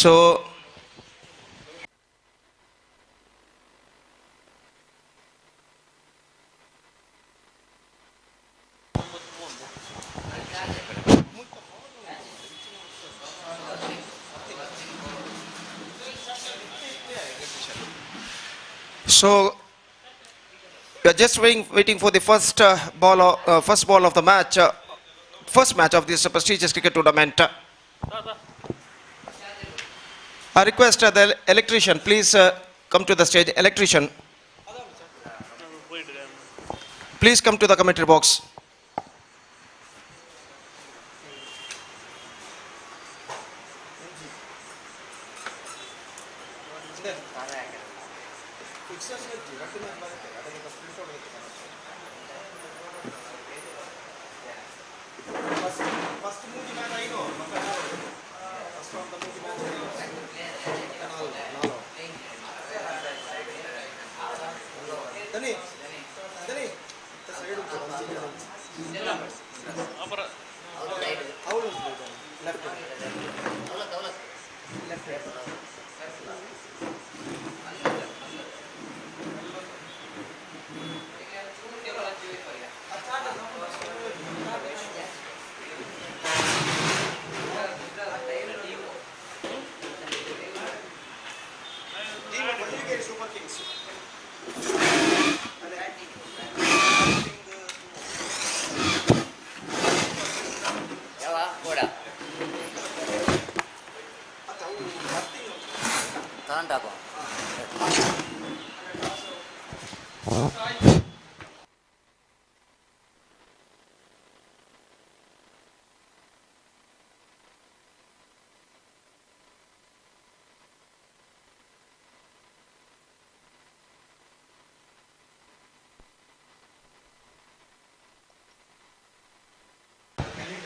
So, so we are just waiting for the first ball of the match, first match of this prestigious cricket tournament. I request the electrician, please come to the stage. Electrician, please come to the commentary box.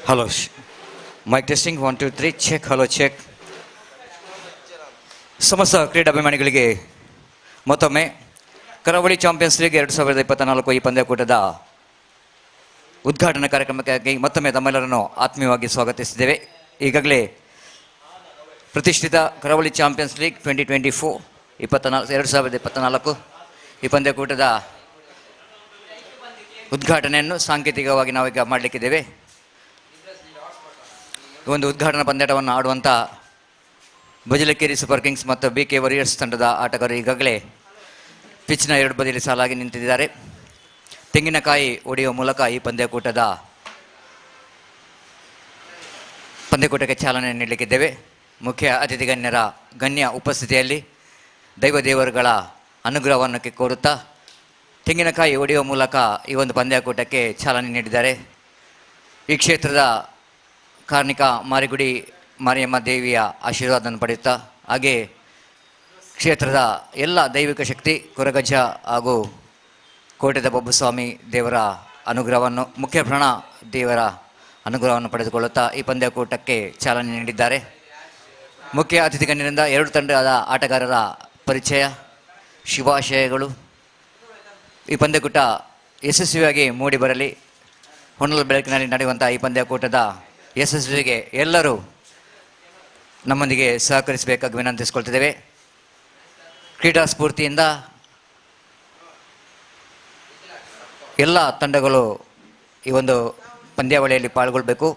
Hello. Mic testing 1 2 3 check. Hello check. ಸಮಸ್ತ ಕ್ರೀಡಾಭಿಮಾನಿಗಳಿಗೆ ಮತ್ತೊಮ್ಮೆ ಕರಾವಳಿ champions league 2024 ಈ ಪಂದ್ಯಕೂಟದ ಉದ್ಘಾಟನಾ ಕಾರ್ಯಕ್ರಮಕ್ಕಾಗಿ ಮತ್ತೊಮ್ಮೆ ತಮ್ಮೆಲ್ಲರನ್ನು ಆತ್ಮೀಯವಾಗಿ ಸ್ವಾಗತಿಸಿದ್ದೇವೆ. ಈಗಾಗಲೇ ಪ್ರತಿಷ್ಠಿತ ಕರಾವಳಿ ಚಾಂಪಿಯನ್ಸ್ ಲೀಗ್ 2024 ಈ ಪಂದ್ಯಕೂಟದ ಉದ್ಘಾಟನೆಯನ್ನು ಸಾಂಕೇತಿಕವಾಗಿ ನಾವೀಗ ಮಾಡಲಿಕ್ಕಿದ್ದೇವೆ. ಈ ಒಂದು ಉದ್ಘಾಟನಾ ಪಂದ್ಯಾಟವನ್ನು ಆಡುವಂಥ ಬಜಲಕೇರಿ ಸೂಪರ್ ಕಿಂಗ್ಸ್ ಮತ್ತು BK ವಾರಿಯರ್ಸ್ ತಂಡದ ಆಟಗಾರರು ಈಗಾಗಲೇ ಪಿಚ್ನ ಎರಡು ಬದಿಯಲ್ಲಿ ಸಾಲಾಗಿ ನಿಂತಿದ್ದಾರೆ. ತೆಂಗಿನಕಾಯಿ ಒಡೆಯುವ ಮೂಲಕ ಈ ಪಂದ್ಯಕೂಟಕ್ಕೆ ಚಾಲನೆ ನೀಡಲಿಕ್ಕಿದ್ದೇವೆ. ಮುಖ್ಯ ಅತಿಥಿ ಗಣ್ಯ ಉಪಸ್ಥಿತಿಯಲ್ಲಿ ದೈವ ದೇವರುಗಳ ಅನುಗ್ರಹವನ್ನು ಕೋರುತ್ತಾ ತೆಂಗಿನಕಾಯಿ ಒಡೆಯುವ ಮೂಲಕ ಈ ಒಂದು ಪಂದ್ಯಕೂಟಕ್ಕೆ ಚಾಲನೆ ನೀಡಿದ್ದಾರೆ. ಈ ಕ್ಷೇತ್ರದ ಕಾರ್ಣಿಕ ಮಾರಿಗುಡಿ ಮಾರಿಯಮ್ಮ ದೇವಿಯ ಆಶೀರ್ವಾದವನ್ನು ಪಡೆಯುತ್ತಾ ಹಾಗೆ ಕ್ಷೇತ್ರದ ಎಲ್ಲ ದೈವಿಕ ಶಕ್ತಿ ಕೊರಗಜ್ಜ ಹಾಗೂ ಕೋಟೆದ ಬಬ್ಬುಸ್ವಾಮಿ ದೇವರ ಅನುಗ್ರಹವನ್ನು ಮುಖ್ಯ ಪ್ರಾಣ ದೇವರ ಅನುಗ್ರಹವನ್ನು ಪಡೆದುಕೊಳ್ಳುತ್ತಾ ಈ ಪಂದ್ಯಕೂಟಕ್ಕೆ ಚಾಲನೆ ನೀಡಿದ್ದಾರೆ. ಮುಖ್ಯ ಅತಿಥಿ ಗಣ್ಯರಿಂದ ಎರಡು ತಂಡದ ಆಟಗಾರರ ಪರಿಚಯ, ಶುಭಾಶಯಗಳು. ಈ ಪಂದ್ಯಕೂಟ ಯಶಸ್ವಿಯಾಗಿ ಮೂಡಿ ಬರಲಿ. ಹೊನ್ನಲು ಬೆಳಕಿನಲ್ಲಿ ನಡೆಯುವಂಥ ಈ ಪಂದ್ಯಕೂಟದ ಯಶಸ್ವಿಗೆ ಎಲ್ಲರೂ ನಮ್ಮೊಂದಿಗೆ ಸಹಕರಿಸಬೇಕಾಗಿ ವಿನಂತಿಸಿಕೊಳ್ತಿದ್ದೇವೆ. ಕ್ರೀಡಾ ಸ್ಫೂರ್ತಿಯಿಂದ ಎಲ್ಲ ತಂಡಗಳು ಈ ಒಂದು ಪಂದ್ಯಾವಳಿಯಲ್ಲಿ ಪಾಲ್ಗೊಳ್ಳಬೇಕು.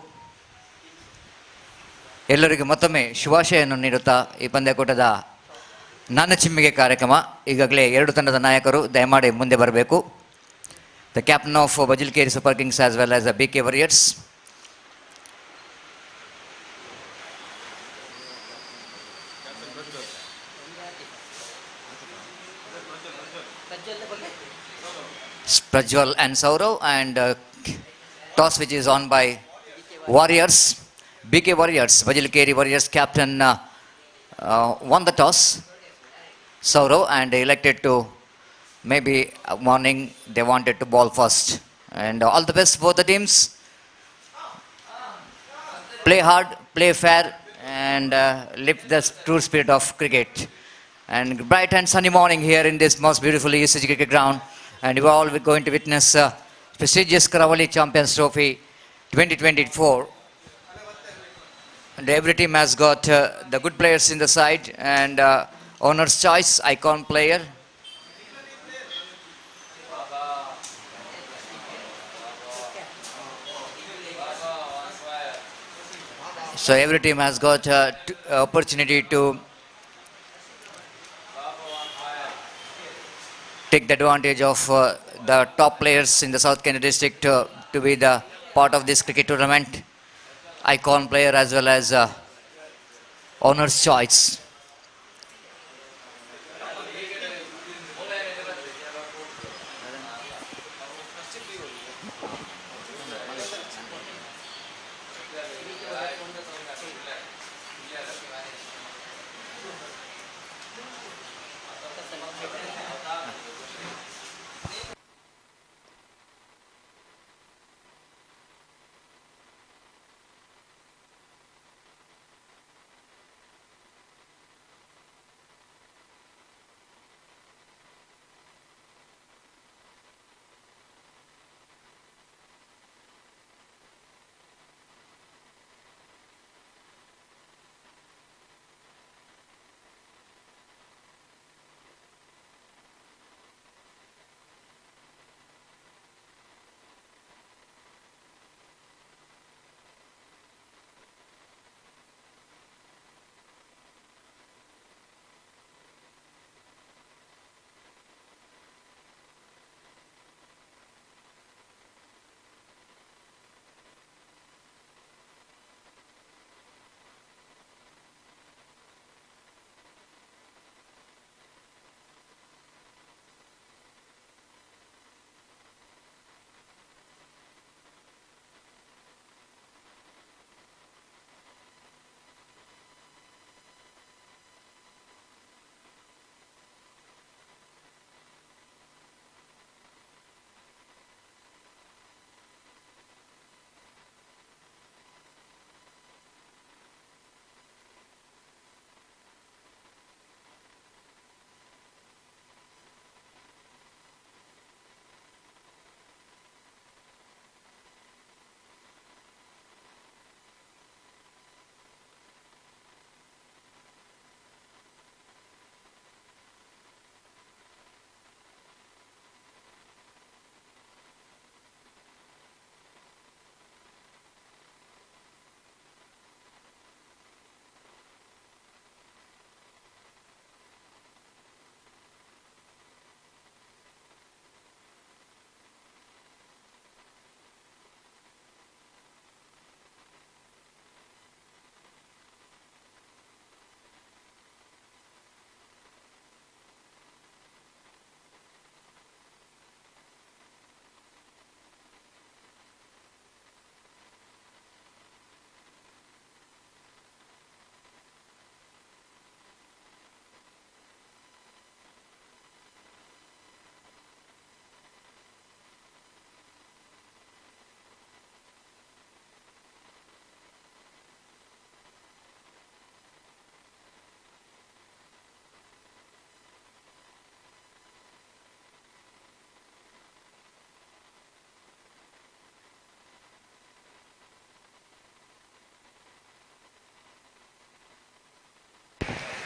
ಎಲ್ಲರಿಗೂ ಮತ್ತೊಮ್ಮೆ ಶುಭಾಶಯವನ್ನು ನೀಡುತ್ತಾ ಈ ಪಂದ್ಯಕೂಟದ ನನ್ನ ಚಿಮ್ಮಿಗೆ ಕಾರ್ಯಕ್ರಮ ಈಗಾಗಲೇ ಎರಡು ತಂಡದ ನಾಯಕರು ದಯಮಾಡಿ ಮುಂದೆ ಬರಬೇಕು. The captain of Bajilkeri Super Kings as well as the BK Warriors. Prajwal and Saurav, and toss which is on by Warriors, BK Warriors, Bajilkeri Warriors captain won the toss, Saurav, and elected to maybe morning they wanted to bowl first. And all the best for the teams. Play hard, play fair, and lift the true spirit of cricket. And bright and sunny morning here in this most beautiful UCG cricket ground. And we are all going to witness prestigious Karavali Champions Trophy 2024. And every team has got the good players in the side and owner's choice, icon player. So every team has got opportunity to take the advantage of the top players in the South Kenya district to be the part of this cricket tournament. Icon player as well as owner's choice.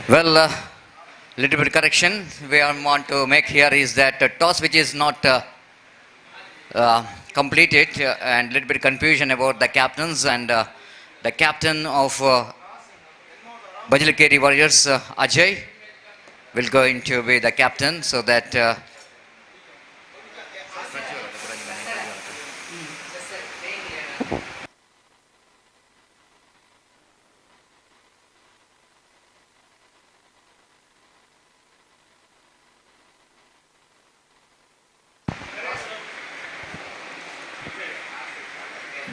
Well, little bit correction we want to make here is that toss which is not completed and little bit confusion about the captains and the captain of Bajalikeri Warriors, Ajay, will going to be the captain so that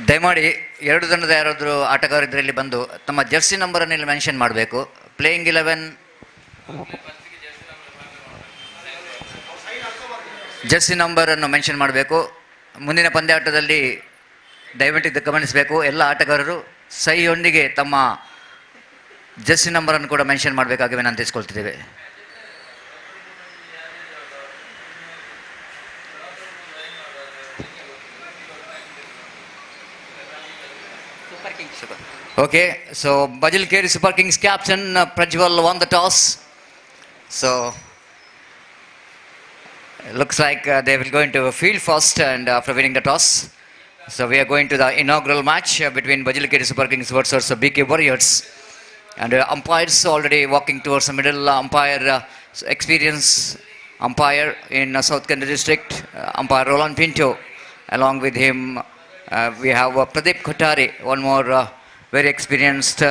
ದಯಮಾಡಿ ಎರಡು ತಂಡದ ಯಾರಾದರೂ ಆಟಗಾರರು ಇದರಲ್ಲಿ ಬಂದು ತಮ್ಮ Jersey ನಂಬರನ್ನು ಇಲ್ಲಿ ಮೆನ್ಷನ್ ಮಾಡಬೇಕು. ಪ್ಲೇಯಿಂಗ್ 11 ಜರ್ಸಿ ನಂಬರನ್ನು ಮೆನ್ಷನ್ ಮಾಡಬೇಕು. ಮುಂದಿನ ಪಂದ್ಯಾಟದಲ್ಲಿ ದಯವಿಟ್ಟು ಇದು ಗಮನಿಸಬೇಕು. ಎಲ್ಲ ಆಟಗಾರರು ಸಹಿಯೊಂದಿಗೆ ತಮ್ಮ ಜರ್ಸಿ ನಂಬರನ್ನು ಕೂಡ ಮೆನ್ಷನ್ ಮಾಡಬೇಕಾಗಿ ವಿನಂತಿಸಿಕೊಳ್ತಿದ್ದೇವೆ. Okay, so Bajilkeri Super Kings captain Prajwal won the toss. So it looks like they will go into field first and after winning the toss. So we are going to the inaugural match between Bajilkeri Super Kings versus BK Warriors. And umpires already walking towards the middle. Umpire experience umpire in South Kenda district, umpire Roland Pinto. Along with him, we have Pradeep Kotari, one more very experienced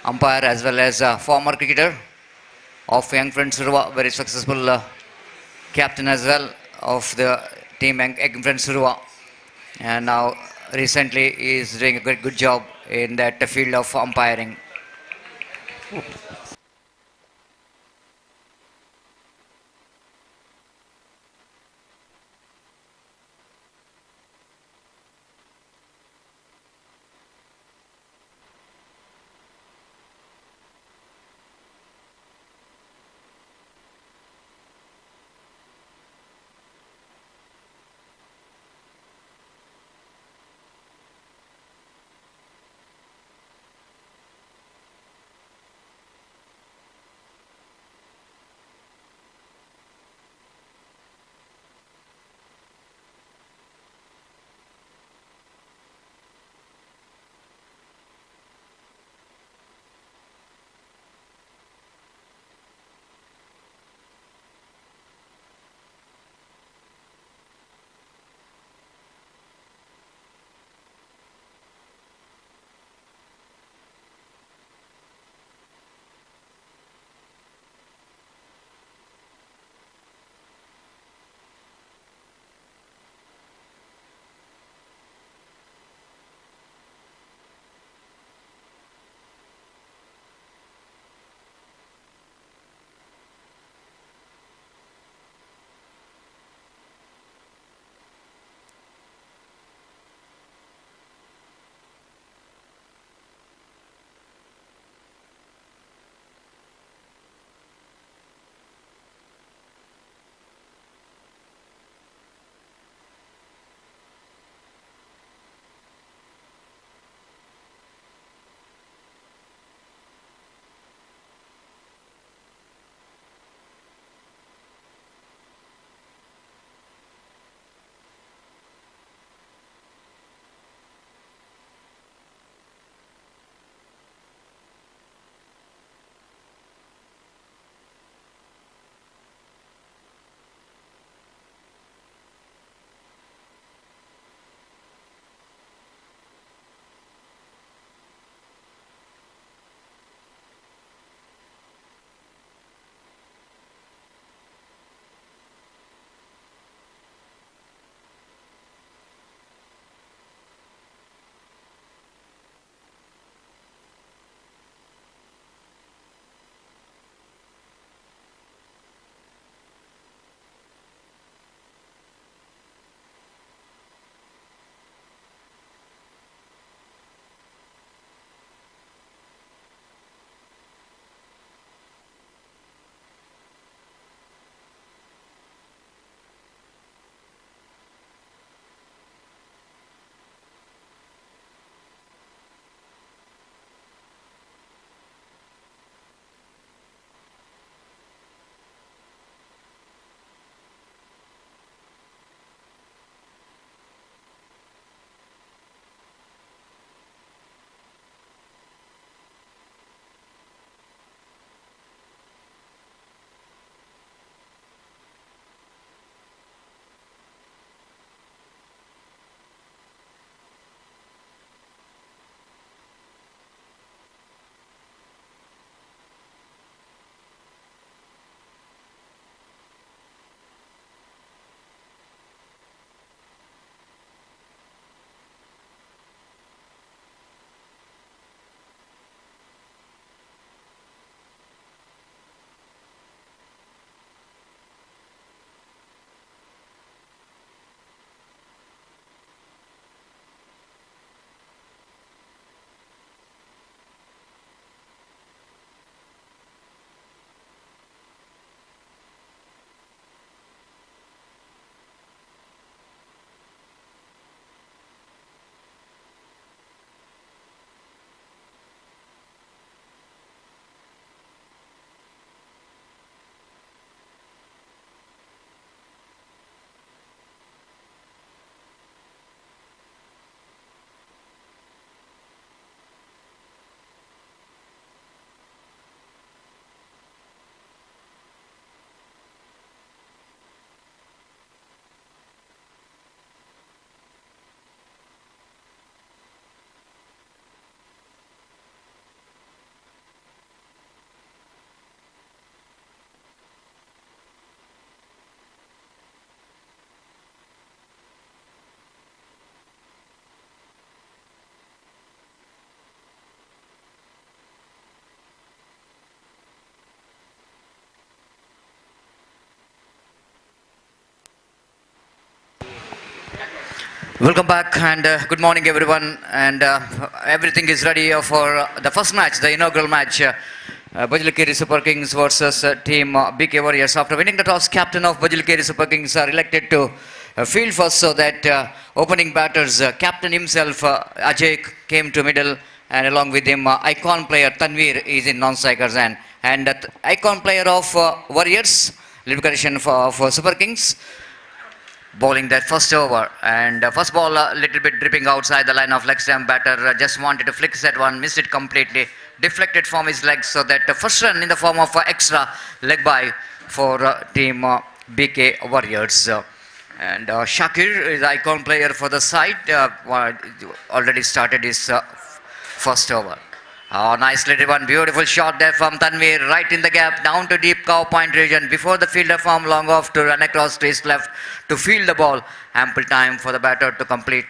umpire as well as former cricketer of Young Friends Urwa, very successful captain as well of the team Young Friends Urwa. And now recently he is doing a good job in that field of umpiring. Welcome back and good morning everyone, and everything is ready for the first match, the inaugural match, Bajilikeri Super Kings versus team BK Warriors. After winning the toss, captain of Bajilikeri Super Kings are elected to field first, so that opening batters, captain himself Ajay came to middle, and along with him icon player Tanveer is in non-strikers, and icon player of Warriors, lead correction for Super Kings, bowling that first over, and first ball a little bit dripping outside the line of leg stump. Batter just wanted to flick that one, missed it completely, deflected from his legs, so that the first run in the form of extra leg by for team BK Warriors. And Shakir is icon player for the side, already started his first over. Oh, nicely driven, beautiful shot there from Tanveer, right in the gap, down to deep cow point region, before the fielder from long off to run across to his left to field the ball. Ample time for the batter to complete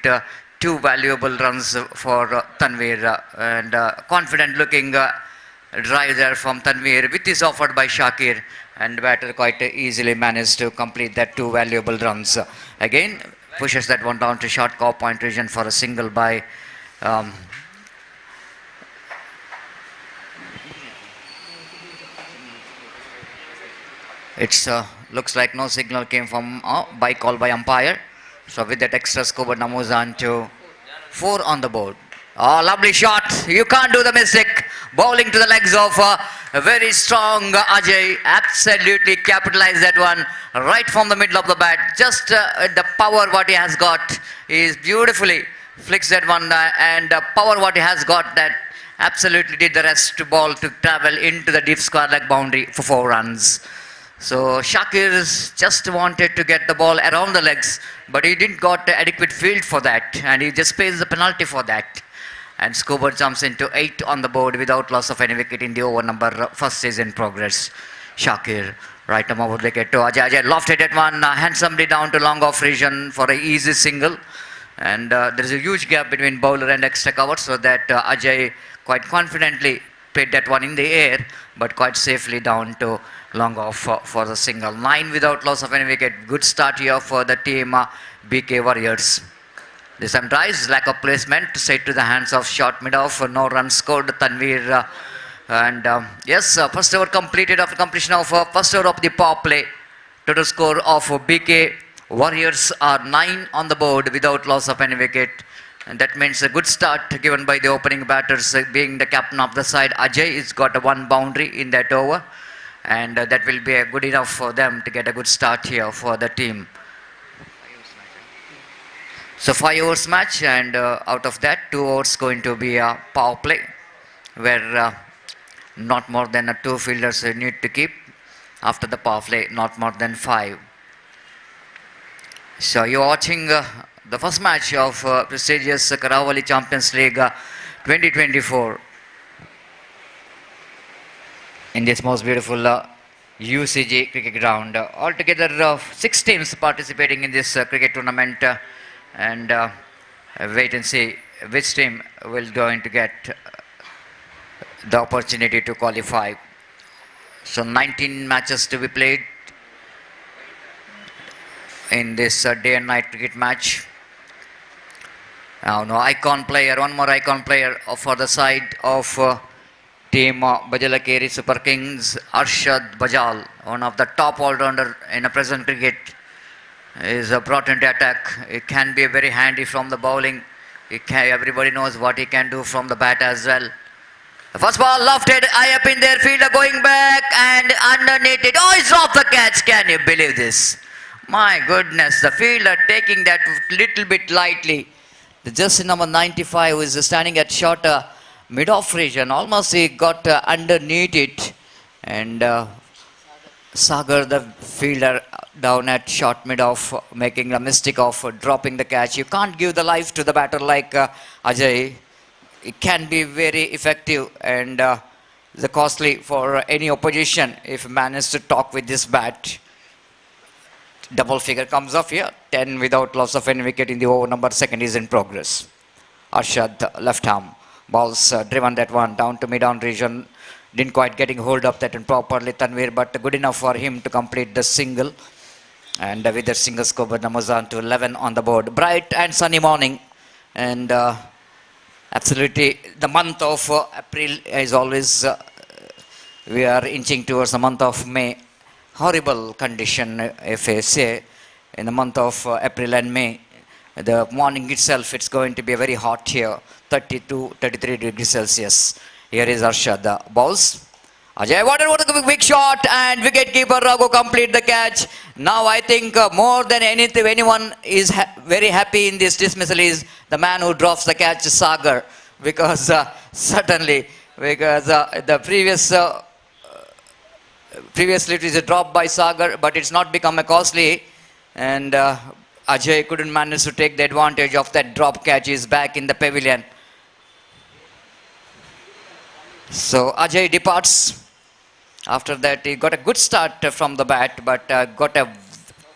two valuable runs for Tanveer, and confident looking drive there from Tanveer, which is offered by Shakir, and the batter quite easily managed to complete that two valuable runs. Again, pushes that one down to short cow point region for a single by It's looks like no signal came from by call by umpire. So with that extra score, now moves on to 4 on the board. Oh, lovely shot. You can't do the mistake. Bowling to the legs of a very strong Ajay. Absolutely capitalized that one right from the middle of the bat. Just the power what he has got is beautifully flicks that one, and power what he has got, that absolutely did the rest to ball to travel into the deep square leg boundary for 4 runs. So Shakir just wanted to get the ball around the legs, but he didn't got adequate field for that, and he just pays the penalty for that. And scoreboard jumps into 8 on the board without loss of any wicket in the over number first is in progress. Shakir, right arm over wicket to Ajay. Ajay lofted it one handsomely down to long off region for an easy single. And there is a huge gap between bowler and extra cover, so that Ajay quite confidently played that one in the air, but quite safely down to long off for the single. 9 without loss of any wicket. Good start here for the team BK Warriors. This time tries lack of placement, straight to the hands of short mid off. No runs scored. Tanveer and yes, first over completed after completion of first over of the power play. Total score of BK Warriors are 9 on the board without loss of any wicket. And that means a good start given by the opening batters, being the captain of the side. Ajay has got a 1 boundary in that over, and that will be good enough for them to get a good start here for the team. So 5 overs match, and out of that 2 overs going to be a power play, where not more than 2 fielders need to keep. After the power play, not more than 5. So you're watching the first match of prestigious Karavali Champions League 2024 in this most beautiful UCG cricket ground. Altogether 6 teams participating in this cricket tournament, and wait and see which team will going to get the opportunity to qualify. So 19 matches to be played in this day and night cricket match. Now, no icon player, one more icon player for the side of team Bajilikeri Super Kings, Arshad Bajal, one of the top all-rounder in a present cricket, is brought into attack. It can be very handy from the bowling. Everybody knows what he can do from the bat as well. The first ball lofted high up in there, fielder going back and underneath it. Oh, it's off the catch. Can you believe this? My goodness, the fielder taking that little bit lightly. The jersey number 95 is standing at short mid-off region. Almost he got underneath it. And Sagar, the fielder, down at short mid-off, making a mistake of dropping the catch. You can't give the life to the batter like Ajay. It can be very effective and the costly for any opposition if managed to talk with this bat. Double figure comes off here. 10 without loss of any wicket in the over number second is in progress. Arshad left arm. Balls driven that one down to mid-on region. Didn't quite getting hold of that and properly Tanveer, but good enough for him to complete the single. And with the single score numbers on to 11 on the board. Bright and sunny morning. And absolutely the month of April is always, we are inching towards the month of May. Horrible condition, if I say, in the month of April and May. The morning itself, it's going to be very hot here, 32, 33 degrees Celsius. Here is Arshad. Balls. Ajay, what a big shot, and wicketkeeper Raghu complete the catch. Now I think more than anything, anyone is very happy in this dismissal is the man who drops the catch, Sagar, because certainly, because the previously it is a drop by Sagar, but it's not become a costly, and Ajay couldn't manage to take the advantage of that drop catch. Is back in the pavilion. So Ajay departs. After that, he got a good start from the bat, but got a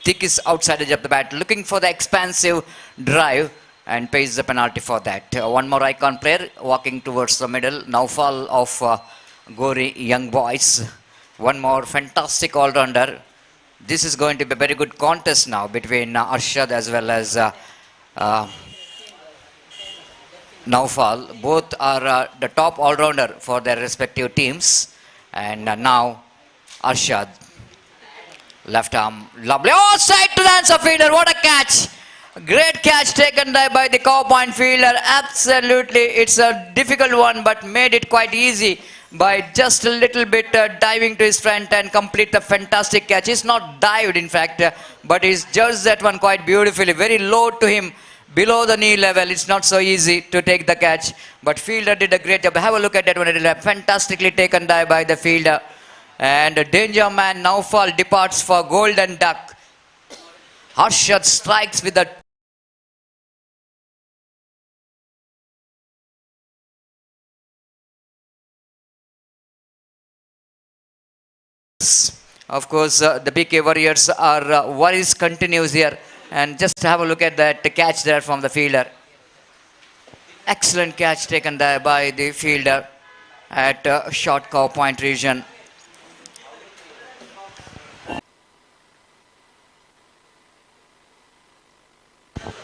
thickest outside edge of the bat, looking for the expansive drive and pays the penalty for that. One more icon player walking towards the middle. Now fall of Gori young boys. One more fantastic all-rounder. This is going to be a very good contest now between Arshad as well as Naufal. Both are the top all-rounder for their respective teams. And now Arshad, left arm, lovely, oh, straight to the answer fielder, what a catch, great catch taken there by the cow point fielder. Absolutely, it's a difficult one, but made it quite easy by just a little bit diving to his front and complete the fantastic catch. He's not dived in fact, but he's judged that one quite beautifully, very low to him, below the knee level. It's not so easy to take the catch, but fielder did a great job. Have a look at that one. It is fantastically taken dive by the fielder. And danger man Naufal departs for golden duck. Arshad strikes with the of course the BK Warriors are worries continues here. And just have a look at that catch there from the fielder. Excellent catch taken there by the fielder at short cow point region.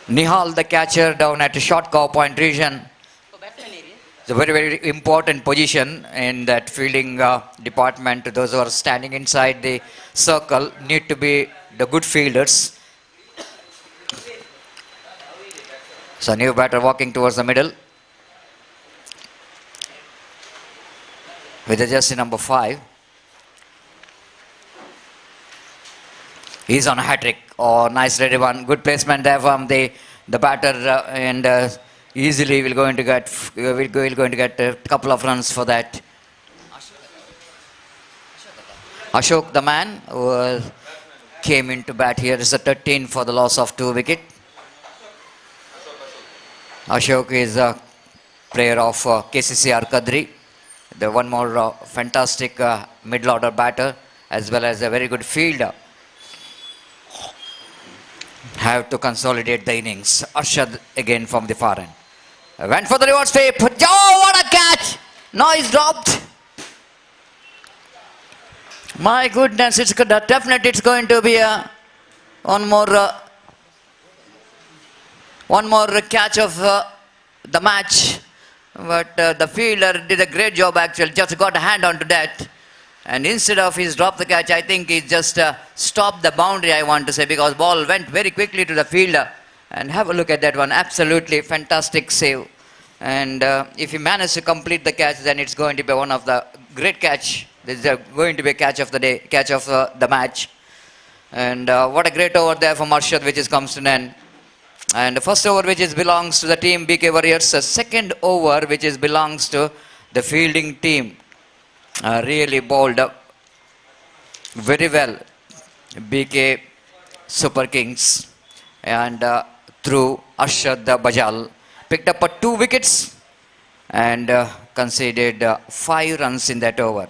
Nihal, the catcher, down at short cow point region. It's a very, very important position in that fielding department. Those who are standing inside the circle need to be the good fielders. So new batter walking towards the middle with the jersey number 5. He's on a hat-trick. Oh, nice ready one. Good placement there from the batter, and easily we're going to get a couple of runs for that. Ashok, the man who came into bat here, is a 13 for the loss of 2 wickets. Ashok is a player of KCCR Kadri. The one more fantastic middle order batter as well as a very good fielder. Have to consolidate the innings. Arshad again from the far end. Went for the reverse sweep. Oh, what a catch! Now he's dropped. My goodness, it's good. Definitely it's going to be a one more catch of the match, but the fielder did a great job actually, just got a hand onto that, and instead of his drop the catch, I think he just stopped the boundary, I want to say, because ball went very quickly to the fielder. And have a look at that one, absolutely fantastic save. And if he manages to complete the catch, then it's going to be one of the great catch. This is going to be a catch of the day, catch of the match. And what a great over there from Arshad, which is comes to an end. And the first over which is belongs to the team BK Warriors, the second over which is belongs to the fielding team. Really bowled up very well BK Super Kings, and through Arshad Bajal picked up 2 wickets and conceded 5 runs in that over.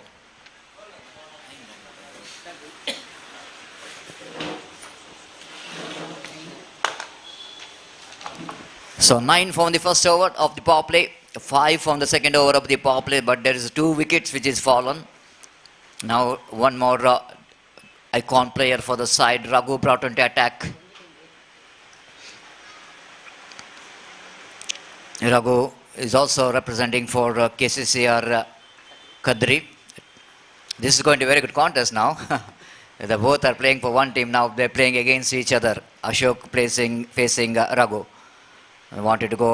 So 9 from the first over of the power play, 5 from the second over of the power play, but there is 2 wickets which is fallen. Now one more icon player for the side. Raghu brought into attack. Raghu is also representing for KCCR Kadri. This is going to be a very good contest now. The both are playing for one team now. They're playing against each other. Ashok facing Raghu. Wanted to go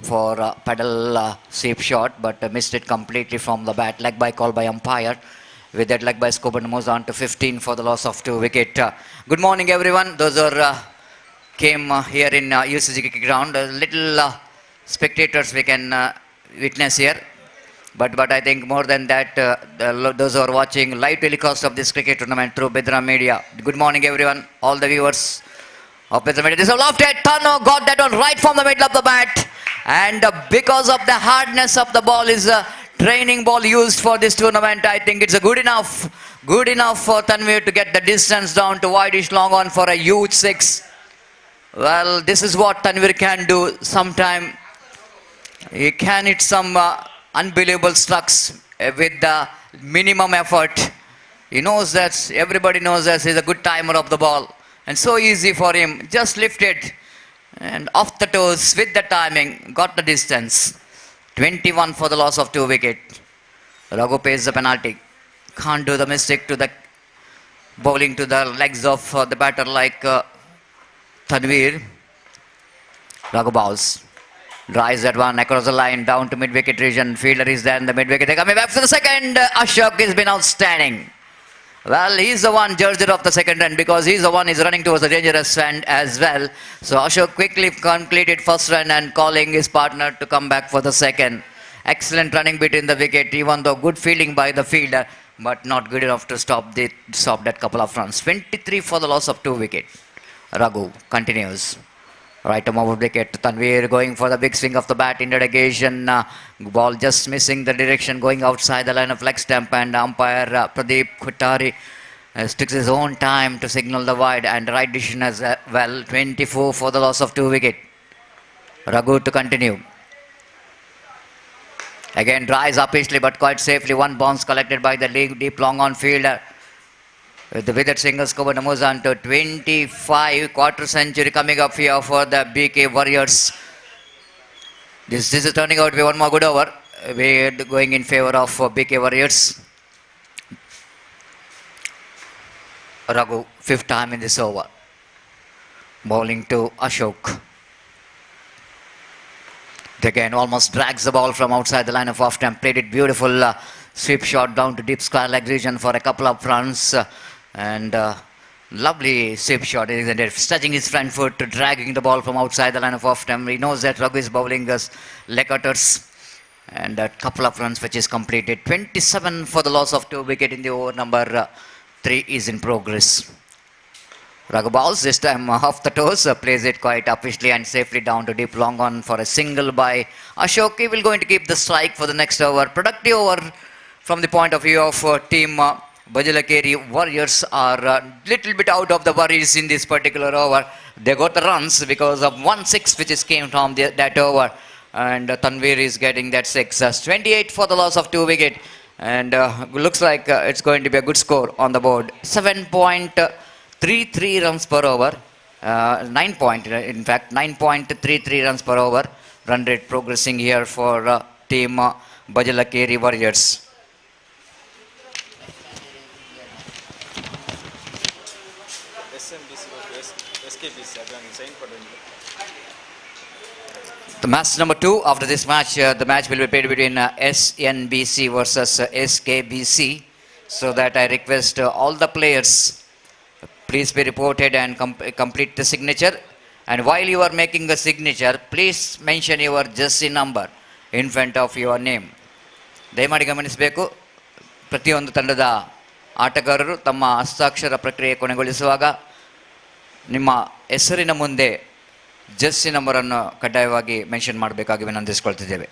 for a pedal sweep shot, but missed it completely from the bat. Leg by call by umpire. With that leg by Skoban moves on to 15 for the loss of 2 wicket. Good morning, everyone. Those are came here in UCG cricket ground. Little spectators we can witness here. But I think more than that, those who are watching live telecast of this cricket tournament through Bedra Media. Good morning, everyone. All the viewers of Bedra Media. This is a lofted Tano got that one right from the middle of the bat. And because of the hardness of the ball is a training ball used for this tournament. I think it's a good enough for Tanvir to get the distance down to wideish long on for a huge 6. Well, this is what Tanvir can do. Sometime he can hit some unbelievable slugs with the minimum effort. He knows that, everybody knows that he's a good timer of the ball. And so easy for him. Just lifted and off the toes with the timing. Got the distance. 21 for the loss of 2 wicket. Raghu pays the penalty. Can't do the mistake to the bowling to the legs of the batter like Tanvir. Raghu bowls. Drives that one across the line down to mid-wicket region. Fielder is there in the mid-wicket. They're coming back for the second. Ashok has been outstanding. Well, he's the one judge of the second run because he's the one is running towards the dangerous end as well. So Ashok quickly completed first run and calling his partner to come back for the second. Excellent running between the wicket, even though good fielding by the fielder, but not good enough to stop that couple of runs. 23 for the loss of 2 wicket. Raghu continues. Right arm over wicket. Tanvir going for the big swing of the bat in dedication. Ball just missing the direction, going outside the line of leg stump, and umpire Pradeep Kutari takes his own time to signal the wide and right decision as well. 24 for the loss of 2 wicket. Raghu to continue. Again drives up easily but quite safely. One bounce collected by the league deep long on fielder. With the wicket single score moves on to 25. Quarter century coming up here for the BK Warriors. This is turning out to be one more good over. We're going in favor of BK Warriors. Raghu, 5th time in this over. Bowling to Ashok. Again almost drags the ball from outside the line of off stump. Played it beautiful sweep shot down to deep square leg region for a couple of runs. And lovely sweep shot, isn't it? Stretching his front foot to dragging the ball from outside the line of off stump. He knows that Raghu is bowling us leg cutters. And a couple of runs which is completed. 27 for the loss of 2 wicket in the over number 3 is in progress. Raghu bowls this time off the toes, plays it quite upishly and safely down to deep long on for a single by Ashok. He will going to keep the strike for the next over. Productive over from the point of view of team Bajalakeri. Warriors are a little bit out of the worries in this particular over. They got the runs because of 1-6 which is came from that over. And Tanvir is getting that 6. 28 for the loss of 2 wicket. And looks like it's going to be a good score on the board. 7.33 runs per over. 9.33 runs per over. Run rate progressing here for team Bajalakeri Warriors. The match number 2 after this match, the match will be played between SNBC versus SKBC. So that I request all the players, please be reported and complete the signature. And while you are making the signature, please mention your jersey number in front of your name. ದಯಮಾಡಿ ಗಮನಿಸಬೇಕು, ಪ್ರತಿಯೊಂದು ತಂಡದ ಆಟಗಾರರು ತಮ್ಮ ಹಸ್ತಾಕ್ಷರ ಪ್ರಕ್ರಿಯೆ ಕೊನೆಗೊಳಿಸುವಾಗ ನಿಮ್ಮ ಹೆಸರಿನ ಮುಂದೆ ಜರ್ಸಿ ನಂಬರನ್ನು ಕಡ್ಡಾಯವಾಗಿ ಮೆನ್ಷನ್ ಮಾಡಬೇಕಾಗಿ ವಿನಂತಿಸಿಕೊಳ್ತಿದ್ದೇವೆ.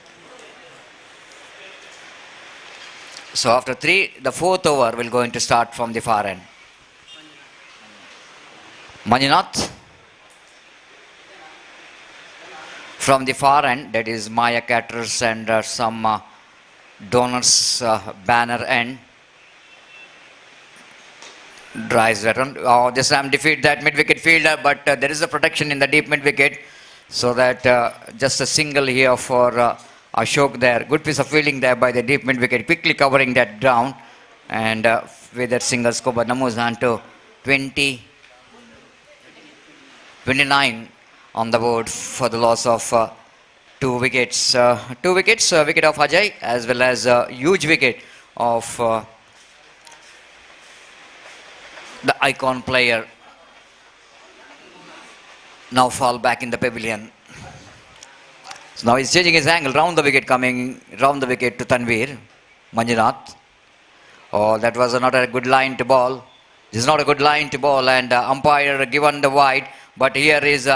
So after 3, the 4th over will going to start from the far end. Manjunath from the far end, that is Maya Caterers and some donors banner end. Drives that one. Oh, this time defeat that mid-wicket fielder, but there is a protection in the deep mid-wicket, so that just a single here for Ashok there. Good piece of fielding there by the deep mid-wicket, quickly covering that ground, and with that single score, but Namuzan to 20, 29 on the board for the loss of two wickets. Two wickets, wicket of Ajay, as well as a huge wicket of the icon player. Now fall back in the pavilion. So now he's changing his angle, round the wicket, coming round the wicket to Tanvir Manjunath. Oh, that was not a good line to ball. This is not a good line to ball, and umpire given the wide. But here is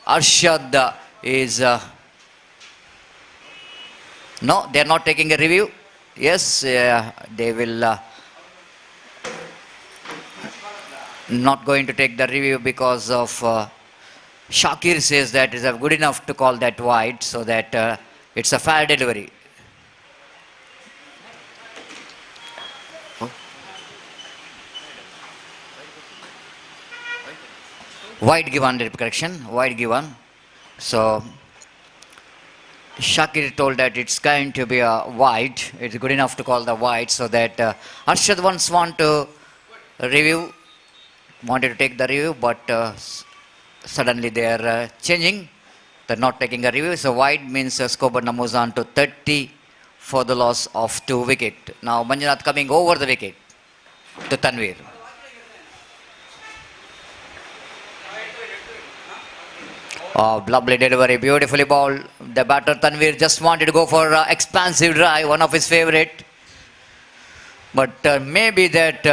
Arshad is no, they are not taking a review. Yes, they will not going to take the review because of Shakir says that is good enough to call that wide, so that it's a fair delivery. Wide given, correction, wide given. So Shakir told that it's going to be a wide. It's good enough to call the wide, so that Arshad once want to review, wanted to take the review, but suddenly they are changing. They're not taking a review. So wide means Skobar Namuzan to 30 for the loss of two wicket. Now Manjunath coming over the wicket to Tanvir. Oh, lovely delivery, beautifully bowled. The batter Tanvir just wanted to go for expansive drive, one of his favorite. But maybe that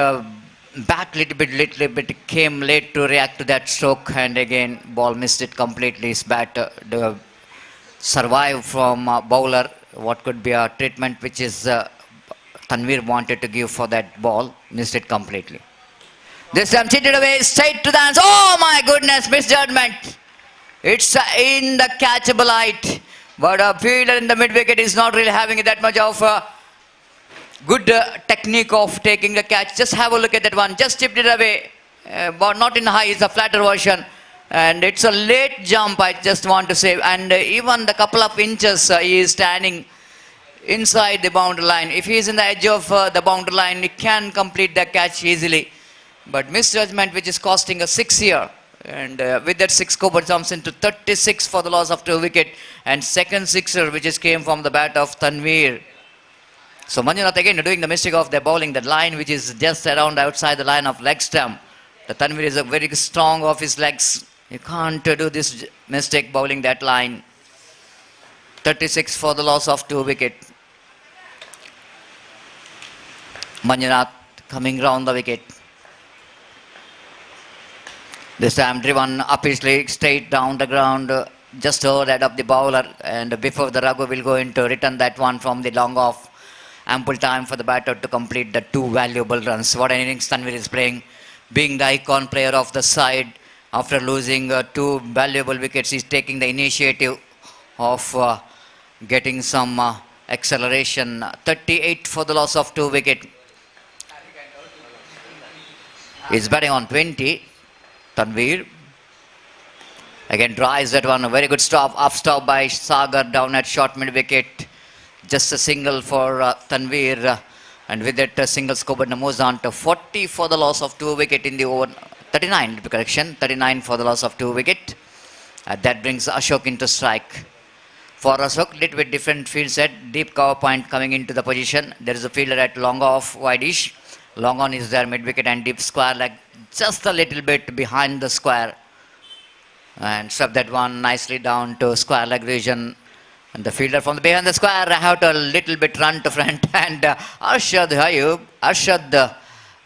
bat little bit came late to react to that stroke, and again ball missed it completely. His bat survived from bowler. What could be a treatment which is Tanvir wanted to give for that ball, missed it completely. This time cheated away, straight to the hands. Oh my goodness, misjudgment. It's in the catchable height, but a fielder in the mid-wicket is not really having that much of good technique of taking the catch. Just have a look at that one. Just tipped it away, but not in high. It's a flatter version, and it's a late jump, I just want to say. And even the couple of inches he is standing inside the boundary line. If he is in the edge of the boundary line, he can complete the catch easily. But misjudgment, which is costing a 6 here. And with that 6, Kobar jumps into 36 for the loss of 2 wicket. And second sixer, which is came from the bat of Tanvir. So Manjunath again doing the mistake of the bowling that line, which is just around outside the line of leg stump. The Tanvir is a very strong off his legs. You can't do this mistake bowling that line. 36 for the loss of 2 wicket. Manjunath coming round the wicket. This time driven up his leg, straight down the ground, just over that of the bowler, and before the Raghu will go into return that one from the long off. Ample time for the batter to complete the 2 valuable runs. What an innings Tanvir is playing, being the icon player of the side. After losing 2 valuable wickets, he's taking the initiative of getting some acceleration. 38 for the loss of 2 wicket. He's batting on 20. Tanvir again tries that one, a very good stop, up stop by Sagar down at short mid wicket. Just a single for Tanvir, and with that single score, moves on to 40 for the loss of 2 wicket in the over. 39, correction, 39 for the loss of 2 wicket. That brings Ashok into strike. For Ashok, little bit different field set, deep cover point coming into the position. There is a fielder at long off, wide-ish. Long on is there, mid wicket and deep square leg, just a little bit behind the square, and swept that one nicely down to square leg region. And the fielder from the behind the square have to a little bit run to front, and Arshad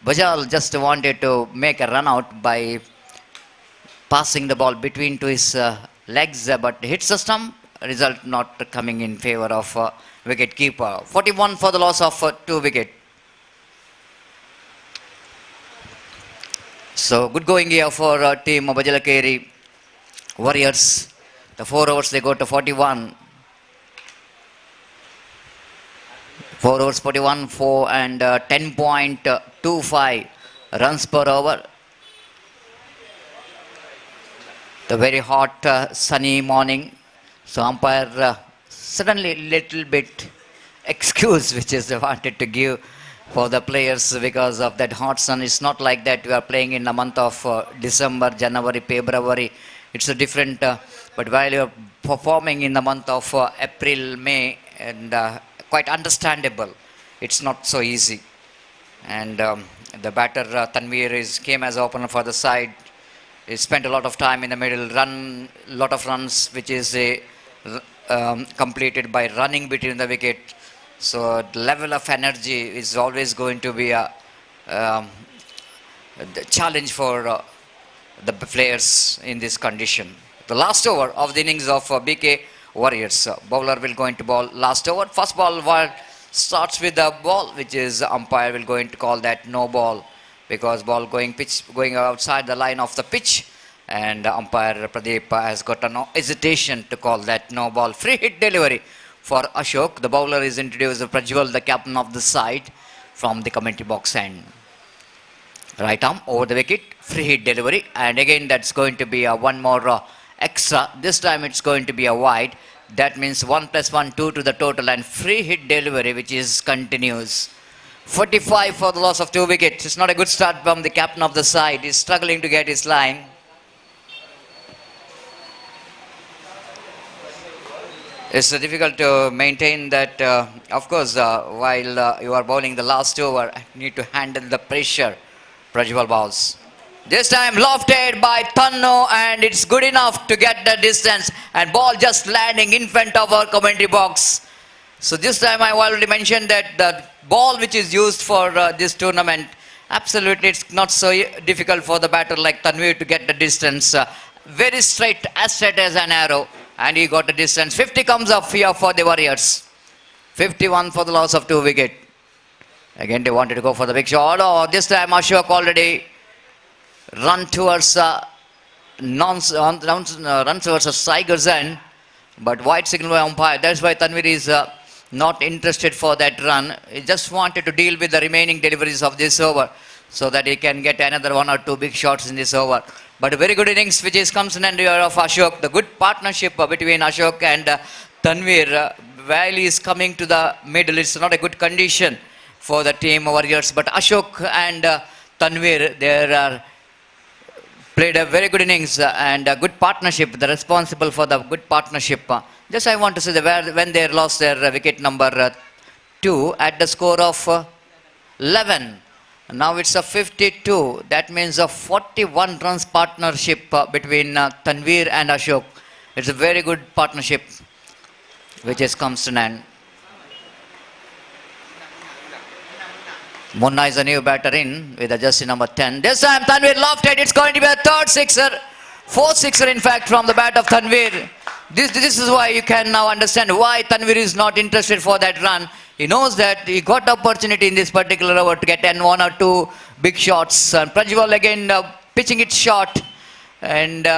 Bajal just wanted to make a run out by passing the ball between to his legs, but hits the stump. Result not coming in favor of wicket keeper. 41 for the loss of 2 wicket. So good going here for team Bajalakeri Warriors. The 4 overs they go to 41. 4 overs 41, 4 and 10.25 runs per over. The very hot sunny morning. So umpire suddenly little bit excuse which is wanted to give for the players because of that hot sun. It's not like that we are playing in the month of December, January, February. It's a different, but while you're performing in the month of April, May, and quite understandable, it's not so easy. And the batter came as opener for the side. He spent a lot of time in the middle, run lot of runs, which is completed by running between the wicket. So the level of energy is always going to be a the challenge for the players in this condition. The last over of the innings of BK Warriors. Bowler will going to bowl last over. First ball starts with the ball, which is umpire will going to call that no ball because ball going outside the line of the pitch, and umpire Pradeep has got no hesitation to call that no ball. Free hit delivery for Ashok. The bowler is introduced Prajwal, the captain of the side, from the commentary box end. Right arm over the wicket, free hit delivery, and again that's going to be a one more extra. This time it's going to be a wide. That means 1 + 1, 2 to the total, and free hit delivery which is continues. 45 for the loss of 2 wickets. It's not a good start from the captain of the side. He's struggling to get his line. It's difficult to maintain that. Of course, while you are bowling the last over, you need to handle the pressure. Prajwal bowls. This time lofted by Tanno, and it's good enough to get the distance, and ball just landing in front of our commentary box. So this time I already mentioned that the ball which is used for this tournament, absolutely it's not so difficult for the batter like Tanvir to get the distance. Very straight, as straight as an arrow, and he got the distance. 50 comes up here for the Warriors. 51 for the loss of 2 wickets. Again they wanted to go for the big shot. Oh, this time Ashok already run towards runs towards Tiger's end, but wide signal by umpire. That's why Tanvir is not interested for that run. He just wanted to deal with the remaining deliveries of this over so that he can get another 1 or 2 big shots in this over. But a very good innings which is comes in under of Ashok. The good partnership between Ashok and Tanvir while he is coming to the middle. It's not a good condition for the team Warriors, but Ashok and Tanvir, they are played a very good innings and a good partnership. They're responsible for the good partnership. Just I want to say that when they lost their wicket number 2 at the score of 11. Now it's a 52. That means a 41 runs partnership between Tanvir and Ashok. It's a very good partnership which has comes to an end. Munna is a new batter in with a jersey number 10. This time Tanvir lofted. It's going to be a third sixer. 4th sixer in fact from the bat of Tanvir. This is why you can now understand why Tanvir is not interested for that run. He knows that he got opportunity in this particular over to get 1 or 2 big shots. And Prajwal again pitching it short and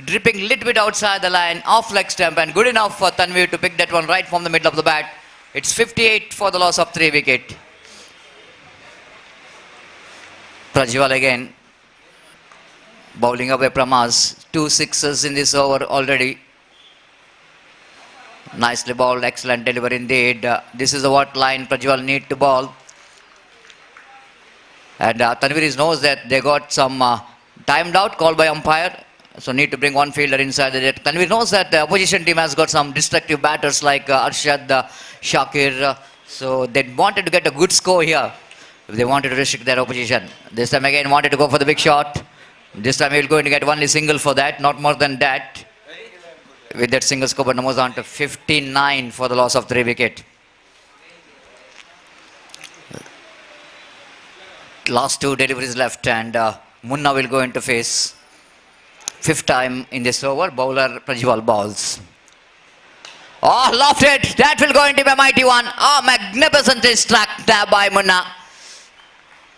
dripping a little bit outside the line, off leg stump, and good enough for Tanvir to pick that one right from the middle of the bat. It's 58 for the loss of 3 wickets. Prajwal again bowling away from us. 2 sixes in this over already. Nicely bowled, excellent delivery indeed. This is what line Prajwal need to bowl. And Tanvir knows that they got some timed out call by umpire. So need to bring one fielder inside the net. Tanvir knows that the opposition team has got some destructive batters like Arshad, Shakir. So they wanted to get a good score here. They wanted to restrict their opposition. This time again wanted to go for the big shot. This time he will going to get only single for that, not more than that. With that single score, but moves on to 59 for the loss of 3 wickets. Last 2 deliveries left, and Munna will go into face. 5th time in this over, bowler Prajwal bowls. Oh, lofted! That will go into a mighty one. Oh, magnificent struck by Munna.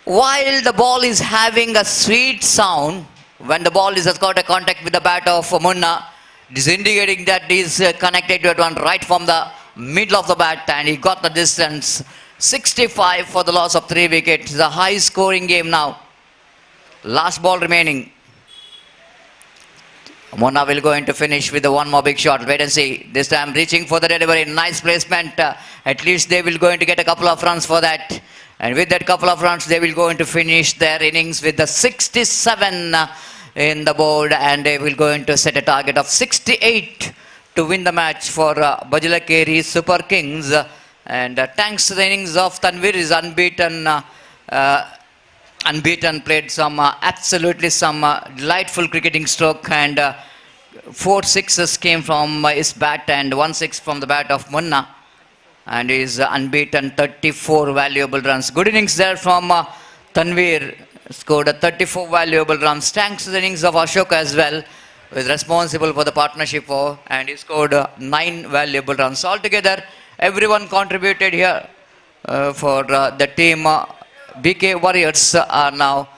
While the ball is having a sweet sound, when the ball has got a contact with the bat of Munna, it is indicating that he is connected to one right from the middle of the bat, and he got the distance. 65 for the loss of 3 wickets. It's a high scoring game now. Last ball remaining. Mona will go into finish with the one more big shot. Wait and see. This time reaching for the delivery. Nice placement. At least they will going to get a couple of runs for that. And with that couple of runs, they will go into finish their innings with the 67 in the board. And they will go into set a target of 68 to win the match for Bajilakeri Super Kings. And thanks to the innings of Tanvir is unbeaten, played some absolutely some delightful cricketing stroke, and 4 sixes came from his bat and 1 6 from the bat of Munna, and is unbeaten, 34 valuable runs. Good innings there from Tanvir, scored 34 valuable runs. Thanks to the innings of Ashok as well, who is responsible for the partnership for, and he scored 9 valuable runs. Altogether, everyone contributed here for the team. BK Warriors are now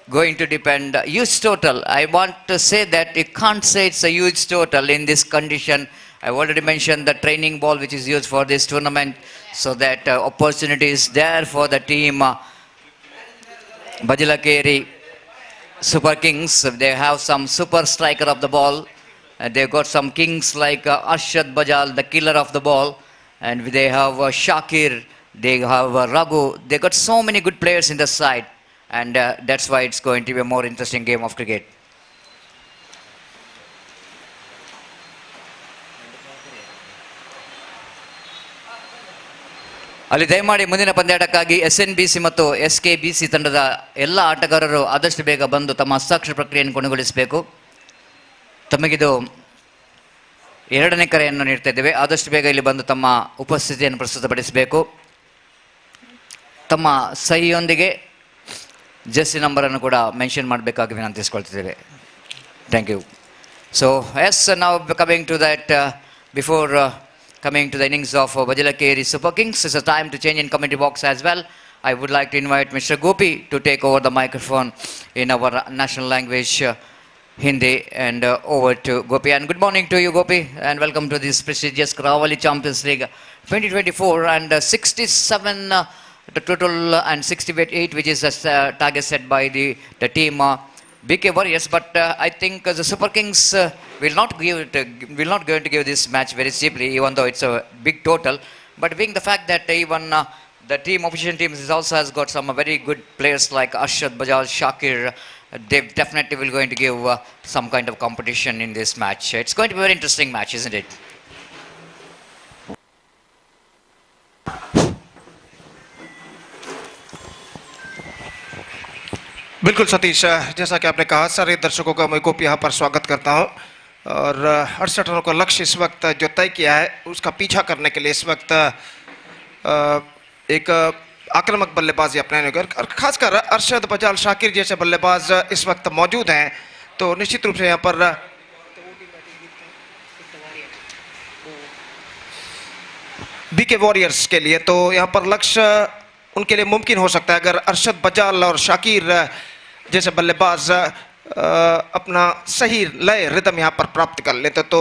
going to depend huge total. I want to say that you can't say it's a huge total in this condition. I've already mentioned the training ball which is used for this tournament, so that opportunity is there for the team Bajilakeri Super Kings. They have some super striker of the ball. They've got some kings like Arshad Bajal, the killer of the ball, and they have Shakir. They have Raghu. They got so many good players in the side, and that's why it's going to be a more interesting game of cricket. ಅಲ್ಲಿ ದಯಮಾಡಿ ಮುಂದಿನ ಪಂದ್ಯಾಟಕ್ಕಾಗಿ SNBC ಮತ್ತು SKBC ತಂಡದ ಎಲ್ಲ ಆಟಗಾರರು ಆದಷ್ಟು ಬೇಗ ಬಂದು ತಮ್ಮ ಹಸ್ತಾಕ್ಷರ ಪ್ರಕ್ರಿಯೆಯನ್ನು ಕೊನೆಗೊಳಿಸಬೇಕು. ತಮಗಿದು 2ನೇ ಕರೆಯನ್ನು ನೀಡ್ತಾ ಇದ್ದೇವೆ. ಆದಷ್ಟು ಬೇಗ ಇಲ್ಲಿ ಬಂದು ತಮ್ಮ ಉಪಸ್ಥಿತಿಯನ್ನು ಪ್ರಸ್ತುತಪಡಿಸಬೇಕು. ತಮ್ಮ ಸಹಿಯೊಂದಿಗೆ ಜೆರ್ಸಿ ನಂಬರನ್ನು ಕೂಡ ಮೆನ್ಷನ್ ಮಾಡಬೇಕಾಗಿ ವಿನಂತಿಸಿಕೊಳ್ತಿದ್ದೇವೆ. Thank you. ಸೊ ಎಸ್, ನಾವು coming to that, before coming to the innings of Bajilakeri Super Kings, it's a time to change in commentary box as well. I would like to invite Mr. Gopi to take over the microphone in our national language, Hindi, and over to Gopi. And good morning to you, Gopi, and welcome to this prestigious Karavali Champions League 2024, and 67 the total, and 68 which is a target set by the team BK Warriors. But I think the Super Kings will not going to give this match very cheaply, even though it's a big total. But being the fact that even the opposition teams also has got some very good players like Arshad Bajaj, Shakir, they definitely will going to give some kind of competition in this match. It's going to be a very interesting match, isn't it? बिल्कुल सतीश, जैसा कि आपने कहा, सारे दर्शकों का मैं गोपी यहाँ पर स्वागत करता हूँ। और 68 रनों का लक्ष्य इस वक्त जो तय किया है, उसका पीछा करने के लिए इस वक्त एक आक्रामक बल्लेबाजी अपनाने को, और खासकर अरशद बजाल, शाकिर जैसे बल्लेबाज इस वक्त मौजूद हैं, तो निश्चित रूप से यहाँ पर बीके वॉरियर्स के लिए तो यहाँ पर लक्ष्य उनके लिए मुमकिन हो सकता है अगर अरशद बजाल और शाकिर जैसे बल्लेबाज अपना सही लय रिदम यहाँ पर प्राप्त कर लेते तो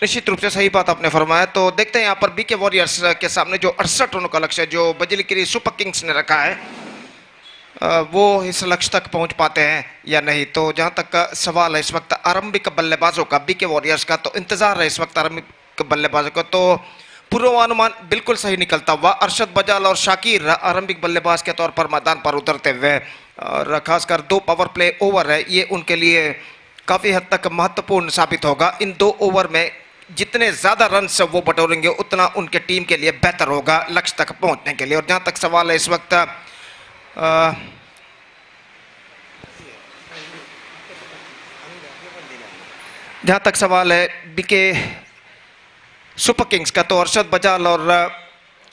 निश्चित रूप से सही बात आपने फरमाया। तो देखते हैं यहाँ पर बीके वॉरियर्स के सामने जो 68 रनों का लक्ष्य जो बजलिकरी सुपर किंग्स ने रखा है, वो इस लक्ष्य तक पहुँच पाते हैं या नहीं। तो जहाँ तक का सवाल है इस वक्त आरंभिक बल्लेबाजों का, बीके वॉरियर्स का, तो इंतजार है इस वक्त आरंभिक बल्लेबाजों का। तो पूर्वानुमान बिल्कुल सही निकलता हुआ अरशद बजाल और शाकिर आरंभिक बल्लेबाज के तौर पर मैदान पर उतरते हुए, और खासकर 2 पावर प्ले ओवर है, ये उनके लिए काफ़ी हद तक महत्वपूर्ण साबित होगा। इन 2 ओवर में जितने ज़्यादा रन्स वो बटोरेंगे उतना उनके टीम के लिए बेहतर होगा लक्ष्य तक पहुंचने के लिए। और जहाँ तक सवाल है इस वक्त बीके सुपर किंग्स का, तो अरशद बजाल और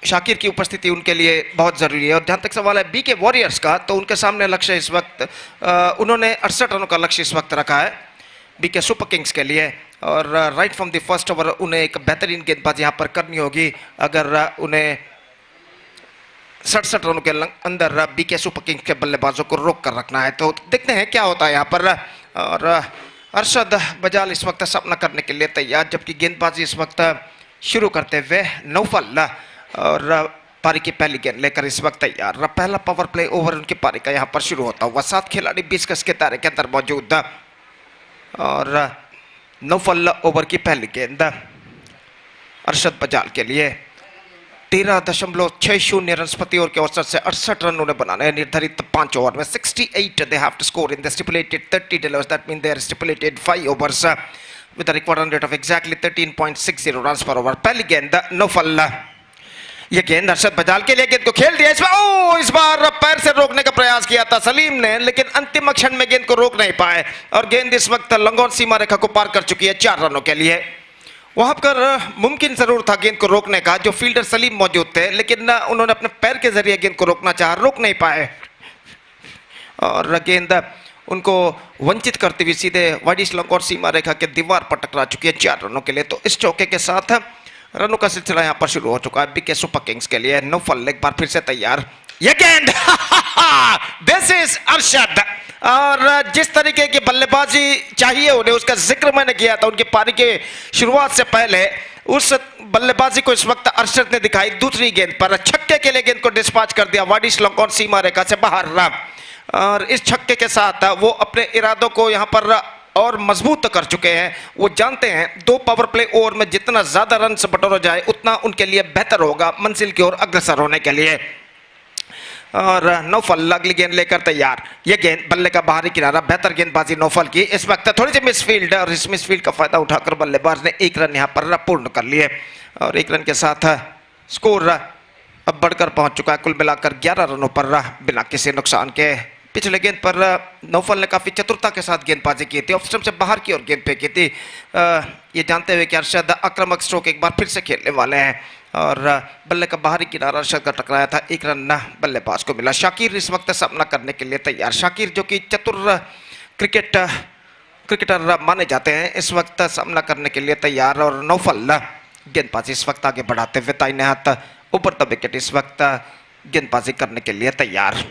शाकिर की उपस्थिति उनके लिए बहुत ज़रूरी है। और जहाँ तक सवाल है बीके वॉरियर्स का, तो उनके सामने लक्ष्य इस वक्त उन्होंने 68 रनों का लक्ष्य इस वक्त रखा है बीके सुपर किंग्स के लिए। और right from the first over उन्हें एक बेहतरीन गेंदबाजी यहाँ पर करनी होगी अगर उन्हें 67 रनों के अंदर बीके सुपर किंग्स के बल्लेबाजों को रोक कर रखना है। तो देखते हैं क्या होता है यहाँ पर। और अरशद बजाल इस वक्त सामना करने के लिए तैयार, जबकि गेंदबाजी इस वक्त शुरू करते हुए नौफल, और पारी की पहली गेंद लेकर इस वक्त तैयार। पहला पावर प्ले ओवर उनकी पारी का यहां पर शुरू होता हुआ। 7 खिलाड़ी 20 गज के दायरे के अंदर मौजूद और नौफल ओवर की पहली गेंद अरशद बजाल के लिए। 13.60 रन प्रति ओवर के औसत से 68 रन उन्हें बनाने हैं निर्धारित 5 ओवर में। 68 they have to score in the stipulated 30 delos. That means they are stipulated 5 overs with a required run rate of exactly 13.60 runs per over. पहली गेंद नौफल, ये गेंद अरशद बजाल के लिए। गेंद को खेल दिया इस बार पैर से रोकने का प्रयास किया था सलीम ने, लेकिन अंतिम क्षण में गेंद को रोक नहीं पाए और गेंद इस वक्त लंगोन सीमा रेखा को पार कर चुकी है 4 रनों के लिए। वहां पर मुमकिन जरूर था गेंद को रोकने का, जो फील्डर सलीम मौजूद थे, लेकिन उन्होंने अपने पैर के जरिए गेंद को रोकना चाहा, रोक नहीं पाए और गेंद उनको वंचित करते हुए सीधे वाइडिश लंगोन सीमा रेखा के दीवार पर टकरा चुकी है 4 रनों के लिए। तो इस चौके के साथ रनों का सिलसिला यहां पर शुरू हो चुका है बीके सुपर किंग्स के लिए। नौफल एक बार फिर से तैयार। यह गेंद दिस इज अरशद, और जिस तरीके की बल्लेबाजी चाहिए उन्हें उसका जिक्र मैंने किया था उनकी पारी के शुरुआत से पहले, उस बल्लेबाजी को इस वक्त अरशद ने दिखाई। दूसरी गेंद पर छक्के के लिए गेंद को डिस्पैच कर दिया वाइडिश लंगोन सीमा रेखा से बाहर, और इस छक्के के साथ वो अपने इरादों को यहां पर और मजबूत कर चुके हैं। वो जानते हैं 2 पावर प्ले ओवर में जितना ज्यादा रन बटोरा जाए उतना उनके लिए बेहतर होगा मंजिल की ओर अग्रसर होने के लिए। और नौफल अगली गेंद लेकर तैयार। यह गेंद बल्ले का बाहरी किनारा, बेहतर गेंदबाजी नौफल की। इस वक्त थोड़ी सी मिसफील्ड, और इस मिसफील्ड का फायदा उठाकर बल्लेबाज ने 1 रन यहां पर पूर्ण कर लिए और 1 रन के साथ स्कोर अब बढ़कर पहुंच चुका है कुल मिलाकर 11 रनों पर बिना किसी नुकसान के। पिछले गेंद पर नौफल ने काफी चतुरता के साथ गेंदबाजी की थी, ऑफ स्टंप से बाहर की ओर गेंद फेंकी थी, ये जानते हुए कि अरशद आक्रामक स्ट्रोक एक बार फिर से खेलने वाले हैं। और बल्ले का बाहरी किनारा अरशद का टकराया था, 1 रन बल्लेबाज को मिला। शाकिर इस वक्त सामना करने के लिए तैयार। शाकिर जो कि चतुर क्रिकेटर माने जाते हैं, इस वक्त सामना करने के लिए तैयार। और नौफल गेंदबाजी इस वक्त आगे बढ़ाते हुए दाहिने हाथ ऊपर द विकेट इस वक्त गेंदबाजी करने के लिए तैयार।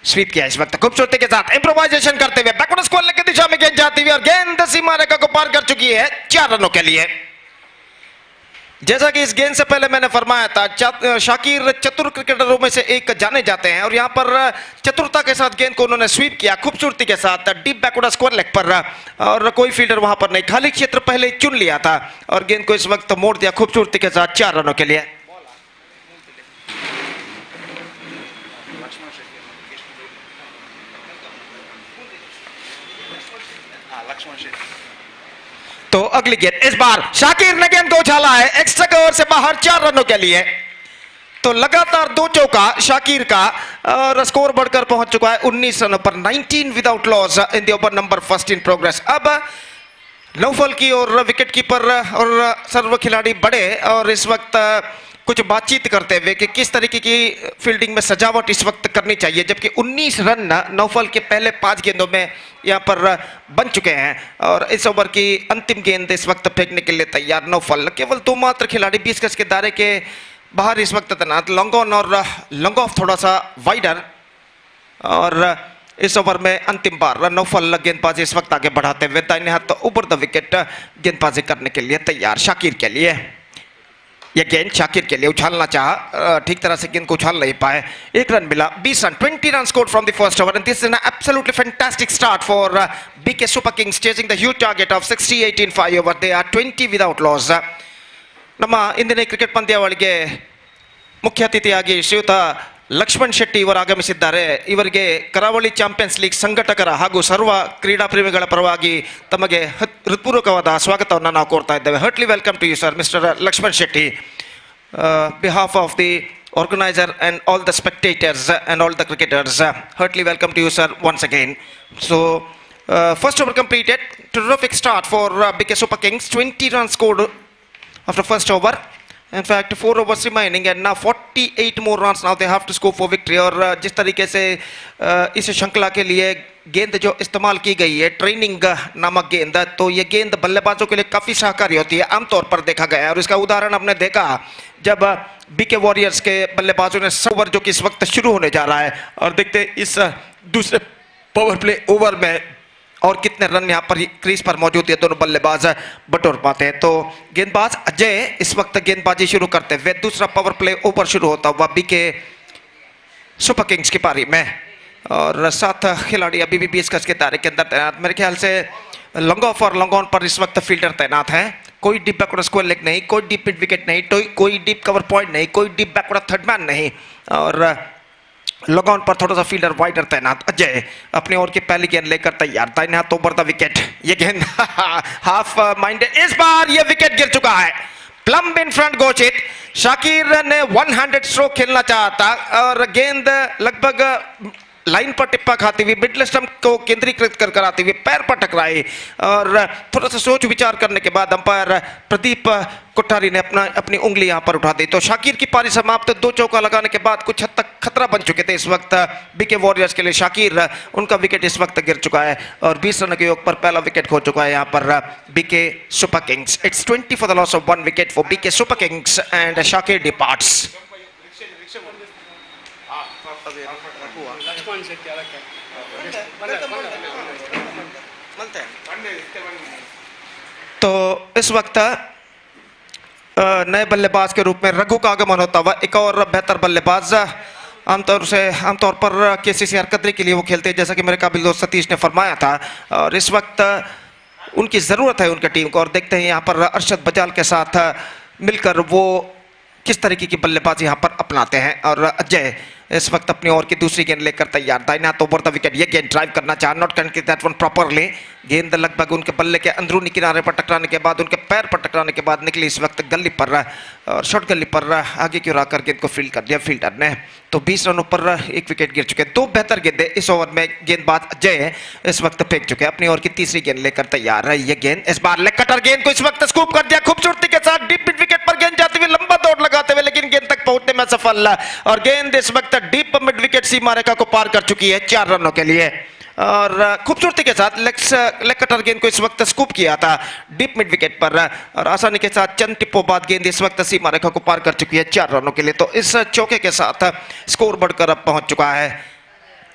स्वीप किया इस वक्त खूबसूरती के साथ, इंप्रोवाइजेशन करते हुए बैकवर्ड स्क्वायर की दिशा में गेंद जाती हुई और गेंद सीमा रेखा को पार कर चुकी है 4 रनों के लिए। जैसा कि इस गेंद से पहले मैंने फरमाया था, शाकिर चतुर क्रिकेटरों में से एक जाने जाते हैं और यहां पर चतुरता के साथ गेंद को उन्होंने स्वीप किया खूबसूरती के साथ डीप बैकवर्ड स्क्वायर लेग पर, और कोई फील्डर वहां पर नहीं, खाली क्षेत्र पहले चुन लिया था और गेंद को इस वक्त मोड़ दिया खूबसूरती के साथ 4 रनों के लिए। तो अगली गेंद इस बार शाकिर ने गेंद को उछाला है एक्स्ट्रा कवर से बाहर 4 रनों के लिए। तो लगातार 2 चौका शाकिर का और स्कोर बढ़कर पहुंच चुका है 19 रनों पर, 19 without loss in the over number first in progress. अब नौफल की और विकेट कीपर और सर्व खिलाड़ी बड़े और इस वक्त कुछ बातचीत करते हुए कि किस तरीके की फील्डिंग में सजावट इस वक्त करनी चाहिए, जबकि 19 रन नौफल के पहले 5 गेंदों में यहां पर बन चुके हैं। और इस ओवर की अंतिम गेंद इस वक्त फेंकने के लिए तैयार नौफल। केवल 2 मात्र खिलाड़ी 20 गज के दायरे के बाहर इस वक्त तैनात, लॉन्ग ऑन और लॉन्ग ऑफ थोड़ा सा वाइडर। और इस ओवर में अंतिम बार नौफल गेंदबाजी इस वक्त आगे बढ़ाते हुए दाहिने हाथ ऊपर द विकेट गेंदबाजी करने के लिए तैयार शाकिर के लिए। यह गेंद शाकिर के लिए उछालना चाहा, ठीक तरह से गेंद को उछाल नहीं पाए। 1 रन मिला, 20 run, 20 run scored from the first over, and this is an absolutely fantastic start for BK Super Kings chasing the huge target of 68 in 5 overs. They are 20 without loss. ನಮ್ಮ ಇಂದಿನ ಕ್ರಿಕೆಟ್ ಪಂದ್ಯಾವಳಿಗೆ ಮುಖ್ಯ ಅತಿಥಿಯಾಗಿ ಶ್ರೀಯುತ ಲಕ್ಷ್ಮಣ್ ಶೆಟ್ಟಿ ಇವರು ಆಗಮಿಸಿದ್ದಾರೆ. ಇವರಿಗೆ ಕರಾವಳಿ ಚಾಂಪಿಯನ್ಸ್ ಲೀಗ್ ಸಂಘಟಕರ ಹಾಗೂ ಸರ್ವ ಕ್ರೀಡಾ ಪ್ರೇಮಿಗಳ ಪರವಾಗಿ ತಮಗೆ ಹೃತ್ಪೂರ್ವಕವಾದ ಸ್ವಾಗತವನ್ನು ನಾವು ಕೋರ್ತಾ ಇದ್ದೇವೆ. Heartily welcome to you sir, Mr Lakshman Shetty. Behalf of the organizer and all the spectators and all the cricketers, heartily welcome to you sir once again. So first over completed, terrific start for BK Super Kings, 20 runs scored after first over. In fact 4 overs remaining and now 48 more runs now they have to score for victory. और जिस तरीके से इस श्रृंखला के लिए गेंद जो इस्तेमाल की गई है ट्रेनिंग नामक गेंद, तो ये गेंद बल्लेबाजों के लिए काफ़ी सहकारी होती है, आमतौर पर देखा गया है। और इसका उदाहरण हमने देखा जब बीके वॉरियर्स के बल्लेबाजों ने ओवर जो कि इस वक्त शुरू होने जा रहा है, और देखते इस दूसरे पावर प्ले ओवर में और कितने रन यहाँ पर क्रीज पर मौजूद है दोनों बल्लेबाज बटोर पाते हैं। तो गेंदबाज अजय इस वक्त गेंदबाजी शुरू करते हुए दूसरा पावर प्ले ओवर शुरू होता हुआ बीके सुपर किंग्स की पारी में, और 7 खिलाड़ी अभी भी 20 गज के दायरे के अंदर तैनात। मेरे ख्याल से लॉन्ग ऑफ और लॉन्ग ऑन पर इस वक्त फील्डर तैनात है। कोई डीप बैकवर्ड स्क्वायर लेग नहीं, कोई डीप मिड विकेट नहीं, कोई डीप कवर पॉइंट नहीं, कोई डीप बैकवर्ड थर्ड मैन नहीं, और लॉन्ग ऑन पर थोड़ा सा फील्डर वाइडर तैनात। अजय अपनी ओर की पहली गेंद लेकर तैयार, दाहिने हाथ ओवर द विकेट, ये गेंद हाफ माइंडेड, इस बार ये विकेट गिर चुका है। प्लम्ब इन फ्रंट घोषित, शाकिर ने 100 स्ट्रोक खेलना चाहा था और गेंद लगभग लाइन पर टिप्पा खाती हुई मिडल स्टंप को केंद्रीकृत कर आती हुई पैर पर टकराई, और थोड़ा सा सोच विचार करने के बाद अंपायर प्रदीप कोठारी ने अपनी उंगली यहां पर उठा दी। तो शाकिर की पारी समाप्त, 2 चौका लगाने के बाद कुछ हद तक खतरा बन चुके थे इस वक्त बीके वॉरियर्स के लिए। शाकिर, उनका विकेट इस वक्त गिर चुका है और 20 रन के योग पर पहला विकेट खो चुका है यहाँ पर BK super kings. It's 20 for the loss of 1 wicket for BK super kings and Shakir departs. तो इस वक्त नए बल्लेबाज के रूप में रघु का आगमन होता हुआ एक और बेहतर बल्लेबाज, आमतौर पर केसीसीआर कतरी के लिए वो खेलते हैं, जैसा कि मेरे काबिल दोस्त सतीश ने फरमाया था, और इस वक्त उनकी ज़रूरत है उनकी टीम को। और देखते हैं यहाँ पर अरशद बजाल के साथ मिलकर वो किस तरीके की बल्लेबाजी यहाँ पर अपनाते हैं। और अजय इस वक्त अपनी ओर की दूसरी गेंद लेकर तैयार, दाहिने हाथ ओवर द विकेट, ये गेंद ड्राइव करना चाहा, not connected that one properly. गेंद लगभग उनके बल्ले के अंदरूनी किनारे पर टकराने के बाद, उनके पैर पर टकराने के बाद निकली इस वक्त गली पर, और शॉर्ट गली पर आगे की ओर आकर गेंद को फील्ड कर दिया फील्डर ने। तो 20 रनों पर 1 विकेट गिर चुके। 2 बेहतर गेंदें इस ओवर में गेंदबाज अजय इस वक्त फेंक चुके। अपनी ओर की तीसरी गेंद लेकर तैयार है, ये गेंद इस बार लेग कटर गेंद को इस वक्त स्कूप कर दिया खूबसूरती के साथ, डीप मिड विकेट पर गेंद जाती हुई लंबा दौड़ लगाते हुए, लेकिन गेंद तक पहुंचने में सफल, और गेंद इस वक्त डीप मिड विकेट सीमा रेखा को पार कर चुकी है 4 रनों के लिए। और खूबसूरती के साथ लेग कटर गेंद को इस वक्त स्कूप किया था डीप मिड विकेट पर, और आसानी के साथ चंद टिप्पों बाद गेंद इस वक्त सीमा रेखा को पार कर चुकी है 4 रनों के लिए। तो इस चौके के साथ स्कोर बढ़कर अब पहुंच चुका है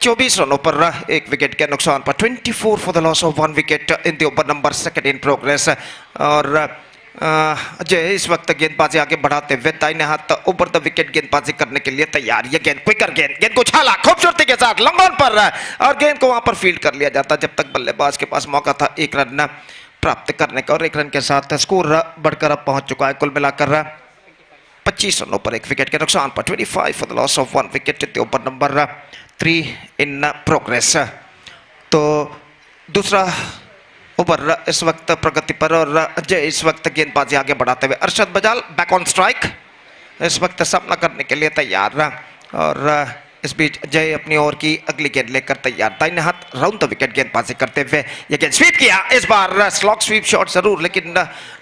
24 रनों पर 1 विकेट के नुकसान पर। 24 for the loss of 1 wicket in the over number 2 in progress. और अजय इस वक्त गेंदबाजी आगे बढ़ाते हुए दाहिने हाथ ऊपर द विकेट गेंदबाजी करने के लिए तैयार, ये गेंद क्विकर गेंद को छाला खूबसूरती के साथ लंबा पर, और गेंद को वहां पर फील्ड कर लिया जाता जब तक बल्लेबाज के पास मौका था 1 रन प्राप्त करने का। और 1 रन के साथ स्कोर बढ़कर अब पहुंच चुका है कुल मिलाकर 25 रनों पर 1 विकेट के नुकसान पर। 25 for the loss of 1 wicket in the over number 3 in progress. तो दूसरा ओवर इस वक्त प्रगति पर, और अजय इस वक्त गेंदबाजी आगे बढ़ाते हुए, अरशद बजाल बैक ऑन स्ट्राइक इस वक्त सामना करने के लिए तैयार। और इस बीच अजय अपनी ओर की अगली गेंद लेकर तैयार, दाहिने हाथ राउंड द विकेट गेंदबाजी करते हुए, ये गेंद स्वीप किया, इस बार स्लॉग स्वीप शॉट जरूर, लेकिन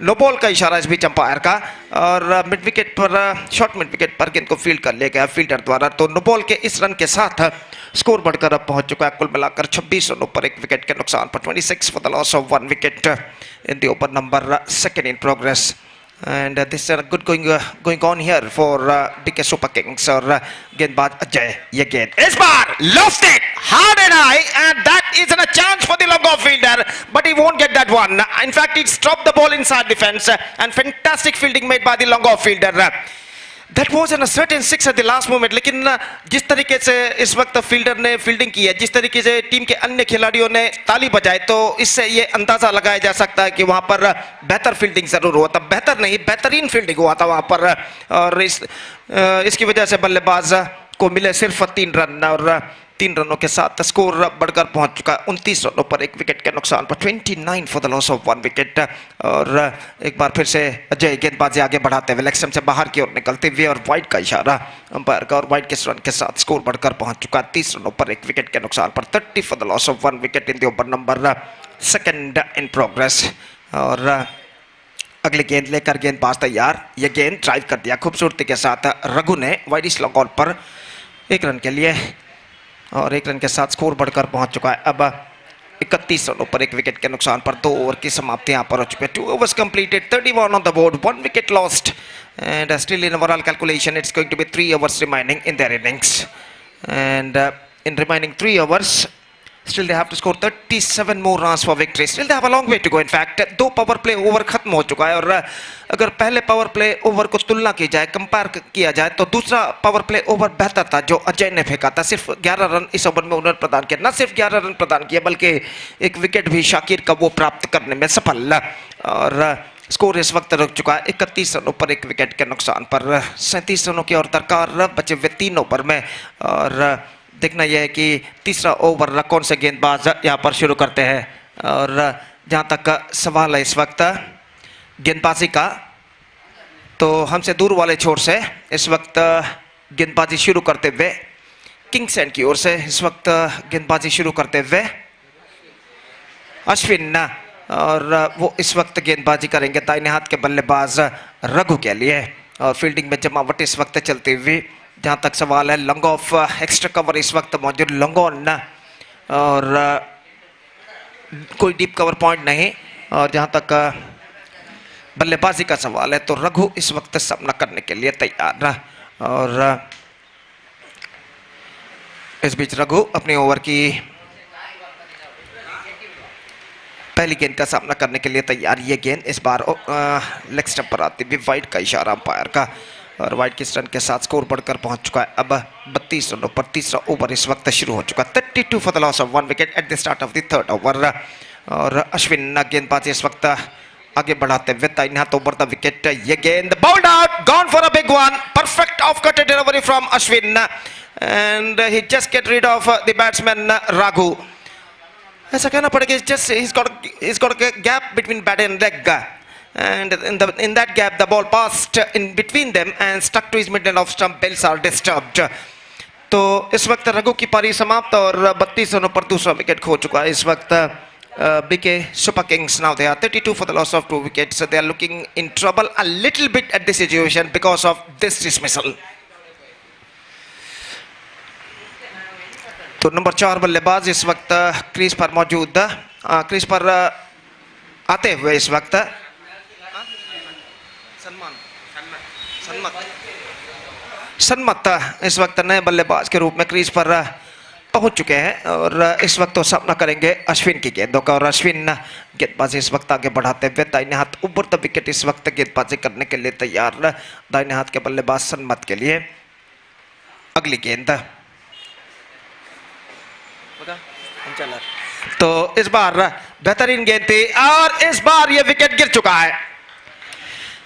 नो बॉल का इशारा इस बीच अंपायर का, और मिड विकेट पर, शॉर्ट मिड विकेट पर गेंद को फील्ड कर लिया गया फील्डर द्वारा। तो नो बॉल के इस रन के साथ स्कोर बढ़कर अब पहुंच चुका है कुल मिलाकर 26 रनों पर 1 विकेट के नुकसान पर। 26 for the loss of 1 wicket in the over number 2 in progress. And this is good going on here for BK Super Kings. और गेंदबाज अजय, ये गेंद इस बार lost it hard and high, and that isn't a chance for the long off fielder, but he won't get that one. In fact, it's dropped the ball inside the fence, and fantastic fielding made by the long off fielder. That was an certain 6 at the last moment. लेकिन जिस तरीके से इस वक्त fielder ने fielding की है, जिस तरीके से टीम के अन्य खिलाड़ियों ने ताली बजाई, तो इससे ये अंदाजा लगाया जा सकता है कि वहां पर बेहतर फील्डिंग जरूर हुआ था, बेहतर नहीं बेहतरीन फील्डिंग हुआ था वहां पर। और इसकी वजह से बल्लेबाज को मिले सिर्फ 3 रन, और 3 रनों के साथ स्कोर बढ़कर पहुंच चुका है 29 रनों पर 1 विकेट के नुकसान पर। 29 for the loss of 1 wicket. और एक बार फिर से अजय गेंदबाजी आगे बढ़ाते हुए लेग स्टंप से बाहर की ओर निकलते हुए, और वाइड का इशारा अंपायर का, और वाइड के रन के साथ स्कोर बढ़कर पहुंच चुका है 30 रनों पर 1 विकेट के नुकसान पर। 30 for the loss of 1 wicket in the over number 2 in progress. और अगली गेंद लेकर गेंदबाज तैयार, यह गेंद ड्राइव कर दिया खूबसूरती के साथ रघु ने वाइड स्लॉग ऑन पर 1 रन के लिए, और 1 रन के साथ स्कोर बढ़कर पहुंच चुका है अब 31 रनों पर 1 विकेट के नुकसान पर। 2 ओवर की समाप्ति यहां पर हो चुकी है। 2 overs completed, 31 on the board, 1 wicket lost, and still in overall calculation it's going to be 3 overs remaining in their innings. And in remaining 3 overs Still they have to score 37 more runs for victory. Still they have a long way to go. In fact, 2 power play over खत्म हो चुका है और अगर पहले power play over को तुलना की जाए, कंपेयर किया जाए तो दूसरा पावर प्ले ओवर बेहतर था जो अजय ने फेंका था. सिर्फ 11 रन इस ओवर में उन्होंने प्रदान किया. न सिर्फ 11 रन प्रदान किया बल्कि एक विकेट भी शाकिर का वो प्राप्त करने में सफल. और स्कोर इस वक्त रुक चुका है 31 रनों पर 1 विकेट के नुकसान पर. 37 रनों की और दरकार बचे हुए 3 ओवर में. और देखना यह है कि तीसरा ओवर कौन से गेंदबाज यहाँ पर शुरू करते हैं. और जहाँ तक सवाल है इस वक्त गेंदबाजी का, तो हमसे दूर वाले छोर से इस वक्त गेंदबाजी शुरू करते हुए किंग्स एंड की ओर से इस वक्त गेंदबाजी शुरू करते हुए अश्विन. और वो इस वक्त गेंदबाजी करेंगे दाहिने हाथ के बल्लेबाज रघु के लिए. और फील्डिंग में जमावट इस वक्त चलती हुई. जहाँ तक सवाल है लॉन्ग ऑफ एक्स्ट्रा कवर इस वक्त मौजूद, लॉन्ग ऑन और कोई डीप कवर पॉइंट नहीं. और जहाँ तक बल्लेबाजी का सवाल है तो रघु इस वक्त सामना करने के लिए तैयार. और इस बीच रघु अपने ओवर की पहली गेंद का सामना करने के लिए तैयार. ये गेंद इस बार लेग स्टंप पर आती हुई वाइड का इशारा अंपायर का. और वाइड के रन के साथ स्कोर बढ़कर पहुंच चुका है अब 32 रनों पर. तीसरा ओवर इस वक्त शुरू हो चुका है. 32 for the loss of 1 wicket at the start of the third over. और अश्विन गेंदबाजी इस वक्त आगे बढ़ाते हुए दाहिने हाथ ओवर द विकेट. ये गेंद bowled out, gone for a big one. Perfect off cut delivery from Ashwin and he just get rid of the batsman Raghu. ऐसा कहना पड़ेगा just he's got a gap between bat and leg. And in that gap the ball passed in between them and stuck to his middle off stump. Bells are disturbed. तो इस वक्त रघु की पारी समाप्त और 32 रनों पर दूसरा विकेट खो चुका है इस वक्त BK Super Kings. Now they are 32 for the loss of 2 wickets. They are looking in trouble a little bit at this situation because of this dismissal. तो नंबर 4 बल्लेबाज इस वक्त क्रीज पर मौजूद, क्रीज पर आते हुए इस वक्त सन्मत इस वक्त नए बल्लेबाज के रूप में क्रीज पर पहुंच चुके हैं. और इस वक्त वो सामना करेंगे अश्विन की गेंदों का. और अश्विन गेंदबाजी इस वक्त आगे बढ़ाते हुए दाहिने हाथ ऊपर द विकेट इस वक्त गेंदबाजी करने के लिए तैयार. दाहिने हाथ के बल्लेबाज सन्मत के लिए अगली गेंद. तो इस बार बेहतरीन गेंद थी और इस बार यह विकेट गिर चुका है.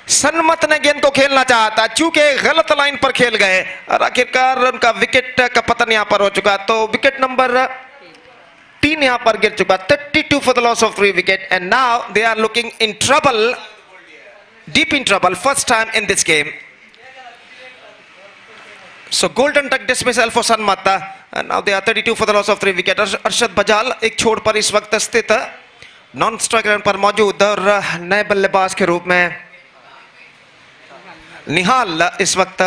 सन्मत ने गेंद को खेलना चाहा था, चूंकि गलत लाइन पर खेल गए और आखिरकार उनका विकेट का पतन यहां पर हो चुका. तो विकेट नंबर 3 यहां पर गिर चुका. 32 for the loss of 3 wicket and now they are looking in trouble, deep in trouble, first time in this game. So golden duck dismissal for Sanmata and now they are 32 for the loss of 3 wicket. Arshad बजाल एक छोड़ पर इस वक्त स्थित non strike run पर मौजूद और नए बल्लेबाज के रूप में निहाल इस वक्त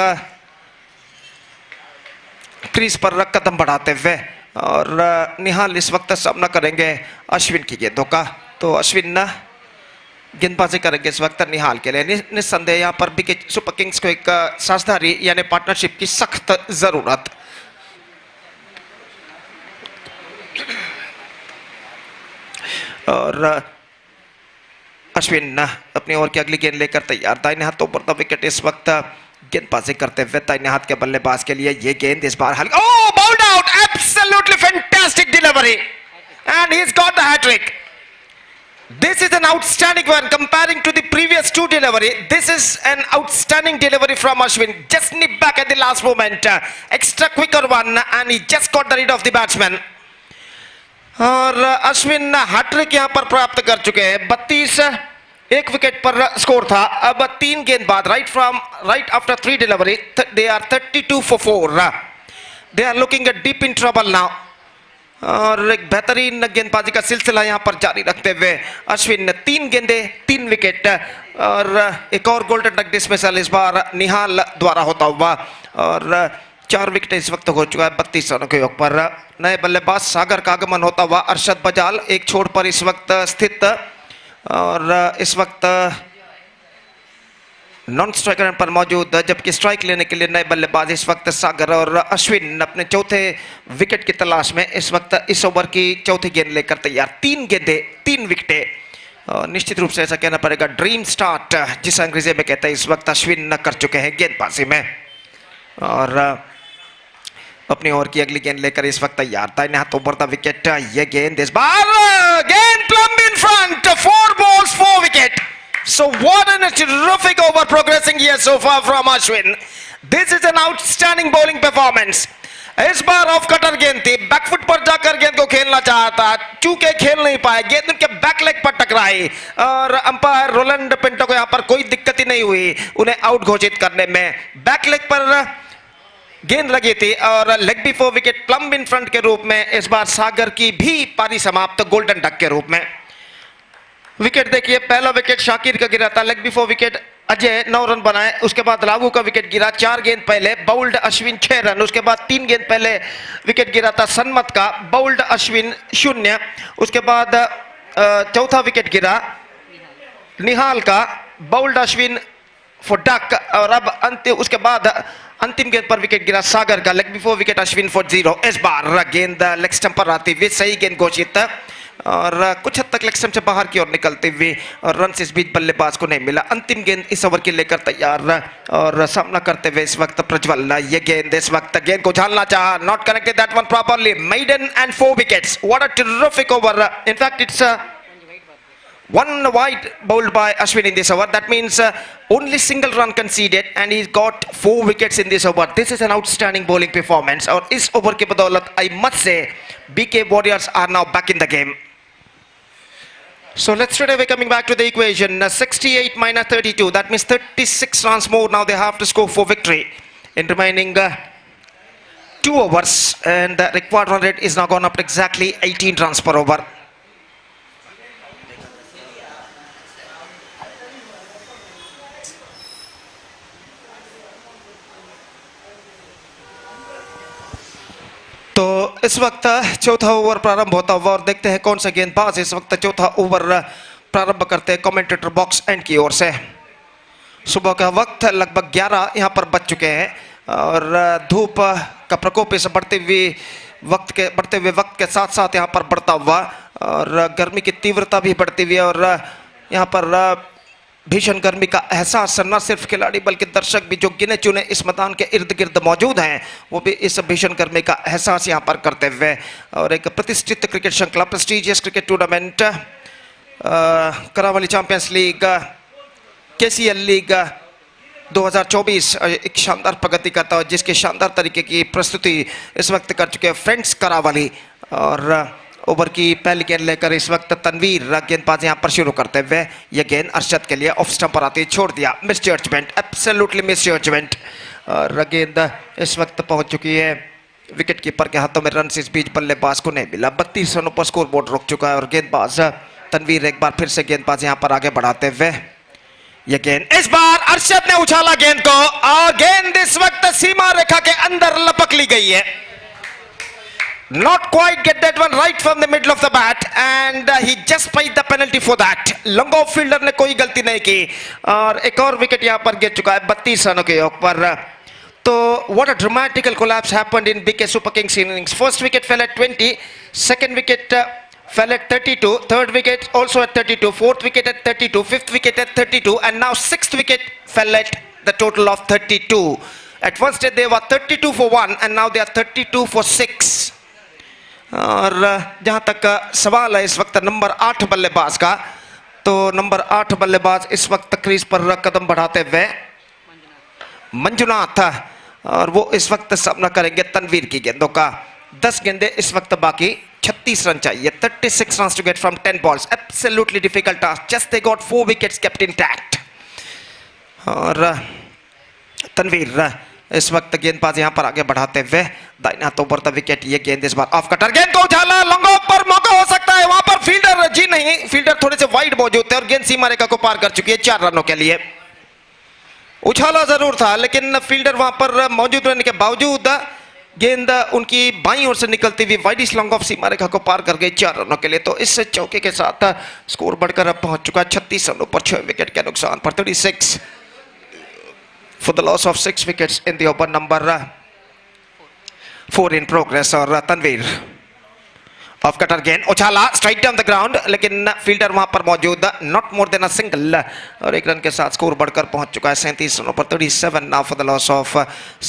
क्रीज पर कदम बढ़ाते हुए. और निहाल इस वक्त सामना करेंगे अश्विन की गेंदों का. तो अश्विन गेंदबाजी करेंगे इस वक्त निहाल के लिए. निस्संदेह यहाँ पर BK सुपर किंग्स को एक साझेदारी यानी पार्टनरशिप की सख्त जरूरत. और अश्विन अपनी ओवर की अगली गेंद लेकर तैयार. दाहिने हाथों पर द विकेट इस वक्त गेंदबाजी करते हुए दाहिने हाथ के बल्लेबाज के लिए ये गेंद इस बार हल्का. Oh, bowled out. Absolutely fantastic delivery and he has got the hat-trick. This is an outstanding one comparing to the previous 2 delivery. This is an outstanding delivery from Ashwin. Just nipped back at the last moment. Extra quicker one and he just got the rid of the batsman. और Ashwin hat trick यहां पर प्राप्त कर चुके हैं. 32 एक wicket पर score था. अब 3 गेंद बाद right after 3 delivery they are 32 for 4. They are looking at deep in trouble now. और एक बेहतरीन गेंदबाजी का सिलसिला यहां पर जारी रखते हुए अश्विन ने 3 गेंदे 3 विकेट. और एक और गोल्डन डक डिसमिसल इस बार निहाल द्वारा होता हुआ. और 4 विकेट इस वक्त हो चुका है 32 रनों के योग पर. नए बल्लेबाज सागर का आगमन होता हुआ अरशद बजाल एक छोर पर इस वक्त स्थित. और इस वक्त नॉन स्ट्राइकर पर मौजूद, जबकि स्ट्राइक लेने के लिए नए बल्लेबाज इस वक्त सागर और अश्विन अपने चौथे विकेट की तलाश में इस वक्त इस ओवर की चौथी गेंद लेकर तैयार। 3 गेंदें 3 विकेटें, निश्चित रूप से ऐसा कहना पड़ेगा ड्रीम स्टार्ट जिस अंग्रेजी में कहते हैं इस वक्त अश्विन कर चुके हैं गेंदबाजी में, और अपनी ओवर की अगली गेंद लेकर इस वक्त तैयार था। यहाँ तो बढ़ता विकेट, ये गेंद इस बार गेंद plumb in front, 4 balls 4 wicket. So what a terrific over progressing here so far from Ashwin. This is an outstanding bowling performance. इस बार ऑफ कटर गेंद थी, बैकफुट पर जाकर गेंद को खेलना चाहता, चूंकि खेल नहीं पाए, गेंद उनके बैक लेग पर टकराई और अंपायर रोलैंड पिंटो को यहाँ पर कोई दिक्कत ही नहीं हुई उन्हें आउट घोषित करने में। बैक लेग पर गेंद लगी थी और leg before wicket plumb in front के रूप में इस बार सागर की भी पारी समाप्त गोल्डन डक के रूप में। विकेट देखिए, पहला विकेट शाकिर का गिरा था, leg before wicket Ajay 9 run बनाए, उसके बाद लागू का विकेट गिरा 4 गेंद पहले, बाउल्ड अश्विन 6 रन, उसके बाद 3 गेंद पहले विकेट गिरा था सन्मत का, बाउल्ड अश्विन 0, उसके बाद चौथा विकेट गिरा निहाल का, बाउल्ड अश्विन फॉर डक, और अब अंतिम उसके बाद अंतिम गेंद पर विकेट गिरा सागर का, leg before wicket Ashwin for 0। इस बार गेंद लेग स्टंप पर आती हुई सही गेंद घोषित और कुछ हद तक लेग स्टंप से बाहर की ओर निकलते हुए और रन इस बीच बल्लेबाज को नहीं मिला। अंतिम गेंद इस ओवर की लेकर तैयार और सामना करते हुए इस वक्त प्रज्वल, ये गेंद इस वक्त गेंद को उछालना चाहा, not connected that one properly, maiden and 4 wickets. What a terrific over, in fact it's one wide bowled by Ashwin in this over. That means only single run conceded and he's got 4 wickets in this over. This is an outstanding bowling performance. और इस over की बदौलत I must say BK Warriors are now back in the game. So let's straight away coming back to the equation. 68 minus 32. That means 36 runs more now they have to score for victory in remaining 2 overs, and the required run rate is now gone up to exactly 18 runs per over. तो इस वक्त चौथा over प्रारंभ होता हुआ और देखते हैं कौन सा गेंदबाज इस वक्त चौथा ओवर प्रारंभ करते हैं कमेंटेटर बॉक्स एंड की ओर से। सुबह का वक्त लगभग 11 यहाँ पर बज चुके हैं और धूप का प्रकोप इस बढ़ते हुए वक्त के साथ साथ यहाँ पर बढ़ता हुआ और गर्मी की तीव्रता भी बढ़ती हुई और यहाँ पर भीषण गर्मी का एहसास न सिर्फ खिलाड़ी बल्कि दर्शक भी जो गिने चुने इस मैदान के इर्द गिर्द मौजूद हैं वो भी इस भीषण गर्मी का एहसास यहाँ पर करते हुए और एक प्रतिष्ठित क्रिकेट श्रृंखला prestigious cricket tournament Karavali champions league KCL league 2024 एक शानदार प्रगति करता है जिसकी शानदार तरीके की प्रस्तुति इस वक्त कर चुके हैं फ्रेंड्स करावली। और ओवर की पहली गेंद लेकर इस वक्त तनवीर गेंदबाज यहाँ पर शुरू करते हुए यह गेंद अरशद के लिए ऑफ स्टंप पर आती छोड़ दिया, misjudgement, absolutely misjudgement. और गेंद इस वक्त पहुंच चुकी है विकेट कीपर के हाथों में, रन इस बीच बल्लेबाज को नहीं मिला। 32 रनों पर स्कोर बोर्ड रुक चुका है और गेंदबाज तनवीर एक बार फिर से गेंदबाज यहाँ पर आगे बढ़ाते हुए यह गेंद इस बार अरशद ने उछाला गेंद को और गेंद इस वक्त सीमा रेखा के अंदर लपक ली गई है। Not quite get that one right from the middle of the bat and he just paid the penalty for that. Long off fielder ने कोई गलती नहीं की और एक और विकेट यहाँ पर गिर चुका है 32 रनों के योग पर। तो what a dramatical collapse happened in BK Super Kings innings. First wicket fell at 20, second wicket fell at 32, third wicket also at 32, fourth wicket at 32, fifth wicket at 32 and now sixth wicket fell at the total of 32. At one stage they were 32 for 1 and now they are 32 for 6. और जहां तक सवाल है इस वक्त number 8 बल्लेबाज का, तो नंबर 8 बल्लेबाज इस वक्त क्रीज पर कदम बढ़ाते हुए मंजुनाथ और वो इस वक्त सामना करेंगे तनवीर की गेंदों का। 10 गेंदें इस वक्त बाकी, 36 रन चाहिए, 36 runs to get from 10 balls. Absolutely difficult task. Just they got 4 wickets kept intact. और तनवीर इस वक्त गेंदबाज यहां पर आगे बढ़ाते हुए दाहिने हाथों पर विकेट, ये गेंद इस बार ऑफ कटर, गेंद को उछाला, लॉन्ग ऑफ पर मौका हो सकता है, वहां पर फील्डर जी नहीं, फील्डर थोड़े से वाइड मौजूद थे और गेंद सीमा रेखा को पार कर चुकी है 4 रनों के लिए। उछाला जरूर था लेकिन फील्डर वहां पर मौजूद रहने के बावजूद गेंद उनकी बाईं ओर से निकलती हुई वाइडिश लॉन्ग ऑफ सीमा रेखा को पार कर गई 4 रनों के लिए। तो इस चौके के साथ स्कोर बढ़कर अब पहुंच चुका है 36 रनों पर 6 विकेट के नुकसान पर 36 for the loss of 6 wickets in the over number 4 in progress. और तनवीर ऑफ कटर गेंद उछाला स्ट्राइक डाउन द ग्राउंड, लेकिन फील्डर वहां पर मौजूद, not more than a single, और 1 रन के साथ स्कोर बढ़कर पहुंच चुका है 37 रनों पर. 37 now for the loss of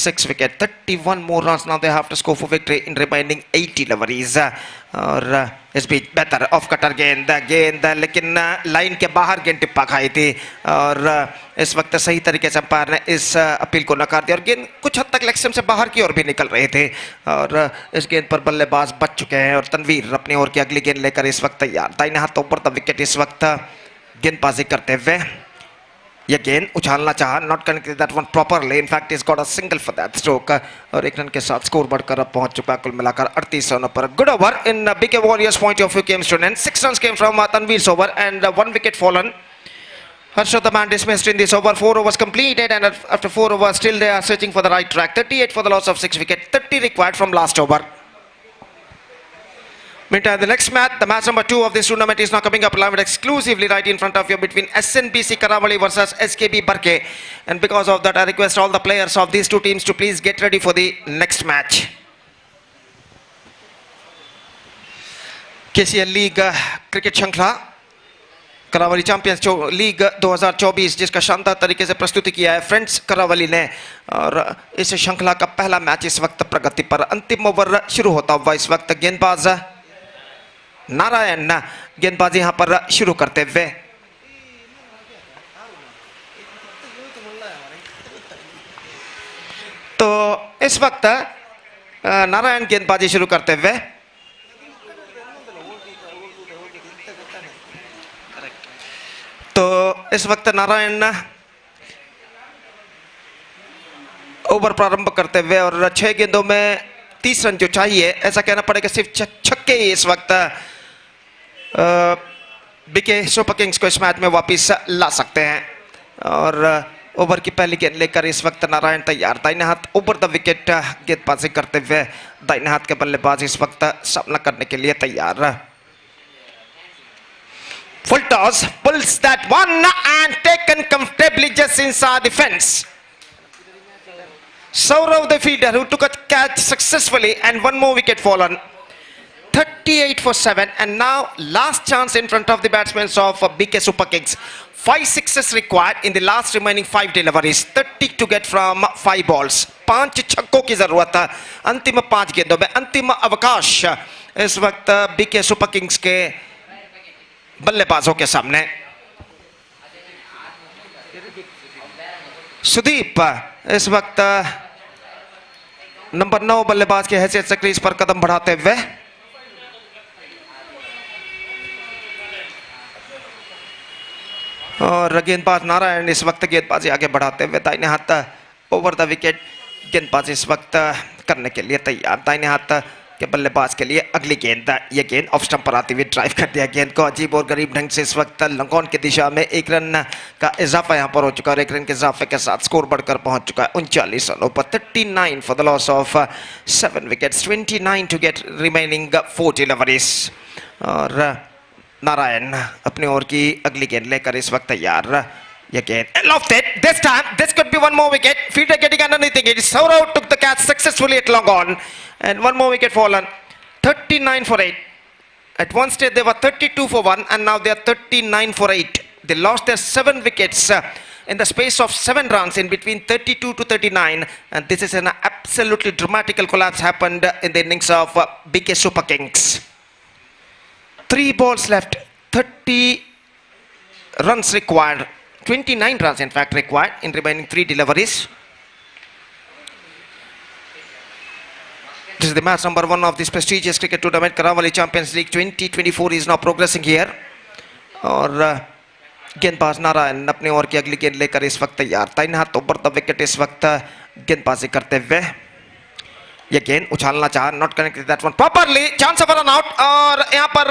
6 wicket. 31 more runs now they have to score for victory in remaining 8 deliveries. और इस बीच बेहतर ऑफ कटर गेंद लेकिन लाइन के बाहर गेंद टिप्पा खाई थी, और इस वक्त सही तरीके से अंपायर ने इस अपील को नकार दिया और गेंद कुछ हद तक लेग स्टंप से बाहर की ओर भी निकल रहे थे. और इस गेंद पर बल्लेबाज बच चुके हैं और तनवीर अपनी ओर की अगली गेंद लेकर इस वक्त तैयार. दाहिने हाथ ऊपर द विकेट इस वक्त गेंदबाजी करते हुए. यह गेंद उछालना चाहा, not connected that one properly, in fact is got a single for that stroke. और 1 रन के साथ स्कोर बढ़कर अब पहुंच चुका है कुल मिलाकर 38 रनों पर. Good over in BK warriors point of view came to an end. 6 runs came from Tanveer's over and 1 wicket fallen. Harshad the man dismissed in this over. 4 overs completed and after 4 overs still they are searching for the right track. 38 for the loss of 6 wicket, 30 required from last over. Meantime, the next match, the match number 2 of this tournament is now coming up live exclusively right in front of you between SNBC Karavali versus SKB Barke. And because of that, I request all the players of these two teams to please get ready for the next match. KCL League cricket श्रृंखला Karavali champions league 2024 जिसका शानदार तरीके से प्रस्तुति किया है friends Karavali ने. और इस श्रृंखला का पहला मैच इस वक्त प्रगति पर. अंतिम ओवर शुरू होता हुआ इस वक्त गेंदबाज नारायण गेंदबाजी यहां पर शुरू करते हुए. तो इस वक्त नारायण गेंदबाजी शुरू करते हुए. तो इस वक्त नारायण ओवर प्रारंभ करते हुए और 6 गेंदों में 30 रन जो चाहिए, ऐसा कहना पड़ेगा सिर्फ छक्के ही इस वक्त बीके सुपर किंग्स को इस मैच में वापस ला सकते हैं. और ओवर की पहली गेंद लेकर इस वक्त नारायण तैयार. दाहिने हाथ ओवर द विकेट गेंदबाजी करते हुए दाहिने हाथ के बल्लेबाज इस वक्त सामना करने के लिए तैयार. Full toss, pulls that one and taken comfortably just inside the fence. Saurav the fielder who took a catch successfully and 1 more wicket fallen. 38 for 7 and now last chance in front of the batsmen of BK Super Kings. 5 sixes required in the last remaining 5 deliveries. 30 to get from 5 balls. 5 छक्कों की जरूरत है अंतिम 5 गेंदों में. अंतिम अवकाश इस वक्त बीके सुपर किंग्स के बल्लेबाजों के सामने. सुदीप इस वक्त नंबर 9 बल्लेबाज की हैसियत से क्रीज पर कदम बढ़ाते हुए. और गेंदबाज नारायण इस वक्त गेंदबाजी आगे बढ़ाते हुए दाहिने हाथ ओवर द विकेट गेंदबाजी इस वक्त करने के लिए तैयार. दाहिने हाथ के बल्लेबाज के लिए अगली गेंद. ये गेंद ऑफ स्टंप पर आती हुई ड्राइव कर दिया गेंद को अजीब और गरीब ढंग से इस वक्त लंगोन की दिशा में. 1 रन का इजाफा यहां पर हो चुका है और 1 रन के इजाफे के साथ स्कोर बढ़कर पहुंच चुका है 39 रनों पर. 39 for the loss of 7 wickets. 29 to get remaining 4 deliveries. और नारायण अपनी ओर की अगली गेंद लेकर इस वक्त तैयार. ये गेंद lofted. This time this could be 1 more wicket. Fielder getting underneath it. Saurav took the catch successfully at long on and 1 more wicket fallen. 39 for 8. At one stage they were 32 for 1 and now they are 39 for 8. They lost their 7 wickets in the space of 7 runs in between 32 to 39, and this is an absolutely dramatical collapse happened in the innings of BK Super Kings. 3 balls left, 30 runs required, 29 runs in fact required in remaining 3 deliveries. This is the match number 1 of this prestigious cricket tournament. Karavali Champions League 2024 is now progressing here. और गेंदबाज नारायण अपने ओर की अगली गेंद लेकर इस वक्त तैयार. दाहिने हाथ ऊपर द विकेट इस वक्त गेंदबाजी करते हुए. ये गेंद उछालना चाहा, not connected that one properly. Chance of run out और यहाँ पर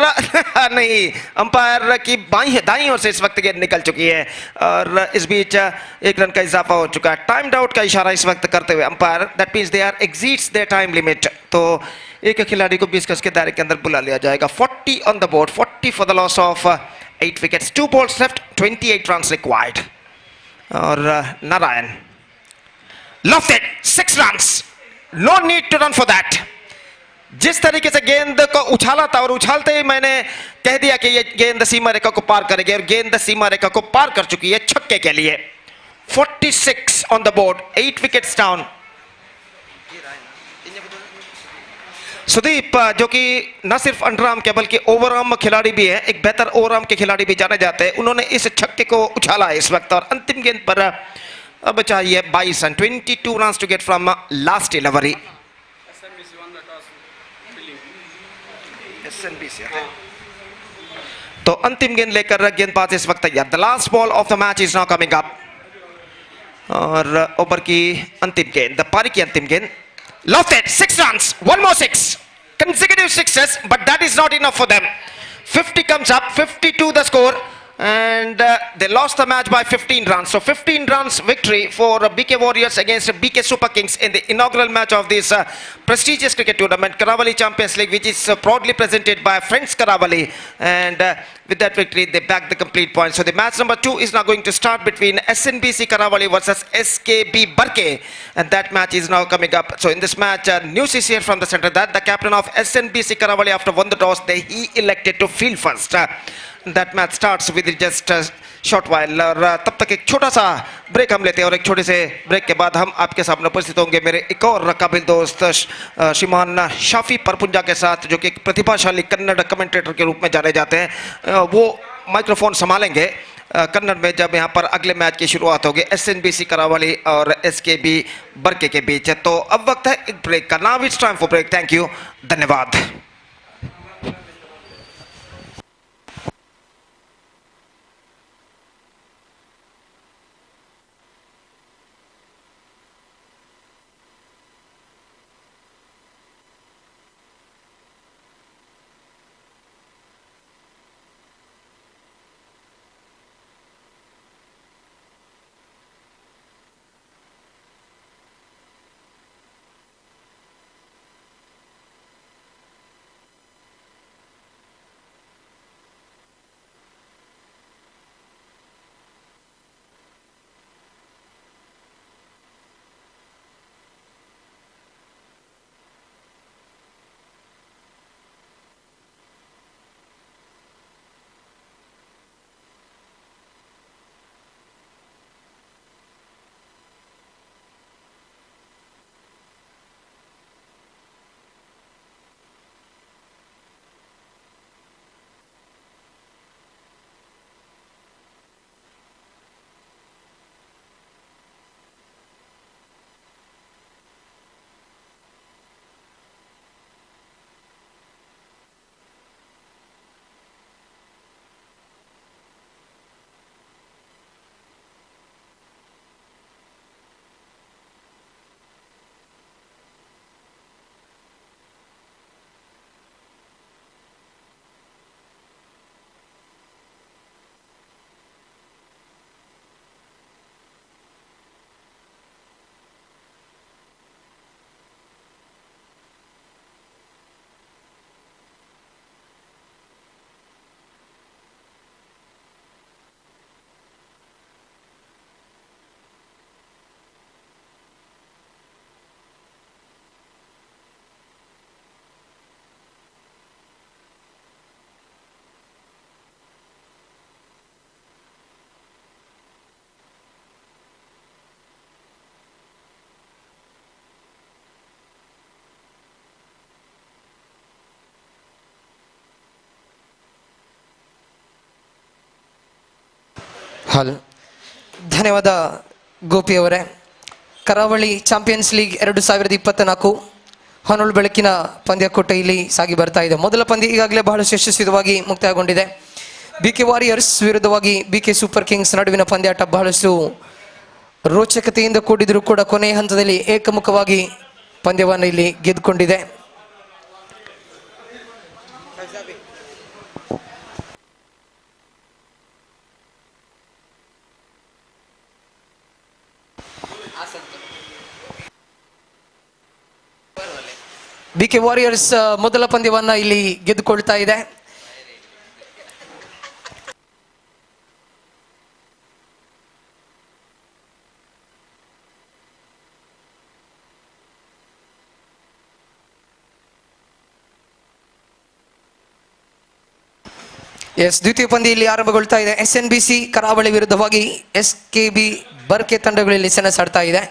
नहीं, अंपायर की दाईं ओर से इस वक्त गेंद निकल चुकी है और इस बीच 1 रन का इजाफा हो चुका है. टाइम्ड आउट का इशारा इस वक्त करते हुए umpire, that means they are exits their time limit. तो एक खिलाड़ी को 20 गज के दायरे के अंदर बुला लिया जाएगा. 40 on the board, 40 for the loss of 8 wickets. 2 balls left, 28 runs required. और Narayan loft it, 6 runs, no need to run for that. जिस तरीके से गेंद को उछाला था और उछालते ही मैंने कह दिया कि ये गेंद सीमा रेखा को पार करेगी और गेंद सीमा रेखा को पार कर चुकी है छक्के के लिए। 46 on the board, 8 wickets down. Sudeep जो कि न सिर्फ अंडरआर्म के बल्कि ओवरआर्म खिलाड़ी भी है, एक बेहतर ओवरआर्म के खिलाड़ी भी जाने जाते हैं, उन्होंने इस छक्के को उछाला है इस वक्त और अंतिम गेंद पर अब चाहिए 22 run, 22 run to get from last delivery. तो अंतिम गेंद लेकर गेंदबाज इस वक्त तैयार। The last ball of the match is now coming up और ओवर की अंतिम गेंद, द पारी की अंतिम गेंद। Lofted, 6 runs, one more 6. Consecutive sixes, but that is not enough for them. 50 comes up, 52 the score, and they lost the match by 15 runs. So 15 runs victory for BK Warriors against BK Super Kings in the inaugural match of this prestigious cricket tournament, Karavali Champions League, which is proudly presented by Friends Karavali. And with that victory, they back the complete points. So the match number 2 is now going to start between SNBC Karavali versus SKB Barke, and that match is now coming up. So in this match, news is here from the center that the captain of SNBC Karavali, after won the toss, he elected to field first. That match starts with just a short while और तब तक एक छोटा सा break हम लेते हैं और एक छोटे से ब्रेक के बाद हम आपके सामने उपस्थित होंगे मेरे एक और काबिल दोस्त श्रीमान शाफी परपुंजा के साथ, जो कि एक प्रतिभाशाली कन्नड़ कमेंटेटर के रूप में जाने जाते हैं। वो माइक्रोफोन संभालेंगे कन्नड़ में जब यहाँ पर अगले मैच की शुरुआत होगी एसएनबीसी करावली और एसकेबी बरके के बीच। तो अब वक्त है एक ब्रेक का। Now it's time for break. Thank you, धन्यवाद। ಹಲ್ ಧನ್ಯವಾದ ಗೋಪಿಯವರೇ. ಕರಾವಳಿ ಚಾಂಪಿಯನ್ಸ್ ಲೀಗ್ 2024 ಹೊನಲು ಬೆಳಕಿನ ಪಂದ್ಯಕೂಟದಲ್ಲಿ ಸಾಗಿ ಬರ್ತಾ ಇದೆ. ಮೊದಲ ಪಂದ್ಯ ಈಗಾಗಲೇ ಬಹಳಷ್ಟು ಯಶಸ್ವಿಯಾಗಿ ಮುಕ್ತಾಯಗೊಂಡಿದೆ. ಬಿಕೆ ವಾರಿಯರ್ಸ್ ವಿರುದ್ಧವಾಗಿ ಬಿಕೆ ಸೂಪರ್ ಕಿಂಗ್ಸ್ ನಡುವಿನ ಪಂದ್ಯಾಟ ಬಹಳಷ್ಟು ರೋಚಕತೆಯಿಂದ ಕೂಡಿದರೂ ಕೂಡ ಕೊನೆಯ ಹಂತದಲ್ಲಿ ಏಕಮುಖವಾಗಿ ಪಂದ್ಯವನ್ನು ಇಲ್ಲಿ ಗೆದ್ದುಕೊಂಡಿದೆ. ಬಿಕೆ ವಾರಿಯರ್ಸ್ ಮೊದಲ ಪಂದ್ಯವನ್ನ ಇಲ್ಲಿ ಗೆದ್ದುಕೊಳ್ತಾ ಇದೆ. ಎಸ್, ದ್ವಿತೀಯ ಪಂದ್ಯ ಇಲ್ಲಿ ಆರಂಭಗೊಳ್ತಾ ಇದೆ. SNBC ಕರಾವಳಿ ವಿರುದ್ಧವಾಗಿ SKB ಬರ್ಕೆ ತಂಡಗಳಲ್ಲಿ ಸೆಣಸಾಡ್ತಾ ಇದೆ.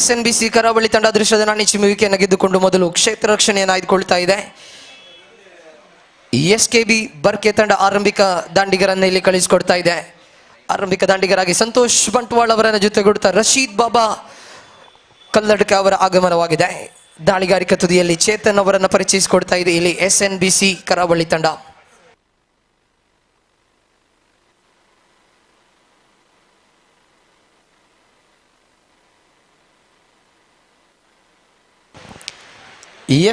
SNBC ಕರಾವಳಿ ತಂಡ ಅದೃಷ್ಟದ ನಾಣ್ಯ ಚಿಮ್ಮುವಿಕೆಯನ್ನು ಗೆದ್ದುಕೊಂಡು ಮೊದಲು ಕ್ಷೇತ್ರ ರಕ್ಷಣೆಯನ್ನು ಆಯ್ದುಕೊಳ್ತಾ ಇದೆ. SKB ಬರ್ಕೆ ತಂಡ ಆರಂಭಿಕ ದಾಂಡಿಗರನ್ನ ಇಲ್ಲಿ ಕಳಿಸಿಕೊಡ್ತಾ ಇದೆ. ಆರಂಭಿಕ ದಾಂಡಿಗರಾಗಿ ಸಂತೋಷ್ ಬಂಟ್ವಾಳ್ ಅವರನ್ನ ಜೊತೆಗೂಡ್ತಾ ರಶೀದ್ ಬಾಬಾ ಕಲ್ಲಡ್ಕ ಅವರ ಆಗಮನವಾಗಿದೆ. ದಾಳಿಗಾರಿಕಾ ತುದಿಯಲ್ಲಿ ಚೇತನ್ ಅವರನ್ನು ಪರಿಚಯಿಸಿಕೊಡ್ತಾ ಇದೆ ಇಲ್ಲಿ SNBC ಕರಾವಳಿ ತಂಡ.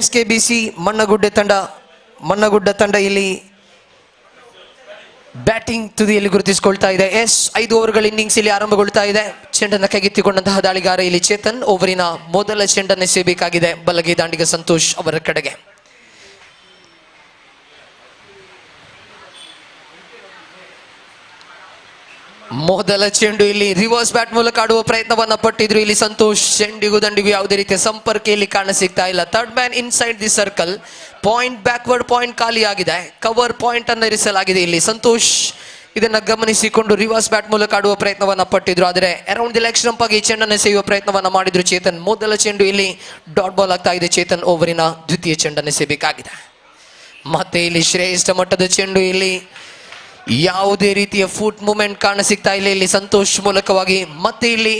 SKBC ಮಣ್ಣಗುಡ್ಡ ತಂಡ ಇಲ್ಲಿ ಬ್ಯಾಟಿಂಗ್ ತುದಿಯಲ್ಲಿ ಗುರುತಿಸಿಕೊಳ್ತಾ ಇದೆ. 5 ಓವರ್ಗಳ ಇನ್ನಿಂಗ್ಸ್ ಇಲ್ಲಿ ಆರಂಭಗೊಳ್ತಾ ಇದೆ. ಚೆಂಡನ್ನು ಕೈಗೆತ್ತಿಕೊಂಡಂತಹ ದಾಳಿಗಾರ ಇಲ್ಲಿ ಚೇತನ್. ಓವರಿನ ಮೊದಲ ಚೆಂಡನ್ನು ಎಸೆಯಬೇಕಾಗಿದೆ ಬಲಗೈ ದಾಂಡಿಗ ಸಂತೋಷ್ ಅವರ ಕಡೆಗೆ. ಮೊದಲ ಚೆಂಡು ಇಲ್ಲಿ ರಿವರ್ಸ್ ಬ್ಯಾಟ್ ಮೂಲಕ ಆಡುವ ಪ್ರಯತ್ನವನ್ನ ಪಟ್ಟಿದ್ರು ಇಲ್ಲಿ ಸಂತೋಷ್. ಚೆಂಡಿಗೂ ದಂಡಿಗೂ ಯಾವುದೇ ರೀತಿಯ ಸಂಪರ್ಕ ಇಲ್ಲಿ ಕಾಣ ಸಿಗ್ತಾ ಇಲ್ಲ. Third man inside the circle. Point backward point ಖಾಲಿ ಆಗಿದೆ. ಕವರ್ ಪಾಯಿಂಟ್ ಅನ್ನು ಇರಿಸಲಾಗಿದೆ ಇಲ್ಲಿ ಸಂತೋಷ್. ಇದನ್ನ ಗಮನಿಸಿಕೊಂಡು ರಿವರ್ಸ್ ಬ್ಯಾಟ್ ಮೂಲಕ ಆಡುವ ಪ್ರಯತ್ನವನ್ನ ಪಟ್ಟಿದ್ರು. ಆದರೆ ಅರೌಂಡ್ ದಿ ಲೆಗ್ ಸ್ಟಂಪ್ ಆಗಿ ಚೆಂಡನ್ನು ಎಸೆಯುವ ಪ್ರಯತ್ನವನ್ನ ಮಾಡಿದ್ರು ಚೇತನ್. ಮೊದಲ ಚೆಂಡು ಇಲ್ಲಿ ಡಾಟ್ ಬಾಲ್ ಆಗ್ತಾ ಇದೆ. ಚೇತನ್ ಓವರಿನ ದ್ವಿತೀಯ ಚೆಂಡನ್ನು ಎಸೆಯಬೇಕಾಗಿದೆ. ಮತ್ತೆ ಇಲ್ಲಿ ಶ್ರೇಷ್ಠ ಮಟ್ಟದ ಚೆಂಡು. ಇಲ್ಲಿ ಯಾವುದೇ ರೀತಿಯ ಫುಟ್ ಮೂವ್ಮೆಂಟ್ ಕಾಣ ಸಿಗ್ತಾ ಇಲ್ಲ ಇಲ್ಲಿ ಸಂತೋಷ್ ಮೂಲಕವಾಗಿ. ಮತ್ತೆ ಇಲ್ಲಿ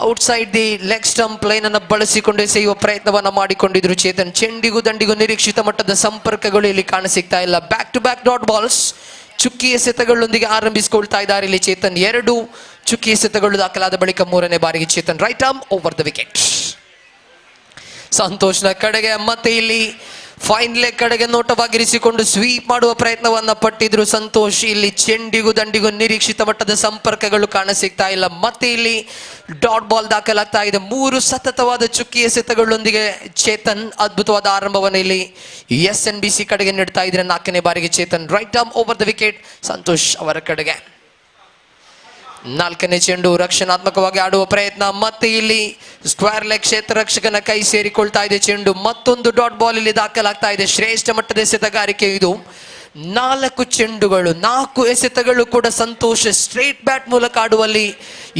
outside the leg stump line ಅನ್ನು ಬಳಸಿಕೊಂಡು ಎಸೆಯುವ ಪ್ರಯತ್ನವನ್ನ ಮಾಡಿಕೊಂಡಿದ್ರು ಚೇತನ್. ಚೆಂಡಿಗೂ ದಂಡಿಗೂ ನಿರೀಕ್ಷಿತ ಮಟ್ಟದ ಸಂಪರ್ಕಗಳು ಇಲ್ಲಿ ಕಾಣ ಸಿಗ್ತಾ ಇಲ್ಲ. Back to back dot balls ಚುಕ್ಕಿ ಎಸೆತಗಳೊಂದಿಗೆ ಆರಂಭಿಸಿಕೊಳ್ತಾ ಇದ್ದಾರೆ ಇಲ್ಲಿ ಚೇತನ್. 2 ಚುಕ್ಕಿ ಎಸೆತಗಳು ದಾಖಲಾದ ಬಳಿಕ 3ನೇ ಬಾರಿಗೆ Chetan right arm over the wicket. ಸಂತೋಷ್ನ ಕಡೆಗೆ ಮತ್ತೆ ಇಲ್ಲಿ ಫೈನ್ ಲೆಗ್ ಕಡೆಗೆ ನೋಟವಾಗಿರಿಸಿಕೊಂಡು ಸ್ವೀಪ್ ಮಾಡುವ ಪ್ರಯತ್ನವನ್ನ ಪಟ್ಟಿದ್ರು ಸಂತೋಷ್. ಇಲ್ಲಿ ಚೆಂಡಿಗೂ ದಂಡಿಗೂ ನಿರೀಕ್ಷಿತ ಮಟ್ಟದ ಸಂಪರ್ಕಗಳು ಕಾಣ ಸಿಗ್ತಾ ಇಲ್ಲ. ಮತ್ತೆ ಇಲ್ಲಿ ಡಾಟ್ ಬಾಲ್ ದಾಖಲಾಗ್ತಾ ಇದೆ. 3 ಸತತವಾದ ಚುಕ್ಕಿ ಎಸೆತಗಳೊಂದಿಗೆ ಚೇತನ್ ಅದ್ಭುತವಾದ ಆರಂಭವನ್ನು ಇಲ್ಲಿ SNBC ಕಡೆಗೆ ನೀಡ್ತಾ ಇದ್ರೆ 4ನೇ ಬಾರಿಗೆ Chetan right arm over the wicket Santosh ಅವರ ಕಡೆಗೆ. 4ನೇ ಚೆಂಡು ರಕ್ಷಣಾತ್ಮಕವಾಗಿ ಆಡುವ ಪ್ರಯತ್ನ. ಮತ್ತೆ ಇಲ್ಲಿ ಸ್ಕ್ವೇರ್ ಲೆಗ್ ಕ್ಷೇತ್ರ ರಕ್ಷಕನ ಕೈ ಸೇರಿಕೊಳ್ತಾ ಇದೆ ಚೆಂಡು. ಮತ್ತೊಂದು ಡಾಟ್ ಬಾಲ್ ಇಲ್ಲಿ ದಾಖಲಾಗ್ತಾ ಇದೆ. ಶ್ರೇಷ್ಠ ಮಟ್ಟದ ಎಸೆತಗಾರಿಕೆ ಇದು. 4 ಚೆಂಡುಗಳು 4 ಎಸೆತಗಳು ಕೂಡ ಸಂತೋಷ ಸ್ಟ್ರೇಟ್ ಬ್ಯಾಟ್ ಮೂಲಕ ಆಡುವಲ್ಲಿ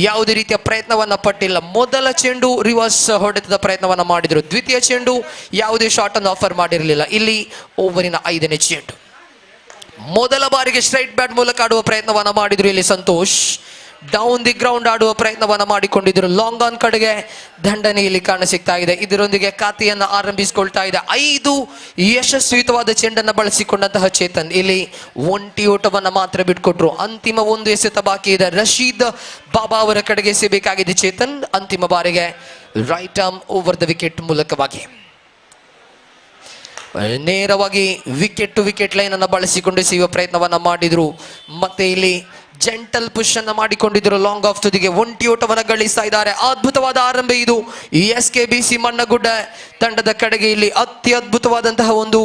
ಯಾವುದೇ ರೀತಿಯ ಪ್ರಯತ್ನವನ್ನ ಪಟ್ಟಿಲ್ಲ. ಮೊದಲ ಚೆಂಡು ರಿವರ್ಸ್ ಹೊಡೆತದ ಪ್ರಯತ್ನವನ್ನ ಮಾಡಿದ್ರು. ದ್ವಿತೀಯ ಚೆಂಡು ಯಾವುದೇ ಶಾಟ್ ಅನ್ನು ಆಫರ್ ಮಾಡಿರಲಿಲ್ಲ. ಇಲ್ಲಿ ಓವರಿನ 5ನೇ ಚೆಂಡು ಮೊದಲ ಬಾರಿಗೆ ಸ್ಟ್ರೈಟ್ ಬ್ಯಾಟ್ ಮೂಲಕ ಆಡುವ ಪ್ರಯತ್ನವನ್ನ ಮಾಡಿದ್ರು ಇಲ್ಲಿ ಸಂತೋಷ್. ಡೌನ್ ದಿ ಗ್ರೌಂಡ್ ಆಡುವ ಪ್ರಯತ್ನವನ್ನ ಮಾಡಿಕೊಂಡಿದ್ರು. ಲಾಂಗ್ ಆನ್ ಕಡೆಗೆ ದಂಡನೆ ಇಲ್ಲಿ ಕಾಣ ಸಿಗ್ತಾ ಇದೆ. ಇದರೊಂದಿಗೆ ಖಾತೆಯನ್ನ ಆರಂಭಿಸಿಕೊಳ್ತಾ ಇದೆ. 5 ಯಶಸ್ವಿತವಾದ ಚೆಂಡನ್ನ ಬಳಸಿಕೊಂಡಂತಹ ಚೇತನ್ ಇಲ್ಲಿ ಒಂಟಿ ಓಟವನ್ನ ಮಾತ್ರ ಬಿಟ್ಕೊಟ್ರು. ಅಂತಿಮ 1 ಎಸೆತ ಬಾಕಿ ಇದೆ. ರಶೀದ್ ಬಾಬಾ ಅವರ ಕಡೆಗೆ ಎಸೆಯಬೇಕಾಗಿದೆ ಚೇತನ್ ಅಂತಿಮ ಬಾರಿಗೆ right arm over the wicket ಮೂಲಕವಾಗಿ. ನೇರವಾಗಿ ವಿಕೆಟ್ ಟು ವಿಕೆಟ್ ಲೈನ್ ಅನ್ನು ಬಳಸಿಕೊಂಡು ಎಸೆಯುವ ಪ್ರಯತ್ನವನ್ನ ಮಾಡಿದ್ರು. ಮತ್ತೆ ಇಲ್ಲಿ ಜೆಂಟಲ್ ಪುಷ್ ಅನ್ನ ಮಾಡಿಕೊಂಡಿದ್ರು. ಲಾಂಗ್ ಆಫ್ ತುದಿಗೆ ಒಂಟಿ ಓಟವನ್ನ ಗಳಿಸ್ತಾ ಇದ್ದಾರೆ. ಅದ್ಭುತವಾದ ಆರಂಭ ಇದು SKBC ಮಣ್ಣಗುಡ್ಡ ತಂಡದ ಕಡೆಗೆ. ಇಲ್ಲಿ ಅತ್ಯದ್ಭುತವಾದಂತಹ ಒಂದು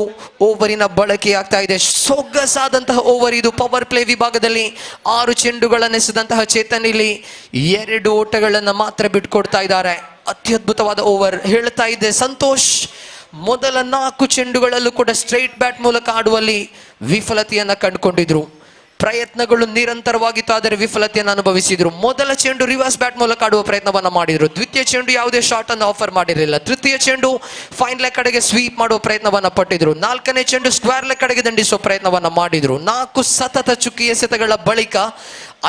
ಓವರಿನ ಬಳಕೆ ಆಗ್ತಾ ಇದೆ. ಸೊಗಸಾದಂತಹ ಓವರ್ ಇದು. ಪವರ್ ಪ್ಲೇ ವಿಭಾಗದಲ್ಲಿ 6 ಚೆಂಡುಗಳನ್ನು ಎಸೆದಂತಹ ಚೇತನ್ ಇಲ್ಲಿ 2 ಓಟಗಳನ್ನು ಮಾತ್ರ ಬಿಟ್ಕೊಡ್ತಾ ಇದ್ದಾರೆ. ಅತ್ಯದ್ಭುತವಾದ ಓವರ್ ಹೇಳ್ತಾ ಇದೆ ಸಂತೋಷ್. ಮೊದಲ 4 ಚೆಂಡುಗಳಲ್ಲೂ ಕೂಡ ಸ್ಟ್ರೈಟ್ ಬ್ಯಾಟ್ ಮೂಲಕ ಆಡುವಲ್ಲಿ ವಿಫಲತೆಯನ್ನ ಕಂಡುಕೊಂಡಿದ್ರು. ಪ್ರಯತ್ನಗಳು ನಿರಂತರವಾಗಿತ್ತು, ಆದರೆ ವಿಫಲತೆಯನ್ನು ಅನುಭವಿಸಿದ್ರು. ಮೊದಲ ಚೆಂಡು ರಿವರ್ಸ್ ಬ್ಯಾಟ್ ಮೂಲಕ ಆಡುವ ಪ್ರಯತ್ನವನ್ನ ಮಾಡಿದ್ರು. ದ್ವಿತೀಯ ಚೆಂಡು ಯಾವುದೇ ಶಾಟ್ ಅನ್ನು ಆಫರ್ ಮಾಡಿರಲಿಲ್ಲ. ತೃತೀಯ ಚೆಂಡು ಫೈನ್ ಲೆಗ್ ಕಡೆಗೆ ಸ್ವೀಪ್ ಮಾಡುವ ಪ್ರಯತ್ನವನ್ನ ಪಟ್ಟಿದ್ರು. 4ನೇ ಚೆಂಡು ಸ್ಕ್ವೇರ್ ಲೆಗ್ ಕಡೆಗೆ ದಂಡಿಸುವ ಪ್ರಯತ್ನವನ್ನ ಮಾಡಿದ್ರು. 4 ಸತತ ಚುಕ್ಕಿ ಎಸೆತಗಳ ಬಳಿಕ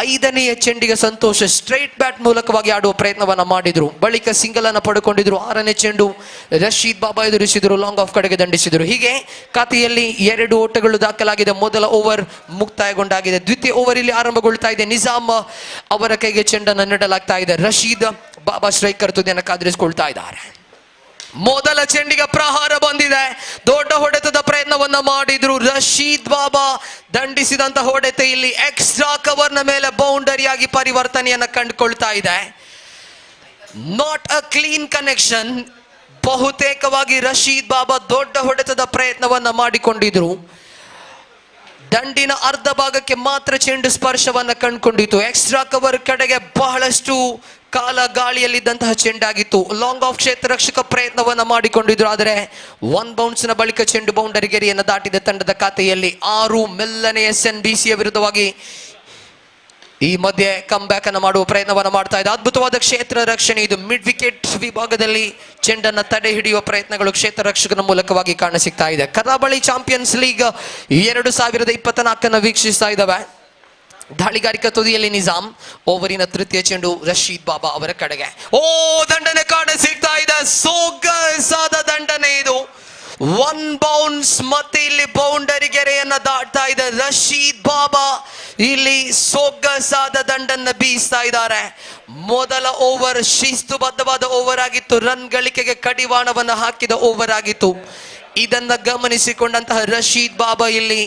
5ನೆಯ ಚೆಂಡಿಗೆ ಸಂತೋಷ ಸ್ಟ್ರೈಟ್ ಬ್ಯಾಟ್ ಮೂಲಕವಾಗಿ ಆಡುವ ಪ್ರಯತ್ನವನ್ನ ಮಾಡಿದ್ರು. ಬಳಿಕ ಸಿಂಗಲ್ ಅನ್ನು ಪಡ್ಕೊಂಡಿದ್ರು. 6ನೇ ಚೆಂಡು ರಶೀದ್ ಬಾಬಾ ಎದುರಿಸಿದ್ರು. ಲಾಂಗ್ ಆಫ್ ಕಡೆಗೆ ದಂಡಿಸಿದ್ರು. ಹೀಗೆ ಖಾತೆಯಲ್ಲಿ 2 ಓಟಗಳು ದಾಖಲಾಗಿದೆ. ಮೊದಲ ಓವರ್ ಮುಕ್ತಾಯಗೊಂಡಾಗಿದೆ. ದ್ವಿತೀಯ ಓವರ್ ಇಲ್ಲಿ ಆರಂಭಗೊಳ್ತಾ ಇದೆ. ನಿಜಾಮ್ ಅವರ ಕೈಗೆ ಚೆಂಡನ್ನು ನೀಡಲಾಗ್ತಾ ಇದೆ. ರಶೀದ್ ಬಾಬಾ ಸ್ಟ್ರೈಕರ್ ತುದಿಯನ್ನು ಕಾದಿರಿಸಿಕೊಳ್ತಾ ಇದ್ದಾರೆ. ಮೊದಲ ಚೆಂಡಿಗೆ ಪ್ರಹಾರ ಬಂದಿದೆ. ದೊಡ್ಡ ಹೊಡೆತದ ಪ್ರಯತ್ನವನ್ನ ಮಾಡಿದ್ರು ರಶೀದ್ ಬಾಬಾ. ದಂಡಿಸಿದಂತ ಹೊಡೆತ ಇಲ್ಲಿ ಎಕ್ಸ್ಟ್ರಾ ಕವರ್ ನ ಮೇಲೆ ಬೌಂಡರಿಯಾಗಿ ಪರಿವರ್ತನೆಯನ್ನ ಕಂಡುಕೊಳ್ತಾ ಇದೆ. Not a clean connection. ಬಹುತೇಕವಾಗಿ ರಶೀದ್ ಬಾಬಾ ದೊಡ್ಡ ಹೊಡೆತದ ಪ್ರಯತ್ನವನ್ನ ಮಾಡಿಕೊಂಡಿದ್ರು. ದಂಡಿನ ಅರ್ಧ ಭಾಗಕ್ಕೆ ಮಾತ್ರ ಚೆಂಡು ಸ್ಪರ್ಶವನ್ನ ಕಂಡುಕೊಂಡಿತು. ಎಕ್ಸ್ಟ್ರಾ ಕವರ್ ಕಡೆಗೆ ಬಹಳಷ್ಟು ಕಾಲ ಗಾಳಿಯಲ್ಲಿದ್ದಂತಹ ಚೆಂಡಾಗಿತ್ತು. ಲಾಂಗ್ ಆಫ್ ಕ್ಷೇತ್ರ ರಕ್ಷಕ ಪ್ರಯತ್ನವನ್ನ ಮಾಡಿಕೊಂಡಿದ್ರು. ಆದರೆ 1 ಬೌನ್ಸ್ ನ ಬಳಿಕ ಚೆಂಡು ಬೌಂಡರಿ ಗೆರೆಯನ್ನು ದಾಟಿದ ತಂಡದ ಖಾತೆಯಲ್ಲಿ 6. ಮೆಲ್ಲನೆ SNBCಯ ವಿರುದ್ಧವಾಗಿ ಈ ಮಧ್ಯೆ ಕಮ್ ಬ್ಯಾಕ್ ಅನ್ನು ಮಾಡುವ ಪ್ರಯತ್ನವನ್ನು ಮಾಡ್ತಾ ಇದೆ. ಅದ್ಭುತವಾದ ಕ್ಷೇತ್ರ ರಕ್ಷಣೆ ಇದು. ಮಿಡ್ ವಿಕೆಟ್ ವಿಭಾಗದಲ್ಲಿ ಚೆಂಡನ್ನು ತಡೆ ಹಿಡಿಯುವ ಪ್ರಯತ್ನಗಳು ಕ್ಷೇತ್ರ ರಕ್ಷಕನ ಮೂಲಕವಾಗಿ ಕಾಣಸಿಗ್ತಾ ಇದೆ. ಕರಾವಳಿ ಚಾಂಪಿಯನ್ಸ್ ಲೀಗ್ 2024 ವೀಕ್ಷಿಸ್ತಾ ಇದ್ದಾವೆ. ದಾಳಿಗಾರಿಕಾ ತುದಿಯಲ್ಲಿ ನಿಜಾಮ್. ಓವರಿನ ತೃತೀಯ ಚೆಂಡು ರಶೀದ್ ಬಾಬಾ ಅವರ ಕಡೆಗೆ. ದಂಡನೆ ಕಾಣಸಿಗ್ತಾ ಇದೆ. ಸೊಗಸಾದ ದಂಡನೆ ಇದು. 1 ಬೌನ್ಸ್ ಮತ್ತೆ ಇಲ್ಲಿ ಬೌಂಡರಿ ಗೆರೆಯನ್ನ ದಾಟ್ತಾ ಇದೆ. ರಶೀದ್ ಬಾಬಾ ಇಲ್ಲಿ ಸೊಗಸಾದ ದಂಡನ್ನ ಬೀಸ್ತಾ ಇದ್ದಾರೆ. ಮೊದಲ ಓವರ್ ಶಿಸ್ತುಬದ್ಧವಾದ ಓವರ್ ಆಗಿತ್ತು. ರನ್ ಗಳಿಕೆಗೆ ಕಡಿವಾಣವನ್ನ ಹಾಕಿದ ಓವರ್ ಆಗಿತ್ತು. ಇದನ್ನ ಗಮನಿಸಿಕೊಂಡಂತಹ ರಶೀದ್ ಬಾಬಾ ಇಲ್ಲಿ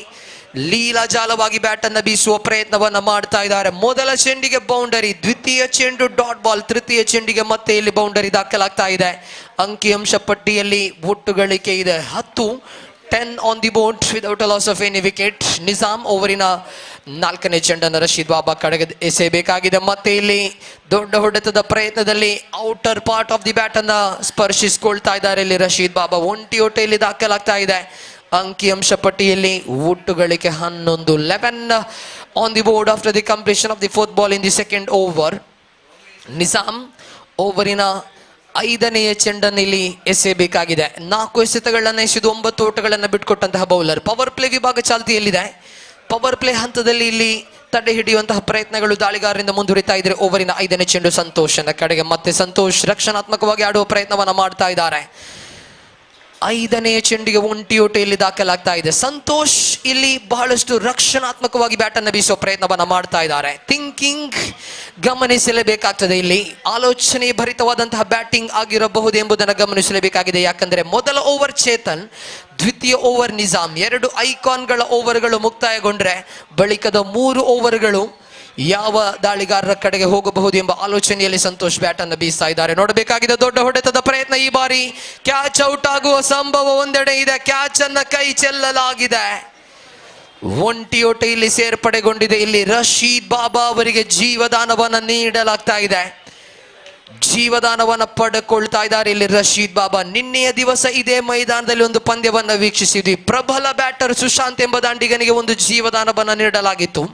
ಲೀಲಾಜಾಲವಾಗಿ ಬ್ಯಾಟ್ ಅನ್ನ ಬೀಸುವ ಪ್ರಯತ್ನವನ್ನ ಮಾಡ್ತಾ ಇದ್ದಾರೆ. ಮೊದಲ ಚೆಂಡಿಗೆ ಬೌಂಡರಿ, ದ್ವಿತೀಯ ಚೆಂಡು ಡಾಟ್ ಬಾಲ್, ತೃತೀಯ ಚೆಂಡಿಗೆ ಮತ್ತೆ ಇಲ್ಲಿ ಬೌಂಡರಿ ದಾಖಲಾಗ್ತಾ ಇದೆ. ಅಂಕಿಅಂಶ ಪಟ್ಟಿಯಲ್ಲಿ ಒಟ್ಟು ಗಳಿಕೆ ಇದೆ 10 on the board without a loss of any wicket. Nizam ಓವರಿನ 4ನೇ ಚೆಂಡನ್ನು ರಶೀದ್ ಬಾಬಾ ಕಡೆಗೆ ಎಸೆಯಬೇಕಾಗಿದೆ. ಮತ್ತೆ ಇಲ್ಲಿ ದೊಡ್ಡ ಹೊಡೆತದ ಪ್ರಯತ್ನದಲ್ಲಿ outer part of the bat ಅನ್ನ ಸ್ಪರ್ಶಿಸಿಕೊಳ್ತಾ ಇದ್ದಾರೆ ಇಲ್ಲಿ ರಶೀದ್ ಬಾಬಾ. ಒಂಟಿ ಇಲ್ಲಿ ದಾಖಲಾಗ್ತಾ ಇದೆ. ಅಂಕಿಅಂಶ ಪಟ್ಟಿಯಲ್ಲಿ ಒಟ್ಟು ಗಳಿಕೆ 11 on the board after the completion of the 4th ball in the 2nd over. Nizam ಓವರಿನ 5ನೇ ಚೆಂಡನ್ನು ಇಲ್ಲಿ ಎಸೆಯಬೇಕಾಗಿದೆ. 4 ಎಸೆತಗಳನ್ನು ಎಸೆದು 9 ಓಟಗಳನ್ನು ಬಿಟ್ಟುಕೊಟ್ಟಂತಹ ಬೌಲರ್. ಪವರ್ ಪ್ಲೇ ವಿಭಾಗ ಚಾಲ್ತಿಯಲ್ಲಿದೆ. ಪವರ್ ಪ್ಲೇ ಹಂತದಲ್ಲಿ ಇಲ್ಲಿ ತಡೆ ಹಿಡಿಯುವಂತಹ ಪ್ರಯತ್ನಗಳು ದಾಳಿಗಾರರಿಂದ ಮುಂದುವರಿತಾ ಇದ್ರೆ. ಓವರಿನ 5ನೇ ಚೆಂಡು ಸಂತೋಷನ ಕಡೆಗೆ. ಮತ್ತೆ ಸಂತೋಷ್ ರಕ್ಷಣಾತ್ಮಕವಾಗಿ ಆಡುವ ಪ್ರಯತ್ನವನ್ನ ಮಾಡ್ತಾ ಇದ್ದಾರೆ. 5ನೇ ಚೆಂಡಿಗೆ ಒಂಟಿ ಇಲ್ಲಿ ದಾಖಲಾಗ್ತಾ ಇದೆ. ಸಂತೋಷ್ ಇಲ್ಲಿ ಬಹಳಷ್ಟು ರಕ್ಷಣಾತ್ಮಕವಾಗಿ ಬ್ಯಾಟ್ ಅನ್ನು ಬೀಸುವ ಪ್ರಯತ್ನವನ್ನ ಮಾಡ್ತಾ ಇದ್ದಾರೆ. ಥಿಂಕಿಂಗ್ ಗಮನಿಸಲೇಬೇಕಾಗ್ತದೆ. ಇಲ್ಲಿ ಆಲೋಚನೆ ಭರಿತವಾದಂತಹ ಬ್ಯಾಟಿಂಗ್ ಆಗಿರಬಹುದು ಎಂಬುದನ್ನು ಗಮನಿಸಲೇಬೇಕಾಗಿದೆ. ಯಾಕಂದ್ರೆ ಮೊದಲ ಓವರ್ ಚೇತನ್, ದ್ವಿತೀಯ ಓವರ್ ನಿಜಾಮ್, 2 ಐಕಾನ್ಗಳ ಓವರ್ಗಳು ಮುಕ್ತಾಯಗೊಂಡ್ರೆ ಬಳಿಕದ 3 ಓವರ್ಗಳು ಯಾವ ದಾಳಿಗಾರರ ಕಡೆಗೆ ಹೋಗಬಹುದು ಎಂಬ ಆಲೋಚನೆಯಲ್ಲಿ ಸಂತೋಷ್ ಬ್ಯಾಟ್ ಅನ್ನು ಬೀಸ್ತಾ ಇದ್ದಾರೆ. ನೋಡಬೇಕಾಗಿದೆ ದೊಡ್ಡ ಹೊಡೆತದ ಪ್ರಯತ್ನ. ಈ ಬಾರಿ ಕ್ಯಾಚ್ ಔಟ್ ಆಗುವ ಸಂಭವ ಒಂದೆಡೆ ಇದೆ. ಕ್ಯಾಚ್ ಅನ್ನ ಕೈ ಚೆಲ್ಲಲಾಗಿದೆ. ಒಂಟಿ ಇಲ್ಲಿ ಸೇರ್ಪಡೆಗೊಂಡಿದೆ. ಇಲ್ಲಿ ರಶೀದ್ ಬಾಬಾ ಅವರಿಗೆ ಜೀವದಾನವನ್ನ ನೀಡಲಾಗ್ತಾ ಇದೆ. ಜೀವದಾನವನ್ನ ಪಡೆದುಕೊಳ್ತಾ ಇದ್ದಾರೆ ಇಲ್ಲಿ ರಶೀದ್ ಬಾಬಾ. ನಿನ್ನೆಯ ದಿವಸ ಇದೇ ಮೈದಾನದಲ್ಲಿ ಒಂದು ಪಂದ್ಯವನ್ನ ವೀಕ್ಷಿಸಿದ್ವಿ. ಪ್ರಬಲ ಬ್ಯಾಟರ್ ಸುಶಾಂತ್ ಎಂಬ ದಾಂಡಿಗನಿಗೆ ಒಂದು ಜೀವದಾನವನ್ನ ನೀಡಲಾಗಿತ್ತು.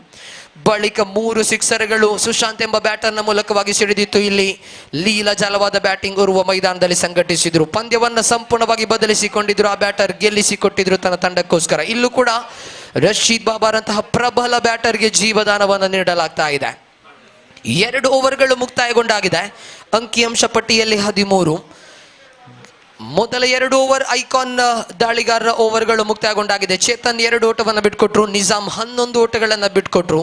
ಬಳಿಕ 3 ಸಿಕ್ಸರ್ಗಳು ಸುಶಾಂತ್ ಎಂಬ ಬ್ಯಾಟರ್ನ ಮೂಲಕವಾಗಿ ಸಿಡಿದಿತ್ತು. ಇಲ್ಲಿ ಲೀಲಾಜಾಲವಾದ ಬ್ಯಾಟಿಂಗ್ ಉರುವ ಮೈದಾನದಲ್ಲಿ ಸಂಘಟಿಸಿದ್ರು. ಪಂದ್ಯವನ್ನ ಸಂಪೂರ್ಣವಾಗಿ ಬದಲಿಸಿಕೊಂಡಿದ್ರು. ಆ ಬ್ಯಾಟರ್ ಗೆಲ್ಲಿಸಿಕೊಟ್ಟಿದ್ರು ತನ್ನ ತಂಡಕ್ಕೋಸ್ಕರ. ಇಲ್ಲೂ ಕೂಡ ರಶೀದ್ ಬಾಬಾರಂತಹ ಪ್ರಬಲ ಬ್ಯಾಟರ್ಗೆ ಜೀವದಾನವನ್ನು ನೀಡಲಾಗ್ತಾ ಇದೆ. 2 ಓವರ್ಗಳು ಮುಕ್ತಾಯಗೊಂಡಾಗಿದೆ. ಅಂಕಿಅಂಶ ಪಟ್ಟಿಯಲ್ಲಿ 13. ಮೊದಲ 2 ಓವರ್ ಐಕಾನ್ ದಾಳಿಗಾರರ ಓವರ್ಗಳು ಮುಕ್ತಾಯಗೊಂಡಾಗಿದೆ. ಚೇತನ್ 2 ಓಟವನ್ನು ಬಿಟ್ಕೊಟ್ರು. ನಿಜಾಮ್ 11 ಓಟಗಳನ್ನು ಬಿಟ್ಕೊಟ್ರು.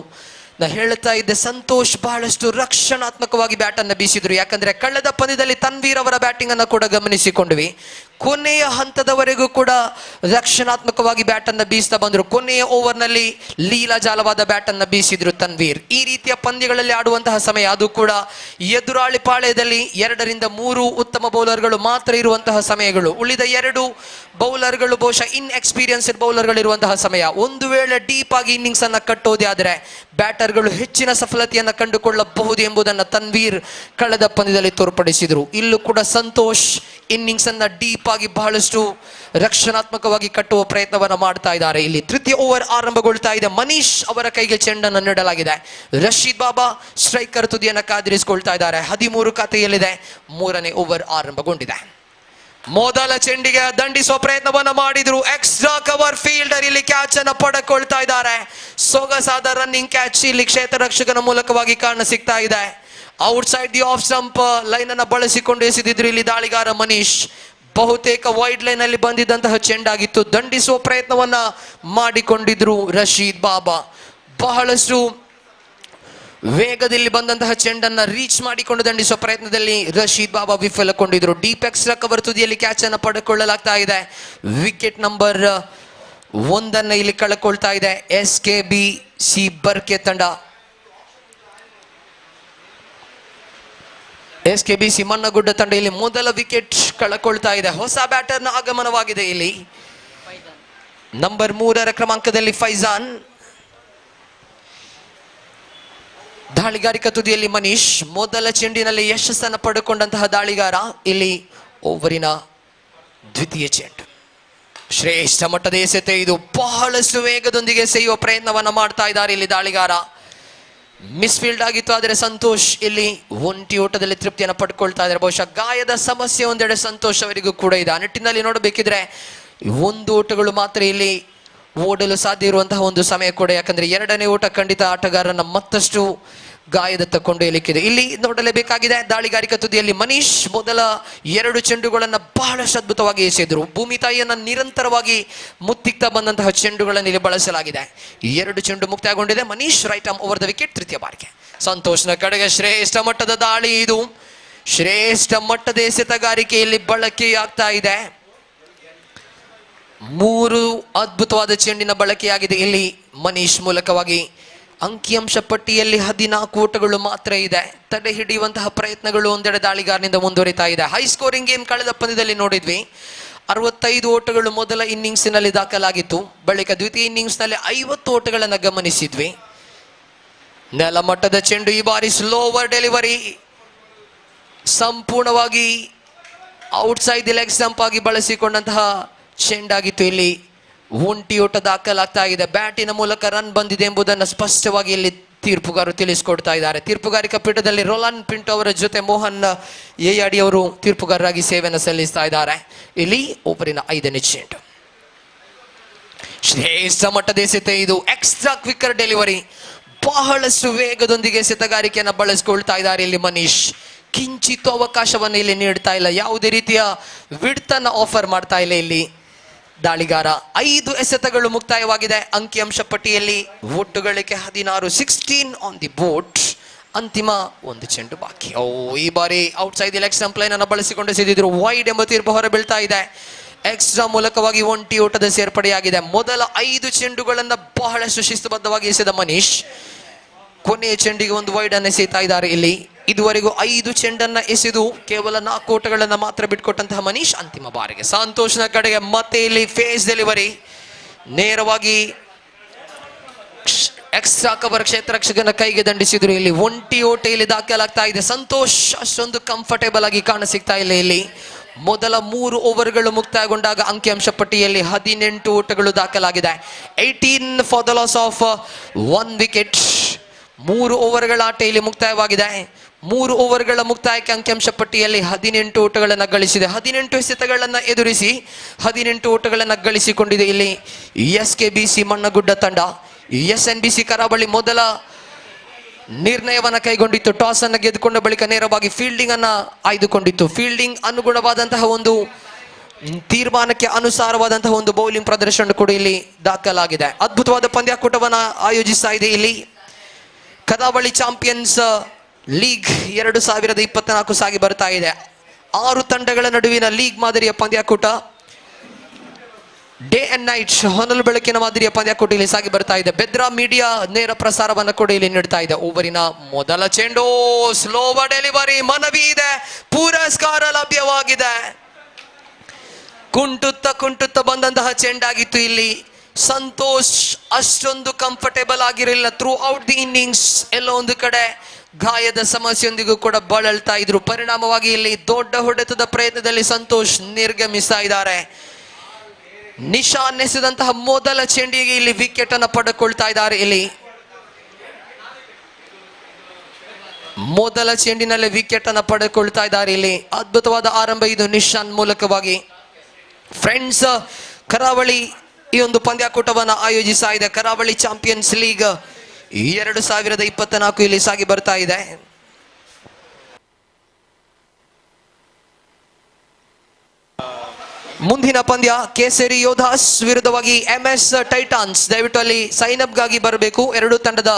ನಾ ಹೇಳ್ತಾ ಇದ್ದೆ, ಸಂತೋಷ್ ಬಹಳಷ್ಟು ರಕ್ಷಣಾತ್ಮಕವಾಗಿ ಬ್ಯಾಟ್ ಅನ್ನು ಬೀಸಿದ್ರು. ಯಾಕಂದ್ರೆ ಕಳೆದ ಪಂದ್ಯದಲ್ಲಿ ತನ್ವೀರ್ ಅವರ ಬ್ಯಾಟಿಂಗ್ ಅನ್ನು ಕೂಡ ಗಮನಿಸಿಕೊಂಡ್ವಿ. ಕೊನೆಯ ಹಂತದವರೆಗೂ ಕೂಡ ರಕ್ಷಣಾತ್ಮಕವಾಗಿ ಬ್ಯಾಟ್ ಅನ್ನು ಬೀಸ್ತಾ ಬಂದ್ರು. ಕೊನೆಯ ಓವರ್ನಲ್ಲಿ ಲೀಲಾಜಾಲವಾದ ಬ್ಯಾಟ್ ಅನ್ನು ಬೀಸಿದ್ರು ತನ್ವೀರ್. ಈ ರೀತಿಯ ಪಂದ್ಯಗಳಲ್ಲಿ ಆಡುವಂತಹ ಸಮಯ, ಅದು ಕೂಡ ಎದುರಾಳಿ ಪಾಳ್ಯದಲ್ಲಿ 2 ರಿಂದ 3 ಉತ್ತಮ ಬೌಲರ್ಗಳು ಮಾತ್ರ ಇರುವಂತಹ ಸಮಯಗಳು. ಉಳಿದ 2 ಬೌಲರ್ಗಳು ಬಹುಶಃ ಇನ್ಎಕ್ಸ್ಪೀರಿಯನ್ಸ್ಡ್ ಬೌಲರ್ಗಳು ಇರುವಂತಹ ಸಮಯ. ಒಂದು ವೇಳೆ ಡೀಪ್ ಆಗಿ ಇನ್ನಿಂಗ್ಸ್ ಅನ್ನ ಕಟ್ಟೋದೇ ಆದರೆ ಬ್ಯಾಟರ್ಗಳು ಹೆಚ್ಚಿನ ಸಫಲತೆಯನ್ನು ಕಂಡುಕೊಳ್ಳಬಹುದು ಎಂಬುದನ್ನು ತನ್ವೀರ್ ಕಳೆದ ಪಂದ್ಯದಲ್ಲಿ ತೋರ್ಪಡಿಸಿದ್ರು. ಇಲ್ಲೂ ಕೂಡ ಸಂತೋಷ್ ಇನ್ನಿಂಗ್ಸ್ ಅನ್ನ ಡೀಪ್ ಆಗಿ ಬಹಳಷ್ಟು ರಕ್ಷಣಾತ್ಮಕವಾಗಿ ಕಟ್ಟುವ ಪ್ರಯತ್ನವನ್ನ ಮಾಡ್ತಾ ಇದ್ದಾರೆ. ಇಲ್ಲಿ ತೃತೀಯ ಓವರ್ ಆರಂಭಗೊಳ್ತಾ ಇದೆ. ಮನೀಶ್ ಅವರ ಕೈಗೆ ಚೆಂಡನ್ನು ನೀಡಲಾಗಿದೆ. ರಶೀದ್ ಬಾಬಾ ಸ್ಟ್ರೈಕರ್ ತುದಿಯನ್ನು ಕಾದಿರಿಸಿಕೊಳ್ತಾ ಇದ್ದಾರೆ. 13 ಖಾತೆಯಲ್ಲಿದೆ. 3ನೇ ಓವರ್ ಆರಂಭಗೊಂಡಿದೆ. ಮೊದಲ ಚೆಂಡಿಗೆ ದಂಡಿಸುವ ಪ್ರಯತ್ನವನ್ನ ಮಾಡಿದ್ರು. ಎಕ್ಸ್ಟ್ರಾ ಕವರ್ ಫೀಲ್ಡರ್ ಇಲ್ಲಿ ಕ್ಯಾಚ್ ಅನ್ನು ಪಡೆದುಕೊಳ್ತಾ ಇದ್ದಾರೆ. ಸೊಗಸಾದ ರನ್ನಿಂಗ್ ಕ್ಯಾಚ್ ಇಲ್ಲಿ ಕ್ಷೇತ್ರ ರಕ್ಷಕನ ಮೂಲಕವಾಗಿ ಕಾಣ ಸಿಗ್ತಾ ಇದೆ. Outside the off stump line ಅನ್ನ ಬಳಸಿಕೊಂಡು ಎಸೆದಿದ್ರು ಇಲ್ಲಿ ದಾಳಿಗಾರ ಮನೀಶ್. ಬಹುತೇಕ ವೈಡ್ ಲೈನ್ ಅಲ್ಲಿ ಬಂದಿದ್ದಂತಹ ಚೆಂಡಾಗಿತ್ತು. ದಂಡಿಸುವ ಪ್ರಯತ್ನವನ್ನ ಮಾಡಿಕೊಂಡಿದ್ರು ರಶೀದ್ ಬಾಬಾ. ಬಹಳಷ್ಟು ವೇಗದಲ್ಲಿ ಬಂದಂತಹ ಚೆಂಡನ್ನ ರೀಚ್ ಮಾಡಿಕೊಂಡು ದಂಡಿಸುವ ಪ್ರಯತ್ನದಲ್ಲಿ ರಶೀದ್ ಬಾಬಾ ವಿಫಲಗೊಂಡಿದ್ರು. ಡೀಪ್ ಎಕ್ಸ್ಟ್ರಾ ಕವರ್ ತುದಿಯಲ್ಲಿ ಕ್ಯಾಚ್ ಅನ್ನು ಪಡೆದುಕೊಳ್ಳಲಾಗ್ತಾ ಇದೆ. ವಿಕೆಟ್ ನಂಬರ್ 1 ಇಲ್ಲಿ ಕಳೆದುಕೊಳ್ತಾ ಇದೆ SKBC ಬರ್ಕೆ ತಂಡ. SKBC ಮನ್ನಗುಡ್ಡ ತಂಡ ಇಲ್ಲಿ ಮೊದಲ ವಿಕೆಟ್ ಕಳೆದುಕೊಳ್ತಾ ಇದೆ. ಹೊಸ ಬ್ಯಾಟರ್ನ ಆಗಮನವಾಗಿದೆ ಇಲ್ಲಿ. ನಂಬರ್ 3 ಕ್ರಮಾಂಕದಲ್ಲಿ ಫೈಜಾನ್ ದಾಳಿಗಾರಿಕಾ ತುದಿಯಲ್ಲಿ ಮನೀಶ್ ಮೊದಲ ಚೆಂಡಿನಲ್ಲಿ ಯಶಸ್ಸನ್ನು ಪಡೆದುಕೊಂಡಂತಹ ದಾಳಿಗಾರ. ಇಲ್ಲಿ ಓವರಿನ ದ್ವಿತೀಯ ಚೆಂಡು ಶ್ರೇಷ್ಠ ಮಟ್ಟದ ಎಸೆತ. ಇದು ಬಹಳಷ್ಟು ವೇಗದೊಂದಿಗೆ ಎಸೆಯುವ ಪ್ರಯತ್ನವನ್ನ ಮಾಡ್ತಾ ಇದ್ದಾರೆ ಇಲ್ಲಿ ದಾಳಿಗಾರ. ಮಿಸ್ಫೀಲ್ಡ್ ಆಗಿತ್ತು, ಆದರೆ ಸಂತೋಷ್ ಇಲ್ಲಿ ಒಂಟಿ ಓಟದಲ್ಲಿ ತೃಪ್ತಿಯನ್ನು ಪಡ್ಕೊಳ್ತಾ ಇದ್ದಾರೆ. ಬಹುಶಃ ಗಾಯದ ಸಮಸ್ಯೆ ಒಂದೆಡೆ ಸಂತೋಷ್ ಅವರಿಗೂ ಕೂಡ ಇದೆ. ಆ ನಿಟ್ಟಿನಲ್ಲಿ ನೋಡಬೇಕಿದ್ರೆ ಒಂದು ಓಟಗಳು ಮಾತ್ರ ಇಲ್ಲಿ ಓಡಲು ಸಾಧ್ಯ ಇರುವಂತಹ ಒಂದು ಸಮಯ ಕೂಡ, ಯಾಕಂದ್ರೆ ಎರಡನೇ ಓಟ ಖಂಡಿತ ಆಟಗಾರನ ಮತ್ತಷ್ಟು ಗಾಯದತ್ತ ಕೊಂಡೊಯ್ಯಲಿಕ್ಕಿದೆ. ಇಲ್ಲಿ ನೋಡಲೇಬೇಕಾಗಿದೆ. ದಾಳಿಗಾರಿಕಾ ತುದಿಯಲ್ಲಿ ಮನೀಶ್ ಮೊದಲ 2 ಚೆಂಡುಗಳನ್ನು ಬಹಳಷ್ಟು ಅದ್ಭುತವಾಗಿ ಎಸೆದರು. ಭೂಮಿ ತಾಯಿಯನ್ನ ನಿರಂತರವಾಗಿ ಮುತ್ತಿಕ್ತಾ ಬಂದಂತಹ ಚೆಂಡುಗಳನ್ನು ಇಲ್ಲಿ ಬಳಸಲಾಗಿದೆ. 2 ಚೆಂಡು ಮುಕ್ತಾಯಗೊಂಡಿದೆ. Manish right arm over the wicket ತೃತೀಯ ಬಾರಿಗೆ. ಸಂತೋಷ್ನ ಕಡೆಗೆ ಶ್ರೇಷ್ಠ ಮಟ್ಟದ ದಾಳಿ. ಇದು ಶ್ರೇಷ್ಠ ಮಟ್ಟದ ಎಸೆತಗಾರಿಕೆಯಲ್ಲಿ ಬಳಕೆಯಾಗ್ತಾ ಇದೆ. 3 ಅದ್ಭುತವಾದ ಚೆಂಡಿನ ಬಳಕೆಯಾಗಿದೆ ಇಲ್ಲಿ ಮನೀಶ್ ಮೂಲಕವಾಗಿ. ಅಂಕಿಅಂಶ ಪಟ್ಟಿಯಲ್ಲಿ 14 ಓಟಗಳು ಮಾತ್ರ ಇದೆ. ತಡೆ ಹಿಡಿಯುವಂತಹ ಪ್ರಯತ್ನಗಳು ಒಂದೆಡೆ ದಾಳಿಗಾರನಿಂದ ಮುಂದುವರಿತಾ ಇದೆ. ಹೈ ಸ್ಕೋರಿಂಗ್ ಗೇಮ್ ಕಳೆದ ಪಂದ್ಯದಲ್ಲಿ ನೋಡಿದ್ವಿ. 65 ಓಟಗಳು ಮೊದಲ ಇನ್ನಿಂಗ್ಸ್ನಲ್ಲಿ ದಾಖಲಾಗಿತ್ತು. ಬಳಿಕ ದ್ವಿತೀಯ ಇನ್ನಿಂಗ್ಸ್ನಲ್ಲಿ 50 ಓಟಗಳನ್ನು ಗಮನಿಸಿದ್ವಿ. ನೆಲಮಟ್ಟದ ಚೆಂಡು ಈ ಬಾರಿ ಸ್ಲೋವರ್ ಡೆಲಿವರಿ, ಸಂಪೂರ್ಣವಾಗಿ ಔಟ್ಸೈಡ್ ದಿ ಲೆಗ್ ಸ್ಟಂಪ್ ಆಗಿ ಬಳಸಿಕೊಂಡಂತಹ ಚೆಂಡಾಗಿತ್ತು. ಇಲ್ಲಿ ಒಂಟಿ ಓಟ ದಾಖಲಾಗ್ತಾ ಇದೆ. ಬ್ಯಾಟಿನ ಮೂಲಕ ರನ್ ಬಂದಿದೆ ಎಂಬುದನ್ನು ಸ್ಪಷ್ಟವಾಗಿ ಇಲ್ಲಿ ತೀರ್ಪುಗಾರರು ತಿಳಿಸಿಕೊಡ್ತಾ ಇದ್ದಾರೆ. ತೀರ್ಪುಗಾರಿಕಾ ಪೀಠದಲ್ಲಿ ರೋಲಾನ್ ಪಿಂಟೋ ಅವರ ಜೊತೆ ಮೋಹನ್ ಎಯಾಡಿ ಅವರು ತೀರ್ಪುಗಾರರಾಗಿ ಸೇವೆಯನ್ನು ಸಲ್ಲಿಸ್ತಾ ಇದ್ದಾರೆ. ಇಲ್ಲಿ ಓವರಿನ 5ನೇ ಚೆಂಡು ಶ್ರೇಷ್ಠ ಮಟ್ಟದ ಎಸೆತ. ಇದು ಎಕ್ಸ್ಟ್ರಾ ಕ್ವಿಕ್ಕರ್ ಡೆಲಿವರಿ, ಬಹಳಷ್ಟು ವೇಗದೊಂದಿಗೆ ಎಸೆತಗಾರಿಕೆಯನ್ನು ಬಳಸಿಕೊಳ್ತಾ ಇದ್ದಾರೆ ಇಲ್ಲಿ ಮನೀಶ್. ಕಿಂಚಿತ್ತು ಅವಕಾಶವನ್ನು ಇಲ್ಲಿ ನೀಡ್ತಾ ಇಲ್ಲ, ಯಾವುದೇ ರೀತಿಯ ವಿಡ್ತನ್ನು ಆಫರ್ ಮಾಡ್ತಾ ಇಲ್ಲ ಇಲ್ಲಿ ದಾಳಿಗಾರ. 5 ಎಸೆತಗಳು ಮುಕ್ತಾಯವಾಗಿದೆ. ಅಂಕಿಅಂಶ ಪಟ್ಟಿಯಲ್ಲಿ ಒಟ್ಟು ಗಳಿಕೆ 16, 16 ಆನ್ ದಿ ಬೋರ್ಡ್. ಅಂತಿಮ 1 ಚೆಂಡು ಬಾಕಿ. ಈ ಬಾರಿ outside the leg stump line ಅನ್ನು ಬಳಸಿಕೊಂಡು ಎಸೆದಿದ್ರು. ವೈಡ್ ಎಂಬ ತೀರ್ಪು ಹೊರಬೀಳ್ತಾ ಇದೆ. ಎಕ್ಸ್ಟ್ರಾ ಮೂಲಕವಾಗಿ ಒಂಟಿ ಓಟದ ಸೇರ್ಪಡೆಯಾಗಿದೆ. ಮೊದಲ 5 ಚೆಂಡುಗಳನ್ನು ಬಹಳಷ್ಟು ಶಿಸ್ತುಬದ್ಧವಾಗಿ ಎಸೆದ ಮನೀಶ್ ಕೊನೆಯ ಚೆಂಡಿಗೆ ಒಂದು ವೈಡ್ ಅನ್ನು ಎಸೆಯುತ್ತಾ ಇದ್ದಾರೆ ಇಲ್ಲಿ. ಇದುವರೆಗೂ 5 ಚೆಂಡನ್ನ ಎಸೆದು ಕೇವಲ 4 ಓಟಗಳನ್ನು ಮಾತ್ರ ಬಿಟ್ಕೊಟ್ಟಂತಹ ಮನೀಶ್ ಅಂತಿಮ ಬಾರಿಗೆ. ಸಂತೋಷ್ನ ಕಡೆಗೆ ಮತ್ತೆ ಇಲ್ಲಿ ಫೇಸ್ ಡೆಲಿವರಿ, ನೇರವಾಗಿ ಎಕ್ಸ್ಟ್ರಾ ಕವರ್ ಕ್ಷೇತ್ರ ರಕ್ಷಕನ ಕೈಗೆ ದಂಡಿಸಿದ್ರು. ಇಲ್ಲಿ ಒಂಟಿ ಓಟ ಇಲ್ಲಿ ದಾಖಲಾಗ್ತಾ ಇದೆ. ಸಂತೋಷ್ ಅಷ್ಟೊಂದು ಕಂಫರ್ಟೇಬಲ್ ಆಗಿ ಕಾಣಸಿಗ್ತಾ ಇಲ್ಲ ಇಲ್ಲಿ. ಮೊದಲ 3 ಓವರ್ಗಳು ಮುಕ್ತಾಯಗೊಂಡಾಗ ಅಂಕಿಅಂಶ ಪಟ್ಟಿಯಲ್ಲಿ 18 ಓಟಗಳು ದಾಖಲಾಗಿದೆ. 18 for the loss of 1 wicket. 3 ಓವರ್ಗಳ ಆಟ ಇಲ್ಲಿ ಮುಕ್ತಾಯವಾಗಿದೆ. 3 ಓವರ್ಗಳ ಮುಕ್ತಾಯಕ್ಕೆ ಅಂಕಿಅಂಶ ಪಟ್ಟಿಯಲ್ಲಿ 18 ಓಟಗಳನ್ನು ಗಳಿಸಿದೆ. 18 ಎಸೆತಗಳನ್ನು ಎದುರಿಸಿ 18 ಓಟಗಳನ್ನು ಗಳಿಸಿಕೊಂಡಿದೆ ಇಲ್ಲಿ SKBC ಮಣ್ಣಗುಡ್ಡ ತಂಡ. SNBC ಕರಾವಳಿ ಮೊದಲ ನಿರ್ಣಯವನ್ನ ಕೈಗೊಂಡಿತ್ತು. ಟಾಸ್ ಅನ್ನು ಗೆದ್ದುಕೊಂಡ ಬಳಿಕ ನೇರವಾಗಿ ಫೀಲ್ಡಿಂಗ್ ಅನ್ನ ಆಯ್ದುಕೊಂಡಿತ್ತು. ಫೀಲ್ಡಿಂಗ್ ಅನುಗುಣವಾದಂತಹ ಒಂದು ತೀರ್ಮಾನಕ್ಕೆ ಅನುಸಾರವಾದಂತಹ ಒಂದು ಬೌಲಿಂಗ್ ಪ್ರದರ್ಶನ ಕೂಡ ಇಲ್ಲಿ ದಾಖಲಾಗಿದೆ. ಅದ್ಭುತವಾದ ಪಂದ್ಯಾಕೂಟವನ್ನು ಆಯೋಜಿಸ್ತಾ ಇದೆ ಇಲ್ಲಿ ಕರಾವಳಿ ಚಾಂಪಿಯನ್ಸ್ ಲೀಗ್ 2024 ಸಾಗಿ ಬರ್ತಾ ಇದೆ. 6 ತಂಡಗಳ ನಡುವಿನ ಲೀಗ್ ಮಾದರಿಯ ಪಂದ್ಯಾಕೂಟ, ಡೇ ಅಂಡ್ ನೈಟ್ ಹೊನಲು ಬೆಳಕಿನ ಮಾದರಿಯ ಪಂದ್ಯಾಕೂಟ ಇಲ್ಲಿ ಸಾಗಿ ಬರ್ತಾ ಇದೆ. ಬೆದ್ರಾ ಮೀಡಿಯಾ ನೇರ ಪ್ರಸಾರವನ್ನು ಕೂಡ ಇಲ್ಲಿ ನೀಡ್ತಾ ಇದೆ. ಓವರಿನ ಮೊದಲ ಚೆಂಡು ಸ್ಲೋವ ಡೆಲಿವರಿ, ಮನವಿ ಇದೆ, ಪುರಸ್ಕಾರ ಲಭ್ಯವಾಗಿದೆ. ಕುಂಟುತ್ತ ಬಂದಂತಹ ಚೆಂಡಾಗಿತ್ತು ಇಲ್ಲಿ. ಸಂತೋಷ್ ಅಷ್ಟೊಂದು ಕಂಫರ್ಟೇಬಲ್ ಆಗಿರಲಿಲ್ಲ ಥ್ರೂ ಔಟ್ ದಿ ಇನ್ನಿಂಗ್ಸ್. ಎಲ್ಲೋ ಒಂದು ಕಡೆ ಗಾಯದ ಸಮಸ್ಯೆಯೊಂದಿಗೂ ಕೂಡ ಬಳಲ್ತಾ ಇದ್ರು. ಪರಿಣಾಮವಾಗಿ ಇಲ್ಲಿ ದೊಡ್ಡ ಹೊಡೆತದ ಪ್ರಯತ್ನದಲ್ಲಿ ಸಂತೋಷ್ ನಿರ್ಗಮಿಸ್ತಾ ಇದ್ದಾರೆ. ನಿಶಾನ್ ಎಸೆದಂತಹ ಮೊದಲ ಚೆಂಡಿಗೆ ಇಲ್ಲಿ ವಿಕೆಟ್ ಅನ್ನು ಪಡೆದುಕೊಳ್ತಾ ಇದ್ದಾರೆ. ಇಲ್ಲಿ ಮೊದಲ ಚೆಂಡಿನಲ್ಲಿ ವಿಕೆಟ್ ಅನ್ನು ಪಡೆದುಕೊಳ್ತಾ ಇದ್ದಾರೆ. ಇಲ್ಲಿ ಅದ್ಭುತವಾದ ಆರಂಭ ಇದು ನಿಶಾನ್ ಮೂಲಕವಾಗಿ. ಫ್ರೆಂಡ್ಸ್, ಕರಾವಳಿ ಈ ಒಂದು ಪಂದ್ಯಾಕೂಟವನ್ನು ಆಯೋಜಿಸ್ತಾ ಇದೆ. ಕರಾವಳಿ ಚಾಂಪಿಯನ್ಸ್ ಲೀಗ್ 2024 ಇಲ್ಲಿ ಸಾಗಿ ಬರ್ತಾ ಇದೆ. ಮುಂದಿನ ಪಂದ್ಯ ಕೇಸರಿ ಯೋಧಾಸ್ ವಿರುದ್ಧವಾಗಿ MS ಟೈಟಾನ್ಸ್. ದಯವಿಟ್ಟು ಅಲ್ಲಿ ಸೈನ್ ಅಪ್ ಗಾಗಿ ಬರಬೇಕು. 2 ತಂಡದ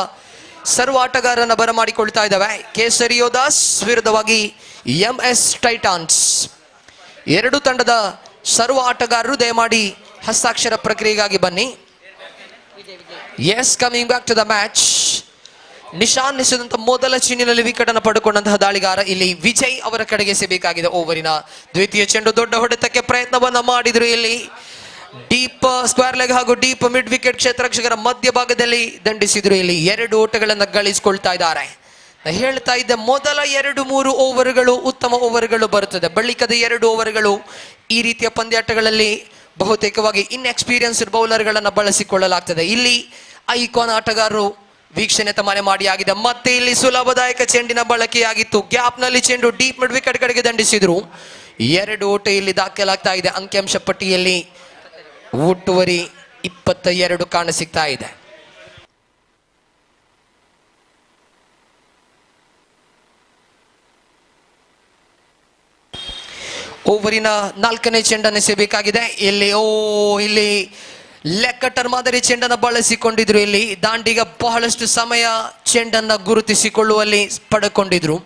ಸರ್ವ ಆಟಗಾರರನ್ನ ಬರಮಾಡಿಕೊಳ್ತಾ ಇದ್ದಾವೆ. ಕೇಸರಿ ಯೋಧಾಸ್ ವಿರುದ್ಧವಾಗಿ MS ಟೈಟಾನ್ಸ್. 2 ತಂಡದ ಸರ್ವ ಆಟಗಾರರು ದಯಮಾಡಿ ಹಸ್ತಾಕ್ಷರ ಪ್ರಕ್ರಿಯೆಗಾಗಿ ಬನ್ನಿ. Yes, coming back to the match. Nishan ಎಸೆದಂತ ಮೊದಲ ಚೆಂಡಿನಲ್ಲಿ ವಿಕೆಟ್ ಅನ್ನು ಪಡೆದುಕೊಂಡಂತಹ ದಾಳಿಗಾರ ಇಲ್ಲಿ ವಿಜಯ್ ಅವರ ಕಡೆಗೆ ಎಸೆಯಬೇಕಾಗಿದೆ. ಓವರಿನ ದ್ವಿತೀಯ ಚೆಂಡು ದೊಡ್ಡ ಹೊಡೆತಕ್ಕೆ ಪ್ರಯತ್ನವನ್ನ ಮಾಡಿದ್ರು ಇಲ್ಲಿ ಡೀಪ್ ಸ್ಕ್ವೇರ್ ಲೆಗ್ ಹಾಗೂ ಡೀಪ್ ಮಿಡ್ ವಿಕೆಟ್ ಕ್ಷೇತ್ರರಕ್ಷಕರ ಮಧ್ಯಭಾಗದಲ್ಲಿ ದಂಡಿಸಿದ್ರು. ಇಲ್ಲಿ 2 ಓಟಗಳನ್ನು ಗಳಿಸಿಕೊಳ್ತಾ ಇದ್ದಾರೆ. ಹೇಳ್ತಾ ಇದ್ದೆ, ಮೊದಲ 2-3 ಓವರ್ಗಳು ಉತ್ತಮ ಓವರ್ಗಳು ಬರುತ್ತದೆ. ಬಳಿಕದ 2 ಓವರ್ಗಳು ಈ ರೀತಿಯ ಪಂದ್ಯಾಟಗಳಲ್ಲಿ ಬಹುತೇಕವಾಗಿ ಇನ್ಎಕ್ಸ್ಪೀರಿಯನ್ಸ್ಡ್ ಬೌಲರ್ಗಳನ್ನು ಬಳಸಿಕೊಳ್ಳಲಾಗ್ತದೆ. ಇಲ್ಲಿ ಐಕಾನ್ ಆಟಗಾರರು ವೀಕ್ಷಣೆ ತಮನೆ ಮಾಡಿ ಆಗಿದೆ. ಮತ್ತೆ ಇಲ್ಲಿ ಸುಲಭದಾಯಕ ಚೆಂಡಿನ ಬಳಕೆಯಾಗಿತ್ತು. ಗ್ಯಾಪ್ ನಲ್ಲಿ ಚೆಂಡು ಡೀಪ್ ಮಿಡ್ ವಿಕೆಟ್ ಕಡೆಗೆ ದಂಡಿಸಿದ್ರು. 2 ಓಟ ಇಲ್ಲಿ ದಾಖಲಾಗ್ತಾ ಇದೆ. ಅಂಕಿಅಂಶ ಪಟ್ಟಿಯಲ್ಲಿ ಒಟ್ಟುವರಿ 22 ಕಾಣ ಸಿಗ್ತಾ ಇದೆ. ಓವರಿನ 4ನೇ ಚೆಂಡನ್ನು ಎಸೆಯಬೇಕಾಗಿದೆ. ಇಲ್ಲಿ ಲೆಕ್ಕಟರ್ ಮಾದರಿ ಚೆಂಡನ್ನು ಬಳಸಿಕೊಂಡಿದ್ರು. ಇಲ್ಲಿ ದಾಂಡಿಗ ಬಹಳಷ್ಟು ಸಮಯ ಚೆಂಡನ್ನು ಗುರುತಿಸಿಕೊಳ್ಳುವಲ್ಲಿ ಪಡೆದುಕೊಂಡಿದ್ರು.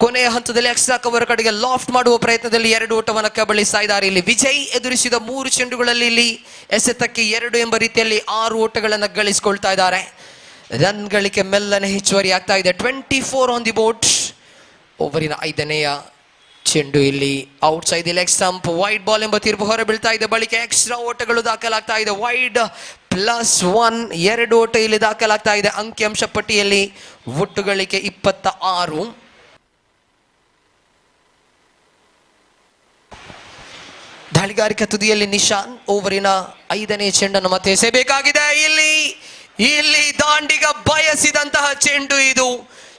ಕೊನೆಯ ಹಂತದಲ್ಲಿ ಎಕ್ಸ್ಟ್ರಾ ಕವರ್ ಕಡೆಗೆ ಲಾಫ್ಟ್ ಮಾಡುವ ಪ್ರಯತ್ನದಲ್ಲಿ 2 ಓಟವನ್ನು ಕಬಳಿಸ್ತಾ ಇದ್ದಾರೆ. ಇಲ್ಲಿ ವಿಜಯ್ ಎದುರಿಸಿದ 3 ಚೆಂಡುಗಳಲ್ಲಿ ಇಲ್ಲಿ ಎಸೆತಕ್ಕೆ 2 ಎಂಬ ರೀತಿಯಲ್ಲಿ 6 ಓಟಗಳನ್ನು ಗಳಿಸಿಕೊಳ್ತಾ ಇದ್ದಾರೆ. ರನ್ ಗಳಿಕೆ ಮೆಲ್ಲನೆ ಹೆಚ್ಚುವರಿ ಆಗ್ತಾ ಇದೆ. 24 ಆನ್ ದಿ ಬೋರ್ಡ್. ಓವರಿನ 5ನೇಯ ಚೆಂಡು ಇಲ್ಲಿ out side leg stump wide ball ಎಂಬ ತೀರ್ಪು ಹೊರಬೀಳ್ತಾ ಇದೆ. ಬಳಿಕ ಎಕ್ಸ್ಟ್ರಾ ಓಟಗಳು ದಾಖಲಾಗ್ತಾ ಇದೆ. ವೈಡ್ +1 2 ಓಟ ಇಲ್ಲಿ ದಾಖಲಾಗ್ತಾ ಇದೆ. ಅಂಕಿಅಂಶ ಪಟ್ಟಿಯಲ್ಲಿ ಒಟ್ಟು ಗಳಿಕೆ 26. ದಾಳಿಗಾರಿಕಾ ತುದಿಯಲ್ಲಿ ನಿಶಾನ್. ಓವರಿನ 5ನೇ ಚೆಂಡನ್ನು ಮತ್ತೆ ಎಸೆಯಬೇಕಾಗಿದೆ. ಇಲ್ಲಿ ದಾಂಡಿಗ ಬಯಸಿದಂತಹ ಚೆಂಡು ಇದು.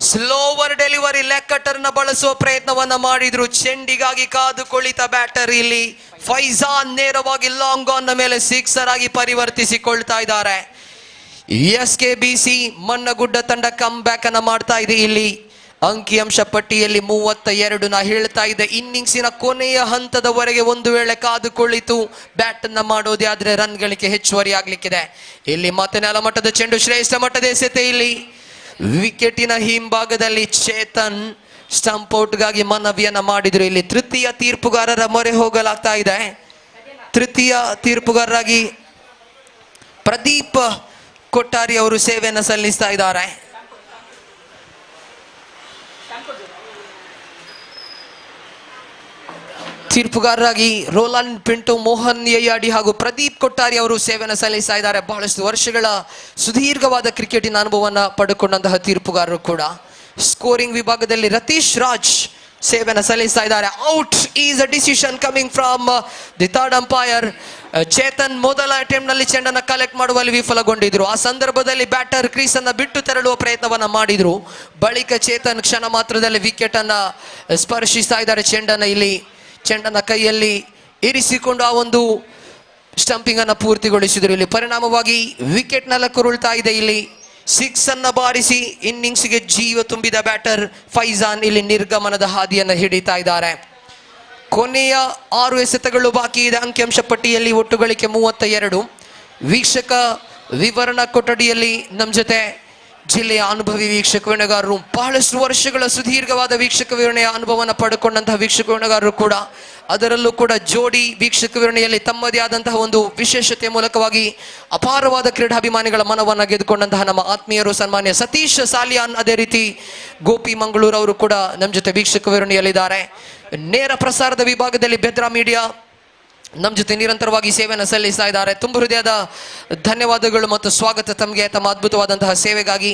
ಸ್ಲೋವರ್ ಡೆಲಿವರಿ ಲೆಕ್ಕಟರ್ನ ಬಳಸುವ ಪ್ರಯತ್ನವನ್ನ ಮಾಡಿದ್ರು. ಚೆಂಡಿಗಾಗಿ ಕಾದು ಕುಳಿತ ಬ್ಯಾಟರ್ ಇಲ್ಲಿ ಫೈಜಾನ್ ನೇರವಾಗಿ ಲಾಂಗ್ ಆನ್ ಮೇಲೆ ಸಿಕ್ಸರ್ ಆಗಿ ಪರಿವರ್ತಿಸಿಕೊಳ್ತಾ ಇದ್ದಾರೆ. SKBC ಮಣ್ಣಗುಡ್ಡ ತಂಡ ಕಮ್ ಬ್ಯಾಕ್ ಅನ್ನ ಮಾಡ್ತಾ ಇದೆ. ಇಲ್ಲಿ ಅಂಕಿಅಂಶ ಪಟ್ಟಿಯಲ್ಲಿ 32. ನಾ ಹೇಳ್ತಾ ಇದ್ದೆ, ಇನ್ನಿಂಗ್ಸಿನ ಕೊನೆಯ ಹಂತದವರೆಗೆ ಒಂದು ವೇಳೆ ಕಾದು ಕುಳಿತು ಬ್ಯಾಟ್ ಅನ್ನ ಮಾಡೋದೇ ಆದ್ರೆ ರನ್ ಗಳಿಕೆ ಹೆಚ್ಚುವರಿ ಆಗ್ಲಿಕ್ಕಿದೆ. ಇಲ್ಲಿ ಮತ್ತೆ ನೆಲಮಟ್ಟದ ಚೆಂಡು, ಶ್ರೇಷ್ಠ ಮಟ್ಟದ ಎಸೆತ. ಇಲ್ಲಿ ವಿಕೆಟಿನ ಹಿಂಭಾಗದಲ್ಲಿ ಚೇತನ್ ಸ್ಟಂಪ್ ಔಟ್ಗಾಗಿ ಮನವಿಯನ್ನ ಮಾಡಿದ್ರು. ಇಲ್ಲಿ ತೃತೀಯ ತೀರ್ಪುಗಾರರ ಮೊರೆ ಹೋಗಲಾಗ್ತಾ ಇದೆ. ತೃತೀಯ ತೀರ್ಪುಗಾರರಾಗಿ ಪ್ರದೀಪ್ ಕೊಟ್ಟಾರಿ ಅವರು ಸೇವೆಯನ್ನು ಸಲ್ಲಿಸ್ತಾ ಇದ್ದಾರೆ. ತೀರ್ಪುಗಾರರಾಗಿ ರೋಲಾಂಡ್ ಪಿಂಟೋ, ಮೋಹನ್ ಯಯ್ಯಾಡಿ ಹಾಗೂ ಪ್ರದೀಪ್ ಕೊಟ್ಟಾರಿ ಅವರು ಸೇವೆಯನ್ನು ಸಲ್ಲಿಸ್ತಾ ಇದ್ದಾರೆ. ಬಹಳಷ್ಟು ವರ್ಷಗಳ ಸುದೀರ್ಘವಾದ ಕ್ರಿಕೆಟಿನ ಅನುಭವವನ್ನು ಪಡೆದುಕೊಂಡಂತಹ ತೀರ್ಪುಗಾರರು ಕೂಡ. ಸ್ಕೋರಿಂಗ್ ವಿಭಾಗದಲ್ಲಿ ರತೀಶ್ ರಾಜ್ ಸೇವೆಯನ್ನು ಸಲ್ಲಿಸ್ತಾ ಇದ್ದಾರೆ. Out is a decision coming from the third umpire. Chetan ಮೊದಲ ಅಟೆಂಪ್ಟ್ ನಲ್ಲಿ ಚೆಂಡನ್ನು ಕಲೆಕ್ಟ್ ಮಾಡುವಲ್ಲಿ ವಿಫಲಗೊಂಡಿದ್ರು. ಆ ಸಂದರ್ಭದಲ್ಲಿ ಬ್ಯಾಟರ್ ಕ್ರೀಸ್ ಅನ್ನ ಬಿಟ್ಟು ತೆರಳುವ ಪ್ರಯತ್ನವನ್ನ ಮಾಡಿದ್ರು. ಬಳಿಕ ಚೇತನ್ ಕ್ಷಣ ಮಾತ್ರದಲ್ಲಿ ವಿಕೆಟ್ ಅನ್ನ ಸ್ಪರ್ಶಿಸ್ತಾ ಇದ್ದಾರೆ. ಚೆಂಡನ್ನ ಕೈಯಲ್ಲಿ ಇರಿಸಿಕೊಂಡು ಆ ಒಂದು ಸ್ಟಂಪಿಂಗ್ ಅನ್ನ ಪೂರ್ತಿಗೊಳಿಸಿದ್ರು. ಇಲ್ಲಿ ಪರಿಣಾಮವಾಗಿ ವಿಕೆಟ್ ಕುರುಳ್ತಾ ಇದೆ. ಇಲ್ಲಿ 6 ಅನ್ನ ಬಾರಿಸಿ ಇನ್ನಿಂಗ್ಸ್ಗೆ ಜೀವ ತುಂಬಿದ ಬ್ಯಾಟರ್ ಫೈಜಾನ್ ಇಲ್ಲಿ ನಿರ್ಗಮನದ ಹಾದಿಯನ್ನು ಹಿಡಿತಾ ಇದ್ದಾರೆ. ಕೊನೆಯ 6 ಎಸೆತಗಳು ಬಾಕಿ ಇದೆ. ಅಂಕಿಅಂಶ ಪಟ್ಟಿಯಲ್ಲಿ ಒಟ್ಟು ಗಳಿಕೆ 32. ವೀಕ್ಷಕ ವಿವರಣಾ ಕೊಠಡಿಯಲ್ಲಿ ನಮ್ಮ ಜೊತೆ ಜಿಲ್ಲೆಯ ಅನುಭವಿ ವೀಕ್ಷಕ ವಿವರಣೆಗಾರರು, ಬಹಳಷ್ಟು ವರ್ಷಗಳ ಸುದೀರ್ಘವಾದ ವೀಕ್ಷಕ ವಿವರಣೆಯ ಅನುಭವವನ್ನು ಪಡೆದುಕೊಂಡಂತಹ ವೀಕ್ಷಕ ವಿವರಣೆಗಾರರು ಕೂಡ, ಅದರಲ್ಲೂ ಕೂಡ ಜೋಡಿ ವೀಕ್ಷಕ ವಿವರಣೆಯಲ್ಲಿ ತಮ್ಮದೇ ಆದಂತಹ ಒಂದು ವಿಶೇಷತೆಯ ಮೂಲಕವಾಗಿ ಅಪಾರವಾದ ಕ್ರೀಡಾಭಿಮಾನಿಗಳ ಮನವನ್ನು ಗೆದ್ದುಕೊಂಡಂತಹ ನಮ್ಮ ಆತ್ಮೀಯರು ಸನ್ಮಾನ್ಯ ಸತೀಶ್ ಸಾಲಿಯಾನ್, ಅದೇ ರೀತಿ ಗೋಪಿ ಮಂಗಳೂರು ಅವರು ಕೂಡ ನಮ್ಮ ಜೊತೆ ವೀಕ್ಷಕ ವಿವರಣೆಯಲ್ಲಿದ್ದಾರೆ. ನೇರ ಪ್ರಸಾರದ ವಿಭಾಗದಲ್ಲಿ ಬೆದ್ರಾ ಮೀಡಿಯಾ ನಮ್ಮ ಜೊತೆ ನಿರಂತರವಾಗಿ ಸೇವೆಯನ್ನು ಸಲ್ಲಿಸ್ತಾ ಇದ್ದಾರೆ. ತುಂಬ ಹೃದಯದ ಧನ್ಯವಾದಗಳು ಮತ್ತು ಸ್ವಾಗತ ತಮಗೆ, ತಮ್ಮ ಅದ್ಭುತವಾದಂತಹ ಸೇವೆಗಾಗಿ.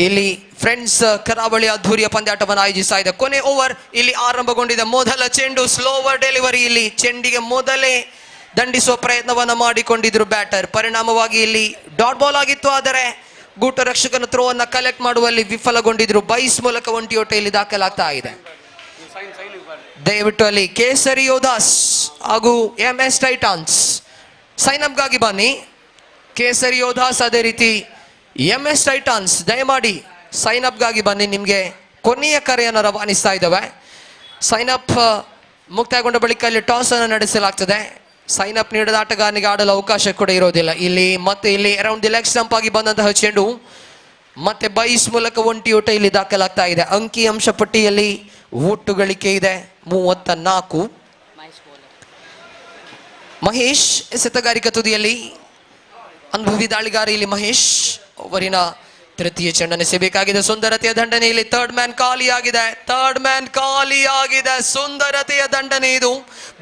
ಇಲ್ಲಿ ಫ್ರೆಂಡ್ಸ್ ಕರಾವಳಿ ಅದ್ಧೂರಿಯ ಪಂದ್ಯಾಟವನ್ನು ಆಯೋಜಿಸ್ತಾ ಇದೆ. ಕೊನೆ ಓವರ್ ಇಲ್ಲಿ ಆರಂಭಗೊಂಡಿದೆ. ಮೊದಲ ಚೆಂಡು ಸ್ಲೋವರ್ ಡೆಲಿವರಿ. ಇಲ್ಲಿ ಚೆಂಡಿಗೆ ಮೊದಲೇ ದಂಡಿಸುವ ಪ್ರಯತ್ನವನ್ನು ಮಾಡಿಕೊಂಡಿದ್ರು ಬ್ಯಾಟರ್. ಪರಿಣಾಮವಾಗಿ ಇಲ್ಲಿ ಡಾಟ್ ಬಾಲ್ ಆಗಿತ್ತು. ಆದರೆ ಗೂಟ ರಕ್ಷಕನ ಥ್ರೋ ಅನ್ನ ಕಲೆಕ್ಟ್ ಮಾಡುವಲ್ಲಿ ವಿಫಲಗೊಂಡಿದ್ರು. ಬೈಸ್ ಮೂಲಕ ಒಂಟಿ ಓಟ ಇಲ್ಲಿ ದಾಖಲಾಗ್ತಾ ಇದೆ. ದಯವಿಟ್ಟು ಅಲ್ಲಿ ಕೇಸರಿ ಯೋಧಾಸ್ ಹಾಗೂ MS ಟೈಟಾನ್ಸ್ ಸೈನ್ ಅಪ್ಗಾಗಿ ಬನ್ನಿ. ಕೇಸರಿ ಯೋಧಾಸ್ ಅದೇ ರೀತಿ MS ಟೈಟಾನ್ಸ್ ದಯಮಾಡಿ ಸೈನ್ ಅಪ್ಗಾಗಿ ಬನ್ನಿ. ನಿಮಗೆ ಕೊನೆಯ ಕರೆಯನ್ನು ರವಾನಿಸ್ತಾ ಇದ್ದಾವೆ. ಸೈನ್ ಅಪ್ ಮುಕ್ತಾಯಗೊಂಡ ಬಳಿಕ ಇಲ್ಲಿ ಟಾಸ್ ಅನ್ನು ನಡೆಸಲಾಗ್ತದೆ. ಸೈನ್ ಅಪ್ ನೀಡದ ಆಟಗಾರನಿಗೆ ಆಡಲು ಅವಕಾಶ ಕೂಡ ಇರೋದಿಲ್ಲ. ಇಲ್ಲಿ ಅರೌಂಡ್ ದಿ ಲೆಗ್ ಸ್ಟಂಪ್ ಆಗಿ ಬಂದಂತಹ ಚೆಂಡು ಮತ್ತೆ ಬೈಸ್ ಮೂಲಕ ಒಂಟಿ ಓಟ ಇಲ್ಲಿ ದಾಖಲಾಗ್ತಾ ಇದೆ. ಅಂಕಿ ಅಂಶ ಪಟ್ಟಿಯಲ್ಲಿ ಒಟ್ಟು ಗಳಿಕೆ ಇದೆ 34. ಮಹೇಶ್ ಎಸೆತಗಾರಿಕಾ ತುದಿಯಲ್ಲಿ ಅನುಭವಿ ದಾಳಿಗಾರ ಇಲ್ಲಿ ಮಹೇಶ್. ಓವರಿನ ತೃತೀಯ ಚೆಂಡನ್ನು ಎಸೆಯಬೇಕಾಗಿದೆ. ಸುಂದರತೆಯ ದಂಡನೆ ಇಲ್ಲಿ ಥರ್ಡ್ ಮ್ಯಾನ್ ಖಾಲಿಯಾಗಿದೆ. ಸುಂದರತೆಯ ದಂಡನೆ ಇದು.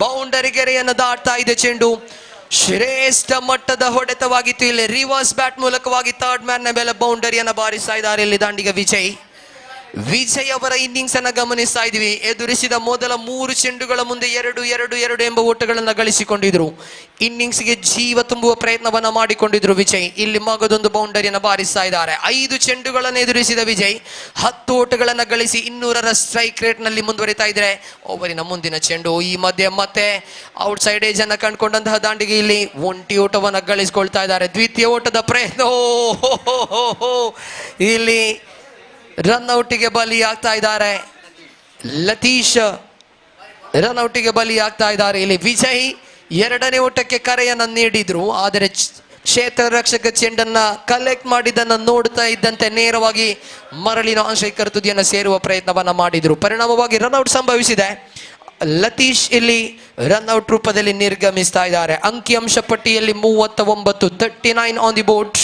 ಬೌಂಡರಿ ಗೆರೆಯನ್ನು ದಾಟ್ತಾ ಇದೆ ಚೆಂಡು. ಶ್ರೇಷ್ಠ ಮಟ್ಟದ ಹೊಡೆತವಾಗಿತ್ತು. ಇಲ್ಲಿ ರಿವರ್ಸ್ ಬ್ಯಾಟ್ ಮೂಲಕವಾಗಿ ಥರ್ಡ್ ಮ್ಯಾನ್ ನ ಮೇಲೆ ಬೌಂಡರಿಯನ್ನು ಬಾರಿಸ್ತಾ ಇದ್ದಾರೆ ಇಲ್ಲಿ ದಾಂಡಿಗ ವಿಜಯ್ ಅವರ ಇನ್ನಿಂಗ್ಸ್ ಅನ್ನ ಗಮನಿಸ್ತಾ ಇದೀವಿ. ಎದುರಿಸಿದ ಮೊದಲ 3 ಚೆಂಡುಗಳ ಮುಂದೆ 2 ಎಂಬ ಓಟಗಳನ್ನು ಗಳಿಸಿಕೊಂಡಿದ್ರು. ಇನ್ನಿಂಗ್ಸ್ಗೆ ಜೀವ ತುಂಬುವ ಪ್ರಯತ್ನವನ್ನ ಮಾಡಿಕೊಂಡಿದ್ರು ವಿಜಯ್. ಇಲ್ಲಿ ಮಗದೊಂದು ಬೌಂಡರಿಯನ್ನು ಬಾರಿಸ್ತಾ ಇದ್ದಾರೆ. 5 ಚೆಂಡುಗಳನ್ನು ಎದುರಿಸಿದ ವಿಜಯ್ 10 ಓಟಗಳನ್ನು ಗಳಿಸಿ 200ರ ಸ್ಟ್ರೈಕ್ ರೇಟ್ ನಲ್ಲಿ ಮುಂದುವರಿತಾ ಇದ್ರೆ ಓವರಿನ ಮುಂದಿನ ಚೆಂಡು. ಈ ಮಧ್ಯೆ ಮತ್ತೆ ಔಟ್ ಸೈಡ್ ಏಜ್ ಅನ್ನ ಕಂಡುಕೊಂಡಂತಹ ದಾಂಡಿಗೆ ಇಲ್ಲಿ ಒಂಟಿ ಓಟವನ್ನ ಗಳಿಸಿಕೊಳ್ತಾ ಇದ್ದಾರೆ. ದ್ವಿತೀಯ ಓಟದ ಪ್ರಯತ್ನ ಇಲ್ಲಿ ರನ್ಔಟಿಗೆ ಬಲಿ ಆಗ್ತಾ ಇದ್ದಾರೆ. ಲತೀಶ್ ರನ್ಔಟಿಗೆ ಬಲಿ ಆಗ್ತಾ ಇದ್ದಾರೆ. ಇಲ್ಲಿ ವಿಜಯ್ 2ನೇ ಓಟಕ್ಕೆ ಕರೆಯನ್ನ ನೀಡಿದ್ರು. ಆದರೆ ಕ್ಷೇತ್ರ ರಕ್ಷಕ ಚೆಂಡನ್ನ ಕಲೆಕ್ಟ್ ಮಾಡಿದ್ದನ್ನ ನೋಡ್ತಾ ಇದ್ದಂತೆ ನೇರವಾಗಿ ಮರಳಿನ ಆಂಶಿಕ ತುದಿಯನ್ನು ಸೇರುವ ಪ್ರಯತ್ನವನ್ನ ಮಾಡಿದ್ರು. ಪರಿಣಾಮವಾಗಿ ರನ್ಔಟ್ ಸಂಭವಿಸಿದೆ. ಲತೀಶ್ ಇಲ್ಲಿ ರನ್ಔಟ್ ರೂಪದಲ್ಲಿ ನಿರ್ಗಮಿಸ್ತಾ ಇದ್ದಾರೆ. ಅಂಕಿಅಂಶ ಪಟ್ಟಿಯಲ್ಲಿ 39 ಆನ್ ದಿ ಬೋರ್ಡ್.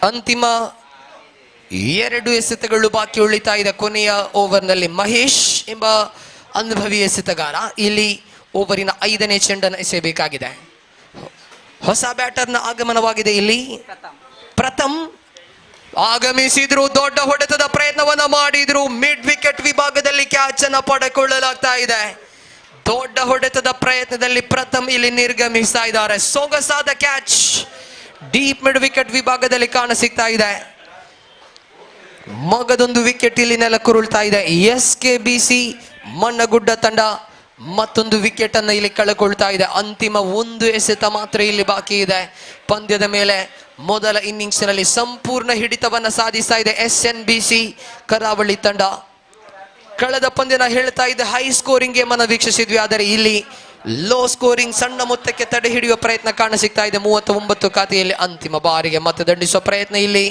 ಅಂತಿಮ 2 ಎಸೆತಗಳು ಬಾಕಿ ಉಳಿತಾ ಇದೆ. ಕೊನೆಯ ಓವರ್ನಲ್ಲಿ ಮಹೇಶ್ ಎಂಬ ಅನುಭವಿ ಎಸೆತಗಾರ ಇಲ್ಲಿ ಓವರಿನ 5ನೇ ಚೆಂಡನ್ನು ಎಸೆಯಬೇಕಾಗಿದೆ. ಹೊಸ ಬ್ಯಾಟರ್ನ ಆಗಮನವಾಗಿದೆ. ಇಲ್ಲಿ ಪ್ರಥಮ್ ಆಗಮಿಸಿದ್ರು. ದೊಡ್ಡ ಹೊಡೆತದ ಪ್ರಯತ್ನವನ್ನ ಮಾಡಿದ್ರು. ಮಿಡ್ ವಿಕೆಟ್ ವಿಭಾಗದಲ್ಲಿ ಕ್ಯಾಚ್ ಅನ್ನ ಪಡೆದುಕೊಳ್ಳಲಾಗ್ತಾ ಇದೆ. ದೊಡ್ಡ ಹೊಡೆತದ ಪ್ರಯತ್ನದಲ್ಲಿ ಪ್ರಥಮ್ ಇಲ್ಲಿ ನಿರ್ಗಮಿಸ್ತಾ ಇದ್ದಾರೆ. ಸೊಗಸಾದ ಕ್ಯಾಚ್ ಡೀಪ್ ಮಿಡ್ ವಿಕೆಟ್ ವಿಭಾಗದಲ್ಲಿ ಕಾಣ ಸಿಗ್ತಾ ಇದೆ. ಮಗದೊಂದು ವಿಕೆಟ್ ಇಲ್ಲಿ ನೆಲಕ್ಕುರುಳ್ತಾ ಇದೆ. SKBC ಮಣ್ಣಗುಡ್ಡ ತಂಡ ಮತ್ತೊಂದು ವಿಕೆಟ್ ಅನ್ನು ಇಲ್ಲಿ ಕಳೆಕೊಳ್ತಾ ಇದೆ. ಅಂತಿಮ 1 ಎಸೆತ ಮಾತ್ರ ಇಲ್ಲಿ ಬಾಕಿ ಇದೆ. ಪಂದ್ಯದ ಮೇಲೆ ಮೊದಲ ಇನ್ನಿಂಗ್ಸ್ ನಲ್ಲಿ ಸಂಪೂರ್ಣ ಹಿಡಿತವನ್ನ ಸಾಧಿಸ್ತಾ ಇದೆ SNBC ಕರಾವಳಿ ತಂಡ. ಕಳೆದ ಪಂದ್ಯನ ಹೇಳ್ತಾ ಇದೆ ಹೈ ಸ್ಕೋರಿಂಗ್ ಗೇಮ್ ಅನ್ನು ವೀಕ್ಷಿಸಿದ್ವಿ. ಆದರೆ ಇಲ್ಲಿ ಲೋ ಸ್ಕೋರಿಂಗ್ ಸಣ್ಣ ಮೊತ್ತಕ್ಕೆ ತಡೆ ಹಿಡಿಯುವ ಪ್ರಯತ್ನ ಕಾಣ ಸಿಗ್ತಾ ಇದೆ. 39 ಖಾತೆಯಲ್ಲಿ ಅಂತಿಮ ಬಾರಿಗೆ ಮತ್ತೆ ದಂಡಿಸುವ ಪ್ರಯತ್ನ. ಇಲ್ಲಿ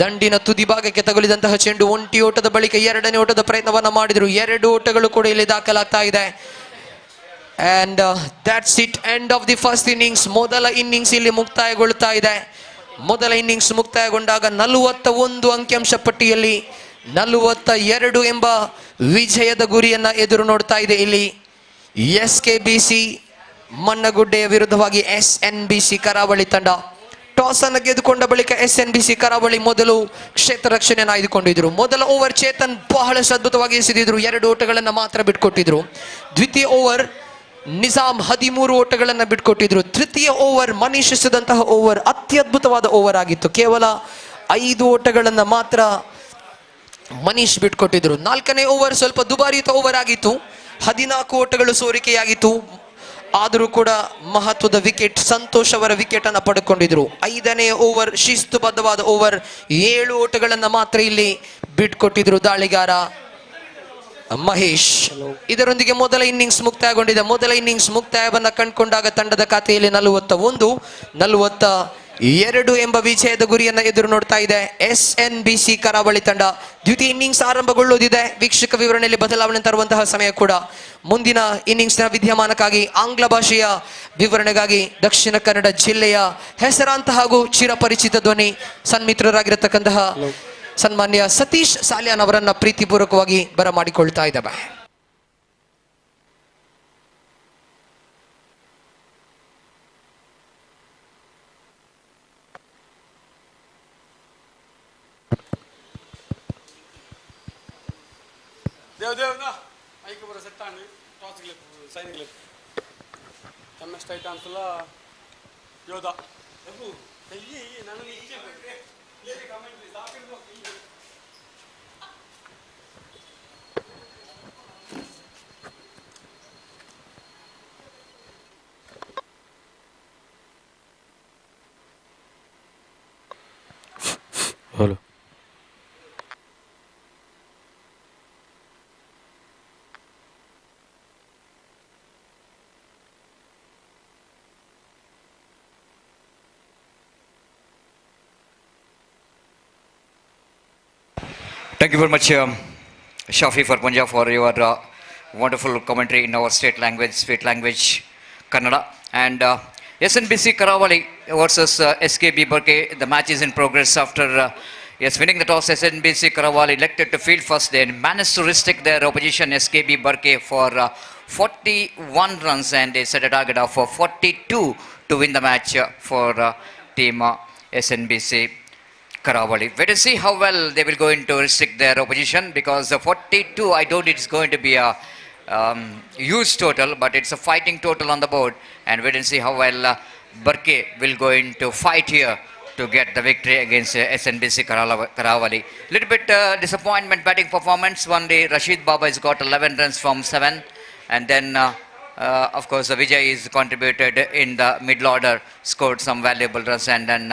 ದಂಡಿನ ತುದಿ ಭಾಗಕ್ಕೆ ತಗುಲಿದಂತಹ ಚೆಂಡು ಒಂಟಿ ಓಟದ ಬಳಿಕ 2ನೇ ಓಟದ ಪ್ರಯತ್ನವನ್ನ ಮಾಡಿದ್ರು. 2 ಓಟಗಳು ಕೂಡ ಇಲ್ಲಿ ದಾಖಲಾಗ್ತಾ ಇದೆ. And that's it, end of the first innings. ಮೊದಲ ಇನ್ನಿಂಗ್ಸ್ ಇಲ್ಲಿ ಮುಕ್ತಾಯಗೊಳ್ತಾ ಇದೆ. ಮೊದಲ ಇನ್ನಿಂಗ್ಸ್ ಮುಕ್ತಾಯಗೊಂಡಾಗ 41 ಅಂಕಿಅಂಶ ಪಟ್ಟಿಯಲ್ಲಿ 42 ಎಂಬ ವಿಜಯದ ಗುರಿಯನ್ನ ಎದುರು ನೋಡ್ತಾ ಇದೆ ಇಲ್ಲಿ SKBC ಮಣ್ಣಗುಡ್ಡೆಯ ವಿರುದ್ಧವಾಗಿ SNBC ಕರಾವಳಿ ತಂಡ. ಟಾಸ್ ಅನ್ನು ಗೆದ್ದುಕೊಂಡ ಬಳಿಕ SNBC ಕರಾವಳಿ ಮೊದಲು ಕ್ಷೇತ್ರ ರಕ್ಷಣೆಯನ್ನು ಆಯ್ದುಕೊಂಡಿದ್ರು. ಮೊದಲ ಓವರ್ ಚೇತನ್ ಬಹಳಷ್ಟು ಅದ್ಭುತವಾಗಿ ಎಸೆದಿದ್ರು. 2 ಓಟಗಳನ್ನು ಮಾತ್ರ ಬಿಟ್ಕೊಟ್ಟಿದ್ರು. ದ್ವಿತೀಯ ಓವರ್ ನಿಜಾಮ್ 13 ಓಟಗಳನ್ನು ಬಿಟ್ಕೊಟ್ಟಿದ್ರು. ತೃತೀಯ ಓವರ್ ಮನೀಶ್ ಎಸೆದಂತಹ ಓವರ್ ಅತ್ಯದ್ಭುತವಾದ ಓವರ್ ಆಗಿತ್ತು. ಕೇವಲ 5 ಓಟಗಳನ್ನು ಮಾತ್ರ ಮನೀಶ್ ಬಿಟ್ಕೊಟ್ಟಿದ್ರು. 4ನೇ ಓವರ್ ಸ್ವಲ್ಪ ದುಬಾರಿಯುತ ಓವರ್ ಆಗಿತ್ತು. 14 ಓಟಗಳು ಸೋರಿಕೆಯಾಗಿತ್ತು. ಆದರೂ ಕೂಡ ಮಹತ್ವದ ವಿಕೆಟ್ ಸಂತೋಷ್ ಅವರ ವಿಕೆಟ್ ಅನ್ನು ಪಡೆದುಕೊಂಡಿದ್ರು. 5ನೇ ಓವರ್ ಶಿಸ್ತುಬದ್ಧವಾದ ಓವರ್. 7 ಓಟಗಳನ್ನು ಮಾತ್ರ ಇಲ್ಲಿ ಬಿಟ್ಕೊಟ್ಟಿದ್ರು ದಾಳಿಗಾರ ಮಹೇಶ್. ಇದರೊಂದಿಗೆ ಮೊದಲ ಇನ್ನಿಂಗ್ಸ್ ಮುಕ್ತಾಯಗೊಂಡಿದೆ. ಮೊದಲ ಇನ್ನಿಂಗ್ಸ್ ಮುಕ್ತಾಯವನ್ನ ಕಂಡುಕೊಂಡಾಗ ತಂಡದ ಖಾತೆಯಲ್ಲಿ 41-42 ಎಂಬ ವಿಜಯದ ಗುರಿಯನ್ನ ಎದುರು ನೋಡ್ತಾ ಇದೆ SNBC ಕರಾವಳಿ ತಂಡ. ದ್ವಿತೀಯ ಇನ್ನಿಂಗ್ಸ್ ಆರಂಭಗೊಳ್ಳುವುದಿದೆ. ವೀಕ್ಷಕ ವಿವರಣೆಯಲ್ಲಿ ಬದಲಾವಣೆ ತರುವಂತಹ ಸಮಯ ಕೂಡ. ಮುಂದಿನ ಇನ್ನಿಂಗ್ಸ್ನ ವಿದ್ಯಮಾನಕ್ಕಾಗಿ ಆಂಗ್ಲ ಭಾಷೆಯ ವಿವರಣೆಗಾಗಿ ದಕ್ಷಿಣ ಕನ್ನಡ ಜಿಲ್ಲೆಯ ಹೆಸರಾಂತ ಹಾಗೂ ಚಿರಪರಿಚಿತ ಧ್ವನಿ ಸನ್ಮಿತ್ರರಾಗಿರತಕ್ಕಂತಹ ಸನ್ಮಾನ್ಯ ಸತೀಶ್ ಸಾಲ್ಯಾನ್ ಅವರನ್ನ ಪ್ರೀತಿಪೂರ್ವಕವಾಗಿ ಬರಮಾಡಿಕೊಳ್ತಾ ಇದ್ದಾವೆ. ದೇವ್ದೇವ್ನ ಐಕೆ ಬರೋ ಸೆಟ್ ಆಗಿ ಟಾಸ್ ಕ್ಲಿಪ್ ಸೈನ್ ಕ್ಲಿಪ್ ತಮ್ಮ ಸ್ಟೈಟ್ ಅನ್ಸಲ್ಲ ಯೋಧ ಅಬ್ಬು ಅಯ್ಯಿ ನಾನು ಇಲ್ಲಿ ಕಮೆಂಟ್ ಸಾಕಿರ್ಬೇಕು. Hello Thank you very much, Shafi for Punjab, for your wonderful commentary in our state language, Kannada. And SNBC Karavali versus SKB Burke. The match is in progress after Yes, winning the toss, SNBC Karavali elected to field first, then managed to restrict their opposition SKB Barke for 41 runs, and they set a target of 42 to win the match for team SNBC Karavali. Wait to see how well they will go into restrict their opposition, because 42, I don't think it's going to be a huge total, but it's a fighting total on the board, and wait and see how well Barke will go into fight here to get the victory against SNBC Karavali. Little bit disappointment batting performance. One day Rashid Baba has got 11 runs from 7, and then of course Vijay is contributed in the middle order, scored some valuable runs, and then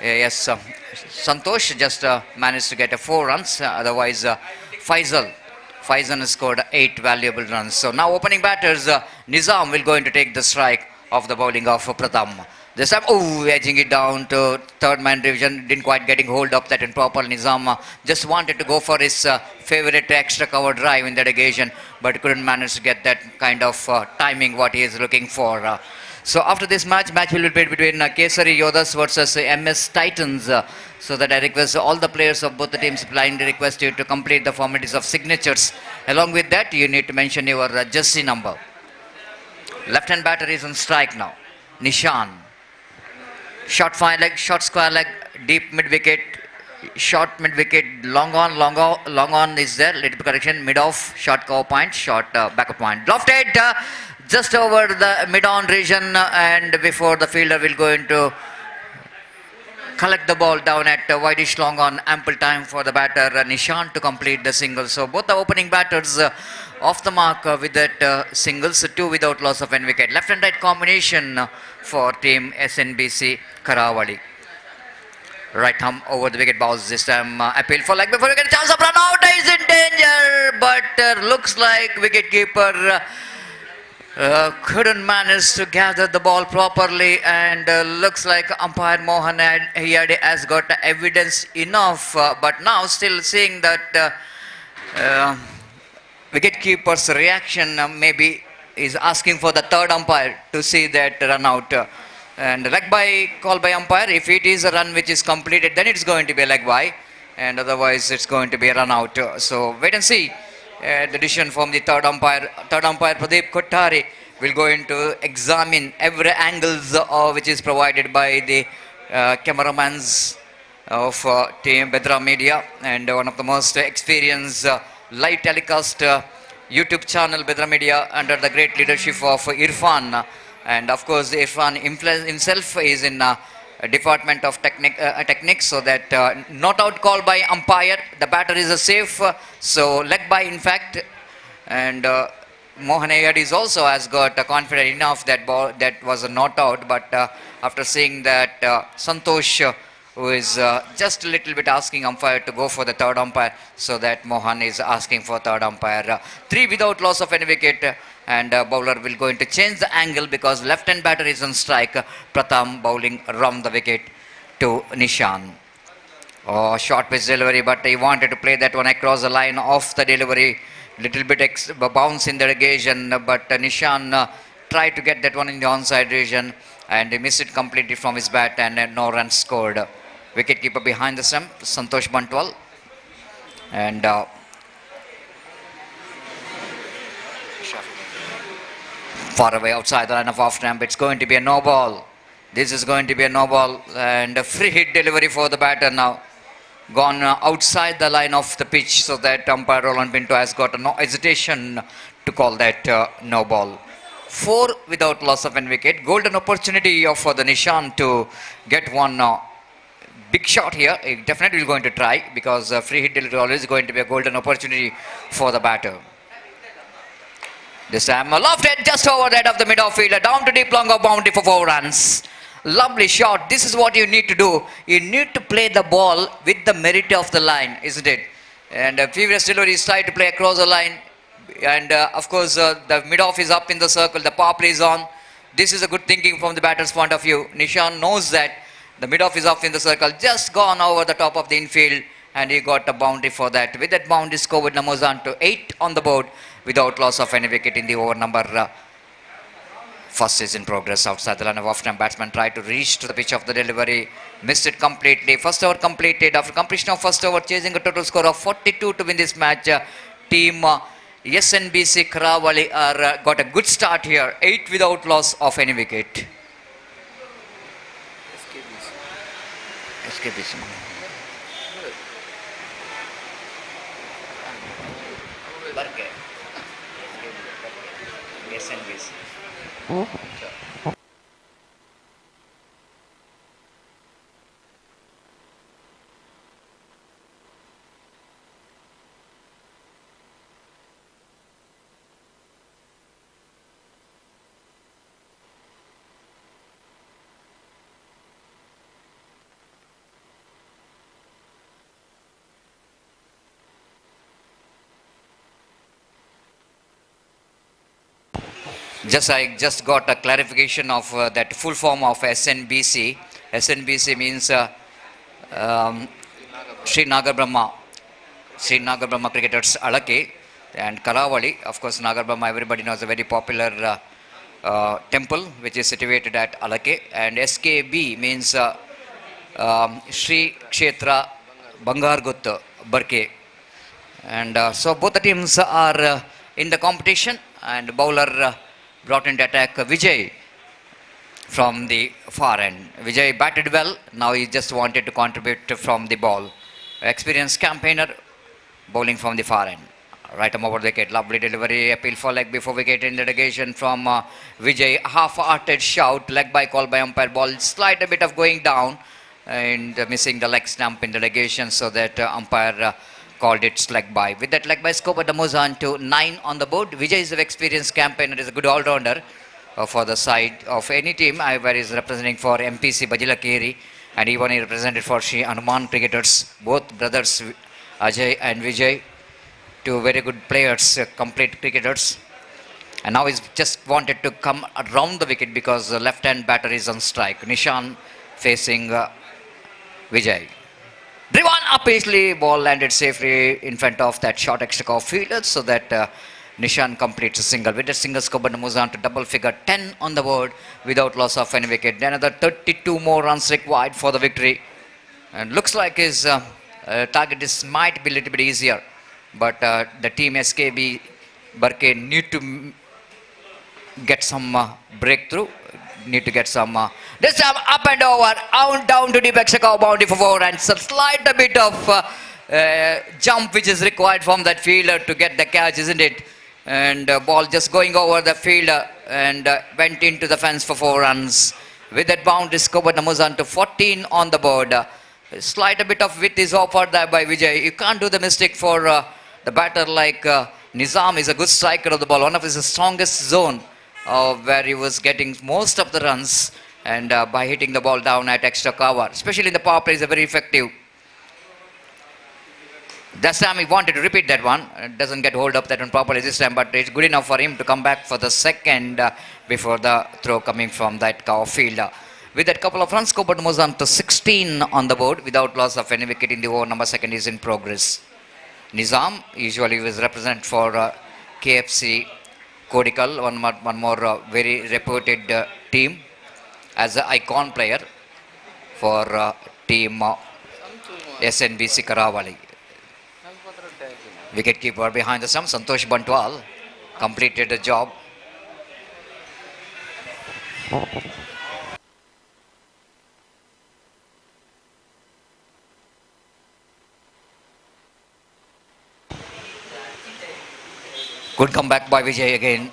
yes, Santosh just managed to get 4 runs. Otherwise Faisal has scored 8 valuable runs. So now opening batters, Nizam will go in to take the strike of the bowling of Pratham. This time, edging it down to third man division, didn't quite getting hold of that improper. Nizam just wanted to go for his favorite extra cover drive in that occasion, but couldn't manage to get that kind of timing what he is looking for. So after this match will be played between Kesari Yodas versus MS Titans. So that I request all the players of both the teams blindly request you to complete the formalities of signatures. Along with that, you need to mention your jersey number. Left-hand batter is on strike now. Nishan. Short fine leg, short square leg, deep mid wicket, short mid wicket, long on is there, little bit correction, mid off, short cover point, short backup point. Lofted just over the mid on region, and before the fielder will go into collect the ball down at wideish long on, ample time for the batter Nishan to complete the single. So both the opening batters off the mark with that singles, 2 without loss of any wicket. Left and right combination for team SNBC Karavali. Right arm over the wicket, bounce this time, appeal for leg before you get a chance of run out, is in danger, but looks like wicket keeper couldn't manage to gather the ball properly, and looks like umpire Mohan has got evidence enough, but now still seeing that wicket keeper's reaction maybe is asking for the third umpire to see that run out, and leg by call by umpire. If it is a run which is completed, then it's going to be a leg by, and otherwise it's going to be a run out. So wait and see the decision from the third umpire. Third umpire Pradeep Kottari will go into examine every angles which is provided by the cameramans of team Bedra Media, and one of the most experienced live telecast YouTube channel Bedra Media under the great leadership of Irfan, and of course Irfan himself is in department of techniques, so that not out call by umpire, the batter is a safe, so leg by in fact, and Mohan is also has got confident enough that ball that was a not out, but after seeing that Santosh who is just a little bit asking umpire to go for the third umpire, so that Mohan is asking for third umpire. 3 without loss of any wicket, and bowler will go into change the angle because left hand batter is on strike. Pratham bowling around the wicket to Nishan. Oh, short pitch delivery, but he wanted to play that one across the line off the delivery. Little bit bounce in the occasion, but Nishan tried to get that one in the onside region, and he missed it completely from his bat, and no runs scored. Wicket keeper behind the stump, Santosh Bantwal, and far away outside the line of off stump. It's going to be a no ball. This is going to be a no ball, and a free hit delivery for the batter now. Gone outside the line of the pitch, so that umpire Roland Pinto has got no hesitation to call that no ball. 4 without loss of any wicket. Golden opportunity for the Nishan to get one big shot here. He definitely is going to try, because free hit delivery always going to be a golden opportunity for the batter. This time lofted just over that of the mid fielder, down to deep longer boundary for 4 runs. Lovely shot. This is what you need to do. You need to play the ball with the merit of the line, isn't it? And previous deliveries tried to play across the line, and of course the mid off is up in the circle, the power play is on. This is a good thinking from the batter's point of view. Nishan knows that the mid off is up in the circle, just gone over the top of the infield, and he got a boundary for that. With that boundary score with Namozan to 8 on the board without loss of any wicket in the over number First is in progress outside the line of off-time. Batsman tried to reach to the pitch of the delivery. Missed it completely. First over completed. After completion of first over, chasing a total score of 42 to win this match. Team SNBC Karavali are got a good start here. 8 without loss of any wicket. SKBC. SNBC. I just got a clarification of that full form of SNBC. SNBC means Sri Nagar Brahma Cricketers Alake, and Karavali. Of course, Nagar Brahma, everybody knows, a very popular temple which is situated at Alake. And SKB means Sri Kshetra Bangargut Barke. And so both the teams are in the competition, and bowler brought into attack Vijay from the far end. Vijay batted well. Now he just wanted to contribute from the ball. Experienced campaigner bowling from the far end. Right arm over the wicket. Lovely delivery. Appeal for leg before wicket in the negation from Vijay. Half-hearted shout. Leg by call by umpire. Ball slight a bit of going down and missing the leg stump in the negation, so that umpire called it leg by. With that leg by score, but moves on to 9 on the board. Vijay is an experienced campaigner, is a good all-rounder for the side of any team, where he is representing for MPC Bajilakeri, and even he represented for Sri Hanuman Cricketers. Both brothers Ajay and Vijay, two very good players, complete cricketers. And now he's just wanted to come around the wicket because the left-hand batter is on strike. Nishan facing Vijay. Driven up easily, ball landed safely in front of that short extra cover fielder, so that Nishan completes a single. With a single score, but moves on to double figure 10 on the board without loss of any wicket. Another 32 more runs required for the victory. And looks like his target might be a little bit easier, but the team SKB Barke need to get some breakthrough. Need to get some this time up and over, out down to deep extra cover boundary for 4, and some slight a bit of jump which is required from that fielder to get the catch, isn't it? And ball just going over the fielder and went into the fence for 4 runs. With that boundary score, but moves on to 14 on the board. Slight a bit of width is offered there by Vijay. You can't do the mistake for the batter like Nizam is a good striker of the ball, one of his strongest zone. Where he was getting most of the runs, and by hitting the ball down at extra cover, especially in the power play, is very effective. This time he wanted to repeat that one. It doesn't get hold of that one properly this time, but it's good enough for him to come back for the second before the throw coming from that cover fielder. With that couple of runs, Cobalt moves on to 16 on the board without loss of any wicket in the over. Number 2 is in progress. Nizam usually was represented for KFC Kodikal, one more very reputed team as an icon player for team SNBC Karavali. Wicketkeeper behind the stump, Santosh Bantwal, completed the job. Good comeback by Vijay again,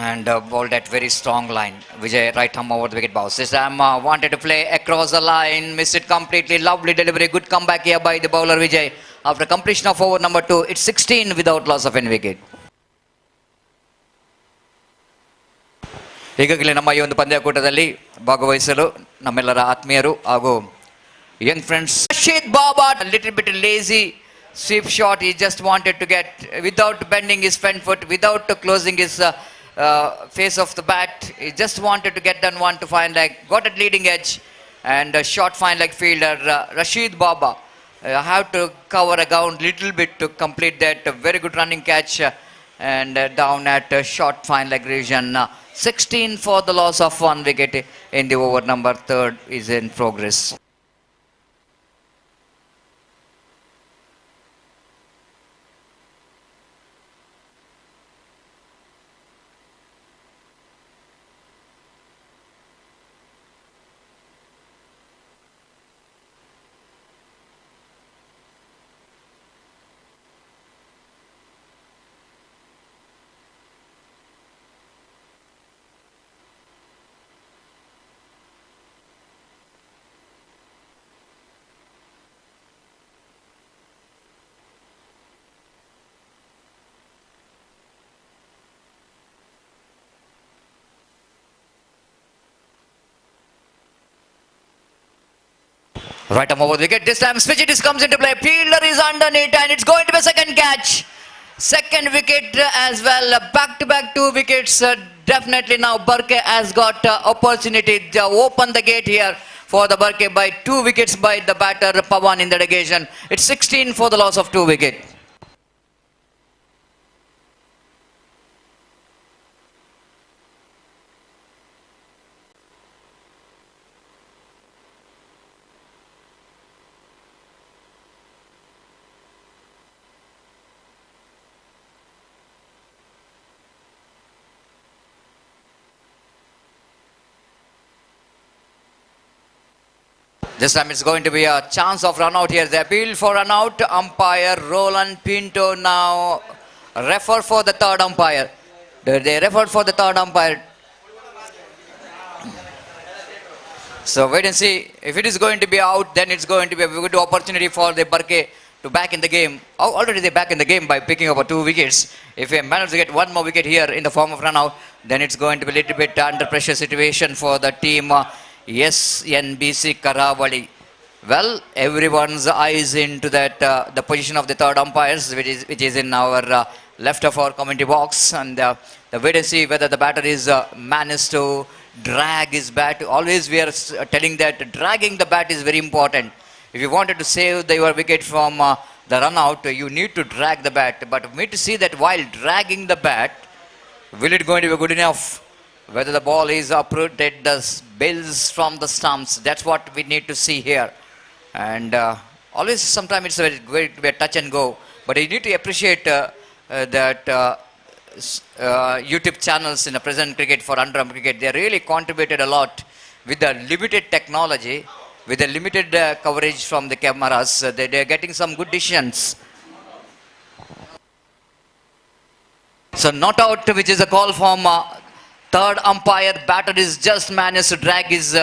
and bowled at very strong line. Vijay right arm over the wicket bounce. This time wanted to play across the line, missed it completely. Lovely delivery, good comeback here by the bowler Vijay. After completion of over number 2, it's 16 without loss of any wicket. ಈಗಾಗಲೇ ನಮ್ಮ ಈ ಒಂದು ಪಂದ್ಯಾಕೂಟದಲ್ಲಿ ಭಾಗವಹಿಸಲು ನಮ್ಮೆಲ್ಲರ ಆತ್ಮೀಯರು ಹಾಗೂ young friends. Rashid Baba, a little bit lazy sweep shot. He just wanted to get, without bending his front foot, without closing his face of the bat. He just wanted to get done one to fine leg. Got at leading edge, and a short fine leg fielder Rashid Baba have to cover a ground little bit to complete that very good running catch, and down at short fine leg region. 16 for the loss of 1 wicket in the over number 3 is in progress. Right arm over the wicket. This time Switch comes into play. Fielder is underneath and it's going to be a second catch. Second wicket as well. Back to back 2 wickets. Definitely now Burke has got opportunity to open the gate here for the Burke by 2 wickets by the batter Pawan in the occasion. It's 16 for the loss of 2 wickets. This time it's going to be a chance of run out here. They appeal for run out. Umpire Roland Pinto now refer for the third umpire. They referred for the third umpire. So wait and see. If it is going to be out, then it's going to be a good opportunity for the Burke to back in the game. Already they back in the game by picking up 2 wickets. If they manage to get 1 more wicket here in the form of run out, then it's going to be a little bit under pressure situation for the team. Yes, NBC Karavali. Well, everyone's eyes into that the position of the third umpires, which is in our left of our commentary box, and the wait to see whether the batter is managed to drag his bat. Always we are telling that dragging the bat is very important. If you wanted to save your wicket from the run out, you need to drag the bat. But we need to see that while dragging the bat, will it going to be good enough? Whether the ball is uprooted, the bills from the stumps, that's what we need to see here. And always, sometimes it's going to be a touch and go. But you need to appreciate that YouTube channels in the present cricket for Underarm cricket, they really contributed a lot with the limited technology, with the limited coverage from the cameras. They're getting some good decisions. So not out, which is a call from third umpire. Batter is just managed to drag his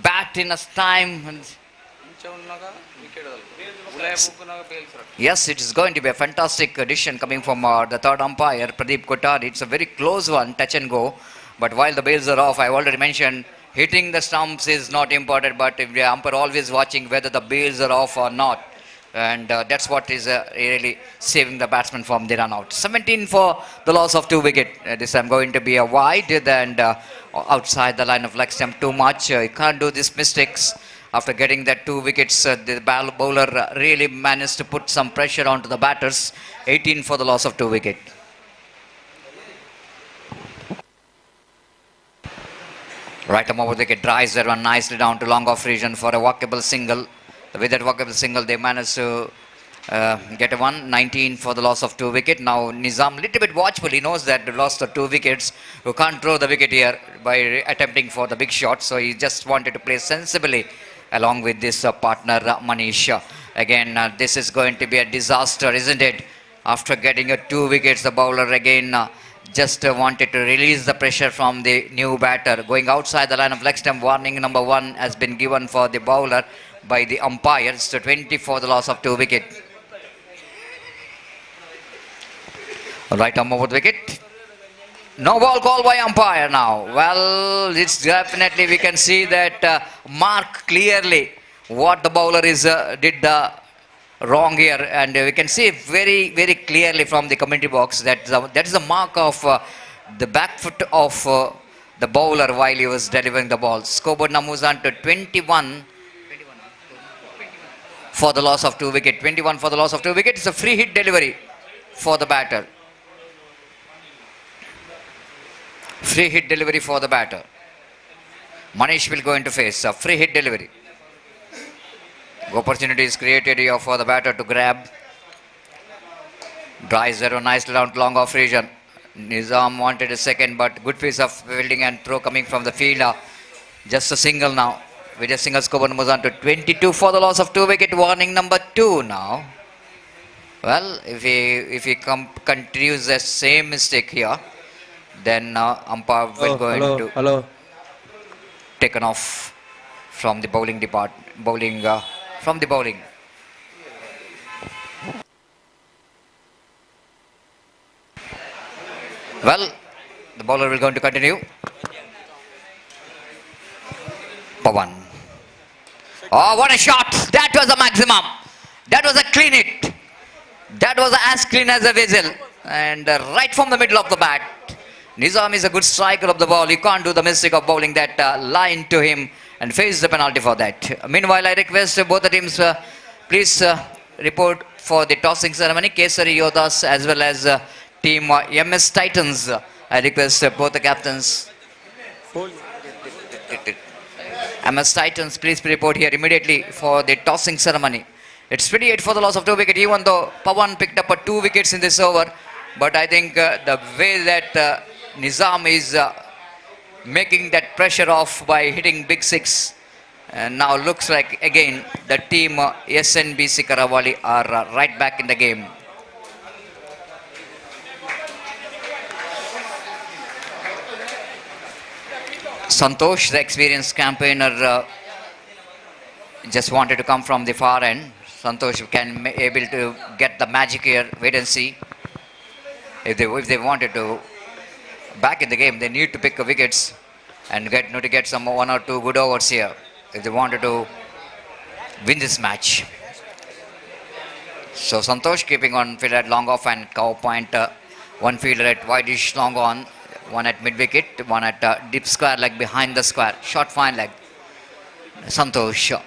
bat in a time. Yes, it is going to be a fantastic addition coming from the third umpire, Pradeep Kothari. It's a very close one, touch and go. But while the bails are off, I already mentioned, hitting the stumps is not important, but if the umpire always watching whether the bails are off or not. And that's what is really saving the batsman from the run out. 17 for the loss of 2 wickets. This time going to be a wide and outside the line of leg stump too much. You can't do these mistakes. After getting that 2 wickets, the bowler really managed to put some pressure onto the batters. 18 for the loss of 2 wickets. Right arm over the wicket drives that one nicely down to long off region for a walkable single. With that walkable single, they managed to get a 19 for the loss of 2 wickets. Now Nizam, little bit watchful. He knows that they lost the 2 wickets. You can't throw the wicket here by attempting for the big shot. So he just wanted to play sensibly along with this partner Manish. Again, this is going to be a disaster, isn't it? After getting a 2 wickets, the bowler again just wanted to release the pressure from the new batter. Going outside the line of leg stump, warning number 1 has been given for the bowler by the umpires. So 20 for the loss of 2 wickets. Right arm over the wicket. No ball call by umpire now. Well, it's definitely, we can see that mark clearly what the bowler is did wrong here, and we can see very, very clearly from the commentary box that that is the mark of the back foot of the bowler while he was delivering the ball. Scoreboard now moves on to 21 for the loss of 2 wickets. 21 for the loss of 2 wickets. It's a free hit delivery for the batter. Free hit delivery for the batter. Manish will go into face. A free hit delivery. Opportunity is created here for the batter to grab. Drives zero nicely down to long off region. Nizam wanted a second, but good piece of fielding and throw coming from the fielder. Just a single now. With a single score, moves on to 22 for the loss of 2 wicket. Warning number 2 now. Well, if he continues the same mistake here, then umpire will go into taken off from the bowling from the bowling. Well, the bowler will going to continue. Pawan. Oh, what a shot! That was a maximum. That was a clean hit. That was as clean as a whistle. And right from the middle of the bat. Nizam is a good striker of the ball. You can't do the mistake of bowling that line to him and face the penalty for that. Meanwhile, I request both the teams, please report for the tossing ceremony. Kesari Yodhas as well as team MS Titans. I request both the captains. MS Titans, please report here immediately for the tossing ceremony. It's 28 for the loss of 2 wickets, even though Pawan picked up 2 wickets in this over. But I think the way that Nizam is making that pressure off by hitting big 6. And now looks like again the team SNBC Karavali are right back in the game. Santosh, the experienced campaigner, just wanted to come from the far end. Santosh can able to get the magic here. Wait and see. If they wanted to back in the game, they need to pick wickets and get some 1 or 2 good overs here if they wanted to win this match. So Santosh keeping on fielder at long off and cow point, one fielder at wideish long on, one at mid wicket, one at deep square leg behind the square, short fine leg. Santosh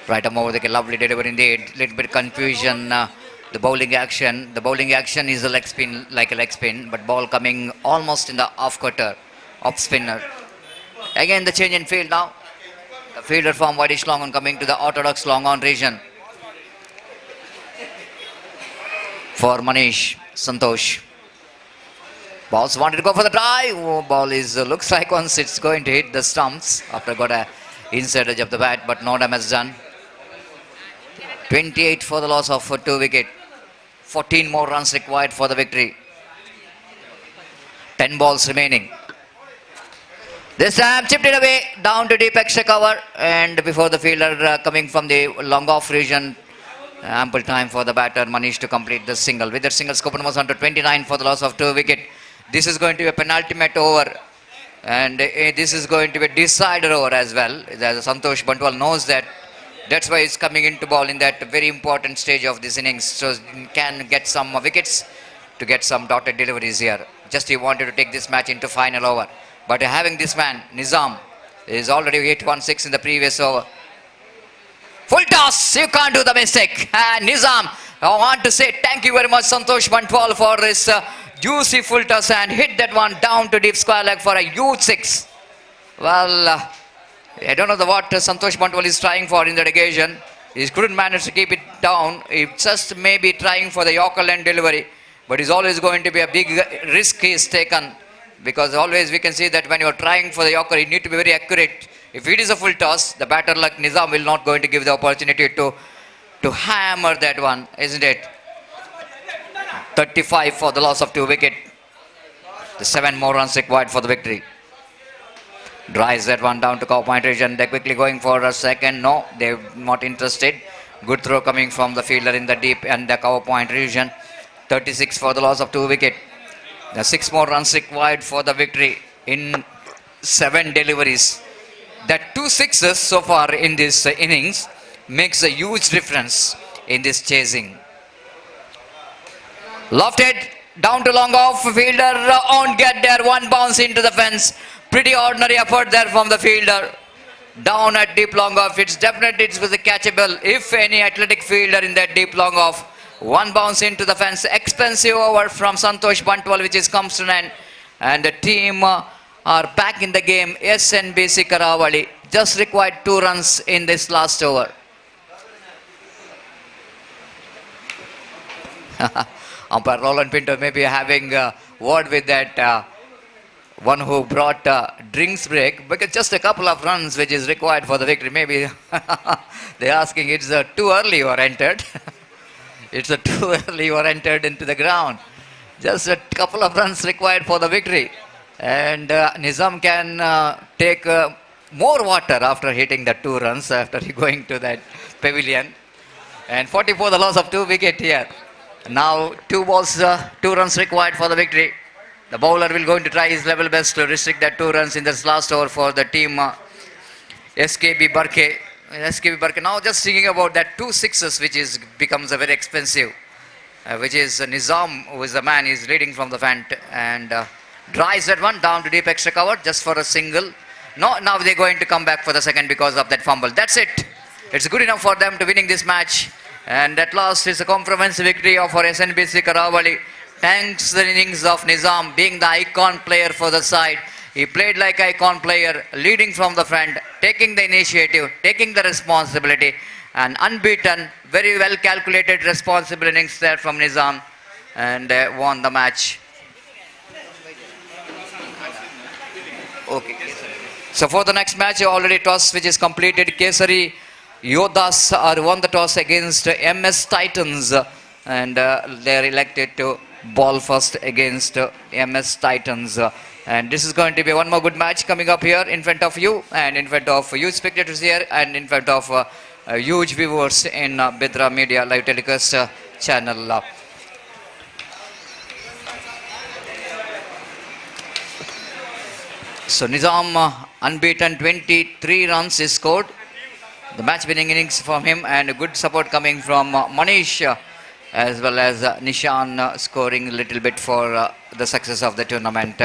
right over the lovely delivery indeed. Little bit confusion. The bowling action is a leg spin, like a leg spin, but ball coming almost in the off cutter, off spinner. Again the change in field now. The fielder from wideish long on coming to the orthodox long on region. For Manish, Santosh. Balls wanted to go for the drive. Oh, ball is looks like once it's going to hit the stumps after got a inside edge of the bat, but no damage done. 28 for the loss of 2 wicket. 14 more runs required for the victory. 10 balls remaining. This time chipped it away down to deep extra cover, and before the fielder coming from the long off region, ample time for the batter Manish to complete the single. With that single, scope was on to 29 for the loss of 2 wicket. This is going to be a penultimate over, and this is going to be a decider over as well. Santosh Bantwal knows that. That's why he's coming into ball in that very important stage of this innings, so can get some wickets to get some dotted deliveries here. Just he wanted to take this match into final over. But having this man, Nizam, is already hit 1-6 in the previous over. Full toss, you can't do the mistake. And Nizam, I want to say thank you very much Santosh Bantwal for this juicy full toss and hit that one down to deep square leg for a huge 6. Well, I don't know what Santosh Bantwal is trying for in that occasion. He couldn't manage to keep it down. He just may be trying for the Yorker land delivery, but it's always going to be a big risk he is taken, because always we can see that when you are trying for the Yorker, you need to be very accurate. If it is a full toss, the batter like Nizam will not going to give the opportunity to hammer that one, isn't it? 35 for the loss of 2 wicket. The 7 more runs required for the victory. Drives that one down to cow point region. They're quickly going for a second. No, they're not interested. Good throw coming from the fielder in the deep and the cow point region. 36 for the loss of 2 wicket. The 6 more runs required for the victory in 7 deliveries. That 2 sixes so far in this innings makes a huge difference in this chasing. Lofted down to long off. Fielder on get there. One bounce into the fence. Pretty ordinary effort there from the fielder. Down at deep long off. It's definitely it was a catchable. If any athletic fielder in that deep long off. One bounce into the fence. Expensive over from Santosh Bantwal, which is comes to an end. And the team are back in the game. SNBC Karavali just required 2 runs in this last over. Umpire Roland Pinto may be having a word with that one who brought drinks break, because just a couple of runs which is required for the victory. Maybe they're asking, it's too early you are entered. It's too early you are entered into the ground. Just a couple of runs required for the victory. And Nizam can take more water after hitting the 2 runs, after going to that pavilion. And 44 the loss of 2 wickets here. Now 2 balls, 2 runs required for the victory. The bowler will going to try his level best to restrict that 2 runs in this last over for the team SKB Barke. SKB Barke now just thinking about that 2 sixes, which is becomes a very expensive, which is Nizam, who is the man, is leading from the front, and drives that one down to deep extra cover just for a single. No, now they're going to come back for the second because of that fumble. That's it. It's good enough for them to winning this match. And at last is a comprehensive victory for SNBC Karavali. Thanks the innings of Nizam, being the icon player for the side. He played like icon player, leading from the front, taking the initiative, taking the responsibility, and unbeaten, very well calculated responsible innings there from Nizam, and won the match. Okay. So for the next match, already toss which is completed. Kesari Yodhas are won the toss against MS Titans, and they are elected to ball first against MS Titans. And this is going to be one more good match coming up here in front of you, and in front of you spectators here, and in front of huge viewers in Bedra Media live telecast channel. So Nizam unbeaten, 23 runs is scored. The match winning innings from him, and a good support coming from Manish as well as Nishan scoring a little bit for the success of the tournament.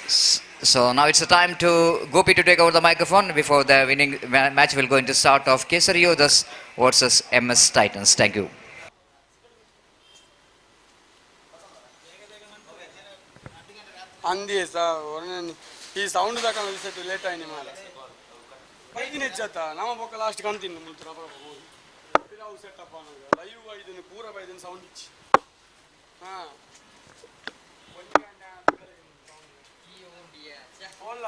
So now it's the time to Gopi to take over the microphone before the winning match will go into start of Kesari Yodhas versus MS Titans. Thank you. ಅಂದಿ ಈ sound ತಗೊಂಡು visit late ಆಯ್ತು ಮಾಲ ಬೈಕಿನ ಹೆಚ್ಚತ್ತ ನಮ್ಮ ಪಕ್ಕ last ಕಂತಿನ್ನು ಮುಂಚೆ ನಾವು ಸೆಟಪ್ ಲೈವ್ ಬೈದಿನ ಪೂರ ಬೈದಿನ ಸೌಂಡ್ ಇಚ್ಚಿ ಹಾಂ ಓಲ್ಲ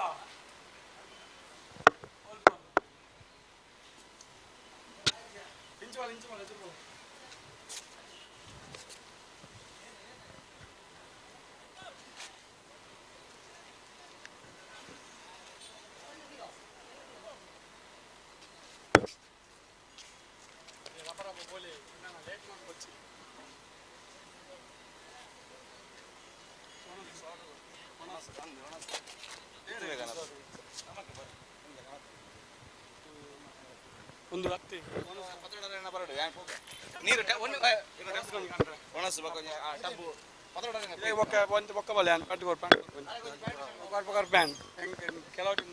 ಇಂಚು ಮಾಲ ಎದುರು ಒಂದು ಹತ್ತಿ ನೀರು ఒక్క బల్ కట్టుకోరు ప్యాన్ కెలౌట్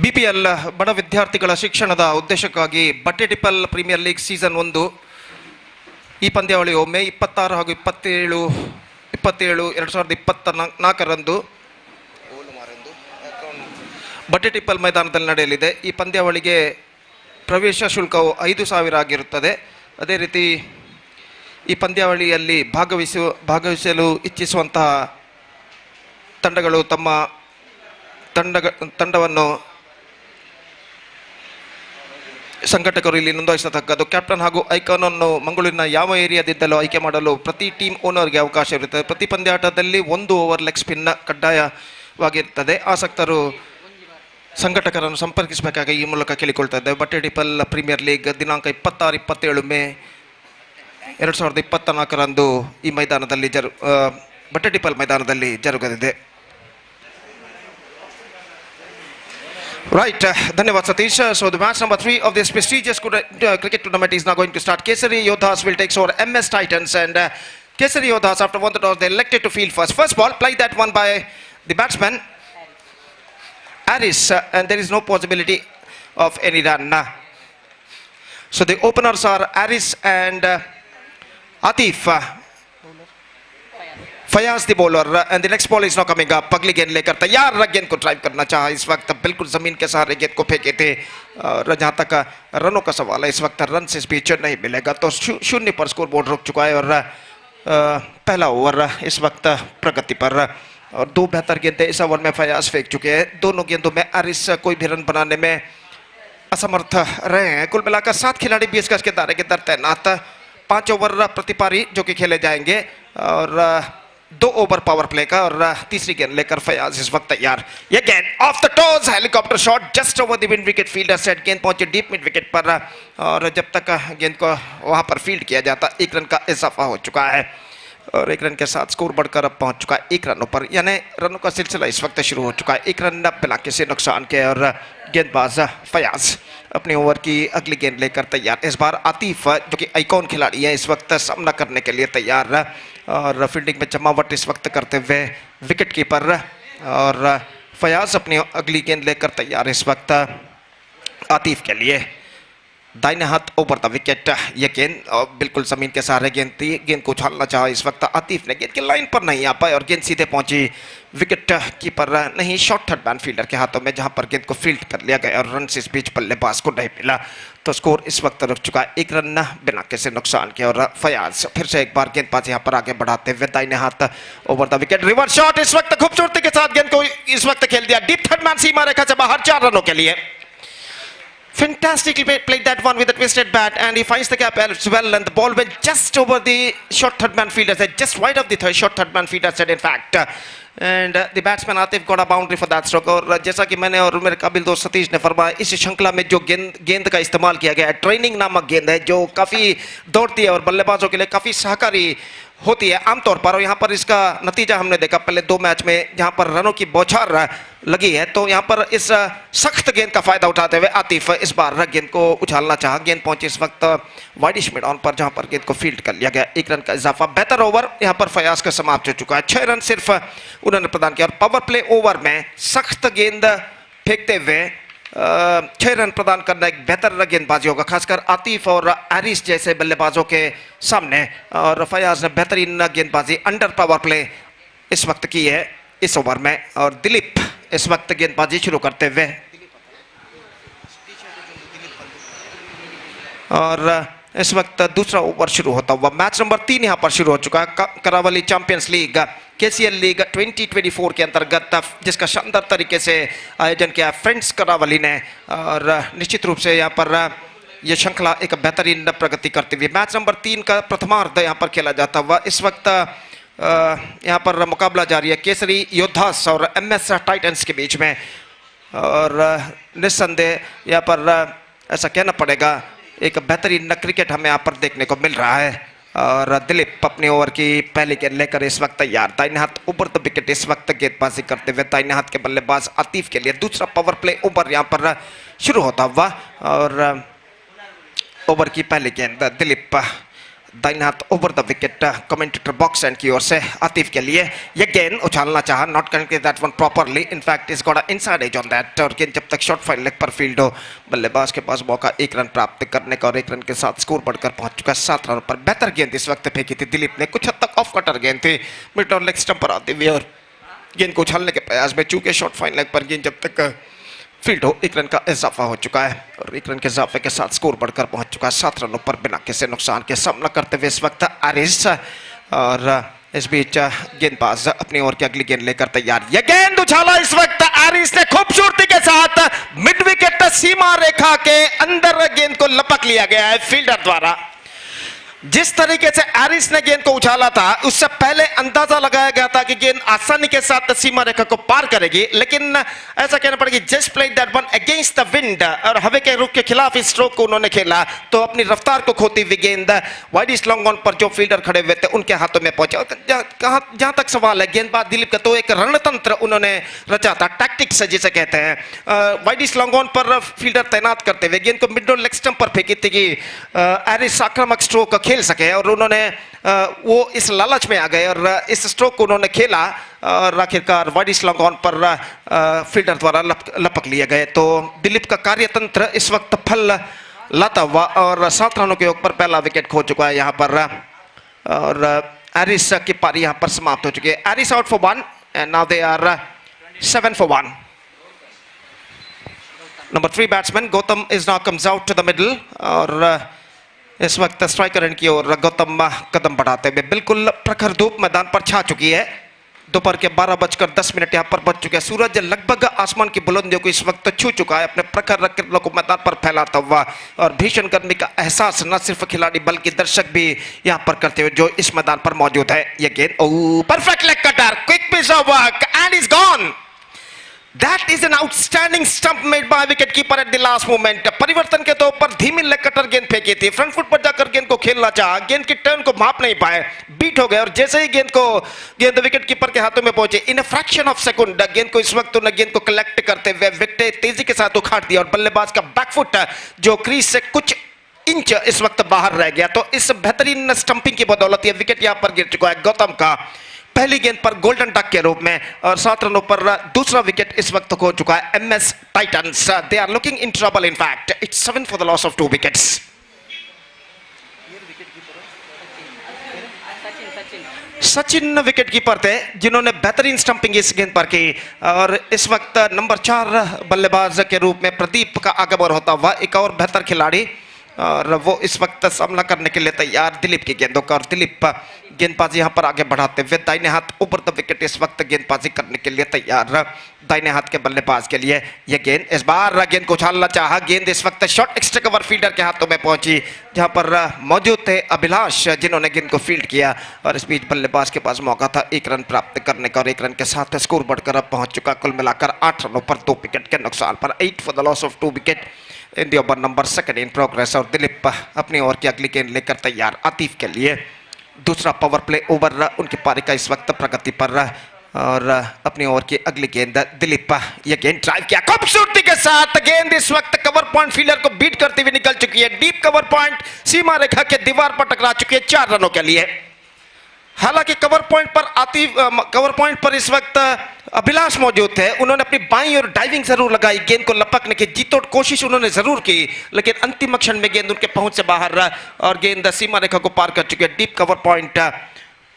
BPL ಬಡ ವಿದ್ಯಾರ್ಥಿಗಳ ಶಿಕ್ಷಣದ ಉದ್ದೇಶಕ್ಕಾಗಿ ಬಟ್ಟೆಟಿಪ್ಪಲ್ ಪ್ರೀಮಿಯರ್ ಲೀಗ್ ಸೀಸನ್ 1 ಈ ಪಂದ್ಯಾವಳಿಯು ಮೇ 26 ಹಾಗೂ 27 2024ರಂದು ಬಟ್ಟೆಟಿಪ್ಪಲ್ ಮೈದಾನದಲ್ಲಿ ನಡೆಯಲಿದೆ. ಈ ಪಂದ್ಯಾವಳಿಗೆ ಪ್ರವೇಶ ಶುಲ್ಕವು 5,000 ಆಗಿರುತ್ತದೆ. ಅದೇ ರೀತಿ ಈ ಪಂದ್ಯಾವಳಿಯಲ್ಲಿ ಭಾಗವಹಿಸಲು ಇಚ್ಛಿಸುವಂತಹ ತಂಡಗಳು ತಮ್ಮ ತಂಡವನ್ನು ಸಂಘಟಕರು ಇಲ್ಲಿ ನೋಂದಾಯಿಸತಕ್ಕದ್ದು. ಕ್ಯಾಪ್ಟನ್ ಹಾಗೂ ಐಕಾನ್ ಅನ್ನು ಮಂಗಳೂರಿನ ಯಾವ ಏರಿಯಾದಿದ್ದಲೂ ಆಯ್ಕೆ ಮಾಡಲು ಪ್ರತಿ ಟೀಮ್ ಓನರ್ಗೆ ಅವಕಾಶ ಇರುತ್ತದೆ. ಪ್ರತಿ ಪಂದ್ಯಾಟದಲ್ಲಿ 1 ಓವರ್ ಲೆಗ್ ಸ್ಪಿನ್ ಕಡ್ಡಾಯವಾಗಿರುತ್ತದೆ. ಆಸಕ್ತರು ಸಂಘಟಕರನ್ನು ಸಂಪರ್ಕಿಸಬೇಕಾಗಿ ಈ ಮೂಲಕ ಕೇಳಿಕೊಳ್ತಾ ಇದ್ದೇವೆ. ಬಟ್ಟೆಟಿಪ್ಪಲ್ ಪ್ರೀಮಿಯರ್ ಲೀಗ್ ದಿನಾಂಕ 26-27 ಮೇ 2024ರಂದು ಈ ಮೈದಾನದಲ್ಲಿ ಬಟ್ಟೆಟಿಪ್ಪಲ್ ಮೈದಾನದಲ್ಲಿ ಜರುಗಲಿದೆ. Right, Dhanyavad Satish. So the match number 3 of this prestigious cricket tournament is now going to start. Kesari Yodhas will take over MS Titans, and Kesari Yodhas, after won the toss, they elected to field first. First ball, played that one by the batsman Aris, and there is no possibility of any run. So the openers are Aris and Atif. Fayaz the bowler and the next ball is not coming up. अगली गेंद लेकर तैयार, गेंद को drive करना चाहा. इस वक्त बिल्कुल जमीन के सहारे गेंद को फेंके थे. और जहां तक रनों का सवाल है, इस वक्त रन से स्पीच नहीं मिलेगा. तो 0 पर स्कोर बोर्ड रुक चुका है और पहला ओवर इस वक्त प्रगति पर. और 2 बेहतर गेंदें इस ओवर में फयाज फेंक चुके हैं. दोनों गेंदों में आरिस कोई भी रन बनाने में असमर्थ रहे हैं. कुल मिलाकर 7 खिलाड़ी 20 गज के दायरे के अंदर तैनात. 5 ओवर प्रति पारी जो कि खेले जाएंगे और 2 ओवर पावर प्ले का. और तीसरी गेंद लेकर फयाज इस वक्त तैयार. ये गेंद off the toes, helicopter shot just over the wind wicket. Fielder set, गेंद पहुंचे डीप मिड विकेट पर और जब तक गेंद को वहां पर फील्ड किया जाता 1 रन का इजाफा हो चुका है और 1 रन के साथ स्कोर बढ़कर अब पहुंच चुका है 1 रनों पर. यानी रनों का सिलसिला इस वक्त शुरू हो चुका है. 1 रन बिना किसी नुकसान के और गेंदबाज फयाज अपने ओवर की अगली गेंद लेकर तैयार. इस बार आतिफ जो कि आइकॉन खिलाड़ी है, इस वक्त सामना करने के लिए तैयार और फील्डिंग में जमावट इस वक्त करते हुए विकेट कीपर. और फयाज अपनी अगली गेंद लेकर तैयार इस वक्त आतिफ के लिए. दाहिने हाथ ओवर द विकेट. ये गेंद बिल्कुल जमीन के सहारे गेंद थी. गेंद को उछालना चाहा इस वक्त आतिफ ने, गेंद की लाइन पर नहीं आ पाए और गेंद सीधे पहुंची विकेट कीपर नहीं, शॉर्ट थर्ड मैन फील्डर के हाथों में, जहां पर गेंद को फील्ड कर लिया गया और रन से इस बीच बल्लेबाज को नहीं मिला. तो स्कोर इस वक्त रुक चुका है 1 रन बिना किसी नुकसान के. और फयाज फिर से एक बार गेंदबाज यहां पर आगे बढ़ाते हुए दाहिने हाथ over the wicket. Reverse shot इस वक्त खूबसूरती के साथ गेंद को इस वक्त खेल दिया डीप थर्ड मैन सीमा रेखा से बाहर 4 रनों के लिए. Fantastically played that one with a twisted bat and he finds the gap as well, and the ball went just over the short third man fielder set, just wide of the short third man fielder set in fact. And the batsman Atif got a boundary for that stroke. और जैसा कि मैंने और मेरे काबिल दोस्त सतीश ने फरमाया, इस श्रृंखला में जो गेंद का इस्तेमाल किया गया है, ट्रेनिंग नामक गेंद है जो काफ़ी दौड़ती है और बल्लेबाजों के लिए काफ़ी सहकारी होती है आमतौर पर. और यहाँ पर इसका नतीजा हमने देखा पहले 2 मैच में, जहाँ पर रनों की बौछार लगी है. तो यहाँ पर इस सख्त गेंद का फायदा उठाते हुए आतिफ इस बार गेंद को उछालना चाहा. गेंद पहुंची इस वक्त वाइडिश मिड ऑन पर, जहाँ पर गेंद को फील्ड कर लिया गया. 1 रन का इजाफा. बेहतर ओवर यहाँ पर फयाज का समाप्त हो चुका है. 6 रन सिर्फ उन्होंने प्रदान किया और पावर प्ले ओवर में सख्त गेंद फेंकते हुए 6 रन प्रदान करना एक बेहतर गेंदबाजी होगा, खासकर आतिफ और आरिस जैसे बल्लेबाजों के सामने. और फयाज ने बेहतरीन गेंदबाजी अंडर पावर प्ले इस वक्त की है इस ओवर में. और दिलीप इस वक्त गेंदबाजी शुरू करते हुए और इस वक्त दूसरा ओवर शुरू होता हुआ मैच नंबर 3 यहां पर शुरू हो चुका है. Karavali champions league KCL league 2024 के अंतर्गत, जिसका शानदार तरीके से आयोजन किया फ्रेंड्स करावली ने. और निश्चित रूप से यहाँ पर यह श्रृंखला एक बेहतरीन प्रगति करती हुई मैच नंबर 3 का प्रथमार्ध यहाँ पर खेला जाता हुआ. इस वक्त यहाँ पर मुकाबला जारी है केसरी योद्धास और MS टाइटंस के बीच में. और निस्संदेह यहाँ पर ऐसा कहना पड़ेगा एक बेहतरीन क्रिकेट हमें यहाँ पर देखने को मिल रहा है. और दिलीप अपने ओवर की पहली गेंद लेकर इस वक्त तैयार. दाहिने हाथ ओवर द विकेट इस वक्त गेंदबाजी करते हुए दाहिने हाथ के बल्लेबाज आतिफ के लिए दूसरा पावर प्ले ओवर यहाँ पर शुरू होता हुआ. और ओवर की पहली गेंद दिलीप दाहिने हाथ over the wicket commentator box and की ओर से आतिफ के लिए ये गेंद उछालना चाहा, not connected that one properly, in fact is got a inside edge on that, और गेंद जब तक शॉर्ट फाइन लेग पर फील्ड हो बल्लेबाज के पास मौका 1 रन प्राप्त करने का, और 1 रन के साथ स्कोर बढ़कर पहुंच चुका है 7 रनों पर। बेहतर गेंद इस वक्त फेंकी थी दिलीप ने, कुछ हद तक ऑफ कटर गेंद थी मिड और लेग स्टंप पर आते हुए, और गेंद को उछालने के प्रयास में चूंकि शॉर्ट फाइन लेग पर गेंद जब तक फील्ड हो 1 रन का इजाफा हो चुका है, और 1 रन के इजाफे के साथ स्कोर बढ़कर पहुंच चुका है 7 रनों पर बिना किसी नुकसान के। सामना करते हुए इस वक्त आरिस, और इस बीच गेंदबाज अपनी ओर की अगली गेंद लेकर तैयार। यह गेंद उछाला इस वक्त आरिस ने खूबसूरती के साथ, मिड विकेट सीमा रेखा के अंदर गेंद को लपक लिया गया है फील्डर द्वारा। जिस तरीके से एरिस ने गेंद को उछाला था उससे पहले अंदाजा लगाया गया था कि गेंद आसानी के साथ सीमा रेखा को पार करेगी, लेकिन ऐसा कहना पड़ेगा just played that one against the wind, और हवा के रुख के खिलाफ इस स्ट्रोक को उन्होंने खेला तो अपनी रफ्तार को खोती हुई गेंद वाइड इस लॉन्ग ऑन पर जो फील्डर खड़े हुए थे उनके हाथों में पहुंचा। जहां तक सवाल है गेंदबाज दिलीप का, तो एक रणतंत्र उन्होंने रचा था, टैक्टिक्स जिसे कहते हैं, वाइड इस लॉन्ग ऑन पर फील्डर तैनात करते हुए गेंद को मिड लेग स्टंप पर फेंकी थी कि एरिस आक्रामक स्ट्रोक खेल सके, और उन्होंने वो इस लालच में आ गए और इस स्ट्रोक को उन्होंने खेला, और आखिरकार वाइड इस लॉन्ग ऑन पर फील्डर द्वारा लपक लिए गए। तो दिलीप का कार्यतंत्र इस वक्त फल लाता हुआ, और 7 रनों के ऊपर पहला विकेट खो चुका है यहाँ पर, और एरिस की पारी यहाँ पर समाप्त हो चुकी है। Aris out for 1 and now they are 7 for 1। Number 3 batsman Gautam is now comes out to the middle, और इस वक्त स्ट्राइकर एंड की ओर गौतम कदम बढ़ाते हुए, बिल्कुल प्रखर धूप मैदान पर छा चुकी है, दोपहर के 12:10 यहाँ पर बज चुके हैं, सूरज लगभग आसमान की बुलंदियों को इस वक्त छू चुका है अपने प्रखर किरणों को मैदान पर फैलाता हुआ, और भीषण गर्मी का एहसास न सिर्फ खिलाड़ी बल्कि दर्शक भी यहाँ पर करते हुए जो इस मैदान पर मौजूद है। ये गेंद perfect leg cutter, quick pitch of work and is gone. That is an outstanding stump made by wicket keeper at the last moment। परिवर्तन के तौर पर धीमी लेग कटर गेंद फेंकी थी, फ्रंट फुट पर जाकर गेंद को खेलना चाहा, गेंद की टर्न को माप नहीं पाए, बीट हो गए, और जैसे ही गेंद विकेट कीपर के हाथों में पहुंचे इन अ फ्रैक्शन ऑफ सेकंड गेंद को इस वक्त उन्होंने गेंद को कलेक्ट करते हुए विकेट तेजी के साथ उखाड़ दिया, और बल्लेबाज का बैकफुट जो क्रीज से कुछ इंच इस वक्त बाहर रह गया। तो इस बेहतरीन स्टंपिंग की बदौलत यह विकेट यहां पर गिर चुका है गौतम का पहली गेंद पर गोल्डन डक के रूप में, और 7 रनों पर दूसरा विकेट इस वक्त खो चुका है MS Titans. They are looking in trouble, in fact it's 7 for the loss of 2 wickets. Sachin wicket keeper थे जिन्होंने बेहतरीन स्टंपिंग इस गेंद पर की, और इस वक्त नंबर 4 बल्लेबाज के रूप में प्रदीप का आगमन होता हुआ एक और बेहतर खिलाड़ी, और वो इस वक्त सामना करने के लिए तैयार दिलीप की गेंदों का, और दिलीप गेंदबाजी यहां पर आगे बढ़ाते हुए दाहिने हाथ ऊपर द विकेट इस वक्त गेंदबाजी करने के लिए तैयार दाहिने हाथ के बल्लेबाज के लिए। यह गेंद इस बार गेंद को उछालना चाहा, गेंद इस वक्त शॉर्ट एक्स्ट्रा कवर फील्डर के हाथों में पहुंची जहां पर मौजूद थे अभिलाष जिन्होंने गेंद को फील्ड किया, और इस बीच बल्लेबाज के पास मौका था 1 रन प्राप्त करने का, और 1 रन के साथ स्कोर बढ़कर अब पहुंच चुका कुल मिलाकर 8 रनों पर 2 विकेट के नुकसान पर, 8 for the loss of 2 wicket in the over number 2 in progress. और दिलीप अपनी ओर की अगली गेंद लेकर तैयार आतिफ के लिए, दूसरा पावर प्ले ओवर उनकी पारी का इस वक्त प्रगति पर, और अपनी ओर की अगली गेंद दिलीप, यह गेंद ड्राइव किया खूबसूरती के साथ, गेंद इस वक्त कवर पॉइंट फील्डर को बीट करती हुई निकल चुकी है, डीप कवर पॉइंट सीमा रेखा के दीवार पर टकरा चुकी है 4 रनों के लिए। हालांकि कवर पॉइंट पर इस वक्त अभिलाष मौजूद थे, उन्होंने अपनी बाईं और डाइविंग जरूर लगाई, गेंद को लपकने की जीतोड़ कोशिश उन्होंने जरूर की, लेकिन अंतिम क्षण में गेंद उनके पहुंच से बाहर, और गेंद सीमा रेखा को पार कर चुकी है, डीप कवर पॉइंट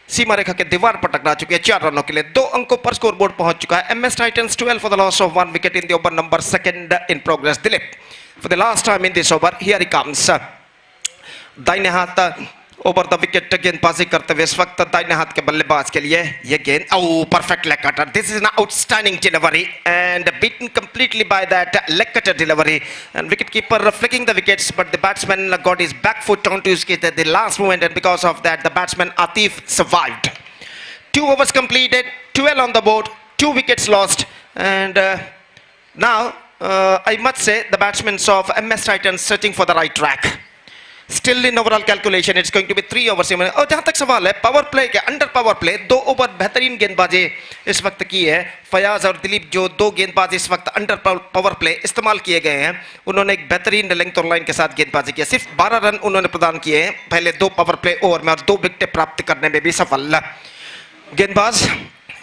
सीमा रेखा के दीवार पर टकरा चुकी है 4 रनों के लिए। 2 अंकों पर स्कोर बोर्ड पहुंच चुका है MS Titans 12 for the loss of 1 wicket in the over number 2 in progress. Dilip for the last time in this over, here he comes, दाहिने हाथ ओवर द विकेट गेंदबाजी करते हुए इस वक्त दाहिने हाथ के बल्लेबाज के लिए यह गेंद perfect leg cutter, this is an outstanding delivery and beaten completely by that leg cutter delivery, and wicket keeper flicking the wickets but the batsman got his back foot on to his kick at the last moment, and because of that the batsman Atif survived। 2 overs completed, 12 on the board, 2 wickets lost, and now I must say the batsmen of MS Titans searching for the right track। Still in overall calculation it's going to be 3 overs. और जहां तक सवाल है power play के, under power play 2 over बेहतरीन गेंदबाजी इस वक्त की है। फयाज और दिलीप जो 2 गेंदबाज इस वक्त अंडर पावर प्ले इस्तेमाल किए गए हैं, उन्होंने एक बेहतरीन लेंथ और लाइन के साथ गेंदबाजी की। सिर्फ 12 रन उन्होंने प्रदान किए हैं पहले 2 पावर प्ले ओवर में और 2 विकेटें प्राप्त करने में भी सफल। गेंदबाज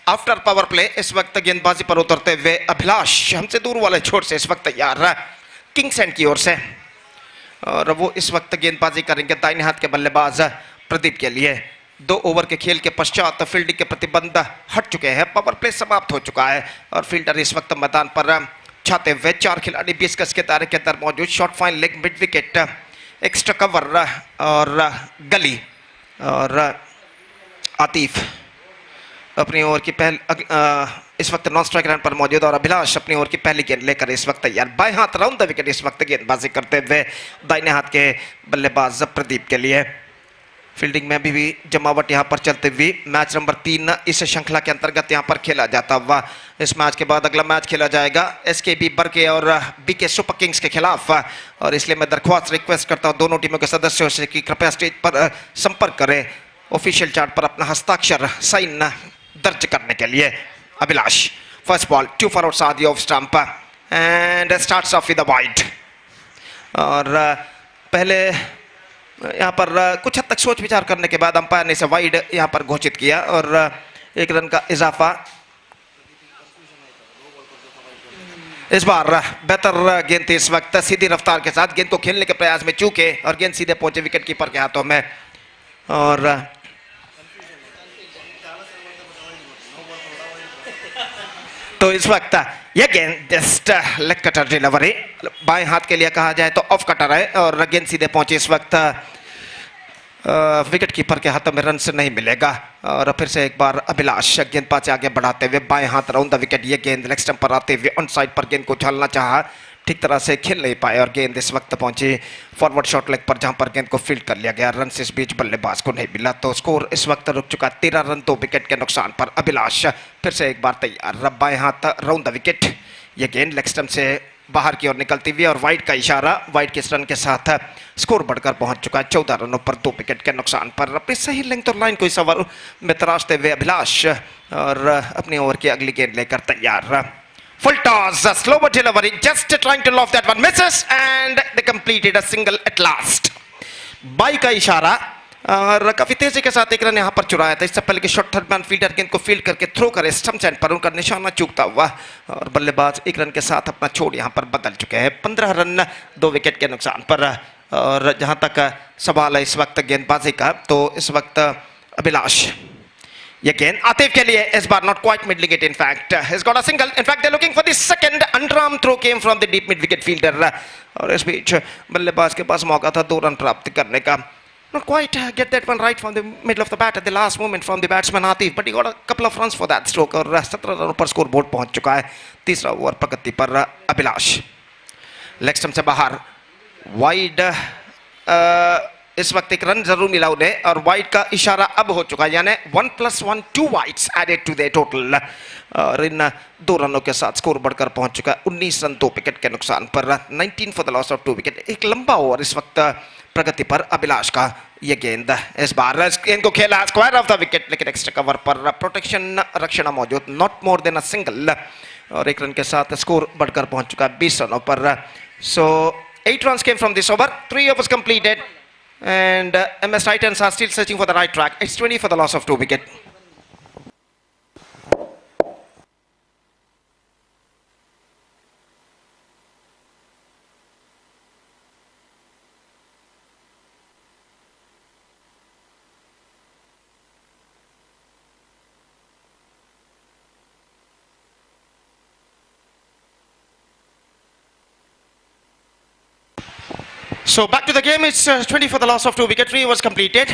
आफ्टर पावर प्ले इस वक्त गेंदबाजी पर उतरते हुए अभिलाष हमसे दूर वाले छोर से इस वक्त तैयार किंग्स एंड की ओर से, और वो इस वक्त गेंदबाजी करेंगे दाहिने हाथ के बल्लेबाज प्रदीप के लिए। 2 ओवर के खेल के पश्चात फील्डिंग के प्रतिबंध हट चुके हैं, पावर प्ले समाप्त हो चुका है और फील्डर इस वक्त मैदान पर छाते हुए। 4 खिलाड़ी 20 गज के दायरे के अंदर मौजूद। Short fine leg mid wicket extra cover और गली, और आतिफ अपनी ओवर की इस वक्त नॉन स्ट्राइक रन पर मौजूद, और अभिलाष अपनी ओवर की पहली गेंद लेकर इस वक्त तैयार। बाएं हाथ राउंड द विकेट इस वक्त गेंदबाजी करते हुए दाहिने हाथ के बल्लेबाज प्रदीप के लिए। फील्डिंग में अभी भी जमावट यहां पर चलती हुई। मैच नंबर 3 इस श्रृंखला के अंतर्गत यहां पर खेला जाता हुआ। इस मैच के बाद अगला मैच खेला जाएगा SKB बरके और BK सुपर किंग्स के खिलाफ, और इसलिए मैं दरख्वास्त रिक्वेस्ट करता हूं दोनों टीमों के सदस्यों से कि कृपया स्टेज पर संपर्क करें ऑफिशियल चार्ट पर अपना हस्ताक्षर साइन दर्ज करने के लिए। Abhilash first ball 2 for outside off stump and starts of with the wide, और पहले यहाँ पर कुछ हद तक सोच विचार करने के बाद अंपायर ने इसे वाइड यहाँ पर घोषित किया और 1 रन का इजाफा। इस बार बेहतर गेंद थी इस वक्त, सीधी रफ्तार के साथ गेंद को खेलने के प्रयास में चूके और गेंद सीधे पहुंचे विकेट कीपर के हाथों में, और तो इस वक्त यह गेंद जस्ट लेग कटर डिलीवरी, बाएं हाथ के लिए कहा जाए तो ऑफ कटर है, और गेंद सीधे पहुंची इस वक्त विकेट कीपर के हाथों में रन से नहीं मिलेगा। और फिर से एक बार अभिलाष गेंदबाज से आगे बढ़ाते हुए बाएं हाथ राउंड द विकेट, ये गेंद लेग स्टंप पर आते हुए ऑन साइड पर गेंद को उछालना चाहा, ठीक तरह से खेल नहीं पाए और गेंद इस वक्त पहुंची फॉरवर्ड शॉट लेग पर, जहां पर गेंद को फील्ड कर लिया गया। रन से इस बीच बल्लेबाज को नहीं मिला, तो स्कोर इस वक्त रुक चुका 13 रन 2 विकेट के नुकसान पर। अभिलाष फिर से एक बार तैयार, बाएं हाथ राउंड द विकेट, ये गेंद लेग स्टंप से बाहर की ओर निकलती हुई और वाइड का इशारा, वाइड के रन के साथ स्कोर बढ़कर पहुंच चुका है 14 रनों पर 2 विकेट के नुकसान पर। अपनी सही लेंथ और लाइन को इस ओवर में तराशते हुए अभिलाष और अपनी ओवर की अगली गेंद लेकर तैयार। Full toss, a slower delivery, just trying to loft that one, misses and they completed a single at last. By का इशारा और काफी तेजी के साथ 1 रन यहाँ पर चुराया था। इससे पहले कि शॉर्ट थर्ड फील्डर गेंद को फील्ड करके थ्रो करे स्टंप एंड पर, उनका निशाना चूकता हुआ और बल्लेबाज 1 रन के साथ अपना छोड़ यहाँ पर बदल चुके हैं। 15 रन 2 विकेट के नुकसान पर। और जहाँ तक सवाल है इस वक्त गेंदबाजी का, तो इस वक्त अभिलाष ये गेंद आतिफ के लिए इस बार not quite middling it, in fact he's got a single, in fact they're looking for the second underarm throw came from the deep mid wicket fielder, और इस बीच बल्लेबाज के पास मौका था 2 रन प्राप्त करने का, not quite get that one right from the middle of the bat at the last moment from the batsman Atif, but he got a couple of runs for that stroke और 17 रनों पर score board पहुंच चुका है। तीसरा over प्रगति पर Abhilash, leg stump से बाहर वाइड, इस वक्त 1 रन जरूर मिला उन्हें और वाइड का इशारा अब हो चुका है, यानी 1 + 1 2 wides added to the total, और इन 2 रनों के साथ स्कोर बढ़कर पहुंच चुका है 19 रन 2 विकेट के नुकसान पर। 19 for the loss of 2 wicket. एक लंबा ओवर इस वक्त प्रगति पर अभिलाष का, ये गेंद इस बार गेंद को खेला स्क्वायर ऑफ द विकेट, लेकिन एक्स्ट्रा कवर पर प्रोटेक्शन रक्षण मौजूद, not more than a single, और 1 रन के साथ स्कोर बढ़कर पहुंच चुका है 20 रनों पर। सो 8 runs came from this over, 3 overs completed. And MS Titans are still searching for the right track. It's 20 for the loss of 2 wicket. So back to the game, it's 20 for the loss of 2 wicket, 3 overs completed.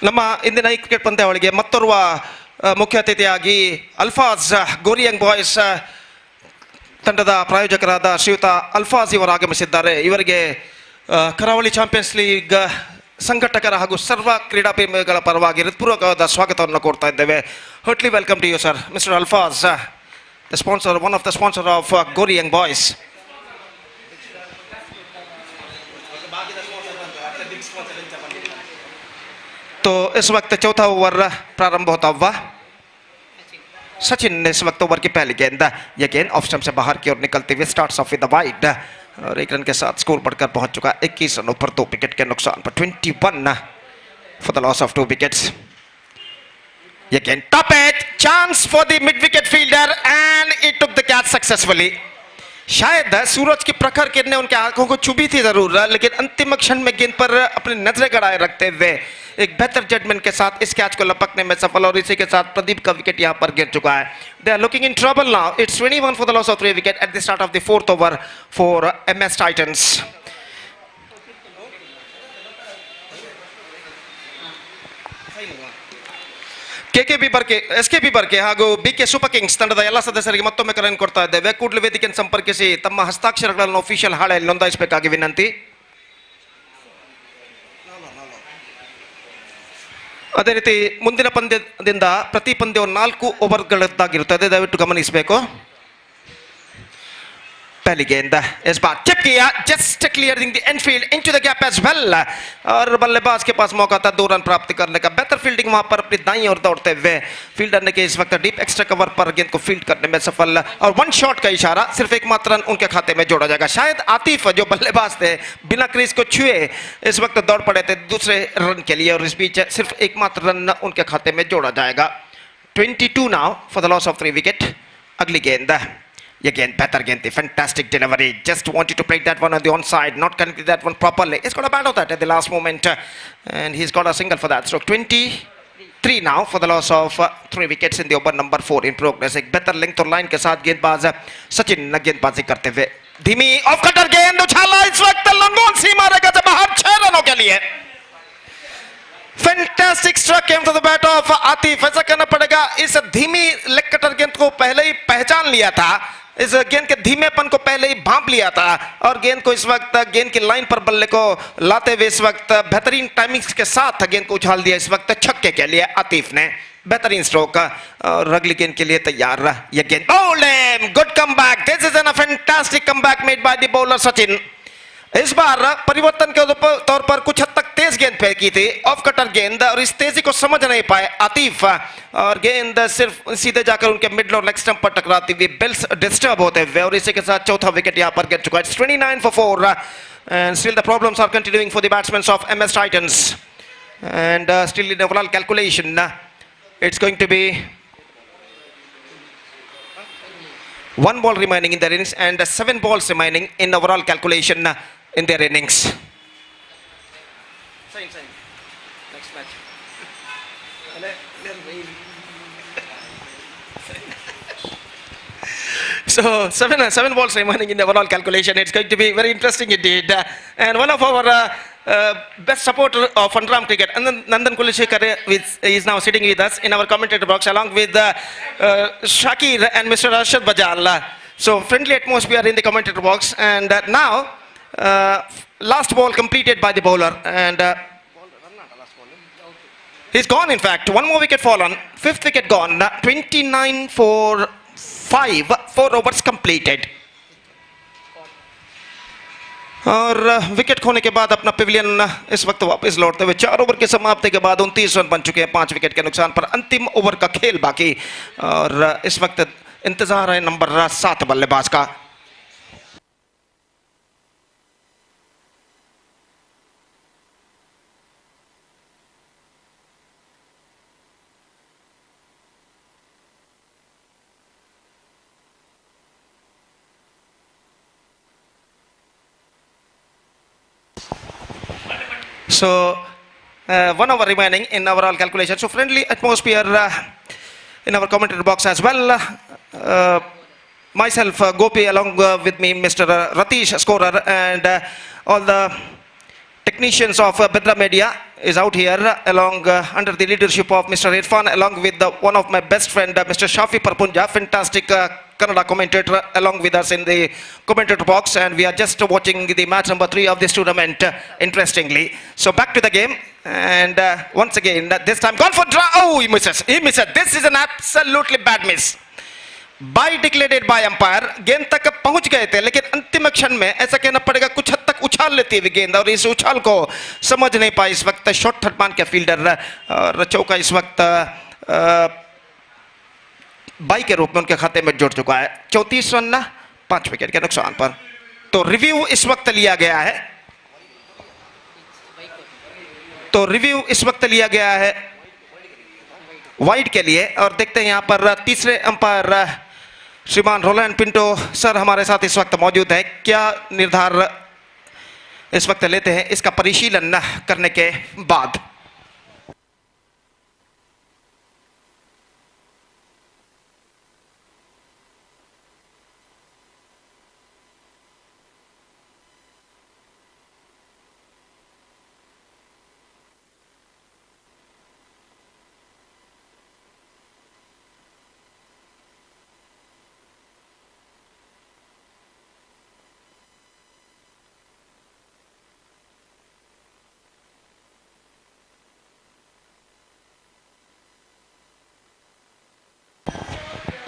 ನಮ್ಮ ಇಂದಿನ ಈ cricket ಪಂದ್ಯಾವಳಿಗೆ ಮತ್ತೋರ್ವ ಮುಖ್ಯ ಅತಿಥಿಯಾಗಿ Alfaz ಗೋರಿಯಂಗ್ boys ತಂಡದ ಪ್ರಾಯೋಜಕರಾದ ಶ್ರೀಯುತ ಅಲ್ಫಾಜ್ ಇವರು ಆಗಮಿಸಿದ್ದಾರೆ. ಇವರಿಗೆ ಕರಾವಳಿ ಚಾಂಪಿಯನ್ಸ್ ಲೀಗ್ ಸಂಘಟಕರ ಹಾಗೂ ಸರ್ವ ಕ್ರೀಡಾಪ್ರೇಮಿಗಳ ಪರವಾಗಿ ಹೃತ್ಪೂರ್ವಕವಾದ ಸ್ವಾಗತವನ್ನು ಕೋರ್ತಾ ಇದ್ದೇವೆ. Heartly welcome to you sir, mister Alfaz, the sponsor, one of the sponsor of Gori young boys. तो इस वक्त चौथा ओवर प्रारंभ होता हुआ सचिन ने इस वक्त ओवर की पहली गेंद, यह गेंद ऑफ स्टंप से बाहर की ओर निकलते हुए starts of with the wide और 1 रन के साथ स्कोर बढ़कर पहुंच चुका 21 रनों पर 2 विकेट के नुकसान पर 21 for the loss of 2 wickets. यह गेंद top edge, chance for the mid wicket fielder and it took the catch successfully. शायद सूरज की प्रखर किरणें उनके आंखों को चुभी थी जरूर, लेकिन अंतिम क्षण में गेंद पर अपनी नजरें गड़ाए रखते हुए एक बेहतर जजमेंट के साथ इस कैच को लपकने में सफल और इसी के साथ प्रदीप का विकेट यहां पर गिर चुका है। They are looking in trouble now. It's 21 for the loss of 3 wicket at the start of the 4th over for MS Titans. KKB ಬರ್ಕೆ SKB ಬರ್ಕೆ ಹಾಗೂ BK ಸೂಪರ್ ಕಿಂಗ್ಸ್ ತಂಡದ ಎಲ್ಲ ಸದಸ್ಯರಿಗೆ ಮತ್ತೊಮ್ಮೆ ಕರೆಯನ್ನು ಕೊಡ್ತಾ ಇದ್ದೇವೆ. ಕೂಡಲೇ ವೇದಿಕೆಯನ್ನು ಸಂಪರ್ಕಿಸಿ ತಮ್ಮ ಹಸ್ತಾಕ್ಷರಗಳನ್ನು ಅಫಿಷಿಯಲ್ ಹಾಳೆಯಲ್ಲಿ ನೋಂದಾಯಿಸಬೇಕಾಗಿ ವಿನಂತಿ. ಅದೇ ರೀತಿ ಮುಂದಿನ ಪಂದ್ಯದಿಂದ ಪ್ರತಿ ಪಂದ್ಯವು 4 ಓವರ್ಗಳದ್ದಾಗಿರುತ್ತದೆ, ದಯವಿಟ್ಟು ಗಮನಿಸಬೇಕು. पहली गेंद इस बार चिप किया, just clearing the infield into the gap as well और बल्लेबाज के पास मौका था 2 रन प्राप्त करने का। बेहतर फील्डिंग वहां पर अपनी दाईं ओर दौड़ते हुए फील्डर ने के इस वक्त डीप एक्स्ट्रा कवर पर गेंद को फील्ड करने में सफल और 1 शॉट का इशारा, सिर्फ एकमात्र रन उनके खाते में जोड़ा जाएगा। शायद आतिफ जो बल्लेबाज थे बिना क्रीज को छुए इस वक्त दौड़ पड़े थे दूसरे रन के लिए और इस बीच सिर्फ एकमात्र रन उनके खाते में जोड़ा जाएगा। 22 now for the loss of 3 wicket. अगली गेंद, ये गेंद बेहतर गेंद थी, fantastic delivery, just wanted to break that one on the on side, not connected that one properly. He's got a bat of that at the last moment and he's got a single for that. So 23 now for the loss of 3 wickets in the over number 4 in progress. एक बेहतर length और line के साथ गेंदबाज सचिन गेंदबाजी करते हुए धीमी ऑफ कटर गेंद उछाला, इस वक्त लंगोन सीमा रेखा से बाहर 6 रनों के लिए। Fantastic stroke came to the bat of Atif. ऐसा कहना पड़ेगा इस धीमी लेग कटर गेंद को पहले ही पहचान लिया था, इस गेंद के धीमेपन को पहले ही भांप लिया था और गेंद को इस वक्त गेंद की लाइन पर बल्ले को लाते हुए इस वक्त बेहतरीन टाइमिंग्स के साथ गेंद को उछाल दिया इस वक्त छक्के के लिए आतिफ ने। बेहतरीन स्ट्रोक और अगली गेंद के लिए तैयार यह गेंद bowled, good comeback, this is an fantastic comeback made by the bowler Sachin. इस बार परिवर्तन के तौर पर कुछ हद तक तेज गेंद फेंकी थी, ऑफ कटर गेंद, और इस तेजी को समझ नहीं पाए आतिफ और गेंद सिर्फ सीधे जाकर उनके मिडल और लेग स्टंप पर टकराती हुई बिल्स डिस्टर्ब होते हुए और इसी के साथ चौथा विकेट यहां पर गिर चुका है। 29 for 4 and still the problems are continuing for the batsmen of MS Titans and still in overall calculation it's going to be 1 ball remaining in their innings and 7 balls remaining in overall calculation in their innings. Next match. So 7 balls remaining in the overall calculation. It's going to be very interesting indeed. And one of our best supporter of Underarm cricket, Nandan Kulishekar, is now sitting with us in our commentator box along with Shakir and Mr. Arshad Bajal. So friendly atmosphere in the commentator box. And now last ball completed by the bowler and he's gone. In fact, 1 more wicket fallen, 5th wicket gone. 29 for 5, 4 overs completed. और wicket खोने के बाद अपना pillion इस वक्त वापस लौटते हुए 4 ओवर के समाप्ति के बाद 29 रन बन चुके हैं 5 विकेट के नुकसान पर। अंतिम ओवर का खेल बाकी और इस वक्त इंतजार है नंबर 7 बल्लेबाज का। So 1 hour remaining in our all calculation. So friendly atmosphere in our commentator box as well. Myself, Gopi, along with me, Mr. Ratish, scorer, and all the technicians of Bedra Media is out here along under the leadership of Mr. Irfan, along with one of my best friend, Mr. Shafi Parpunja, fantastic Kannada commentator, along with us in the commentator box, and we are just watching the match number 3 of this tournament, interestingly. So back to the game, and once again, this time gone for draw. Oh, he misses. This is an absolutely bad miss. Bye declared by umpire. गेंद तक पहुंच गए थे लेकिन अंतिम क्षण में ऐसा कहना पड़ेगा कुछ हद तक उछाल लेती है गेंद और इस उछाल को समझ नहीं पाए इस वक्त शॉर्ट थर्ड मान के फील्डर और चौका इस वक्त बाई के रूप में उनके खाते में जुड़ चुका है। 34 रन 5 विकेट के नुकसान पर। तो रिव्यू इस वक्त लिया गया है, तो रिव्यू इस वक्त लिया गया है वाइड के लिए और देखते हैं यहां पर तीसरे अंपायर श्रीमान रोलैंड पिंटो सर हमारे साथ इस वक्त मौजूद है। क्या निर्धार इस वक्त लेते हैं इसका परिशीलन करने के बाद?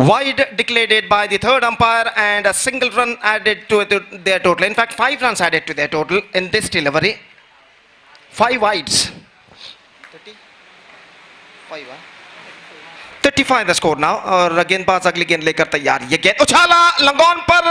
Wide declared by the third umpire and a single run added to their total. In fact, 5 runs added to their total in this delivery. 5 wides. 35 the score now. और गेंदबाज अगली गेंद लेकर तैयार। ये गेंद उछाला लंगॉन पर,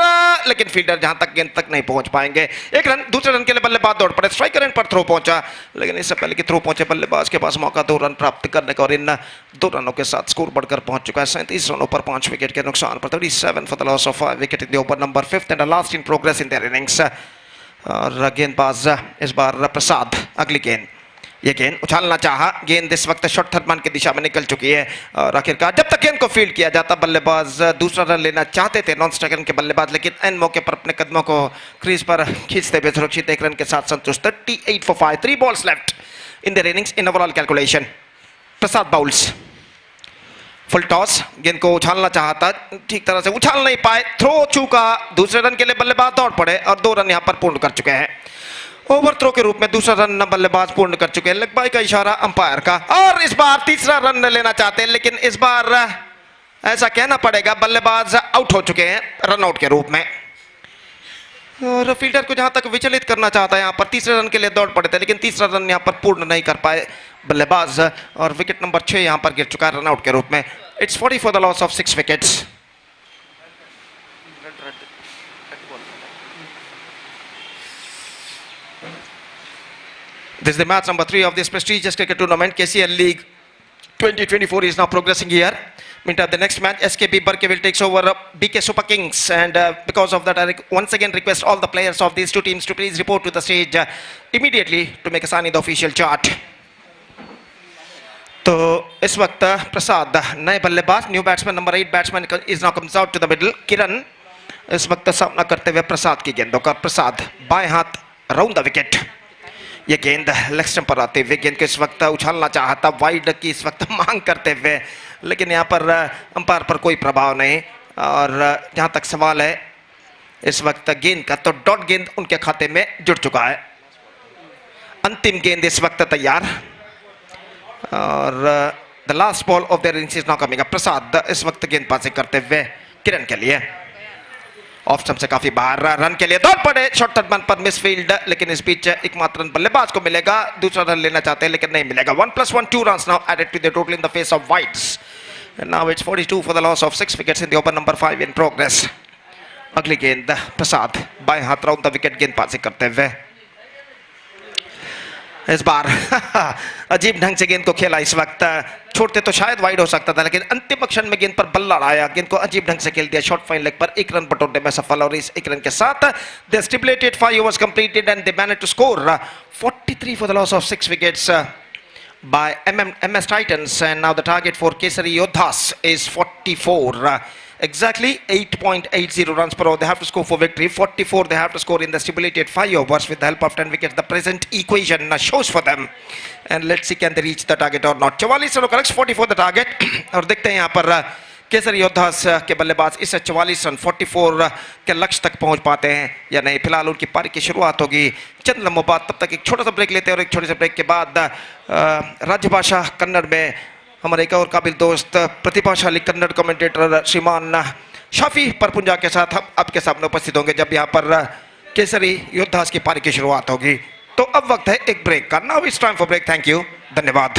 लेकिन फील्डर जहां तक गेंद तक नहीं पहुंच पाएंगे। एक रन, दूसरे रन के लिए बल्लेबाज दौड़ पड़े। स्ट्राइकर एंड पर थ्रो पहुंचा, लेकिन इससे पहले कि थ्रो पहुंचे बल्लेबाज के पास मौका 2 रन प्राप्त करने का और इन 2 रनों के साथ स्कोर बढ़कर पहुंच चुका है 37 रनों पर 5 विकेट के नुकसान पर। 37 for the loss of 5 wicket in the over number 5th and the last in progress in their innings. और गेंदबाज इस बार प्रसाद अगली गेंद। ये गेंद उछालना चाहा, गेंद इस वक्त शॉर्ट थर्ड मान की दिशा में निकल चुकी है और आखिरकार जब तक गेंद को फील्ड किया जाता बल्लेबाज दूसरा रन लेना चाहते थे नॉन स्ट्राइकर के बल्लेबाज, लेकिन एन मौके पर अपने कदमों को क्रीज पर खींचते हुए सुरक्षित 1 रन के साथ संतुष्ट। 38 for 5, 3 balls left in their innings in overall calculation. Prasad bowls, full toss, गेंद को उछालना चाहता, ठीक तरह से उछाल नहीं पाए, थ्रो चूका, दूसरे रन के लिए बल्लेबाज दौड़ पड़े और 2 रन यहां पर पूर्ण कर चुके हैं। ओवर थ्रो के रूप में दूसरा रन बल्लेबाज पूर्ण कर चुके हैं। लेग बाय का इशारा अंपायर का और इस बार तीसरा रन लेना चाहते हैं, लेकिन इस बार ऐसा कहना पड़ेगा बल्लेबाज आउट हो चुके हैं रन आउट के रूप में और फील्डर को जहां तक विचलित करना चाहता है यहां पर तीसरे रन के लिए दौड़ पड़े थे, लेकिन तीसरा रन यहां पर पूर्ण नहीं कर पाए बल्लेबाज और विकेट नंबर 6 यहां पर गिर चुका है रन आउट के रूप में। It's 40 for the loss of 6 wickets. This is the match number 3 of this prestigious cricket tournament. KCL League 2024 is now progressing here. Meantime, the next match, SKB Barkeville takes over BK Super Kings, and because of that, I once again request all the players of these two teams to please report to the stage immediately to make a sign in the official chart. तो इस वक्त प्रसाद नए बल्लेबाज, new batsman number 8 batsman is now comes out to the middle. Kiran इस वक्त सामना करते हुए प्रसाद की गेंदों का। प्रसाद बाएं हाथ राउंड द विकेट। ये गेंद लेग स्टंप पर आते हुए गेंद को इस वक्त उछालना चाहता, वाइड की इस वक्त मांग करते हुए, लेकिन यहाँ पर अंपायर पर कोई प्रभाव नहीं और जहाँ तक सवाल है इस वक्त गेंद का, तो डॉट गेंद उनके खाते में जुड़ चुका है। अंतिम गेंद इस वक्त तैयार और the last ball of their innings is now coming up. Prasad इस वक्त गेंदबाजी करते हुए किरण के लिए ऑफ स्टंप से काफी बाहर, रन के लिए दौड़ पड़े शॉर्ट थर्ड पर मिस फील्ड, लेकिन इस बीच एकमात्र रन बल्लेबाज को मिलेगा। दूसरा रन लेना चाहते हैं लेकिन नहीं मिलेगा। 1+1 2 runs now added to the total in the face of wides, and now it's 42 for the loss of 6 wickets in the over number 5 in progress. अगली गेंद प्रसाद बाएं हाथ राउंड द विकेट गेंदबाजी करते हुए इस बार अजीब ढंग से गेंद को खेला। इस वक्त छोड़ते तो शायद वाइड हो सकता था, लेकिन अंतिम क्षण में गेंद पर बल लड़ाया, गेंद को अजीब ढंग से खेल दिया। शॉर्ट फाइन लेग पर 1 रन बटोरने में सफल और इस 1 रन के साथ दे stipulated 5 overs completed and they managed to score 43 for the loss of 6 wickets by MS Titans, and now the target for Kesari Yodhas is 44. Exactly 8.80 runs per over they have to score for victory. 44 they have to score in the stipulated 5 overs with the help of 10 wickets. The present equation shows for them, and let's see can they reach the target or not. 44 रनों का लक्ष्य, 44 the target और देखते हैं यहाँ पर केसरी योद्धास के बल्लेबाज इस 44 रन 44 के लक्ष्य तक पहुंच पाते हैं या नहीं। फिलहाल उनकी पारी की शुरुआत होगी चंद लम्हों बाद, तब तक एक छोटा सा ब्रेक लेते हैं और एक छोटे से ब्रेक के बाद राज्यभाषा कन्नड़ में हमारे एक और काबिल दोस्त प्रतिभाशाली कन्नड़ कमेंटेटर श्रीमान शाफी परपुंजा के साथ हम आपके सामने उपस्थित होंगे, जब यहाँ पर केसरी योद्धास की पारी की शुरुआत होगी। तो अब वक्त है एक ब्रेक का। Now it's time for break. Thank you, धन्यवाद।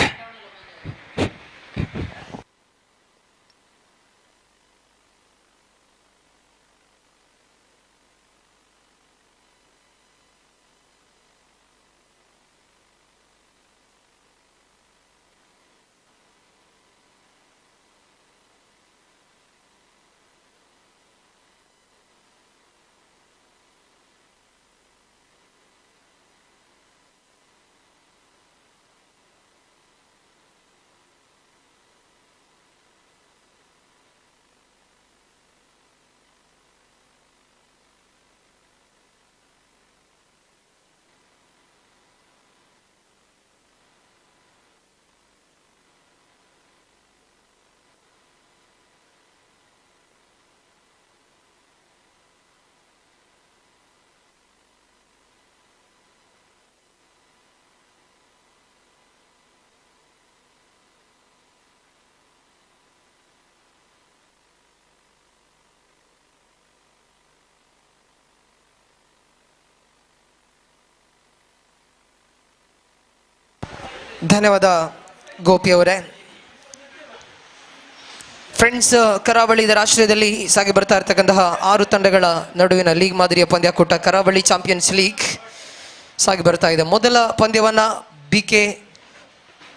ಧನ್ಯವಾದ ಗೋಪಿ ಅವರೇ. ಫ್ರೆಂಡ್ಸ್, ಕರಾವಳಿ ರಾಷ್ಟ್ರೀಯದಲ್ಲಿ ಸಾಗಿ ಬರ್ತಾ ಇರತಕ್ಕಂತಹ 6 ತಂಡಗಳ ನಡುವಿನ ಲೀಗ್ ಮಾದರಿಯ ಪಂದ್ಯಾಕೂಟ ಕರಾವಳಿ ಚಾಂಪಿಯನ್ಸ್ ಲೀಗ್ ಸಾಗಿ ಬರ್ತಾ ಇದೆ. ಮೊದಲ ಪಂದ್ಯವನ್ನ BK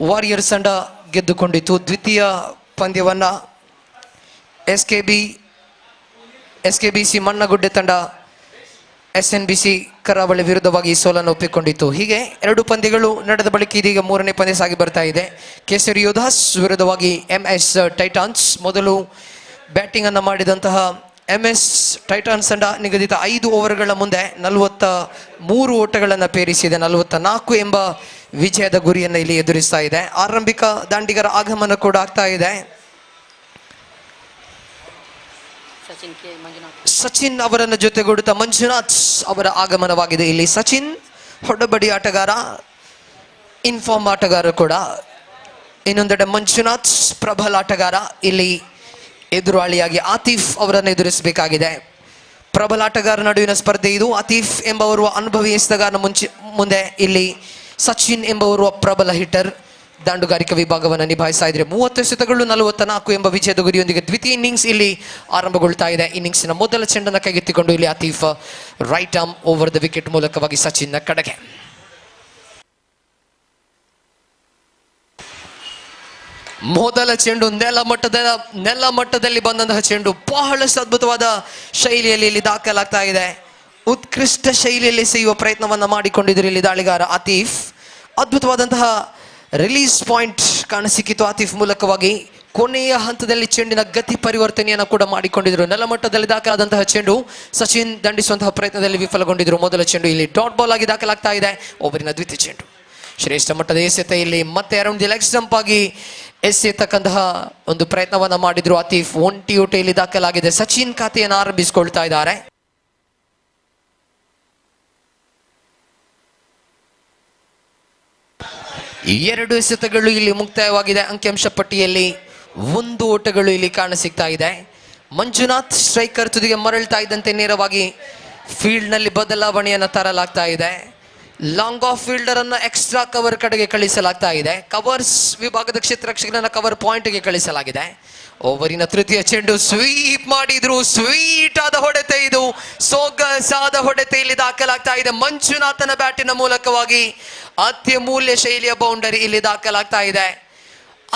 ವಾರಿಯರ್ಸ್ ತಂಡ ಗೆದ್ದುಕೊಂಡಿತು. ದ್ವಿತೀಯ ಪಂದ್ಯವನ್ನ SKBC ಮಣ್ಣಗುಡ್ಡೆ ತಂಡ SNBC ಕರಾವಳಿ ವಿರುದ್ಧವಾಗಿ ಸೋಲನ್ನು ಒಪ್ಪಿಕೊಂಡಿತ್ತು. ಹೀಗೆ 2 ಪಂದ್ಯಗಳು ನಡೆದ ಬಳಿಕ ಇದೀಗ 3ನೇ ಪಂದ್ಯ ಸಾಗಿ ಬರ್ತಾ ಇದೆ. ಕೇಸರಿ ಯೋಧಾಸ್ ವಿರುದ್ಧವಾಗಿ MS ಟೈಟಾನ್ಸ್. ಮೊದಲು ಬ್ಯಾಟಿಂಗ್ ಅನ್ನು ಮಾಡಿದಂತಹ MS ಟೈಟಾನ್ಸ್ ತಂಡ ನಿಗದಿತ 5 ಓವರ್ಗಳ ಮುಂದೆ 43 ಓಟಗಳನ್ನು ಪೇರಿಸಿದೆ. 44 ಎಂಬ ವಿಜಯದ ಗುರಿಯನ್ನು ಇಲ್ಲಿ ಎದುರಿಸ್ತಾ ಇದೆ. ಆರಂಭಿಕ ದಾಂಡಿಗರ ಆಗಮನ ಕೂಡ ಆಗ್ತಾ ಇದೆ. ಸಚಿನ್ ಅವರನ್ನ ಜೊತೆಗೂಡುತ್ತಾ ಮಂಜುನಾಥ್ ಅವರ ಆಗಮನವಾಗಿದೆ. ಇಲ್ಲಿ ಸಚಿನ್ ಹೊಡಬಡಿ ಆಟಗಾರ, ಇನ್ಫಾರ್ಮ್ ಆಟಗಾರ ಕೂಡ. ಇನ್ನೊಂದೆಡೆ ಮಂಜುನಾಥ್ ಪ್ರಬಲ ಆಟಗಾರ. ಇಲ್ಲಿ ಎದುರಾಳಿಯಾಗಿ ಆತಿಫ್ ಅವರನ್ನು ಎದುರಿಸಬೇಕಾಗಿದೆ. ಪ್ರಬಲ ಆಟಗಾರ ನಡುವಿನ ಸ್ಪರ್ಧೆ ಇದು. ಆತಿಫ್ ಎಂಬವರು ಅನುಭವಿ ಎಸೆತಗಾರನ ಮುಂದೆ ಇಲ್ಲಿ ಸಚಿನ್ ಎಂಬವರು ಪ್ರಬಲ ಹಿಟ್ಟರ್ ದಾಂಡುಗಾರಿಕಾ ವಿಭಾಗವನ್ನು ನಿಭಾಯಿಸ್ತಾ ಇದ್ದಾರೆ. 30 ಎಸೆತಗಳು 44 ಎಂಬ ವಿಜಯದ ಗುರಿಯೊಂದಿಗೆ ದ್ವಿತೀಯ ಇನ್ನಿಂಗ್ಸ್ ಇಲ್ಲಿ ಆರಂಭಗೊಳ್ತಾ ಇದೆ. ಇನ್ನಿಂಗ್ಸ್ನ ಮೊದಲ ಚೆಂಡನ್ನು ಕೈಗೆತ್ತಿಕೊಂಡು ಇಲ್ಲಿ Atif right arm over the wicket ಮೂಲಕವಾಗಿ ಸಚಿನ್ನ ಕಡೆಗೆ. ಮೊದಲ ಚೆಂಡು ನೆಲ ಮಟ್ಟದಲ್ಲಿ ಬಂದಂತಹ ಚೆಂಡು ಬಹಳಷ್ಟು ಅದ್ಭುತವಾದ ಶೈಲಿಯಲ್ಲಿ ಇಲ್ಲಿ ದಾಖಲಾಗ್ತಾ ಇದೆ. ಉತ್ಕೃಷ್ಟ ಶೈಲಿಯಲ್ಲಿ ಎಸೆಯುವ ಪ್ರಯತ್ನವನ್ನ ಮಾಡಿಕೊಂಡಿದ್ರು ಇಲ್ಲಿ ದಾಳಿಗಾರ ಆತಿಫ್. ಅದ್ಭುತವಾದಂತಹ ರಿಲೀಸ್ ಪಾಯಿಂಟ್ ಕಾಣಸಿಕ್ಕಿತು ಆತಿಫ್ ಮೂಲಕವಾಗಿ. ಕೊನೆಯ ಹಂತದಲ್ಲಿ ಚೆಂಡಿನ ಗತಿ ಪರಿವರ್ತನೆಯನ್ನು ಕೂಡ ಮಾಡಿಕೊಂಡಿದ್ರು. ನೆಲಮಟ್ಟದಲ್ಲಿ ದಾಖಲಾದಂತಹ ಚೆಂಡು ಸಚಿನ್ ದಂಡಿಸುವಂತಹ ಪ್ರಯತ್ನದಲ್ಲಿ ವಿಫಲಗೊಂಡಿದ್ರು. ಮೊದಲ ಚೆಂಡು ಇಲ್ಲಿ ಡಾಟ್ ಬಾಲ್ ಆಗಿ ದಾಖಲಾಗ್ತಾ ಇದೆ. ಓವರಿನ ದ್ವಿತೀಯ ಚೆಂಡು ಶ್ರೇಷ್ಠ ಮಟ್ಟದ ಎಸೆತ. ಇಲ್ಲಿ ಮತ್ತೆ ಅರೌಂಡ್ ದಿ ಲೆಗ್ ಸ್ಟಂಪ್ ಆಗಿ ಎಸೆತಕ್ಕಂತಹ ಒಂದು ಪ್ರಯತ್ನವನ್ನ ಮಾಡಿದ್ರು ಆತಿಫ್. ಒಂಟಿ ಓಟ ಇಲ್ಲಿ ದಾಖಲಾಗಿದೆ. ಸಚಿನ್ ಖಾತೆಯನ್ನು ಆರಂಭಿಸಿಕೊಳ್ತಾ ಇದ್ದಾರೆ. ಎರಡು ಎಸೆತಗಳು ಇಲ್ಲಿ ಮುಕ್ತಾಯವಾಗಿದೆ. ಅಂಕಿಅಂಶ ಪಟ್ಟಿಯಲ್ಲಿ 1 ಓಟಗಳು ಇಲ್ಲಿ ಕಾಣಸಿಗ್ತಾ ಇದೆ. ಮಂಜುನಾಥ್ ಸ್ಟ್ರೈಕರ್ ತುದಿಗೆ ಮರಳ್ತಾ ಇದ್ದಂತೆ ನೇರವಾಗಿ ಫೀಲ್ಡ್ ನಲ್ಲಿ ಬದಲಾವಣೆಯನ್ನು ತರಲಾಗ್ತಾ ಇದೆ. ಲಾಂಗ್ ಆಫ್ ಫೀಲ್ಡರ್ ಅನ್ನ ಎಕ್ಸ್ಟ್ರಾ ಕವರ್ ಕಡೆಗೆ ಕಳಿಸಲಾಗ್ತಾ ಇದೆ. ಕವರ್ಸ್ ವಿಭಾಗದ ಕ್ಷೇತ್ರ ರಕ್ಷಕನನ್ನ ಕವರ್ ಪಾಯಿಂಟ್ ಗೆ ಕಳಿಸಲಾಗಿದೆ. ಓವರಿನ ತೃತೀಯ ಚೆಂಡು ಸ್ವೀಪ್ ಮಾಡಿದ್ರು. ಸ್ವೀಟ್ ಆದ ಹೊಡೆತ ಇದು. ಸೊಗಸಾದ ಹೊಡೆತ ಇಲ್ಲಿ ದಾಖಲಾಗ್ತಾ ಇದೆ. ಮಂಜುನಾಥನ ಬ್ಯಾಟಿನ ಮೂಲಕವಾಗಿ ಅತ್ಯಮೂಲ್ಯ ಶೈಲಿಯ ಬೌಂಡರಿ ಇಲ್ಲಿ ದಾಖಲಾಗ್ತಾ ಇದೆ.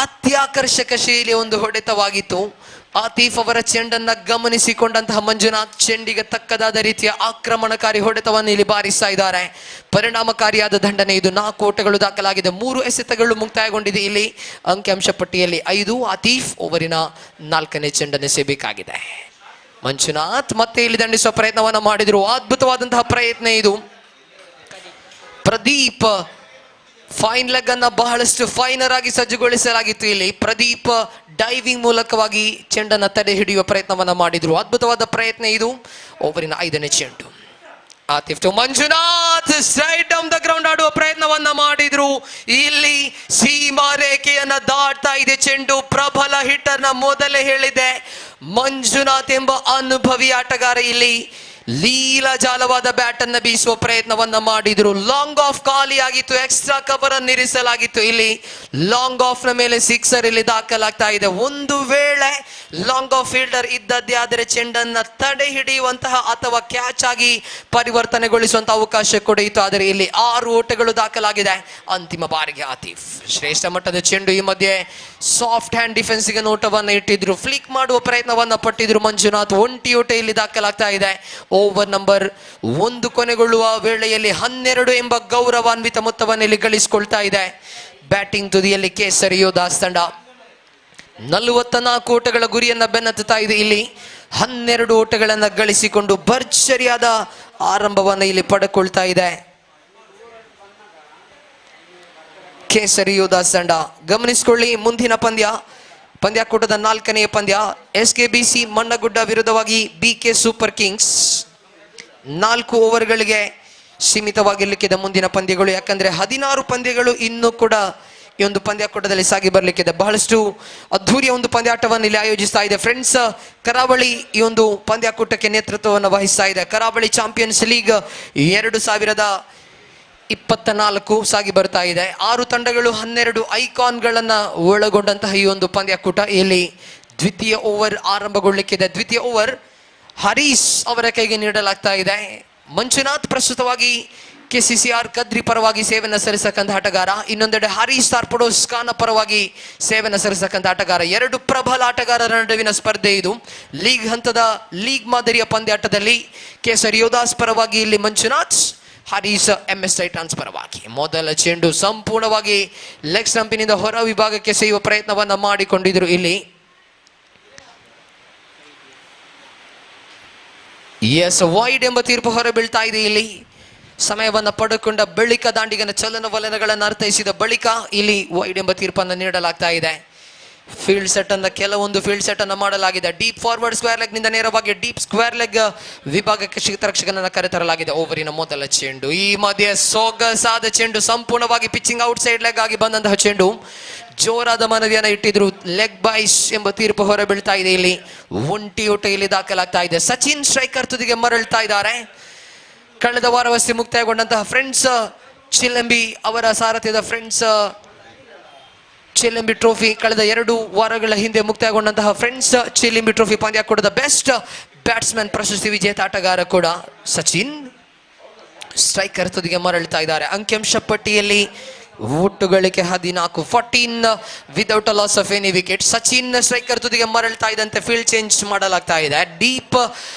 ಅತ್ಯಾಕರ್ಷಕ ಶೈಲಿಯ ಒಂದು ಹೊಡೆತವಾಗಿತ್ತು. ಆತಿಫ್ ಅವರ ಚೆಂಡನ್ನ ಗಮನಿಸಿಕೊಂಡಂತಹ ಮಂಜುನಾಥ್ ಚೆಂಡಿಗೆ ತಕ್ಕದಾದ ರೀತಿಯ ಆಕ್ರಮಣಕಾರಿ ಹೊಡೆತವನ್ನು ಇಲ್ಲಿ ಬಾರಿಸ್ತಾ ಇದ್ದಾರೆ. ಪರಿಣಾಮಕಾರಿಯಾದ ದಂಡನೆ ಇದು. 4 ಓಟಗಳು ದಾಖಲಾಗಿದೆ. 3 ಎಸೆತಗಳು ಮುಕ್ತಾಯಗೊಂಡಿದೆ. ಇಲ್ಲಿ ಅಂಕಿಅಂಶ ಪಟ್ಟಿಯಲ್ಲಿ 5. ಆತಿಫ್ ಓವರಿನ 4ನೇ ಚೆಂಡನ್ನು ಎಸೆಯಬೇಕಾಗಿದೆ. ಮಂಜುನಾಥ್ ಮತ್ತೆ ಇಲ್ಲಿ ದಂಡಿಸುವ ಪ್ರಯತ್ನವನ್ನ ಮಾಡಿದ್ರು. ಅದ್ಭುತವಾದಂತಹ ಪ್ರಯತ್ನ ಇದು. ಪ್ರದೀಪ್ ಫೈನ್ ಲೆಗ್ ಅನ್ನ ಬಹಳಷ್ಟು ಫೈನರ್ ಆಗಿ ಸಜ್ಜುಗೊಳಿಸಲಾಗಿತ್ತು. ಇಲ್ಲಿ ಪ್ರದೀಪ್ ಡೈವಿಂಗ್ ಮೂಲಕವಾಗಿ ಚೆಂಡನ್ನು ತಡೆ ಹಿಡಿಯುವ ಪ್ರಯತ್ನವನ್ನ ಮಾಡಿದ್ರು. ಅದ್ಭುತವಾದ ಪ್ರಯತ್ನ ಇದು. ಓವರಿನ 5ನೇ ಚೆಂಡು Atif to Manjunath straight down the ground ಆಡುವ ಪ್ರಯತ್ನವನ್ನ ಮಾಡಿದ್ರು. ಇಲ್ಲಿ ಸೀಮಾ ರೇಖೆಯನ್ನ ದಾಟ್ತಾ ಇದೆ ಚೆಂಡು. ಪ್ರಬಲ ಹಿಟ್ಟರ್ನ ಮೊದಲೇ ಹೇಳಿದೆ ಮಂಜುನಾಥ್ ಎಂಬ ಅನುಭವಿ ಆಟಗಾರ ಇಲ್ಲಿ ಲೀಲಾಜಾಲವಾದ ಬ್ಯಾಟ್ ಅನ್ನ ಬೀಸುವ ಪ್ರಯತ್ನವನ್ನ ಮಾಡಿದ್ರು. ಲಾಂಗ್ ಆಫ್ ಖಾಲಿ ಆಗಿತ್ತು, ಎಕ್ಸ್ಟ್ರಾ ಕವರ್ ಅನ್ನು ಇರಿಸಲಾಗಿತ್ತು. ಇಲ್ಲಿ ಲಾಂಗ್ ಆಫ್ ನ ಮೇಲೆ ಸಿಕ್ಸರ್ ಇಲ್ಲಿ ದಾಖಲಾಗ್ತಾ ಇದೆ. ಒಂದು ವೇಳೆ ಲಾಂಗ್ ಆಫ್ ಫೀಲ್ಡರ್ ಇದ್ದದ್ದೇ ಆದರೆ ಚೆಂಡನ್ನ ತಡೆ ಹಿಡಿಯುವಂತಹ ಅಥವಾ ಕ್ಯಾಚ್ ಆಗಿ ಪರಿವರ್ತನೆಗೊಳಿಸುವಂತಹ ಅವಕಾಶ ಕೂಡ ಇತ್ತು. ಆದರೆ ಇಲ್ಲಿ 6 ಓಟಗಳು ದಾಖಲಾಗಿದೆ. ಅಂತಿಮ ಬಾರಿಗೆ ಆತಿಫ್ ಶ್ರೇಷ್ಠ ಮಟ್ಟದ ಚೆಂಡು. ಈ ಮಧ್ಯೆ ಸಾಫ್ಟ್ ಹ್ಯಾಂಡ್ ಡಿಫೆನ್ಸ್ಗೆ ನೋಟವನ್ನ ಇಟ್ಟಿದ್ರು, ಫ್ಲಿಕ್ ಮಾಡುವ ಪ್ರಯತ್ನವನ್ನ ಪಟ್ಟಿದ್ರು ಮಂಜುನಾಥ್. ಒಂಟಿ ಓಟ ಇಲ್ಲಿ ದಾಖಲಾಗ್ತಾ ಇದೆ. ಓವರ್ ನಂಬರ್ 1 ಕೊನೆಗೊಳ್ಳುವ ವೇಳೆಯಲ್ಲಿ 12 ಎಂಬ ಗೌರವಾನ್ವಿತ ಮೊತ್ತವನ್ನು ಇಲ್ಲಿ ಗಳಿಸಿಕೊಳ್ತಾ ಇದೆ. ಬ್ಯಾಟಿಂಗ್ ತುದಿಯಲ್ಲಿ ಕೇಸರಿ ಯೋಧಾಸ್ ತಂಡ 44 ಓಟಗಳ ಗುರಿಯನ್ನ ಬೆನ್ನತ್ತುತ್ತಾ ಇದೆ. ಇಲ್ಲಿ 12 ಓಟಗಳನ್ನ ಗಳಿಸಿಕೊಂಡು ಭರ್ಜರಿಯಾದ ಆರಂಭವನ್ನ ಇಲ್ಲಿ ಪಡೆದುಕೊಳ್ತಾ ಇದೆ ಕೇಸರಿ ಯೋಧಾಸ್ ತಂಡ. ಗಮನಿಸಿಕೊಳ್ಳಿ, ಮುಂದಿನ ಪಂದ್ಯಾಕೂಟದ 4ನೇ ಪಂದ್ಯ SKBC ಮಣ್ಣಗುಡ್ಡ ವಿರುದ್ಧವಾಗಿ BK ಸೂಪರ್ ಕಿಂಗ್ಸ್. 4 ಓವರ್ಗಳಿಗೆ ಸೀಮಿತವಾಗಿರ್ಲಿಕ್ಕಿದೆ ಮುಂದಿನ ಪಂದ್ಯಗಳು. ಯಾಕಂದ್ರೆ 16 ಪಂದ್ಯಗಳು ಇನ್ನೂ ಕೂಡ ಈ ಒಂದು ಪಂದ್ಯಾಕೂಟದಲ್ಲಿ ಸಾಗಿ ಬರ್ಲಿಕ್ಕಿದೆ. ಬಹಳಷ್ಟು ಅದ್ಧೂರಿಯ ಒಂದು ಪಂದ್ಯಾಟವನ್ನು ಇಲ್ಲಿ ಆಯೋಜಿಸ್ತಾ ಇದೆ ಫ್ರೆಂಡ್ಸ್. ಕರಾವಳಿ ಈ ಒಂದು ಪಂದ್ಯಾಕೂಟಕ್ಕೆ ನೇತೃತ್ವವನ್ನು ವಹಿಸ್ತಾ ಇದೆ. ಕರಾವಳಿ ಚಾಂಪಿಯನ್ಸ್ ಲೀಗ್ 2024 ಸಾಗಿ ಬರ್ತಾ ಇದೆ. 6 ತಂಡಗಳು 12 ಐಕಾನ್ಗಳನ್ನ ಒಳಗೊಂಡಂತಹ ಈ ಒಂದು ಪಂದ್ಯಾಕೂಟ. ಇಲ್ಲಿ ದ್ವಿತೀಯ ಓವರ್ ಆರಂಭಗೊಳ್ಳಿಕ್ಕಿದೆ. ದ್ವಿತೀಯ ಓವರ್ ಹರೀಶ್ ಅವರ ಕೈಗೆ ನೀಡಲಾಗ್ತಾ ಇದೆ. ಮಂಜುನಾಥ್ ಪ್ರಸ್ತುತವಾಗಿ KCCR ಕದ್ರಿ ಪರವಾಗಿ ಸೇವೆಯನ್ನು ಸಲ್ಲಿಸಕ್ಕಂಥ ಆಟಗಾರ. ಇನ್ನೊಂದೆಡೆ ಹರೀಶ್ ತಾರ್ಪಡೋಸ್ ಖಾನ ಪರವಾಗಿ ಸೇವೆಯನ್ನು ಸಲ್ಲಿಸಕ್ಕಂಥ ಆಟಗಾರ. 2 ಪ್ರಬಲ ಆಟಗಾರರ ನಡುವಿನ ಸ್ಪರ್ಧೆ ಇದು. ಲೀಗ್ ಹಂತದ ಲೀಗ್ ಮಾದರಿಯ ಪಂದ್ಯಾಟದಲ್ಲಿ ಕೇಸರಿ ಯೋಧಾಸ್ ಪರವಾಗಿ ಇಲ್ಲಿ ಮಂಜುನಾಥ್, ಹರೀಶ್ MS ಟೈಟಾನ್ಸ್ ಪರವಾಗಿ. ಮೊದಲ ಚೆಂಡು ಸಂಪೂರ್ಣವಾಗಿ ಲೆಗ್ ಸ್ಟಂಪಿನಿಂದ ಹೊರ ವಿಭಾಗಕ್ಕೆ ಸೆಯುವ ಪ್ರಯತ್ನವನ್ನ ಮಾಡಿಕೊಂಡಿದ್ರು. ಇಲ್ಲಿ ವೈಡ್ ಎಂಬ ತೀರ್ಪು ಹೊರಬೀಳ್ತಾ ಇದೆ. ಇಲ್ಲಿ ಸಮಯವನ್ನು ಪಡೆದುಕೊಂಡ ಬಳಿಕ ದಾಂಡಿಗನ ಚಲನವಲನಗಳನ್ನು ಅರ್ಥೈಸಿದ ಬಳಿಕ ಇಲ್ಲಿ ವೈಡ್ ಎಂಬ ತೀರ್ಪನ್ನು ನೀಡಲಾಗ್ತಾ ಇದೆ. ಫೀಲ್ಡ್ ಸೆಟ್ ಅನ್ನ ಕೆಲವೊಂದು ಫೀಲ್ಡ್ ಸೆಟ್ ಅನ್ನು ಮಾಡಲಾಗಿದೆ. ಡೀಪ್ ಫಾರ್ವರ್ಡ್ ಸ್ಕ್ವೇರ್ ಲೆಗ್ ನಿಂದ ನೇರವಾಗಿ ಡೀಪ್ ಸ್ಕ್ವೇರ್ ಲೆಗ್ ವಿಭಾಗಕ್ಕೆ ರಕ್ಷಕನನ್ನು ಕರೆತರಲಾಗಿದೆ. ಓವರಿನ ಮೊದಲ ಚೆಂಡು. ಈ ಮಧ್ಯೆ ಸೊಗಸಾದ ಚೆಂಡು, ಸಂಪೂರ್ಣವಾಗಿ ಪಿಚ್ಚಿಂಗ್ ಔಟ್ ಸೈಡ್ ಲೆಗ್ ಆಗಿ ಬಂದಂತಹ ಚೆಂಡು. ಜೋರಾದ ಮನವಿಯನ್ನು ಇಟ್ಟಿದ್ರು. ಲೆಗ್ ಬೈಸ್ ಎಂಬ ತೀರ್ಪು ಹೊರಬೀಳ್ತಾ ಇದೆ. ಇಲ್ಲಿ ಒಂಟಿ ಓಟ ಇಲ್ಲಿ ದಾಖಲಾಗ್ತಾ ಇದೆ. ಸಚಿನ್ ಸ್ಟ್ರೈಕರ್ ತುದಿಗೆ ಮರಳ್ತಾ ಇದ್ದಾರೆ. ಕಳೆದ ವಾರವಷ್ಟೇ ಮುಕ್ತಾಯಗೊಂಡಂತಹ ಫ್ರೆಂಡ್ಸ್ ಚಿಲ್ಲಂಬಿ ಅವರ ಸಾರಥ್ಯದ ಫ್ರೆಂಡ್ಸ್ ಚಿಲ್ಲಂಬಿ ಟ್ರೋಫಿ ಕಳೆದ 2 ವಾರಗಳ ಹಿಂದೆ ಮುಕ್ತಾಯಗೊಂಡಂತಹ ಫ್ರೆಂಡ್ಸ್ ಚಿಲ್ಲಂಬಿ ಟ್ರೋಫಿ ಪಂದ್ಯಾಕೂಟದ ಬೆಸ್ಟ್ ಬ್ಯಾಟ್ಸ್ಮನ್ ಪ್ರಶಸ್ತಿ ವಿಜೇತ ಆಟಗಾರ ಕೂಡ ಸಚಿನ್ ಸ್ಟ್ರೈಕರ್ ತುದಿಗೆ ಮರಳ್ತಾ ಇದ್ದಾರೆ. ಅಂಕಿಅಂಶ ಪಟ್ಟಿಯಲ್ಲಿ ಒಟ್ಟು ಗಳಿಕೆ 14 without a loss of any wicket. Sachin striker ತುದಿಗೆ ಮರಳ್ತಾ ಇದ್ದಂತೆ ಫೀಲ್ಡ್ ಚೇಂಜ್ ಮಾಡಲಾಗ್ತಾ ಇದೆ. ಡೀಪ್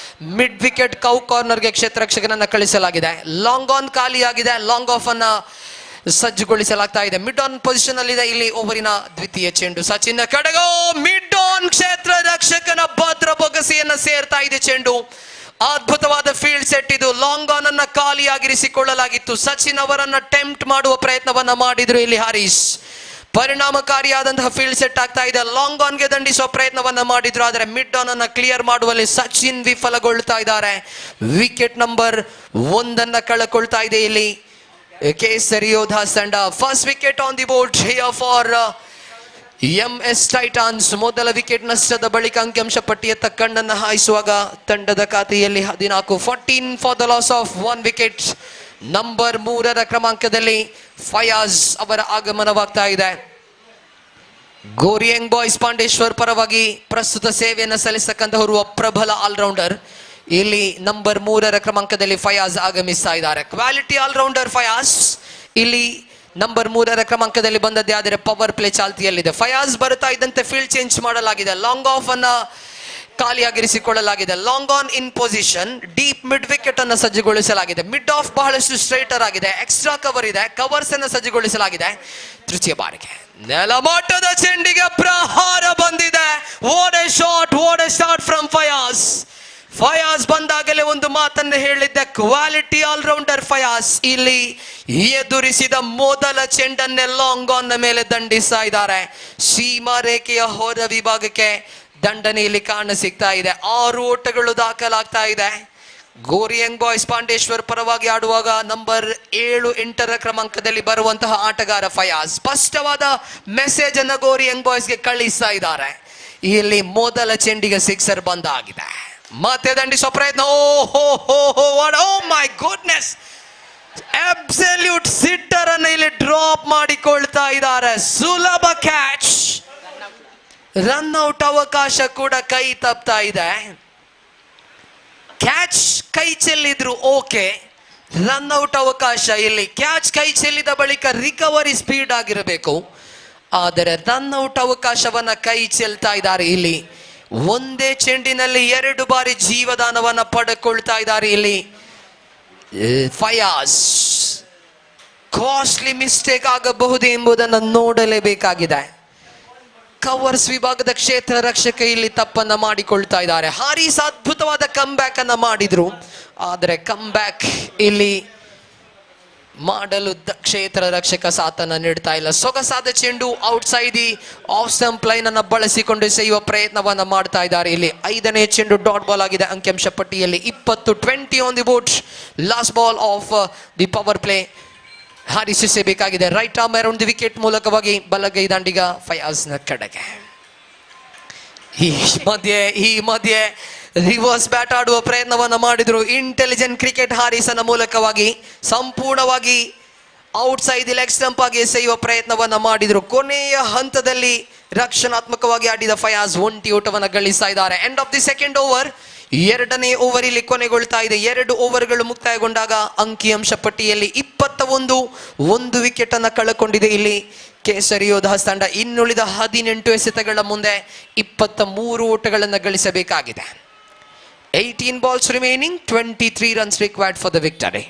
ಮಿಡ್ ವಿಕೆಟ್ ಕೌ ಕಾರ್ನರ್ಗೆ ಕ್ಷೇತ್ರರಕ್ಷಕನನ್ನ ಕಳಿಸಲಾಗಿದೆ. ಲಾಂಗ್ ಆನ್ ಖಾಲಿಯಾಗಿದೆ. ಲಾಂಗ್ ಆಫ್ ಅನ್ನ ಸಜ್ಜುಗೊಳಿಸಲಾಗ್ತಾ ಇದೆ. ಮಿಡ್ ಆನ್ ಪೊಸಿಷನ್ ಅಲ್ಲಿ ಇದೆ. ಇಲ್ಲಿ ಓವರಿನ ದ್ವಿತೀಯ ಚೆಂಡು ಸಚಿನ್ ಕಡೆಗೋ ಮಿಡ್ ಆನ್ ಕ್ಷೇತ್ರ ರಕ್ಷಕನ ಭದ್ರ ಬೊಗಸೆಯನ್ನ ಸೇರ್ತಾ ಇದೆ ಚೆಂಡು. ಅದ್ಭುತವಾದ ಫೀಲ್ಡ್ ಸೆಟ್ ಇದು. ಲಾಂಗ್ ಆನ್ ಅನ್ನ ಖಾಲಿಯಾಗಿರಿಸಿಕೊಳ್ಳಲಾಗಿತ್ತು. ಸಚಿನ್ ಅವರನ್ನ ಟೆಂಪ್ಟ್ ಮಾಡುವ ಪ್ರಯತ್ನವನ್ನ ಮಾಡಿದ್ರು ಇಲ್ಲಿ ಹರೀಶ್. ಪರಿಣಾಮಕಾರಿಯಾದಂತಹ ಫೀಲ್ಡ್ ಸೆಟ್ ಆಗ್ತಾ ಇದೆ. ಲಾಂಗ್ ಆನ್ ಗೆ ದಂಡಿಸುವ ಪ್ರಯತ್ನವನ್ನ ಮಾಡಿದ್ರು. ಆದರೆ ಮಿಡ್ ಆನ್ ಅನ್ನ ಕ್ಲಿಯರ್ ಮಾಡುವಲ್ಲಿ ಸಚಿನ್ ವಿಫಲಗೊಳ್ತಾ ಇದ್ದಾರೆ. ವಿಕೆಟ್ ನಂಬರ್ 1 ಕಳೆಕೊಳ್ತಾ ಇದೆ ಇಲ್ಲಿ ಕೇಸರಿ ಯೋಧಾಸ್ ತಂಡ. First wicket on the board here for MS titans. ಮೊದಲ ವಿಕೆಟ್ ನಷ್ಟದ ಬಳಿಕ ಅಂಕಿಅಂಶ ಪಟ್ಟಿಯತ್ತ ಕಣ್ಣನ್ನು ಹಾಯಿಸುವಾಗ ತಂಡದ ಖಾತೆಯಲ್ಲಿ 14 for the loss of 1 wicket. Number 3ರ ಕ್ರಮಾಂಕದಲ್ಲಿ ಫಯಾಜ್ ಅವರ ಆಗಮನವಾಗ್ತಾ ಇದೆ. ಗೋರಿಯಂಗ್ ಬಾಯ್ಸ್ ಪಾಂಡೇಶ್ವರ್ ಪರವಾಗಿ ಪ್ರಸ್ತುತ ಸೇವೆಯನ್ನು ಸಲ್ಲಿಸತಕ್ಕಂತಹ ಪ್ರಬಲ ಆಲ್ರೌಂಡರ್. ಇಲ್ಲಿ ನಂಬರ್ 3ರ ಕ್ರಮಾಂಕದಲ್ಲಿ ಫಯಾಜ್ ಆಗಮಿಸ್ತಾ ಇದ್ದಾರೆ. Quality allrounder Fayaz. ಇಲ್ಲಿ ನಂಬರ್ 3ರ ಕ್ರಮಾಂಕದಲ್ಲಿ ಬಂದದ್ದೇ ಆದರೆ ಪವರ್ ಪ್ಲೇ ಚಾಲ್ತಿಯಲ್ಲಿದೆ. ಫಯಾಜ್ ಬರುತ್ತಾ ಇದ್ದಂತೆ ಫೀಲ್ಡ್ ಚೇಂಜ್ ಮಾಡಲಾಗಿದೆ. ಲಾಂಗ್ ಆಫ್ ಅನ್ನ ಖಾಲಿಯಾಗಿರಿಸಿಕೊಳ್ಳಲಾಗಿದೆ. Long on in position. Deep mid wicket ಅನ್ನು ಸಜ್ಜುಗೊಳಿಸಲಾಗಿದೆ. ಮಿಡ್ ಆಫ್ ಬಹಳಷ್ಟು ಸ್ಟ್ರೈಟರ್ ಆಗಿದೆ. ಎಕ್ಸ್ಟ್ರಾ ಕವರ್ ಇದೆ. ಕವರ್ಸ್ ಅನ್ನು ಸಜ್ಜುಗೊಳಿಸಲಾಗಿದೆ. ತೃತೀಯ ಬಾರಿಗೆ ನೆಲಮಟ್ಟದ ಚೆಂಡಿಗೆ ಪ್ರಹಾರ ಬಂದಿದೆ. What A shot, what A start from Fayaz. Fayaz ಬಂದಾಗಲೇ ಒಂದು ಮಾತನ್ನು ಹೇಳಿದ್ದೆ, ಕ್ವಾಲಿಟಿ ಆಲ್ರೌಂಡರ್ ಫಯಾಜ್. ಇಲ್ಲಿ ಎದುರಿಸಿದ ಮೊದಲ ಚೆಂಡನ್ನೇ ಲಾಂಗ್ ಆನ್ ಮೇಲೆ ದಂಡಿಸ್ತಾ ಇದ್ದಾರೆ. ಸೀಮಾ ರೇಖೆಯ ಹೊರ ವಿಭಾಗಕ್ಕೆ ದಂಡನೆ ಇಲ್ಲಿ ಕಾಣ ಸಿಗ್ತಾ ಇದೆ. 6 ಓಟಗಳು ದಾಖಲಾಗ್ತಾ ಇದೆ. ಗೋರಿಯಂಗ್ ಬಾಯ್ಸ್ ಪಾಂಡೇಶ್ವರ್ ಪರವಾಗಿ ಆಡುವಾಗ ನಂಬರ್ 7, 8ರ ಕ್ರಮಾಂಕದಲ್ಲಿ ಬರುವಂತಹ ಆಟಗಾರ ಫಯಾಜ್. ಸ್ಪಷ್ಟವಾದ ಮೆಸೇಜ್ ಅನ್ನ ಗೋರಿಯಂಗ್ ಬಾಯ್ಸ್ಗೆ ಕಳಿಸ್ತಾ ಇದ್ದಾರೆ. ಇಲ್ಲಿ ಮೊದಲ ಚೆಂಡಿಗೆ ಸಿಕ್ಸರ್ ಬಂದಾಗಿದೆ. ಮತ್ತೆ ದಂಡಿಸುವ ಪ್ರಯತ್ನ. ಓ ಮೈ ಗುಡ್ನೆಸ್, ಅಬ್ಸಲ್ಯೂಟ್ ಸಿಟ್ಟರ್ ಅನ್ನು ಇಲ್ಲಿ ಡ್ರಾಪ್ ಮಾಡಿಕೊಳ್ತಾ ಇದ್ದಾರೆ. ಸುಲಭ ಕ್ಯಾಚ್, ರನ್ ಔಟ್ ಅವಕಾಶ ಕೂಡ ಕೈ ತಪ್ತಾ ಇದೆ. ಕ್ಯಾಚ್ ಕೈ ಚೆಲ್ಲಿದ್ರು ಓಕೆ, ರನ್ ಔಟ್ ಅವಕಾಶ. ಇಲ್ಲಿ ಕ್ಯಾಚ್ ಕೈ ಚೆಲ್ಲಿದ ಬಳಿಕ ರಿಕವರಿ ಸ್ಪೀಡ್ ಆಗಿರಬೇಕು, ಆದರೆ ರನ್ ಔಟ್ ಅವಕಾಶವನ್ನ ಕೈ ಚೆಲ್ತಾ ಇದ್ದಾರೆ. ಇಲ್ಲಿ ಒಂದೇ ಚೆಂಡಿನಲ್ಲಿ 2 ಬಾರಿ ಜೀವದಾನವನ್ನ ಪಡೆದುಕೊಳ್ತಾ ಇದ್ದಾರೆ. ಇಲ್ಲಿ ಫಯಾಜ್ ಕಾಸ್ಟ್ಲಿ ಮಿಸ್ಟೇಕ್ ಆಗಬಹುದು ಎಂಬುದನ್ನು ನೋಡಲೇಬೇಕಾಗಿದೆ. ಕವರ್ಸ್ ವಿಭಾಗದ ಕ್ಷೇತ್ರ ರಕ್ಷಕ ಇಲ್ಲಿ ತಪ್ಪನ್ನ ಮಾಡಿಕೊಳ್ತಾ ಇದ್ದಾರೆ. ಹಾರಿಸ್ ಅದ್ಭುತವಾದ ಕಮ್ ಬ್ಯಾಕ್ ಅನ್ನ ಮಾಡಿದ್ರು, ಆದರೆ ಕಮ್ ಬ್ಯಾಕ್ ಇಲ್ಲಿ ಮಾಡಲು ಕ್ಷೇತ್ರ ರಕ್ಷಕ ಸಾಥನ್ನ ನೀಡ್ತಾ ಇಲ್ಲ. ಸೊಗಸಾದ ಚೆಂಡು outside the off stump line ಅನ್ನ ಬಳಸಿಕೊಂಡು ಎಸೆಯುವ ಪ್ರಯತ್ನವನ್ನ ಮಾಡ್ತಾ ಇದ್ದಾರೆ. ಇಲ್ಲಿ 5ನೇ ಚೆಂಡು ಡಾಟ್ ಬಾಲ್ ಆಗಿದೆ. ಅಂಕಿಅಂಶ ಪಟ್ಟಿಯಲ್ಲಿ 20 on the board. Last ball of the power play. Haris ಎಸೆಯಬೇಕಾಗಿದೆ. Right arm around the wicket ಮೂಲಕವಾಗಿ ಬಲಗೈ ದಾಂಡಿಗ ಫಯಾಜ್ನ ಕಡೆಗೆ. ಈ ಮಧ್ಯೆ ರಿವರ್ಸ್ ಬ್ಯಾಟ್ ಆಡುವ ಪ್ರಯತ್ನವನ್ನ ಮಾಡಿದ್ರು. ಇಂಟೆಲಿಜೆಂಟ್ ಕ್ರಿಕೆಟ್ ಹಾರಿಸನ ಮೂಲಕವಾಗಿ ಸಂಪೂರ್ಣವಾಗಿ ಔಟ್ಸೈಡ್ ಲೆಗ್ ಸ್ಟಂಪ್ ಆಗಿ ಎಸೆಯುವ ಪ್ರಯತ್ನವನ್ನ ಮಾಡಿದ್ರು. ಕೊನೆಯ ಹಂತದಲ್ಲಿ ರಕ್ಷಣಾತ್ಮಕವಾಗಿ ಆಡಿದ ಫಯಾಜ್ ಒಂಟಿ ಓಟವನ್ನು ಗಳಿಸ್ತಾ ಇದ್ದಾರೆ. End of the second over. 2ನೇ ಓವರ್ ಇಲ್ಲಿ ಕೊನೆಗೊಳ್ತಾ ಇದೆ. 2 ಓವರ್ಗಳು ಮುಕ್ತಾಯಗೊಂಡಾಗ ಅಂಕಿಅಂಶ ಪಟ್ಟಿಯಲ್ಲಿ 21 1 ವಿಕೆಟ್ ಅನ್ನ ಕಳೆದುಕೊಂಡಿದೆ ಇಲ್ಲಿ ಕೇಸರಿ ಯೋಧಾಸ್ ತಂಡ. ಇನ್ನುಳಿದ 18 ಎಸೆತಗಳ ಮುಂದೆ 23 ಓಟಗಳನ್ನು ಗಳಿಸಬೇಕಾಗಿದೆ. 18 balls remaining, 23 runs required for the victory.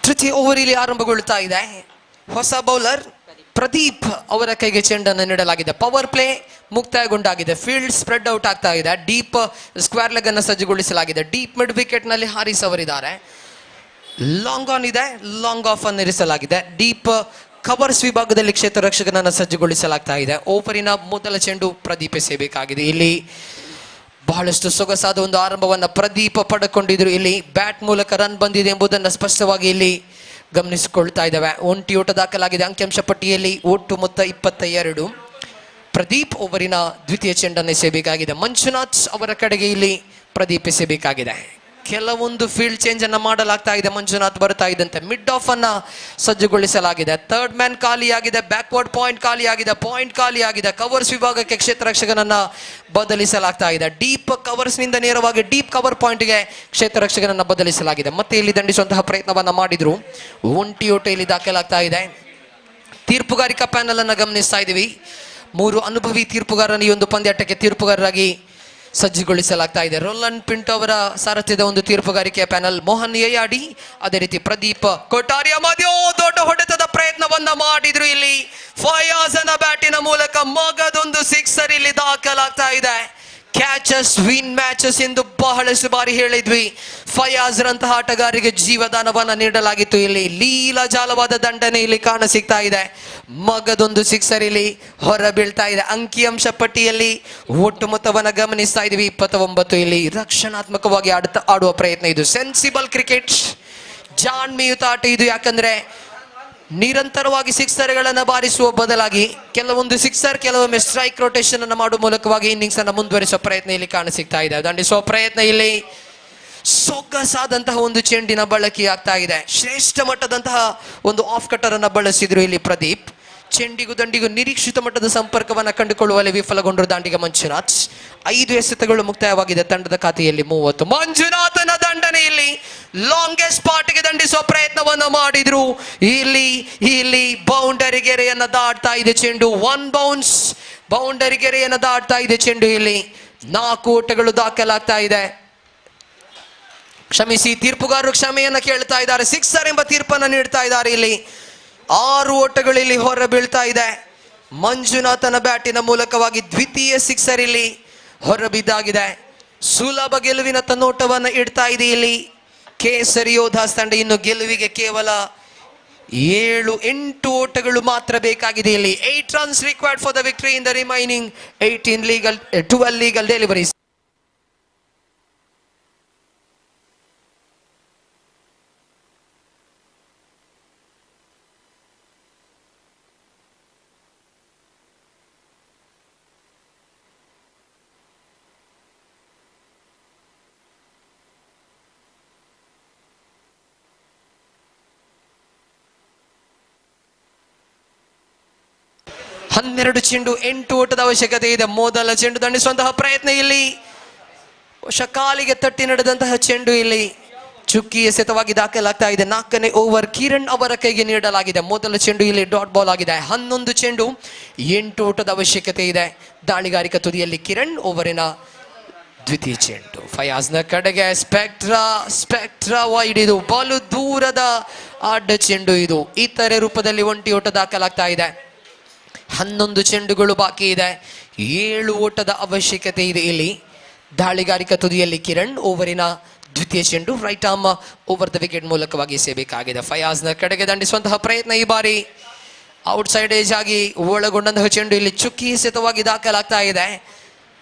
ತೃತೀಯ ಓವರ್ ಇಲ್ಲಿ ಆರಂಭಗೊಳ್ತಾ ಇದೆ. ಹೊಸ ಬೌಲರ್ ಪ್ರದೀಪ್ ಅವರ ಕೈಗೆ ಚೆಂಡನ್ನು ನೀಡಲಾಗಿದೆ. ಪವರ್ ಪ್ಲೇ ಮುಕ್ತಾಯಗೊಂಡಾಗಿದೆ. ಫೀಲ್ಡ್ ಸ್ಪ್ರೆಡ್ ಔಟ್ ಆಗ್ತಾ ಇದೆ. ಡೀಪ್ ಸ್ಕ್ವೇರ್ ಲೆಗ್ ಅನ್ನು ಸಜ್ಜುಗೊಳಿಸಲಾಗಿದೆ. ಡೀಪ್ ಮಿಡ್ ವಿಕೆಟ್ ನಲ್ಲಿ ಹಾರಿಸ್ ಅವರಿದ್ದಾರೆ. ಲಾಂಗ್ ಆನ್ ಇದೆ, ಲಾಂಗ್ ಆಫ್ ಅನ್ನು ಇರಿಸಲಾಗಿದೆ. ಡೀಪ್ ಕವರ್ಸ್ ವಿಭಾಗದಲ್ಲಿ ಕ್ಷೇತ್ರ ರಕ್ಷಕನನ್ನು ಸಜ್ಜುಗೊಳಿಸಲಾಗ್ತಾ ಇದೆ. ಓವರಿನ ಮೊದಲ ಚೆಂಡು ಪ್ರದೀಪ್ ಎಸೆಯಬೇಕಾಗಿದೆ. ಇಲ್ಲಿ ಬಹಳಷ್ಟು ಸೊಗಸಾದ ಒಂದು ಆರಂಭವನ್ನ ಪ್ರದೀಪ ಪಡೆದುಕೊಂಡಿದ್ರು. ಇಲ್ಲಿ ಬ್ಯಾಟ್ ಮೂಲಕ ರನ್ ಬಂದಿದೆ ಎಂಬುದನ್ನು ಸ್ಪಷ್ಟವಾಗಿ ಇಲ್ಲಿ ಗಮನಿಸಿಕೊಳ್ತಾ ಇದ್ದಾವೆ. ಒಂಟಿ ಓಟ ದಾಖಲಾಗಿದೆ. ಅಂಕಿಅಂಶ ಪಟ್ಟಿಯಲ್ಲಿ ಒಟ್ಟು ಮೊತ್ತ 22. ಪ್ರದೀಪ್ ಓವರಿನ ದ್ವಿತೀಯ ಚೆಂಡನ್ನು ಎಸೆಯಬೇಕಾಗಿದೆ. ಮಂಜುನಾಥ್ ಅವರ ಕಡೆಗೆ ಇಲ್ಲಿ ಪ್ರದೀಪ್ ಎಸೆಯಬೇಕಾಗಿದೆ. ಕೆಲವೊಂದು ಫೀಲ್ಡ್ ಚೇಂಜ್ ಅನ್ನ ಮಾಡಲಾಗ್ತಾ ಇದೆ. ಮಂಜುನಾಥ್ ಬರ್ತಾ ಇದ್ದಂತೆ ಮಿಡ್ ಆಫ್ ಅನ್ನ ಸಜ್ಜುಗೊಳಿಸಲಾಗಿದೆ. ಥರ್ಡ್ ಮ್ಯಾನ್ ಖಾಲಿಯಾಗಿದೆ. ಬ್ಯಾಕ್ವರ್ಡ್ ಪಾಯಿಂಟ್ ಖಾಲಿಯಾಗಿದೆ. ಪಾಯಿಂಟ್ ಖಾಲಿಯಾಗಿದೆ. ಕವರ್ಸ್ ವಿಭಾಗಕ್ಕೆ ಕ್ಷೇತ್ರ ರಕ್ಷಕನನ್ನ ಬದಲಿಸಲಾಗ್ತಾ ಇದೆ. ಡೀಪ್ ಕವರ್ಸ್ ನಿಂದ ನೇರವಾಗಿ ಡೀಪ್ ಕವರ್ ಪಾಯಿಂಟ್ ಗೆ ಕ್ಷೇತ್ರ ರಕ್ಷಕನನ್ನ ಬದಲಿಸಲಾಗಿದೆ. ಮತ್ತೆ ಇಲ್ಲಿ ದಂಡಿಸುವಂತಹ ಪ್ರಯತ್ನವನ್ನ ಮಾಡಿದ್ರು. ಒಂಟಿ ಓಟ ಇಲ್ಲಿ ದಾಖಲಾಗ್ತಾ ಇದೆ. ತೀರ್ಪುಗಾರಿಕಾ ಪ್ಯಾನಲ್ ಅನ್ನ ಗಮನಿಸ್ತಾ ಇದೀವಿ. 3 ಅನುಭವಿ ತೀರ್ಪುಗಾರನ ಈ ಒಂದು ಪಂದ್ಯಾಟಕ್ಕೆ ತೀರ್ಪುಗಾರರಾಗಿ ಸಜ್ಜುಗೊಳಿಸಲಾಗ್ತಾ ಇದೆ. ರೋಲಂಡ್ ಪಿಂಟೋ ಅವರ ಸಾರಥ್ಯದ ಒಂದು ತೀರ್ಪುಗಾರಿಕೆಯ ಪ್ಯಾನಲ್. ಮೋಹನ್ ಯಯಾಡಿ, ಅದೇ ರೀತಿ ಪ್ರದೀಪ್ ಕೊಠಾರಿಯ ಮಧ್ಯೆ ದೊಡ್ಡ ಹೊಡೆತದ ಪ್ರಯತ್ನವನ್ನ ಮಾಡಿದ್ರು. ಇಲ್ಲಿ ಫಯಾಜನ ಬ್ಯಾಟಿನ ಮೂಲಕ ಮಗದೊಂದು ಸಿಕ್ಸರ್ ಇಲ್ಲಿ ದಾಖಲಾಗ್ತಾ ಇದೆ. ಕ್ಯಾಚಸ್ ವಿನ್ ಮ್ಯಾಚಸ್ ಎಂದು ಬಹಳಷ್ಟು ಬಾರಿ ಹೇಳಿದ್ವಿ. ಫಯಾಜ್ ರಂತಹ ಆಟಗಾರರಿಗೆ ಜೀವದಾನವನ್ನ ನೀಡಲಾಗಿತ್ತು. ಇಲ್ಲಿ ಲೀಲಾಜಾಲವಾದ ದಂಡನೆ ಇಲ್ಲಿ ಕಾಣ ಸಿಗ್ತಾ ಇದೆ. ಮಗದೊಂದು ಸಿಕ್ಸರ್ ಇಲ್ಲಿ ಹೊರ ಬೀಳ್ತಾ ಇದೆ. ಅಂಕಿಅಂಶ ಪಟ್ಟಿಯಲ್ಲಿ ಒಟ್ಟು ಮೊತ್ತವನ್ನ ಗಮನಿಸ್ತಾ ಇದೀವಿ 29. ಇಲ್ಲಿ ರಕ್ಷಣಾತ್ಮಕವಾಗಿ ಆಡುವ ಪ್ರಯತ್ನ ಇದು. ಸೆನ್ಸಿಬಲ್ ಕ್ರಿಕೆಟ್, ಜಾಣ್ಮೆಯುತ ಆಟ ಇದು. ಯಾಕಂದ್ರೆ ನಿರಂತರವಾಗಿ ಸಿಕ್ಸರ್ಗಳನ್ನು ಬಾರಿಸುವ ಬದಲಾಗಿ ಕೆಲವೊಂದು ಸಿಕ್ಸರ್, ಕೆಲವೊಮ್ಮೆ ಸ್ಟ್ರೈಕ್ ರೊಟೇಷನ್ ಅನ್ನು ಮಾಡುವ ಮೂಲಕವಾಗಿ ಇನ್ನಿಂಗ್ಸ್ ಅನ್ನು ಮುಂದುವರಿಸುವ ಪ್ರಯತ್ನ ಇಲ್ಲಿ ಕಾಣಸಿಗ್ತಾ ಇದೆ. ದಂಡಿಸುವ ಪ್ರಯತ್ನ ಇಲ್ಲಿ ಸೊಗಸಾದಂತಹ ಒಂದು ಚೆಂಡಿನ ಬಳಕೆ ಆಗ್ತಾ ಇದೆ. ಶ್ರೇಷ್ಠ ಮಟ್ಟದಂತಹ ಒಂದು ಆಫ್ ಕಟರ್ ಅನ್ನ ಬಳಸಿದ್ರು ಇಲ್ಲಿ ಪ್ರದೀಪ್. ಚೆಂಡಿಗೂ ದಂಡಿಗೂ ನಿರೀಕ್ಷಿತ ಮಟ್ಟದ ಸಂಪರ್ಕವನ್ನ ಕಂಡುಕೊಳ್ಳುವಲ್ಲಿ ವಿಫಲಗೊಂಡರು ದಾಂಡಿಗ ಮಂಜುನಾಥ್. 5 ಎಸೆತಗಳು ಮುಕ್ತಾಯವಾಗಿದೆ. ತಂಡದ ಖಾತೆಯಲ್ಲಿ 30. ಮಂಜುನಾಥನ ದಂಡನೆ ಇಲ್ಲಿ ಲಾಂಗೆಸ್ಟ್ ಪಾರ್ಟ್ಗೆ ದಂಡಿಸುವ ಪ್ರಯತ್ನವನ್ನ ಮಾಡಿದ್ರು. ಇಲ್ಲಿ ಬೌಂಡರಿ ಗೆರೆಯನ್ನ ದಾಟ್ತಾ ಇದೆ ಚೆಂಡು. 1 ಬೌನ್ಸ್ ಬೌಂಡರಿ ಗೆರೆಯನ್ನ ದಾಟ್ತಾ ಇದೆ ಚೆಂಡು. ಇಲ್ಲಿ 4 ಓಟಗಳು ದಾಖಲಾಗ್ತಾ ಇದೆ. ಕ್ಷಮಿಸಿ, ತೀರ್ಪುಗಾರರು ಕ್ಷಮೆಯನ್ನ ಕೇಳ್ತಾ ಇದ್ದಾರೆ. ಸಿಕ್ಸರ್ ಎಂಬ ತೀರ್ಪನ್ನು ನೀಡ್ತಾ ಇದ್ದಾರೆ. ಇಲ್ಲಿ 6 ಓಟಗಳು ಇಲ್ಲಿ ಹೊರ ಬೀಳ್ತಾ ಇದೆ. ಮಂಜುನಾಥನ ಬ್ಯಾಟಿನ ಮೂಲಕವಾಗಿ ದ್ವಿತೀಯ ಸಿಕ್ಸರ್ ಇಲ್ಲಿ ಹೊರಬಿದ್ದಾಗಿದೆ. ಸುಲಭ ಗೆಲುವಿನ ತನ್ನೋಟವನ್ನು ಇಡ್ತಾ ಇದೆ ಇಲ್ಲಿ ಕೇಸರಿ ಯೋಧಾಸ್ ತಂಡ. ಇನ್ನು ಗೆಲುವಿಗೆ ಕೇವಲ 7-8 ಓಟಗಳು ಮಾತ್ರ ಬೇಕಾಗಿದೆ ಇಲ್ಲಿ. 8 runs required for the victory in the remaining 12 legal deliveries. ಹನ್ನೆರಡು ಚೆಂಡು 8 ಓಟದ ಅವಶ್ಯಕತೆ ಇದೆ. ಮೊದಲ ಚೆಂಡು ದಂಡಿಸುವಂತಹ ಪ್ರಯತ್ನ ಇಲ್ಲಿ ಕಾಲಿಗೆ ತಟ್ಟಿ ನಡೆದಂತಹ ಚೆಂಡು ಇಲ್ಲಿ ಚುಕ್ಕಿ ಎಸೆತವಾಗಿ ದಾಖಲಾಗ್ತಾ ಇದೆ. 4ನೇ ಓವರ್ ಕಿರಣ್ ಅವರ ಕೈಗೆ ನೀಡಲಾಗಿದೆ. ಮೊದಲ ಚೆಂಡು ಇಲ್ಲಿ ಡಾಟ್ ಬಾಲ್ ಆಗಿದೆ. 11 ಚೆಂಡು 8 ಓಟದ ಅವಶ್ಯಕತೆ ಇದೆ. ದಾಳಿಗಾರಿಕಾ ತುದಿಯಲ್ಲಿ ಕಿರಣ್ ಓವರಿನ ದ್ವಿತೀಯ ಚೆಂಡು ಫಯಾಜ್ನ ಕಡೆಗೆ ಸ್ಪೆಕ್ಟ್ರಾ ವೈಡ್. ಇದು ಬಲು ದೂರದ ಅಡ್ಡ ಚೆಂಡು. ಇದು ಇತರೆ ರೂಪದಲ್ಲಿ ಒಂಟಿ ಓಟ ದಾಖಲಾಗ್ತಾ ಇದೆ. 11 ಚೆಂಡುಗಳು ಬಾಕಿ ಇದೆ. 7 ಓಟದ ಅವಶ್ಯಕತೆ ಇದೆ ಇಲ್ಲಿ. ದಾಳಿಗಾರಿಕಾ ತುದಿಯಲ್ಲಿ ಕಿರಣ್ ಓವರಿನ ದ್ವಿತೀಯ ಚೆಂಡು right arm over the wicket ಮೂಲಕವಾಗಿ ಎಸೆಯಬೇಕಾಗಿದೆ. ಫಯಾಜ್ನ ಕಡೆಗೆ ದಂಡಿಸುವಂತಹ ಪ್ರಯತ್ನ ಈ ಬಾರಿ ಔಟ್ ಸೈಡ್ ಏಜ್ ಆಗಿ ಒಳಗೊಂಡಂತಹ ಚೆಂಡು ಇಲ್ಲಿ ಚುಕ್ಕಿ ಎಸೆತವಾಗಿ ದಾಖಲಾಗ್ತಾ ಇದೆ.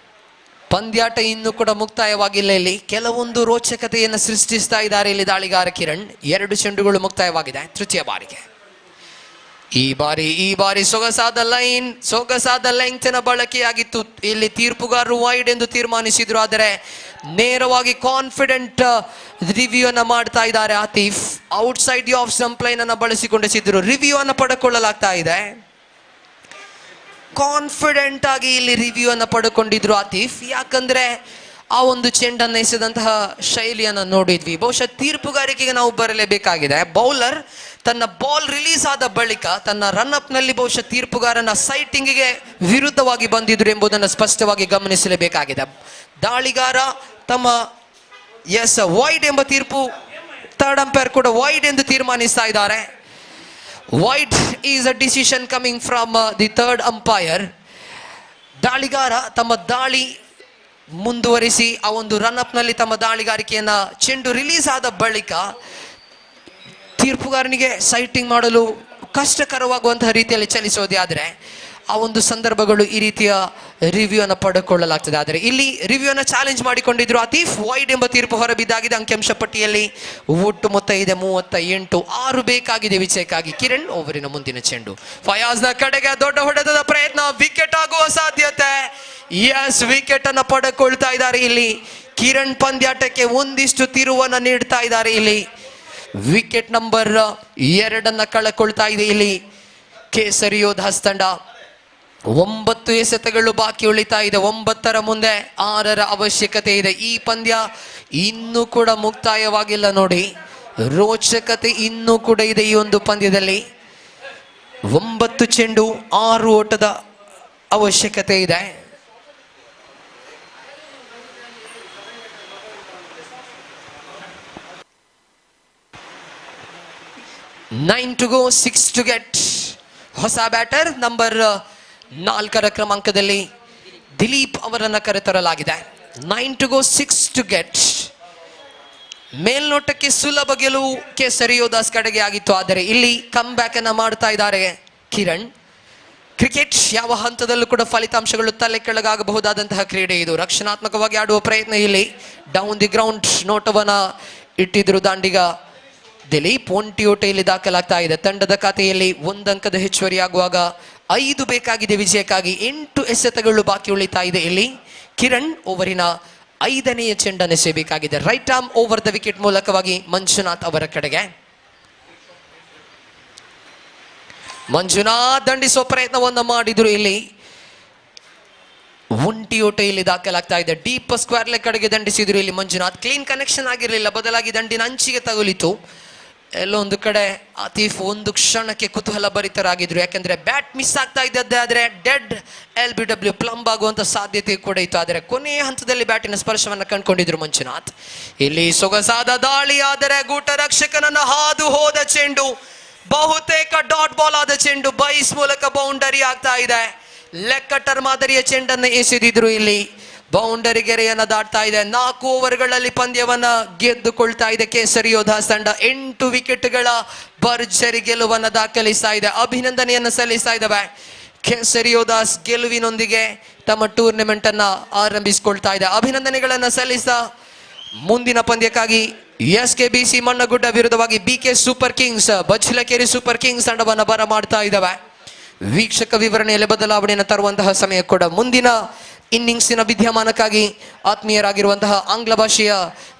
ಪಂದ್ಯಾಟ ಇನ್ನೂ ಕೂಡ ಮುಕ್ತಾಯವಾಗಿಲ್ಲ. ಇಲ್ಲಿ ಕೆಲವೊಂದು ರೋಚಕತೆಯನ್ನು ಸೃಷ್ಟಿಸ್ತಾ ಇದ್ದಾರೆ ಇಲ್ಲಿ ದಾಳಿಗಾರ ಕಿರಣ್. 2 ಚೆಂಡುಗಳು ಮುಕ್ತಾಯವಾಗಿದೆ ತೃತೀಯ ಬಾರಿಗೆ. ಈ ಬಾರಿ ಸೊಗಸಾದ ಲೆಂಗ್ತಿನ ಬಳಕೆಯಾಗಿತ್ತು. ಇಲ್ಲಿ ತೀರ್ಪುಗಾರರು ವೈಡ್ ಎಂದು ತೀರ್ಮಾನಿಸಿದ್ರು. ಆದರೆ ನೇರವಾಗಿ ಕಾನ್ಫಿಡೆಂಟ್ ರಿವ್ಯೂ ಅನ್ನ ಮಾಡ್ತಾ ಇದ್ದಾರೆ Atif. Outside of stump line ಅನ್ನ ಬಳಸಿಕೊಂಡಿಸಿದ್ರು. ರಿವ್ಯೂ ಅನ್ನ ಪಡೆದುಕೊಳ್ಳಲಾಗ್ತಾ ಇದೆ. ಕಾನ್ಫಿಡೆಂಟ್ ಆಗಿ ಇಲ್ಲಿ ರಿವ್ಯೂ ಅನ್ನ ಪಡೆದುಕೊಂಡಿದ್ರು ಆತೀಫ್. ಯಾಕಂದ್ರೆ ಆ ಒಂದು ಚೆಂಡನ್ನು ಎಸೆದಂತಹ ಶೈಲಿಯನ್ನು ನೋಡಿದ್ವಿ. ಬಹುಶಃ ತೀರ್ಪುಗಾರಿಕೆಗೆ ನಾವು ಬರಲೇಬೇಕಾಗಿದೆ. ಬೌಲರ್ ತನ್ನ ಬಾಲ್ ರಿಲೀಸ್ ಆದ ಬಳಿಕ ತನ್ನ ರನ್ ಅಪ್ ನಲ್ಲಿ ಬಹುಶಃ ತೀರ್ಪುಗಾರನ ಸೈಟಿಂಗಿಗೆ ವಿರುದ್ಧವಾಗಿ ಬಂದಿದ್ರು ಎಂಬುದನ್ನು ಸ್ಪಷ್ಟವಾಗಿ ಗಮನಿಸಲೇಬೇಕಾಗಿದೆ. ದಾಳಿಗಾರ ತಮ್ಮ ವೈಡ್ ಎಂಬ ತೀರ್ಪು, ಥರ್ಡ್ ಅಂಪೈರ್ ಕೂಡ ವೈಡ್ ಎಂದು ತೀರ್ಮಾನಿಸ್ತಾ ಇದ್ದಾರೆ. Wide is a decision coming from the third umpire. ದಾಳಿಗಾರ ತಮ್ಮ ದಾಳಿ ಮುಂದುವರಿಸಿ ಆ ಒಂದು ರನ್ ಅಪ್ ನಲ್ಲಿ ತಮ್ಮ ದಾಳಿಗಾರಿಕೆಯನ್ನ ಚೆಂಡು ರಿಲೀಸ್ ಆದ ಬಳಿಕ ತೀರ್ಪುಗಾರನಿಗೆ ಸೈಟಿಂಗ್ ಮಾಡಲು ಕಷ್ಟಕರವಾಗುವಂತಹ ರೀತಿಯಲ್ಲಿ ಚಲಿಸೋದೇ ಆದರೆ ಆ ಒಂದು ಸಂದರ್ಭಗಳು ಈ ರೀತಿಯ ರಿವ್ಯೂ ಅನ್ನು ಪಡೆದುಕೊಳ್ಳಲಾಗ್ತದೆ. ಆದರೆ ಇಲ್ಲಿ ರಿವ್ಯೂ ಅನ್ನು ಚಾಲೆಂಜ್ ಮಾಡಿಕೊಂಡಿದ್ರು ಆತೀಫ್. ವೈಡ್ ಎಂಬ ತೀರ್ಪು ಹೊರಬಿದ್ದಾಗಿದೆ. ಅಂಕಿಅಂಶ ಪಟ್ಟಿಯಲ್ಲಿ ಒಟ್ಟು ಮೊತ್ತ ಇದೆ 38. 6 ಬೇಕಾಗಿದೆ ವಿಜಯಕ್ಕಾಗಿ. ಕಿರಣ್ ಓವರಿನ ಮುಂದಿನ ಚೆಂಡು ಫಯಾಜ್ನ ಕಡೆಗೆ ದೊಡ್ಡ ಹೊಡೆತದ ಪ್ರಯತ್ನ. ವಿಕೆಟ್ ಆಗುವ ಸಾಧ್ಯತೆ. ವಿಕೆಟ್ ಅನ್ನು ಪಡೆದುಕೊಳ್ತಾ ಇದ್ದಾರೆ ಇಲ್ಲಿ ಕಿರಣ್. ಪಂದ್ಯಾಟಕ್ಕೆ ಒಂದಿಷ್ಟು ತಿರುವನ್ನ ನೀಡ್ತಾ ಇದ್ದಾರೆ ಇಲ್ಲಿ. ವಿಕೆಟ್ ನಂಬರ್ 2 ಕಳೆಕೊಳ್ತಾ ಇದೆ ಇಲ್ಲಿ ಕೇಸರಿ ಯೋಧಾಸ್ ತಂಡ. 9 ಎಸೆತಗಳು ಬಾಕಿ ಉಳಿತಾ ಇದೆ. 9ರ ಮುಂದೆ 6ರ ಅವಶ್ಯಕತೆ ಇದೆ. ಈ ಪಂದ್ಯ ಇನ್ನೂ ಕೂಡ ಮುಕ್ತಾಯವಾಗಿಲ್ಲ ನೋಡಿ. ರೋಚಕತೆ ಇನ್ನೂ ಕೂಡ ಇದೆ ಈ ಒಂದು ಪಂದ್ಯದಲ್ಲಿ. 9 ಚೆಂಡು 6 ಓಟದ ಅವಶ್ಯಕತೆ ಇದೆ. Nine to go, 6 to get. ಹೊಸ ಬ್ಯಾಟರ್ ನಂಬರ್ 4ರ ಕ್ರಮಾಂಕದಲ್ಲಿ ದಿಲೀಪ್ ಅವರನ್ನ ಕರೆತರಲಾಗಿದೆ. 9 to go, 6 to get. ಮೇಲ್ನೋಟಕ್ಕೆ ಸುಲಭ ಗೆಲುವು ಕೇಸರಿ ಯೋಧಾಸ್ ಕಡೆಗೆ ಆಗಿತ್ತು. ಆದರೆ ಇಲ್ಲಿ ಕಮ್ ಬ್ಯಾಕ್ ಅನ್ನ ಮಾಡ್ತಾ ಇದ್ದಾರೆ ಕಿರಣ್. ಕ್ರಿಕೆಟ್ ಯಾವ ಹಂತದಲ್ಲೂ ಕೂಡ ಫಲಿತಾಂಶಗಳು ತಲೆ ಕೆಳಗಾಗಬಹುದಾದಂತಹ ಕ್ರೀಡೆ ಇದು. ರಕ್ಷಣಾತ್ಮಕವಾಗಿ ಆಡುವ ಪ್ರಯತ್ನ ಇಲ್ಲಿ ಡೌನ್ ದಿ ಗ್ರೌಂಡ್ ನೋಟವನ್ನ ಇಟ್ಟಿದ್ರು ದಾಂಡಿಗ ದಿಲೀಪ್. ಒಂಟಿ ಓಟ ಇಲ್ಲಿ ದಾಖಲಾಗ್ತಾ ಇದೆ. ತಂಡದ ಖಾತೆಯಲ್ಲಿ 1 ಅಂಕದ ಹೆಚ್ಚುವರಿ ಆಗುವಾಗ 5 ಬೇಕಾಗಿದೆ ವಿಜಯಕ್ಕಾಗಿ. 8 ಎಸೆತಗಳು ಬಾಕಿ ಉಳಿತಾ ಇದೆ ಇಲ್ಲಿ. ಕಿರಣ್ ಓವರಿನ 5ನೆಯ ಚೆಂಡನ್ನು ಎಸೆಯಬೇಕಾಗಿದೆ. Right arm over the wicket ಮೂಲಕವಾಗಿ ಮಂಜುನಾಥ್ ಅವರ ಕಡೆಗೆ. ಮಂಜುನಾಥ್ ದಂಡಿಸುವ ಪ್ರಯತ್ನವನ್ನು ಮಾಡಿದ್ರು ಇಲ್ಲಿ. ಒಂಟಿ ಓಟ ಇಲ್ಲಿ ದಾಖಲಾಗ್ತಾ ಇದೆ. ಡೀಪ್ ಸ್ಕ್ವೇರ್ ಲೆಗ್ ಕಡೆಗೆ ದಂಡಿಸಿದ್ರು ಇಲ್ಲಿ ಮಂಜುನಾಥ್. ಕ್ಲೀನ್ ಕನೆಕ್ಷನ್ ಆಗಿರಲಿಲ್ಲ, ಬದಲಾಗಿ ದಂಡಿನ ಅಂಚಿಗೆ ತಗುಲಿತು. ಎಲ್ಲೋ ಒಂದು ಕಡೆ ಆತೀಫ್ ಒಂದು ಕ್ಷಣಕ್ಕೆ ಕುತೂಹಲ ಭರಿತರಾಗಿದ್ರು. ಯಾಕಂದ್ರೆ ಬ್ಯಾಟ್ ಮಿಸ್ ಆಗ್ತಾ ಇದ್ದದ್ದೇ ಆದರೆ ಡೆಡ್ LBW ಪ್ಲಂಬ್ ಆಗುವಂತ ಸಾಧ್ಯತೆ ಕೂಡ ಇತ್ತು. ಆದರೆ ಕೊನೆಯ ಹಂತದಲ್ಲಿ ಬ್ಯಾಟಿನ ಸ್ಪರ್ಶವನ್ನು ಕಂಡುಕೊಂಡಿದ್ರು ಮಂಜುನಾಥ್. ಇಲ್ಲಿ ಸೊಗಸಾದ ದಾಳಿ, ಆದರೆ ಗೂಟ ರಕ್ಷಕನನ್ನ ಹಾದು ಹೋದ ಚೆಂಡು ಬಹುತೇಕ ಡಾಟ್ ಬಾಲ್ ಆದ ಚೆಂಡು ಬೈಸ್ ಮೂಲಕ ಬೌಂಡರಿ ಆಗ್ತಾ ಇದೆ. ಲೆಕ್ಕಟರ್ ಮಾದರಿಯ ಚೆಂಡನ್ನು ಎಸೆದಿದ್ರು ಇಲ್ಲಿ. ಬೌಂಡರಿ ಗೆರೆಯನ್ನ ದಾಟ್ತಾ ಇದೆ. 4 ಓವರ್ಗಳಲ್ಲಿ ಪಂದ್ಯವನ್ನ ಗೆದ್ದುಕೊಳ್ತಾ ಇದೆ ಕೇಸರಿ ಯೋಧಾಸ್ ತಂಡ. 8 ವಿಕೆಟ್ಗಳ ಭರ್ಜರಿ ಗೆಲುವನ್ನ ದಾಖಲಿಸ್ತಾ ಇದೆ. ಅಭಿನಂದನೆಯನ್ನ ಸಲ್ಲಿಸ್ತಾ ಇದ್ದಾವೆ. ಕೇಸರಿ ಯೋಧಾಸ್ ಗೆಲುವಿನೊಂದಿಗೆ ತಮ್ಮ ಟೂರ್ನಮೆಂಟ್ ಅನ್ನ ಆರಂಭಿಸಿಕೊಳ್ತಾ ಇದೆ. ಅಭಿನಂದನೆಗಳನ್ನ ಸಲ್ಲಿಸ್ತಾ ಮುಂದಿನ ಪಂದ್ಯಕ್ಕಾಗಿ SKBC ಮಣ್ಣಗುಡ್ಡ ವಿರುದ್ಧವಾಗಿ BK super kings Bachchalakere super kings ತಂಡವನ್ನು ಬರ ಮಾಡ್ತಾ ಇದ್ದಾವೆ. ವೀಕ್ಷಕ ವಿವರಣೆಯಲ್ಲಿ ಬದಲಾವಣೆಯನ್ನು ತರುವಂತಹ ಸಮಯ ಕೂಡ ಮುಂದಿನ ಇನ್ನಿಂಗ್ಸಿನ ವಿದ್ಯಮಾನಕ್ಕಾಗಿ ಆತ್ಮೀಯರಾಗಿರುವಂತಹ ಆಂಗ್ಲ ಭಾಷೆಯ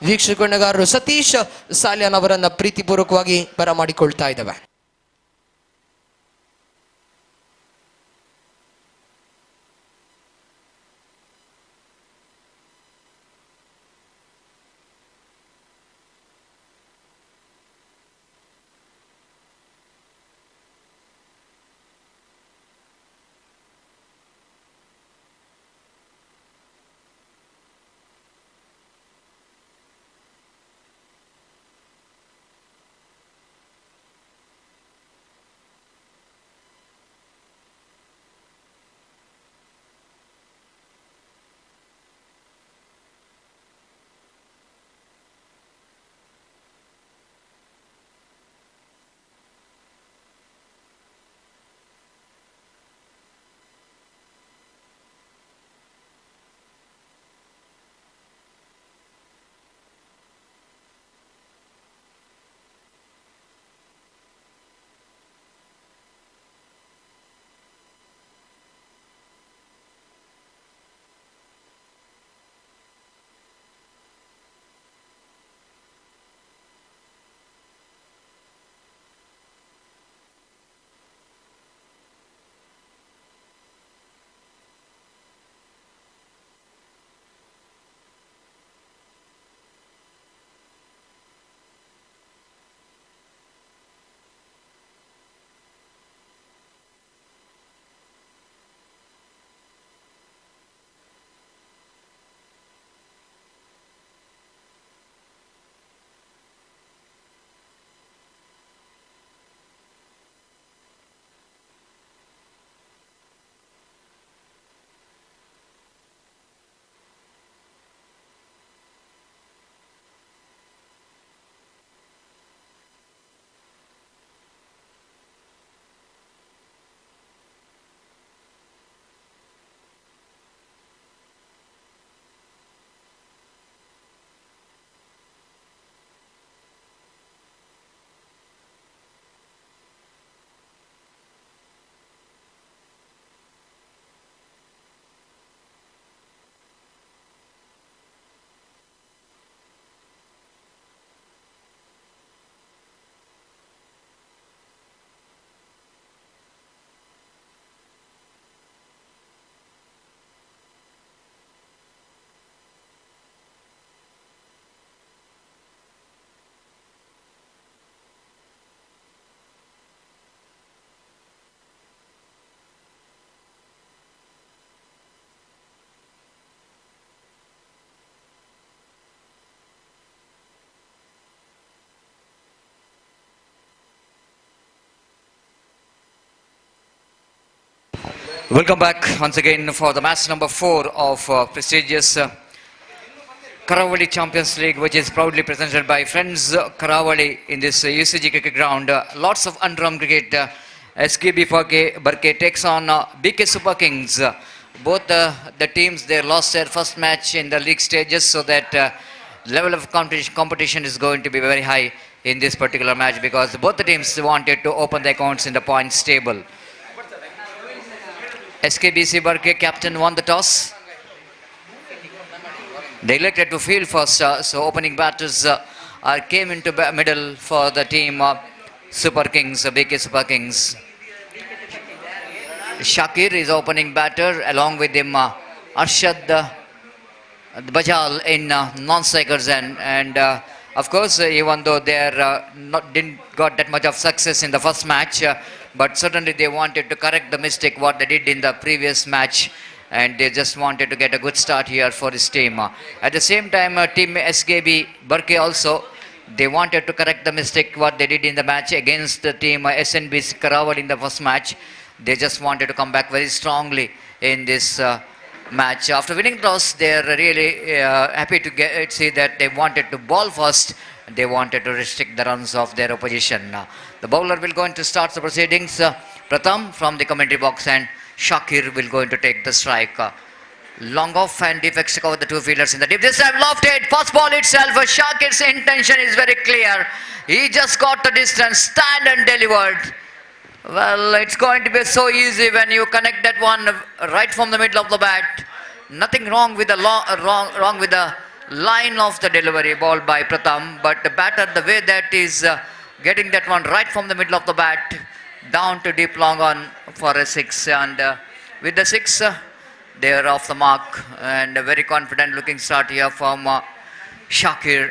ವೀಕ್ಷಕಗಾರರು ಸತೀಶ್ ಸಾಲ್ಯಾನ್ ಅವರನ್ನ ಪ್ರೀತಿಪೂರ್ವಕವಾಗಿ ಬರಮಾಡಿಕೊಳ್ತಾ ಇದ್ದಾವೆ. Welcome back once again for the match number 4 of prestigious Karavali Champions League, which is proudly presented by Friends Karavali in this UCG cricket ground. Lots of underarm cricket. SKB Barke takes on BK Super Kings. Both the teams, they lost their first match in the league stages, so that level of competition is going to be very high in this particular match, because both the teams wanted to open the accounts in the points table. SKBC Barke captain won the toss. They elected to field first, so opening batters came into middle for the team Super Kings, BK Super Kings. Shakir is opening batter, along with him Arshad Bajal in non-strikers, and of course, even though they didn't got that much of success in the first match, but certainly they wanted to correct the mistake what they did in the previous match, and they just wanted to get a good start here for this team. At the same time, team SKB Barke also, They wanted to correct the mistake what they did in the match against the team SNBC Karavali in the first match. They just wanted to come back very strongly in this match. After winning toss, they are really happy to see that they wanted to ball first. They wanted to restrict the runs of their opposition. The bowler will go into start the proceedings. Pratham from the commentary box and Shakir will go into take the strike. Long off and defects to cover the two fielders in the deep. This time lofted, first ball itself. Shakir's intention is very clear. He just got the distance, stand and delivered. Well, it's going to be so easy when you connect that one right from the middle of the bat. Nothing wrong with the wrong with the line of the delivery ball by Pratham, but the batter, the way that is getting that one right from the middle of the bat down to deep long on for a 6, and with the 6 they are off the mark, and a very confident looking start here from Shakir.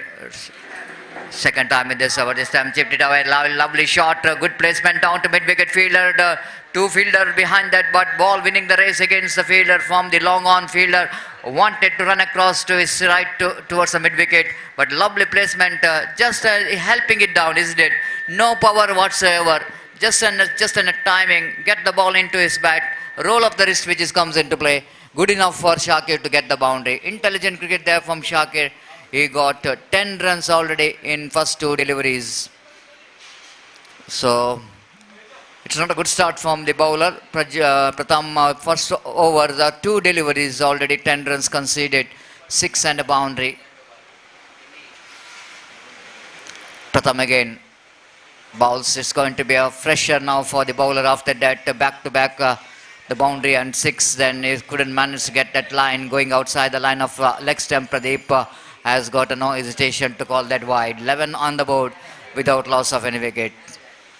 Second time in this over, this time chipped it away, lovely shot, good placement down to mid-wicket fielder, the two fielder behind that, but ball winning the race against the fielder from the long on fielder, wanted to run across to his right towards the mid-wicket, but lovely placement, just helping it down, isn't it? No power whatsoever, just in a timing, get the ball into his bat, roll up the wrist which comes into play, good enough for Shakir to get the boundary. Intelligent cricket there from Shakir. He got 10 runs already in first 2 deliveries. So, it's not a good start from the bowler. Pratham, first over, the 2 deliveries already 10 runs conceded, 6 and a boundary. Pratham again bowls. It's going to be a fresher now for the bowler after that back to back the boundary and 6. Then he couldn't manage to get that line going outside the line of leg stump. Pradeep has got no hesitation to call that wide. 11 on the board without loss of any wicket.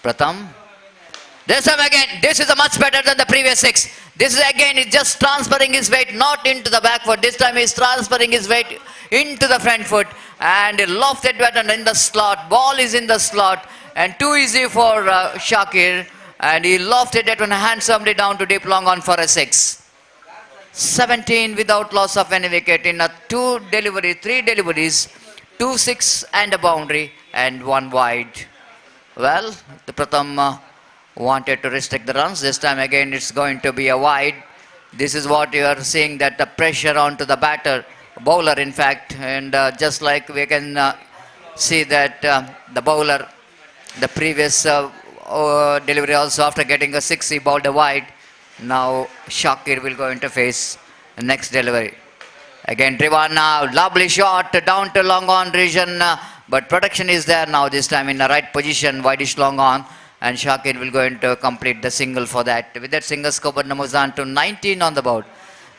Pratham. This time again, this is a much better than the previous 6. This is again, he's just transferring his weight not into the back foot. This time he's transferring his weight into the front foot and he lofted button in the slot. Ball is in the slot and too easy for Shakir, and he lofted that one handsomely down to deep long on for a 6. 17 without loss of any wicket in a 3 deliveries, 2 6 and a boundary and 1 wide. Well, the Pratham wanted to restrict the runs. This time again it's going to be a wide. This is what you are seeing, that the pressure onto the bowler in fact, and just like we can see that the bowler, the previous delivery also after getting a 6 he bowled a wide. Now Shakir will go into face the next delivery. Again driven now, lovely shot down to long on region, but protection is there now this time in the right position, wideish long on, and Shakir will go into complete the single for that. With that single scored numbers on to 19 on the board.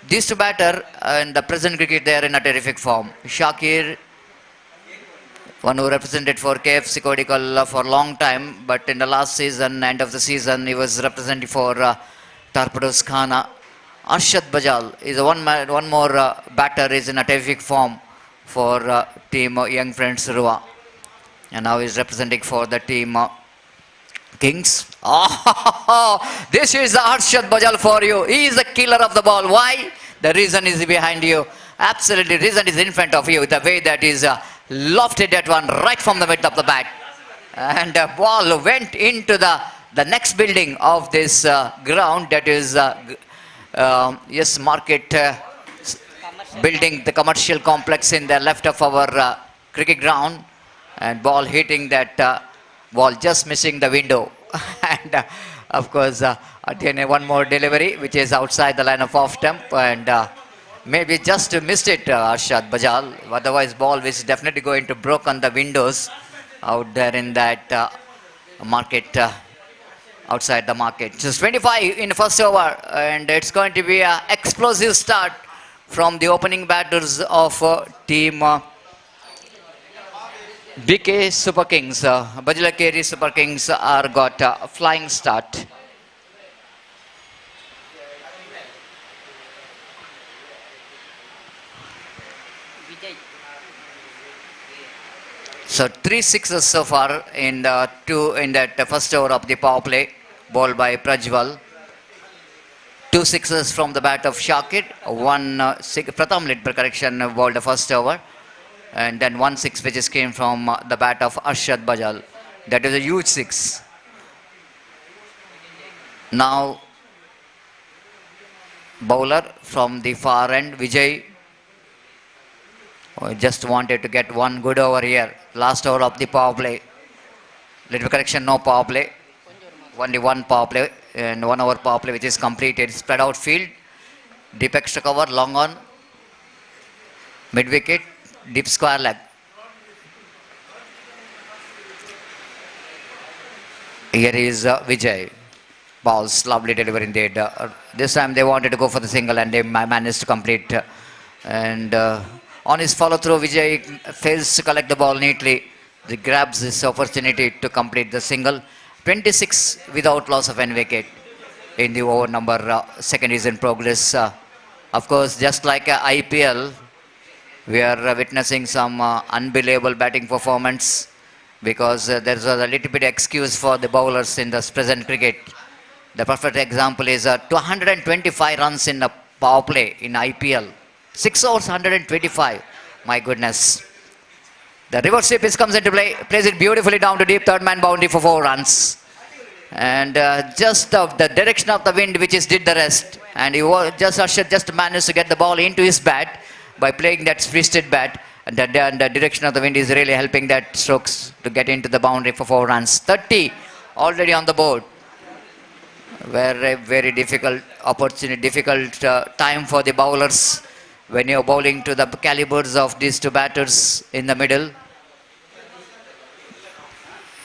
These two batter in the present cricket they are in a terrific form. Shakir, one who represented for KFC Kodikal for a long time, but in the last season, end of the season, he was representing for Torpedoes Khana. Arshad Bajal is one more batter is in a terrific form for team Young Friends Urwa, and now he's representing for the team Kings. Oh, this is Arshad Bajal for you. He is the killer of the ball. Why? The reason is behind you. Absolutely, reason is in front of you. The way that is lofted that one right from the middle of the bat, and the ball went into the next building of this ground, that is yes, market building, the commercial complex in the left of our cricket ground, and ball hitting that ball just missing the window and of course again one more delivery which is outside the line of off stump, and maybe just missed it Arshad Bajal, otherwise ball is definitely going to broken the windows out there in that market, outside the market. Just 25 in the first over, and it's going to be an explosive start from the opening batters of team BK Super Kings. Bajilakeri Super Kings are got a flying start. So 3 sixes so far in that first over of the power play, ball by Prajwal. 2 sixes from the bat of Shakir. 1 Pratham led per correction bowled the first over. And then 1 6 which is came from the bat of Arshad Bajal. That is a huge six. Now bowler from the far end, Vijay, just wanted to get one good over here. Last over of the power play. Little correction, no power play. Only one power play and 1 over power play which is completed. Spread out field. Deep extra cover, long on. Mid wicket, deep square leg. Here is Vijay. Balls, lovely delivery indeed. This time they wanted to go for the single and they managed to complete. And on his follow through, Vijay fails to collect the ball neatly. He grabs this opportunity to complete the single. 26 without loss of any wicket in the over number second is in progress. Of course, just like IPL, we are witnessing some unbelievable batting performance because there's a little bit excuse for the bowlers in this present cricket. The perfect example is 225 runs in a power play in IPL. 6 overs, 125. My goodness. The reverse sweep comes into play, plays it beautifully down to deep third man boundary for 4 runs. And just the direction of the wind which is did the rest. And Arshad just managed to get the ball into his bat by playing that twisted bat. And the direction of the wind is really helping that strokes to get into the boundary for 4 runs. 30 already on the board. Very difficult opportunity, difficult time for the bowlers when you're bowling to the calibers of these two batters in the middle.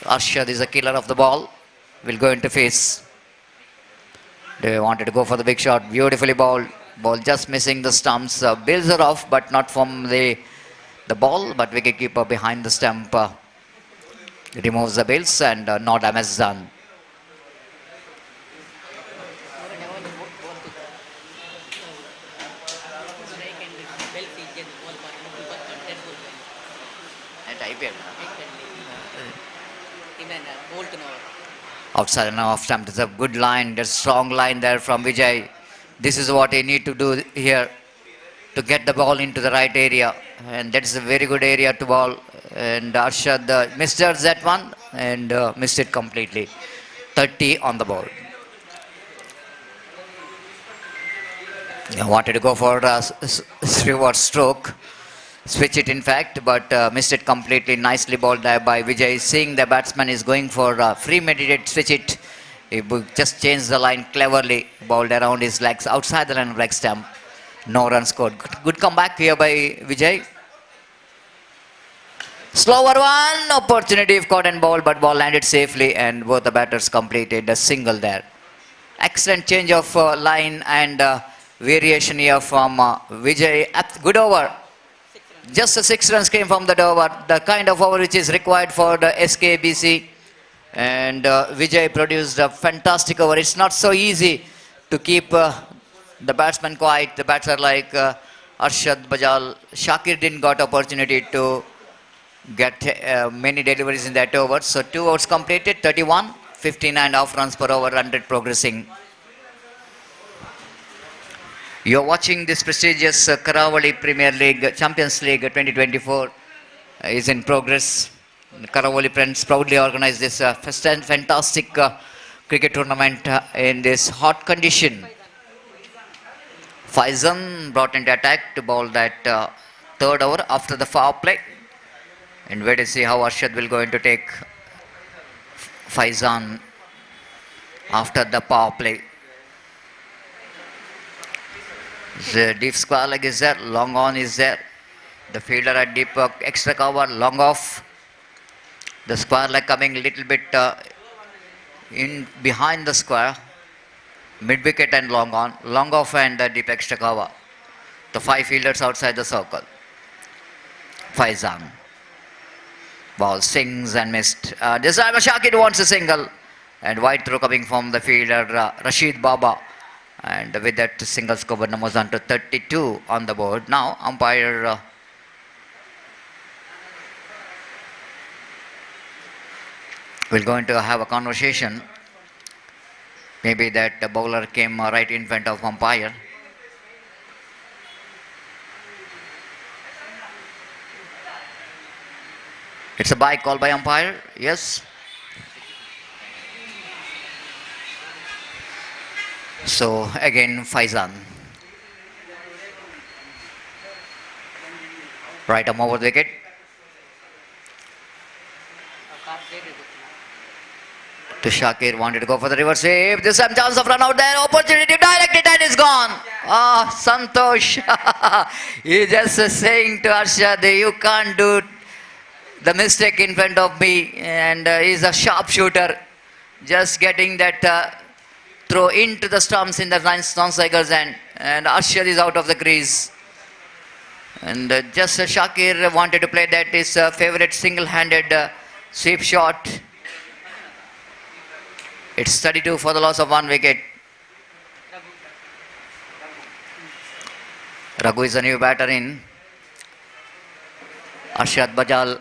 Arshad is a killer of the ball. Will go into face. They wanted to go for the big shot. Beautifully bowled. Ball just missing the stumps. Bills are off, but not from the ball. But wicketkeeper behind the stump removes the bills and no damage done. Outside and off stump. There's a good line. There's a strong line there from Vijay. This is what he need to do here to get the ball into the right area. And that is a very good area to bowl. And Arshad misjudged that one and missed it completely. 30 on the board. He wanted to go for a reverse stroke. Switch it in fact, but missed it completely. Nicely bowled there by Vijay. Seeing the batsman is going for premeditated switch it. He just changed the line cleverly. Bowled around his legs outside the line of leg stump. No run scored. Good comeback here by Vijay. Slower one. Opportunity if caught and bowled, but ball landed safely and both the batters completed a single there. Excellent change of line and variation here from Vijay. Good over. Just a 6 runs came from that over, the kind of over which is required for the SKBC. And Vijay produced a fantastic over. It's not so easy to keep the batsman quiet. The batter like Arshad Bajal, Shakir didn't got opportunity to get many deliveries in that over. So 2 overs completed, 31, 15.5 runs per over, 100 progressing. You are watching this prestigious Karavali Premier League, Champions League 2024 is in progress. Karavali friends proudly organized this fantastic cricket tournament in this hot condition. Faizan brought into attack to bowl that third over after the foul play. And wait to see how Arshad will going to take Faizan after the power play. The deep square leg is there, long on is there. The fielder at deep extra cover, long off. The square leg coming a little bit in behind the square. Mid wicket and long on, long off and deep extra cover. The 5 fielders outside the circle. Faizan. Ball swings and missed. This time Shakir wants a single. And wide throw coming from the fielder Rashid Baba. And with that single score numbers on to 32 on the board. Now umpire will going to have a conversation. Maybe that the bowler came right in front of umpire. It's a bye call by umpire. Yes. So again Faizan. Right arm over the wicket. To Shakir, wanted to go for the reverse sweep. This time chance of run out there. Opportunity directed and it's gone. Ah, Santosh. He just saying to Arshad, you can't do the mistake in front of me. And he's a sharp shooter. Just getting that throw into the stumps in the non-strikers end. And Arshad is out of the crease. And just Shakir wanted to play that his favorite single-handed sweep shot. It's 32 for the loss of 1 wicket. Raghu is a new batter in. Arshad Bajal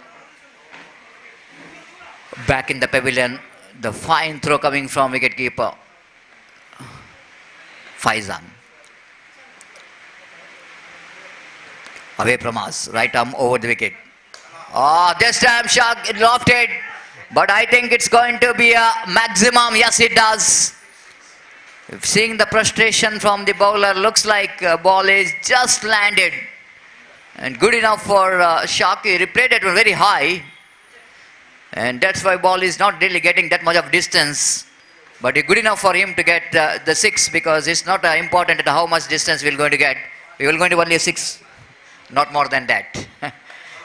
back in the pavilion. The fine throw coming from wicketkeeper Faizan. Away from us, right arm over the wicket. Oh, this time Shak lofted, but I think it's going to be a maximum. Yes, it does. Seeing the frustration from the bowler, looks like ball is just landed. And good enough for Shaki. He played it very high. And that's why ball is not really getting that much of distance. But it's good enough for him to get the 6, because it's not important at how much distance we're going to get. We will going to only a 6. Not more than that.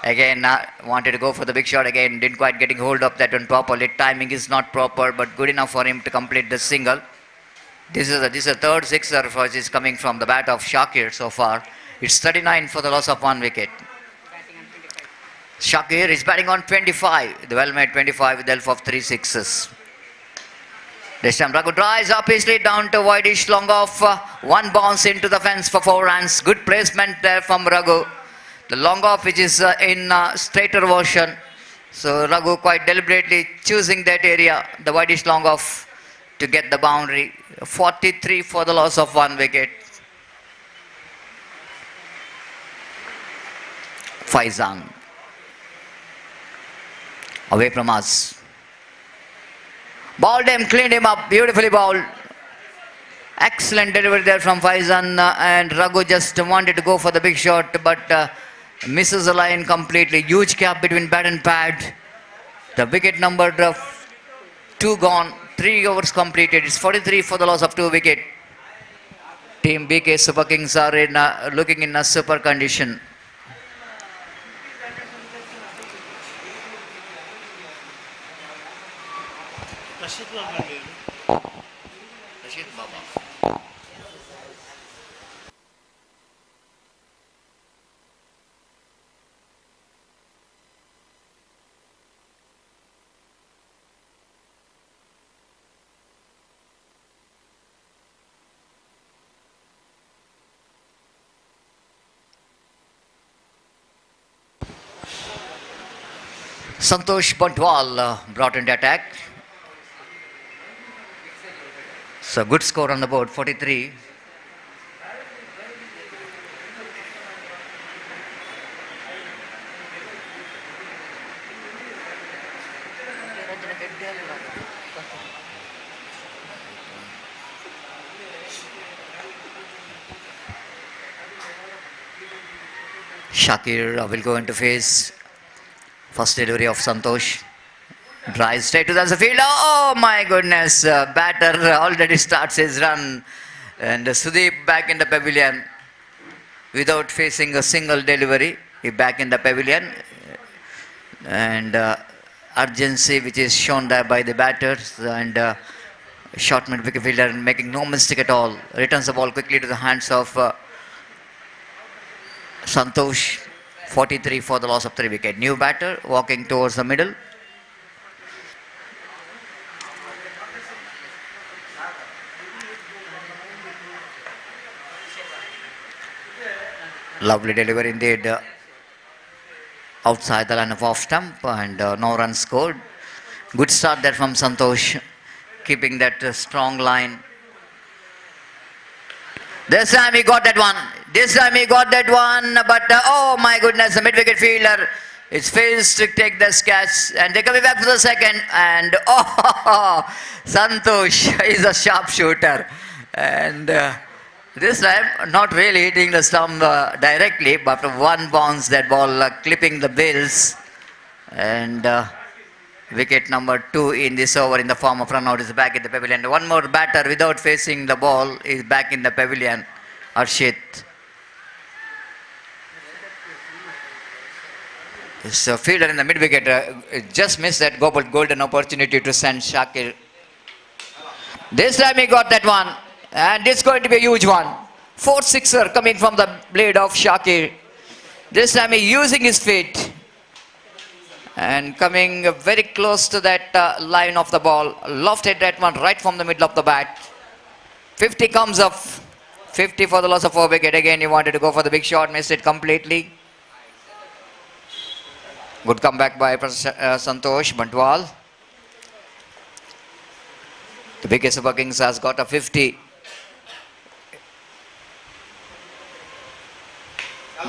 Again, wanted to go for the big shot again. Didn't quite getting hold of that one properly. Timing is not proper, but good enough for him to complete the single. This is a third sixer for is coming from the bat of Shakir so far. It's 39 for the loss of 1 wicket. Shakir is batting on 25. The well-made 25 with the help of 3 sixes. This time Raghu drives up his lead down to wideish long off. One bounce into the fence for 4 runs. Good placement there from Raghu. The long off which is in straighter version. So Raghu quite deliberately choosing that area, the wideish long off, to get the boundary. 43 for the loss of 1 wicket. Faizan. Away from us. Balled him, cleaned him up, beautifully bowled. Excellent delivery there from Faizan, and Raghu just wanted to go for the big shot, but misses the line completely. Huge gap between bat and pad. The wicket number 2 gone, 3 overs completed. It's 43 for the loss of 2 wicket. Team BK Super Kings are in looking in a super condition. Santosh Bantwal brought into attack. So good score on the board, 43. Shakir will go into phase. First delivery of Santosh. Drive straight to the field. Oh my goodness. Batter already starts his run. And Sudeep back in the pavilion without facing a single delivery. He back in the pavilion. And urgency which is shown there by the batters. And short mid wicket fielder making no mistake at all. Returns the ball quickly to the hands of Santosh. 43 for the loss of 3 wicket. New batter walking towards the middle. Lovely delivery indeed. Outside the line of off stump, and no runs scored. Good start there from Santosh, keeping that strong line. This time he got that one. But oh my goodness, the mid-wicket fielder It fails to take the catch, and they're coming back for the second. And Santosh is a sharpshooter, and this time not really hitting the stump directly, but one bounce, that ball clipping the bills, and wicket number 2 in this over in the form of run out is back in the pavilion. One more batter without facing the ball is back in the pavilion. Arshit. This fielder in the mid wicket just missed that golden opportunity to send Shakir. This time he got that one, and it's going to be a huge one. 4-6er coming from the blade of Shakir. This time he using his feet and coming very close to that line of the ball. Lofted that one right from the middle of the bat. 50 comes up. 50 for the loss of 4 wicket. Again he wanted to go for the big shot, missed it completely. Good comeback by Santosh Bantwal. The biggest Super Kings has got a 50.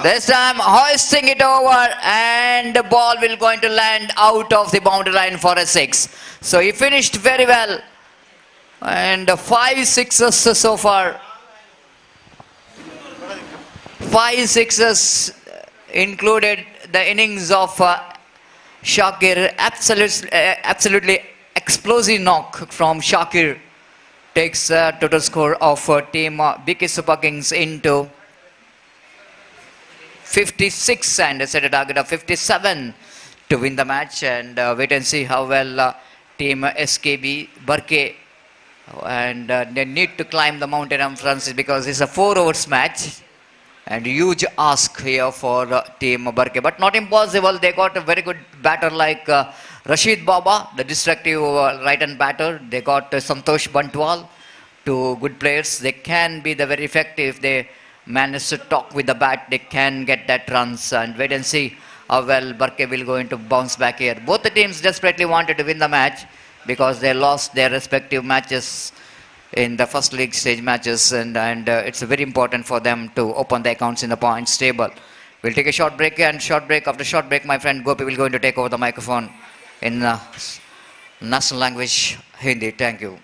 This time hoisting it over, and the ball will going to land out of the boundary line for a 6. So he finished very well, and 5 sixes so far. 5 sixes included the innings of Shakir. Absolutely explosive knock from Shakir takes a total score of team BK Super Kings into 56 and set a target of 57 to win the match. And wait and see how well team SKB Barke, and they need to climb the mountain of Francis because it's a 4 overs match. And huge ask here for team Barke, but not impossible. They got a very good batter like Rashid Baba, the destructive right-hand batter. They got Santosh Bantwal, 2 good players. They can be the very effective if they manage to talk with the bat. They can get that runs, and wait and see how well Barke will going to bounce back here. Both the teams desperately wanted to win the match because they lost their respective matches in the first league stage matches, and it's very important for them to open the accounts in the points table. We'll take a short break, and after short break, my friend Gopi will going to take over the microphone in national language Hindi. Thank you.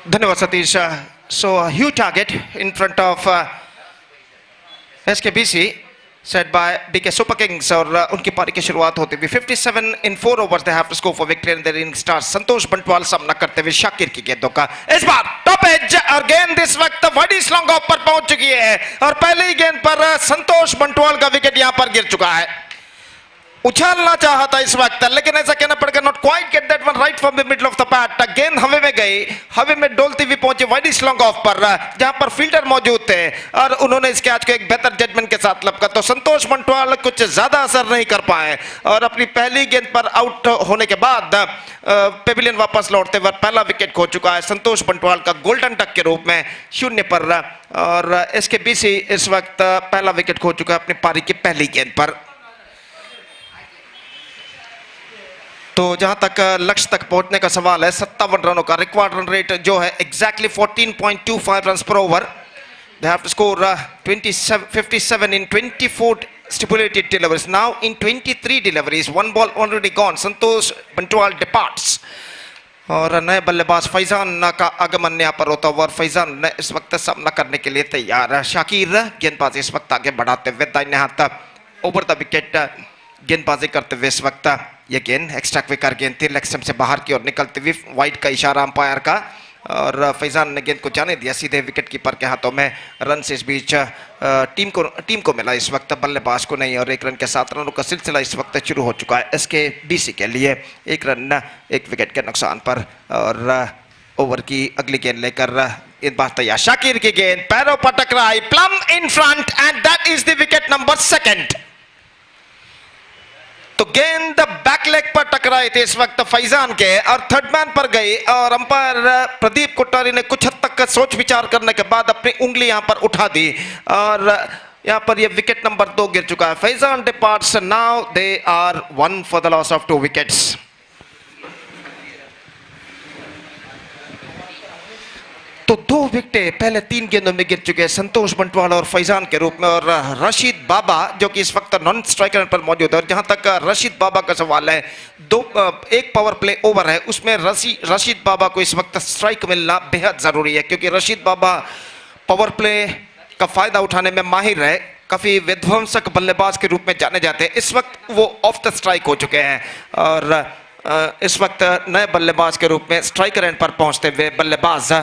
धन्यवाद Satish. So a huge target in front of SKBC set by BK Super Kings, और उनकी पारी की शुरुआत होती हुई 57 in 4 overs they have to score for victory, and their inning stars. संतोष बंटवाल सामना करते हुए शाकिर की गेंदों का इस बार टॉप एज, और गेंद इस वक्त बड़ी स्लॉन्ग ऑफ पर पहुंच चुकी है, और पहले ही गेंद पर संतोष बंटवाल का विकेट यहां पर गिर चुका है. उछालना चाहा था इस वक्त, लेकिन ऐसा कहना पड़ेगा not quite get that one right from the middle of the bat. गेंद हवा में गई, हवा में डोलती हुई पहुंची वाइड लॉन्ग ऑफ पर, जहां पर फील्डर मौजूद थे और उन्होंने इस कैच को एक बेहतर जजमेंट के साथ लपका। तो संतोष बंटवाल कुछ ज्यादा असर नहीं कर पाए और अपनी पहली गेंद पर आउट होने के बाद पेविलियन वापस लौटते वक्त पहला विकेट खो चुका है संतोष बंटवाल का गोल्डन डक के रूप में 0 पर। और इसके बीसी इस वक्त पहला विकेट खो चुका है अपनी पारी की पहली गेंद पर। तो जहां तक लक्ष्य तक पहुंचने का सवाल है, 57 रनों का रिक्वायर्ड रन रेट जो है एग्जैक्टली 14.25 रन पर over. They have to score 57 in 24 stipulated deliveries. Now in 23 deliveries, one ball already gone. Santosh Bantwal departs और नए बल्लेबाज फैजान का आगमन यहाँ पर होता हुआ और फैजान ने इस वक्त सामना करने के लिए तैयार है। शाकिर गेंदबाजी इस वक्त आगे बढ़ाते हुए दाहिने हाथ ओवर द विकेट गेंदबाजी करते हुए इस वक्त ये गेंद एक्स्ट्रा क्विकर गेंद थी, लेग स्टंप से बाहर की ओर निकलते हुए वाइड का इशारा अंपायर का और फैजान ने गेंद को जाने दिया सीधे विकेट कीपर के हाथों में। रन से इस बीच टीम को मिला इस वक्त, बल्लेबाज को नहीं, और 1 रन के 7 रनों का सिलसिला इस वक्त शुरू हो चुका है इसके बीसी के लिए। 1 रन 1 विकेट के नुकसान पर और ओवर की अगली गेंद लेकर इस बार तैयार। शाकिर की गेंद पैरों पर टकराई, plum in front end that is the wicket number 2। तो गेंद बैक लेग पर टकराई थी इस वक्त फैजान के और थर्ड मैन पर गई और अंपायर प्रदीप कोठारी ने कुछ हद तक सोच विचार करने के बाद अपनी उंगली यहां पर उठा दी और यहां पर यह विकेट नंबर 2 गिर चुका है। Faizan departs, now they are 1 for the loss of 2 wickets. तो 2 विकेट पहले 3 गेंदों में गिर चुके हैं संतोष बंटवाल और फैजान के रूप में और रशीद बाबा जो कि इस वक्त नॉन स्ट्राइकर पर मौजूद है। और जहां तक रशीद बाबा का सवाल है, 1 पावर प्ले ओवर है उसमें रशीद बाबा को इस वक्त स्ट्राइक मिलना बेहद जरूरी है क्योंकि रशीद बाबा पावर प्ले का फायदा उठाने में माहिर है, काफी विध्वंसक बल्लेबाज के रूप में जाने जाते हैं। इस वक्त वो ऑफ द स्ट्राइक हो चुके हैं और इस वक्त नए बल्लेबाज के रूप में स्ट्राइकर एंड पर पहुंचते हुए बल्लेबाज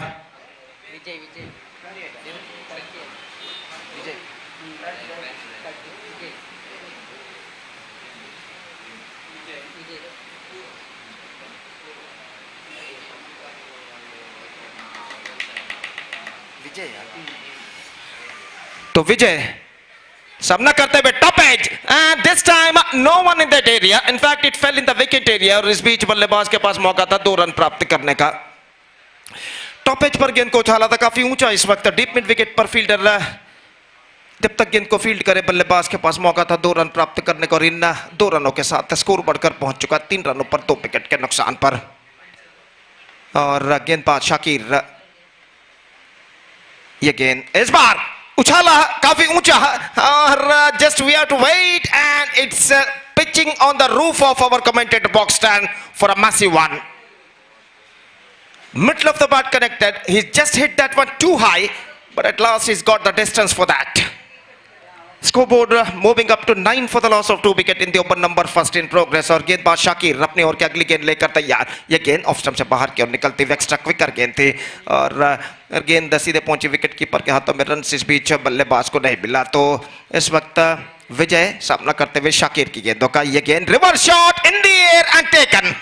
तो विजय सामना करते हुए top edge and this time no one in that area, in fact it fell in the wicket area और इस बीच बल्लेबाज के पास मौका था 2 रन प्राप्त करने का। टॉप एज पर गेंद को उछाला था काफी ऊंचा इस वक्त डीप मिड विकेट पर फील्डर जब तक गेंद को फील्ड करे बल्लेबाज के पास मौका था 2 रन प्राप्त करने का और इन 2 रनों के साथ स्कोर बढ़कर पहुंच चुका 3 रनों पर 2 विकेट के नुकसान पर। और गेंदबाज शाकिर, ये गेंद इस बार उछाला काफी ऊंचा और just we have to wait and it's pitching on the roof of our commentator box stand for a massive one. Middle of the bat connected. He just hit that one too high, but at last he's got the distance for that. Scoreboard moving up to 9 for the loss of 2 wicket in the open number first in progress. और गेंदबाज शाकिर अपनी ओर की अगली गेंद लेकर तैयार। ये गेंद ऑफ स्टंप से बाहर की ओर निकलती हुई एक्स्ट्रा क्विकर गेंद थी और गेंद सीधे पहुंची विकेट कीपर के हाथों में। रन इस बीच बल्लेबाज को नहीं मिला। तो इस वक्त विजय सामना करते हुए शाकिर की गेंदों का। ये गेंद reverse shot in the air and taken.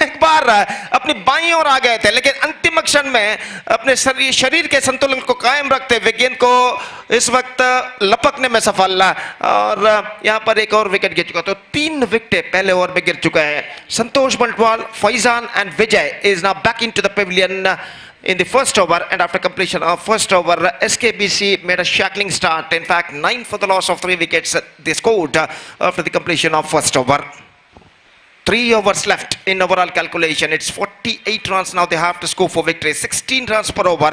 एक बार अपनी बाईं ओर आ गए थे लेकिन अंतिम क्षण में अपने शरीर के संतुलन को कायम रखते हुए गेंद को इस वक्त लपकने में सफल और यहां पर एक और विकेट गिर चुका। तो 3 विकेट पहले ओवर में गिर चुका है। Santosh Bantwal, Faizan and Vijay is now back into the pavilion in the first over and after completion of first over SKBC made a shackling start. In fact 9 for the loss of 3 wickets they scored after the completion of first over. 3 overs left in overall calculation. It's 48 runs now they have to score for victory. 16 runs per over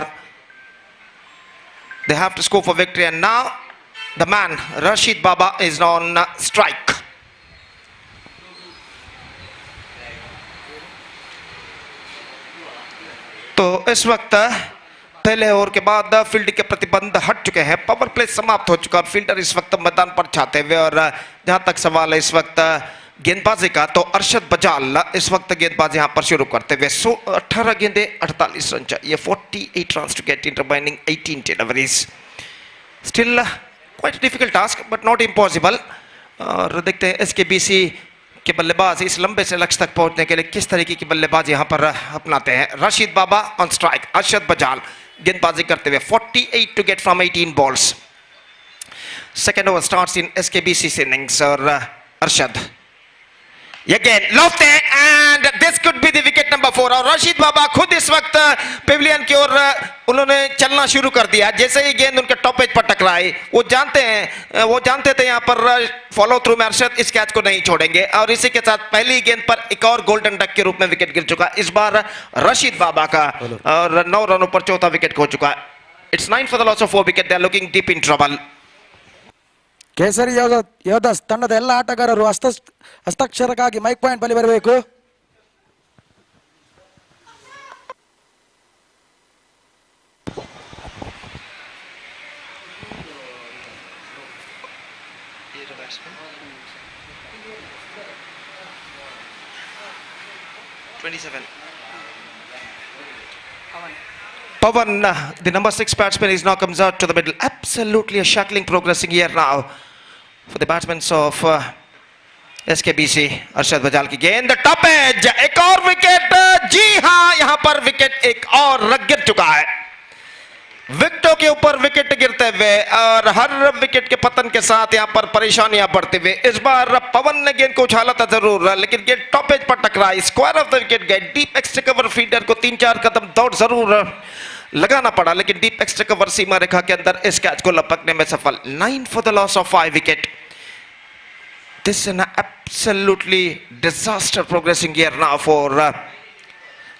they have to score for victory and now the man Rashid Baba is on strike. तो इस वक्त पहले over के बाद field के प्रतिबंध हट चुके हैं, पावर प्ले समाप्त हो चुका और फील्डर इस वक्त मैदान पर छाते हुए। और जहां तक सवाल है इस वक्त गेंदबाजी का तो अरशद बजाल इस वक्त गेंदबाजी यहां पर शुरू करते हुए 18 गेंदे 48 रन चाहिए। 48 runs to get in remaining 18 deliveries. Still quite a difficult task but not impossible. और देखते हैं एसकेबीसी के बल्लेबाज इस लंबे से लक्ष्य तक पहुंचने के लिए किस तरीके की बल्लेबाजी यहां पर अपनाते हैं। रशीद बाबा ऑन स्ट्राइक, अरशद बजाल गेंदबाजी करते हुए 48 to get from 18 balls. Second over starts in SKBC innings और अरशद ये गेंद लौटते हैं and this could be the wicket number 4 और रशीद बाबा खुद इस वक्त पेविलियन की ओर उन्होंने चलना शुरू कर दिया। जैसे ही गेंद उनके टॉप एज पर टकराई वो जानते थे यहाँ पर फॉलो थ्रू में अरशद इस कैच को नहीं छोड़ेंगे और इसी के साथ पहली गेंद पर एक और गोल्डन डक के रूप में विकेट गिर चुका। इस बार रशीद बाबा का और 9 रनों पर चौथा विकेट खो चुका। It's 9 for the loss of 4 wicket. They are looking deep in trouble. Kesari Yodhas ತಂಡದ ಎಲ್ಲ ಆಟಗಾರರು ಹಸ್ತಾಕ್ಷರಕ್ಕಾಗಿ ಮೈಕ್ ಪಾಯಿಂಟ್ ಬಳಿ ಬರಬೇಕು. Pavan, the number 6 batsman, is now comes out to the middle. Absolutely a shackling progressing here now for the batsmen of SKBC. Arshad बजाल की गेंद top as, एक और wicket. जी हां, यहां पर विकेट एक और गिर चुका है। विकेटों के ऊपर विकेट गिरते हुए और हर विकेट के पतन के साथ यहां पर परेशानियां बढ़ते हुए इस बार पवन ने गेंद को उछाला था जरूर, लेकिन गेंद टॉप एज पर टकराई। स्क्वायर ऑफ द विकेट गए। डीप एक्स्ट्रा कवर फील्डर को 3-4 कदम दौड़ जरूर लगाना पड़ा, लेकिन डीप एक्स्ट्रा कवर सीमा रेखा के अंदर इस कैच को लपकने में सफल। 9 for the loss of 5 wicket. This is an absolutely disaster progressing here now for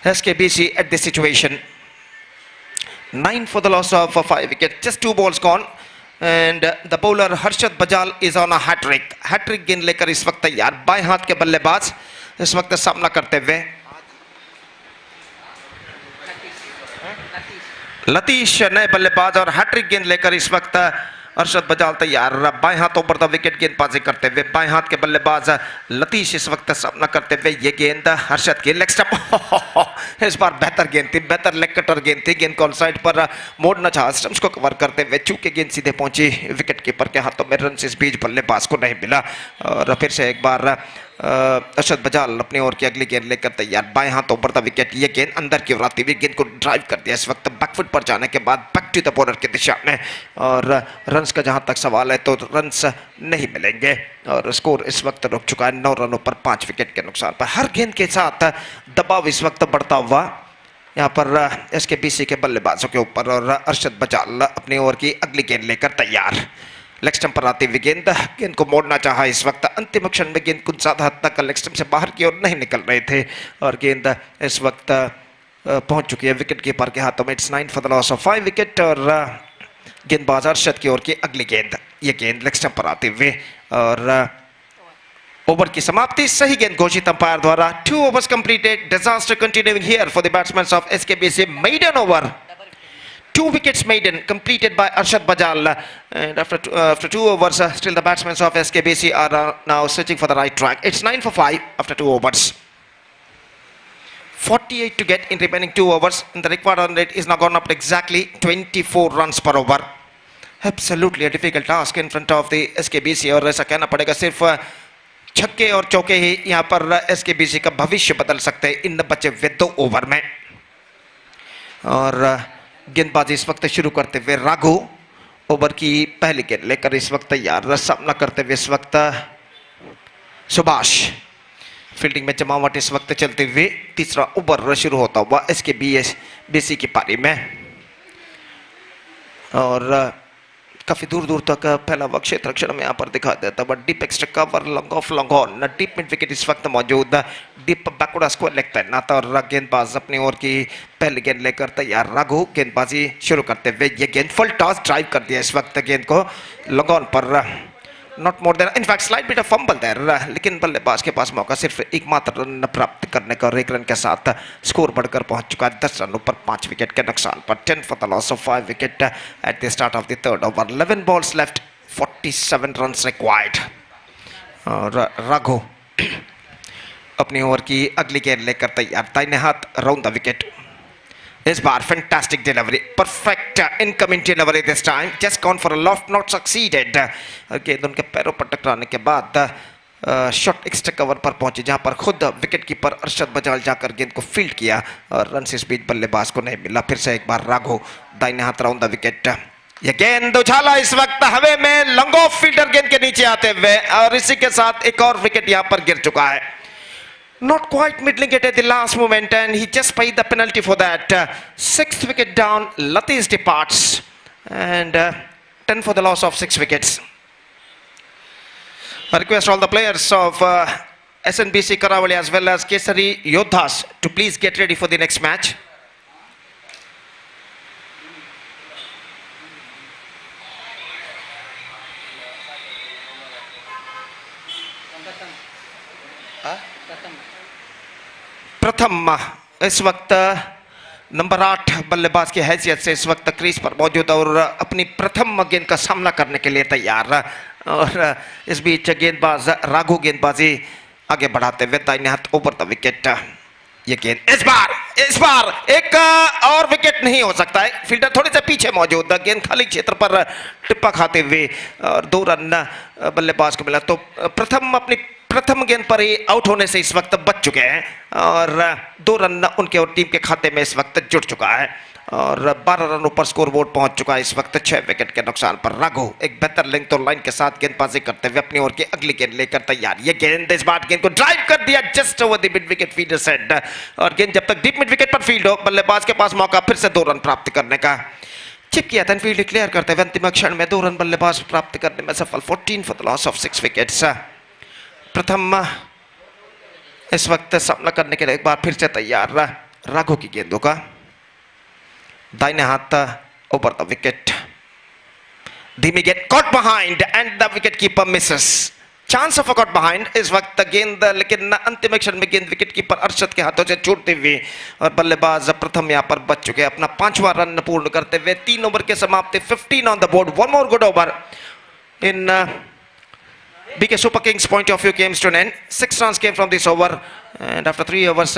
SKBC at this situation. 9 for the loss of 5 wickets. Just 2 balls gone and the bowler Harshad Bajal is on a hat-trick. Hat-trick गेंद लेकर इस वक्त तैयार। बाएं हाथ के बल्लेबाज इस वक्त सामना करते हुए लतीश नए बल्लेबाज और हैट्रिक गेंद लेकर इस वक्त अरशद बजाल तैयार। बाएं हाथ ओवर द विकेट गेंदबाजी करते हुए बाएं हाथ के बल्लेबाज लतीश इस वक्त सामना करते हुए ये गेंद हर्षद की लेग स्टंप। इस बार बेहतर गेंद थी, बेहतर लेग कटर गेंद थी। गेंद को ऑन साइड पर मोड़ना चाहा, स्टंप्स को कवर करते हुए चूंकि गेंद सीधे पहुंची विकेट कीपर के हाथों में। रन इस बीच बल्लेबाज को नहीं मिला और फिर से एक बार अरशद बजाल अपनी ओर की अगली गेंद लेकर तैयार। बाएं हाथ ओवर द विकेट ये गेंद अंदर की ओर आती हुई गेंद को ड्राइव कर दिया इस वक्त बैकफुट पर जाने के बाद बैक टू द बॉलर की दिशा में। और रन्स का जहां तक सवाल है तो रन्स नहीं मिलेंगे और स्कोर इस वक्त रुक चुका है 9 रनों पर 5 विकेट के नुकसान पर। हर गेंद के साथ दबाव इस वक्त बढ़ता हुआ यहाँ पर SKBC के बल्लेबाजों के ऊपर और अरशद बजाल अपनी ओर की अगली गेंद लेकर तैयार। लेग स्टंप पर आती हुई गेंद को मोड़ना चाहा इस वक्त। अंतिम क्षण में गेंद कुछ ज्यादा हद तक लेग स्टंप से बाहर की ओर नहीं निकल रहे थे और गेंद इस वक्त पहुंच चुकी है विकेट कीपर के हाथों में। It's 9 for the loss of 5 wicket और गेंदबाज अरशद की ओर की अगली गेंद ये गेंद लेग स्टंप पर आते हुए और ओवर की समाप्ति। सही गेंद घोषित अंपायर द्वारा। 2 overs completed. Disaster continuing here for the batsmen of SKBC. Maiden over. 2 wickets maiden completed by Arshad Bajal, and after 2 overs, still the batsmen of SKBC are now searching for the right track. It's 9 for 5 after 2 overs. 48 to get in remaining 2 overs, and the required run rate is now gone up to exactly 24 runs per over. Absolutely a difficult task in front of the SKBC, और ऐसा कहना पड़ेगा सिर्फ छक्के और चौके ही यहाँ पर SKBC का भविष्य बदल सकते हैं इन बचे हुए 2 ओवर में। और गेंदबाजी इस वक्त शुरू करते हुए राघु ओवर की पहली गेंद लेकर इस वक्त तैयार। सामना करते हुए इस वक्त सुभाष। फील्डिंग में जमावट इस वक्त चलते हुए तीसरा ओवर शुरू होता हुआ SKBC की पारी में और काफी दूर दूर तक फैला हुआ क्षेत्र अक्षर में यहाँ पर दिखा देता है। Deep extra cover long off long on deep mid wicket इस वक्त मौजूद। डीप बैकवर्ड स्क्वायर लेग तैनात और गेंदबाज अपनी ओर की पहली गेंद लेकर तैयार। राघु गेंदबाजी शुरू करते हुए ये गेंद फुल टॉस ड्राइव कर दिया इस वक्त गेंद को लॉन्ग ऑन पर। Not more than in fact slide bit of fumble there, लेकिन बल्लेबाज के पास मौका सिर्फ एकमात्र रन प्राप्त करने का और 1 रन के साथ स्कोर बढ़कर पहुंच चुका है 10 रनों पर 5 विकेट के नुकसान पर। 10 for the loss of 5 wicket at the start of the third over. 11 balls left, 47 runs required। और राघो अपनी ओवर की अगली गेंद लेकर तैयार। दाहिने हाथ राउंड द विकेट। इस बार fantastic delivery, perfect incoming delivery this time, just gone for a loft, not succeeded. गेंद उनके पैरों पर टकराने के बाद शॉट एक्स्ट्रा कवर पर पहुंचे, जहां पर खुद विकेट कीपर अरशद बजाल जाकर गेंद को फील्ड किया और रन से इस बीच बल्लेबाज को नहीं मिला। फिर से एक बार राघो दाहिने हाथ राउंड द विकेट। ये गेंद उछाला इस वक्त हवे में, लॉन्ग ऑफ फील्डर गेंद के नीचे आते हुए, और इसी के साथ एक और विकेट यहां पर गिर चुका है। Not quite middling it at the last moment, and he just paid the penalty for that. Sixth wicket down, Latish departs, and 10 for the loss of 6 wickets. I request all the players of SNBC Karavali as well as Kesari Yodhas to please get ready for the next match. प्रथम इस वक्त number 8 बल्लेबाज की हैसियत से इस वक्त crease पर मौजूद और अपनी प्रथम गेंद का सामना करने के लिए तैयार। और इस बीच गेंदबाज राघु गेंदबाजी आगे बढ़ाते हुए दाहिने हाथ ओवर द विकेट। ये गेंद इस बार एक और विकेट नहीं हो सकता है, फील्डर थोड़े से पीछे मौजूद, गेंद खाली क्षेत्र पर टिप्पा खाते हुए और 2 रन बल्लेबाज को मिला। तो प्रथम गेंद पर ही आउट होने से इस वक्त बच चुके हैं और 2 रन उनके और टीम के खाते में इस वक्त जुड़ चुका है और 12 रनों पर स्कोर बोर्ड पहुंच चुका है इस वक्त 6 विकेट के नुकसान पर। राघो एक बेहतर लिंक तो लाइन के साथ गेंदबाजी करते हुए अपनी ओर की अगली गेंद लेकर तैयार। ये गेंद इस बार गेंद को ड्राइव कर दिया just over the mid wicket fielder set, और गेंद जब तक डीप मिड विकेट पर फील्ड हो बल्लेबाज के पास मौका फिर से 2 रन प्राप्त करने का। चिप किया था फील्ड क्लियर करते हुए अंतिम क्षण में 2 रन बल्लेबाज प्राप्त करने में सफल। 14 for the loss of 6 wickets. प्रथम इस वक्त सामना करने के लिए एक बार फिर से तैयार राघो की गेंदों का, दाहिने हाथ ओवर द विकेट, धीमी गेंद caught behind and the wicket keeper Mrs. Chance of a caught behind इस वक्त गेंद, लेकिन अंतिम क्षण में गेंद विकेट कीपर अरशद के हाथों से छूटते हुए और बल्लेबाज प्रथम यहां पर बच चुके, अपना 5वां रन पूर्ण करते हुए 3 ओवर के समाप्ति। 15 on the board, 1 more good over in BK Super Kings point of view comes to an end. 6 runs came from this over, and after 3 overs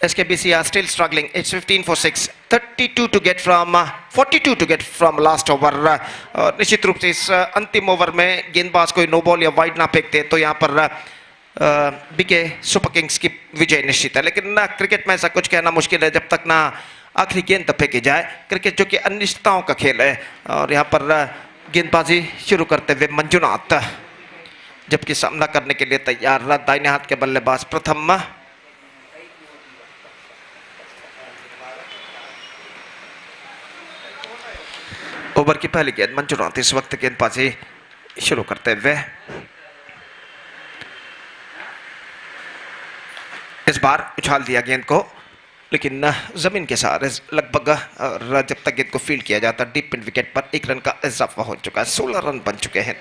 SKBC are still struggling. It's 15 for 6, 32 to get from 42 to get from last over. और निश्चित रूप से इस अंतिम over में गेंदबाज कोई no ball या वाइड ना फेंकते तो यहाँ पर बीके सुपर किंग्स की विजय निश्चित है। लेकिन ना क्रिकेट में ऐसा कुछ कहना मुश्किल है जब तक ना आखिरी गेंद तक फेंकी जाए। क्रिकेट जो कि अनिश्चितताओं का खेल है और यहाँ पर गेंदबाजी शुरू करते हुए मंजुनाथ जबकि सामना करने के लिए तैयार दाहिने हाथ के बल्लेबाज प्रथम। ओवर की पहली गेंद मंजुनाथ इस वक्त गेंदबाजी शुरू करते हुए, इस बार उछाल दिया गेंद को लेकिन जमीन के सहारे लगभग जब तक गेंद को फील्ड किया जाता डीप मिड विकेट पर 1 रन का इजाफा हो चुका है। 16 रन बन चुके हैं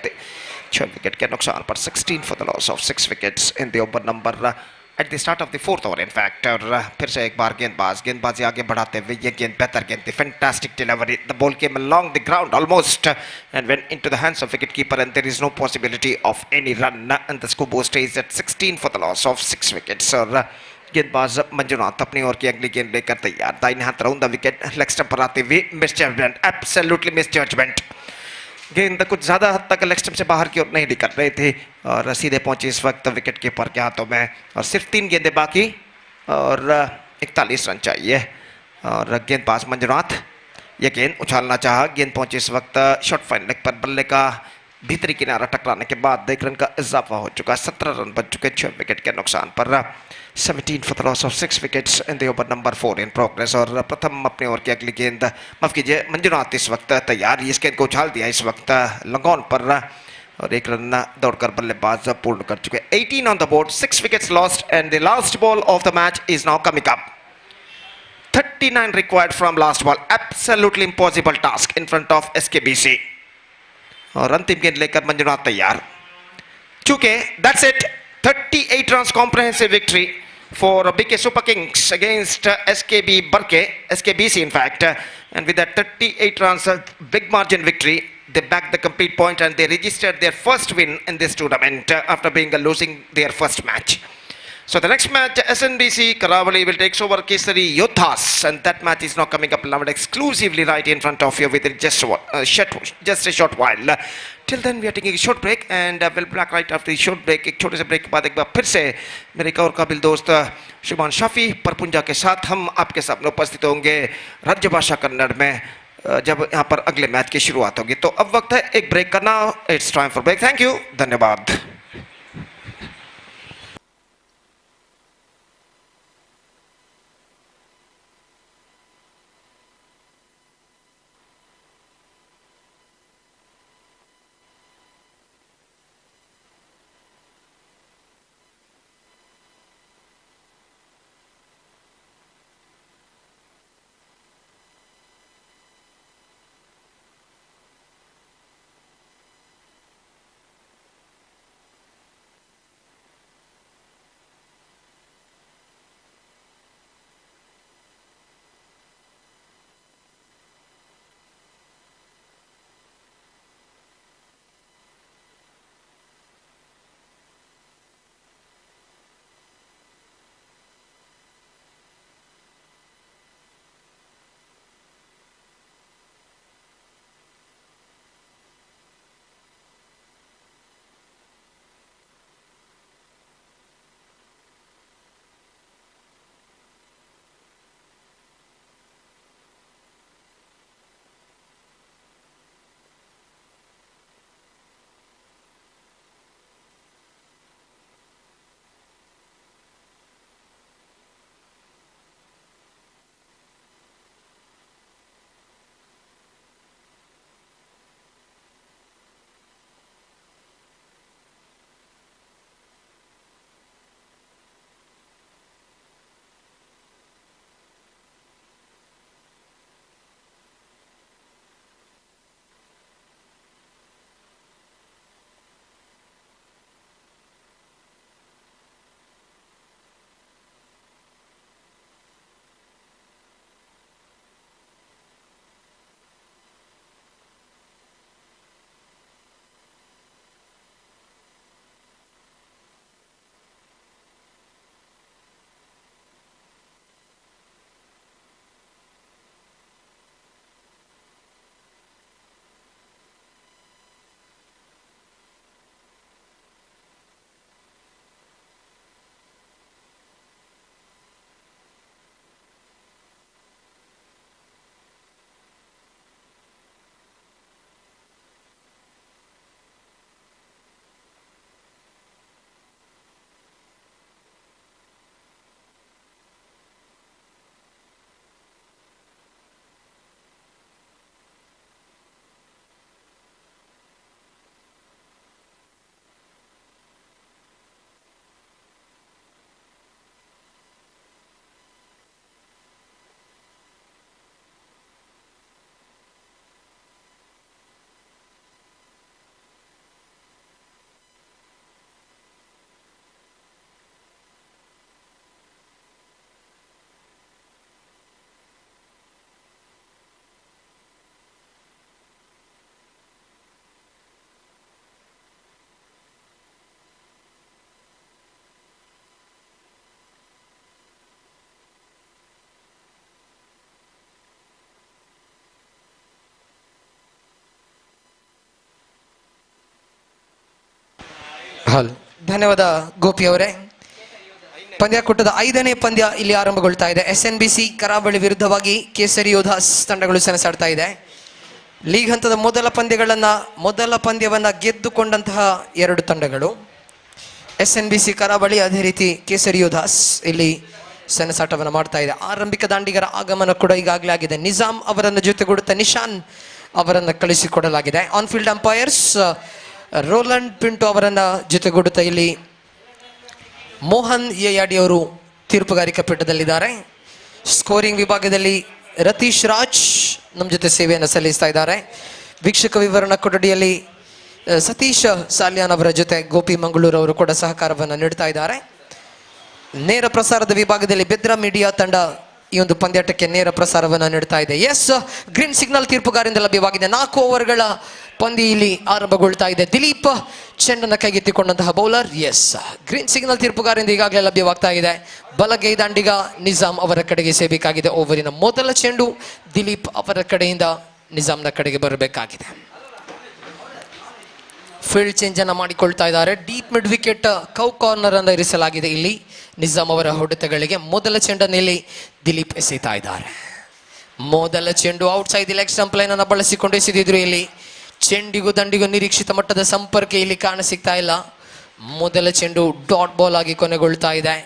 6 विकेट के नुकसान पर। 16 for the loss of 6 wickets in the over number eight the start of the 4th over in fact. और फिर से एक बार गेंदबाजी आगे बढ़ाते हुए ये गेंद बेहतर गेंद थी, fantastic delivery, the ball came along the ground almost and went into the hands of wicket keeper and there is no possibility of any run and the scoreboard stage at 16 for the loss of 6 wickets. और गेंदबाज मंजुनाथ अपनी ओर की अगली गेंद लेकर तैयार, दाहिने हाथ round the wicket, leg stump पर आते हुए misjudgement, absolutely misjudgement. गेंद कुछ ज्यादा हद तक लेग स्टंप से बाहर की ओर नहीं निकल रहे थे और सीधे पहुंची इस वक्त विकेट कीपर के हाथों में और सिर्फ 3 गेंदें बाकी और 41 रन चाहिए। और गेंदबाज मंजुनाथ ये गेंद उछालना चाहा, गेंद पहुंची इस वक्त शॉर्ट फाइन लेग पर, बल्ले का भीतरी किनारा टकराने के बाद 1 रन का इजाफा हो चुका, 17 रन बच चुके 6 विकेट के नुकसान पर। 17 for the loss of 6 wickets in the over number 4 in progress. और प्रथम अपने ओर की अगली गेंद, माफ कीजिए मंजुनाथ इस वक्त तैयार, इस गेंद को उछाल दिया इस वक्त लगॉन पर और 1 रन दौड़कर बल्लेबाज पूर्ण कर चुके। 18 on the board, 6 wickets lost and the last ball of the match is now coming up. 39 required from last ball, absolutely impossible task in front of SKBC। और अंतिम गेंद लेकर मंजुनाथ तैयार, चूंकि that's it, 38 runs comprehensive victory for BK Super Kings against SKBC in fact, and with that 38 runs big margin victory they backed the complete point and they registered their first win in this tournament after being losing their first match. So the next match, SNBC Karavali will take over Kesari Yoddhas, and that match is now coming up now exclusively right in front of you within just a short while. Till then, we are taking a short break, and we'll be back right after the short break. एक छोटे से break के बाद एक बार फिर से मेरे एक और काबिल दोस्त शुभान शाफी परपुंजा के साथ हम आपके सामने उपस्थित होंगे राज्य भाषा कन्नड़ में जब यहाँ पर अगले मैच की शुरुआत होगी. तो अब वक्त है एक ब्रेक करना. It's time for break. Thank you. धन्यवाद. ಹಲ್ ಧನ್ಯವಾದ ಗೋಪಿ ಅವರೇ. ಪಂದ್ಯಾಕೂಟದ 5ನೇ ಪಂದ್ಯ ಇಲ್ಲಿ ಆರಂಭಗೊಳ್ತಾ ಇದೆ. SNBC ಕರಾವಳಿ ವಿರುದ್ಧವಾಗಿ ಕೇಸರಿ ಯೋಧಾಸ್ ತಂಡಗಳು ಸೆಣಸಾಡ್ತಾ ಇದೆ. ಲೀಗ್ ಹಂತದ ಮೊದಲ ಪಂದ್ಯವನ್ನ ಗೆದ್ದುಕೊಂಡಂತಹ 2 ತಂಡಗಳು SNBC ಕರಾವಳಿ, ಅದೇ ರೀತಿ ಕೇಸರಿ ಯೋಧಾಸ್ ಇಲ್ಲಿ ಸೆಣಸಾಟವನ್ನು ಮಾಡ್ತಾ ಇದೆ. ಆರಂಭಿಕ ದಾಂಡಿಗರ ಆಗಮನ ಕೂಡ ಈಗಾಗಲೇ ಆಗಿದೆ. ನಿಜಾಮ್ ಅವರನ್ನು ಜೊತೆಗೂಡುತ್ತಾ ನಿಶಾನ್ ಅವರನ್ನು ಕಳಿಸಿಕೊಡಲಾಗಿದೆ. ಆನ್ ಫೀಲ್ಡ್ ಅಂಪೈರ್ಸ್ ರೋಲಂಡ್ ಪಿಂಟೋ ಅವರನ್ನ ಜೊತೆಗೂಡುತ್ತಾ ಇಲ್ಲಿ ಮೋಹನ್ ಎಯಾಡಿ ಅವರು ತೀರ್ಪುಗಾರಿಕಾ ಪೀಠದಲ್ಲಿದ್ದಾರೆ. ಸ್ಕೋರಿಂಗ್ ವಿಭಾಗದಲ್ಲಿ ರತೀಶ್ ರಾಜ್ ನಮ್ಮ ಜೊತೆ ಸೇವೆಯನ್ನು ಸಲ್ಲಿಸ್ತಾ ಇದ್ದಾರೆ. ವೀಕ್ಷಕ ವಿವರಣಾ ಕೊಠಡಿಯಲ್ಲಿ ಸತೀಶ್ ಸಾಲ್ಯಾನ್ ಅವರ ಜೊತೆ ಗೋಪಿ ಮಂಗಳೂರು ಅವರು ಕೂಡ ಸಹಕಾರವನ್ನು ನೀಡ್ತಾ ಇದ್ದಾರೆ. ನೇರ ಪ್ರಸಾರದ ವಿಭಾಗದಲ್ಲಿ ಬೆದ್ರಾ ಮೀಡಿಯಾ ತಂಡ ಈ ಒಂದು ಪಂದ್ಯಾಟಕ್ಕೆ ನೇರ ಪ್ರಸಾರವನ್ನು ನೀಡ್ತಾ ಇದೆ. ಎಸ್, ಗ್ರೀನ್ ಸಿಗ್ನಲ್ ತೀರ್ಪುಗಾರಿಂದ ಲಭ್ಯವಾಗಿದೆ. 4 ಓವರ್ಗಳ ಪಂದ್ಯ ಇಲ್ಲಿ ಆರಂಭಗೊಳ್ತಾ ಇದೆ. ದಿಲೀಪ್ ಚೆಂಡನ್ನು ಕೈಗೆತ್ತಿಕೊಂಡಂತಹ ಬೌಲರ್. ಎಸ್, ಗ್ರೀನ್ ಸಿಗ್ನಲ್ ತೀರ್ಪುಗಾರಿಂದ ಈಗಾಗಲೇ ಲಭ್ಯವಾಗ್ತಾ ಇದೆ. ಬಲಗೈ ದಾಂಡಿಗ ನಿಜಾಮ್ ಅವರ ಕಡೆಗೆ ಸೇಬೇಕಾಗಿದೆ. ಓವರಿನ ಮೊದಲ ಚೆಂಡು ದಿಲೀಪ್ ಅವರ ಕಡೆಯಿಂದ ನಿಜಾಮ್ನ ಕಡೆಗೆ ಬರಬೇಕಾಗಿದೆ. ಫೀಲ್ಡ್ ಚೇಂಜ್ ಅನ್ನು ಮಾಡಿಕೊಳ್ತಾ ಇದ್ದಾರೆ. Deep mid wicket cow corner ಅನ್ನು ಇರಿಸಲಾಗಿದೆ. ಇಲ್ಲಿ ನಿಜಾಮ್ ಅವರ ಹೊಡೆತಗಳಿಗೆ ಮೊದಲ ಚೆಂಡನ್ನು ಇಲ್ಲಿ ದಿಲೀಪ್ ಎಸೆಯುತ್ತಾ ಇದ್ದಾರೆ. ಮೊದಲ ಚೆಂಡು out side leg stump line ಅನ್ನು ಬಳಸಿಕೊಂಡು ಎಸೆದಿದ್ರು. ಇಲ್ಲಿ ಚೆಂಡಿಗೂ ದಂಡಿಗೂ ನಿರೀಕ್ಷಿತ ಮಟ್ಟದ ಸಂಪರ್ಕ ಇಲ್ಲಿ ಕಾಣ ಸಿಗ್ತಾ ಇಲ್ಲ. ಮೊದಲ ಚೆಂಡು ಡಾಟ್ ಬಾಲ್ ಆಗಿ ಕೊನೆಗೊಳ್ತಾ ಇದೆ.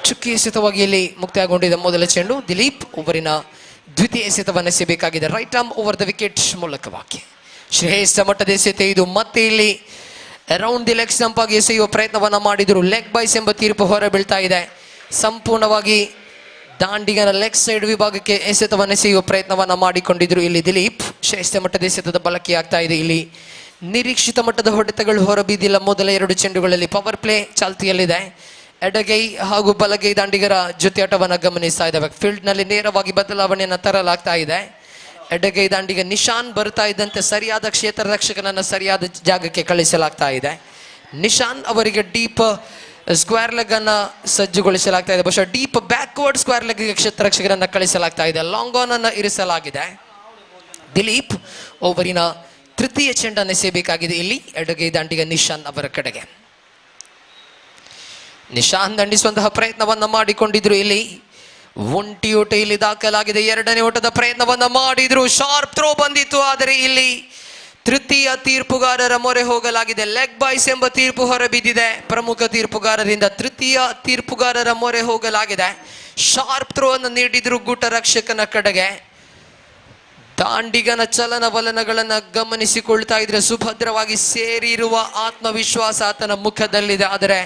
ಚುಕ್ಕಿ ಎಸೆತವಾಗಿ ಇಲ್ಲಿ ಮುಕ್ತಾಯಗೊಂಡಿದೆ ಮೊದಲ ಚೆಂಡು. ದಿಲೀಪ್ ಓವರಿನ ದ್ವಿತೀಯ ಎಸೆತವನ್ನು ಎಸೆಯಬೇಕಾಗಿದೆ. Right arm over the wicket ಮೂಲಕವಾಗಿ ಶ್ರೇಷ್ಠ ಮಟ್ಟದ ಎಸೆತ ಇದು. ಮತ್ತೆ ಇಲ್ಲಿ ಅರೌಂಡ್ ದಿ ಲೆಗ್ ಸ್ಟಂಪ್ ಆಗಿ ಎಸೆಯುವ ಪ್ರಯತ್ನವನ್ನ ಮಾಡಿದ್ರು. ಲೆಗ್ ಬೈಸ್ ಎಂಬ ತೀರ್ಪು ಹೊರ ಬೀಳ್ತಾ ಇದೆ. ಸಂಪೂರ್ಣವಾಗಿ ದಾಂಡಿಗನ ಲೆಗ್ ಸೈಡ್ ವಿಭಾಗಕ್ಕೆ ಎಸೆತವನ್ನು ಎಸೆಯುವ ಪ್ರಯತ್ನವನ್ನ ಮಾಡಿಕೊಂಡಿದ್ರು. ಇಲ್ಲಿ ದಿಲೀಪ್ ಶ್ರೇಷ್ಠ ಮಟ್ಟದ ಎಸೆತದ ಬಳಕೆ ಆಗ್ತಾ ಇದೆ. ಇಲ್ಲಿ ನಿರೀಕ್ಷಿತ ಮಟ್ಟದ ಹೊಡೆತಗಳು ಹೊರಬಿದ್ದಿಲ್ಲ. ಮೊದಲ 2 ಚೆಂಡುಗಳಲ್ಲಿ ಪವರ್ ಪ್ಲೇ ಚಾಲ್ತಿಯಲ್ಲಿದೆ. ಎಡಗೈ ಹಾಗೂ ಬಲಗೈ ದಾಂಡಿಗರ ಜೊತೆಯಾಟವನ್ನು ಗಮನಿಸ್ತಾ ಇದ್ದಾವೆ. ಫೀಲ್ಡ್ ನಲ್ಲಿ ನೇರವಾಗಿ ಬದಲಾವಣೆಯನ್ನು ತರಲಾಗ್ತಾ ಇದೆ. ಎಡಗೈ ದಾಂಡಿಗ ನಿಶಾನ್ ಬರ್ತಾ ಇದ್ದಂತೆ ಸರಿಯಾದ ಕ್ಷೇತ್ರ ರಕ್ಷಕನನ್ನು ಸರಿಯಾದ ಜಾಗಕ್ಕೆ ಕಳಿಸಲಾಗ್ತಾ ಇದೆ. ನಿಶಾನ್ ಅವರಿಗೆ ಡೀಪ್ ಸ್ಕ್ವೇರ್ ಲೆಗ್ ಅನ್ನ ಸಜ್ಜುಗೊಳಿಸಲಾಗ್ತಾ ಇದೆ. ಬಹುಶಃ ಡೀಪ್ ಬ್ಯಾಕ್ವರ್ಡ್ ಸ್ಕ್ವೇರ್ ಲೆಗ್ ಕ್ಷೇತ್ರ ರಕ್ಷಕರನ್ನ ಕಳಿಸಲಾಗ್ತಾ ಇದೆ. ಲಾಂಗ್ ಆನ್ ಅನ್ನು ಇರಿಸಲಾಗಿದೆ. ದಿಲೀಪ್ ಓವರಿನ ತೃತೀಯ ಚೆಂಡನ್ನು ಎಸೆಯಬೇಕಾಗಿದೆ. ಇಲ್ಲಿ ಎಡಗೈ ದಾಂಡಿಗ ನಿಶಾನ್ ಅವರ ಕಡೆಗೆ. ನಿಶಾನ್ ದಂಡಿಸುವಂತಹ ಪ್ರಯತ್ನವನ್ನ ಮಾಡಿಕೊಂಡಿದ್ರು. ಇಲ್ಲಿ ಒಂಟಿ ಓಟ ಇಲ್ಲಿ ದಾಖಲಾಗಿದೆ. 2ನೇ ಓಟದ ಪ್ರಯತ್ನವನ್ನ ಮಾಡಿದ್ರು. ಶಾರ್ಪ್ ಥ್ರೋ ಬಂದಿತ್ತು. ಆದರೆ ಇಲ್ಲಿ ತೃತೀಯ ತೀರ್ಪುಗಾರರ ಮೊರೆ ಹೋಗಲಾಗಿದೆ. ಲೆಗ್ ಬಾಯ್ಸ್ ಎಂಬ ತೀರ್ಪು ಹೊರಬಿದ್ದಿದೆ. ಪ್ರಮುಖ ತೀರ್ಪುಗಾರರಿಂದ ತೃತೀಯ ತೀರ್ಪುಗಾರರ ಮೊರೆ ಹೋಗಲಾಗಿದೆ. ಶಾರ್ಪ್ ಥ್ರೋ ಅನ್ನು ನೀಡಿದ್ರು ಗುಟ ರಕ್ಷಕನ ಕಡೆಗೆ. ದಾಂಡಿಗನ ಚಲನವಲನಗಳನ್ನು ಗಮನಿಸಿಕೊಳ್ತಾ ಇದ್ರೆ ಸುಭದ್ರವಾಗಿ ಸೇರಿರುವ ಆತ್ಮವಿಶ್ವಾಸ ಆತನ ಮುಖದಲ್ಲಿದೆ. ಆದರೆ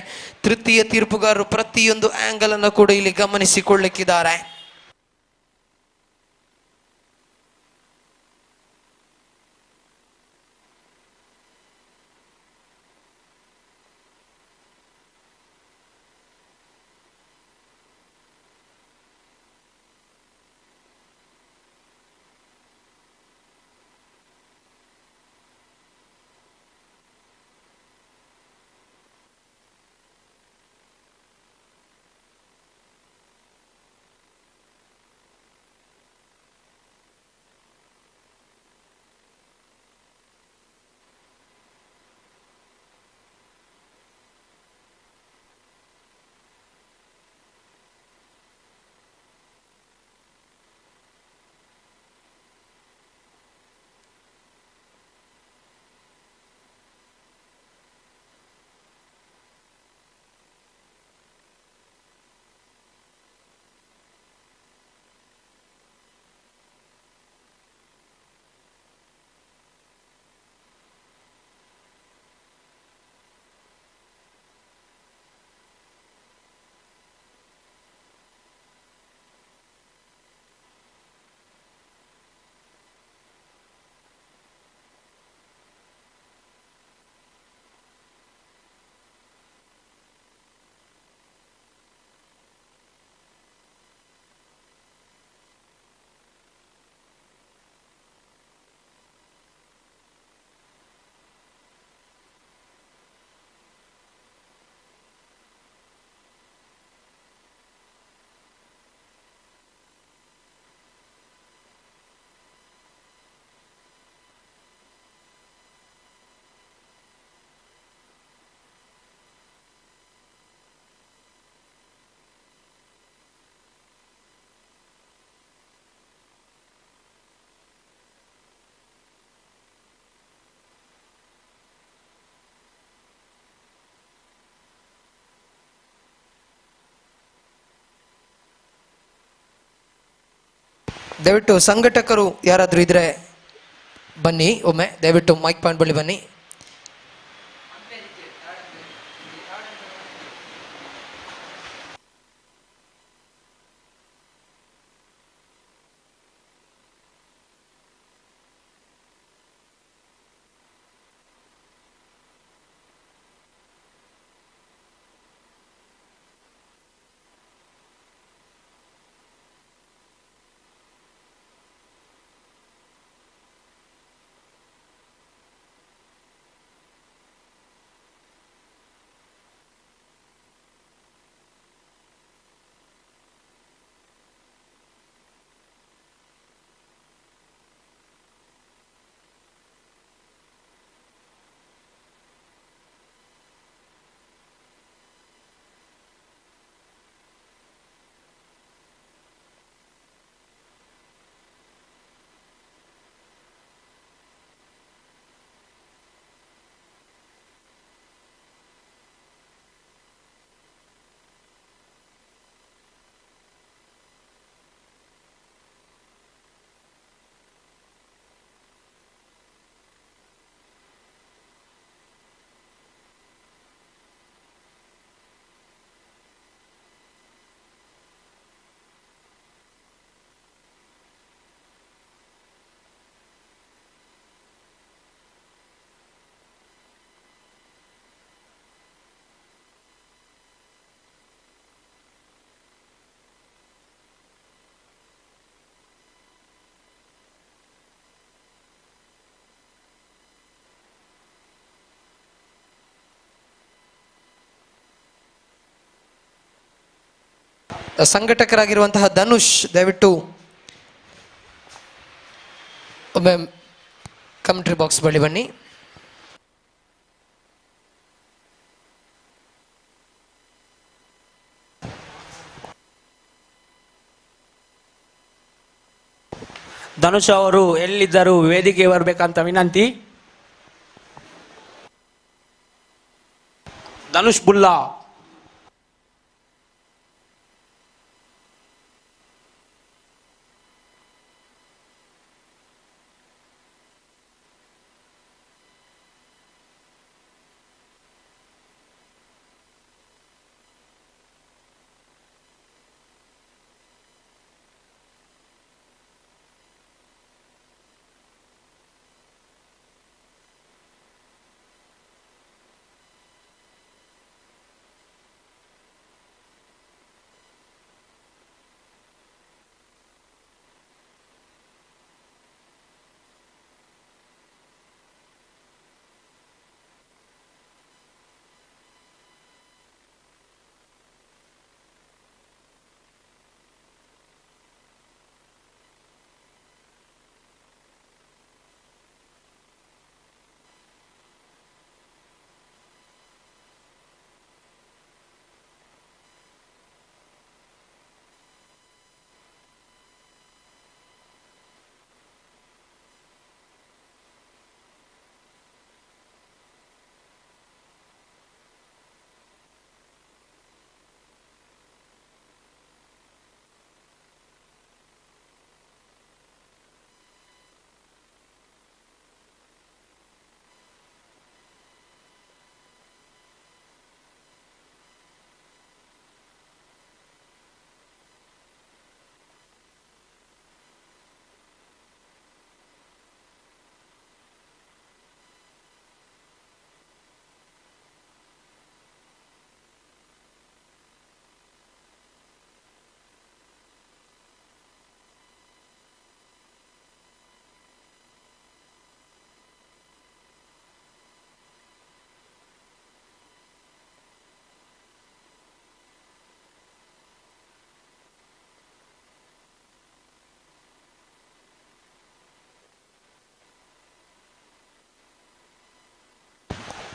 ತೃತೀಯ ತೀರ್ಪುಗಾರರು ಪ್ರತಿಯೊಂದು ಆಂಗಲ್ ಅನ್ನು ಕೂಡ ಇಲ್ಲಿ ಗಮನಿಸಿಕೊಳ್ಳಿಕ್ಕಿದ್ದಾರೆ. ದಯವಿಟ್ಟು ಸಂಘಟಕರು ಯಾರಾದರೂ ಇದ್ರೆ ಬನ್ನಿ. ಒಮ್ಮೆ ದಯವಿಟ್ಟು ಮೈಕ್ ಪಾಯಿಂಟ್ ಬಳಿ ಬನ್ನಿ. ಸಂಘಟಕರಾಗಿರುವಂತಹ ಧನುಷ್ ದಯವಿಟ್ಟು ಒಮ್ಮೆ ಕಮೆಂಟ್ರಿ ಬಾಕ್ಸ್ ಬಳಿ ಬನ್ನಿ. ಧನುಷ್ ಅವರು ಎಲ್ಲಿದ್ದರೂ ವೇದಿಕೆ ಬರಬೇಕಂತ ವಿನಂತಿ. Dhanush ಬುಲ್ಲಾ.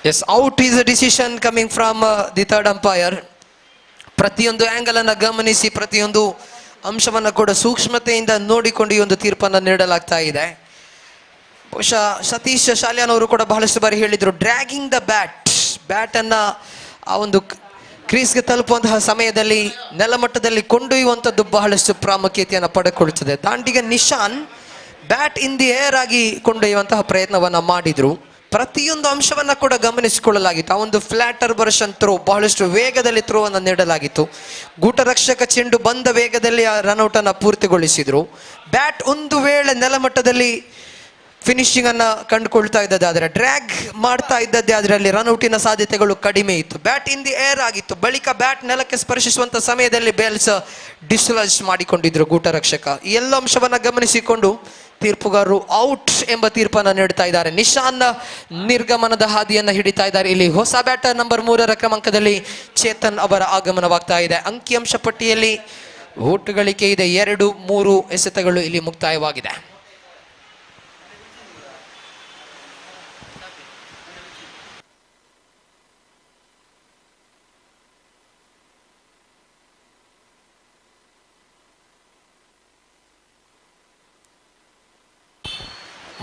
Yes, out is a decision coming from the third umpire. ಪ್ರತಿಯೊಂದು ಆಂಗಲ್ ಅನ್ನು ಗಮನಿಸಿ ಪ್ರತಿಯೊಂದು ಅಂಶವನ್ನು ಕೂಡ ಸೂಕ್ಷ್ಮತೆಯಿಂದ ನೋಡಿಕೊಂಡು ಈ ಒಂದು ತೀರ್ಪನ್ನು ನೀಡಲಾಗ್ತಾ ಇದೆ. ಬಹುಶಃ ಸತೀಶ್ ಶಾಲ್ಯಾನ್ ಅವರು ಕೂಡ ಬಹಳಷ್ಟು ಬಾರಿ ಹೇಳಿದ್ರು, ಡ್ರ್ಯಾಗಿಂಗ್ ದ ಬ್ಯಾಟ್ ಅನ್ನ ಆ ಒಂದು ಕ್ರೀಸ್ಗೆ ತಲುಪುವಂತಹ ಸಮಯದಲ್ಲಿ ನೆಲಮಟ್ಟದಲ್ಲಿ ಕೊಂಡೊಯ್ಯುವಂಥದ್ದು ಬಹಳಷ್ಟು ಪ್ರಾಮುಖ್ಯತೆಯನ್ನು ಪಡೆದುಕೊಳ್ಳುತ್ತದೆ. ದಾಂಡಿಗ Nishan bat in the air ಆಗಿ ಕೊಂಡೊಯ್ಯುವಂತಹ ಪ್ರಯತ್ನವನ್ನ ಮಾಡಿದ್ರು. ಪ್ರತಿಯೊಂದು ಅಂಶವನ್ನ ಕೂಡ ಗಮನಿಸಿಕೊಳ್ಳಲಾಗಿತ್ತು. ಆ ಒಂದು ಫ್ಲಾಟರ್ ವರ್ಷನ್ ಥ್ರೋ, ಬಹಳಷ್ಟು ವೇಗದಲ್ಲಿ ಥ್ರೋ ಅನ್ನು ನೀಡಲಾಗಿತ್ತು. ಗೂಟರಕ್ಷಕ ಚೆಂಡು ಬಂದ ವೇಗದಲ್ಲಿ ಆ ರನ್ಔಟ್ ಅನ್ನು ಪೂರ್ತಿಗೊಳಿಸಿದ್ರು. ಬ್ಯಾಟ್ ಒಂದು ವೇಳೆ ನೆಲಮಟ್ಟದಲ್ಲಿ ಫಿನಿಶಿಂಗ್ ಅನ್ನ ಕಂಡುಕೊಳ್ತಾ ಇದ್ದದ್ದಾದ್ರೆ, ಡ್ರ್ಯಾಗ್ ಮಾಡ್ತಾ ಇದ್ದದ್ದೇ ಆದರೆ ಅಲ್ಲಿ ರನ್ಔಟಿನ ಸಾಧ್ಯತೆಗಳು ಕಡಿಮೆ ಇತ್ತು. ಬ್ಯಾಟ್ ಇನ್ ದಿ ಏರ್ ಆಗಿತ್ತು. ಬಳಿಕ ಬ್ಯಾಟ್ ನೆಲಕ್ಕೆ ಸ್ಪರ್ಶಿಸುವಂತ ಸಮಯದಲ್ಲಿ ಬೇಲ್ಸ್ ಡಿಸ್ಲಾಜ್ ಮಾಡಿಕೊಂಡಿದ್ರು ಗೂಟರಕ್ಷಕ. ಈ ಎಲ್ಲ ಅಂಶವನ್ನ ಗಮನಿಸಿಕೊಂಡು ತೀರ್ಪುಗಾರರು ಔಟ್ ಎಂಬ ತೀರ್ಪನ್ನು ನೀಡ್ತಾ ಇದ್ದಾರೆ. ನಿಶಾನ್ ನಿರ್ಗಮನದ ಹಾದಿಯನ್ನು ಹಿಡಿತಾ ಇದ್ದಾರೆ. ಇಲ್ಲಿ ಹೊಸ ಬ್ಯಾಟರ್ ನಂಬರ್ 3ರ ಕ್ರಮಾಂಕದಲ್ಲಿ ಚೇತನ್ ಅವರ ಆಗಮನವಾಗ್ತಾ ಇದೆ. ಅಂಕಿಅಂಶ ಪಟ್ಟಿಯಲ್ಲಿ ಓಟು ಗಳಿಕೆ ಇದೆ. 2-3 ಎಸೆತಗಳು ಇಲ್ಲಿ ಮುಕ್ತಾಯವಾಗಿದೆ.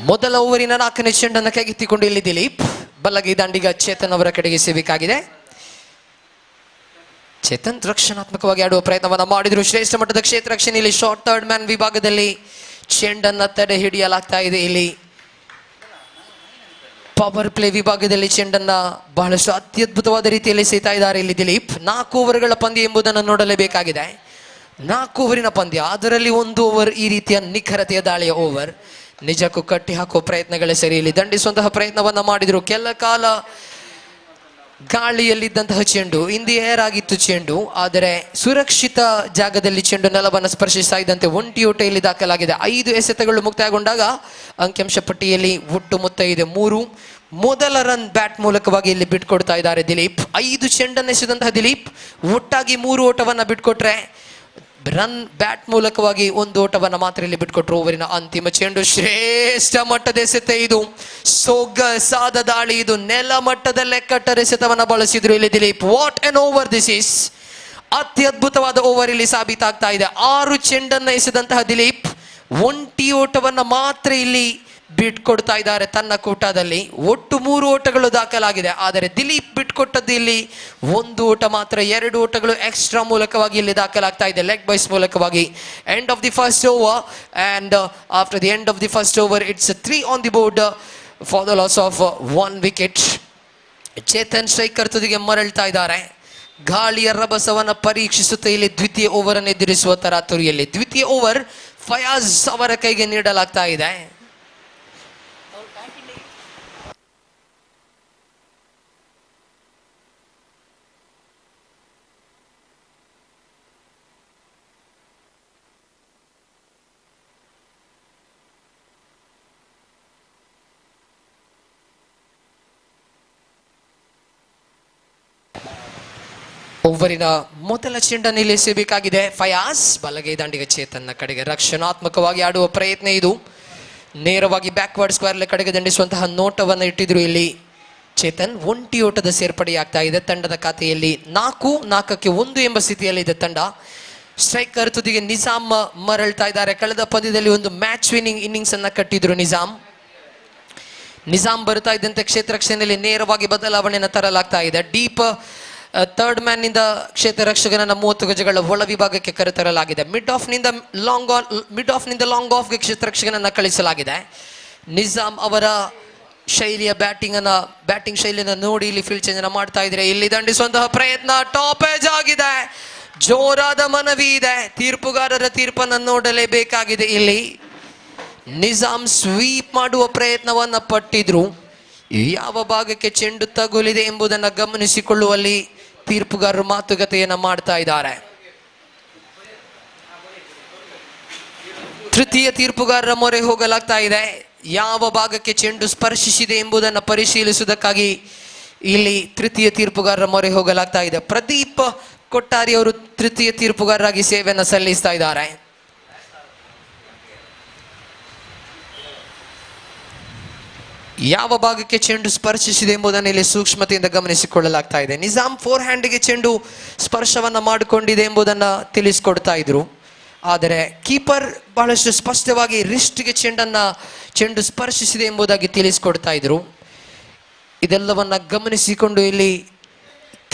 ಮೊದಲ ಓವರಿನ 4ನೇ ಚೆಂಡನ್ನು ಕೈಗೆತ್ತಿಕೊಂಡು ಇಲ್ಲಿ ದಿಲೀಪ್. ಬಲಗೈ ದಾಂಡಿಗ ಚೇತನ್ ಅವರ ಕಡೆಗೆ ಸೇವಿಕಾಗಿದೆ. ಚೇತನ್ ರಕ್ಷಣಾತ್ಮಕವಾಗಿ ಆಡುವ ಪ್ರಯತ್ನವನ್ನ ಮಾಡಿದ್ರು. ಶ್ರೇಷ್ಠ ಮಟ್ಟದ ಕ್ಷೇತ್ರ ರಕ್ಷಣೆಯಲ್ಲಿ ಶಾರ್ಟ್ ಥರ್ಡ್ ಮ್ಯಾನ್ ವಿಭಾಗದಲ್ಲಿ ಚೆಂಡನ್ನ ತಡೆ ಹಿಡಿಯಲಾಗ್ತಾ ಇದೆ. ಇಲ್ಲಿ ಪವರ್ ಪ್ಲೇ ವಿಭಾಗದಲ್ಲಿ ಚೆಂಡನ್ನ ಬಹಳಷ್ಟು ಅತ್ಯದ್ಭುತವಾದ ರೀತಿಯಲ್ಲಿ ಎಸೆಯುತ್ತಾ ಇದ್ದಾರೆ ಇಲ್ಲಿ ದಿಲೀಪ್. 4 ಓವರ್ಗಳ ಪಂದ್ಯ ಎಂಬುದನ್ನು ನೋಡಲೇಬೇಕಾಗಿದೆ. 4 ಓವರಿನ ಪಂದ್ಯ, ಅದರಲ್ಲಿ 1 ಓವರ್ ಈ ರೀತಿಯ ನಿಖರತೆಯ ದಾಳಿಯ ಓವರ್. ನಿಜಕ್ಕೂ ಕಟ್ಟಿ ಹಾಕುವ ಪ್ರಯತ್ನಗಳೇ ಸರಿ. ಇಲ್ಲಿ ದಂಡಿಸುವಂತಹ ಪ್ರಯತ್ನವನ್ನ ಮಾಡಿದ್ರು. ಕೆಲ ಕಾಲ ಗಾಳಿಯಲ್ಲಿದ್ದಂತಹ ಚೆಂಡು ಇನ್ ದಿ ಏರ್ ಆಗಿತ್ತು ಚೆಂಡು, ಆದರೆ ಸುರಕ್ಷಿತ ಜಾಗದಲ್ಲಿ ಚೆಂಡು ನೆಲವನ್ನು ಸ್ಪರ್ಶಿಸ್ತಾ ಇದ್ದಂತೆ ಒಂಟಿ ಓಟ ಇಲ್ಲಿ ದಾಖಲಾಗಿದೆ. 5 ಎಸೆತಗಳು ಮುಕ್ತಾಯಗೊಂಡಾಗ ಅಂಕಿಅಂಶ ಪಟ್ಟಿಯಲ್ಲಿ ಒಟ್ಟು ಮೊತ್ತ ಇದೆ 3. ಮೊದಲ ರನ್ ಬ್ಯಾಟ್ ಮೂಲಕವಾಗಿ ಇಲ್ಲಿ ಬಿಟ್ಕೊಡ್ತಾ ಇದ್ದಾರೆ ದಿಲೀಪ್. 5 ಚೆಂಡನ್ನು ಎಸೆದಂತಹ ದಿಲೀಪ್ ಒಟ್ಟಾಗಿ 3 ಓಟವನ್ನ ಬಿಟ್ಕೊಟ್ರೆ ರನ್ ಬ್ಯಾಟ್ ಮೂಲಕವಾಗಿ ಒಂದು ಓಟವನ್ನು ಮಾತ್ರ ಇಲ್ಲಿ ಬಿಟ್ಕೊಟ್ರು. ಓವರಿನ ಅಂತಿಮ ಚೆಂಡು ಶ್ರೇಷ್ಠ ಮಟ್ಟದ ಎಸೆತ, ಇದು ಸೊಗಸಾದ ದಾಳಿ, ಇದು ನೆಲ ಮಟ್ಟದಲ್ಲೇ ಕಟ್ಟರ್ ಎಸೆತವನ್ನ ಬಳಸಿದ್ರು ಇಲ್ಲಿ Dilip. What an over this is, ಅತ್ಯದ್ಭುತವಾದ ಓವರ್ ಇಲ್ಲಿ ಸಾಬೀತಾಗ್ತಾ ಇದೆ. 6 ಚೆಂಡನ್ನ ಎಸೆದಂತಹ ದಿಲೀಪ್ ಒಂಟಿ ಓಟವನ್ನ ಮಾತ್ರ ಇಲ್ಲಿ ಬಿಟ್ಕೊಡ್ತಾ ಇದ್ದಾರೆ ತನ್ನ ಕೂಟದಲ್ಲಿ. ಒಟ್ಟು 3 ಓಟಗಳು ದಾಖಲಾಗಿದೆ, ಆದರೆ ದಿಲೀಪ್ ಬಿಟ್ಕೊಟ್ಟದ್ದು ಇಲ್ಲಿ 1 ಓಟ ಮಾತ್ರ. 2 ಓಟಗಳು ಎಕ್ಸ್ಟ್ರಾ ಮೂಲಕವಾಗಿ ಇಲ್ಲಿ ದಾಖಲಾಗ್ತಾ ಇದೆ, ಲೆಗ್ ಬೈಸ್ ಮೂಲಕವಾಗಿ. End of the first over, and after the end of the first over it's 3 on the board for the loss of 1 wicket. Chetan striker ತುದಿಗೆ ಮರಳ್ತಾ ಇದ್ದಾರೆ. ಗಾಳಿಯ ರಭಸವನ್ನ ಪರೀಕ್ಷಿಸುತ್ತಾ ಇಲ್ಲಿ ದ್ವಿತೀಯ ಓವರ್ ಅನ್ನು ಎದುರಿಸುವ ತರಾತುರಿಯಲ್ಲಿ ದ್ವಿತೀಯ ಓವರ್ ಫಯಾಜ್ ಅವರ ಕೈಗೆ ನೀಡಲಾಗ್ತಾ ಇದೆ. ಓವರಿನ ಮೊದಲ ಚೆಂಡನ್ನು ಇಲ್ಲಿ ಎಸೆಯಬೇಕಾಗಿದೆ ಫಯಾಜ್. ಬಲಗೈ ದಾಂಡಿಗೆ ಚೇತನ್ನ ಕಡೆಗೆ ರಕ್ಷಣಾತ್ಮಕವಾಗಿ ಆಡುವ ಪ್ರಯತ್ನ ಇದು. ನೇರವಾಗಿ ಬ್ಯಾಕ್ವರ್ಡ್ ಸ್ಕ್ವೇರ್ ಕಡೆಗೆ ದಂಡಿಸುವಂತಹ ನೋಟವನ್ನು ಇಟ್ಟಿದ್ರು ಇಲ್ಲಿ ಚೇತನ್. ಒಂಟಿ ಓಟದ ಸೇರ್ಪಡೆಯಾಗ್ತಾ ಇದೆ ತಂಡದ ಖಾತೆಯಲ್ಲಿ. 4-1 ಎಂಬ ಸ್ಥಿತಿಯಲ್ಲಿ ಇದೆ ತಂಡ. ಸ್ಟ್ರೈಕರ್ ತುದಿಗೆ ನಿಜಾಮ್ ಮರಳ್ತಾ ಇದ್ದಾರೆ. ಕಳೆದ ಪಂದ್ಯದಲ್ಲಿ ಒಂದು ಮ್ಯಾಚ್ ವಿನ್ನಿಂಗ್ ಇನ್ನಿಂಗ್ಸ್ ಅನ್ನ ಕಟ್ಟಿದ್ರು ನಿಜಾಮ್ ಬರ್ತಾ ಇದ್ದಂತೆ ಕ್ಷೇತ್ರ ರಕ್ಷಣೆಯಲ್ಲಿ ನೇರವಾಗಿ ಬದಲಾವಣೆಯನ್ನು ತರಲಾಗ್ತಾ ಇದೆ. ಡೀಪ್ ಥರ್ಡ್ ಮ್ಯಾನ್ ನಿಂದ ಕ್ಷೇತ್ರ ರಕ್ಷಕನನ್ನ 30 ಗಜಗಳ ಒಳ ವಿಭಾಗಕ್ಕೆ ಕರೆತರಲಾಗಿದೆ. ಮಿಡ್ ಆಫ್ ನಿಂದ ಲಾಂಗ್ ಆಫ್ಗೆ ಕ್ಷೇತ್ರ ರಕ್ಷಕನನ್ನ ಕಳಿಸಲಾಗಿದೆ. ನಿಜಾಮ್ ಅವರ ಬ್ಯಾಟಿಂಗ್ ಶೈಲಿಯನ್ನು ನೋಡಿ ಇಲ್ಲಿ ಫೀಲ್ಡ್ ಚೇಂಜ್ ಮಾಡ್ತಾ ಇದ್ರೆ. ಇಲ್ಲಿ ದಂಡಿಸುವಂತಹ ಪ್ರಯತ್ನ ಟಾಪೇಜ್ ಆಗಿದೆ. ಜೋರಾದ ಮನವಿ ಇದೆ, ತೀರ್ಪುಗಾರರ ತೀರ್ಪನ್ನು ನೋಡಲೇಬೇಕಾಗಿದೆ. ಇಲ್ಲಿ ನಿಜಾಮ್ ಸ್ವೀಪ್ ಮಾಡುವ ಪ್ರಯತ್ನವನ್ನ ಪಟ್ಟಿದ್ರು. ಯಾವ ಭಾಗಕ್ಕೆ ಚೆಂಡು ತಗುಲಿದೆ ಎಂಬುದನ್ನು ಗಮನಿಸಿಕೊಳ್ಳುವಲ್ಲಿ ತೀರ್ಪುಗಾರರು ಮಾತುಕತೆಯನ್ನ ಮಾಡ್ತಾ ಇದ್ದಾರೆ. ತೃತೀಯ ತೀರ್ಪುಗಾರರ ಮೊರೆ ಹೋಗಲಾಗ್ತಾ ಇದೆ. ಯಾವ ಭಾಗಕ್ಕೆ ಚೆಂಡು ಸ್ಪರ್ಶಿಸಿದೆ ಎಂಬುದನ್ನು ಪರಿಶೀಲಿಸುವುದಕ್ಕಾಗಿ ಇಲ್ಲಿ ತೃತೀಯ ತೀರ್ಪುಗಾರರ ಮೊರೆ ಹೋಗಲಾಗ್ತಾ ಇದೆ. ಪ್ರದೀಪ್ ಕೊಟ್ಟಾರಿ ಅವರು ತೃತೀಯ ತೀರ್ಪುಗಾರರಾಗಿ ಸೇವೆಯನ್ನು ಸಲ್ಲಿಸ್ತಾ ಇದ್ದಾರೆ. ಯಾವ ಭಾಗಕ್ಕೆ ಚೆಂಡು ಸ್ಪರ್ಶಿಸಿದೆ ಎಂಬುದನ್ನು ಇಲ್ಲಿ ಸೂಕ್ಷ್ಮತೆಯಿಂದ ಗಮನಿಸಿಕೊಳ್ಳಲಾಗ್ತಾ ಇದೆ. ನಿಜಾಮ್ 4 ಹ್ಯಾಂಡ್ಗೆ ಚೆಂಡು ಸ್ಪರ್ಶವನ್ನ ಮಾಡಿಕೊಂಡಿದೆ ಎಂಬುದನ್ನು ತಿಳಿಸ್ಕೊಡ್ತಾ ಇದ್ರು. ಆದರೆ ಕೀಪರ್ ಬಹಳಷ್ಟು ಸ್ಪಷ್ಟವಾಗಿ ರಿಸ್ಟ್ಗೆ ಚೆಂಡು ಸ್ಪರ್ಶಿಸಿದೆ ಎಂಬುದಾಗಿ ತಿಳಿಸ್ಕೊಡ್ತಾ ಇದ್ರು. ಇದೆಲ್ಲವನ್ನ ಗಮನಿಸಿಕೊಂಡು ಇಲ್ಲಿ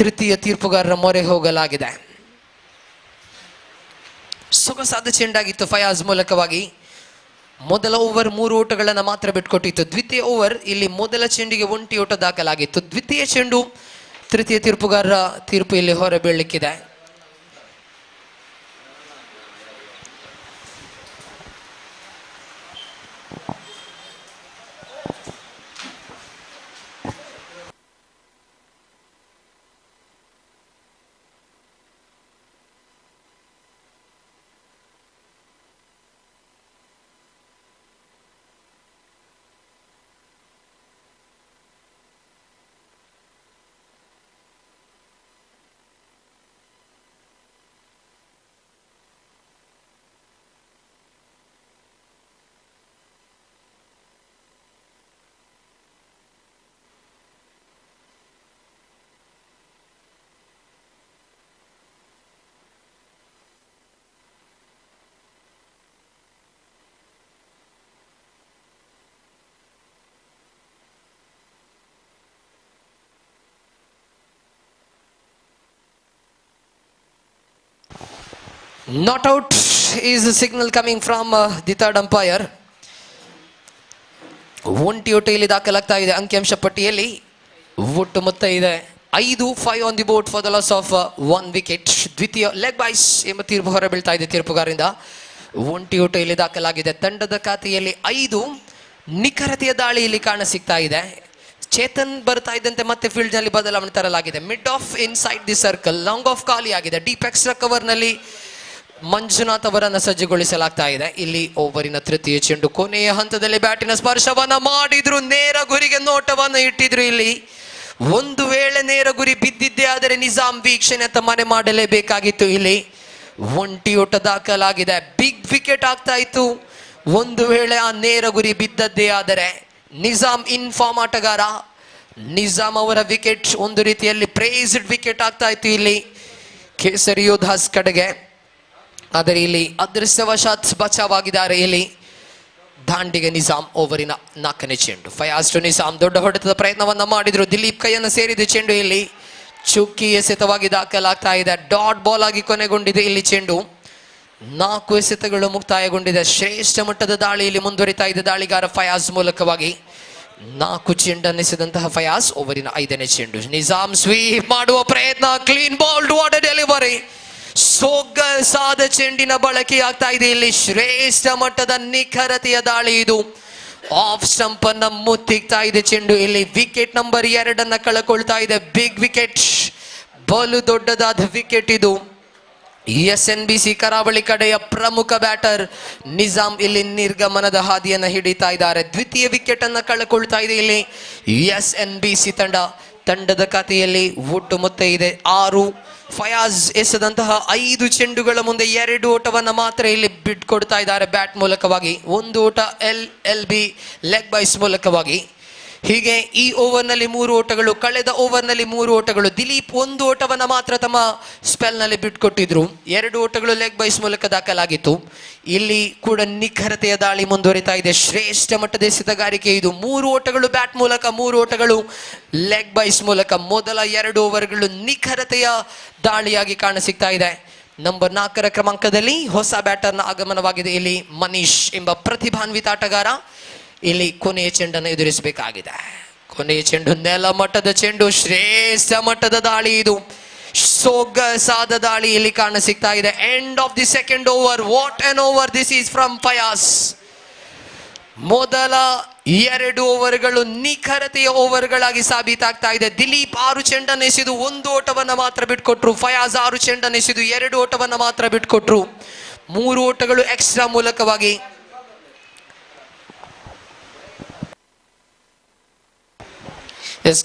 ತೃತೀಯ ತೀರ್ಪುಗಾರರ ಮೊರೆ ಹೋಗಲಾಗಿದೆ. ಸೊಗಸಾದ ಚೆಂಡಾಗಿತ್ತು ಫಯಾಜ್ ಮೂಲಕವಾಗಿ. ಮೊದಲ ಓವರ್ 3 ಓಟಗಳನ್ನು ಮಾತ್ರ ಬಿಟ್ಕೊಟ್ಟಿತ್ತು. ದ್ವಿತೀಯ ಓವರ್ ಇಲ್ಲಿ ಮೊದಲ ಚೆಂಡಿಗೆ ಒಂಟಿ ಓಟ ದಾಖಲಾಗಿತ್ತು. ದ್ವಿತೀಯ ಚೆಂಡು ತೃತೀಯ ತೀರ್ಪುಗಾರರ ತೀರ್ಪು ಇಲ್ಲಿ ಹೊರಬೀಳಲಿಕ್ಕಿದೆ. Not out is the signal coming from the third umpire. ಒಂಟಿ ಓಟ ಇಲ್ಲಿ ದಾಖಲಾಗ್ತಾ ಇದೆ ಅಂಕಿಅಂಶ ಪಟ್ಟಿಯಲ್ಲಿ. ಒಟ್ಟು ಮೊತ್ತ ಇದೆ 5 on the board for the loss of 1 wicket. ದ್ವಿತೀಯ ಲೆಗ್ ಬೈಸ್ ಎಂಬ ತೀರ್ಪು ಹೊರಬೀಳ್ತಾ ಇದೆ ತೀರ್ಪುಗಾರರಿಂದ. ಒಂಟಿ ಓಟ ಇಲ್ಲಿ ದಾಖಲಾಗಿದೆ. ತಂಡದ ಖಾತೆಯಲ್ಲಿ 5 ನಿಖರತೆಯ ದಾಳಿ ಇಲ್ಲಿ ಕಾಣ ಸಿಗ್ತಾ ಇದೆ. ಚೇತನ್ ಬರ್ತಾ ಇದ್ದಂತೆ ಮತ್ತೆ ಫೀಲ್ಡ್ ನಲ್ಲಿ ಬದಲಾವಣೆ ತರಲಾಗಿದೆ. Mid of inside the circle, long of ಖಾಲಿ ಆಗಿದೆ. ಡೀಪ್ ಎಕ್ಸ್ಟ್ರಾ ಕವರ್ ನಲ್ಲಿ ಮಂಜುನಾಥ್ ಅವರನ್ನು ಸಜ್ಜುಗೊಳಿಸಲಾಗ್ತಾ ಇದೆ. ಇಲ್ಲಿ ಓವರಿನ ತೃತೀಯ ಚೆಂಡು ಕೊನೆಯ ಹಂತದಲ್ಲಿ ಬ್ಯಾಟಿನ ಸ್ಪರ್ಶವನ್ನ ಮಾಡಿದ್ರು. ನೇರ ಗುರಿಗೆ ನೋಟವನ್ನು ಇಟ್ಟಿದ್ರು. ಇಲ್ಲಿ ಒಂದು ವೇಳೆ ನೇರ ಗುರಿ ಬಿದ್ದಿದ್ದೇ ಆದರೆ ನಿಜಾಮ್ ವೀಕ್ಷಣೆ ಅಂತ ಮನೆ ಮಾಡಲೇಬೇಕಾಗಿತ್ತು. ಇಲ್ಲಿ ಒಂಟಿ ಓಟ ದಾಖಲಾಗಿದೆ. ಬಿಗ್ ವಿಕೆಟ್ ಆಗ್ತಾ ಇತ್ತು ಒಂದು ವೇಳೆ ಆ ನೇರ ಗುರಿ ಬಿದ್ದದ್ದೇ ಆದರೆ. ನಿಜಾಮ್ ಇನ್ಫಾರ್ಮ್ ಆಟಗಾರ, ನಿಜಾಮ್ ಅವರ ವಿಕೆಟ್ ಒಂದು ರೀತಿಯಲ್ಲಿ ಪ್ರೇಸ್ಡ್ ವಿಕೆಟ್ ಆಗ್ತಾ ಇತ್ತು ಇಲ್ಲಿ ಕೇಸರಿ ಯೋಧಾಸ್ ಕಡೆಗೆ. ಆದರೆ ಇಲ್ಲಿ ಅದೃಷ್ಟವಶಾತ್ ಬಚಾವಾಗಿದ್ದಾರೆ ಇಲ್ಲಿ ದಾಂಡಿಗೆ ನಿಜಾಮ್. ಓವರಿನ 4ನೇ ಚೆಂಡು. ಫಯಾಜ್ ಟು ನಿಜಾಮ್ ದೊಡ್ಡ ಹೊಡೆತದ ಪ್ರಯತ್ನವನ್ನ ಮಾಡಿದ್ರು. ದಿಲೀಪ್ ಕೈಯನ್ನು ಸೇರಿದ ಚೆಂಡು ಇಲ್ಲಿ ಚುಕ್ಕಿ ಎಸೆತವಾಗಿ ದಾಖಲಾಗ್ತಾ ಇದೆ. ಡಾಟ್ ಬಾಲ್ ಆಗಿ ಕೊನೆಗೊಂಡಿದೆ ಇಲ್ಲಿ ಚೆಂಡು. 4 ಎಸೆತಗಳು ಮುಕ್ತಾಯಗೊಂಡಿದೆ. ಶ್ರೇಷ್ಠ ಮಟ್ಟದ ದಾಳಿಯಲ್ಲಿ ಮುಂದುವರಿತಾ ಇದೆ ದಾಳಿಗಾರ ಫಯಾಜ್ ಮೂಲಕವಾಗಿ. 4 ಚೆಂಡನ್ನೆಸೆದಂತಹ ಫಯಾಜ್. ಓವರಿನ 5ನೇ ಚೆಂಡು. ನಿಜಾಮ್ ಸ್ವೀಪ್ ಮಾಡುವ ಪ್ರಯತ್ನ, clean ball, what A delivery. ಸೊಗಸಾದ ಚೆಂಡಿನ ಬಳಕೆ ಆಗ್ತಾ ಇದೆ ಇಲ್ಲಿ. ಶ್ರೇಷ್ಠ ಮಟ್ಟದ ನಿಖರತೆಯ ದಾಳಿ ಇದು. ಆಫ್ ಸ್ಟಂಪ್ ಅನ್ನ ಮುತ್ತಿಗ್ತಾ ಇದೆ ಚೆಂಡು ಇಲ್ಲಿ. ವಿಕೆಟ್ ನಂಬರ್ 2 ಕಳ್ಕೊಳ್ತಾ ಇದೆ. ಬಿಗ್ ವಿಕೆಟ್, ಬಲು ದೊಡ್ಡದಾದ ವಿಕೆಟ್ ಇದು. SNBC ಕರಾವಳಿ ಕಡೆಯ ಪ್ರಮುಖ ಬ್ಯಾಟರ್ ನಿಜಾಮ್ ಇಲ್ಲಿ ನಿರ್ಗಮನದ ಹಾದಿಯನ್ನು ಹಿಡಿತಾ ಇದ್ದಾರೆ. ದ್ವಿತೀಯ ವಿಕೆಟ್ ಅನ್ನ ಕಳ್ಕೊಳ್ತಾ ಇದೆ ಇಲ್ಲಿ SNBC ತಂಡದ ಖಾತೆಯಲ್ಲಿ ಒಟ್ಟು ಮೊತ್ತ ಇದೆ 6. ಫಯಾಜ್ ಎಸೆದಂತಹ 5 ಚೆಂಡುಗಳ ಮುಂದೆ 2 ಓಟವನ್ನ ಮಾತ್ರ ಇಲ್ಲಿ ಬಿಟ್ಕೊಡ್ತಾ ಇದ್ದಾರೆ ಬ್ಯಾಟ್ ಮೂಲಕವಾಗಿ. 1 ಓಟ LLB ಲೆಗ್ ಬೈಸ್ ಮೂಲಕವಾಗಿ. ಹೀಗೆ ಈ ಓವರ್ನಲ್ಲಿ 3 ಓಟಗಳು, ಕಳೆದ ಓವರ್ನಲ್ಲಿ 3 ಓಟಗಳು. ದಿಲೀಪ್ 1 ಓಟವನ್ನ ಮಾತ್ರ ತಮ್ಮ ಸ್ಪೆಲ್ನಲ್ಲಿ ಬಿಟ್ಕೊಟ್ಟಿದ್ರು. 2 ಓಟಗಳು ಲೆಗ್ ಬೈಸ್ ಮೂಲಕ ದಾಖಲಾಗಿತ್ತು. ಇಲ್ಲಿ ಕೂಡ ನಿಖರತೆಯ ದಾಳಿ ಮುಂದುವರಿತಾ ಇದೆ. ಶ್ರೇಷ್ಠ ಮಟ್ಟದ ಎಸೆತಗಾರಿಕೆ ಇದು. 3 ಓಟಗಳು ಬ್ಯಾಟ್ ಮೂಲಕ, 3 ಓಟಗಳು ಲೆಗ್ ಬೈಸ್ ಮೂಲಕ. ಮೊದಲ 2 ಓವರ್ಗಳು ನಿಖರತೆಯ ದಾಳಿಯಾಗಿ ಕಾಣಸಿಗ್ತಾ ಇದೆ. ನಂಬರ್ 4ರ ಕ್ರಮಾಂಕದಲ್ಲಿ ಹೊಸ ಬ್ಯಾಟರ್ನ ಆಗಮನವಾಗಿದೆ ಇಲ್ಲಿ ಮನೀಶ್ ಎಂಬ ಪ್ರತಿಭಾನ್ವಿತ ಆಟಗಾರ. ಇಲ್ಲಿ ಕೊನೆಯ ಚೆಂಡನ್ನು ಎದುರಿಸಬೇಕಾಗಿದೆ. ಕೊನೆಯ ಚೆಂಡು ನೆಲ ಮಟ್ಟದ ಚೆಂಡು. ಶ್ರೇಷ್ಠ ಮಟ್ಟದ ದಾಳಿ ಇದು. ಸೊಗಸಾದ ದಾಳಿ ಇಲ್ಲಿ ಕಾಣಸಿಗ್ತಾ ಇದೆ. End of the second over. What an over this is from Fayaz. ಮೊದಲ 2 ಓವರ್ಗಳು ನಿಖರತೆಯ ಓವರ್ಗಳಾಗಿ ಸಾಬೀತಾಗ್ತಾ ಇದೆ. ದಿಲೀಪ್ 6 ಚೆಂಡನ್ನು ಎಸೆದು 1 ಓಟವನ್ನ ಮಾತ್ರ ಬಿಟ್ಕೊಟ್ರು. ಫಯಾಜ್ 6 ಚೆಂಡನ್ನು ಎಸೆದು 2 ಓಟವನ್ನ ಮಾತ್ರ ಬಿಟ್ಕೊಟ್ರು. 3 ಓಟಗಳು ಎಕ್ಸ್ಟ್ರಾ ಮೂಲಕವಾಗಿ.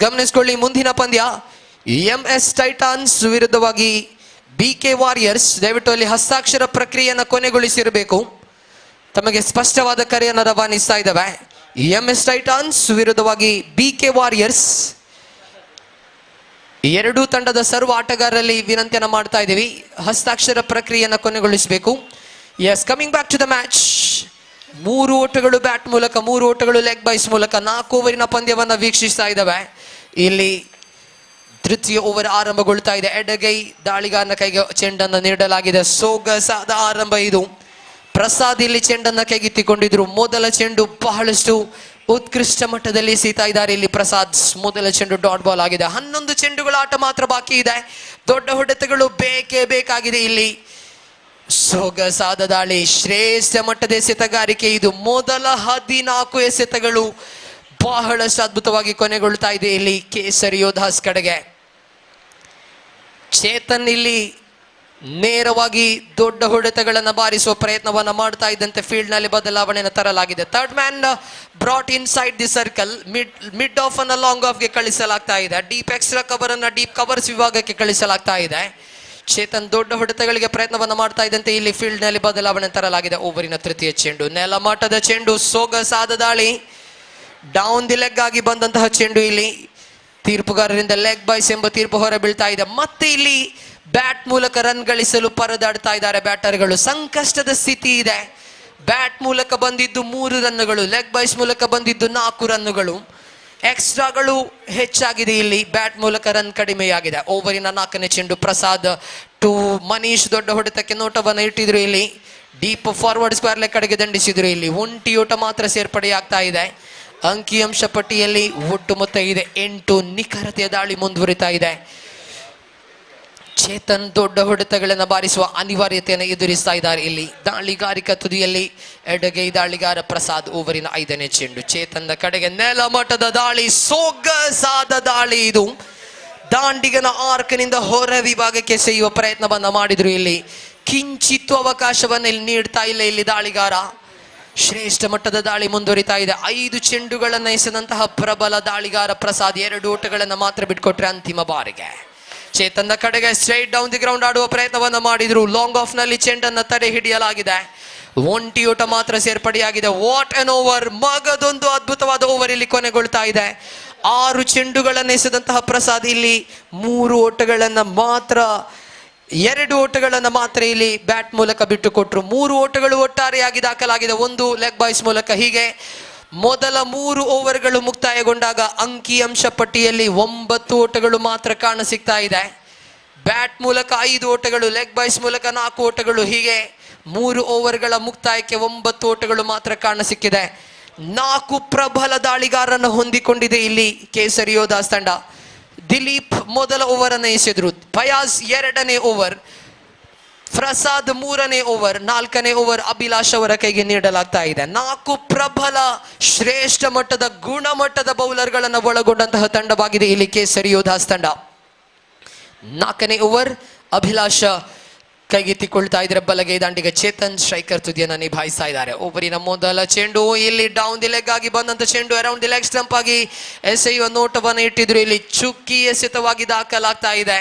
ಗಮನಿಸಿಕೊಳ್ಳಿ, ಮುಂದಿನ ಪಂದ್ಯ MS ಟೈಟಾನ್ಸ್ ವಿರುದ್ಧವಾಗಿ BK ವಾರಿಯರ್ಸ್. ದಯವಿಟ್ಟು ಅಲ್ಲಿ ಹಸ್ತಾಕ್ಷರ ಪ್ರಕ್ರಿಯೆಯನ್ನು ಕೊನೆಗೊಳಿಸಿರಬೇಕು. ತಮಗೆ ಸ್ಪಷ್ಟವಾದ ಕರೆಯನ್ನು ರವಾನಿಸ್ತಾ ಇದ್ದಾವೆ. MS ಟೈಟಾನ್ಸ್ ವಿರುದ್ಧವಾಗಿ BK ವಾರಿಯರ್ಸ್. 2 ತಂಡದ ಸರ್ವ ಆಟಗಾರರಲ್ಲಿ ವಿನಂತಿಯನ್ನು ಮಾಡ್ತಾ ಇದ್ದೀವಿ, ಹಸ್ತಾಕ್ಷರ ಪ್ರಕ್ರಿಯೆಯನ್ನು ಕೊನೆಗೊಳಿಸಬೇಕು. Coming back to the match. 3 ಓಟಗಳು ಬ್ಯಾಟ್ ಮೂಲಕ, 3 ಓಟಗಳು ಲೆಗ್ ಬೈಸ್ ಮೂಲಕ 4 ಓವರಿನ ಪಂದ್ಯವನ್ನ ವೀಕ್ಷಿಸ್ತಾ ಇದ್ದಾವೆ. ಇಲ್ಲಿ ತೃತೀಯ ಓವರ್ ಆರಂಭಗೊಳ್ತಾ ಇದೆ. ಎಡಗೈ ದಾಳಿಗಾರನ ಕೈಗೆ ಚೆಂಡನ್ನು ನೀಡಲಾಗಿದೆ. ಸೊಗಸಾದ ಆರಂಭ ಇದು. ಪ್ರಸಾದ್ ಇಲ್ಲಿ ಚೆಂಡನ್ನು ಕೈಗೆತ್ತಿಕೊಂಡಿದ್ರು. ಮೊದಲ ಚೆಂಡು ಬಹಳಷ್ಟು ಉತ್ಕೃಷ್ಟ ಮಟ್ಟದಲ್ಲಿ ಎಸೀತಾ ಇದ್ದಾರೆ ಇಲ್ಲಿ ಪ್ರಸಾದ್. ಮೊದಲ ಚೆಂಡು ಡಾಟ್ ಬಾಲ್ ಆಗಿದೆ. 11 ಚೆಂಡುಗಳ ಆಟ ಮಾತ್ರ ಬಾಕಿ ಇದೆ. ದೊಡ್ಡ ಹೊಡೆತಗಳು ಬೇಕೇ ಬೇಕಾಗಿದೆ ಇಲ್ಲಿ. ಸೊಗಸಾದ ದಾಳಿ, ಶ್ರೇಷ್ಠ ಮಟ್ಟದ ಎಸೆತಗಾರಿಕೆ ಇದು. ಮೊದಲ 14 ಎಸೆತಗಳು ಬಹಳಷ್ಟು ಅದ್ಭುತವಾಗಿ ಕೊನೆಗೊಳ್ತಾ ಇದೆ ಇಲ್ಲಿ ಕೇಸರಿ ಯೋಧಾಸ್ ಕಡೆಗೆ. ಚೇತನ್ ಇಲ್ಲಿ ನೇರವಾಗಿ ದೊಡ್ಡ ಹೊಡೆತಗಳನ್ನು ಬಾರಿಸುವ ಪ್ರಯತ್ನವನ್ನ ಮಾಡ್ತಾ ಇದ್ದಂತೆ ಫೀಲ್ಡ್ ನಲ್ಲಿ ಬದಲಾವಣೆಯನ್ನು ತರಲಾಗಿದೆ. Third man brought in side the circle. Mid of ಅನ್ನ ಲಾಂಗ್ ಆಫ್ ಗೆ ಕಳಿಸಲಾಗ್ತಾ ಇದೆ. ಡೀಪ್ ಎಕ್ಸ್ಟ್ರಾ ಕವರ್ ಅನ್ನ ಡೀಪ್ ಕವರ್ಸ್ ವಿಭಾಗಕ್ಕೆ ಕಳಿಸಲಾಗ್ತಾ ಇದೆ. ಚೇತನ್ ದೊಡ್ಡ ಹೊಡೆತಗಳಿಗೆ ಪ್ರಯತ್ನವನ್ನ ಮಾಡ್ತಾ ಇದ್ದಂತೆ ಇಲ್ಲಿ ಫೀಲ್ಡ್ ನಲ್ಲಿ ಬದಲಾವಣೆ ತರಲಾಗಿದೆ. ಓವರಿನ ತೃತೀಯ ಚೆಂಡು ನೆಲಮಟ್ಟದ ಚೆಂಡು. ಸೊಗಸಾದ ದಾಳಿ. ಡೌನ್ ದಿ ಲೆಗ್ ಆಗಿ ಬಂದಂತಹ ಚೆಂಡು ಇಲ್ಲಿ ತೀರ್ಪುಗಾರರಿಂದ ಲೆಗ್ ಬೈಸ್ ಎಂಬ ತೀರ್ಪು ಹೊರ ಬೀಳ್ತಾ ಇದೆ. ಮತ್ತೆ ಇಲ್ಲಿ ಬ್ಯಾಟ್ ಮೂಲಕ ರನ್ ಗಳಿಸಲು ಪರದಾಡ್ತಾ ಇದ್ದಾರೆ ಬ್ಯಾಟರ್ಗಳು. ಸಂಕಷ್ಟದ ಸ್ಥಿತಿ ಇದೆ. ಬ್ಯಾಟ್ ಮೂಲಕ ಬಂದಿದ್ದು 3 ರನ್ನುಗಳು, ಲೆಗ್ ಬೈಸ್ ಮೂಲಕ ಬಂದಿದ್ದು 4 ರನ್ನುಗಳು. ಎಕ್ಸ್ಟ್ರಾಗಳು ಹೆಚ್ಚಾಗಿದೆ ಇಲ್ಲಿ, ಬ್ಯಾಟ್ ಮೂಲಕ ರನ್ ಕಡಿಮೆಯಾಗಿದೆ. ಓವರಿನ 4ನೇ ಚೆಂಡು ಪ್ರಸಾದ್ ಟು ಮನೀಶ್. ದೊಡ್ಡ ಹೊಡೆತಕ್ಕೆ ನೋಟವನ್ನು ಇಟ್ಟಿದ್ರು ಇಲ್ಲಿ. ಡೀಪ್ ಫಾರ್ವರ್ಡ್ ಸ್ಕ್ವೇರ್ ಲೆಗ್ ಕಡೆಗೆ ದಂಡಿಸಿದ್ರು. ಇಲ್ಲಿ ಒಂಟಿ ಓಟ ಮಾತ್ರ ಸೇರ್ಪಡೆಯಾಗ್ತಾ ಇದೆ. ಅಂಕಿಅಂಶ ಪಟ್ಟಿಯಲ್ಲಿ ಒಟ್ಟು ಮೊತ್ತ ಇದೆ 8. ನಿಖರತೆಯ ದಾಳಿ ಮುಂದುವರಿತಾ ಇದೆ. ಚೇತನ್ ದೊಡ್ಡ ಹೊಡೆತಗಳನ್ನು ಬಾರಿಸುವ ಅನಿವಾರ್ಯತೆಯನ್ನು ಎದುರಿಸ್ತಾ ಇದ್ದಾರೆ ಇಲ್ಲಿ. ದಾಳಿಗಾರಿಕಾ ತುದಿಯಲ್ಲಿ ಎಡಗೈ ದಾಳಿಗಾರ ಪ್ರಸಾದ್. ಓವರಿನ 5ನೇ ಚೆಂಡು ಚೇತನ್ನ ಕಡೆಗೆ ನೆಲಮಟ್ಟದ ದಾಳಿ. ಸೊಗಸಾದ ದಾಳಿ ಇದು. ದಾಂಡಿಗನ ಆರ್ಕ್ನಿಂದ ಹೊರ ವಿಭಾಗಕ್ಕೆ ಎಸೆಯುವ ಪ್ರಯತ್ನವನ್ನ ಮಾಡಿದ್ರು ಇಲ್ಲಿ. ಕಿಂಚಿತ್ತು ಅವಕಾಶವನ್ನು ಇಲ್ಲಿ ನೀಡ್ತಾ ಇಲ್ಲ ಇಲ್ಲಿ ದಾಳಿಗಾರ. ಶ್ರೇಷ್ಠ ಮಟ್ಟದ ದಾಳಿ ಮುಂದುವರಿತಾ ಇದೆ. 5 ಚೆಂಡುಗಳನ್ನು ಎಸೆದಂತಹ ಪ್ರಬಲ ದಾಳಿಗಾರ ಪ್ರಸಾದ್ 2 ಓಟಗಳನ್ನು ಮಾತ್ರ ಬಿಟ್ಕೊಟ್ರೆ ಅಂತಿಮ ಬಾರಿಗೆ. ಚೇತನ್ನ ಕಡೆಗೆ ಸ್ಟ್ರೈಟ್ ಡೌನ್ ದಿ ಗ್ರೌಂಡ್ ಆಡುವ ಪ್ರಯತ್ನವನ್ನ ಮಾಡಿದ್ರು. ಲಾಂಗ್ ಆಫ್ ನಲ್ಲಿ ಚೆಂಡನ್ನ ತಡೆ ಹಿಡಿಯಲಾಗಿದೆ. ಒಂಟಿಯೂಟ ಮಾತ್ರ ಸೇರ್ಪಡೆಯಾಗಿದೆ. What an over! ಮಗದೊಂದು ಅದ್ಭುತವಾದ ಓವರ್ ಇಲ್ಲಿ ಕೊನೆಗೊಳ್ತಾ ಇದೆ. 6 ಚೆಂಡುಗಳನ್ನು ಎಸೆದಂತಹ ಪ್ರಸಾದ್ ಇಲ್ಲಿ 3 ಓಟಗಳನ್ನ ಮಾತ್ರ 2 ಓಟಗಳನ್ನು ಮಾತ್ರ ಇಲ್ಲಿ ಬ್ಯಾಟ್ ಮೂಲಕ ಬಿಟ್ಟು ಕೊಟ್ಟರು. 3 ಓಟಗಳು ಒಟ್ಟಾರೆಯಾಗಿ ದಾಖಲಾಗಿದೆ, 1 ಲೆಗ್ ಬಾಯ್ಸ್ ಮೂಲಕ. ಹೀಗೆ ಮೊದಲ 3 ಓವರ್ಗಳು ಮುಕ್ತಾಯಗೊಂಡಾಗ ಅಂಕಿಅಂಶ ಪಟ್ಟಿಯಲ್ಲಿ 9 ಓಟಗಳು ಮಾತ್ರ ಕಾಣ ಸಿಗ್ತಾ ಇದೆ. ಬ್ಯಾಟ್ ಮೂಲಕ 5 ಓಟಗಳು, ಲೆಗ್ ಬಾಯ್ಸ್ ಮೂಲಕ 4 ಓಟಗಳು. ಹೀಗೆ 3 ಓವರ್ಗಳ ಮುಕ್ತಾಯಕ್ಕೆ 9 ಓಟಗಳು ಮಾತ್ರ ಕಾಣ ಸಿಕ್ಕಿದೆ. 4 ಪ್ರಬಲ ದಾಳಿಗಾರರನ್ನು ಹೊಂದಿಕೊಂಡಿದೆ ಇಲ್ಲಿ ಕೇಸರಿ ಯೋಧಾಸ್ ತಂಡ. ದಿಲೀಪ್ ಮೊದಲ ಓವರ್ ಅನ್ನು ಎಸೆದ್ರು, ಫಯಾಜ್ 2ನೇ ಓವರ್, ಪ್ರಸಾದ್ 3ನೇ ಓವರ್, 4ನೇ ಓವರ್ ಅಭಿಲಾಷ್ ಅವರ ಕೈಗೆ ನೀಡಲಾಗ್ತಾ ಇದೆ. 4 ಪ್ರಬಲ ಶ್ರೇಷ್ಠ ಮಟ್ಟದ ಗುಣಮಟ್ಟದ ಬೌಲರ್ಗಳನ್ನು ಒಳಗೊಂಡಂತಹ ತಂಡವಾಗಿದೆ ಇಲ್ಲಿ ಕೇಸರಿ ಯೋಧಾಸ್ ತಂಡ. 4ನೇ ಓವರ್ ಅಭಿಲಾಷ ಕೈಗೆತ್ತಿಕೊಳ್ತಾ ಇದ್ರೆ ಬಲಗೈ ದಾಂಡಿಗೆ ಚೇತನ್ ಸ್ಟ್ರೈಕರ್ ತುದಿಯನ್ನ ನಿಭಾಯಿಸ್ತಾ ಇದ್ದಾರೆ. ಓವರಿನ ಮೊದಲ ಚೆಂಡು ಇಲ್ಲಿ ಡೌನ್ ದಿ ಲೆಗ್ ಆಗಿ ಬಂದಂತ ಚೆಂಡು ಅರೌಂಡ್ ದಿ ಲೆಗ್ ಸ್ಟಂಪ್ ಆಗಿ ಎಸೆಯುವ ನೋಟವನ್ನು ಇಟ್ಟಿದ್ರು. ಇಲ್ಲಿ ಚುಕ್ಕಿ ಎಸೆತವಾಗಿ ದಾಖಲಾಗ್ತಾ ಇದೆ.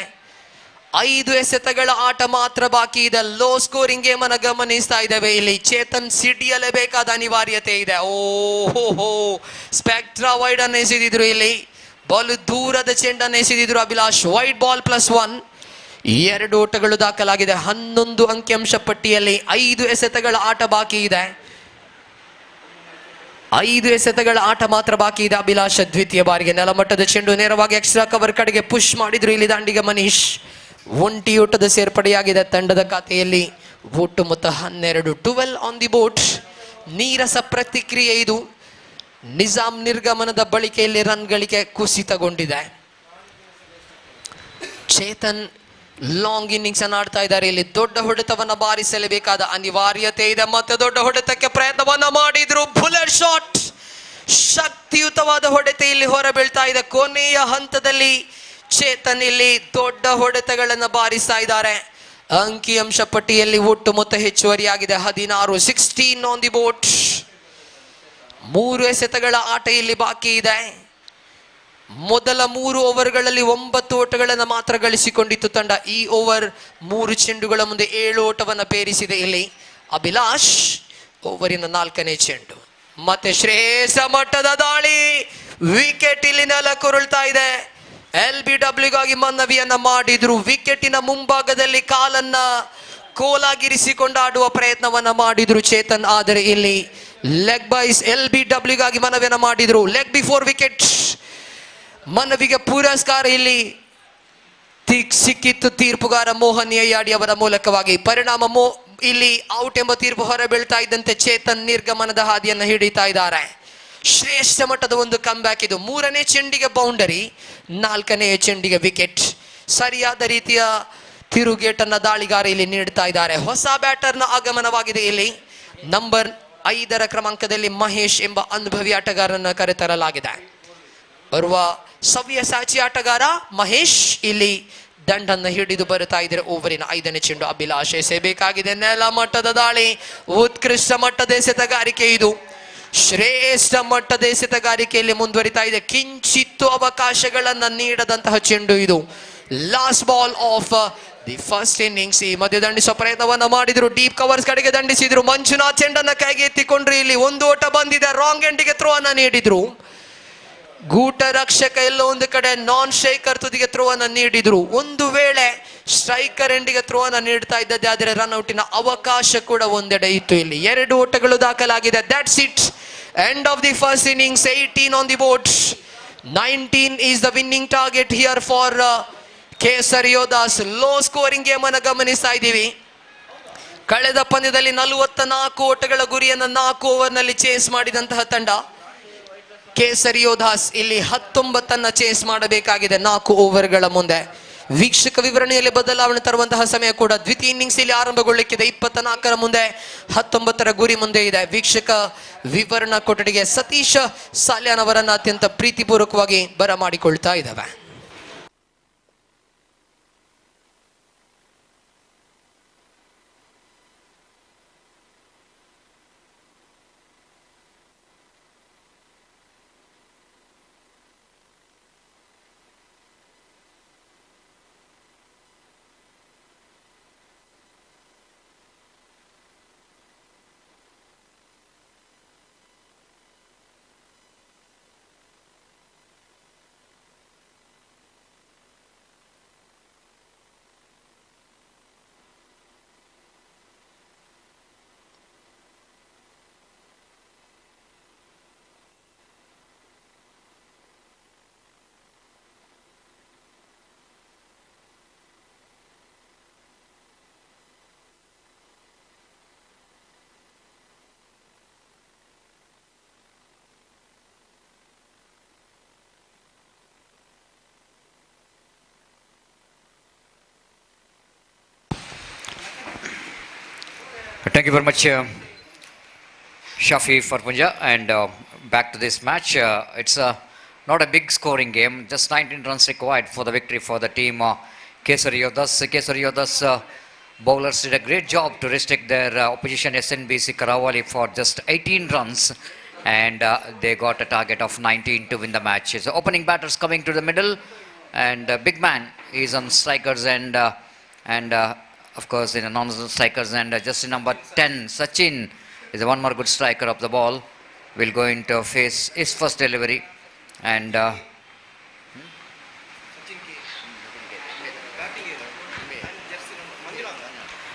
5 ಎಸೆತಗಳ ಆಟ ಮಾತ್ರ ಬಾಕಿ ಇದೆ. ಲೋ ಸ್ಕೋರಿಂಗ್ ಗೇಮ್ ಅನ್ನ ಗಮನಿಸ್ತಾ ಇದ್ದೇವೆ. ಇಲ್ಲಿ ಚೇತನ್ ಸಿಡಿಯಲೇಬೇಕಾದ ಅನಿವಾರ್ಯತೆ ಇದೆ. ಓಹೋ, ಸ್ಪೆಕ್ಟ್ರಾ ವೈಡ್ ಅನ್ನು ಎಸೆದಿದ್ರು. ಇಲ್ಲಿ ಬಾಲ್ ದೂರದ ಚೆಂಡನ್ನು ಎಸೆದಿದ್ರು ಅಭಿಲಾಷ್. Wide ball +1. 2 ಓಟಗಳು ದಾಖಲಾಗಿದೆ. 11 ಅಂಕಿಅಂಶ ಪಟ್ಟಿಯಲ್ಲಿ 5 ಎಸೆತಗಳ ಆಟ ಬಾಕಿ ಇದೆ. 5 ಎಸೆತಗಳ ಆಟ ಮಾತ್ರ ಬಾಕಿ ಇದೆ. ಅಭಿಲಾಷ ದ್ವಿತೀಯ ಬಾರಿಗೆ ನೆಲಮಟ್ಟದ ಚೆಂಡು ನೇರವಾಗಿ ಎಕ್ಸ್ಟ್ರಾ ಕವರ್ ಕಡೆಗೆ ಪುಷ್ ಮಾಡಿದ್ರು ಇಲ್ಲಿ ದಾಂಡಿಗ ಮನೀಶ್. ಒಂಟಿಯೂಟದ ಸೇರ್ಪಡೆಯಾಗಿದೆ ತಂಡದ ಖಾತೆಯಲ್ಲಿ. ಒಟ್ಟು ಮೊತ್ತ 12. 12 ಆನ್ ದಿ ಬೋಟ್. ನೀರಸ ಪ್ರತಿಕ್ರಿಯೆ ಇದು. ನಿಜಾಂ ನಿರ್ಗಮನದ ಬಳಿಕೆಯಲ್ಲಿ ರನ್ ಗಳಿಕೆ ಕುಸಿತಗೊಂಡಿದೆ. ಚೇತನ್ ಲಾಂಗ್ ಇನ್ನಿಂಗ್ಸ್ ಅನ್ನು ಆಡ್ತಾ ಇದ್ದಾರೆ. ಇಲ್ಲಿ ದೊಡ್ಡ ಹೊಡೆತವನ್ನ ಬಾರಿಸಲೇಬೇಕಾದ ಅನಿವಾರ್ಯತೆ ಇದೆ. ಮತ್ತೆ ದೊಡ್ಡ ಹೊಡೆತಕ್ಕೆ ಪ್ರಯತ್ನವನ್ನ ಮಾಡಿದ್ರು. ಬುಲೆಟ್ ಶಾಟ್, ಶಕ್ತಿಯುತವಾದ ಹೊಡೆತ ಇಲ್ಲಿ ಹೊರ ಬೀಳ್ತಾ ಇದೆ. ಕೊನೆಯ ಹಂತದಲ್ಲಿ ಚೇತನ್ ಇಲ್ಲಿ ದೊಡ್ಡ ಹೊಡೆತಗಳನ್ನು ಬಾರಿಸ್ತಾ ಇದ್ದಾರೆ. ಅಂಕಿಅಂಶ ಪಟ್ಟಿಯಲ್ಲಿ ಒಟ್ಟು ಮೊತ್ತ ಹೆಚ್ಚುವರಿಯಾಗಿದೆ 16. 16 ಆನ್ ದಿ ಬೋಟ್. 3 ಎಸೆತಗಳ ಆಟ ಇಲ್ಲಿ ಬಾಕಿ ಇದೆ. ಮೊದಲ 3 ಓವರ್ಗಳಲ್ಲಿ 9 ಓಟಗಳನ್ನು ಮಾತ್ರ ಗಳಿಸಿಕೊಂಡಿತ್ತು ತಂಡ. ಈ ಓವರ್ 3 ಚೆಂಡುಗಳ ಮುಂದೆ 7 ಓಟವನ್ನು ಪೇರಿಸಿದೆ ಇಲ್ಲಿ ಅಭಿಲಾಷ್. ಓವರಿನ 4ನೇ ಚೆಂಡು ಮತ್ತೆ ಶ್ರೇಷ್ಠ ಮಟ್ಟದ ದಾಳಿ. ವಿಕೆಟ್ ಇಲ್ಲಿ ನೆಲಕ್ಕುರುಳ್ತಾ ಇದೆ. LBWಗಾಗಿ ಮನವಿಯನ್ನ ಮಾಡಿದ್ರು. ವಿಕೆಟಿನ ಮುಂಭಾಗದಲ್ಲಿ ಕಾಲನ್ನ ಕೋಲಾಗಿರಿಸಿಕೊಂಡು ಆಡುವ ಪ್ರಯತ್ನವನ್ನ ಮಾಡಿದ್ರು ಚೇತನ್. ಆದರೆ ಇಲ್ಲಿ ಲೆಗ್ ಬೈಸ್ LBWಗಾಗಿ ಮನವಿಯನ್ನ ಮಾಡಿದ್ರು. ಲೆಗ್ ಬಿಫೋರ್ ವಿಕೆಟ್ ಮನವಿಗೆ ಪುರಸ್ಕಾರ ಇಲ್ಲಿ ಸಿಕ್ಕಿತ್ತು ತೀರ್ಪುಗಾರ ಮೋಹನ್ ಯಯ್ಯಾಡಿ ಅವರ ಮೂಲಕವಾಗಿ. ಪರಿಣಾಮ ಇಲ್ಲಿ ಔಟ್ ಎಂಬ ತೀರ್ಪು ಹೊರಬೀಳ್ತಾ ಇದ್ದಂತೆ ಚೇತನ್ ನಿರ್ಗಮನದ ಹಾದಿಯನ್ನು ಹಿಡಿತಾ ಇದ್ದಾರೆ. ಶ್ರೇಷ್ಠ ಮಟ್ಟದ ಒಂದು ಕಮ್ಬ್ಯಾಕ್ ಇದು. 3ನೇ ಚೆಂಡಿಗೆ ಬೌಂಡರಿ, 4ನೇ ಚೆಂಡಿಗೆ ವಿಕೆಟ್. ಸರಿಯಾದ ರೀತಿಯ ತಿರುಗೇಟನ್ನ ದಾಳಿಗಾರ ಇಲ್ಲಿ ನೀಡ್ತಾ ಇದ್ದಾರೆ. ಹೊಸ ಬ್ಯಾಟರ್ನ ಆಗಮನವಾಗಿದೆ ಇಲ್ಲಿ. ನಂಬರ್ 5ರ ಕ್ರಮಾಂಕದಲ್ಲಿ ಮಹೇಶ್ ಎಂಬ ಅನುಭವಿ ಆಟಗಾರರನ್ನ ಕರೆತರಲಾಗಿದೆ. ಉರ್ವ ಸವ್ಯಸಾಚಿ ಆಟಗಾರ ಮಹೇಶ್ ಇಲ್ಲಿ ದಂಡನ್ನು ಹಿಡಿದು ಬರುತ್ತಾ ಇದ್ದಾರೆ. ಓವರಿನ 5ನೇ ಚೆಂಡು ಅಭಿಲಾಷ್ ಎಸೆಯಬೇಕಾಗಿದೆ. ನೆಲ ಮಟ್ಟದ ದಾಳಿ, ಉತ್ಕೃಷ್ಟ ಮಟ್ಟದ ಎಸೆತಗಾರಿಕೆ ಇದು. ಶ್ರೇಷ್ಠ ಮಟ್ಟದ ಎಸೆತಗಾರಿಕೆಯಲ್ಲಿ ಮುಂದುವರಿತಾ ಇದೆ. ಕಿಂಚಿತ್ತು ಅವಕಾಶಗಳನ್ನ ನೀಡದಂತಹ ಚೆಂಡು ಇದು. Last ball of the first innings. ಈ ಮಧ್ಯೆ ದಂಡಿಸುವ ಪ್ರಯತ್ನವನ್ನ ಮಾಡಿದ್ರು. ಡೀಪ್ ಕವರ್ಸ್ ಕಡೆಗೆ ದಂಡಿಸಿದ್ರು. ಮಂಜುನಾಥ್ ಚೆಂಡನ್ನ ಕೈಗೆ ಎತ್ತಿಕೊಂಡ್ರು. ಇಲ್ಲಿ 1 ಓಟ ಬಂದಿದೆ. ರಾಂಗ್ ಎಂಡಿಗೆ ಥ್ರೋ ಅನ್ನ ನೀಡಿದ್ರು. ಗೂಟ ರಕ್ಷಕ ಎಲ್ಲೋ ಒಂದು ಕಡೆ ನಾನ್ ಸ್ಟ್ರೈಕರ್ ತುದಿಗೆ ಥ್ರೋ ಅನ್ನ ನೀಡಿದ್ರು. ಒಂದು ವೇಳೆ ಸ್ಟ್ರೈಕರ್ ಎಂಡಿಗೆ ಥ್ರೋ ಅನ್ನ ನೀಡ್ತಾ ಇದ್ದದ್ದೇ ಆದರೆ ರನ್ಔಟಿನ ಅವಕಾಶ ಕೂಡ ಒಂದೆಡೆ ಇತ್ತು. ಇಲ್ಲಿ 2 ಓಟಗಳು ದಾಖಲಾಗಿದೆ. That's it. End of the first innings. 18 on the boat. 19 is the winning target here for ಕೇಸರಿ ಯೋಧಾಸ್. ಲೋ ಸ್ಕೋರಿಂಗ್ ಗೇಮ್ ಅನ್ನು ಗಮನಿಸ್ತಾ ಇದ್ದೀವಿ. ಕಳೆದ ಪಂದ್ಯದಲ್ಲಿ 44 ಓಟಗಳ ಗುರಿಯನ್ನು 4 ಓವರ್ನಲ್ಲಿ ಚೇಸ್ ಮಾಡಿದಂತಹ ತಂಡ ಕೇಸರಿ ಯೋಧಾಸ್ ಇಲ್ಲಿ 19 ಚೇಸ್ ಮಾಡಬೇಕಾಗಿದೆ 4 ಓವರ್ಗಳ ಮುಂದೆ. ವೀಕ್ಷಕ ವಿವರಣೆಯಲ್ಲಿ ಬದಲಾವಣೆ ತರುವಂತಹ ಸಮಯ ಕೂಡ ದ್ವಿತೀಯ ಇನ್ನಿಂಗ್ಸ್ ಇಲ್ಲಿ ಆರಂಭಗೊಳ್ಳಲಿಕ್ಕಿದೆ. 24ರ ಮುಂದೆ 19ರ ಗುರಿ ಮುಂದೆ ಇದೆ. ವೀಕ್ಷಕ ವಿವರಣಾ ಕೊಠಡಿಗೆ ಸತೀಶ ಸಾಲ್ಯಾನ್ ಅವರನ್ನ ಅತ್ಯಂತ ಪ್ರೀತಿಪೂರ್ವಕವಾಗಿ ಬರಮಾಡಿಕೊಳ್ತಾ ಇದ್ದಾವೆ. Thank you very much, Shafi for Punja. And back to this match. It's not a big scoring game, just 19 runs required for the victory for the team. Kesari Yodas bowlers did a great job to restrict their opposition SNBC Karavali for just 18 runs. And they got a target of 19 to win the match. So opening batters coming to the middle. And big man is on strikers and of course in a non-strikers, and just in number 10 Sachin is one more good striker of the ball, will going to face his first delivery. And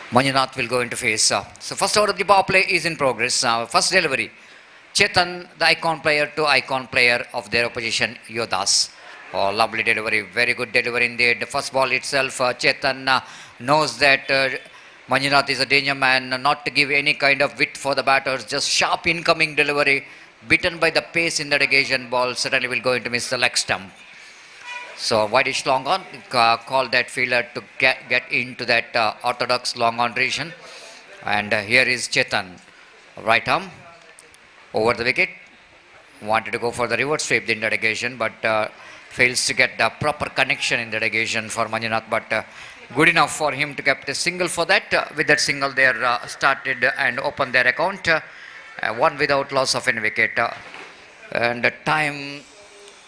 Manjunath will go into face. So first over of the power play is in progress. First delivery, Chetan, the icon player of their opposition, Yodas. Oh, lovely delivery, very good delivery indeed. The first ball itself, Chetan knows that Manjunath is a danger man, not to give any kind of width for the batters, just sharp incoming delivery, beaten by the pace in that occasion. Ball certainly will go into miss the leg stump. So whitish long on, call that fielder to get into that orthodox long on region. And here is Chetan, right arm, over the wicket. Wanted to go for the reverse sweep in that occasion, but fails to get the proper connection in that occasion for Manjunath, but good enough for him to get a single for that. With that single, they started and opened their account. One without loss of any wicket. And the time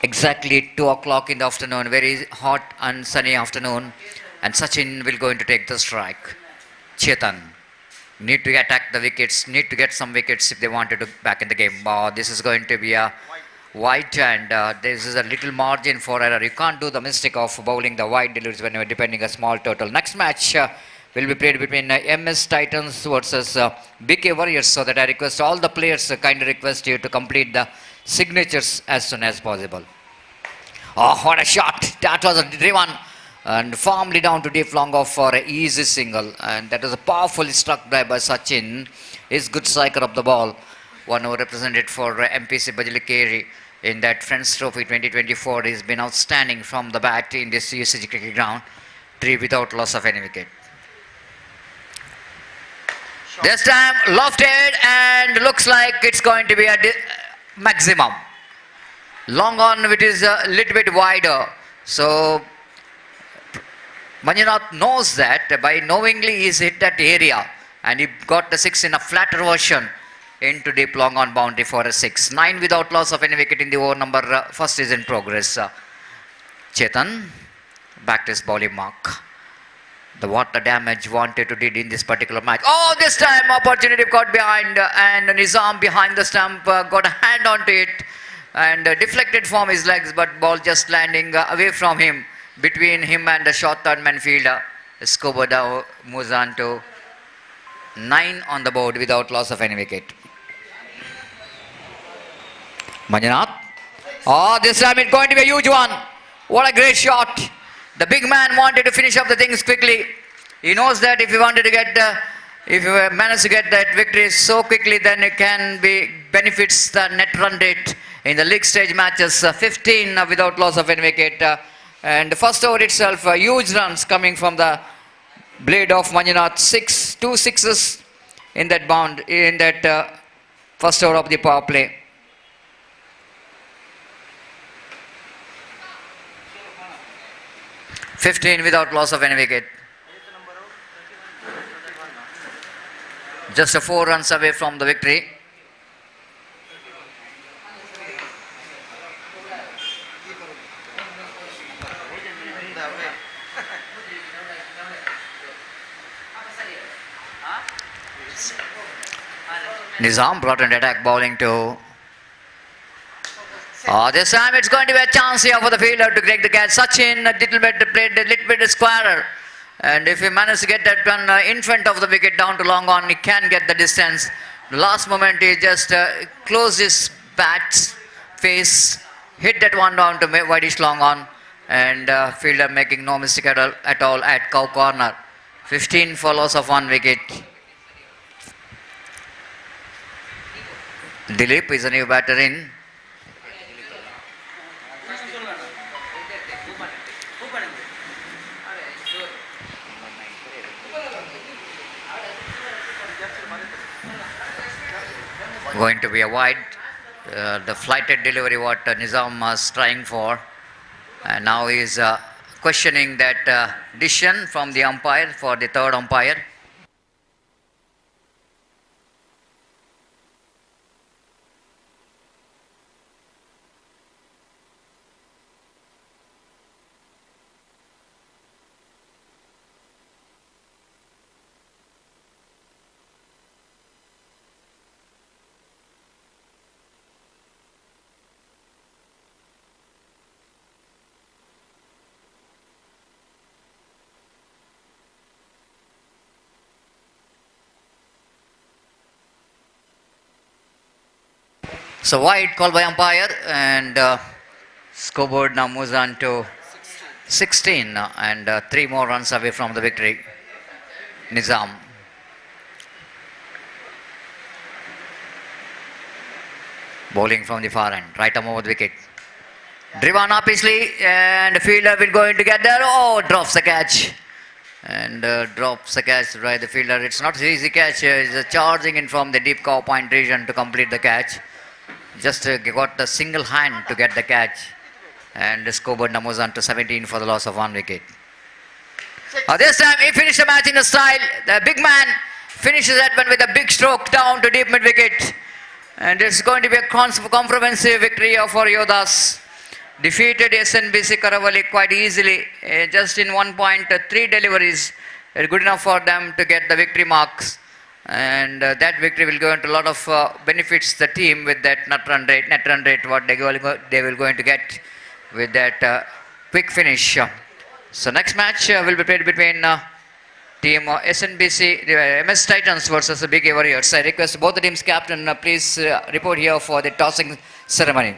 exactly 2 o'clock in the afternoon, very hot and sunny afternoon. And Sachin will going to take the strike. Chetan need to attack the wickets, need to get some wickets if they wanted to back in the game. This is going to be a wide, and this is a little margin for error. You can't do the mistake of bowling the wide deliveries when you're depending a small total. Next match will be played between MS Titans versus BK Warriors. So that I request all the players, kindly request you to complete the signatures as soon as possible. Oh, what a shot! That was a driven and firmly down to deep long off for an easy single. And that was a powerfully struck drive by Sachin. He's good striker of the ball. One who represented for MPC Bajalikeri in that Friends Trophy 2024. He's been outstanding from the bat in this UCG cricket ground. 3 without loss of any wicket. This time lofted, and looks like it's going to be a maximum. Long on, which is a little bit wider. So Manjunath knows that by knowingly he's hit that area, and he got the 6 in a flatter version into deep long on boundary for a 6. 9 without loss of any wicket in the over number first is in progress. Chetan back to his bowling mark. What the damage wanted to did in this particular match. Oh, this time opportunity got behind, and Nizam behind the stump got a hand onto it and deflected from his legs, but ball just landing away from him, between him and the short third man fielder. Skoboda moves on to 9 on the board without loss of any wicket. Manjunath. Oh, this time it's going to be a huge one. What a great shot. The big man wanted to finish up the things quickly. He knows that if he wanted to get if you manage to get that victory so quickly, then it can be benefits the net run rate in the league stage matches. 15 without loss of any wicket. And the first over itself, huge runs coming from the blade of Manjunath. 2 sixes in that first over of the power play. $15 without loss of any wicket. Just 4 runs away from the victory. Nizam brought an attack bowling to. This time it's going to be a chance here for the fielder to take the catch. Sachin played a little bit squarer, and if he manages to get that one in front of the wicket down to long on, he can get the distance. The last moment he just closed his bat's face, hit that one down to whitish long on, and fielder making no mistake at all at cow corner. 15 for loss of 1 wicket. Dilip is a new batter in. Going to be a wide. The flighted delivery what Nizam was trying for. And now he is questioning that decision from the umpire for the third umpire. So wide call by umpire, and scoreboard now moves on to 16 and 3 more runs away from the victory. Nizam. Bowling from the far end, right arm over the wicket. Driven up easily, and the fielder will going to get there. Oh, drops the catch. And drops the catch by the fielder. It's not an easy catch. He's charging in from the deep cow point region to complete the catch. Just got the single hand to get the catch. And the scoreboard numbers on to 17 for the loss of 1 wicket. This time he finished the match in a style. The big man finishes that one with a big stroke down to deep mid wicket. And it's going to be a comprehensive victory for Yodhas. Defeated SNBC Karavali quite easily, just in 1.3 deliveries. Good enough for them to get the victory marks. And that victory will go into a lot of benefits the team with that net run rate what they will going to get with that quick finish. So next match will be played between team SNBC, the MS Titans versus the BK Warriors. I request both the teams' captain please report here for the tossing ceremony.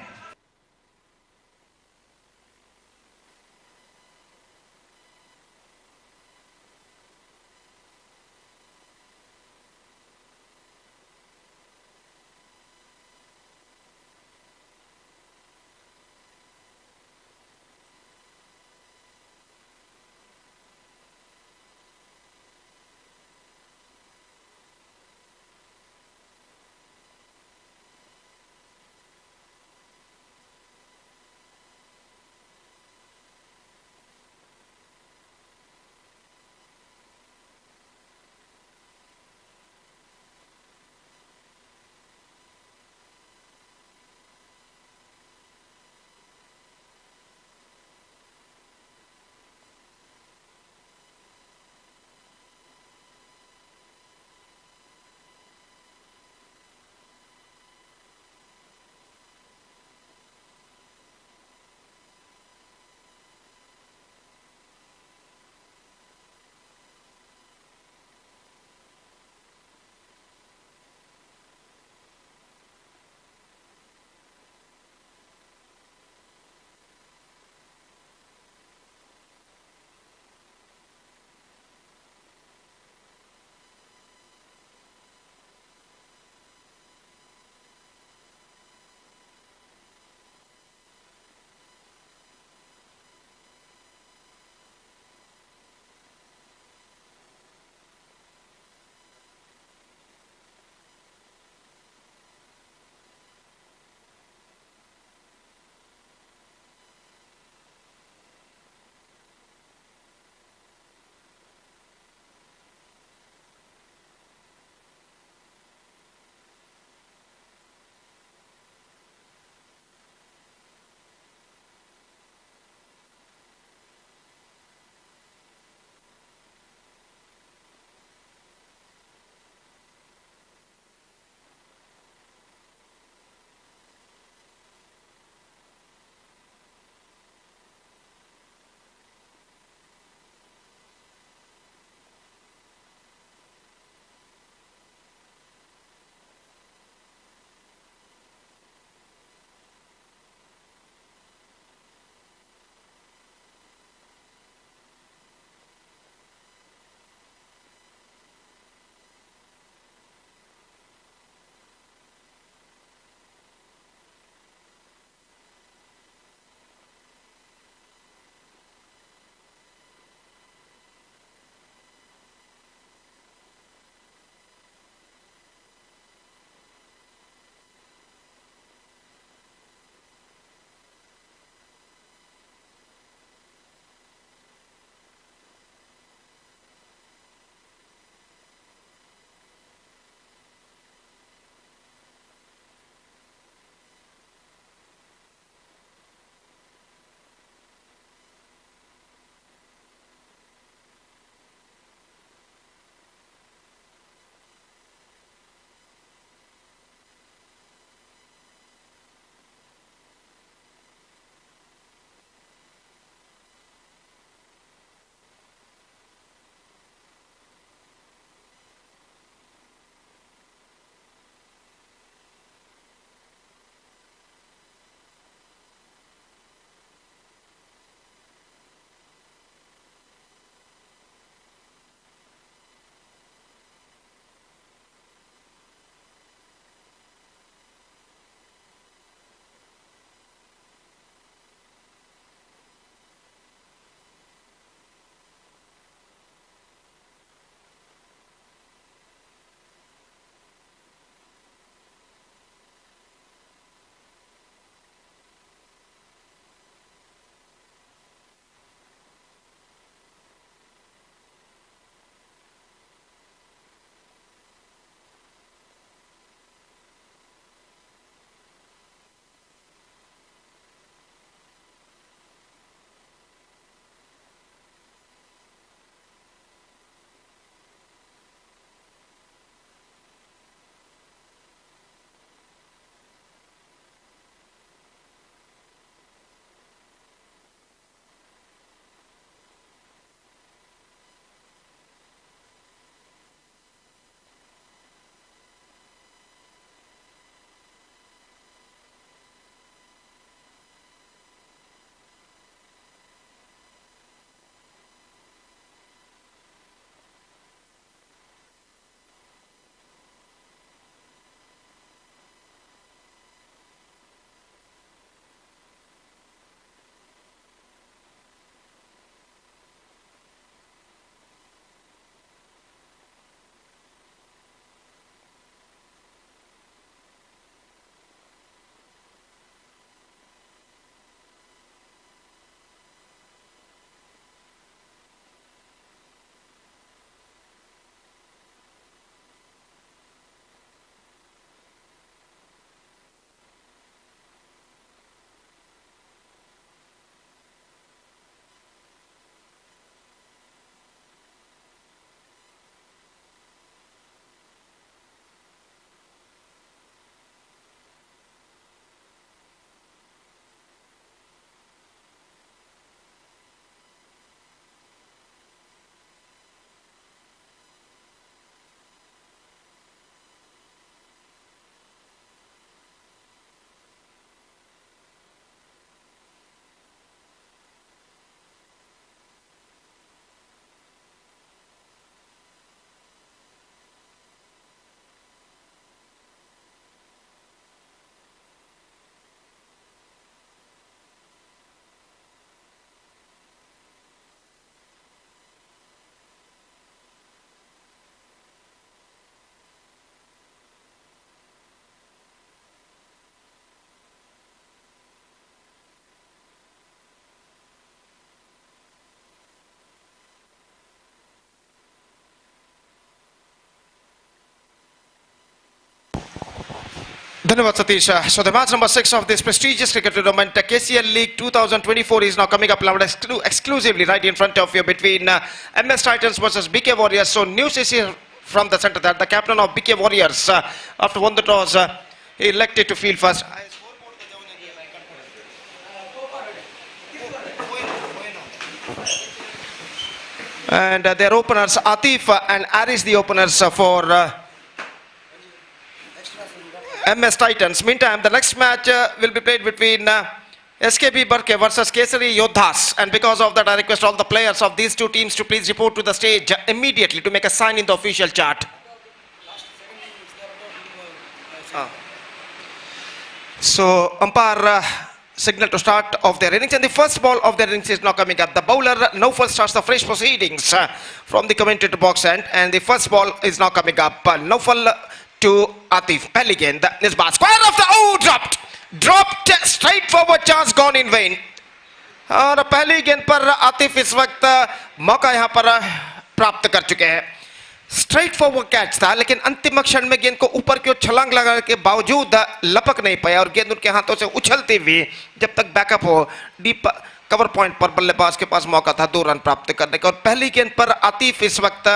Dhanyawad Satish. So the match number 6 of this prestigious cricket tournament, KCL League 2024, is now coming up loud exclusively right in front of you between MS Titans versus BK Warriors. So news is here from the centre that the captain of BK Warriors, after won the toss, he elected to field first. And their openers, Atif and Aris, the openers for MS Titans. Meantime, the next match will be played between SKB Barke versus Kesari Yodhas. And because of that, I request all the players of these two teams to please report to the stage immediately to make a sign in the official chart. So, umpire signal to start of their innings, and the first ball of their innings is now coming up. The bowler Naufal starts the fresh proceedings from the commentator box end, and the first ball is now coming up. Naufal to Atif. Pehli gend is ball. Square of the dropped straight forward, chance gone in vain. और पहली गेंद पर आतिफ इस वक्त मौका यहाँ पर प्राप्त कर चुके हैं. स्ट्रेट फॉरवर्ड कैच था, लेकिन अंतिम क्षण में गेंद को ऊपर की ओर छलांग लगाने के बावजूद लपक नहीं पाया और गेंद उनके हाथों से उछलती हुई जब तक बैकअप हो डीप कवर पॉइंट पर बल्लेबाज के पास मौका था 2 रन प्राप्त करने का. और पहली गेंद पर आतिफ इस वक्त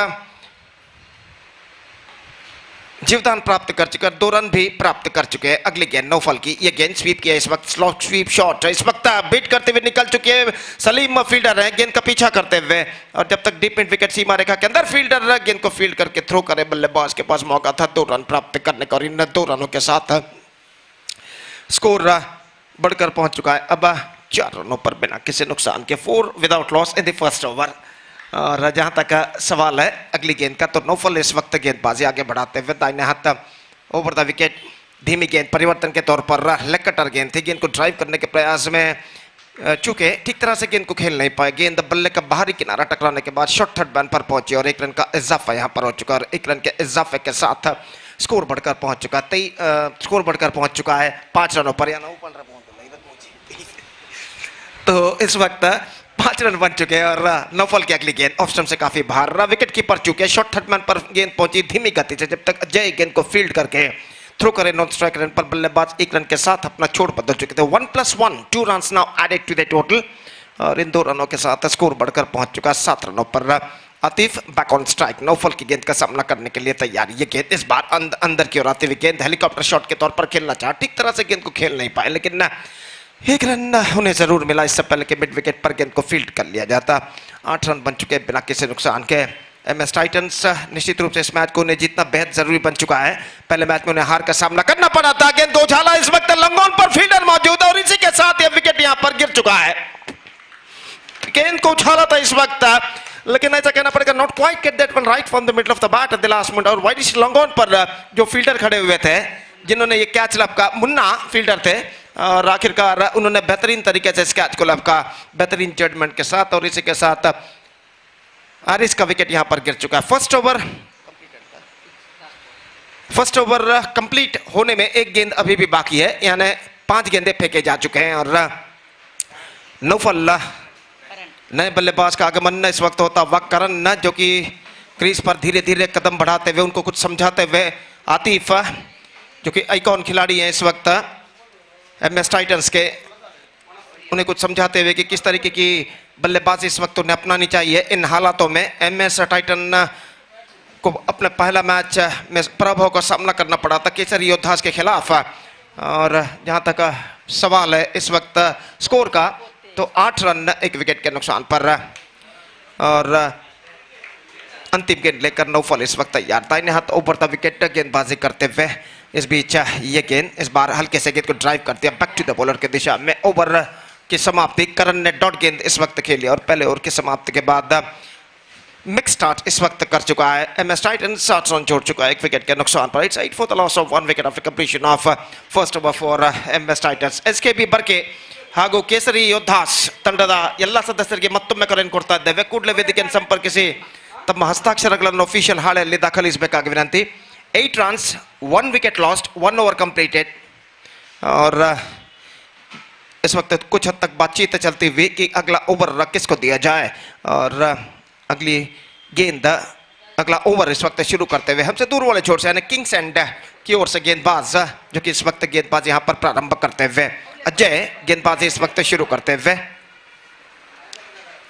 जीवदान प्राप्त कर चुके, 2 रन भी प्राप्त कर चुके हैं. अगली गेंद नौफल की, ये गेंद स्वीप किया इस वक्त, स्लो स्वीप शॉट इस वक्त बीट करते हुए निकल चुके हैं. सलीम फील्डर है, गेंद का पीछा करते हुए, और जब तक डीप मिड विकेट सीमा रेखा के अंदर फील्डर गेंद को फील्ड करके थ्रो करे, बल्लेबाज के पास मौका था 2 रन प्राप्त करने का. और इन 2 रनों के साथ स्कोर बढ़कर पहुंच चुका है अब 4 रनों पर बिना किसी नुकसान के. 4 without loss in the first over. और जहां तक सवाल है अगली गेंद का, तो नौफल इस वक्त गेंदबाजी आगे बढ़ाते हुए दाहिने हाथ ओवर द विकेट, धीमी गेंद परिवर्तन के तौर पर लेग कटर गेंद थी. गेंद को ड्राइव करने के प्रयास में चूके ठीक तरह से गेंद को खेल नहीं पाए. गेंद बल्ले का बाहरी किनारा टकराने के बाद शॉर्ट थर्ड बैन पर पहुंची और 1 रन का इजाफा यहां पर हो चुका. और 1 रन के इजाफे के साथ स्कोर बढ़कर पहुंच चुका स्कोर बढ़कर पहुंच चुका है 5 रनों पर. तो इस वक्त 5 रन बन चुके हैं और नौफल की अगली गेंद ऑफ स्टंप से काफी बाहर, विकेट कीपर चुके, शॉर्ट थर्ड मैन पर गेंद पहुंची धीमी गति से, जब तक अजय गेंद को फील्ड करके थ्रो करे नॉन स्ट्राइक रन पर बल्लेबाज 1 रन के साथ अपना छोड़ बदल चुके थे. 1+1 2 runs now added to the total. और इन 2 रनों के साथ स्कोर बढ़कर पहुंच चुका 7 रनों पर. Atif back on strike, Naufal की गेंद का सामना करने के लिए तैयार. ये गेंद इस बार अंदर की ओर आती हुई गेंद हेलीकॉप्टर शॉट के तौर पर खेलना चाहा, ठीक तरह से गेंद को खेल नहीं पाए, लेकिन 1 रन उन्हें जरूर मिला. इससे पहले कि मिड विकेट पर गेंद को फील्ड कर लिया जाता. 8 रन बन चुके बिना किसी नुकसान के. MS टाइटंस निश्चित रूप से इस मैच को उन्हें जीतना बेहद जरूरी बन चुका है. पहले मैच में उन्हें हार का सामना करना पड़ा था. गेंद को उछाला, इस वक्त लंगोन पर फील्डर मौजूद है और इसी के साथ यह विकेट यहां पर गिर चुका है. गेंद को उछाला था इस वक्त, लेकिन ऐसा कहना पड़ेगा not quite get that one right from the middle of the bat at the last moment. और वाइडिश लंगोन पर जो फील्डर खड़े हुए थे, जिन्होंने ये कैच लपका, मुन्ना फील्डर थे, और आखिरकार उन्होंने बेहतरीन तरीके से इस कैच को लपका बेहतरीन जजमेंट के साथ. और इसी के साथ आरिस का विकेट यहां पर गिर चुका है. फर्स्ट ओवर कंप्लीट होने में 1 गेंद अभी भी बाकी है, यानी 5 गेंदें फेंके जा चुके हैं. और नौफल नए बल्लेबाज का आगमन इस वक्त होता हुआ करण, जो कि क्रीज पर धीरे धीरे कदम बढ़ाते हुए उनको कुछ समझाते हुए, आतिफ जो कि आइकॉन खिलाड़ी हैं इस वक्त MS टाइटंस के, उन्हें कुछ समझाते हुए कि किस तरीके की बल्लेबाजी इस वक्त उन्हें अपनानी चाहिए इन हालातों में. MS टाइटन को अपने पहला मैच में पराभव का सामना करना पड़ा था केसरी योद्धास के खिलाफ. और जहां तक सवाल है इस वक्त स्कोर का, तो 8 रन 1 विकेट के नुकसान पर. और अंतिम गेंद लेकर नौफल इस वक्त तैयार, दाहिने हाथ ओवर द विकेट गेंदबाजी करते हुए. इस बीच ये गेंद इस बार हल्के से गेंद को ड्राइव करती है बैक टू द बॉलर की दिशा में. ओवर की समाप्ति, करण ने डॉट गेंद इस वक्त खेली और पहले ओवर की समाप्ति के बाद मिक्स स्टार्ट इस वक्त कर चुका है. MS टाइटंस 7 रन जोड़ चुका है 1 विकेट के नुकसान पर. It's 8 for the loss of 1 wicket after completion of first over for MS Titans. SKB ಬರ್ಕೆ ಹಾಗೂ ಕೇಸರಿ ಯೋದ್ಧಾಸ್ ತಂಡದ ಎಲ್ಲ ಸದಸ್ಯರಿಗೆ ಮತ್ತೊಮ್ಮೆ ಕರೆಯನ್ನು ಕೊಡ್ತಾ ಇದ್ದೇವೆ. ಕೂಡಲೇ ವೇದಿಕೆಯನ್ನು ಸಂಪರ್ಕಿಸಿ ತಮ್ಮ ಹಸ್ತಾಕ್ಷರಗಳನ್ನು ಅಫಿಷಿಯಲ್ ಹಾಳೆಯಲ್ಲಿ ದಾಖಲಿಸಬೇಕಾಗಿ ವಿನಂತಿ. 8 runs, 1 wicket lost, 1 over completed. और इस वक्त कुछ हद तक बातचीत चलती हुई कि अगला ओवर किसको दिया जाए. और अगली गेंद अगला ओवर इस वक्त शुरू करते हुए हमसे दूर वाले छोर से यानी किंग्स एंड की ओर से गेंदबाज जो कि इस वक्त गेंदबाज यहां पर प्रारंभ करते हुए अजय गेंदबाजी इस वक्त शुरू करते हुए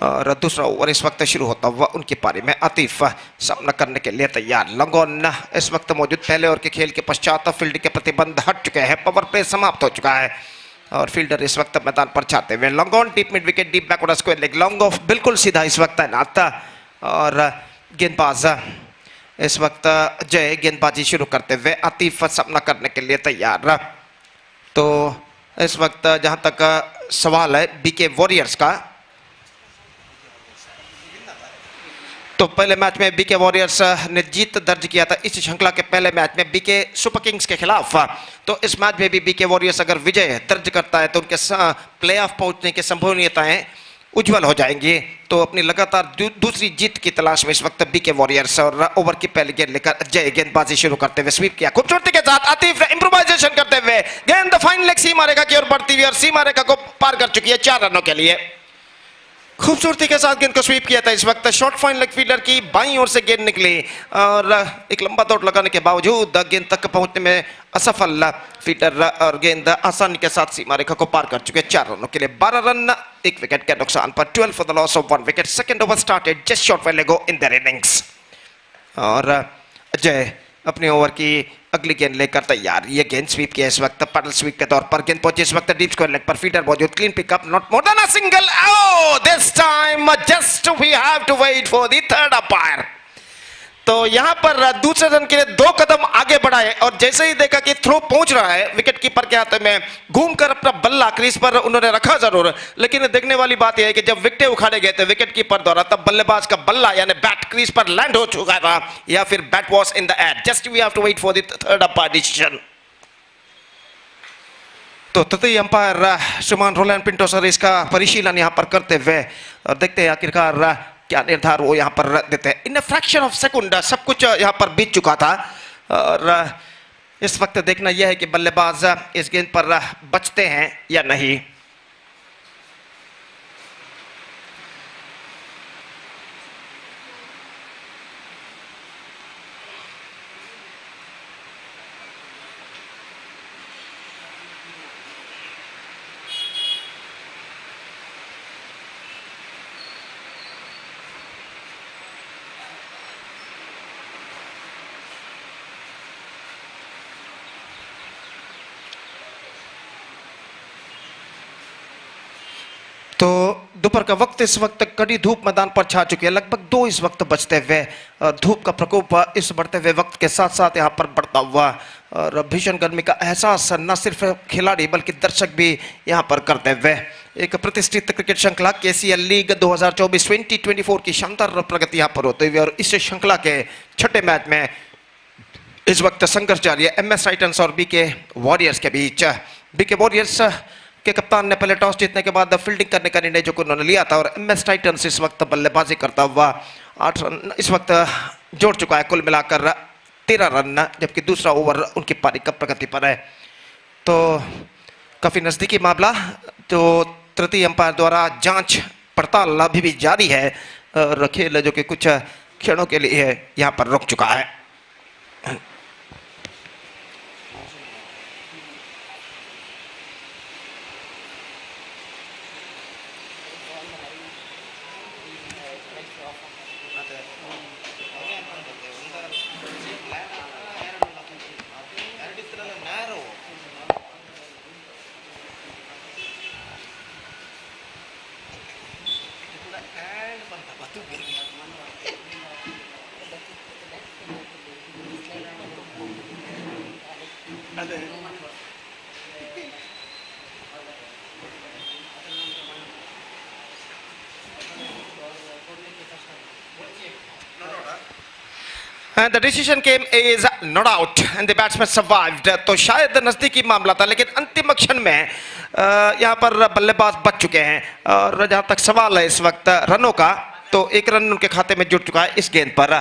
और दूसरा ओवर इस वक्त शुरू होता हुआ उनकी पारी में आतिफ सामना करने के लिए तैयार। लॉन्ग ऑन इस वक्त मौजूद। पहले ओवर के खेल के पश्चात फील्ड के प्रतिबंध हट चुके हैं, पावर प्ले समाप्त हो चुका है और फील्डर इस वक्त मैदान पर छाते हुए। Long on deep mid wicket deep backward square leg long off बिल्कुल सीधा इस वक्त तैनात और गेंदबाज इस वक्त जय गेंदबाजी शुरू करते हुए आतिफ सामना करने के लिए तैयार। तो इस वक्त जहां तक सवाल है बीके वॉरियर्स का, तो पहले मैच में बीके वॉरियर्स ने जीत दर्ज किया था इस श्रृंखला के पहले मैच में बीके सुपर किंग्स के खिलाफ। तो इस मैच में भी बीके वॉरियर्स अगर विजय दर्ज करता है तो उनके प्लेऑफ पहुंचने की संभावनाएं उज्जवल हो जाएंगी। तो अपनी लगातार दूसरी जीत की तलाश में इस वक्त बीके वॉरियर्स और ओवर की पहली गेंद लेकर जय गेंदबाजी शुरू करते हुए स्वीप किया खूबसूरती के साथ। आतिफ इंप्रोवाइजेशन करते हुए गेंद फाइन लेग सीमा रेखा की ओर बढ़ती हुई और सीमा रेखा को पार कर चुकी है 4 रनों के लिए। खूबसूरती के साथ गेंद को स्वीप किया था। इस वक्त शॉर्ट फाइन लेग फील्डर की बाईं ओर से गेंद निकली और एक लंबा दौड़ लगाने के बावजूद गेंद तक पहुंचने में असफल फील्डर और गेंद आसानी के साथ सीमा रेखा को पार कर चुके 4 रनों के लिए। 12 रन 1 विकेट के नुकसान पर 12 for the loss of 1 wicket. Second over started just short fine leg in their innings और अजय अपने ओवर की अगली गेंद लेकर तैयार। ये गेंद स्वीप किया इस वक्त पैडल स्वीप के तौर पर। गेंद पहुंची इस वक्त डीप स्क्वायर लेग पर, फील्डर मौजूद, clean pickup, not more than a single. Oh this time just we have to wait for the third umpire. तो यहां पर दूसरे रन के लिए 2 कदम आगे बढ़ाए और जैसे ही देखा कि थ्रो पहुंच रहा है विकेट कीपर के हाथ में, घूमकर अपना बल्ला क्रीज पर उन्होंने रखा जरूर, लेकिन देखने वाली बात यह है कि जब विकेटें उखाड़े गए थे विकेट कीपर द्वारा तब बल्लेबाज का बल्ला यानी बैट क्रीज पर लैंड हो चुका था या फिर bat was in the air. Just we have to wait for the third umpire decision. तो तृतीय अंपायर श्रीमान रोलैंड पिंटो सर इसका परिशीलन यहां पर करते हुए और देखते हैं आखिरकार क्या निर्धार वो यहाँ पर देते हैं। इन अ फ्रैक्शन ऑफ सेकंड सब कुछ यहाँ पर बीत चुका था और इस वक्त देखना यह है कि बल्लेबाज इस गेंद पर बचते हैं या नहीं। तो दोपहर का वक्त इस वक्त कड़ी धूप मैदान पर छा चुकी है। लगभग 2 इस वक्त बचते हुए धूप का प्रकोप इस बढ़ते हुए वक्त के साथ साथ यहाँ पर बढ़ता हुआ और भीषण गर्मी का एहसास न सिर्फ खिलाड़ी बल्कि दर्शक भी यहाँ पर करते हुए एक प्रतिष्ठित क्रिकेट श्रृंखला केसीएल लीग 2024-2024 की शानदार प्रगति यहाँ पर होते हुए और इस श्रृंखला के छठे मैच में इस वक्त संघर्ष जारी है एमएस टाइटंस और बीके वॉरियर्स के बीच। बीके वॉरियर्स के कप्तान ने पहले टॉस जीतने के बाद फील्डिंग करने का निर्णय जो कि उन्होंने लिया था और एमएस टाइटंस इस वक्त बल्लेबाजी करता हुआ 8 रन इस वक्त जोड़ चुका है, कुल मिलाकर 13 रन, जबकि दूसरा ओवर उनकी पारी का प्रगति पर है। तो काफी नजदीकी मामला जो तृतीय अंपायर द्वारा जांच पड़ताल अभी भी जारी है और खेल जो कि कुछ क्षणों के लिए यहाँ पर रुक चुका है। And the decision came is not out and the batsman survived। तो शायद नजदीकी मामला था लेकिन अंतिम क्षण में यहाँ पर बल्लेबाज बच चुके हैं और जहाँ तक सवाल है इस वक्त रनों का तो 1 रन उनके खाते में जुड़ चुका है इस गेंद पर।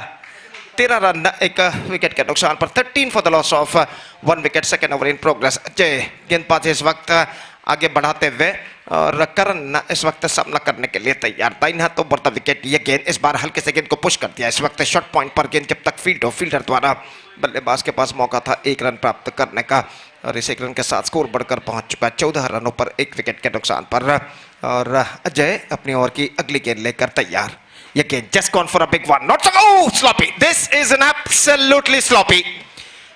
13 रन 1 विकेट के नुकसान पर 13 for the loss of 1 wicket. Second over in progress. जय गेंदबाज इस वक्त आगे बढ़ाते हुए और करण इस वक्त सामना करने के लिए तैयार। दाहिने हाथों बढ़ता विकेट, ये गेंद इस बार हल्के से गेंद को पुश कर दिया। इस वक्त शॉर्ट पॉइंट पर गेंद जब तक फील्ड हो, फील्डर द्वारा बल्लेबाज के पास मौका था 1 रन प्राप्त करने का और इस 1 रन के साथ स्कोर बढ़कर पहुंच चुका है 14 रनों पर 1 विकेट के नुकसान पर। और अजय अपनी ओवर की अगली गेंद लेकर तैयार। ये गेंद just gone for a big one, not sloppy, this is an absolutely sloppy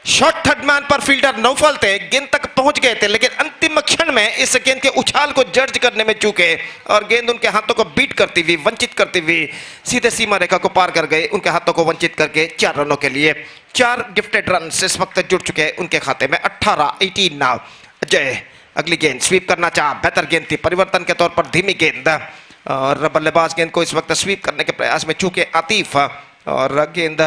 shot. Third man पर फील्डर नौफल थे, गेंद तक पहुंच गए थे लेकिन अंतिम क्षण में इस गेंद के उछाल को जर्ज करने में चूके और गेंद उनके हाथों को बीट करती हुई, वंचित करती हुई सीधे सीमा रेखा को पार कर गए। उनके हाथों को वंचित करके 4 रनों के लिए 4 गिफ्टेड रन इस वक्त जुड़ चुके हैं उनके खाते में। 18 नाउ। अजय अगली गेंद स्वीप करना चाहा, बेहतर गेंद थी, परिवर्तन के तौर पर धीमी गेंद और बल्लेबाज गेंद को इस वक्त स्वीप करने के प्रयास में चूके आतिफ और गेंद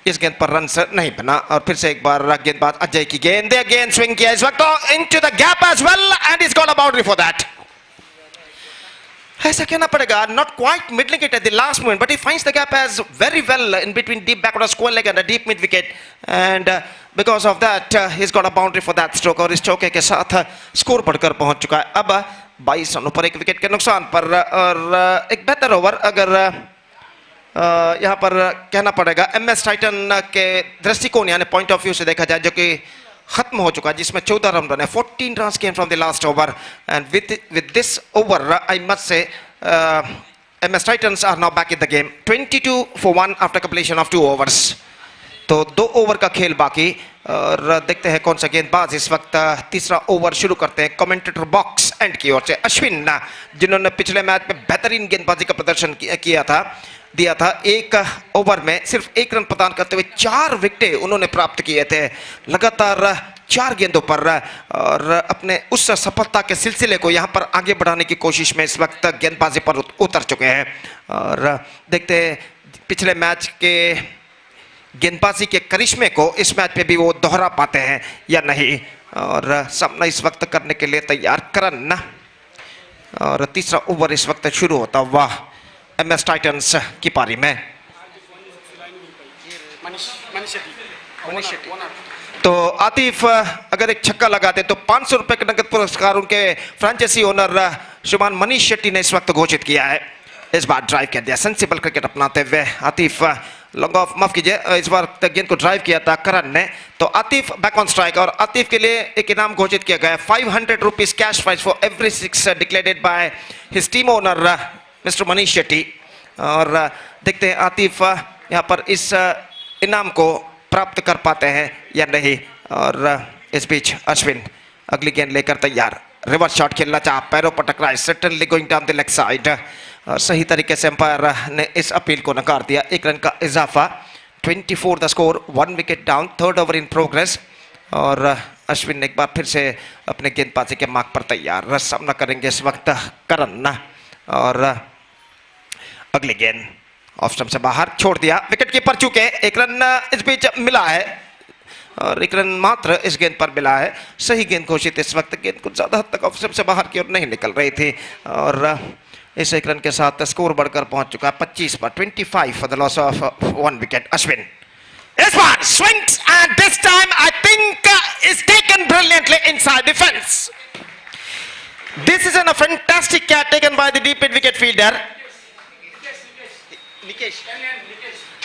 इस गेंद पर रन नहीं बना। और फिर से एक बार गेंदबाज अजय की गेंद, गेंद स्विंग किया इस वक्त into the gap as well and is got a boundary for that. ऐसा कहना पड़ेगा, not quite middling it at the last moment but he finds the gap as very well in between deep backward square leg and a deep mid wicket and because of that he is got a boundary for that stroke और इस चौके के साथ score बढ़कर पहुंच चुका है अब 22 रनों पर 1 विकेट के नुकसान पर। और एक बेहतर ओवर अगर यहाँ पर कहना पड़ेगा MS टाइटन के दृष्टिकोण यानी पॉइंट ऑफ व्यू से देखा जाए, जो कि खत्म हो चुका है जिसमें 14 रन बने, 14 run came from the last over and with this over I must say MS Titans are now back in the game 22 for 1 after completion of 2 overs। तो 2 ओवर का खेल बाकी और देखते हैं कौन सा गेंदबाज इस वक्त तीसरा ओवर शुरू करते हैं। कमेंटेटर बॉक्स एंड की ओर से अश्विन, जिन्होंने पिछले मैच में बेहतरीन गेंदबाजी का प्रदर्शन दिया था, 1 ओवर में सिर्फ 1 रन प्रदान करते हुए 4 विकेट उन्होंने प्राप्त किए थे लगातार 4 गेंदों पर और अपने उस सफलता के सिलसिले को यहां पर आगे बढ़ाने की कोशिश में इस वक्त गेंदबाजी पर उतर चुके हैं। और देखते हैं पिछले मैच के गेंदबाजी के करिश्मे को इस मैच में भी वो दोहरा पाते हैं या नहीं। और सामना इस वक्त करने के लिए तैयार करण और तीसरा ओवर इस वक्त शुरू होता हुआ MS टाइटन्स की पारी में। तो आतिफ अगर एक छक्का लगाते तो 500 रुपए का नगद पुरस्कार उनके फ्रेंचाइजी ओनर श्रीमान मनीष शेट्टी ने इस वक्त घोषित किया है। इस बार ड्राइव कर दिया, सेंसिबल क्रिकेट अपनाते हुए आतिफ लॉन्ग ऑफ, माफ कीजिए, इस बार गेंद को ड्राइव किया था करण ने। तो आतिफ बैक ऑन स्ट्राइक और आतिफ के लिए एक इनाम घोषित किया गया 500 rupees cash prize for every 6 declared by his team owner mister Manish Shetty. और देखते हैं आतिफ यहाँ पर इस इनाम को प्राप्त कर पाते हैं या नहीं। और इस बीच अश्विन अगली गेंद लेकर तैयार, रिवर्स शॉट खेलना चाहा, पैरों पर टकराए, certainly going down the leg side और सही तरीके से अंपायर ने इस अपील को नकार दिया। 1 रन का इजाफा, 24 the score, 1 wicket down, 3rd over in progress. और अश्विन ने एक बार फिर से अपने गेंदबाजी के मार्ग पर तैयार, सामना करेंगे इस वक्त करण। और अगली गेंद ऑफ स्टंप से बाहर छोड़ दिया, विकेट कीपर चूके 1 रन इस बीच मिला है और 1 रन मात्र इस गेंद पर मिला है। सही गेंद घोषित इस वक्त, गेंद कुछ ज्यादा हद तक ऑफ स्टंप से बाहर की ओर नहीं निकल रही थी और इस 1 रन के साथ स्कोर बढ़कर पहुंच चुका है 25 पर 25 for the loss of 1 wicket. Ashwin इस बार swings and this time I think is taken brilliantly inside defense. This is a fantastic catch taken by the deep mid wicket fielder.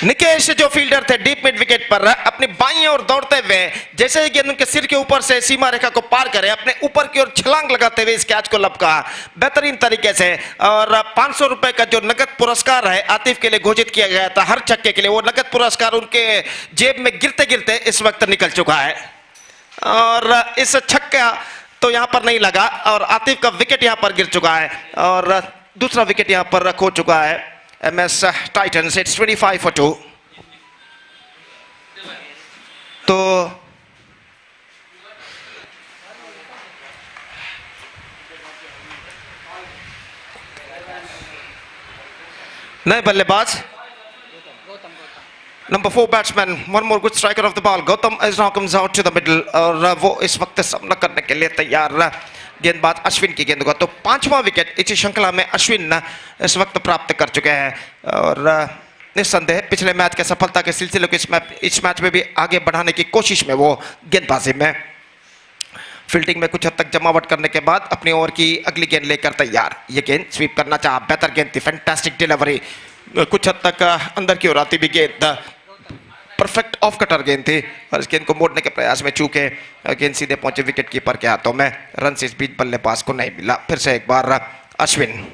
Nikesh जो फील्डर थे डीप मिड विकेट पर अपनी बाईं ओर दौड़ते हुए जैसे ही गेंद उनके सिर के ऊपर से सीमा रेखा को पार करे, अपने ऊपर की ओर छलांग लगाते हुए इस कैच को लपका बेहतरीन तरीके से। और 500 रुपए का जो नगद पुरस्कार है आतिफ के लिए घोषित किया गया था हर छक्के के लिए, वो नगद पुरस्कार उनके जेब में गिरते गिरते इस वक्त निकल चुका है। और इस छक्का तो यहां पर नहीं लगा और आतिफ का विकेट यहां पर गिर चुका है और दूसरा विकेट यहां पर खो चुका है MS Titans। It's 25 for 2। तो नए बल्लेबाज number 4 batsman, one more good striker of the ball, Gautam is now comes out to the middle और वो इस वक्त सामना करने के लिए तैयार गेंदबाज अश्विन की गेंद को। तो 5वां विकेट इस श्रृंखला में अश्विन इस वक्त प्राप्त कर चुके हैं और निस्संदेह पिछले मैच के सफलता के सिलसिले को इस मैच में भी आगे बढ़ाने की कोशिश में वो गेंदबाजी में फील्डिंग में कुछ हद तक जमावट करने के बाद अपनी ओवर की अगली गेंद लेकर तैयार। ये गेंद स्वीप करना चाहा, बेहतर गेंद थी, फैंटास्टिक डिलीवरी, कुछ हद तक अंदर की ओर आती भी गेंद, परफेक्ट ऑफ कटर गेंद थी और इस गेंद को मोड़ने के प्रयास में चूके गेंद सीधे पहुंचे विकेट कीपर के हाथों में। रन इस बीच बल्लेबाज को नहीं मिला। फिर से एक बार अश्विन,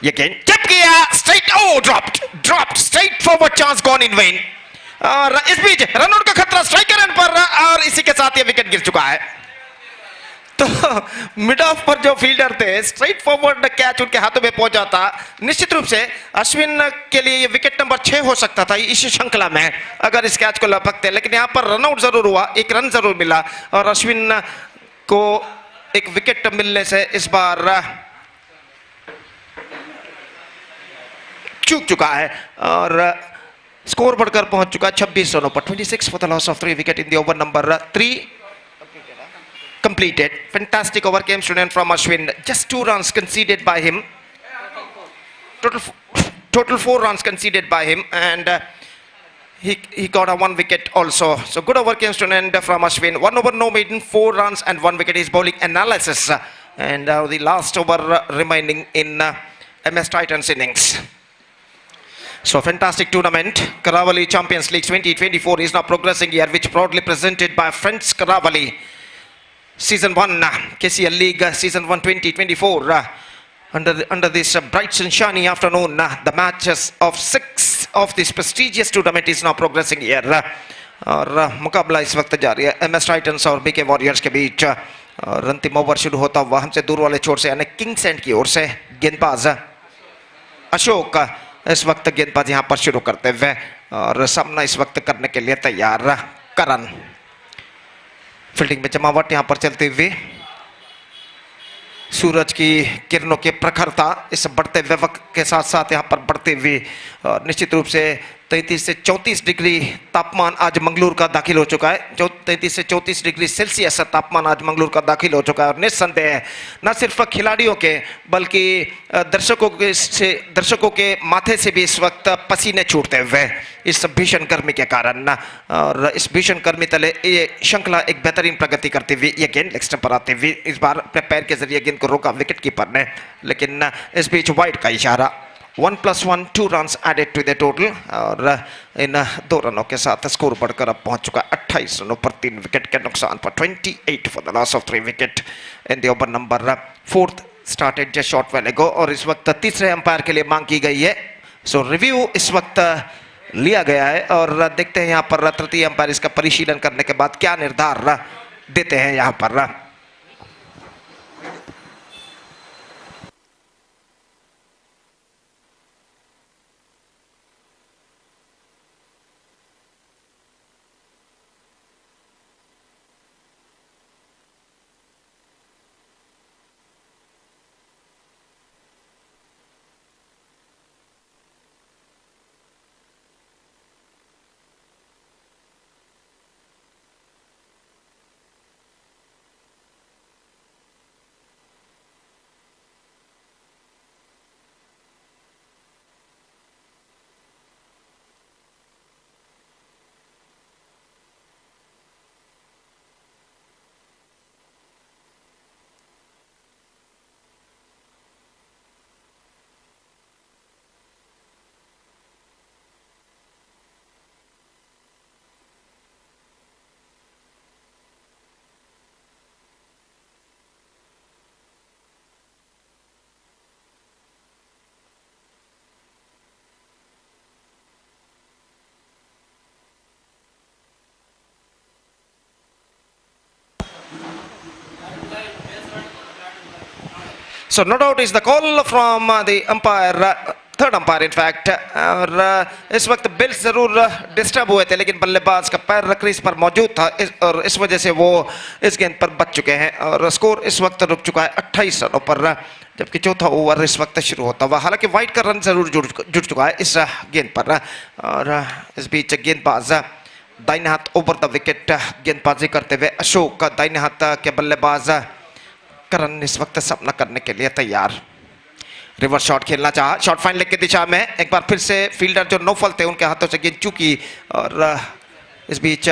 ये गेंद चप किया, straight, oh dropped straight forward, chance gone in vain. और इस बीच रन आउट का खतरा स्ट्राइकर रन पर और इसी के साथ ये विकेट गिर चुका है। तो मिड ऑफ पर जो फील्डर थे, स्ट्रेट फॉरवर्ड कैच उनके हाथों में पहुंच जाता। निश्चित रूप से अश्विन के लिए ये विकेट नंबर 6 हो सकता था इस श्रृंखला में अगर इस कैच को लपकते, लेकिन यहां पर रन आउट जरूर हुआ, एक रन जरूर मिला और अश्विन को एक विकेट मिलने से इस बार चूक चुका है और स्कोर बढ़कर पहुंच चुका है 26 रनों पर। 26 for the loss of 3 wicket in the over number 3 completed. Fantastic over came student from Ashwin. Just 2 runs conceded by him. Total 4 runs conceded by him, and he got a 1 wicket also. So good over came student from Ashwin. 1 over no maiden, 4 runs and 1 wicket. Is bowling analysis, and the last over remaining in MS Titans innings. So fantastic tournament. Karavali Champions League 2024 is now progressing here, which proudly presented by Friends Karavali. Season 1 KCL League Season 1 2024 under this bright sunshiny afternoon. The matches of 6 of this prestigious tournament is now progressing here. और मुकाबला इस वक्त जारी है MS Titans और BK Warriors के बीच। और अंतिम ओवर शुरू होता हुआ हमसे दूर वाले छोर से यानी किंग्स एंड की ओर से गेंदबाज अशोक इस वक्त गेंदबाज यहां पर शुरू करते हुए और सामना इस वक्त करने के लिए तैयार करण। फील्डिंग में जमावट यहां पर चलते हुए सूरज की किरणों की प्रखरता इस बढ़ते हुए वक्त के साथ साथ यहां पर बढ़ते हुए निश्चित रूप से 33 से 34 डिग्री तापमान आज मंगलूर का दाखिल हो चुका है। जो 33 से 34 डिग्री सेल्सियस तापमान आज मंगलूर का दाखिल हो चुका है और निस्संदेह न सिर्फ खिलाड़ियों के बल्कि दर्शकों के माथे से भी इस वक्त पसीने छूटते हुए इस भीषण गर्मी के कारण। और इस भीषण गर्मी तले ये श्रृंखला एक बेहतरीन प्रगति करती हुई ये गेंद लेग स्टंप पर आती हुई इस बार अपने पैर के जरिए गेंद को रोका विकेट कीपर ने, लेकिन इस बीच वाइड का इशारा। 1+1 2 runs added to the total और इन 2 रनों के साथ स्कोर बढ़कर अब पहुंच चुका 28 रनों पर 3 विकेट के नुकसान पर। 28 for the loss of 3 wicket in the over number 4 started just short while ago. और इस वक्त तीसरे अंपायर के लिए मांग की गई है। सो रिव्यू इस वक्त लिया गया है और देखते हैं यहाँ पर तृतीय अंपायर इसका परिशीलन करने के बाद क्या निर्धार देते हैं यहाँ पर। So no doubt is the call from the umpire, third umpire in fact. और इस वक्त बिल्स जरूर डिस्टर्ब हुए थे लेकिन बल्लेबाज का पैर क्रीज पर मौजूद था और इस वजह से वो इस गेंद पर बच चुके हैं और स्कोर इस वक्त रुक चुका है 28 रनों पर, जबकि चौथा ओवर इस वक्त शुरू होता हुआ। हालांकि वाइड का रन जरूर जुड़ चुका है इस गेंद पर और इस बीच गेंदबाज दाहिने हाथ ओवर द विकेट गेंदबाजी करते हुए अशोक का दाहिने हाथ के बल्लेबाज करण इस वक्त सामना करने के लिए तैयार। रिवर्स शॉट खेलना चाहा, शॉट फाइन लेग की दिशा में एक बार फिर से फील्डर जो नौफल थे उनके हाथों से गेंद चूकी और इस बीच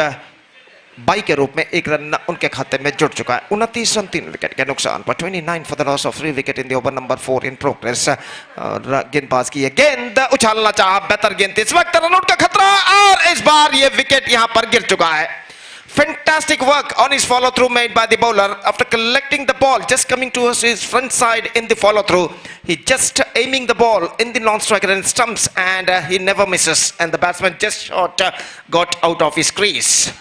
बाई के रूप में एक रन उनके खाते में जुड़ चुका है। 29 रन 3 विकेट के नुकसान पर 29 for the loss of 3 wicket in the over number 4 in progress. और गेंदबाज की ये गेंद उछालना चाहा, बेहतर गेंद थी, इस वक्त रन आउट का खतरा और इस बार ये विकेट यहां पर गिर चुका है। Fantastic work on his follow through made by the bowler after collecting the ball, just coming to his front side in the follow through. He just aiming the ball in the non-striker and stumps, and he never misses, and the batsman just shot got out of his crease.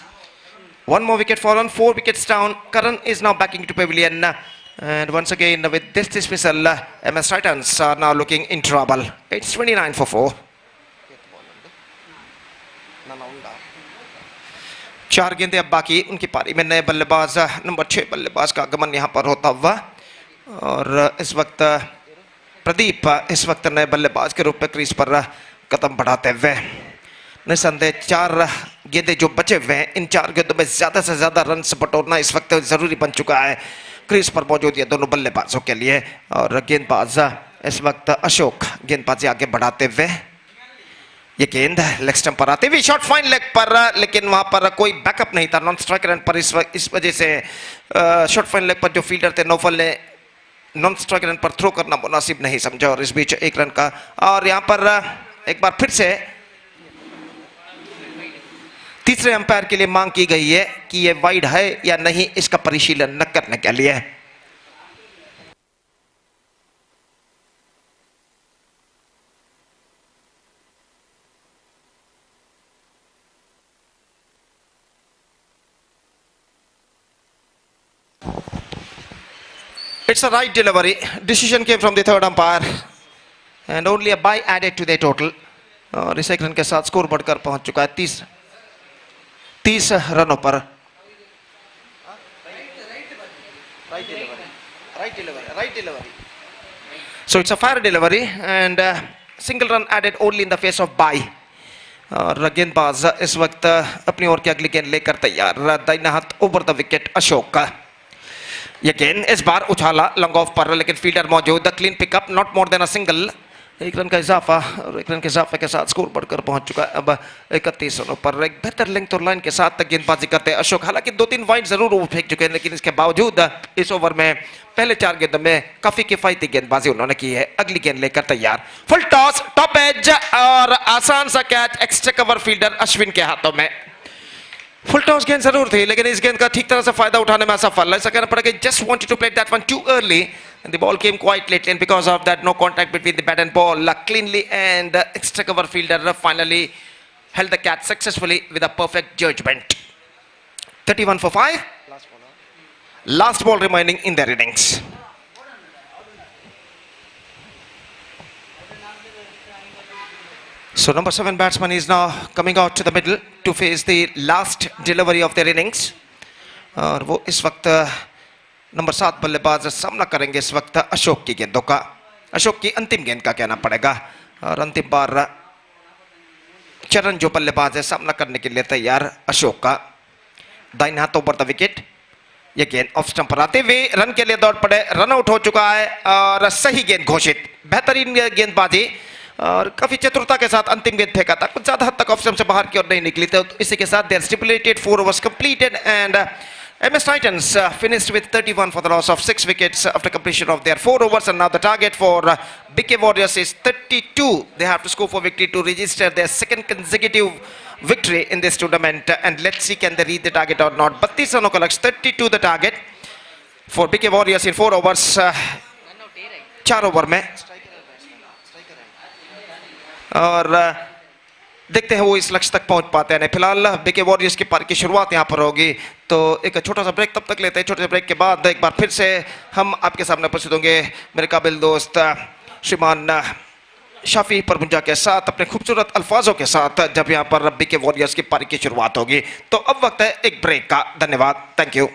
One more wicket fallen, 4 wickets down. Karan is now backing to pavilion, and once again with this dismissal, MS Titans are now looking in trouble. It's 29 for 4. 4 गेंदें अब बाकी उनकी पारी में। नए बल्लेबाज number 6 बल्लेबाज का आगमन यहां पर होता हुआ, और इस वक्त प्रदीप इस वक्त नए बल्लेबाज के रूप में क्रीज पर कदम बढ़ाते हुए। निसंदेह 4 गेंदें जो बचे हुए हैं, इन 4 गेंदों में ज्यादा से ज्यादा रन बटोरना इस वक्त जरूरी बन चुका है क्रीज पर मौजूद ये दोनों बल्लेबाजों के लिए। और गेंदबाज इस वक्त अशोक गेंदबाजी आगे बढ़ाते हुए, ये गेंद लेग स्टंप पर आती हुई शॉट फाइन लेग पर, लेकिन वहां पर कोई बैकअप नहीं था नॉन स्ट्राइकर रन पर। इस वजह से शॉट फाइन लेग पर जो फील्डर थे नौफल ने नॉन स्ट्राइकर रन पर थ्रो करना मुनासिब नहीं समझा, और इस बीच 1 रन का। और यहां पर एक बार फिर से तीसरे अंपायर के लिए मांग की गई है कि ये वाइड है या नहीं, इसका परिशीलन न करने के लिए। It's a right delivery. Decision came from the third umpire, and only a bye added to the total. और इस 1 रन के साथ स्कोर बढ़कर पहुंच चुका है 30 रनों पर। Right delivery. So it's a fair delivery and single run added only in the face of bye. और गेंदबाज इस वक्त अपनी ओर की अगली गेंद लेकर तैयार, दाहिना हाथ ओवर द विकेट अशोक का। ये गेंद इस बार उछाला लॉन्ग ऑफ पर, लेकिन फील्डर मौजूद, clean pickup, not more than a single. 1 run का इजाफा, और 1 रन के इजाफे के साथ स्कोर बढ़कर पहुंच चुका है अब 31 रनों पर। एक बेहतर लेंथ और लाइन के साथ गेंदबाजी करते हैं अशोक। हालांकि 2-3 वाइड जरूर वो फेंक चुके हैं, लेकिन इसके बावजूद इस ओवर में पहले 4 गेंदों में काफी किफायती गेंदबाजी उन्होंने की है। अगली गेंद लेकर तैयार, फुल टॉस, टॉप एज और आसान सा catch extra cover fielder Ashwin के हाथों में। फुल टॉस गेंद जरूर थी, लेकिन इस गेंद का ठीक तरह से फायदा उठाने में असफल। ऐसा कहना पड़ेगा, just wanted to play that one too early and the ball came quite late, and because of that no contact between the bat and ball cleanly, and extra cover fielder finally held the catch successfully with a perfect judgment. 31 for 5. Last ball remaining in their innings. So number 7 batsman is now coming out to the middle to face the last delivery of their innings. और वो इस वक्त number 7 बल्लेबाज सामना करेंगे इस वक्त अशोक की गेंदों का, अशोक की अंतिम गेंद का कहना पड़ेगा। और अंतिम बार चरण जो बल्लेबाज है सामना करने के लिए तैयार अशोक का, दाहिने हाथ ओवर द विकेट। ये गेंद ऑफ स्टंप पर आते हुए रन के लिए दौड़ पड़े, रन आउट हो चुका है और सही गेंद घोषित। बेहतरीन गेंदबाजी और काफी चतुरता के साथ अंतिम गेंद फेंका था, कुछ ज्यादा हद तक ऑफ स्टंप से बाहर की ओर नहीं निकली। तो इसी के साथ there stipulated 4 overs completed, and MS Titans finished with 31 for the loss of 6 wickets after completion of their 4 overs, and now the target for BK Warriors is 32. They have to score for victory to register their second consecutive victory in this tournament, and let's see can they reach the target or not. 32 रनों का लक्ष्य, 32 the target for BK Warriors in 4 overs, 4 over में। और देखते हैं वो इस लक्ष्य तक पहुंच पाते हैं। फिलहाल बीके वॉरियर्स की पारी की शुरुआत यहां पर होगी, तो एक छोटा सा ब्रेक तब तक लेते हैं। छोटे से ब्रेक के बाद एक बार फिर से हम आपके सामने उपस्थित होंगे मेरे काबिल दोस्त श्रीमान शाफी परमुंजा के साथ, अपने खूबसूरत अल्फाजों के साथ, जब यहां पर बीके वॉरियर्स की पारी की शुरुआत होगी। तो अब वक्त है एक ब्रेक का। धन्यवाद, थैंक यू।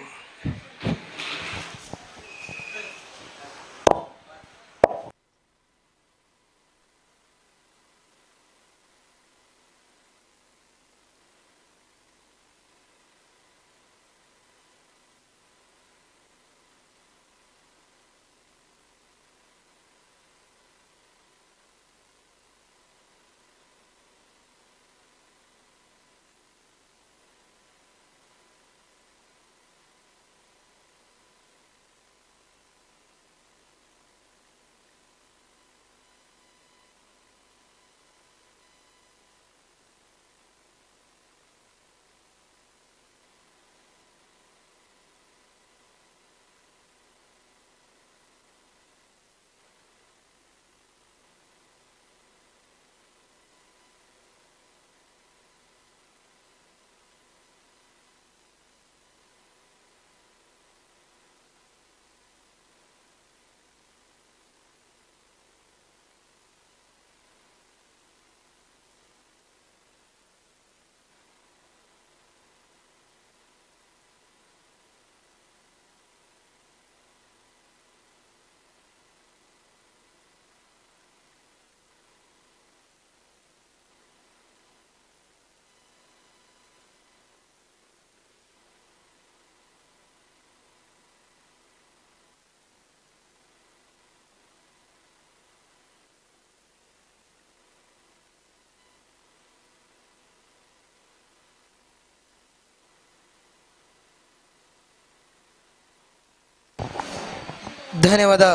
ಧನ್ಯವಾದ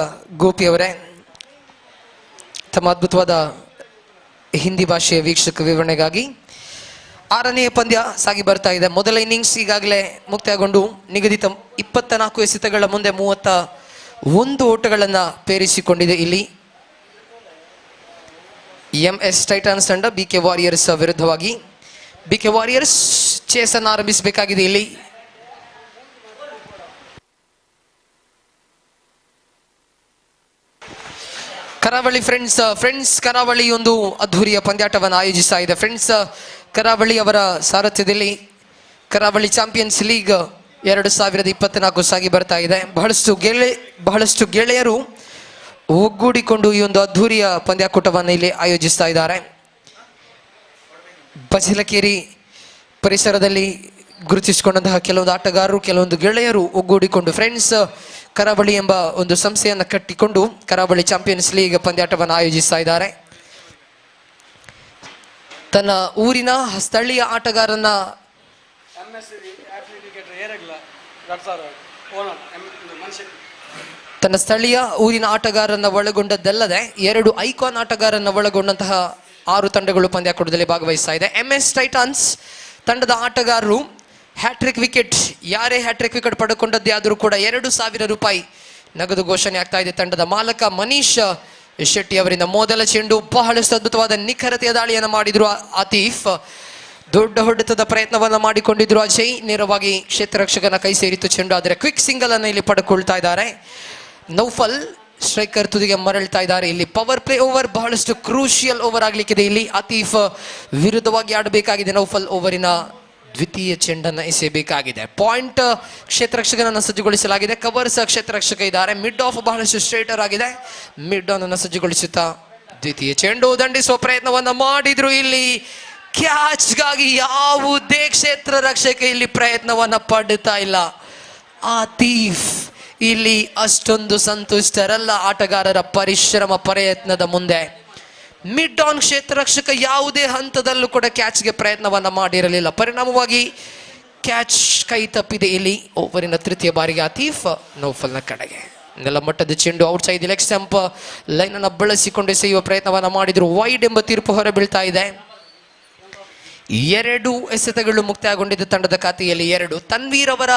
ಗೋಪಿಯವರೇ, ತಮ್ಮ ಅದ್ಭುತವಾದ ಹಿಂದಿ ಭಾಷೆಯ ವೀಕ್ಷಕ ವಿವರಣೆಗಾಗಿ. ಆರನೆಯ ಪಂದ್ಯ ಸಾಗಿ ಬರ್ತಾ ಇದೆ. ಮೊದಲ ಇನ್ನಿಂಗ್ಸ್ ಈಗಾಗಲೇ ಮುಕ್ತಾಯಗೊಂಡು ನಿಗದಿತ 24 ಎಸೆತಗಳ ಮುಂದೆ 31 ಓಟಗಳನ್ನು ಪೇರಿಸಿಕೊಂಡಿದೆ. ಇಲ್ಲಿ MS ಟೈಟಾನ್ಸ್ ತಂಡ BK ವಾರಿಯರ್ಸ್ ವಿರುದ್ಧವಾಗಿ. BK ವಾರಿಯರ್ಸ್ ಚೇಸ್ ಅನ್ನು ಆರಂಭಿಸಬೇಕಾಗಿದೆ. ಇಲ್ಲಿ ಕರಾವಳಿ ಫ್ರೆಂಡ್ಸ್ ಕರಾವಳಿ ಒಂದು ಅದ್ಧೂರಿಯ ಪಂದ್ಯಾಟವನ್ನು ಆಯೋಜಿಸ್ತಾ ಇದೆ. ಫ್ರೆಂಡ್ಸ್ ಕರಾವಳಿ ಅವರ ಸಾರಥ್ಯದಲ್ಲಿ ಕರಾವಳಿ ಚಾಂಪಿಯನ್ಸ್ ಲೀಗ್ 2024 ಸಾಗಿ ಬರ್ತಾ ಇದೆ. ಬಹಳಷ್ಟು ಗೆಳೆಯರು ಒಗ್ಗೂಡಿಕೊಂಡು ಈ ಒಂದು ಅದ್ಧೂರಿಯ ಪಂದ್ಯಾಕೂಟವನ್ನು ಇಲ್ಲಿ ಆಯೋಜಿಸ್ತಾ ಇದ್ದಾರೆ. ಬಜಿಲಕೇರಿ ಪರಿಸರದಲ್ಲಿ ಗುರುತಿಸಿಕೊಂಡಂತಹ ಕೆಲವೊಂದು ಆಟಗಾರರು, ಕೆಲವೊಂದು ಗೆಳೆಯರು ಒಗ್ಗೂಡಿಕೊಂಡು ಫ್ರೆಂಡ್ಸ್ ಕರಾವಳಿ ಎಂಬ ಒಂದು ಸಂಸ್ಥೆಯನ್ನು ಕಟ್ಟಿಕೊಂಡು ಕರಾವಳಿ ಚಾಂಪಿಯನ್ಸ್ ಲೀಗ್ ಪಂದ್ಯಾಟವನ್ನು ಆಯೋಜಿಸ್ತಾ ಇದ್ದಾರೆ. ತನ್ನ ಊರಿನ ಸ್ಥಳೀಯ ಆಟಗಾರನ ತನ್ನ ಸ್ಥಳೀಯ ಊರಿನ ಆಟಗಾರರನ್ನ ಒಳಗೊಂಡದ್ದಲ್ಲದೆ 2 ಐಕಾನ್ ಆಟಗಾರರನ್ನ ಒಳಗೊಂಡಂತಹ 6 ತಂಡಗಳು ಪಂದ್ಯಾಕೂಟದಲ್ಲಿ ಭಾಗವಹಿಸ್ತಾ ಇದೆ. MS ಟೈಟಾನ್ಸ್ ತಂಡದ ಆಟಗಾರರು ಹ್ಯಾಟ್ರಿಕ್ ವಿಕೆಟ್, ಯಾರೇ ಹ್ಯಾಟ್ರಿಕ್ ವಿಕೆಟ್ ಪಡೆದುಕೊಂಡದ್ದೇ ಆದರೂ ಕೂಡ 2,000 ರೂಪಾಯಿ ನಗದು ಘೋಷಣೆ ಆಗ್ತಾ ಇದೆ. ತಂಡದ ಮಾಲಕ ಮನೀಶ್ ಶೆಟ್ಟಿ ಅವರಿಂದ ಮೊದಲ ಚೆಂಡು, ಬಹಳಷ್ಟು ಅದ್ಭುತವಾದ ನಿಖರತೆಯ ದಾಳಿಯನ್ನು ಮಾಡಿದ್ರು ಆತೀಫ್. ದೊಡ್ಡ ಹೊಡೆತದ ಪ್ರಯತ್ನವನ್ನ ಮಾಡಿಕೊಂಡಿದ್ರು ಅಜಯ್, ನೇರವಾಗಿ ಕ್ಷೇತ್ರ ರಕ್ಷಕನ ಕೈ ಸೇರಿತು ಚೆಂಡು. ಆದರೆ ಕ್ವಿಕ್ ಸಿಂಗಲ್ ಅನ್ನು ಇಲ್ಲಿ ಪಡೆದುಕೊಳ್ತಾ ಇದ್ದಾರೆ. ನೌಫಲ್ ಸ್ಟ್ರೈಕರ್ ತುದಿಗೆ ಮರಳ್ತಾ ಇದ್ದಾರೆ. ಇಲ್ಲಿ ಪವರ್ ಪ್ಲೇ ಓವರ್, ಬಹಳಷ್ಟು ಕ್ರೂಷಿಯಲ್ ಓವರ್ ಆಗ್ಲಿಕ್ಕಿದೆ. ಇಲ್ಲಿ ಆತೀಫ್ ವಿರುದ್ಧವಾಗಿ ಆಡಬೇಕಾಗಿದೆ. ನೌಫಲ್ ಓವರಿನ ದ್ವಿತೀಯ ಚೆಂಡನ್ನು ಎಸೆಯಬೇಕಾಗಿದೆ. ಪಾಯಿಂಟ್ ಕ್ಷೇತ್ರ ರಕ್ಷಕನನ್ನು ಸಜ್ಜುಗೊಳಿಸಲಾಗಿದೆ. ಕವರ್ಸ್ ಕ್ಷೇತ್ರ ರಕ್ಷಕ ಇದ್ದಾರೆ. ಮಿಡ್ ಆಫ್ ಬಹಳಷ್ಟು ಸ್ಟ್ರೇಟರ್ ಆಗಿದೆ. ಮಿಡ್ ಆನ್ ಅನ್ನು ಸಜ್ಜುಗೊಳಿಸುತ್ತಾ ದ್ವಿತೀಯ ಚೆಂಡು ದಂಡಿಸುವ ಪ್ರಯತ್ನವನ್ನ ಮಾಡಿದ್ರು. ಇಲ್ಲಿ ಕ್ಯಾಚ್ಗಾಗಿ ಯಾವುದೇ ಕ್ಷೇತ್ರ ರಕ್ಷಕ ಇಲ್ಲಿ ಪ್ರಯತ್ನವನ್ನ ಪಡ್ತಾ ಇಲ್ಲ. ಆತೀಫ್ ಇಲ್ಲಿ ಅಷ್ಟೊಂದು ಸಂತುಷ್ಟರಲ್ಲ ಆಟಗಾರರ ಪರಿಶ್ರಮ ಪ್ರಯತ್ನದ ಮುಂದೆ. ಮಿಡ್ ಆನ್ ಕ್ಷೇತ್ರ ರಕ್ಷಕ ಯಾವುದೇ ಹಂತದಲ್ಲೂ ಕೂಡ ಕ್ಯಾಚ್ಗೆ ಪ್ರಯತ್ನವನ್ನ ಮಾಡಿರಲಿಲ್ಲ. ಪರಿಣಾಮವಾಗಿ ಕ್ಯಾಚ್ ಕೈ ತಪ್ಪಿದೆ. ಇಲ್ಲಿ ಓವರಿನ ತೃತೀಯ ಬಾರಿಗೆ ಆತೀಫ್ ನೌಫಲ್ನ ಕಡೆಗೆ ನೆಲಮಟ್ಟದ ಚೆಂಡು out side leg stump line ಅನ್ನು ಬಳಸಿಕೊಂಡು ಎಸೆಯುವ ಪ್ರಯತ್ನವನ್ನ ಮಾಡಿದ್ರು. ವೈಡ್ ಎಂಬ ತೀರ್ಪು ಹೊರಬೀಳ್ತಾ ಇದೆ. 2 ಎಸೆತಗಳು ಮುಕ್ತಾಯಗೊಂಡಿದ್ದ ತಂಡದ ಖಾತೆಯಲ್ಲಿ 2. ತನ್ವೀರ್ ಅವರ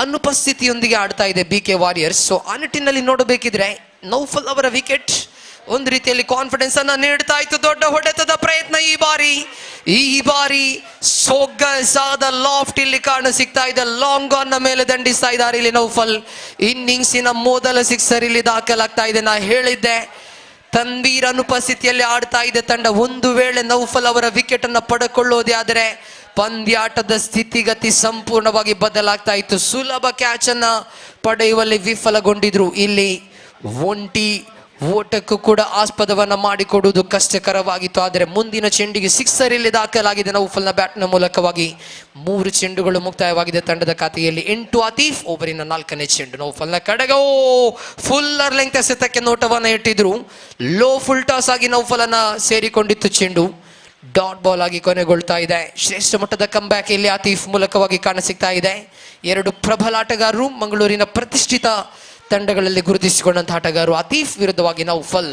ಅನುಪಸ್ಥಿತಿಯೊಂದಿಗೆ ಆಡ್ತಾ ಇದೆ BK ವಾರಿಯರ್ಸ್. ಸೊ ಆ ನಿಟ್ಟಿನಲ್ಲಿ ನೋಡಬೇಕಿದ್ರೆ ನೌಫಲ್ ಅವರ ವಿಕೆಟ್ ಒಂದು ರೀತಿಯಲ್ಲಿ ಕಾನ್ಫಿಡೆನ್ಸ್ ಅನ್ನ ನೀಡ್ತಾ ಇತ್ತು. ದೊಡ್ಡ ಹೊಡೆತದ ಪ್ರಯತ್ನ ಈ ಬಾರಿ ಸೊಗಸಾದ ಲಾಫ್ಟ್ ಇಲ್ಲಿ ಕಾಣ ಸಿಗ್ತಾ ಇದೆ. ಲಾಂಗ್ ಆನ್ ನ ಮೇಲೆ ದಂಡಿಸ್ತಾ ಇದ್ದಾರೆ ಇಲ್ಲಿ ನೌಫಲ್. ಇನ್ನಿಂಗ್ಸಿನ ಮೊದಲ ಸಿಕ್ಸರ್ ಇಲ್ಲಿ ದಾಖಲಾಗ್ತಾ ಇದೆ. ನಾ ಹೇಳಿದ್ದೆ ತನ್ವೀರ್ ಅನುಪಸ್ಥಿತಿಯಲ್ಲಿ ಆಡ್ತಾ ಇದೆ ತಂಡ. ಒಂದು ವೇಳೆ ನೌಫಲ್ ಅವರ ವಿಕೆಟ್ ಅನ್ನ ಪಡೆದುಕೊಳ್ಳೋದೇ ಆದರೆ ಪಂದ್ಯಾಟದ ಸ್ಥಿತಿಗತಿ ಸಂಪೂರ್ಣವಾಗಿ ಬದಲಾಗ್ತಾ ಇತ್ತು. ಸುಲಭ ಕ್ಯಾಚ್ ಅನ್ನ ಪಡೆಯುವಲ್ಲಿ ವಿಫಲಗೊಂಡಿದ್ರು. ಇಲ್ಲಿ ಒಂಟಿ ಓಟಕ್ಕೂ ಕೂಡ ಆಸ್ಪದವನ್ನ ಮಾಡಿಕೊಡುವುದು ಕಷ್ಟಕರವಾಗಿತ್ತು. ಆದರೆ ಮುಂದಿನ ಚೆಂಡಿಗೆ ಸಿಕ್ಸರ್ ಇಲ್ಲಿ ದಾಖಲಾಗಿದೆ ನೌಫಲ್ನ ಬ್ಯಾಟ್ನ ಮೂಲಕವಾಗಿ. 3 ಚೆಂಡುಗಳು ಮುಕ್ತಾಯವಾಗಿದೆ ತಂಡದ ಖಾತೆಯಲ್ಲಿ. 8 ಆತೀಫ್ ಓವರಿನ 4ನೇ ಚೆಂಡು ನೌಫಲ್ನ ಕಡೆಗೆ ಫುಲ್ಲರ್ ಲೆಂತ್ ಎಸೆತಕ್ಕೆ ನೋಟವನ್ನ ಇಟ್ಟಿದ್ರು. ಲೋ ಫುಲ್ ಟಾಸ್ ಆಗಿ ನೌಫಲ್ ಅನ್ನ ಸೇರಿಕೊಂಡಿತ್ತು ಚೆಂಡು. ಡಾಟ್ ಬಾಲ್ ಆಗಿ ಕೊನೆಗೊಳ್ತಾ ಇದೆ. ಶ್ರೇಷ್ಠ ಮಟ್ಟದ ಕಂಬ್ಯಾಕ್ ಇಲ್ಲಿ ಆತೀಫ್ ಮೂಲಕವಾಗಿ ಕಾಣಸಿಗ್ತಾ ಇದೆ. 2 ಪ್ರಬಲ ಆಟಗಾರರು, ಮಂಗಳೂರಿನ ಪ್ರತಿಷ್ಠಿತ ತಂಡಗಳಲ್ಲಿ ಗುರುತಿಸಿಕೊಂಡಂತಹ ಆಟಗಾರರು. ಆತೀಫ್ ವಿರುದ್ಧವಾಗಿ ನೌಫಲ್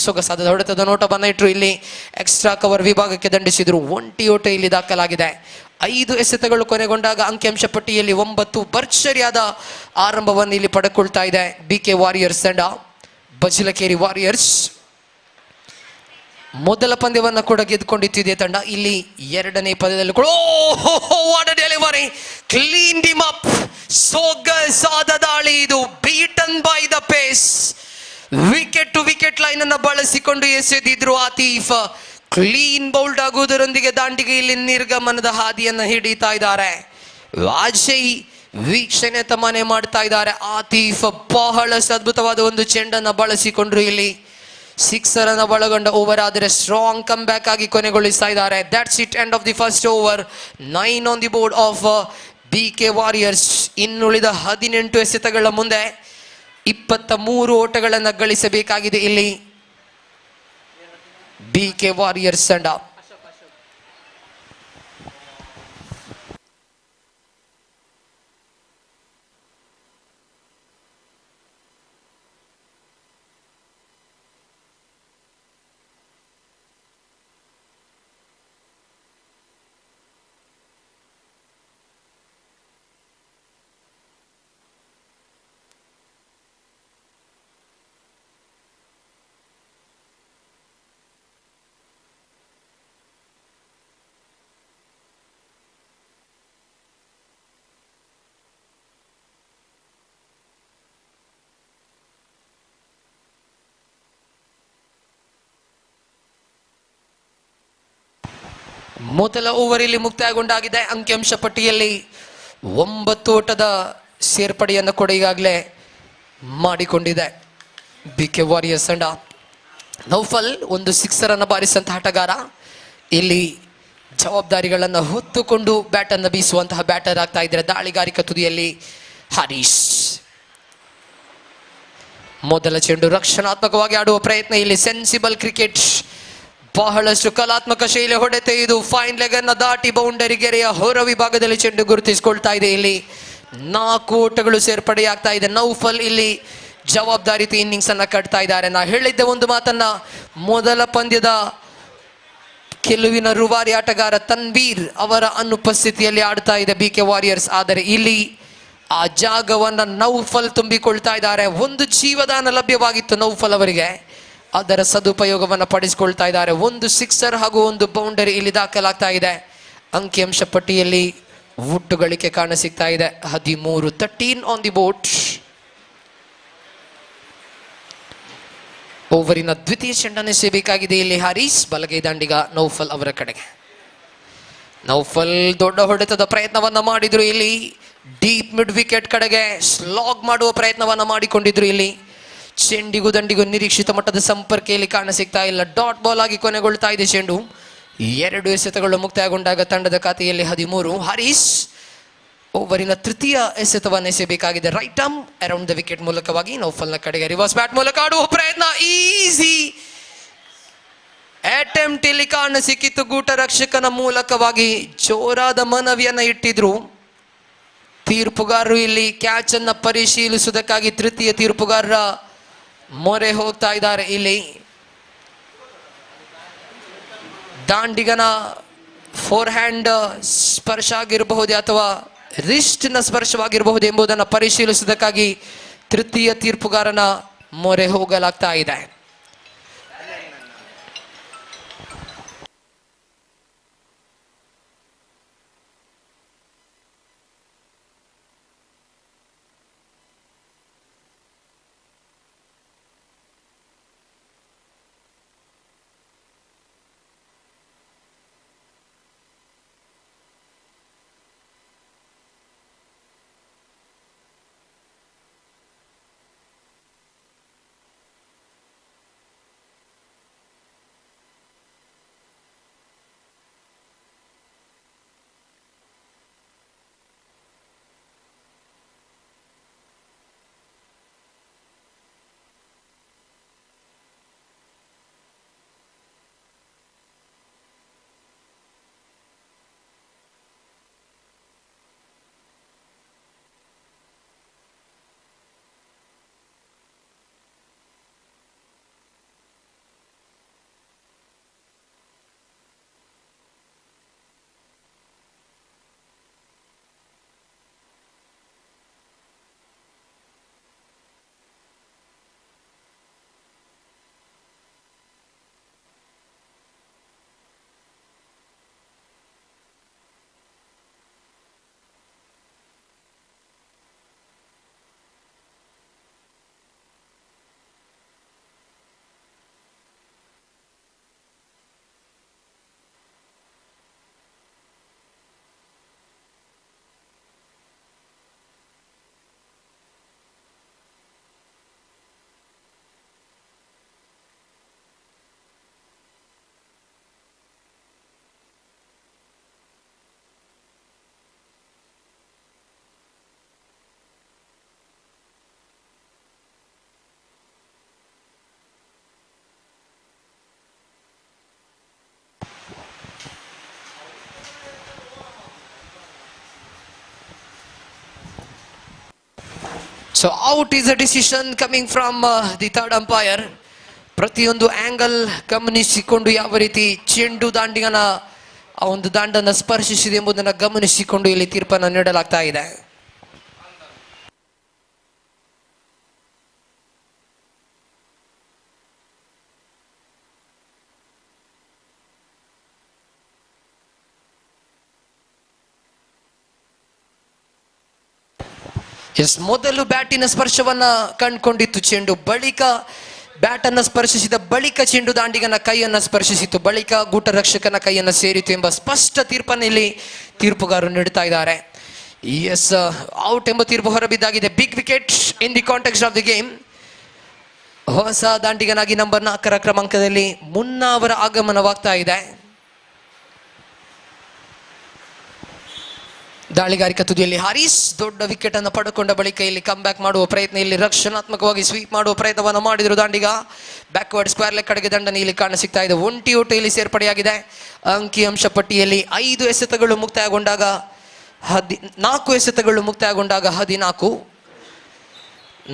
ಸೊಗಸಾದ ಹೊಡೆತದ ನೋಟವನ್ನ ಇಟ್ಟರು. ಇಲ್ಲಿ ಎಕ್ಸ್ಟ್ರಾ ಕವರ್ ವಿಭಾಗಕ್ಕೆ ದಂಡಿಸಿದ್ರು. ಒಂಟಿ ಓಟ ಇಲ್ಲಿ ದಾಖಲಾಗಿದೆ. 5 ಎಸೆತಗಳು ಕೊನೆಗೊಂಡಾಗ ಅಂಕಿಅಂಶ ಪಟ್ಟಿಯಲ್ಲಿ 9. ಭರ್ಜರಿಯಾದ ಆರಂಭವನ್ನು ಇಲ್ಲಿ ಪಡೆದುಕೊಳ್ತಾ ಇದೆ BK ವಾರಿಯರ್ಸ್ ತಂಡ. ಬಜಿಲಕೇರಿ ವಾರಿಯರ್ಸ್ ಮೊದಲ ಪಂದ್ಯವನ್ನ ಕೂಡ ಗೆದ್ದುಕೊಂಡಿದ್ದಿದೆ ತಂಡ. ಇಲ್ಲಿ 2ನೇ ಪಂದ್ಯದಲ್ಲಿ ಕೂಡ ಡೆಲಿವರಿ ಕ್ಲೀನ್ ಡಿಮ್ ಅಪ್, ಸೊಗಸಾದ ದಾಳಿ ಇದು. Beaten by the pace, wicket to wicket line ಅನ್ನ ಬಳಸಿಕೊಂಡು ಎಸೆದಿದ್ರು ಆತೀಫ್. ಕ್ಲೀನ್ ಬೌಲ್ಡ್ ಆಗುವುದರೊಂದಿಗೆ ದಾಂಡಿಗೆ ಇಲ್ಲಿ ನಿರ್ಗಮನದ ಹಾದಿಯನ್ನ ಹಿಡಿತಾ ಇದ್ದಾರೆ. ಅಜಯ್ ವೀಕ್ಷಣೆ ತಮ್ಮನೆ ಮಾಡ್ತಾ ಇದ್ದಾರೆ. ಆತೀಫ್ ಬಹಳಷ್ಟು ಅದ್ಭುತವಾದ ಒಂದು ಚೆಂಡನ್ನ ಬಳಸಿಕೊಂಡ್ರು. ಇಲ್ಲಿ ಸಿಕ್ಸರ್ ಅನ್ನ ಒಳಗೊಂಡ ಓವರ್ ಆದರೆ ಸ್ಟ್ರಾಂಗ್ ಕಮ್ ಬ್ಯಾಕ್ ಆಗಿ ಕೊನೆಗೊಳಿಸ್ತಾ ಇದ್ದಾರೆ. That's it, end of the first over. 9 on the board of BK warriors. ಇನ್ನುಳಿದ 18 ಎಸೆತಗಳ ಮುಂದೆ 23 ಓಟಗಳನ್ನು ಗಳಿಸಬೇಕಾಗಿದೆ ಇಲ್ಲಿ BK ವಾರಿಯರ್ಸ್ ತಂಡ. ಮೊದಲ ಓವರ್ ಇಲ್ಲಿ ಮುಕ್ತಾಯಗೊಂಡಾಗಿದೆ. ಅಂಕಿಅಂಶ ಪಟ್ಟಿಯಲ್ಲಿ 9 ಓಟದ ಸೇರ್ಪಡೆಯನ್ನು ಕೂಡ ಈಗಾಗಲೇ ಮಾಡಿಕೊಂಡಿದೆ ಬಿಕೆ ವಾರಿಯರ್ಸ್ ತಂಡ. ನೌಫಲ್ ಒಂದು ಸಿಕ್ಸರ್ ಅನ್ನು ಬಾರಿಸಿದಂತಹ ಆಟಗಾರ, ಇಲ್ಲಿ ಜವಾಬ್ದಾರಿಗಳನ್ನು ಹೊತ್ತುಕೊಂಡು ಬ್ಯಾಟನ್ನು ಬೀಸುವಂತಹ ಬ್ಯಾಟರ್ ಆಗ್ತಾ ಇದ್ದಾರೆ. ದಾಳಿಗಾರಿಕಾ ತುದಿಯಲ್ಲಿ ಹರೀಶ್. ಮೊದಲ ಚೆಂಡು ರಕ್ಷಣಾತ್ಮಕವಾಗಿ ಆಡುವ ಪ್ರಯತ್ನ. ಇಲ್ಲಿ ಸೆನ್ಸಿಬಲ್ ಕ್ರಿಕೆಟ್, ಬಹಳಷ್ಟು ಕಲಾತ್ಮಕ ಶೈಲಿ ಹೊಡೆತ. ಇದು ಫೈನ್ ಲೆಗ್ ಅನ್ನು ದಾಟಿ ಬೌಂಡರಿ ಗೆರೆಯ ಹೊರ ವಿಭಾಗದಲ್ಲಿ ಚೆಂಡು ಗುರುತಿಸಿಕೊಳ್ತಾ ಇದೆ. ಇಲ್ಲಿ 4 ಓಟಗಳು ಸೇರ್ಪಡೆಯಾಗ್ತಾ ಇದೆ. ನೌಫಲ್ ಇಲ್ಲಿ ಜವಾಬ್ದಾರಿತ ಇನ್ನಿಂಗ್ಸ್ ಅನ್ನ ಕಟ್ತಾ ಇದ್ದಾರೆ. ನಾ ಹೇಳಿದ್ದೆ ಒಂದು ಮಾತನ್ನ, ಮೊದಲ ಪಂದ್ಯದ ಗೆಲುವಿನ ರೂವಾರಿ ಆಟಗಾರ ತನ್ವೀರ್ ಅವರ ಅನುಪಸ್ಥಿತಿಯಲ್ಲಿ ಆಡ್ತಾ ಇದೆ ಬಿಕೆ ವಾರಿಯರ್ಸ್. ಆದರೆ ಇಲ್ಲಿ ಆ ಜಾಗವನ್ನ ನೌಫಲ್ ತುಂಬಿಕೊಳ್ತಾ ಇದ್ದಾರೆ. ಒಂದು ಜೀವದಾನ ಲಭ್ಯವಾಗಿತ್ತು ನೌಫಲ್ ಅವರಿಗೆ, ಅದರ ಸದುಪಯೋಗವನ್ನು ಪಡಿಸಿಕೊಳ್ತಾ ಇದ್ದಾರೆ. ಒಂದು ಸಿಕ್ಸರ್ ಹಾಗೂ ಒಂದು ಬೌಂಡರಿ ಇಲ್ಲಿ ದಾಖಲಾಗ್ತಾ ಇದೆ. ಅಂಕಿಅಂಶ ಪಟ್ಟಿಯಲ್ಲಿ ಒಟ್ಟು ಗಳಿಕೆ ಕಾಣಸಿಗ್ತಾ ಇದೆ 13. 13 ಆನ್ ದಿ ಬೋಟ್. ಓವರಿನ ದ್ವಿತೀಯ ಚೆಂಡನ್ನು ಎಸೆಯಬೇಕಾಗಿದೆ ಇಲ್ಲಿ ಹರೀಶ್. ಬಲಗೈ ದಾಂಡಿಗ ನೌಫಲ್ ಅವರ ಕಡೆಗೆ. ನೌಫಲ್ ದೊಡ್ಡ ಹೊಡೆತದ ಪ್ರಯತ್ನವನ್ನ ಮಾಡಿದ್ರು. ಇಲ್ಲಿ ಡೀಪ್ ಮಿಡ್ ವಿಕೆಟ್ ಕಡೆಗೆ ಸ್ಲಾಗ್ ಮಾಡುವ ಪ್ರಯತ್ನವನ್ನ ಮಾಡಿಕೊಂಡಿದ್ರು. ಇಲ್ಲಿ ಚೆಂಡಿಗೂ ದಂಡಿಗೂ ನಿರೀಕ್ಷಿತ ಮಟ್ಟದ ಸಂಪರ್ಕ ಇಲ್ಲಿ ಕಾಣಸಿಗ್ತಾ ಇಲ್ಲ. ಡಾಟ್ ಬಾಲ್ ಆಗಿ ಕೊನೆಗೊಳ್ತಾ ಇದೆ ಚೆಂಡು. 2 ಎಸೆತಗಳು ಮುಕ್ತಾಯಗೊಂಡಾಗ ತಂಡದ ಖಾತೆಯಲ್ಲಿ 13. ಹರೀಶ್ ಓವರಿನ ತೃತೀಯ ಎಸೆತವನ್ನು ಎಸೆಯಬೇಕಾಗಿದೆ. Right arm around the wicket ಮೂಲಕವಾಗಿ ನೌಫಲ್ನ ಕಡೆಗೆ ರಿವರ್ಸ್ ಬ್ಯಾಟ್ ಮೂಲಕ ಆಡುವ ಪ್ರಯತ್ನ. ಈಸಿ ಅಟೆಂಪ್ಟ್ ಇಲ್ಲಿ ಕಾಣ ಸಿಕ್ಕಿತ್ತು. ಗೂಟ ರಕ್ಷಕನ ಮೂಲಕವಾಗಿ ಜೋರಾದ ಮನವಿಯನ್ನ ಇಟ್ಟಿದ್ರು ತೀರ್ಪುಗಾರರು. ಇಲ್ಲಿ ಕ್ಯಾಚ್ ಅನ್ನ ಪರಿಶೀಲಿಸುವುದಕ್ಕಾಗಿ ತೃತೀಯ ತೀರ್ಪುಗಾರರ ಮೊರೆ ಹೋಗ್ತಾ ಇದ್ದಾರೆ. ಇಲ್ಲಿ ದಾಂಡಿಗನ ಫೋರ್ ಹ್ಯಾಂಡ್ ಸ್ಪರ್ಶ ಆಗಿರಬಹುದೇ ಅಥವಾ ರಿಸ್ಟ್ನ ಸ್ಪರ್ಶವಾಗಿರಬಹುದು ಎಂಬುದನ್ನು ಪರಿಶೀಲಿಸುವುದಕ್ಕಾಗಿ ತೃತೀಯ ತೀರ್ಪುಗಾರನ ಮೊರೆ ಹೋಗಲಾಗ್ತಾ ಇದೆ. So out is a decision coming from the third umpire. ಪ್ರತಿಯೊಂದು ಆಂಗಲ್ ಗಮನಿಸಿಕೊಂಡು ಯಾವ ರೀತಿ ಚೆಂಡು ದಾಂಡಿಗನ ಆ ಒಂದು ದಾಂಡನ್ನು ಸ್ಪರ್ಶಿಸಿದೆ ಎಂಬುದನ್ನು ಗಮನಿಸಿಕೊಂಡು ಇಲ್ಲಿ ತೀರ್ಪನ್ನು ನೀಡಲಾಗ್ತಾ ಇದೆ. ಎಸ್, ಮೊದಲು ಬ್ಯಾಟಿನ ಸ್ಪರ್ಶವನ್ನ ಕಂಡುಕೊಂಡಿತ್ತು ಚೆಂಡು, ಬಳಿಕ ಬ್ಯಾಟ್ ಅನ್ನು ಸ್ಪರ್ಶಿಸಿದ ಬಳಿಕ ಚೆಂಡು ದಾಂಡಿಗನ ಕೈಯನ್ನು ಸ್ಪರ್ಶಿಸಿತು, ಬಳಿಕ ಗೂಟ ರಕ್ಷಕನ ಕೈಯನ್ನು ಸೇರಿತು ಎಂಬ ಸ್ಪಷ್ಟ ತೀರ್ಪನ್ನು ಇಲ್ಲಿ ತೀರ್ಪುಗಾರರು ನೀಡುತ್ತಾ ಇದ್ದಾರೆ. ಎಸ್, ಔಟ್ ಎಂಬ ತೀರ್ಪು ಹೊರಬಿದ್ದಾಗಿದೆ. Big wicket in the context of the game. ಹೊಸ ದಾಂಡಿಗನಾಗಿ ನಂಬರ್ 4ರ ಕ್ರಮಾಂಕದಲ್ಲಿ ಮುನ್ನಾ ಅವರ ಆಗಮನವಾಗ್ತಾ ಇದೆ. ದಾಳಿಗಾರಿಕಾ ತುದಿಯಲ್ಲಿ ಹಾರಿಸ್ ದೊಡ್ಡ ವಿಕೆಟ್ ಅನ್ನು ಪಡೆದುಕೊಂಡ ಬಳಿಕ ಇಲ್ಲಿ ಕಮ್ ಬ್ಯಾಕ್ ಮಾಡುವ ಪ್ರಯತ್ನ, ಇಲ್ಲಿ ರಕ್ಷಣಾತ್ಮಕವಾಗಿ ಸ್ವೀಪ್ ಮಾಡುವ ಪ್ರಯತ್ನವನ್ನು ಮಾಡಿದ್ರು ದಾಂಡಿಗ. ಬ್ಯಾಕ್ವರ್ಡ್ ಸ್ಕ್ವೇರ್ ಲೆಗ್ ಕಡೆಗೆ ದಂಡನೆ ಇಲ್ಲಿ ಕಾಣ ಸಿಗ್ತಾ ಇದೆ. ಒಂಟಿ ಓಟ ಇಲ್ಲಿ ಸೇರ್ಪಡೆಯಾಗಿದೆ. ಅಂಕಿಅಂಶ ಪಟ್ಟಿಯಲ್ಲಿ 5 ಎಸೆತಗಳು ಮುಕ್ತಾಯಗೊಂಡಾಗ 4 ಎಸೆತಗಳು ಮುಕ್ತಾಯಗೊಂಡಾಗ 14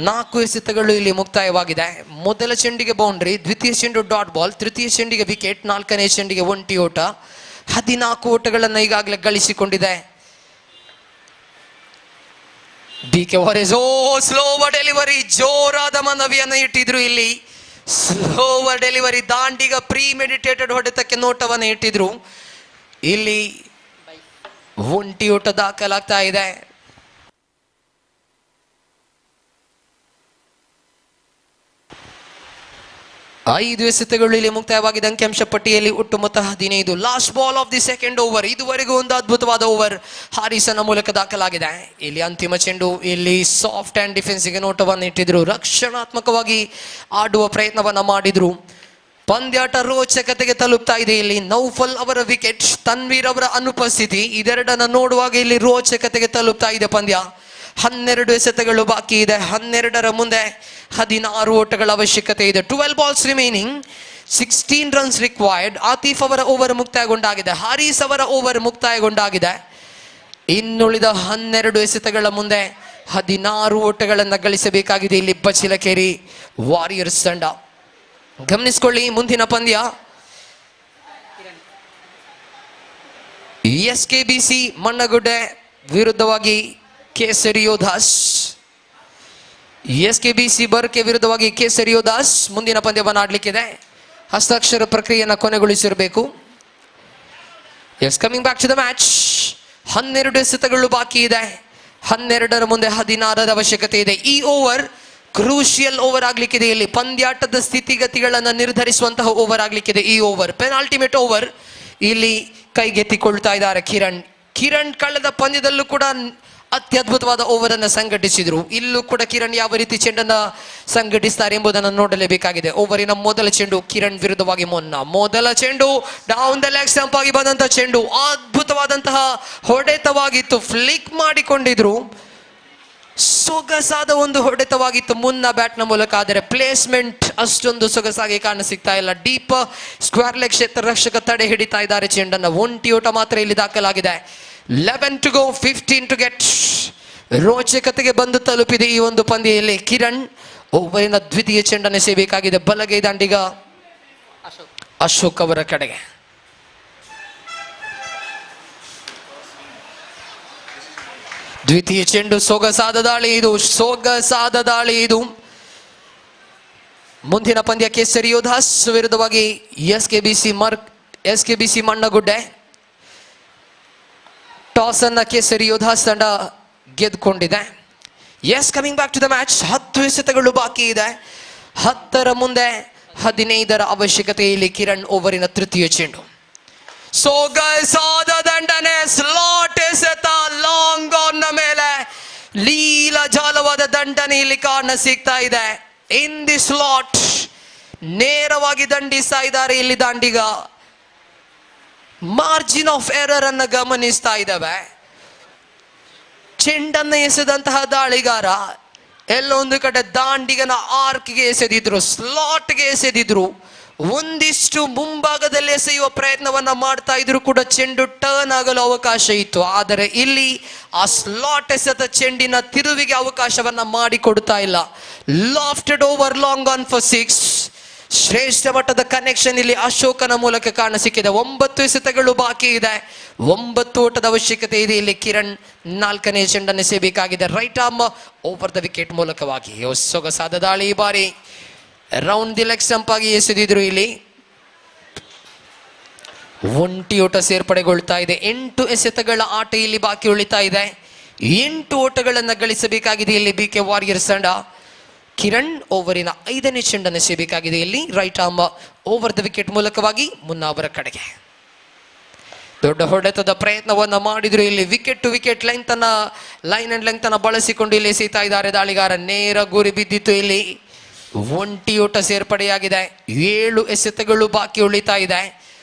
4 ಎಸೆತಗಳು ಇಲ್ಲಿ ಮುಕ್ತಾಯವಾಗಿದೆ. ಮೊದಲ ಚೆಂಡಿಗೆ ಬೌಂಡ್ರಿ, ದ್ವಿತೀಯ ಚೆಂಡು ಡಾಟ್ ಬಾಲ್, ತೃತೀಯ ಚೆಂಡಿಗೆ ವಿಕೆಟ್, 4ನೇ ಚೆಂಡಿಗೆ ಒಂಟಿ ಓಟ. 14 ಓಟಗಳನ್ನು ಈಗಾಗಲೇ ಗಳಿಸಿಕೊಂಡಿದೆ BK Warriors. ಸ್ಲೋವರ್ ಡೆಲಿವರಿ, ಜೋರಾದ ಮನವಿಯನ್ನು ಇಟ್ಟಿದ್ರು ಇಲ್ಲಿ. ಸ್ಲೋವರ್ ಡೆಲಿವರಿ, ದಾಂಡಿಗ ಪ್ರೀ ಮೆಡಿಟೇಟೆಡ್ ಹೊಡೆತಕ್ಕೆ ನೋಟವನ್ನು ಇಟ್ಟಿದ್ರು. ಇಲ್ಲಿ ಒಂಟಿ ಓಟ ದಾಖಲಾಗ್ತಾ ಇದೆ. 5 ಎಸೆತಗಳು ಇಲ್ಲಿ ಮುಕ್ತಾಯವಾಗಿದೆ. ಅಂಕಿಅಂಶ ಪಟ್ಟಿಯಲ್ಲಿ ಒಟ್ಟು ಮೊತ್ತ 15. Last ball of the second over. ಇದುವರೆಗೂ ಒಂದು ಅದ್ಭುತವಾದ ಓವರ್ ಹಾರಿಸನ ಮೂಲಕ ದಾಖಲಾಗಿದೆ. ಇಲ್ಲಿ ಅಂತಿಮ ಚೆಂಡು, ಇಲ್ಲಿ ಸಾಫ್ಟ್ ಅಂಡ್ ಡಿಫೆನ್ಸ್ಗೆ ನೋಟವನ್ನು ಇಟ್ಟಿದ್ರು, ರಕ್ಷಣಾತ್ಮಕವಾಗಿ ಆಡುವ ಪ್ರಯತ್ನವನ್ನ ಮಾಡಿದ್ರು. ಪಂದ್ಯಾಟ ರೋಚಕತೆಗೆ ತಲುಪ್ತಾ ಇದೆ. ಇಲ್ಲಿ ನೌಫಲ್ ಅವರ ವಿಕೆಟ್, ತನ್ವೀರ್ ಅವರ ಅನುಪಸ್ಥಿತಿ, ಇದೆರಡನ್ನ ನೋಡುವಾಗ ಇಲ್ಲಿ ರೋಚಕತೆಗೆ ತಲುಪ್ತಾ ಇದೆ ಪಂದ್ಯ. 12 ಎಸೆತಗಳು ಬಾಕಿ ಇದೆ. 12ರ ಮುಂದೆ 16 ಓಟಗಳ ಅವಶ್ಯಕತೆ ಇದೆ. 12 ಬಾಲ್ಸ್ ರಿಮೈನಿಂಗ್, 16 ರನ್ಸ್ ರಿಕ್ವೈರ್ಡ್. ಆತೀಫ್ ಅವರ ಓವರ್ ಮುಕ್ತಾಯಗೊಂಡಾಗಿದೆ, ಹಾರಿಸ್ ಅವರ ಓವರ್ ಮುಕ್ತಾಯಗೊಂಡಾಗಿದೆ. ಇನ್ನುಳಿದ 12 ಎಸೆತಗಳ ಮುಂದೆ 16 ಓಟಗಳನ್ನು ಗಳಿಸಬೇಕಾಗಿದೆ ಇಲ್ಲಿ ಬಚಿಲಕೇರಿ ವಾರಿಯರ್ಸ್ ತಂಡ. ಗಮನಿಸಿಕೊಳ್ಳಿ, ಮುಂದಿನ ಪಂದ್ಯ SKBC ಮಣ್ಣಗುಡ್ಡೆ ವಿರುದ್ಧವಾಗಿ ಕೇಸರಿ ಯೋಧಾಸ್. SKBC ಬರ್ಕೆ ವಿರುದ್ಧವಾಗಿ ಕೇಸರಿ ಯೋಧಾಸ್ ಮುಂದಿನ ಪಂದ್ಯವನ್ನು ಆಡಲಿಕ್ಕಿದೆ. ಹಸ್ತಾಕ್ಷರ ಪ್ರಕ್ರಿಯೆಯನ್ನು ಕೊನೆಗೊಳಿಸಿರಬೇಕು. Coming back to the match. 12 ಎಸೆತಗಳು ಬಾಕಿ ಇದೆ. 12ರ ಮುಂದೆ 16ರ ಅವಶ್ಯಕತೆ ಇದೆ. ಈ ಓವರ್ ಕ್ರೂಷಿಯಲ್ ಓವರ್ ಆಗ್ಲಿಕ್ಕಿದೆ. ಇಲ್ಲಿ ಪಂದ್ಯಾಟದ ಸ್ಥಿತಿಗತಿಗಳನ್ನು ನಿರ್ಧರಿಸುವಂತಹ ಓವರ್ ಆಗ್ಲಿಕ್ಕಿದೆ ಈ ಓವರ್. ಪೆನಾಲ್ಟಿಮೇಟ್ ಓವರ್ ಇಲ್ಲಿ ಕೈಗೆತ್ತಿಕೊಳ್ತಾ ಇದ್ದಾರೆ ಕಿರಣ್ ಕಳೆದ ಪಂದ್ಯದಲ್ಲೂ ಕೂಡ ಅತ್ಯದ್ಭುತವಾದ ಓವರ್ ಅನ್ನು ಸಂಘಟಿಸಿದ್ರು. ಇಲ್ಲೂ ಕೂಡ ಕಿರಣ್ ಯಾವ ರೀತಿ ಚೆಂಡನ್ನ ಸಂಘಟಿಸ್ತಾರೆ ಎಂಬುದನ್ನು ನೋಡಲೇಬೇಕಾಗಿದೆ. ಓವರಿನ ಮೊದಲ ಚೆಂಡು ಕಿರಣ್ ವಿರುದ್ಧವಾಗಿ ಮೊದಲ ಚೆಂಡು ಡೌನ್ ದ ಲೆಗ್ ಸ್ಟಂಪ್ ಆಗಿ ಬಂದಂತಹ ಚೆಂಡು, ಅದ್ಭುತವಾದಂತಹ ಹೊಡೆತವಾಗಿತ್ತು. ಫ್ಲಿಕ್ ಮಾಡಿಕೊಂಡಿದ್ರು, ಸೊಗಸಾದ ಒಂದು ಹೊಡೆತವಾಗಿತ್ತು ಮುನ್ನ ಬ್ಯಾಟ್ನ ಮೂಲಕ. ಆದರೆ ಪ್ಲೇಸ್ಮೆಂಟ್ ಅಷ್ಟೊಂದು ಸೊಗಸಾಗಿ ಕಾಣ ಸಿಗ್ತಾ ಇಲ್ಲ. ಡೀಪ್ ಸ್ಕ್ವೇರ್ ಲೆಗ್ ಕ್ಷೇತ್ರ ರಕ್ಷಕ ತಡೆ ಹಿಡಿತಾ ಇದ್ದಾರೆ ಚೆಂಡನ್ನ. ಒಂಟಿ ಓಟ ಮಾತ್ರ ಇಲ್ಲಿ ದಾಖಲಾಗಿದೆ. 11 to go, 15 to get. ರೋಚಕತೆಗೆ ಬಂದು ತಲುಪಿದೆ ಈ ಒಂದು ಪಂದ್ಯದಲ್ಲಿ. ಕಿರಣ್ ಓವರಿನ ದ್ವಿತೀಯ ಚೆಂಡನ್ನು ಎಸೆಯಬೇಕಾಗಿದೆ. ಬಲಗೈ ದಾಂಡಿಗ ಅಶೋಕ್ ಅವರ ಕಡೆಗೆ. ದ್ವಿತೀಯ ಚೆಂಡು, ಸೊಗಸಾದ ದಾಳಿ ಇದು. ಮುಂದಿನ ಪಂದ್ಯ ಕೇಸರಿ ಯೋಧಾಸ್ ವಿರುದ್ಧವಾಗಿ SKBC ಮಣ್ಣಗುಡ್ಡೆ. ಟಾಸ್ ಅನ್ನ ಕೇಸರಿ ಯೋಧಾಸ್ ತಂಡ ಗೆದ್ದುಕೊಂಡಿದೆ. Coming back to the match. 10 ಎಸೆತಗಳು ಬಾಕಿ ಇದೆ. 10ರ ಮುಂದೆ 15ರ ಅವಶ್ಯಕತೆ ಇಲ್ಲಿ. ಕಿರಣ್ ಓವರಿನ ತೃತೀಯ ಚೆಂಡು, ಸೊಗಸಾದ ದಂಡನೆ, ಸ್ಲಾಟ್ ಎಸೆತ, ಲಾಂಗ್ ಆನ್ ನ ಮೇಲೆ ಲೀಲಾಜಾಲವಾದ ದಂಡನೆ ಇಲ್ಲಿ ಕಾಣ ಸಿಗ್ತಾ ಇದೆ. ಇನ್ ದಿ ಸ್ಲಾಟ್ ನೇರವಾಗಿ ದಂಡಿಸ್ತಾ ಇದ್ದಾರೆ ಇಲ್ಲಿ ದಾಂಡಿಗ. ಮಾರ್ಜಿನ್ ಆಫ್ ಎರರ್ ಅನ್ನು ಗಮನಿಸ್ತಾ ಇದ್ದಾವೆ. ಚೆಂಡನ್ನು ಎಸೆದಂತಹ ದಾಳಿಗಾರ ಎಲ್ಲೊಂದು ಕಡೆ ದಾಂಡಿಗನ ಆರ್ಕ್ಗೆ ಎಸೆದಿದ್ರು, ಸ್ಲಾಟ್ಗೆ ಎಸೆದಿದ್ರು. ಒಂದಿಷ್ಟು ಮುಂಭಾಗದಲ್ಲಿ ಎಸೆಯುವ ಪ್ರಯತ್ನವನ್ನ ಮಾಡ್ತಾ ಇದ್ರು ಕೂಡ ಚೆಂಡು ಟರ್ನ್ ಆಗಲು ಅವಕಾಶ ಇತ್ತು. ಆದರೆ ಇಲ್ಲಿ ಆ ಸ್ಲಾಟ್ ಎಸೆದ ಚೆಂಡಿನ ತಿರುವಿಗೆ ಅವಕಾಶವನ್ನ ಮಾಡಿಕೊಡ್ತಾ ಇಲ್ಲ. Lofted over, long on for 6. ಶ್ರೇಷ್ಠ ಮಟ್ಟದ ಕನೆಕ್ಷನ್ ಇಲ್ಲಿ ಅಶೋಕನ ಮೂಲಕ ಕಾಣ ಸಿಕ್ಕಿದೆ. 9 ಎಸೆತಗಳು ಬಾಕಿ ಇದೆ. 9 ಓಟದ ಅವಶ್ಯಕತೆ ಇದೆ ಇಲ್ಲಿ. ಕಿರಣ್ 4ನೇ ಚೆಂಡನ್ನು ಎಸೆಯಬೇಕಾಗಿದೆ. Right arm over the wicket ಮೂಲಕವಾಗಿ. ಸೊಗಸಾದ ದಾಳಿ ಈ ಬಾರಿ. ರೌಂಡ್ ದಿ ಲೆಗ್ ಸ್ಟಂಪ್ ಆಗಿ ಎಸೆದಿದ್ರು ಇಲ್ಲಿ. ಒಂಟಿ ಓಟ ಸೇರ್ಪಡೆಗೊಳ್ತಾ ಇದೆ. 8 ಎಸೆತಗಳ ಆಟ ಇಲ್ಲಿ ಬಾಕಿ ಉಳಿತಾ ಇದೆ. 8 ಓಟಗಳನ್ನು ಗಳಿಸಬೇಕಾಗಿದೆ ಇಲ್ಲಿ BK ವಾರಿಯರ್ಸ್ ತಂಡ. ಕಿರಣ್ ಓವರಿನ 5ನೇ ಚೆಂಡನ್ನು ಸೇಬೇಕಾಗಿದೆ. ಇಲ್ಲಿ right arm over the wicket ಮೂಲಕವಾಗಿ ಮುನ್ನಾ ಅವರ ಕಡೆಗೆ ದೊಡ್ಡ ಹೊಡೆತದ ಪ್ರಯತ್ನವನ್ನ ಮಾಡಿದ್ರು. ಇಲ್ಲಿ wicket to wicket line and length ಅನ್ನ ಬಳಸಿಕೊಂಡು ಇಲ್ಲಿ ಎಸೀತಾ ಇದ್ದಾರೆ ದಾಳಿಗಾರ. ನೇರ ಗುರಿ ಬಿದ್ದಿತ್ತು. ಇಲ್ಲಿ ಒಂಟಿಯೂಟ ಸೇರ್ಪಡೆಯಾಗಿದೆ. 7 ಎಸೆತಗಳು ಬಾಕಿ ಉಳಿತಾ ಇದೆ.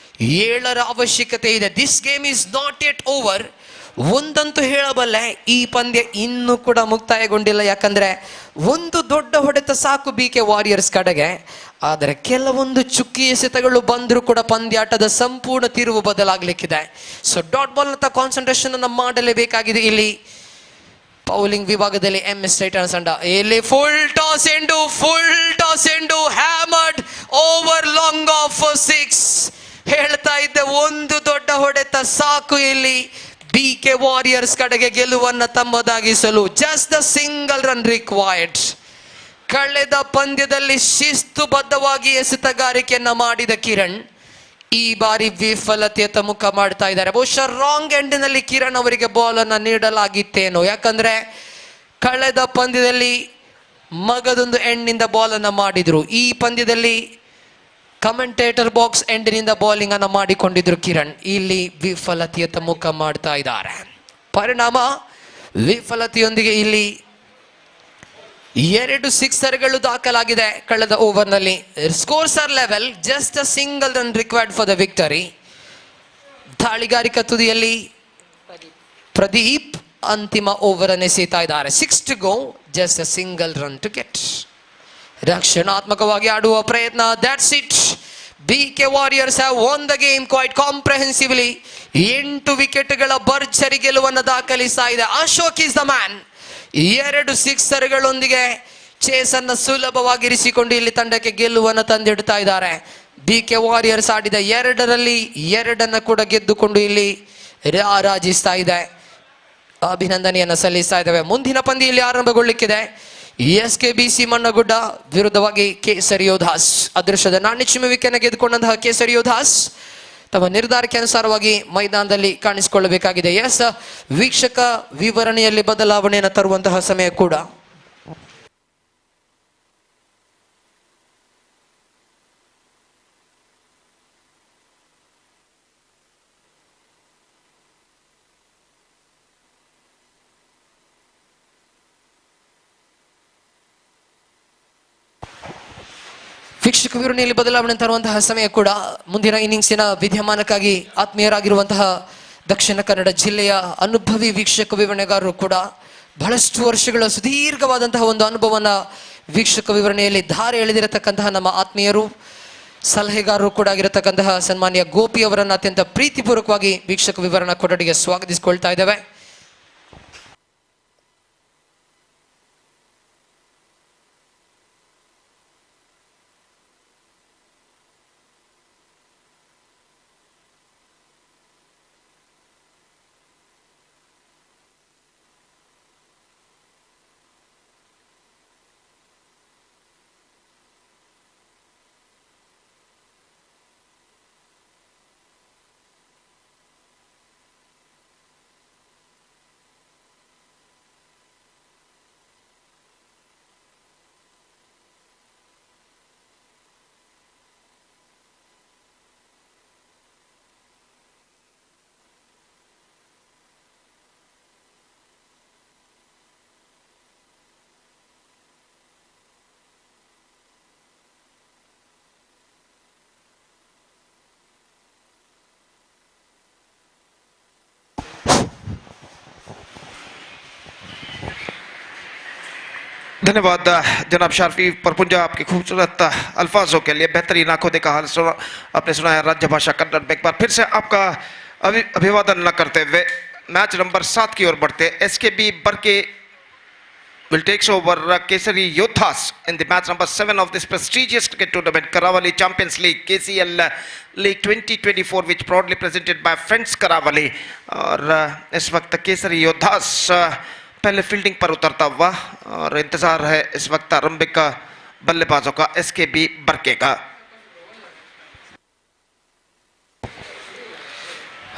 7ರ ಅವಶ್ಯಕತೆ ಇದೆ. This game is not yet over. ಒಂದಂತೂ ಹೇಳಬಲ್ಲೆ, ಈ ಪಂದ್ಯ ಇನ್ನೂ ಕೂಡ ಮುಕ್ತಾಯಗೊಂಡಿಲ್ಲ. ಯಾಕಂದ್ರೆ ಒಂದು ದೊಡ್ಡ ಹೊಡೆತ ಸಾಕು BK ವಾರಿಯರ್ಸ್ ಕಡೆಗೆ. ಆದರೆ ಕೆಲವೊಂದು ಚುಕ್ಕಿ ಎಸೆತಗಳು ಬಂದರೂ ಕೂಡ ಪಂದ್ಯಾಟದ ಸಂಪೂರ್ಣ ತಿರುವು ಬದಲಾಗಲಿಕ್ಕಿದೆ. ಸೊ ಡಾಟ್ ಬಾಲ್ ಅಂತ ಕಾನ್ಸಂಟ್ರೇಷನ್ ಅನ್ನು ಮಾಡಲೇಬೇಕಾಗಿದೆ. ಇಲ್ಲಿ ಬೌಲಿಂಗ್ ವಿಭಾಗದಲ್ಲಿ MS ಟೈಟನ್ಸ್ ತಂಡ ಇಲ್ಲಿ full toss end hammered over long of 6. ಹೇಳ್ತಾ ಇದ್ದೆ, ಒಂದು ದೊಡ್ಡ ಹೊಡೆತ ಸಾಕು ಇಲ್ಲಿ BK ವಾರಿಯರ್ಸ್ ಕಡೆಗೆ ಗೆಲುವನ್ನ ತಮ್ಮದಾಗಿಸಲು. Just the single run required. ಕಳೆದ ಪಂದ್ಯದಲ್ಲಿ ಶಿಸ್ತುಬದ್ಧವಾಗಿ ಎಸೆತಗಾರಿಕೆಯನ್ನ ಮಾಡಿದ ಕಿರಣ್ ಈ ಬಾರಿ ವಿಫಲತೆಯತ್ತ ಮುಖ ಮಾಡ್ತಾ ಇದ್ದಾರೆ. ಬಹುಶಃ ರಾಂಗ್ ಎಂಡಿನಲ್ಲಿ ಕಿರಣ್ ಅವರಿಗೆ ಬಾಲ್ ಅನ್ನ ನೀಡಲಾಗಿತ್ತೇನೋ. ಯಾಕಂದ್ರೆ ಕಳೆದ ಪಂದ್ಯದಲ್ಲಿ ಮಗದೊಂದು ಎಂಡ್ನಿಂದ ಬಾಲ್ ಅನ್ನ ಮಾಡಿದ್ರು. ಈ ಪಂದ್ಯದಲ್ಲಿ ಕಮೆಂಟೇಟರ್ ಬಾಕ್ಸ್ ಎಂಡಿನಿಂದ ಬೌಲಿಂಗ್ ಅನ್ನ ಮಾಡಿಕೊಂಡಿದ್ರು ಕಿರಣ್. ಇಲ್ಲಿ ವಿಫಲತೆಯತ್ತ ಮುಖ ಮಾಡ್ತಾ ಇದ್ದಾರೆ. ಪರಿಣಾಮ ವಿಫಲತೆಯೊಂದಿಗೆ ಇಲ್ಲಿ 2 ಸಿಕ್ಸರ್ಗಳು ದಾಖಲಾಗಿದೆ ಕಳೆದ ಓವರ್ನಲ್ಲಿ. Scores are level. Just a single run required for the victory. ದಾಳಿಗಾರಿಕಾ ತುದಿಯಲ್ಲಿ ಪ್ರದೀಪ್ ಅಂತಿಮ ಓವರ್ ಅನ್ನು ಎಸೆಯುತ್ತಾ ಇದ್ದಾರೆ. 6 to go, just a single run to get. ರಕ್ಷಣಾತ್ಮಕವಾಗಿ ಆಡುವ ಪ್ರಯತ್ನ. That's it. BK warriors have won the game quite comprehensively. 8 ವಿಕೆಟ್ಗಳ ಭರ್ಜರಿ ಗೆಲುವನ್ನು ದಾಖಲಿಸ್ತಾ ಇದೆ. Ashok is the man. 2 ಸಿಕ್ಸರ್ಗಳೊಂದಿಗೆ ಚೇಸನ್ನು ಸುಲಭವಾಗಿರಿಸಿಕೊಂಡು ಇಲ್ಲಿ ತಂಡಕ್ಕೆ ಗೆಲುವನ್ನು ತಂದಿಡ್ತಾ ಇದ್ದಾರೆ. BK ವಾರಿಯರ್ಸ್ ಆಡಿದ 2ರಲ್ಲಿ 2 ಕೂಡ ಗೆದ್ದುಕೊಂಡು ಇಲ್ಲಿ ರಾರಾಜಿಸ್ತಾ ಇದೆ. ಅಭಿನಂದನೆಯನ್ನು ಸಲ್ಲಿಸ್ತಾ ಇದ್ದೇವೆ. ಮುಂದಿನ ಪಂದ್ಯ ಇಲ್ಲಿ ಆರಂಭಗೊಳ್ಳಿಕ್ಕಿದೆ. SKBC ಮಣ್ಣಗುಡ್ಡ ವಿರುದ್ಧವಾಗಿ ಕೇಸರಿ ಯೋಧಾಸ್. ಅದೃಷ್ಟದ ನಾಣ್ಯಚಿಮ್ಮುವಿಕೆಯನ್ನು ಗೆದ್ದುಕೊಂಡಂತಹ ಕೇಸರಿ ಯೋಧಾಸ್ ತಮ್ಮ ನಿರ್ಧಾರಕ್ಕೆ ಅನುಸಾರವಾಗಿ ಮೈದಾನದಲ್ಲಿ ಕಾಣಿಸಿಕೊಳ್ಳಬೇಕಾಗಿದೆ. ವೀಕ್ಷಕ ವಿವರಣೆಯಲ್ಲಿ ಬದಲಾವಣೆಯನ್ನು ತರುವಂತಹ ಸಮಯ ಕೂಡ. ವೀಕ್ಷಕ ವಿವರಣೆಯಲ್ಲಿ ಬದಲಾವಣೆ ತರುವಂತಹ ಸಮಯ ಕೂಡ. ಮುಂದಿನ ಇನ್ನಿಂಗ್ಸಿನ ವಿದ್ಯಮಾನಕ್ಕಾಗಿ ಆತ್ಮೀಯರಾಗಿರುವಂತಹ ದಕ್ಷಿಣ ಕನ್ನಡ ಜಿಲ್ಲೆಯ ಅನುಭವಿ ವೀಕ್ಷಕ ವಿವರಣೆಗಾರರು ಕೂಡ ಬಹಳಷ್ಟು ವರ್ಷಗಳ ಸುದೀರ್ಘವಾದಂತಹ ಒಂದು ಅನುಭವನ ವೀಕ್ಷಕ ವಿವರಣೆಯಲ್ಲಿ ಧಾರೆ ಎಳೆದಿರತಕ್ಕಂತಹ ನಮ್ಮ ಆತ್ಮೀಯರು ಸಲಹೆಗಾರರು ಕೂಡ ಆಗಿರತಕ್ಕಂತಹ ಸನ್ಮಾನ್ಯ ಗೋಪಿ ಅವರನ್ನು ಅತ್ಯಂತ ಪ್ರೀತಿಪೂರ್ವಕವಾಗಿ ವೀಕ್ಷಕ ವಿವರಣಾ ಕೊಠಡಿಗೆ ಸ್ವಾಗತಿಸಿಕೊಳ್ತಾ ಇದ್ದೇವೆ. धन्यवाद जनाब शारफी परपुंजा, आपके खूबसूरत अल्फाजों के लिए। बेहतरीन आंखों देखा हाल आपने सुनाया राज्य भाषा कन्नड़ में। एक बार फिर से आपका अभिवादन न करते हुए मैच नंबर 7 की ओर बढ़ते। SKB बरके will takes over Kesari Yothas in the match number 7 of this prestigious cricket tournament, Karavali Champions League, KCL League 2024, which proudly presented by Friends Karavali. और इस वक्त केसरी योद्धास पहले फील्डिंग पर उतरता हुआ और इंतजार है इस वक्त आरंभिक बल्लेबाजों का SKB बरके का.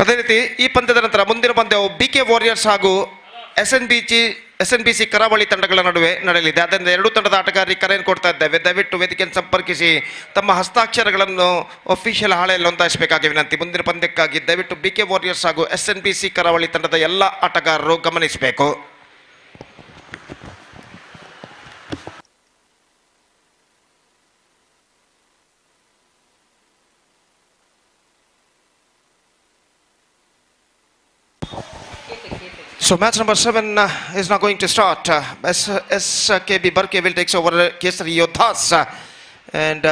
ಅದೇ ರೀತಿ ಈ ಪಂದ್ಯದ ನಂತರ ಮುಂದಿನ ಪಂದ್ಯವು BK ವಾರಿಯರ್ಸ್ ಹಾಗೂ SNBC ಕರಾವಳಿ ತಂಡಗಳ ನಡುವೆ ನಡೆಯಲಿದೆ. ಆದ್ದರಿಂದ ಎರಡೂ ತಂಡದ ಆಟಗಾರರಿಗೆ ಕರೆಯನ್ನು ಕೊಡ್ತಾ ಇದ್ದೇವೆ. ದಯವಿಟ್ಟು ವೇದಿಕೆಯನ್ನು ಸಂಪರ್ಕಿಸಿ ತಮ್ಮ ಹಸ್ತಾಕ್ಷರಗಳನ್ನು ಅಫಿಷಿಯಲ್ ಹಾಳೆಯಲ್ಲಿ ನೋಂದಾಯಿಸಬೇಕಾಗಿ ವಿನಂತಿ. ಮುಂದಿನ ಪಂದ್ಯಕ್ಕಾಗಿ ದಯವಿಟ್ಟು BK ವಾರಿಯರ್ಸ್ ಹಾಗೂ SNBC ಕರಾವಳಿ ತಂಡದ ಎಲ್ಲ ಆಟಗಾರರು ಗಮನಿಸಬೇಕು. So match number 7 is now going to start. SKB Barke will take over Kesari Yodhas. And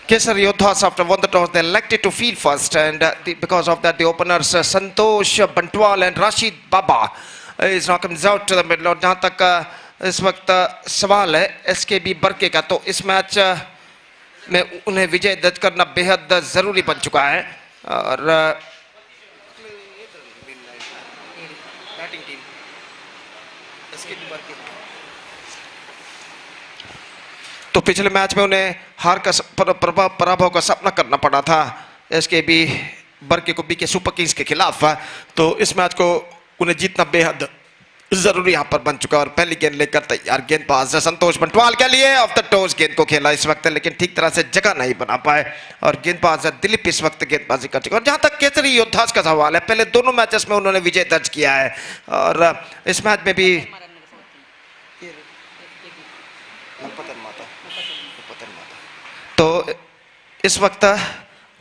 Kesari Yodhas, after won the toss, they elected to field first. And because of that, the openers Santosh Bantwal and Rashid Baba is now comes out to the middle. और जहाँ तक इस वक्त सवाल है SKB Barke का, तो इस मैच में उन्हें विजय दर्ज करना बेहद ज़रूरी बन चुका है. और तो पिछले मैच में उन्हें हार का पराभव का सामना करना पड़ा था SKB बर्के को BK सुपर किंग्स के खिलाफ. तो इस मैच को उन्हें जीतना बेहद जरूरी यहाँ पर बन चुका है. और पहली गेंद लेकर तैयार गेंदबाज संतोष बंटवाल के लिए ऑफ द टॉस गेंद को खेला इस वक्त, लेकिन ठीक तरह से जगह नहीं बना पाए. और गेंदबाज दिलीप इस वक्त गेंदबाजी कर चुके. और जहाँ तक केसरी योद्धास का सवाल है, पहले दोनों मैचेस में उन्होंने विजय दर्ज किया है. और इस मैच में भी तो इस वक्त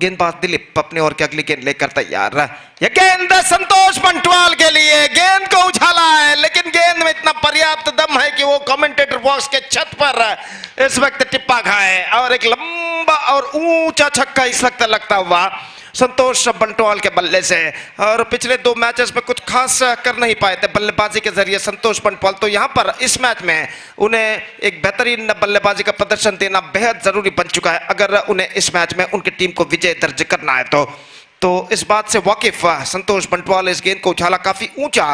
गेंदबाज दिलीप अपने ओर की अगली गेंद लेकर तैयार. यह गेंद संतोष बंटवाल के लिए, गेंद को उछाला है, लेकिन गेंद में इतना पर्याप्त दम है कि वो कमेंटेटर बॉक्स के छत पर इस वक्त टिप्पा खाए. और एक लंबा और ऊंचा छक्का इस वक्त लगता हुआ संतोष बंटवाल के बल्ले से. और पिछले दो मैचेस में कुछ खास कर नहीं पाए थे बल्लेबाजी के जरिए संतोष बंटवाल. तो यहाँ पर इस मैच में उन्हें एक बेहतरीन बल्लेबाजी का प्रदर्शन देना बेहद जरूरी बन चुका है अगर उन्हें इस मैच में उनकी टीम को विजय दर्ज करना है. तो इस बात से वाकिफ संतोष बंटवाल इस गेंद को उछाला काफी ऊंचा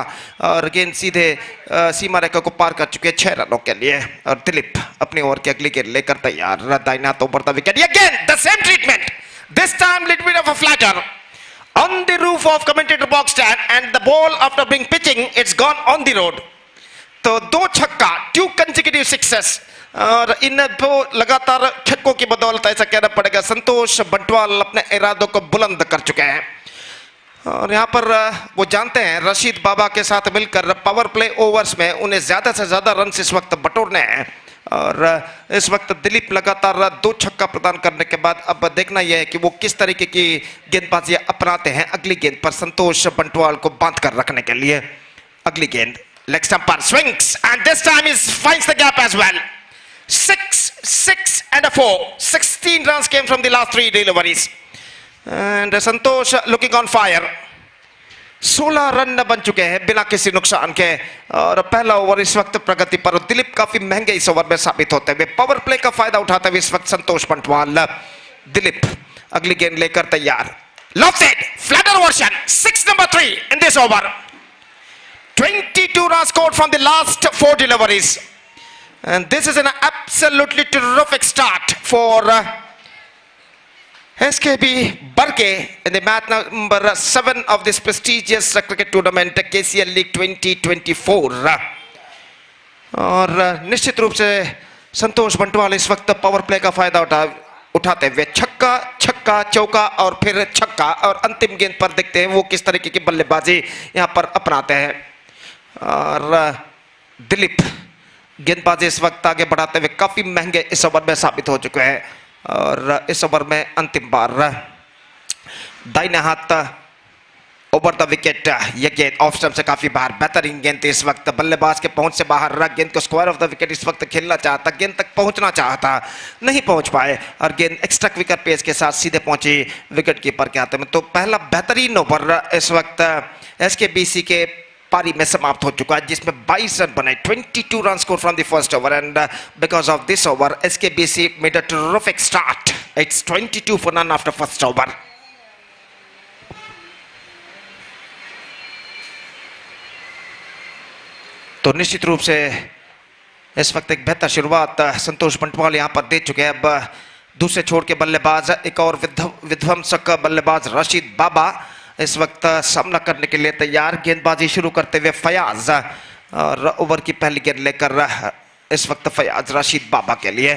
और गेंद सीधे सीमा रेखा को पार कर चुके 6 रनों के लिए. और दिलीप अपनी ओर की अगली गेंद लेकर तैयार. दाहिने हाथों पर विकेट. ये गेंद the same treatment, this time little bit of a flatter on the roof of commentator box stand, and the ball after being pitching it's gone on the road. तो 2 छक्का, 2 consecutive sixes. और इन दो लगातार छक्कों की बदौलत ऐसा कहना पड़ेगा संतोष बंटवाल अपने इरादों को बुलंद कर चुके हैं. और यहाँ पर वो जानते हैं रशीद बाबा के साथ मिलकर पावर प्ले ओवर्स में उन्हें ज्यादा से ज्यादा रन इस वक्त बटोरने हैं. और इस वक्त दिलीप लगातार 2 छक्का प्रदान करने के बाद अब देखना यह है कि वो किस तरीके की गेंदबाजी अपनाते हैं अगली गेंद पर संतोष बंटवाल को बांध कर रखने के लिए. अगली गेंद लेग स्टंप पर swings and this time is finds the gap as well. 6 and a 4. 16 runs came from the last 3 deliveries. And Santosh looking on fire. 16 run बन चुके हैं बिना किसी नुकसान के. और पहला ओवर इस वक्त प्रगति पर. दिलीप काफी महंगे इस ओवर में साबित होते हुए पावर प्ले का फायदा उठाते हुए इस वक्त संतोष बंटवाल. दिलीप अगली गेंद लेकर तैयार. Lofted flatter version 6 number 3 in this over. 22 runs scored from the last 4 deliveries. And this is an absolutely terrific start for SKB Barke in the match number 7 of this prestigious cricket tournament KCL League 2024. और निश्चित रूप से संतोष बंटवाल इस वक्त power play का फायदा उठाते हुए छक्का छक्का चौका और फिर छक्का और अंतिम गेंद पर देखते हैं वो किस तरीके की बल्लेबाजी यहाँ पर अपनाते हैं. और दिलीप गेंदबाजी इस वक्त आगे बढ़ाते हुए काफी महंगे इस ओवर में साबित हो चुके हैं. और इस ओवर में अंतिम बार दाहिने हाथ ओवर द विकेट. यह गेंद ऑफ स्टंप से काफी बाहर. बेहतरीन गेंद थी इस वक्त. बल्लेबाज के पहुंच से बाहर रहा. गेंद को स्क्वायर ऑफ द विकेट इस वक्त खेलना चाहता, गेंद तक पहुंचना चाहता, नहीं पहुंच पाए. और गेंद एक्स्ट्रा क्विकर पेस के साथ सीधे पहुंची विकेट कीपर के हाथ में. तो पहला बेहतरीन ओवर इस वक्त SKBC के पारी में समाप्त हो चुका है जिसमें 22 रन बने. 22 run score from the first over. And because of this over SKBC made a terrific start. It's 22 for none after first over. तो निश्चित रूप से इस वक्त एक बेहतर शुरुआत संतोष बंटवाल यहां पर दे चुके हैं. अब दूसरे छोर के बल्लेबाज एक और विध्वंसक बल्लेबाज रशीद बाबा इस वक्त सामना करने के लिए तैयार। गेंदबाजी शुरू करते हुए फयाज और ओवर की पहली गेंद लेकर इस वक्त फयाज राशिद बाबा के लिए।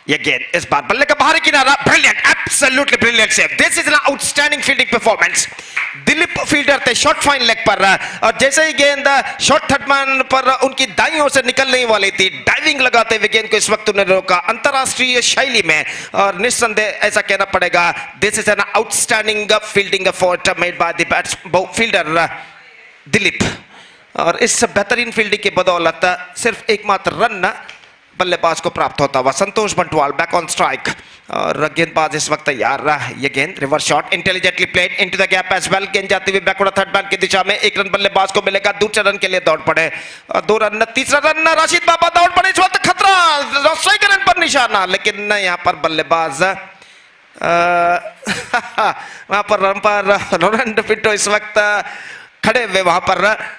ये गेंद इस बार बल्ले का बाहरी किनारा, brilliant, absolutely brilliant save. This is an outstanding fielding performance. Dilip fielder थे शॉर्ट फाइन लेग पर और जैसे ही गेंद शॉर्ट थर्ड मैन पर उनकी दाईं ओर से निकलने वाली थी, डाइविंग लगाते हुए गेंद को इस वक्त उन्होंने रोका अंतरराष्ट्रीय शैली में, और निस्संदेह ऐसा कहना पड़ेगा this is an outstanding fielding effort made by the fielder Dilip. और इस बेहतरीन फील्डिंग की बदौलत सिर्फ एकमात्र रन बल्लेबाज को प्राप्त होता हुआ। Santosh Bantwal back on strike और गेंदबाज इस वक्त तैयार। ये गेंद reverse shot intelligently played into the gap as well. गेंद जाती हुई बैकवर्ड थर्ड मैन की दिशा में, एक रन बल्लेबाज को मिलेगा, दूसरे रन के लिए दौड़ पड़े और 2 रन, तीसरा रन राशिद बाबा दौड़ पड़े, इस वक्त खतरा, स्ट्राइक रन पर निशाना, लेकिन यहां पर बल्लेबाज वहां पर रन पर रोनाल्डो पिंटो इस वक्त खड़े हुए वहां पर,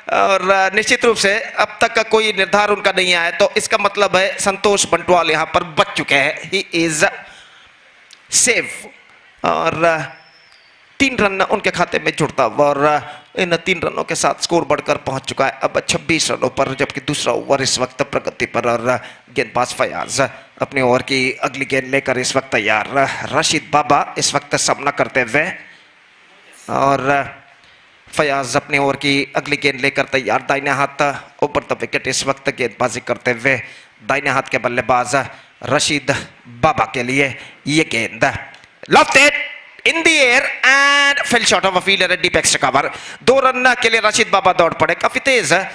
और निश्चित रूप से अब तक का कोई निर्धार उनका नहीं आया, तो इसका मतलब है संतोष बंटवाल यहां पर बच चुके हैं। ही इज सेव और 3 रन उनके खाते में जुड़ता हुआ और इन 3 रनों के साथ स्कोर बढ़कर पहुंच चुका है अब 26 रनों पर, जबकि दूसरा ओवर इस वक्त प्रगति पर और गेंदबाज फयाज अपनी ओवर की अगली गेंद लेकर इस वक्त तैयार। राशिद बाबा इस वक्त सामना करते हुए और फयाज अपने ओवर की अगली गेंद लेकर तैयार। दाहिने हाथ ऊपर द विकेट इस वक्त गेंदबाजी करते हुए दाहिने हाथ के बल्लेबाज राशिद बाबा के लिए। ये गेंद lofted in the air and fail short of a fielder deep extra cover. 2 run के लिए राशिद बाबा दौड़ पड़े, काफी तेज है,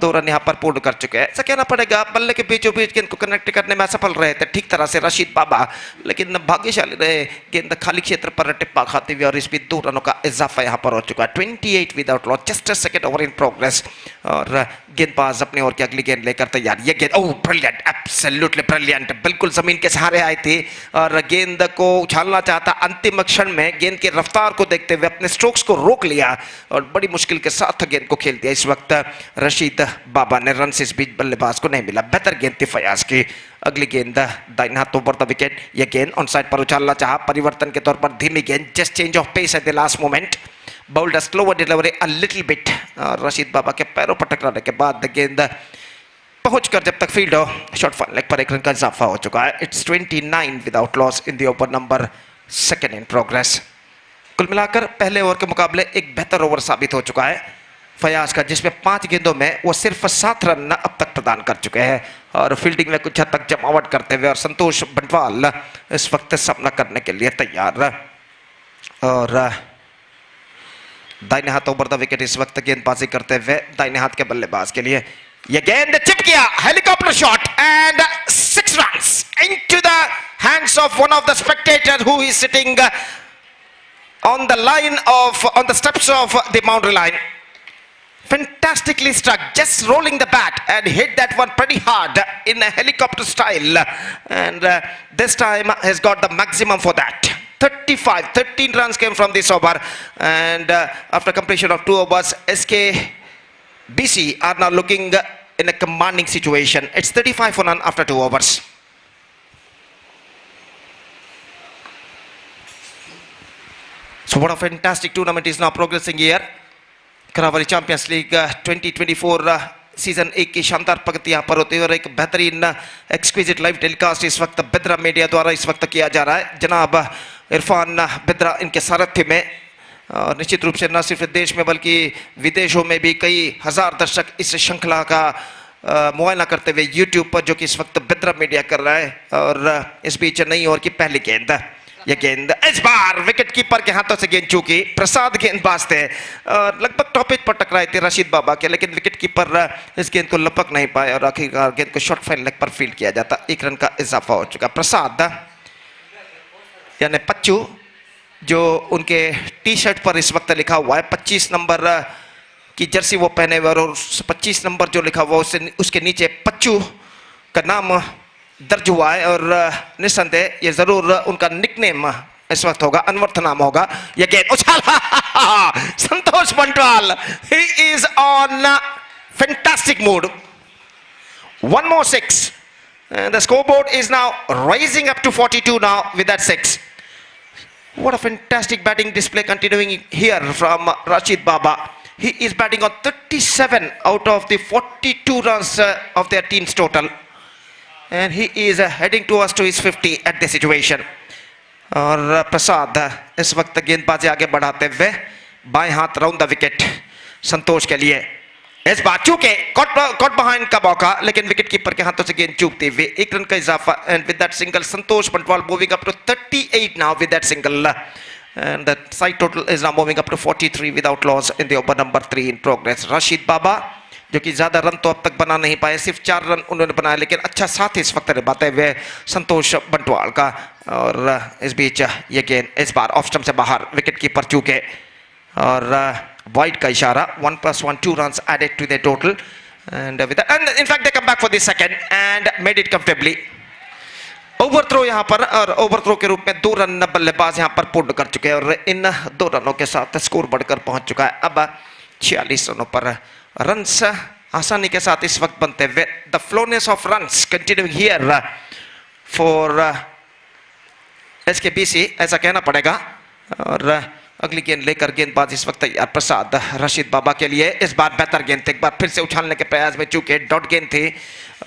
2 रन यहां पर पूर्ण कर चुके हैं। ऐसा कहना पड़ेगा बल्ले के बीचों बीच गेंद को कनेक्ट करने में असफल रहे थे ठीक तरह से राशिद बाबा, लेकिन भाग्यशाली रहे, गेंद खाली क्षेत्र पर टिप्पा खाते हुए और इस बीच 2 रनों का इजाफा यहां पर हो चुका है। 28 without loss, just a second over in progress और गेंदबाज अपने ओवर की अगली गेंद लेकर तैयार। ये गेंद ओह ब्रिलियंट, एब्सोल्युटली ब्रिलियंट, बिल्कुल जमीन के सहारे आई थी और गेंद को उछालना चाहता, अंतिम क्षण में गेंद की रफ्तार को देखते हुए अपने स्ट्रोक्स को रोक लिया और बड़ी मुश्किल के साथ गेंद को खेल दिया। इस वक्त राशिद बाबा ने रन से इस बीच बल्लेबाज को नहीं मिला, बेहतर गेंद थी फयाज की। अगली गेंद दाहिने हाथ ऊपर द विकेट, यह गेंद ऑन साइड पर उछालना चाहा, परिवर्तन के तौर पर धीमी गेंद, just change of pace at the last moment, bowled slower delivery a little bit. Rashid Baba के पैरों पर टकराने के बाद गेंद पहुंचकर जब तक फील्ड हो, शॉर्ट फाइन लेग पर 1 रन का इजाफा हो चुका है। It's 29 without loss in the over number 2 in progress. कुल मिलाकर पहले ओवर के मुकाबले एक बेहतर ओवर साबित हो चुका है फयाज का, जिसमें 5 गेंदों में वो सिर्फ 7 रन अब तक प्रदान कर चुके हैं और फील्डिंग में कुछ हद तक जमावट करते हुए और संतोष बंटवाल इस वक्त सामना करने के लिए तैयार। और दाहिने हाथ ओवर द विकेट इस वक्त गेंदबाजी करते हुए दाहिने हाथ के बल्लेबाज के लिए। यह गेंद चिप किया, helicopter shot and 6 runs into the hands of one of the Spectator who is sitting on the steps of the boundary line. Fantastically struck, just rolling the bat and hit that one pretty hard in a helicopter style, and this time has got the maximum for that. 13 runs came from this over, and after completion of 2 overs, SKBC are now looking in a commanding situation. It's 35 for none after 2 overs. So what a fantastic tournament is now progressing here. Karavali champions league 2024 season 1 की शानदार प्रगति यहाँ पर होती है और एक बेहतरीन exquisite live telecast इस वक्त बेद्रा मीडिया द्वारा इस वक्त किया जा रहा है। जनाब इरफान बेद्रा इनके सारथ्य में, और निश्चित रूप से न सिर्फ देश में बल्कि विदेशों में भी कई हजार दर्शक इस श्रृंखला का मुआयना करते हुए यूट्यूब पर, जो कि इस वक्त बेद्रा मीडिया कर रहा है। और इस बीच नई ओवर की पहली गेंद, यह गेंद इस बार विकेट कीपर के हाथों से गेंद चूकी, प्रसाद गेंदबाज थे और लगभग टॉपिक पर टकराई थी राशिद बाबा के, लेकिन विकेट कीपर इस गेंद को लपक नहीं पाए और आखिरकार गेंद को शॉर्ट फाइन लेग पर फील्ड किया जाता। 1 रन का इजाफा हो चुका। प्रसाद यानी पच्चू, जो उनके टी शर्ट पर इस वक्त लिखा हुआ है, 25 नंबर की जर्सी वो पहने हुए और 25 नंबर जो लिखा हुआ उसके नीचे पच्चू का नाम दर्ज हुआ है और निस्संदेह ये जरूर उनका निकनेम इस वक्त होगा, अनवर्थ नाम होगा। ये गेंद उछाला Santosh Bantwal, he is on fantastic mood. 1 more 6 and the scoreboard is now rising up to 42 now with that 6. What a fantastic batting display continuing here from Rashid Baba. He is batting on 37 out of the 42 runs of their team's total. And he is heading towards to his 50 at this situation. और प्रसाद इस वक्त गेंदबाजी आगे बढ़ाते हुए बाएं हाथ round the wicket संतोष के लिए. इस बार चूके कॉट बिहाइंड का मौका, लेकिन विकेट कीपर के हाथों से गेंद चूकती हुई. एक रन का इजाफा. And with that single Santosh Bantwal moving up to 38 now with that single. And the side total is now moving up to 43 without loss in the over number 3 in progress. Rashid Baba जो कि ज्यादा run तो अब तक बना नहीं पाए, सिर्फ 4 रन उन्होंने बनाए, लेकिन अच्छा साथ इस वक्त निभाते हुए संतोष बंटवाल का. और इस बीच ये गेंद इस बार ऑफ स्टंप से बाहर, विकेट कीपर चूके और वाइड का इशारा. 1+1 2 runs added to their total. And in fact they come back for the second and made it comfortably. Overthrow यहां पर, और ओवरथ्रो के रूप में 2 रन बल्लेबाज यहां पर पूर्ण कर चुके हैं और इन 2 रनों के साथ स्कोर बढ़कर पहुंच चुका है अब 46 रनों पर. रन्स आसानी के साथ इस वक्त बनते हुए. The flowness of runs continuing here for SKBC, ऐसा कहना पड़ेगा. और अगली गेंद लेकर गेंदबाज इस वक्त तैयार. प्रसाद रशीद बाबा के लिए. इस बार बेहतर गेंद थी, एक बार फिर से उछालने के प्रयास में चूके डॉट गेंद थी.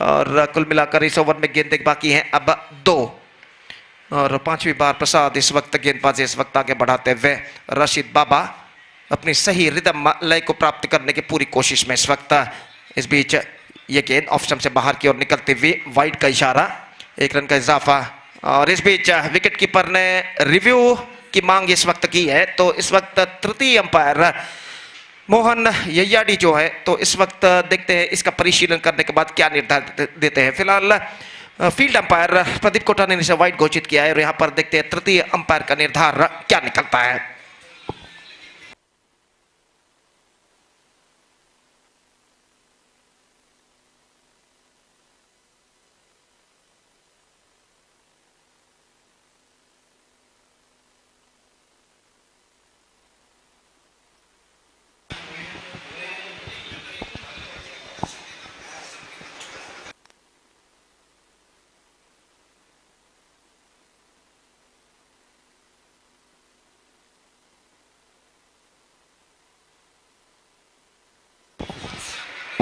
और कुल मिलाकर इस ओवर में गेंद बाकी हैं अब 2. और 5वीं बार प्रसाद इस वक्त गेंदबाजी इस वक्त आगे बढ़ाते हुए. रशीद बाबा अपनी सही रिदम लय को प्राप्त करने की पूरी कोशिश में इस वक्त. इस बीच ये गेंद ऑफ स्टंप से बाहर की ओर निकलती हुई, वाइड का इशारा. 1 रन का इजाफा. और इस बीच विकेट कीपर ने रिव्यू की मांग इस वक्त की है, तो इस वक्त तृतीय अंपायर मोहन यैयाडी जो है, तो इस वक्त देखते हैं इसका परिशीलन करने के बाद क्या निर्धार देते हैं. फिलहाल फील्ड अंपायर प्रदीप कोटानी ने इसे वाइड घोषित किया है और यहां पर देखते हैं तृतीय अंपायर का निर्धार क्या निकलता है.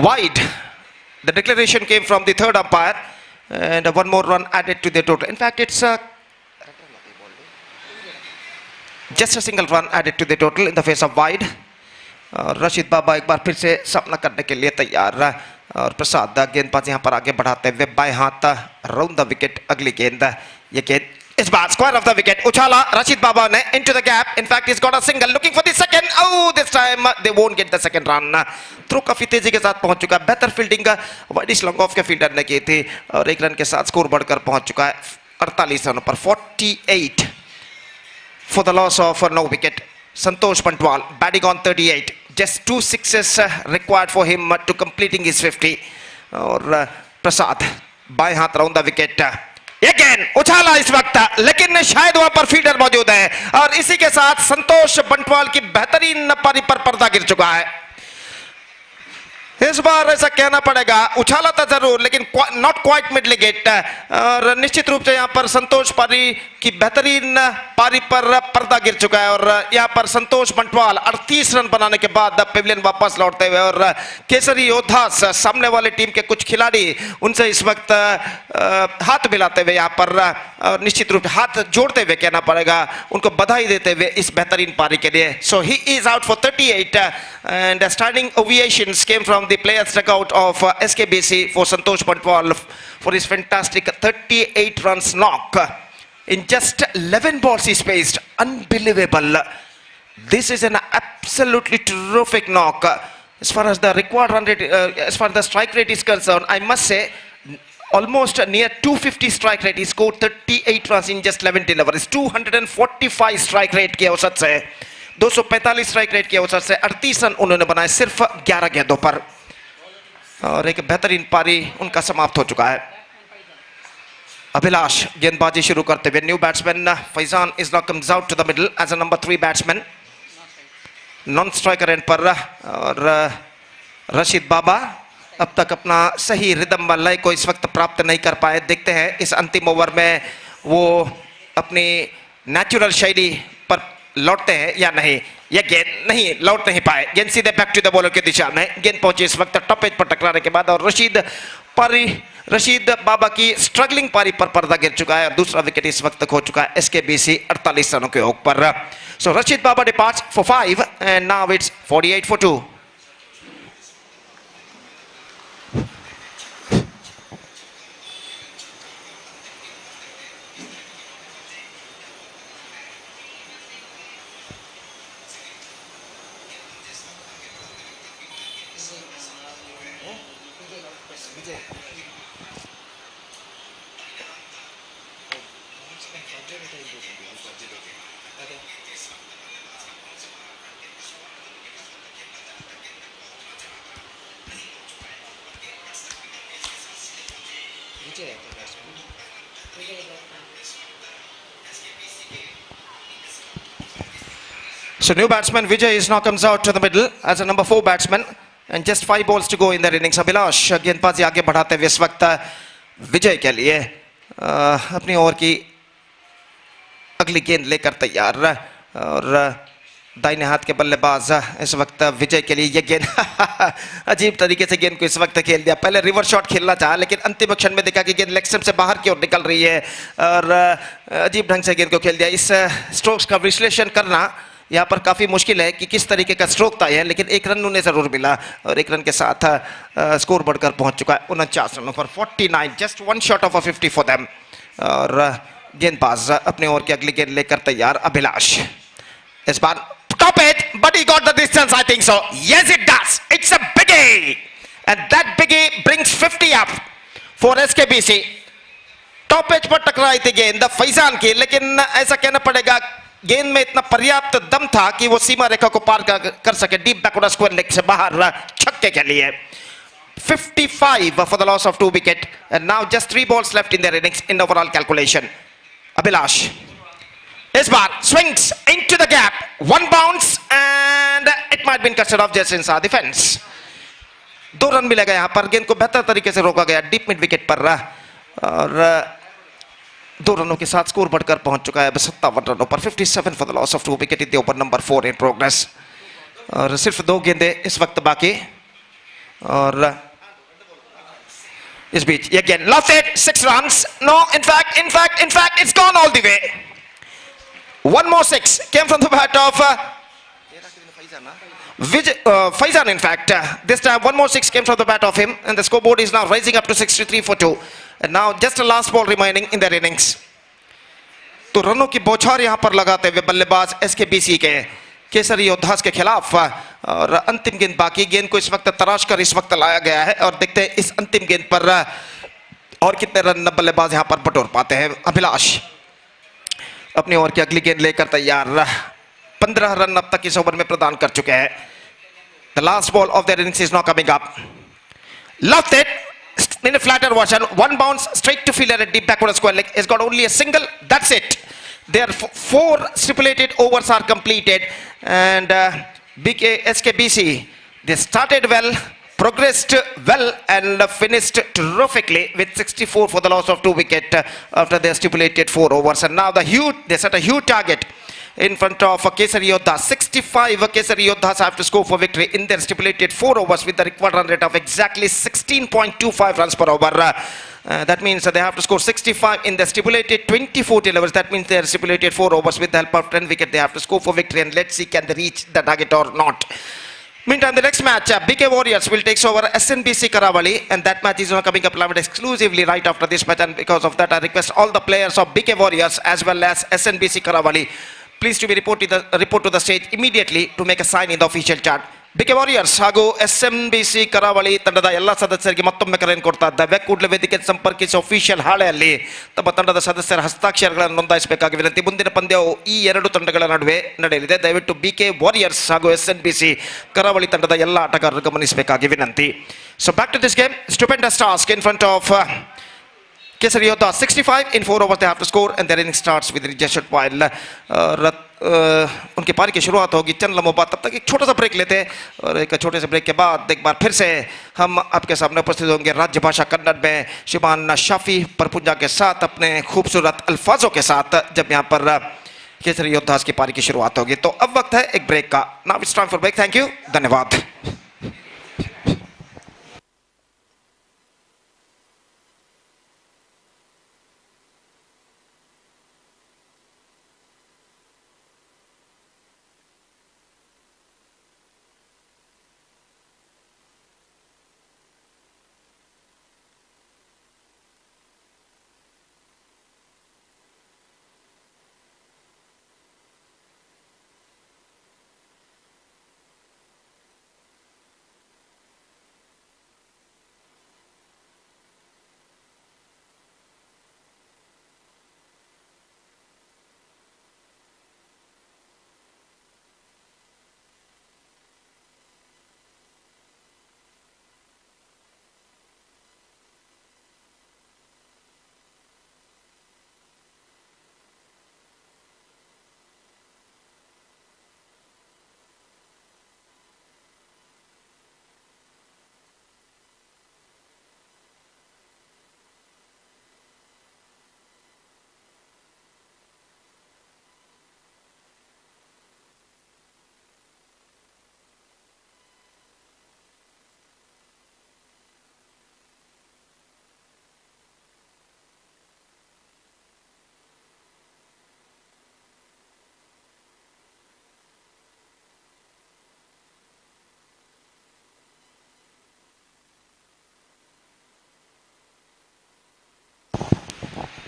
Wide. The declaration came from the third umpire, and 1 more run added to the total. In fact, it's just a single run added to the total in the face of wide. Rashid बाबा एक बार फिर से सामना करने के लिए तैयार. और प्रसाद गेंदबाज यहां पर आगे बढ़ाते हुए बाएं हाथ राउंड द विकेट. अगली गेंद, ये गेंद इस बार स्क्वायर ऑफ द विकेट. उछाला रशीद बाबा ने into the gap. In fact, he's got a single, looking for the second. Oh, this time they won't get the second run. Throw काफी तेजी के साथ पहुंच चुका है. बेहतर फील्डिंग वाइडिश लॉन्ग ऑफ के फील्डर ने की थी और 1 रन के साथ स्कोर बढ़कर पहुंच चुका है 48 रनों पर. 48 for the loss of no wicket. Santosh Bantwal batting on 38. Just 2 sixes required for him to completing his 50. और प्रसाद बाएं हाथ राउंड द विकेट. अगेन उछाला इस वक्त, लेकिन शायद वहां पर फील्डर मौजूद है और इसी के साथ संतोष बंटवाल की बेहतरीन पारी पर पर्दा गिर चुका है. इस बार ऐसा कहना पड़ेगा, उछाला था जरूर लेकिन नॉट क्वाइट मिड विकेट. और निश्चित रूप से यहां पर संतोष पारी की बेहतरीन पारी पर पर्दा गिर चुका है. और यहां पर संतोष बंटवाल 38 रन बनाने के बाद पेविलियन वापस लौटते हुए और केसरी योद्धा सामने वाले टीम के कुछ खिलाड़ी उनसे इस वक्त हाथ मिलाते हुए यहां पर निश्चित रूप से हाथ जोड़ते हुए कहना पड़ेगा, उनको बधाई देते हुए इस बेहतरीन पारी के लिए. So he is out for 38 and standing ovations came from the players dugout of SKBC for Santosh Bantwal for his fantastic 38 runs knock in just 11 balls he spaced. Unbelievable. This is an absolutely terrific knock. As far as the required run rate, as far as the strike rate is concerned, I must say almost near 250 strike rate. He scored 38 runs in just 11 deliveries. 245 strike rate की औसत से 245 strike rate की अवसर से 38 run उन्होंने बनाए सिर्फ 11 गेंदों पर. और एक बेहतरीन पारी उनका समाप्त हो चुका है. अभिलाष गेंदबाजी शुरू करते हुए. New batsman Faizan is now comes out to the middle as a number 3 batsman, non striker end पर. और रशीद बाबा अब तक अपना सही रिदम लय को इस वक्त प्राप्त नहीं कर पाए. देखते हैं इस अंतिम ओवर में वो अपनी नेचुरल शैली लौटते हैं या नहीं। यह गेंद नहीं लौट नहीं पाए, गेंद सीधे बैक टू द बॉलर की दिशा में। गेंद पहुंची इस वक्त टॉप एज पर टकराने के बाद और रशीद बाबा की स्ट्रगलिंग पारी पर पर्दा गिर चुका है और दूसरा विकेट इस वक्त खो चुका है एसकेबीसी 48 रनों के ओक पर। So Rashid Baba departs for 5 and now it's 48 for 2. So new batsman Vijay is now comes out to the middle as a number 4 batsman and just 5 balls to go in their innings. Abhilash गेंदबाजी आगे बढ़ाते हुए इस वक्त विजय के लिए अपनी over की अगली गेंद लेकर तैयार और दाहिने हाथ के बल्लेबाज इस वक्त विजय के लिए ये गेंद अजीब तरीके से गेंद को इस वक्त खेल दिया। पहले रिवर्स शॉट खेलना चाहा लेकिन अंतिम क्षण में देखा कि गेंद लेग स्टंप से बाहर की ओर निकल रही है और अजीब ढंग से गेंद को खेल दिया। इस स्ट्रोक्स का विश्लेषण करना यहाँ पर काफ़ी मुश्किल है कि किस तरीके का स्ट्रोक था है, लेकिन एक रन उन्हें ज़रूर मिला और एक रन के साथ स्कोर बढ़कर पहुँच चुका है 49 रनों पर 49, just 1 short of a 50 for them। और गेंदबाज अपने ओवर की अगली गेंद लेकर तैयार अभिलाष इस बार top edge, but he got the distance, I think so. Yes, it does. It's a biggie, and that biggie brings 50 up for SKBC. Top edge पर टकराई थी गेंद फैजान की, लेकिन ऐसा कहना पड़ेगा गेंद में इतना पर्याप्त दम था कि वो सीमा रेखा को पार कर सके डीप बैकवर्ड स्क्वायर लेग से बाहर छक्के के लिए। 55 for the loss of 2 wicket, and now just 3 balls left in their innings in overall calculation. Abhilash इस बार swings into the gap, 1 bounce and it might be custed off just inside the fence. 2 run मिलेगा यहाँ पर, गेंद को बेहतर तरीके से रोका गया डीप मिड विकेट पर और 2 रनों के साथ स्कोर बढ़कर पहुंच चुका है 57 रनों पर। 57 for the loss of 2 wicket in the over number 4 in progress। और सिर्फ 2 गेंदें इस वक्त बाकी और इस बीच ये गेंद lost it, 6 runs। No, in fact it's gone all the way। One more 6 came from the bat of Faizan. In fact, this time 1 more 6 came from the bat of him, and the scoreboard is now rising up to 63 for 2. And now just a last ball remaining in their innings. तो रनों की बौछार यहां पर लगाते हुए बल्लेबाज एसकेबीसी के केसरी योद्धास के खिलाफ और अंतिम गेंद बाकी। गेंद को इस वक्त तराश कर इस वक्त लाया गया है और देखते हैं इस अंतिम गेंद पर और कितने रन बल्लेबाज यहां पर बटोर पाते हैं। अभिलाष अपनी ओवर की अगली गेंद लेकर तैयार, 15 रन अब तक इस ओवर में प्रदान कर चुके हैं। The last ball of their innings is now coming up. Left it in a flatter version, 1 bounce straight to fielder at deep backward square leg. Has got only a single. That's it. Their 4 stipulated overs are completed, and SKBC, they started well, progressed well, and finished terrifically with 64 for the loss of 2 wicket after their stipulated 4 overs. And now they set a huge target in front of Kesari Yoddha. 65 Kesari Yoddhas have to score for victory in their stipulated 4 overs with the required run rate of exactly 16.25 runs per over. That means they have to score 65 in the stipulated 24 overs. That means they are stipulated 4 overs with the help of 10 wicket. They have to score for victory, and let's see can they reach the target or not. Meantime, the next match, BK Warriors will take over SNBC Karavali, and that match is coming up live exclusively right after this match. And because of that, I request all the players of BK Warriors as well as SNBC Karavali, please to be report to the stage immediately to make a sign in the official chart. BK Warriors ಹಾಗೂ SNBC ಕರಾವಳಿ ತಂಡದ ಎಲ್ಲ ಸದಸ್ಯರಿಗೆ ಮತ್ತೊಮ್ಮೆ ಕರೆಯನ್ನು ಕೊಡ್ತಾ ಇದ್ದೇವೆ. ಕೂಡಲೇ ವೇದಿಕೆ ಸಂಪರ್ಕಿಸಿ ಅಫಿಷಿಯಲ್ ಹಾಳೆಯಲ್ಲಿ ತಮ್ಮ ತಂಡದ ಸದಸ್ಯರ ಹಸ್ತಾಕ್ಷರಗಳನ್ನು ನೋಂದಾಯಿಸಬೇಕಾಗಿ ವಿನಂತಿ. ಮುಂದಿನ ಪಂದ್ಯವು ಈ 2 ತಂಡಗಳ ನಡುವೆ ನಡೆಯಲಿದೆ. ದಯವಿಟ್ಟು BK Warriors ಹಾಗೂ SNBC ಕರಾವಳಿ ತಂಡದ ಎಲ್ಲ ಆಟಗಾರರು ಗಮನಿಸಬೇಕಾಗಿ ವಿನಂತಿ. So back to this game, stupendous task in front of Kesari Yoddha. 65 in 4 overs they have to score, and their inning starts with rejection while उनकी पारी की शुरुआत होगी चंद लम्हों बाद। तब तक एक छोटा सा ब्रेक लेते हैं और एक छोटे से ब्रेक के बाद एक बार फिर से हम आपके सामने उपस्थित होंगे राज्य भाषा कन्नड़ में श्रीमान शाफी परपुंजा के साथ अपने खूबसूरत अल्फाजों के साथ, जब यहाँ पर केसरी योद्धास की पारी की शुरुआत होगी। तो अब वक्त है एक ब्रेक का। Now it's time for break. Thank you, धन्यवाद।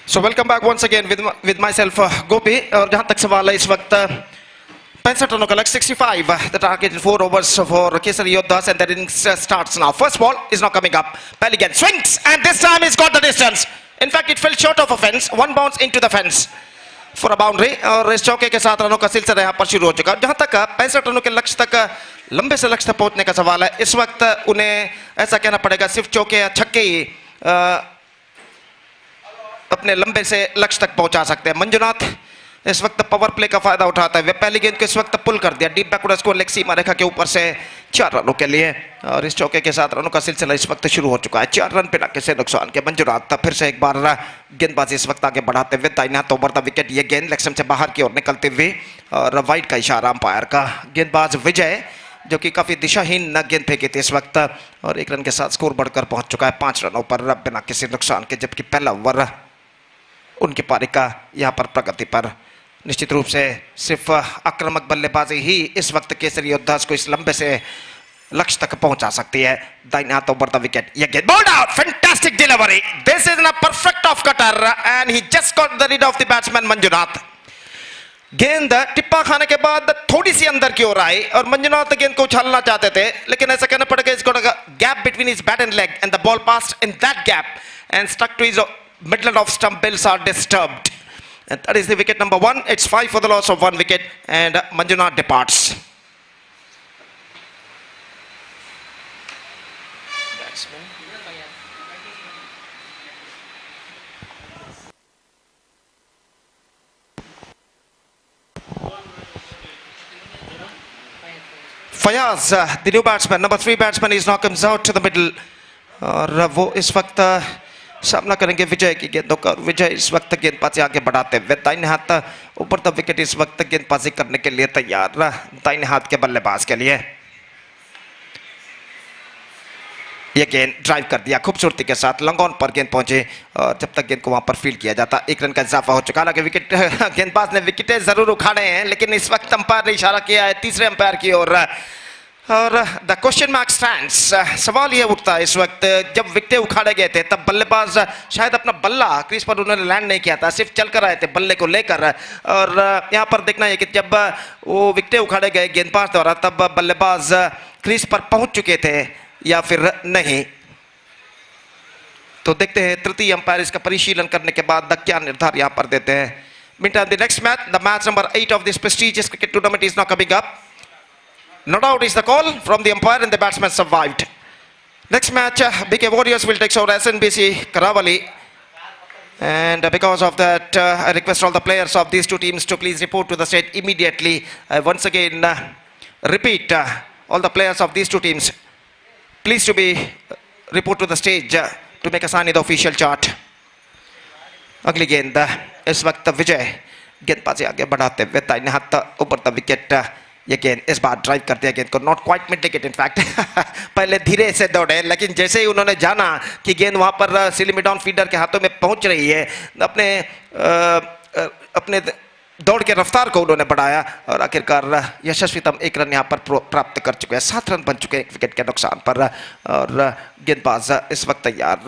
So welcome back once again with myself Gopi. और जहां तक सवाल है इस वक्त 65 रनों का लक्ष्य 65 the target 4 overs for Kesari योद्धास and the innings starts now. First ball is now coming up. पहली गेंद swings and this time is got the distance. In fact it fell short of a fence, one bounce into the fence for a boundary. और इस चौके के साथ रनों का सिलसिला यहां पर शुरू हो चुका है। जहां तक 65 रनों के लक्ष्य तक लंबे से लक्ष्य तक पहुंचने का सवाल है, इस वक्त उन्हें ऐसा कहना पड़ेगा सिर्फ चौके या छक्के ही अपने लंबे से लक्ष्य तक पहुंचा सकते हैं। मंजुनाथ इस वक्त पावर प्ले का फायदा उठाता है। वे पहली गेंद को इस वक्त पुल कर दिया डीप बैकवर्ड स्कोर लेग सीमा रेखा के ऊपर से 4 रनों के लिए। और इस चौके के साथ रनों का सिलसिला इस वक्त शुरू हो चुका है। 4 रन बिना किसी नुकसान के मंजुनाथ फिर से एक बार गेंदबाजी इस वक्त आगे बढ़ाते हुए दाहिने हाथ ओवर द विकेट। ये गेंद लेग स्टंप से बाहर की ओर निकलते हुए और वाइड का इशारा अंपायर का। गेंदबाज विजय जो कि काफी दिशाहीन गेंद फेंकी थी इस वक्त, और 1 रन के साथ स्कोर बढ़कर पहुंच चुका है 5 रनों पर बिना किसी नुकसान के। जबकि पहला ओवर उनकी पारी का यहाँ पर प्रगति पर। निश्चित रूप से सिर्फ आक्रामक बल्लेबाजी ही इस वक्त केसरी योद्धास को इस लंबे से लक्ष्य तक पहुंचा सकती है। दाहिने हाथ ओवर द विकेट। ये गेंद bowled out, fantastic delivery, this is a perfect off cutter and he just got the read of the batsman Manjunath. गेंद टिप्पा खाने के बाद थोड़ी सी अंदर की ओर आई और मंजुनाथ गेंद को उछालना चाहते थे, लेकिन ऐसा कहना पड़ेगा इसको gap between his bat and leg and the ball passed in that gap and stuck to his middle of stump, bills are disturbed, and that is the wicket number 1. It's 5 for the loss of 1 wicket and Manjunath departs. Fayaz, the new batsman, number 3 batsman, is now comes out to the middle. और वो इस वक्त सामना करेंगे विजय की गेंदों का। विजय इस वक्त गेंदबाजी आगे बढ़ाते हुए दाहिने हाथ ऊपर द विकेट इस वक्त गेंदबाजी करने के लिए तैयार दाहिने हाथ के बल्लेबाज के लिए। यह गेंद ड्राइव कर दिया खूबसूरती के साथ, लॉन्ग ऑन पर गेंद पहुंचे और जब तक गेंद को वहां पर फील्ड किया जाता 1 रन का इजाफा हो चुका। हालांकि विकेट गेंदबाज ने विकेटें जरूर उखाड़े हैं, लेकिन इस वक्त अंपायर ने इशारा किया है तीसरे अंपायर की ओर और द क्वेश्चन मार्क स्टैंड्स। सवाल यह उठता है इस वक्त, जब विकेटें उखाड़े गए थे तब बल्लेबाज शायद अपना बल्ला क्रीज पर उन्होंने लैंड नहीं किया था, सिर्फ चल कर आए थे बल्ले को लेकर। और यहाँ पर देखना है कि जब वो विकेटें उखाड़े गए गेंदबाज द्वारा तब बल्लेबाज क्रीज पर पहुंच चुके थे या फिर नहीं। तो देखते हैं तृतीय अंपायर इसका परिशीलन करने के बाद क्या निर्धार यहाँ पर देते हैं। Meantime, the next match, the match number 8 of this prestigious cricket tournament is now coming up. No doubt is the call from the umpire and the batsman survived. Next match, BK Warriors will take over SNBC Karavali. And because of that, I request all the players of these two teams to please report to the stage immediately. I once again repeat, all the players of these two teams, please to be report to the stage to make a sign in the official chart. अगली गेंद इस वक्त विजय गेंदबाजी आगे बढ़ाते हुए दाहिने हाथ ऊपर द विकेट ये गेंद इस बार ड्राइव करते हैं गेंद को, not quite mid wicket in fact पहले धीरे से दौड़े लेकिन जैसे ही उन्होंने जाना कि गेंद वहां पर सिली मिड ऑन फील्डर के हाथों में पहुंच रही है, अपने दौड़ के रफ्तार को उन्होंने बढ़ाया और आखिरकार यशस्वीतम एक रन यहां पर प्राप्त कर चुके हैं। 7 रन बन चुके हैं एक विकेट के नुकसान पर और गेंदबाज इस वक्त तैयार,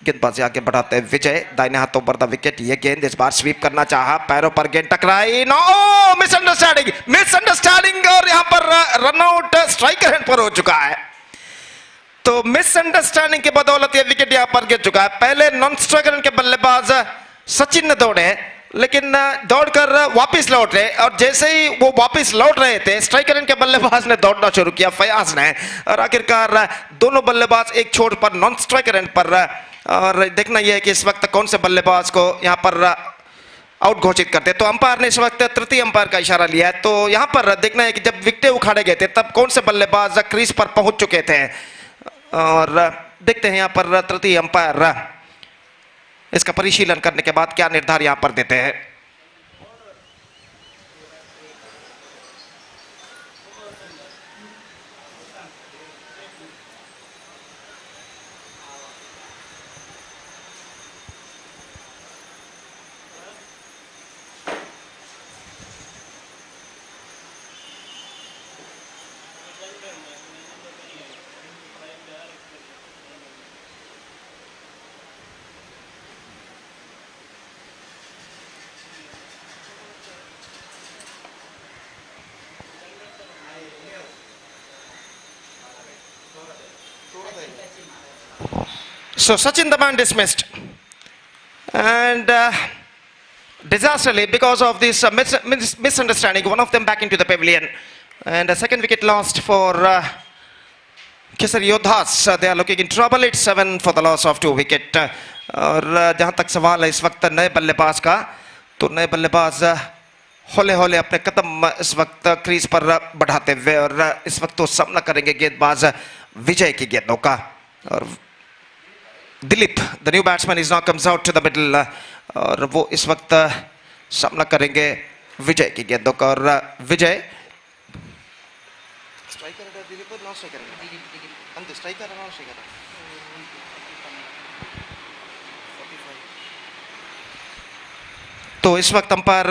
गेंदबाजी आगे बढ़ाते हैं विजय, दाहिने हाथों पर द विकेट, ये गेंद इस बार स्वीप करना चाहा, पैरों पर गेंद टकराई, नो मिसअंडरस्टैंडिंग और यहां पर रनआउट स्ट्राइकर हैंड पर हो चुका है। तो मिसअंडरस्टैंडिंग की बदौलत ये विकेट यहां पर गिर चुका है। पहले नॉन स्ट्राइकर के बल्लेबाज सचिन ने दौड़े लेकिन दौड़कर वापस लौट रहे और जैसे ही वो वापस लौट रहे थे स्ट्राइकर के बल्लेबाज ने दौड़ना शुरू किया फयाज ने और आखिरकार दोनों बल्लेबाज एक छोर पर नॉन स्ट्राइकर एंड पर। और देखना यह है कि इस वक्त कौन से बल्लेबाज को यहां पर आउट घोषित करते, तो अंपायर ने इस वक्त तृतीय अंपायर का इशारा लिया है। तो यहां पर देखना है कि जब विकेटें उखाड़े गए थे तब कौन से बल्लेबाज क्रीज पर पहुंच चुके थे और देखते हैं यहां पर तृतीय अंपायर इसका परिशीलन करने के बाद क्या निर्धार यहां पर देते हैं। So Sachin the man dismissed and disastrously because of this misunderstanding, one of them back into the pavilion and a second wicket lost for Kesari Yodhas. They are looking in trouble. It's 7 for the loss of 2 wicket. और जहाँ तक सवाल है इस वक्त नए बल्लेबाज का, तो नए बल्लेबाज हौले हौले अपने कदम इस वक्त क्रीज पर बढ़ाते हुए और इस वक्त तो सामना करेंगे गेंदबाज विजय की गेंदों का। और Dilip the new batsman is now comes out to the middle और वो इस वक्त सामना करेंगे विजय की गेंदों का। और विजय तो इस वक्त अंपायर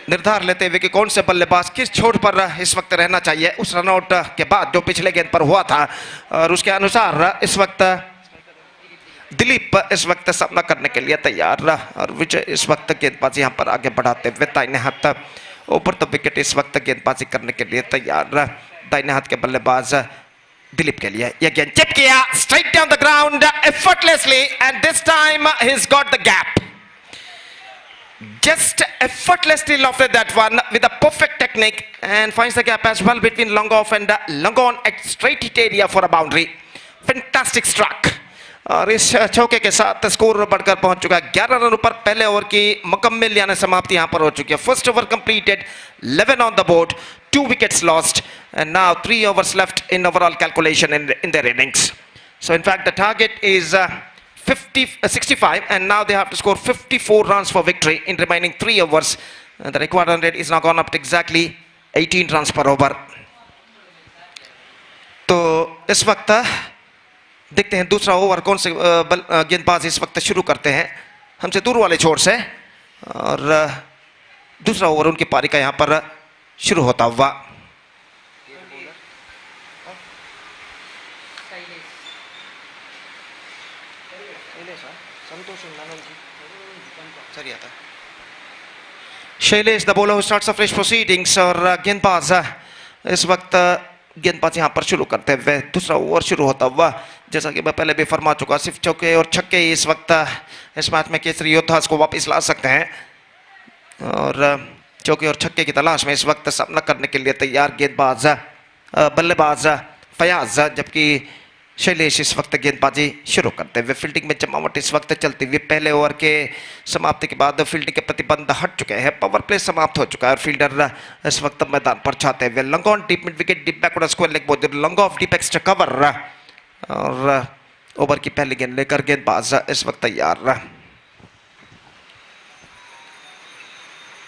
निर्धार लेते हुए कि कौन से बल्लेबाज किस छोर पर इस वक्त रहना चाहिए उस रनआउट के बाद जो पिछले गेंद पर हुआ था और उसके अनुसार इस वक्त दिलीप इस वक्त सामना करने के लिए तैयार और विजय इस वक्त गेंदबाजी यहां पर आगे बढ़ाते हुए दाहिने हाथ ऊपर तो विकेट इस वक्त गेंदबाजी करने के लिए तैयार। दाहिने हाथ के बल्लेबाज दिलीप के लिए यह गेंद चिप किया straight down the ground effortlessly and this time he has got the gap. Just effortlessly lofted that one with a perfect technique and finds the gap as well between long off and long on at straight hit area for a boundary. Fantastic struck. और इस चौके के साथ score बढ़कर पहुंच चुका है 11 रनों पर। पहले ओवर की मुकम्मल यानी समाप्ति यहां पर हो चुकी है। First over completed, 11 on the board, 2 wickets lost and now 3 overs left in overall calculation in their innings. So in fact the target is 65 and now they have to score 54 runs for victory in remaining 3 overs. The required run rate is now gone up to exactly 18 runs per over. तो इस वक्त देखते हैं दूसरा over कौन से गेंदबाज इस वक्त शुरू करते हैं हमसे दूर वाले छोर से और दूसरा ओवर उनकी पारी का यहां पर शुरू होता हुआ। Shailesh the bowler who starts the fresh proceedings और गेंदबाज इस वक्त गेंदबाज यहां पर शुरू करते हुए दूसरा ओवर शुरू होता हुआ। जैसा कि मैं पहले भी फरमा चुका, सिर्फ चौके और छक्के ही इस वक्त इस मैच में केसरी योद्धास को वापस ला सकते हैं और चौके और छक्के की तलाश में इस वक्त सामना करने के लिए तैयार गेंदबाज बल्लेबाज फयाज, जबकि शैलेश इस वक्त गेंदबाजी शुरू करते हुए। फील्डिंग में जमावट इस वक्त चलती हुई, पहले ओवर के समाप्ति के बाद फील्डिंग के प्रतिबंध हट चुके हैं, पावर प्ले समाप्त हो चुका है और फील्डर इस वक्त मैदान पर छाते हुए। Long on deep mid wicket, deep backward square leg ball, long off deep extra cover और ओवर की पहली गेंद लेकर गेंदबाज इस वक्त तैयार।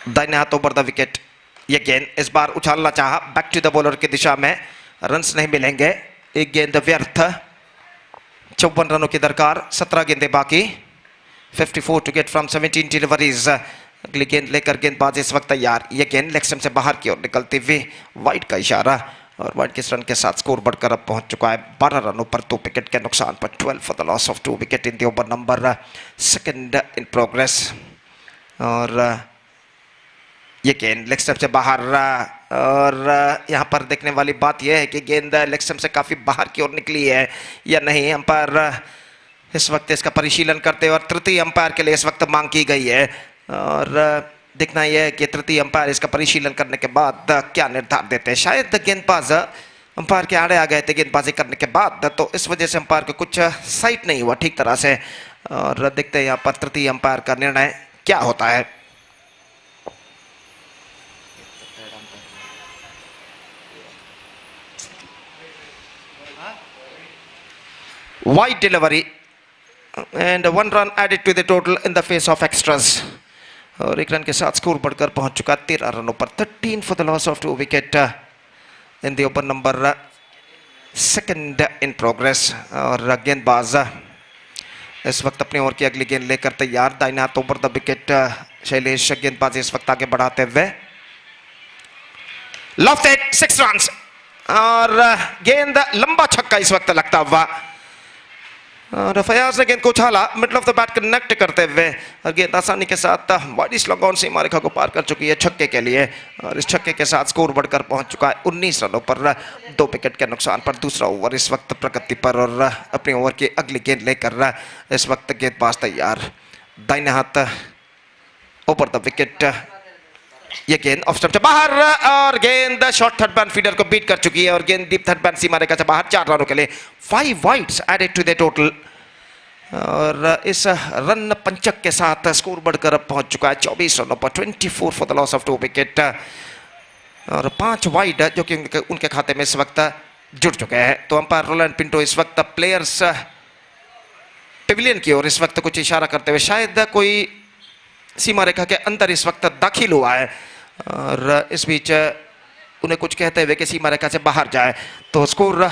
दाहिने हाथ ओवर द विकेट। ये गेंद इस बार उछालना चाहा बैक टू द बॉलर की दिशा में, रन्स नहीं मिलेंगे, एक गेंद व्यर्थ। 54 रनों की दरकार, 17 गेंदें बाकी। 54 टू गेट फ्रॉम 17 डिलीवरीज। अगली गेंद लेकर गेंदबाज इस वक्त तैयार। ये गेंद लेग स्टंप से बाहर की ओर निकलती हुई, वाइड का इशारा और वाइड के रन के साथ स्कोर बढ़कर अब पहुंच चुका है 12 रनों पर, 2 विकेट के नुकसान पर। 12 for the loss of 2 wicket in the over number second in progress. और ये गेंद लेग स्टंप से बाहर, और यहाँ पर देखने वाली बात यह है कि गेंद लेग स्टंप से काफी बाहर की ओर निकली है या नहीं। अंपायर इस वक्त इसका परिशीलन करते हैं और तृतीय अंपायर के लिए इस वक्त मांग की गई है। और देखना यह है कि तृतीय अंपायर इसका परिशीलन करने के बाद क्या निर्धार देते हैं। शायद गेंदबाज अंपायर के आड़े आ गए थे गेंदबाजी करने के बाद, तो इस वजह से अंपायर को कुछ साइट नहीं हुआ ठीक तरह से। और देखते हैं यहाँ पर तृतीय अंपायर का निर्णय क्या होता है। Wide delivery and 1 run added to the total in the face of extras. और एक रन के साथ स्कोर बढ़कर पहुंच चुका 13 रनों पर। 13 for the loss of 2 wicket in the over number second in progress। और गेंदबाज इस वक्त अपनी ओर की अगली गेंद लेकर तैयार। दाहिने हाथ ओवर द विकेट शैलेश गेंदबाज इस वक्त आगे बढ़ाते हुए, लॉफ्टेड 6 रन्स और गेंद लंबा छक्का इस वक्त लगता हुआ। और फयाज ने गेंद को उछाला middle of the bat connect करते हुए, और गेंद आसानी के साथ वाइड स्लॉग ऑन सीमा रेखा को पार कर चुकी है छक्के के लिए। और इस छक्के के साथ स्कोर बढ़कर पहुंच चुका है 19 रनों पर, 2 विकेट के नुकसान पर। दूसरा ओवर इस वक्त प्रगति पर और अपनी ओवर की अगली गेंद लेकर इस वक्त गेंदबाज तैयार। दाहिने हाथ ओवर द विकेट, ये गेंद ऑफ स्टंप से बाहर और गेंद शॉर्ट थर्ड बैन फीडर को बीट कर चुकी है और गेंद डीप थर्ड बैन सीमा रेखा से बाहर। 4 रनों के लिए 5 wides added to the total. और इस रन पंचक के साथ स्कोर बढ़कर अब पहुंच चुका है 24 रनों पर, 24 for the loss of 2 wicket. और 5 वाइड जो कि उनके खाते में इस वक्त जुड़ चुके हैं। तो अंपायर रोलैंड पिंटो इस वक्त प्लेयर्स पेविलियन की ओर इस वक्त कुछ इशारा करते हुए, शायद कोई सीमा रेखा के अंदर इस वक्त दाखिल हुआ है और इस बीच उन्हें कुछ कहते हुए कि सीमा रेखा से बाहर जाए। तो स्कोर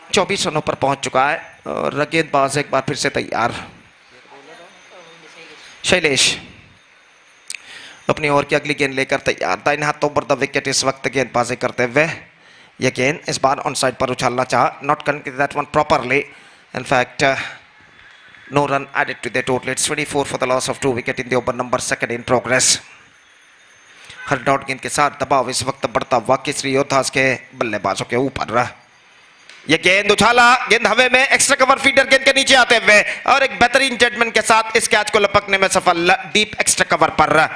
24 रनों पर पहुंच चुका है और गेंदबाज एक बार फिर से तैयार। शैलेश अपनी ओर की अगली गेंद लेकर तैयार। दाहिने हाथ ओवर द विकेट इस वक्त गेंदबाजी करते हुए, यह गेंद इस बार ऑन साइड पर उछालना चाहा, not connected that one properly. In fact no run added to the total. It's 24 for the loss of 2 wicket in the over number second in progress। Her dot गेंद के साथ दबाव इस वक्त बढ़ता हुआ केसरी योद्धास के बल्लेबाजों के ऊपर। यह गेंद उछाला, गेंद हवा में, एक्स्ट्रा कवर फीडर गेंद के नीचे आते हुए और एक बेहतरीन जजमेंट के साथ इस कैच को लपकने में सफल, डीप एक्स्ट्रा कवर पर।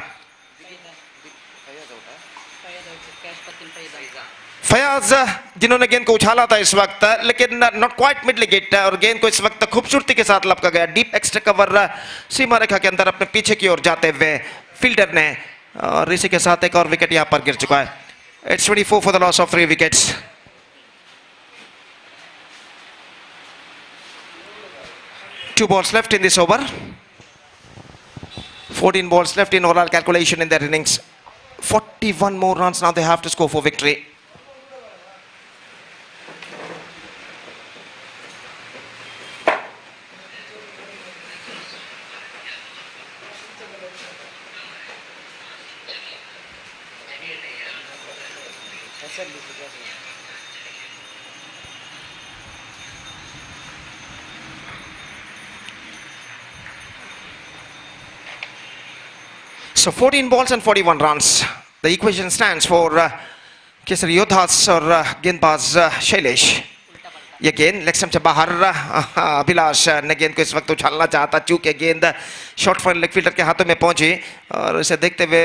फयाज जिन्होंने गेंद को उछाला था इस वक्त, लेकिन नॉट क्वाइट मिड विकेट, और गेंद को इस वक्त खूबसूरती के साथ लपका गया डीप एक्स्ट्रा कवर सीमा रेखा के अंदर अपने पीछे की ओर जाते हुए फील्डर ने, और इसी के साथ एक और विकेट यहां पर गिर चुका है। It's 24 for the loss of 3 wickets. Two balls left in this over. 14 balls left in overall calculation in their innings. 41 more runs now they have to score for victory. So 14 balls and 41 runs. The equation stands for Kesari Yodhas और गेंदबाज शैलेश। ये गेंद leg stump से बाहर, अभिलाष ने गेंद को इस वक्त उछालना चाहता, चूंकि गेंद शॉर्ट फॉर लेग फील्डर के हाथों में पहुंची और इसे देखते हुए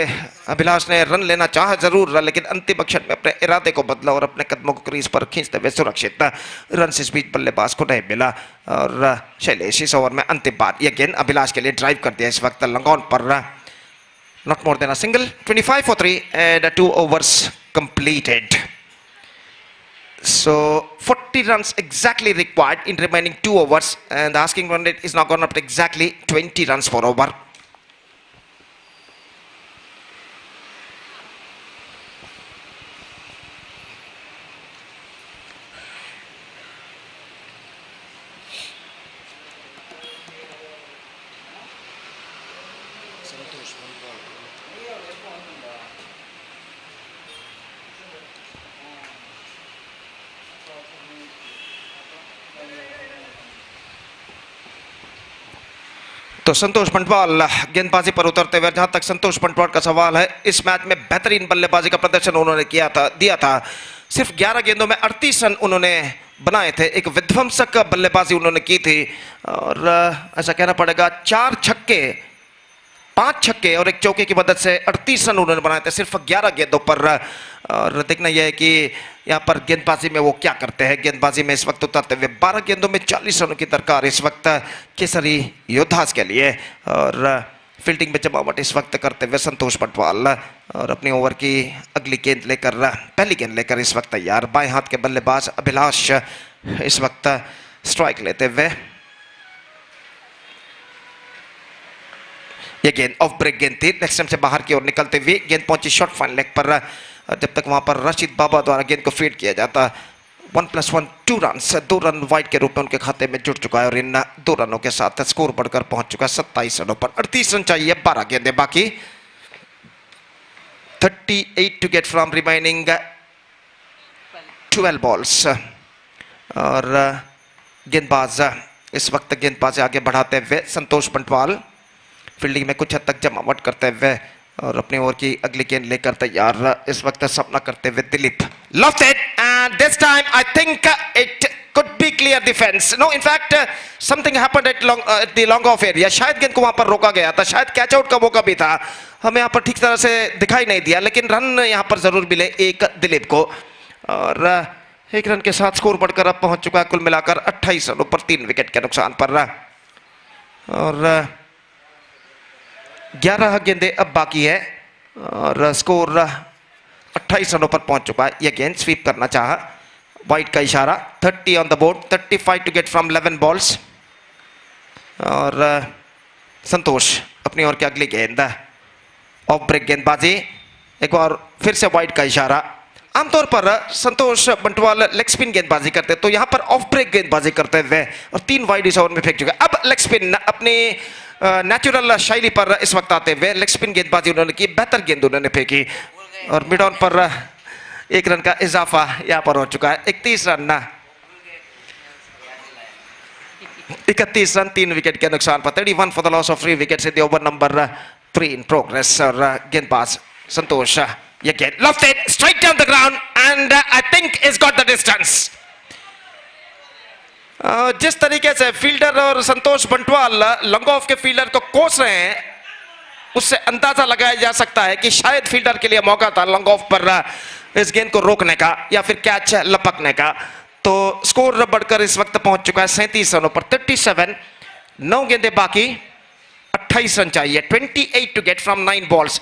अभिलाष ने रन लेना चाहा जरूर, लेकिन अंतिम क्षण में अपने इरादे को बदला और अपने कदमों को क्रीज पर खींचते हुए सुरक्षित रन इस बीच बल्लेबाज को नहीं मिला। और शैलेश इस ओवर में अंतिम बार यह गेंद अभिलाष के लिए ड्राइव कर दिया इस वक्त लंगॉन पर। Not more than a single, 25 for 3 and 2 overs completed. So 40 runs exactly required in remaining 2 overs, and the asking run rate is now gone up to exactly 20 runs per over. तो संतोष पंटवाल गेंदबाजी पर उतरते हुए, जहां तक संतोष पंटवाल का सवाल है, इस मैच में बेहतरीन बल्लेबाजी का प्रदर्शन उन्होंने दिया था। सिर्फ 11 गेंदों में 38 रन उन्होंने बनाए थे। एक विध्वंसक बल्लेबाजी उन्होंने की थी और ऐसा कहना पड़ेगा 4 छक्के 5 छक्के और एक चौके की मदद से 38 रन उन्होंने बनाए थे सिर्फ 11 गेंदों पर। और देखना यह है कि यहाँ पर गेंदबाजी में वो क्या करते हैं। गेंदबाजी में इस वक्त उतरते हुए 12 गेंदों में 40 रनों की दरकार इस वक्त केसरी योद्धास के लिए। और फील्डिंग में जमावट इस वक्त करते हुए संतोष पंटवाल और अपनी ओवर की अगली गेंद लेकर, पहली गेंद लेकर इस वक्त तैयार। बाएं हाथ के बल्लेबाज अभिलाष इस वक्त स्ट्राइक लेते हुए। ये गेंद ऑफ ब्रेक गेंद थी, लेग स्टंप से बाहर की ओर निकलते हुए गेंद पहुंची शॉर्ट फाइन लेग पर। जब तक वहां पर रशीद बाबा द्वारा गेंद को फीड किया जाता, 1+1 2 रन, 2 रन वाइड के रूप में उनके खाते में जुड़ चुका है और इन 2 रनों के साथ स्कोर बढ़कर पहुंच चुका है 27 रनों पर। 38 रन चाहिए, 12 गेंदें बाकी, 38 to get from remaining 12 balls. और गेंदबाज इस वक्त गेंदबाज आगे बढ़ाते हुए संतोष पंटवाल फील्डिंग में कुछ हद तक जमावट करते हुए और अपनी ओवर की अगली गेंद लेकर तैयार इस वक्त सामना करते हुए Dilip. Loft it and this time I think it could be clear defence. No, in fact something happened at the long off area. शायद गेंद को वहां पर रोका गया था, शायद कैच आउट का मौका भी था, हमें यहाँ पर ठीक तरह से दिखाई नहीं दिया, लेकिन रन यहाँ पर जरूर मिले एक दिलीप को। और 1 रन के साथ स्कोर बढ़कर अब पहुंच चुका है कुल मिलाकर 28 रनों पर 3 विकेट के नुकसान पर। और 11 गेंदें अब बाकी है और स्कोर 28 रनों पर पहुंच चुका है। यह गेंद स्वीप करना चाहा, वाइड का इशारा, 30 on the board, 35 to get from 11 balls. और संतोष अपनी ओर की अगली गेंद ऑफ ब्रेक गेंदबाजी, एक बार फिर से वाइड का इशारा। आमतौर पर संतोष पंटवाल लेग स्पिन गेंदबाजी करते, तो यहां पर ऑफ ब्रेक गेंदबाजी करते हुए और 3 वाइड इस ओवर में फेंक चुके। अब लेग स्पिन अपनी नेचुरल शैली पर इस वक्त आते हुए लेग स्पिन गेंदबाजी उन्होंने की, बेहतर गेंद उन्होंने फेंकी और मिड ऑन पर 1 रन का इजाफा यहां पर हो चुका है। 31 रन 31 रन 3 विकेट के नुकसान पर। 31 for the loss of 3 wickets in the over number 3 in progress. और गेंदबाज संतोष, ये गेंद lofted straight down the ground and I think is got the distance. जिस तरीके से फील्डर और संतोष पंटवाल लॉन्ग ऑफ के फील्डर को कोस रहे हैं, उससे अंदाजा लगाया जा सकता है कि शायद फील्डर के लिए मौका था लॉन्ग ऑफ पर इस गेंद को रोकने का या फिर कैच लपकने का। तो स्कोर बढ़कर इस वक्त पहुंच चुका है 37 रनों पर, 37, 9 गेंदें बाकी, 28 रन चाहिए, 28 टू गेट फ्रॉम 9 बॉल्स।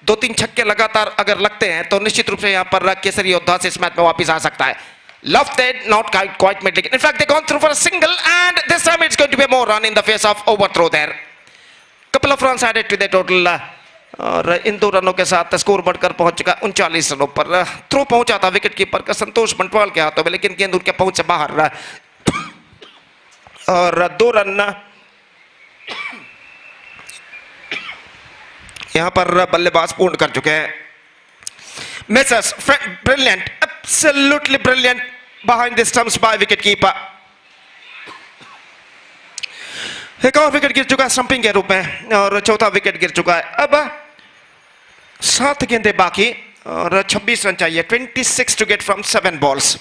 2-3 छक्के लगातार अगर लगते हैं तो निश्चित रूप से यहां पर केसरी योद्धा से इस मैच में वापस आ सकता है। Lofted, not quite mid-wicket. In fact, they gone through for a single, and this time it's going to be a more run in the face of overthrow there. Couple of runs added to the total. और इन 2 रनों के साथ score बढ़कर पहुंच चुका 39 रनों पर। थ्रो पहुंचा था विकेट कीपर का संतोष पंटवाल के हाथों में, लेकिन गेंद उनके पहुंच से बाहर। और 2 रन यहां पर बल्लेबाज पूर्ण कर चुके हैं। Misses, brilliant, absolutely brilliant behind the stumps by wicket keeper. एक और विकेट गिर चुका है स्टंपिंग के रूप में और 4था विकेट गिर चुका है। अब 7 गेंदें बाकी और 26 रन चाहिए, 26 टू गेट फ्रॉम 7 बॉल्स।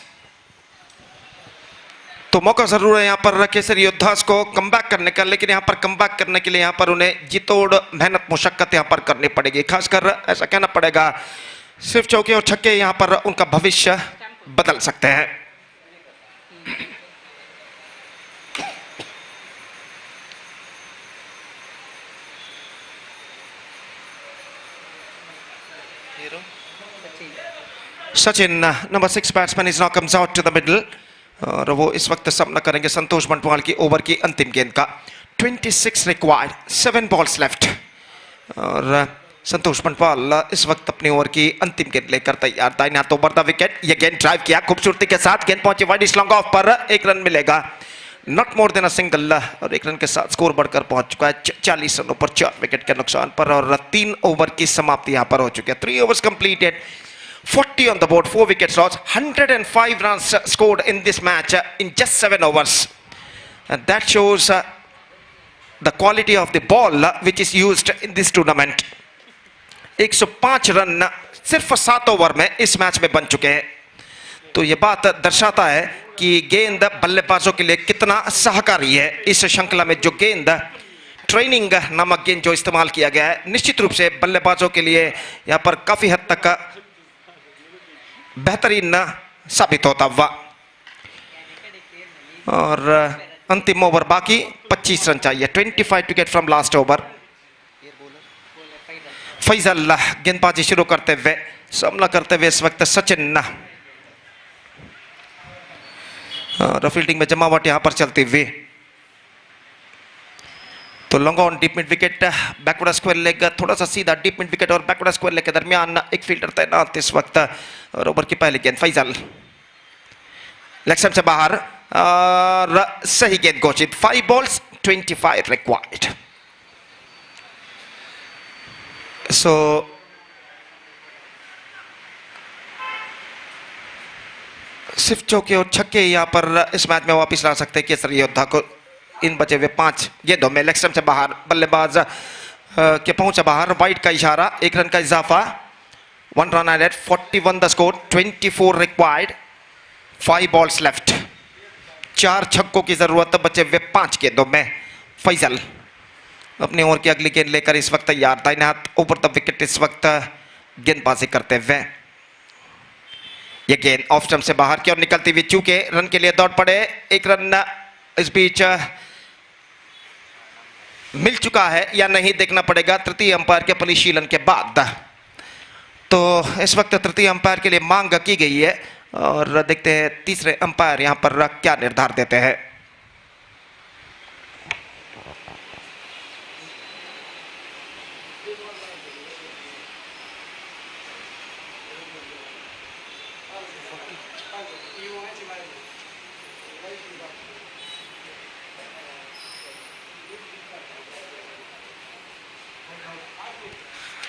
तो मौका जरूर है यहाँ पर केसरी योद्धास को कमबैक करने का, लेकिन यहाँ पर कमबैक करने के लिए यहाँ पर उन्हें जितोड़ मेहनत मुशक्कत यहाँ पर करनी पड़ेगी। खासकर ऐसा कहना पड़ेगा, सिर्फ चौके और छक्के यहां पर उनका भविष्य बदल सकते हैं। Sachin number 6 batsman is now comes out to the middle और वो इस वक्त सामना करेंगे संतोष पंटवाल की ओवर की अंतिम गेंद का। 26 रिक्वायर्ड, 7 बॉल्स लेफ्ट और संतोष पंटवाल इस वक्त अपनी ओवर की अंतिम गेंद लेकर तैयार। दाहिने हाथों पर द विकेट, ये गेंद ड्राइव किया खूबसूरती के साथ, गेंद पहुंची वाइड लॉन्ग ऑफ पर, 1 रन मिलेगा, not more than a single. और 1 रन के साथ स्कोर बढ़कर पहुंच चुका है 40 रनों पर 4 विकेट के नुकसान पर। और 3 ओवर की समाप्ति यहां पर हो चुकी है। 3 overs completed, 40 on the board, 4 wickets lost, 105 runs scored in this match in just 7 overs, and that shows the quality of the ball which is used in this tournament. 105 run सिर्फ 7 over में इस match में बन चुके हैं, तो ये बात दर्शाता है कि गेंद बल्लेबाजों के लिए कितना सहकारी है। इस श्रृंखला में जो गेंद ट्रेनिंग नामक गेंद जो इस्तेमाल किया गया है, निश्चित रूप से बल्लेबाजों के लिए यहाँ पर काफी हद तक बेहतरीन साबित होता हुआ। और अंतिम ओवर बाकी, 25 रन चाहिए, 25 to get from last over. Faisal गेंदबाजी शुरू करते हुए, सामना करते हुए इस वक्त सचिन, और फील्डिंग में जमावट यहां पर चलती हुई। तो long on deep mid wicket, backward square leg, थोड़ा सा सीधा डीप मिड विकेट और बैकवर्ड स्क्वायर लेग के दरमियान एक फील्डर तैनात इस वक्त। और ओवर की पहली गेंद फैजल लेग स्टंप से बाहर, और सही गेंद घोषित। 5 balls 25 रिक्वायर्ड। सो सिर्फ चौके और छक्के यहां पर इस मैच में वापस ला सकते हैं केसरी योद्धा को। इन बचे हुए 5 गेंदों में लेग स्टंप से बाहर, बल्लेबाज के पहुंच से बाहर, वाइड का इशारा, 1 रन का इजाफा। 1 run added, 41 the score, 24 required, 5 balls left. 4 छक्कों की जरूरत बचे हुए 5 गेंदों में। फैजल अपने ओवर की अगली गेंद लेकर इस वक्त तैयार, दाहिने हाथ ऊपर द विकेट इस वक्त गेंदबाजी करते हुए। ये गेंद ऑफ स्टंप से बाहर की ओर निकलती हुई, चूके रन के लिए दौड़ पड़े। 1 रन इस बीच मिल चुका है या नहीं देखना पड़ेगा तृतीय अंपायर के परिशीलन के बाद। तो इस वक्त तृतीय अंपायर के लिए मांग की गई है, और देखते हैं तीसरे अंपायर यहां पर क्या निर्धार देते हैं।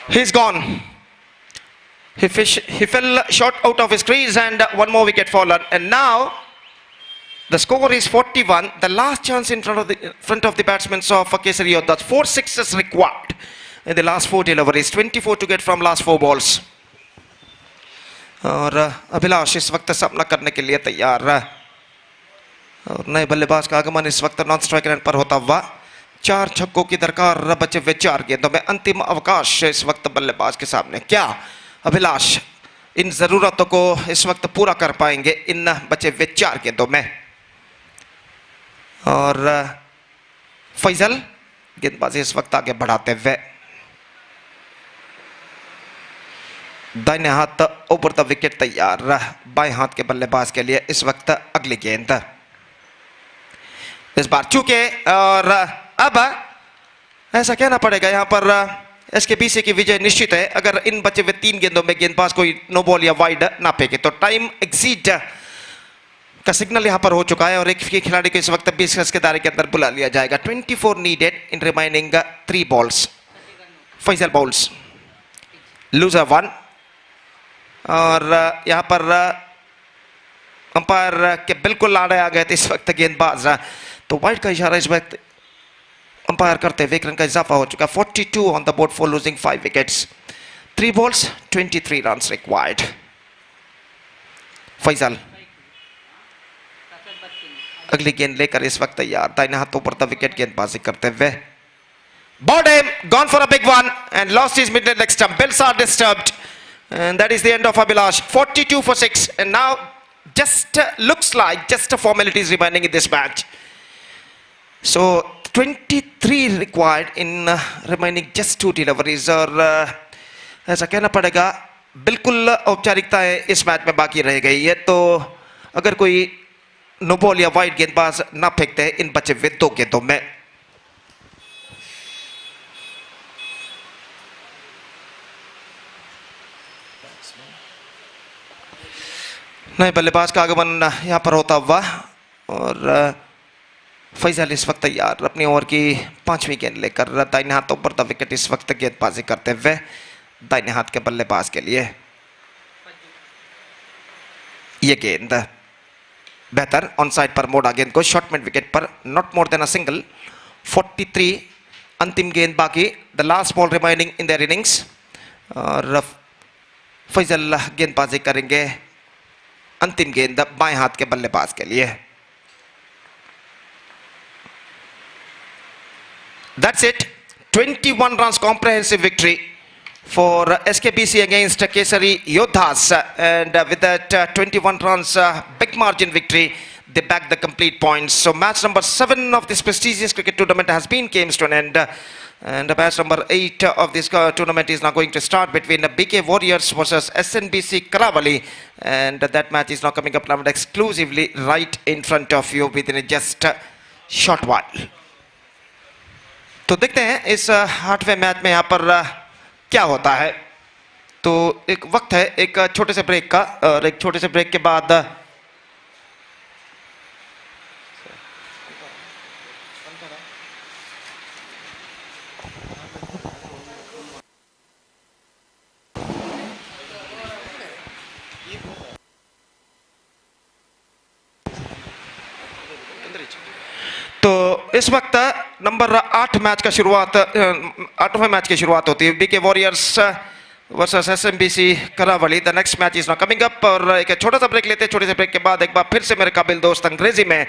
He's gone. He fell short out of his crease, and one more wicket fallen. And now the score is 41. The last chance in front of the batsmen of Kesari Yoddha. 4 sixes required in the last 4 deliveries. 24 to get from last 4 balls. और अभिलाष इस वक्त सामना करने के लिए तैयार है, और नए बल्लेबाज का आगमन इस वक्त नॉन स्ट्राइक रन पर होता हुआ। 4 छक्कों की दरकार, बचे हुए 4 गेंदों में। अंतिम अवकाश इस वक्त बल्लेबाज के सामने। क्या अभिलाष इन जरूरतों को इस वक्त पूरा कर पाएंगे इन बचे हुए 4 गेंदों में? और फैजल गेंदबाजी इस वक्त आगे बढ़ाते हुए, दाहिने हाथ ऊपर द विकेट तैयार, बाएं हाथ के बल्लेबाज के लिए इस वक्त अगली गेंद। इस बार चूके, और अब ऐसा कहना पड़ेगा यहां पर एसकेबीसी की विजय निश्चित है। अगर इन बचे हुए 3 गेंदों में गेंदबाज कोई नो बॉल या वाइड ना फेंके तो टाइम एक्सीड का सिग्नल यहां पर हो चुका है, और एक खिलाड़ी को इस वक्त 20 गज के दायरे के अंदर बुला लिया जाएगा। 24 needed in remaining 3 balls। Faisal bowls looser 1, और यहां पर अंपायर के बिल्कुल आड़े आ गए थे इस वक्त गेंदबाज, तो वाइड का इशारा इस वक्त अंपायर करते हुए 1 रन का इजाफा हो चुका। 42 on the board for losing 5 wickets. 3 balls 23 run required. Faisal अगली गेंद लेकर इस वक्त तैयार, दाहिने हाथों पर द विकेट गेंदबाजी करते हुए। Bottom gone for a big one and lost his mid leg stump. Bills are disturbed, and that is the end of Abhilash. 42 for 6, and now just looks like just a formalities remaining in this match. So 23 required in remaining just 2 deliveries, और ऐसा कहना पड़ेगा बिल्कुल औपचारिकताएं इस match में बाकी रह गई है। तो अगर कोई नो बॉल या वाइड गेंदबाज ना फेंकते हैं इन बचे हुए 2 गेंदों में। नए बल्लेबाज का आगमन यहां पर होता हुआ, और फैजल इस वक्त तैयार अपनी ओवर की 5वीं गेंद लेकर, दाहिने हाथों पर द विकेट इस वक्त गेंदबाजी करते हुए दाहिने हाथ के बल्लेबाज के लिए। ये गेंद बेहतर ऑन साइड पर मोड़ा गेंद को, शॉर्ट मिड विकेट पर, not more than a single 43 अंतिम गेंद बाकी, the last ball remaining in their innings. और फैजल गेंदबाजी करेंगे अंतिम गेंद बाएं हाथ के बल्लेबाज के लिए। That's it. 21 runs comprehensive victory for SKBC against Kesari Yodhas, and with that 21 runs big margin victory, they bagged the complete points. So match number 7 of this prestigious cricket tournament has been came to an end, and match number 8 of this tournament is now going to start between BK Warriors versus SNBC Karavali, and that match is now coming up now exclusively right in front of you within just a short while. तो देखते हैं इस 8वें match में यहाँ पर क्या होता है। तो एक वक्त है एक छोटे से ब्रेक का, और एक छोटे से ब्रेक के बाद तो इस वक्त नंबर 8 मैच का शुरुआत 8वें मैच की शुरुआत होती है। BK Warriors versus SMBC Karavali. The next match is not coming up. और एक छोटा सा ब्रेक लेते हैं। छोटे से ब्रेक के बाद एक बार फिर से मेरे काबिल दोस्त अंग्रेजी में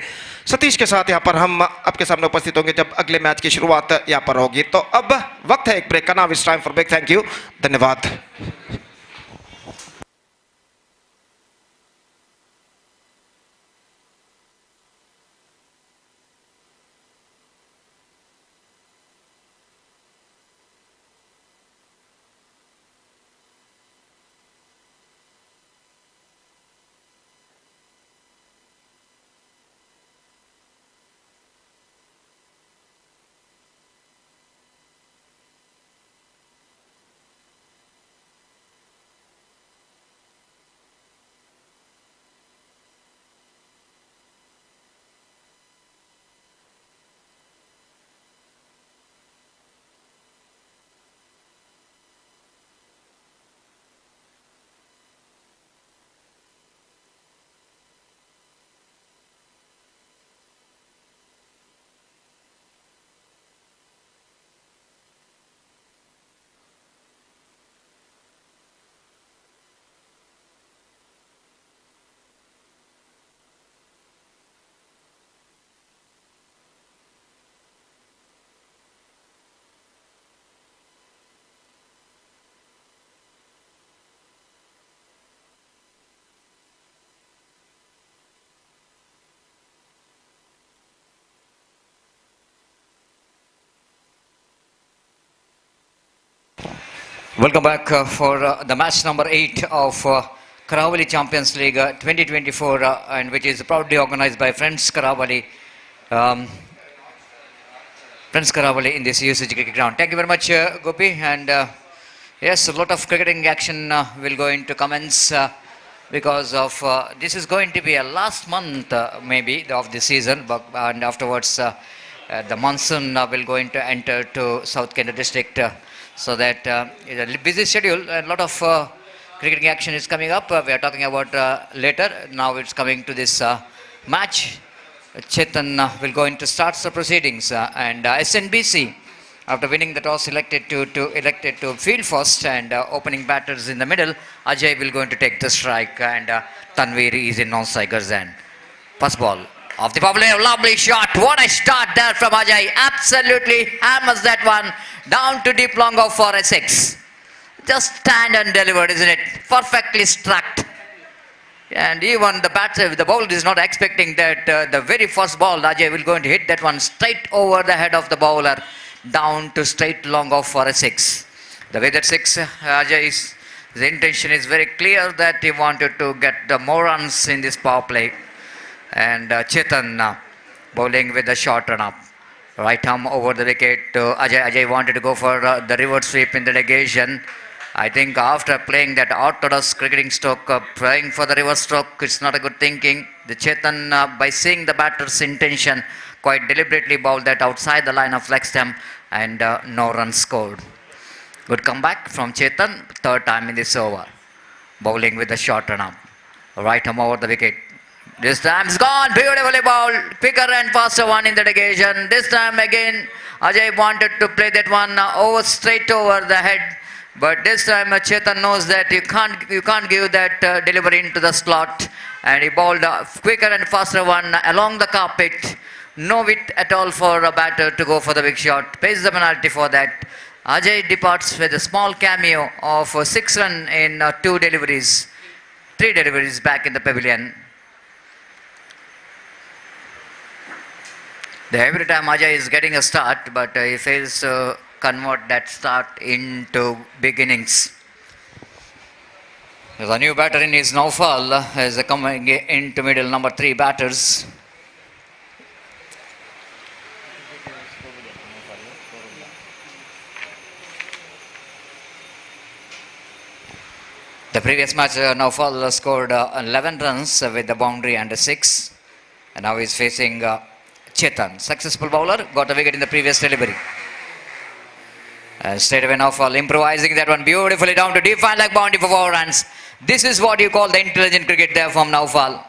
सतीश के साथ यहाँ पर हम आपके सामने उपस्थित होंगे जब अगले मैच की शुरुआत यहाँ पर होगी। तो अब वक्त है एक ब्रेक का। Now it's time for break. Thank you, धन्यवाद। Welcome back for the match number 8 of Karavali Champions League 2024, and which is proudly organized by Friends Karavali. Friends Karavali in this UCG cricket ground. Thank you very much, Gopi. And yes, a lot of cricketing action will go into commence because of this is going to be a last month maybe of the season, but and afterwards the monsoon will going to enter to South Kenda district. So that is a busy schedule. A lot of cricketing action is coming up. We are talking about later. Now it's coming to this match. Chetan will go into starts the proceedings, and SNBC, after winning the toss, elected to field first, and opening batters in the middle. Ajay will go into take the strike, and Tanveer is in non-strikers. And first ball of the popular, lovely shot. What a start there from Ajay. Absolutely hammers that one down to deep long off for a 6. Just stand and delivered, isn't it? Perfectly struck. And even the batter, the bowler is not expecting that the very first ball, Ajay will going to hit that one straight over the head of the bowler, down to straight long off for a 6. The way that 6, Ajay's the intention is very clear that he wanted to get the more runs in this power play. And Chetan bowling with a short run up. Right arm over the wicket to Ajay. Ajay wanted to go for the reverse sweep in the negation. I think after playing that orthodox cricketing stroke, playing for the reverse stroke, it's not a good thinking. The Chetan, by seeing the batter's intention, quite deliberately bowled that outside the line of leg stump, and no runs scored. Good comeback from Chetan, third time in this over. Bowling with a short run up. Right arm over the wicket. This time's gone. Beautifully bowled. Quicker and faster one in the negation. This time again, Ajay wanted to play that one over straight over the head. But this time Chetan knows that you can't give that delivery into the slot. And he bowled a quicker and faster one along the carpet. No wit at all for a batter to go for the big shot. Pays the penalty for that. Ajay departs with a small cameo of 6 runs in 2 deliveries. 3 deliveries back in the pavilion. Every time Ajay is getting a start, but he fails to convert that start into big innings. The new batter in is Naufal is coming into middle, number 3 batters. The previous match, Naufal scored 11 runs with the boundary and a 6. And now he's facing Chetan. Successful bowler, got a wicket in the previous delivery. Straight away Naufal improvising that one beautifully down to deep fine like boundary for 4 runs. This is what you call the intelligent cricket there from Naufal.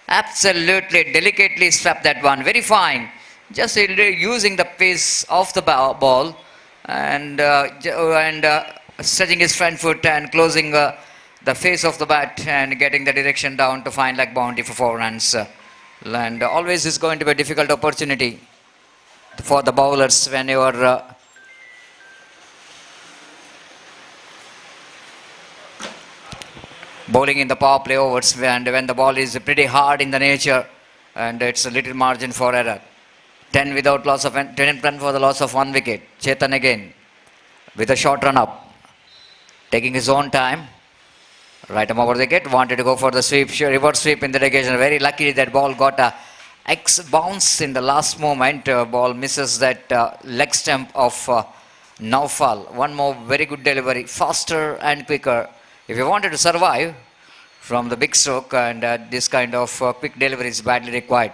Absolutely delicately strapped that one, very fine. Just using the pace of the ball and stretching his front foot and closing the face of the bat and getting the direction down to fine like boundary for 4 runs. And always is going to be a difficult opportunity for the bowlers when you are bowling in the power play overs, and when the ball is pretty hard in the nature and it's a little margin for error. 10 without loss of 10 run for the loss of 1 wicket. Chetan again with a short run up, taking his own time. Right arm over the wicket, wanted to go for the sweep, reverse sweep in the negation. Very lucky that ball got a X bounce in the last moment. Ball misses that leg stump of Naufal. One more very good delivery, faster and quicker. If you wanted to survive from the big stroke, and this kind of quick delivery is badly required.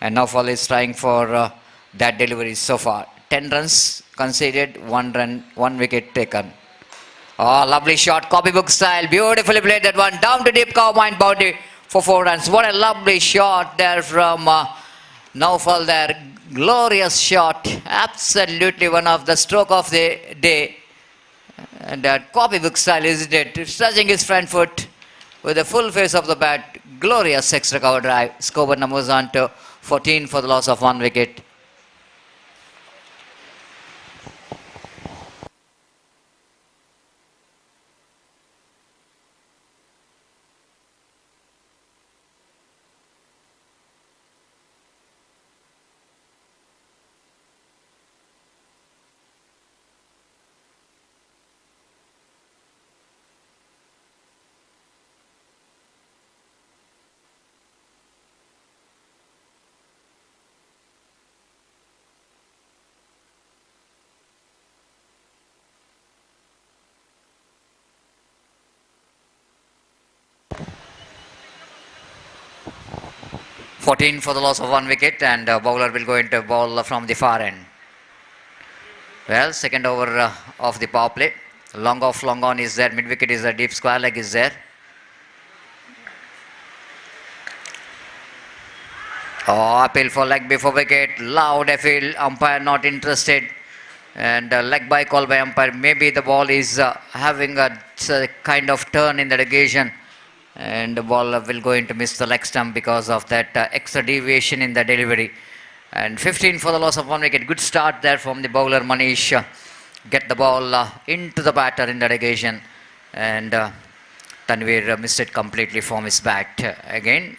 And Naufal is trying for that delivery so far. 10 runs conceded, 1 run, 1 wicket taken. Oh, lovely shot, copybook style, beautifully played that one, down to deep cow point boundary for 4 runs. What a lovely shot there from Naufal there, glorious shot, absolutely one of the stroke of the day. And that copybook style, isn't it? Stretching his front foot with the full face of the bat, glorious extra cover drive. Scoreboard numbers on to 14 for the loss of 1 wicket. .14 for the loss of 1 wicket, and bowler will go into ball from the far end. Well, second over of the power play. Long off, long on is there. Mid wicket is there. Deep square leg is there. Oh, appeal for leg before wicket. Loud appeal. Umpire not interested. And leg by call by umpire. Maybe the ball is having a kind of turn in the negation. And the ball will go into miss the leg stump because of that extra deviation in the delivery. And 15 for the loss of 1 wicket. Good start there from the bowler Manish. Get the ball into the batter in the negation. And Tanvir missed it completely from his bat. Again,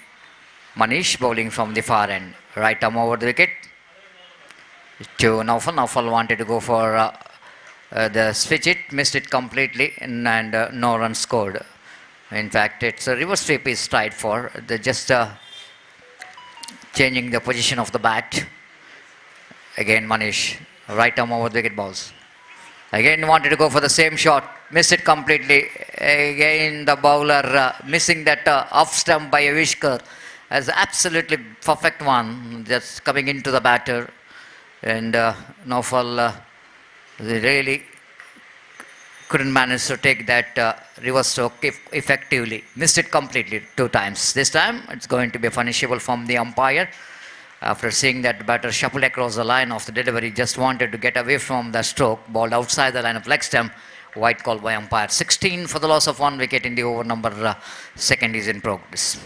Manish bowling from the far end. Right arm over the wicket to Naufal. Naufal wanted to go for the switch it. Missed it completely, and no run scored. In fact, it's a reverse sweep is tried for. They're just changing the position of the bat. Again, Manish, right arm over the wicket balls. Again, wanted to go for the same shot. Missed it completely. Again, the bowler missing that off stump by Avishkar. As absolutely perfect one. Just coming into the batter. And Naufal really couldn't manage to take that reverse stroke effectively. Missed it completely 2 times. This time it's going to be punishable from the umpire. After seeing that batter shuffle across the line of the delivery, just wanted to get away from the stroke, balled outside the line of leg stump. White call by umpire. 16 for the loss of 1 wicket in the over number second is in progress.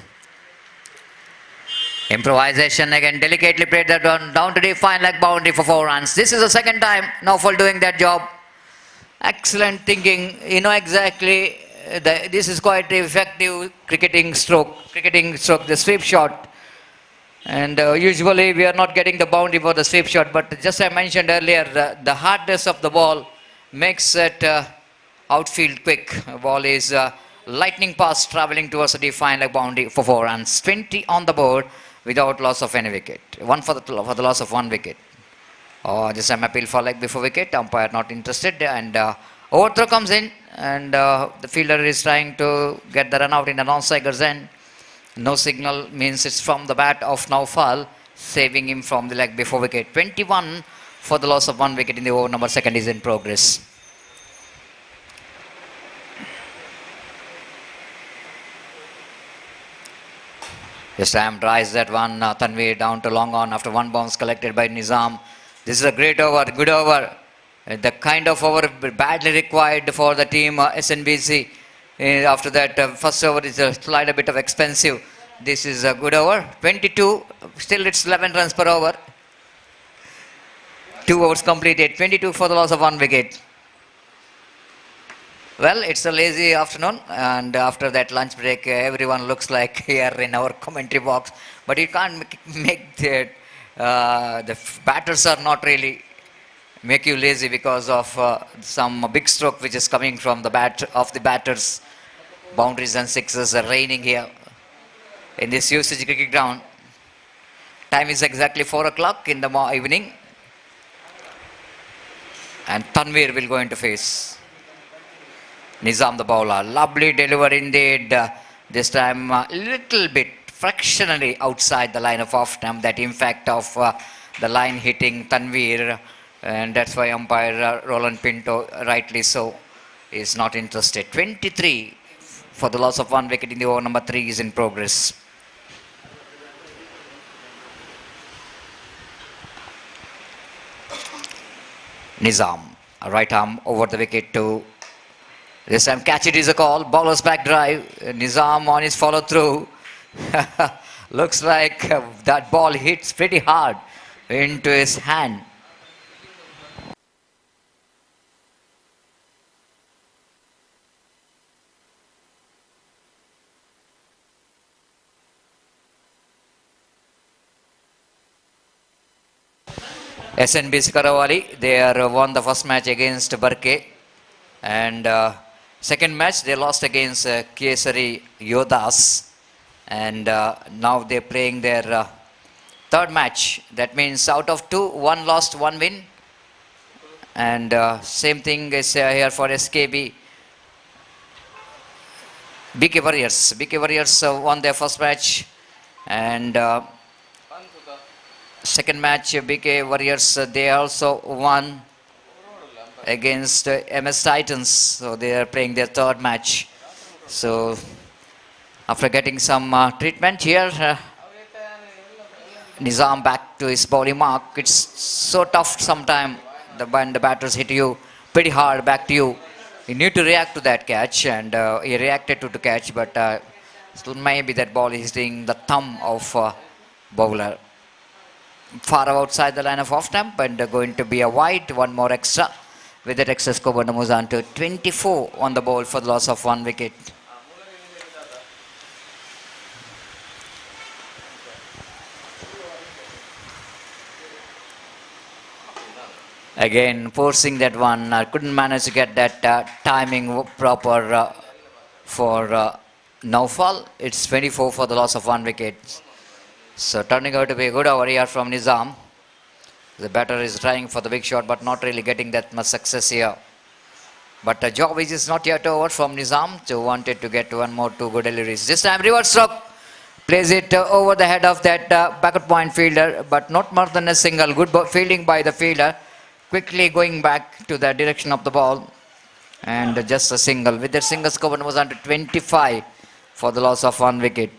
Improvisation again, delicately played that one down to the fine leg boundary for 4 runs. This is the second time Naufal doing that job. Excellent thinking. You know exactly. This is quite effective cricketing stroke, the sweep shot. And usually we are not getting the boundary for the sweep shot, but just I mentioned earlier, the hardness of the ball makes it outfield quick. The ball is lightning pass traveling towards the fine leg boundary for 4 runs. 20 on the board without loss of any wicket. One for the loss of 1 wicket. Just an appeal for leg before wicket. Umpire not interested, and overthrow comes in, and the fielder is trying to get the run out in the non-striker's end. No signal means it's from the bat of Naufal, saving him from the leg before wicket. 21 for the loss of 1 wicket in the over number second is in progress. This time tries that one, Tanveer down to long on after 1 bounce collected by Nizam. This is a great over, good over. The kind of over badly required for the team SNBC. After that, first over is a slight bit of expensive. This is a good over. 22, still it's 11 runs per over. 2 overs completed, 22 for the loss of 1 wicket. Well, it's a lazy afternoon, and after that lunch break, everyone looks like here in our commentary box. But you can't make the batters are not really make you lazy because of some big stroke which is coming from the bat of the batters. Boundaries and sixes are raining here in this usage cricket ground. Time is exactly 4 o'clock in the evening, and Tanveer will go into face Nizam the bowler. Lovely delivery indeed. This time a little bit fractionally outside the line of off stump. That impact of the line hitting Tanveer, and that's why umpire Roland Pinto, rightly so, is not interested. 23 for the loss of 1 wicket in the over number 3 is in progress. Nizam, a right arm over the wicket to this time catch it is a call. Bowler's back drive. Nizam on his follow through. Looks like that ball hits pretty hard into his hand. SNBC Karavali, they are won the first match against Barke, and second match they lost against Kesari Yodas, and now they're playing their third match. That means out of 2, 1 lost, 1 win, and same thing is here for SKB. BK Warriors won their first match, and second match BK Warriors they also won against MS Titans, so they are playing their third match. So after getting some treatment here, Nizam back to his bowling mark. It's so tough sometimes when the batters hit you pretty hard back to you. You need to react to that catch, and he reacted to the catch, but still maybe that ball is hitting the thumb of bowler. Far outside the line of off stump, and going to be a wide, 1 more extra. With that extra score, moves on to 24 on the ball for the loss of 1 wicket. Again, forcing that one, couldn't manage to get that timing proper for Naufal. It's 24 for the loss of 1 wicket. So turning out to be a good over here from Nizam. The batter is trying for the big shot, but not really getting that much success here. But the job is not yet over from Nizam, so wanted to get 1 more 2 good deliveries. This time reverse stroke, plays it over the head of that backward point fielder, but not more than a single. Good fielding by the fielder, quickly going back to the direction of the ball. And just a single. With that single, score was under 25 for the loss of 1 wicket.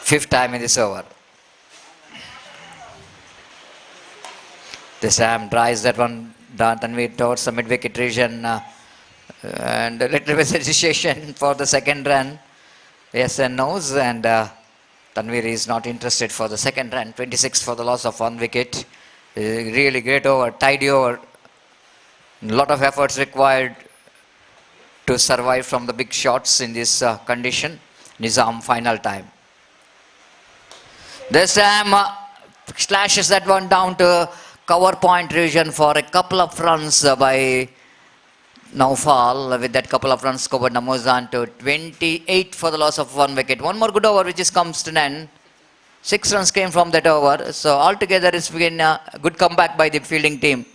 Fifth time in this over. This time tries that one Tanvir towards the mid-wicket region, and a little bit hesitation for the second run. Yes and no's, and Tanvir is not interested for the second run. 26 for the loss of 1 wicket. Really great over, tidy over. A lot of efforts required to survive from the big shots in this condition. Nizam final time. This time slashes that one down to cover point region for a couple of runs by Naufal. With that couple of runs scored, Namozan to 28 for the loss of 1 wicket. One more good over which is comes to an end. 6 runs came from that over. So altogether it's been a good comeback by the fielding team.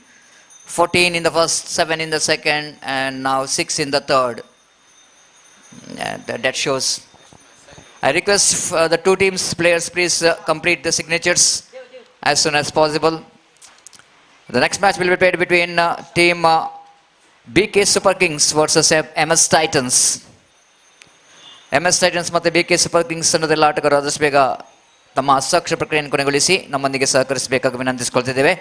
14 in the first, 7 in the second, and now 6 in the third. And that shows. I request the two teams players please complete the signatures as soon as possible. The next match will be played between team BK Super Kings versus MS Titans. MS Titans ಮತ್ತು BK Super Kings ಅನ್ನೋದೆಲ್ಲ ಆಟಗಾರರು ಆದಷ್ಟು ಬೇಗ ತಮ್ಮ ಹಸ್ತಾಕ್ಷರ ಪ್ರಕ್ರಿಯೆಯನ್ನು ಕೊನೆಗೊಳಿಸಿ ನಮ್ಮೊಂದಿಗೆ ಸಹಕರಿಸಬೇಕಾಗಿ ವಿನಂತಿಸಿಕೊಳ್ತಿದ್ದೇವೆ.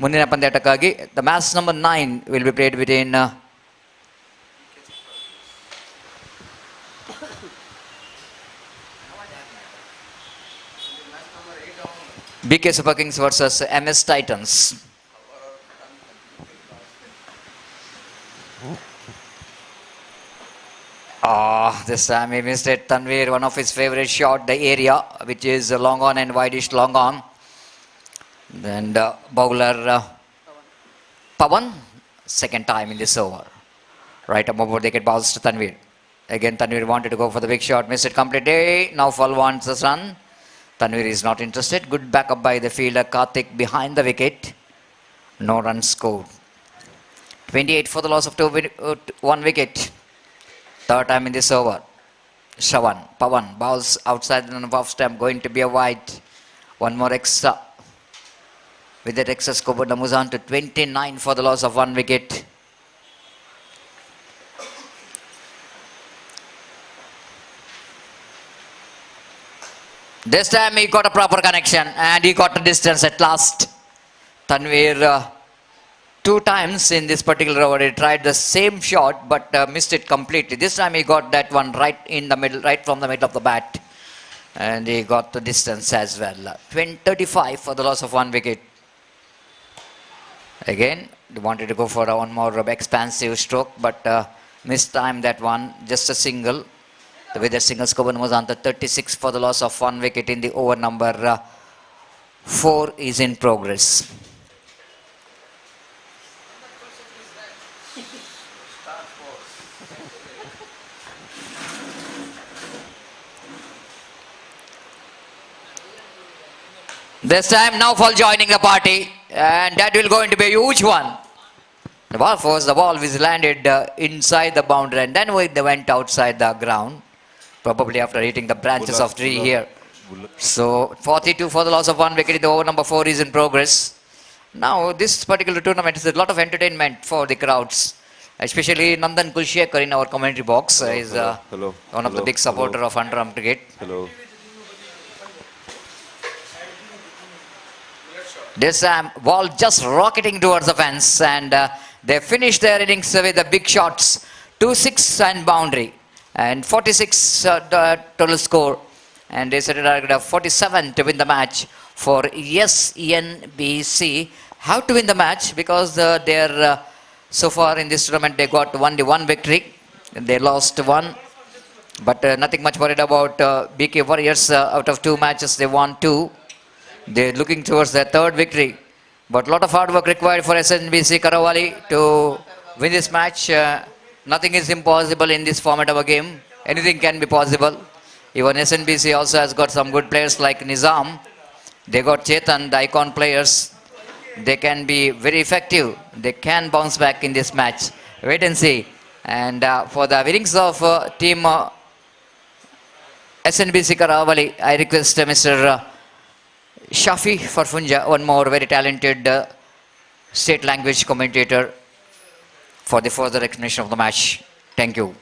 ಮುಂದಿನ ಪಂದ್ಯಾಟಕ್ಕಾಗಿ the match number 9 will be played between BK Super Kings versus MS Titans. This time he missed it. Tanvir, one of his favorite shot, the area, which is long on and wideish long on. And bowler Pawan, second time in this over. Right up over, they get balls to Tanvir. Again, Tanvir wanted to go for the big shot, missed it completely. Now Fall wants the run. Tanvir is not interested. Good backup by the fielder Karthik behind the wicket. No runs scored. 28 for the loss of 1 wicket. Third time in this over. Pawan bowls outside the off stump, going to be a wide. One more extra. With that extra score, the moves on to 29 for the loss of 1 wicket. This time he got a proper connection and he got a distance at last. Tanvir 2 times in this particular over, he tried the same shot but missed it completely. This time he got that one right in the middle, right from the middle of the bat, and he got the distance as well. 35 for the loss of 1 wicket. Again, he wanted to go for one more expansive stroke but missed time that one, just a single. With the single score was on the 36 for the loss of 1 wicket in the over number 4 is in progress. This time Naufal joining the party, and that will going to be a huge one. The ball force, the ball was landed inside the boundary and then they went outside the ground. Probably after hitting the branches of tree here. So 42 for the loss of 1 wicket in the over number 4 is in progress. Now this particular tournament is a lot of entertainment for the crowds. Especially Nandan Kulshekar in our commentary box is one of the big supporter of Underarm cricket. Hello. This ball just rocketing towards the fence, and they finished their innings with the big shots. 2-6 and boundary. And 46 total score, and they set a target of 47 to win the match for SNBC. How to win the match, because they're so far in this tournament they got only 1 victory. They lost 1, but nothing much worried about BK Warriors. Out of 2 matches they won 2. They're looking towards their 3rd victory, but a lot of hard work required for SNBC Karavali to win this match. Nothing is impossible in this format of a game. Anything can be possible. Even SNBC also has got some good players like Nizam. They got Chetan, the icon players. They can be very effective. They can bounce back in this match. Wait and see. And for the winnings of team SNBC Karavali, I request Mr. Shafi Farfunja, one more very talented state language commentator for the further explanation of the match. Thank you.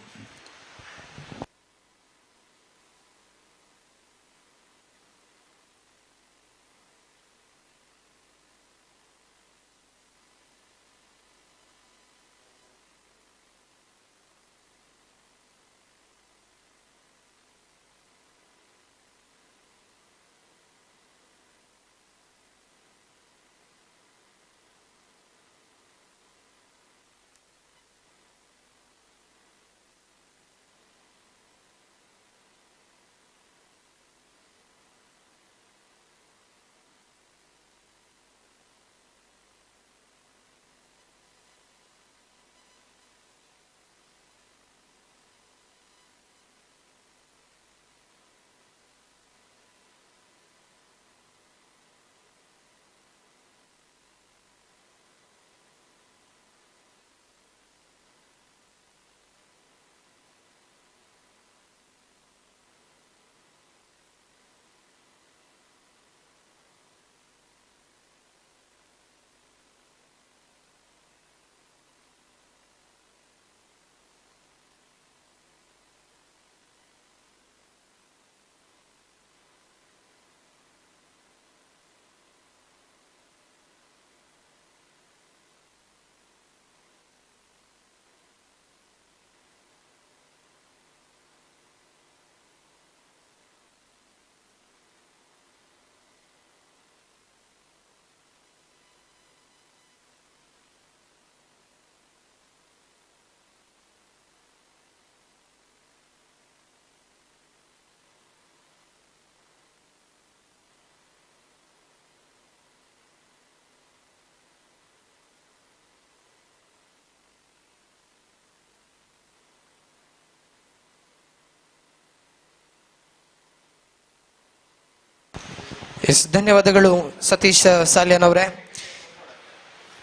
Yes, ಧನ್ಯವಾದಗಳು ಸತೀಶ್ ಸಾಲ್ಯಾನ್ ಅವರೇ.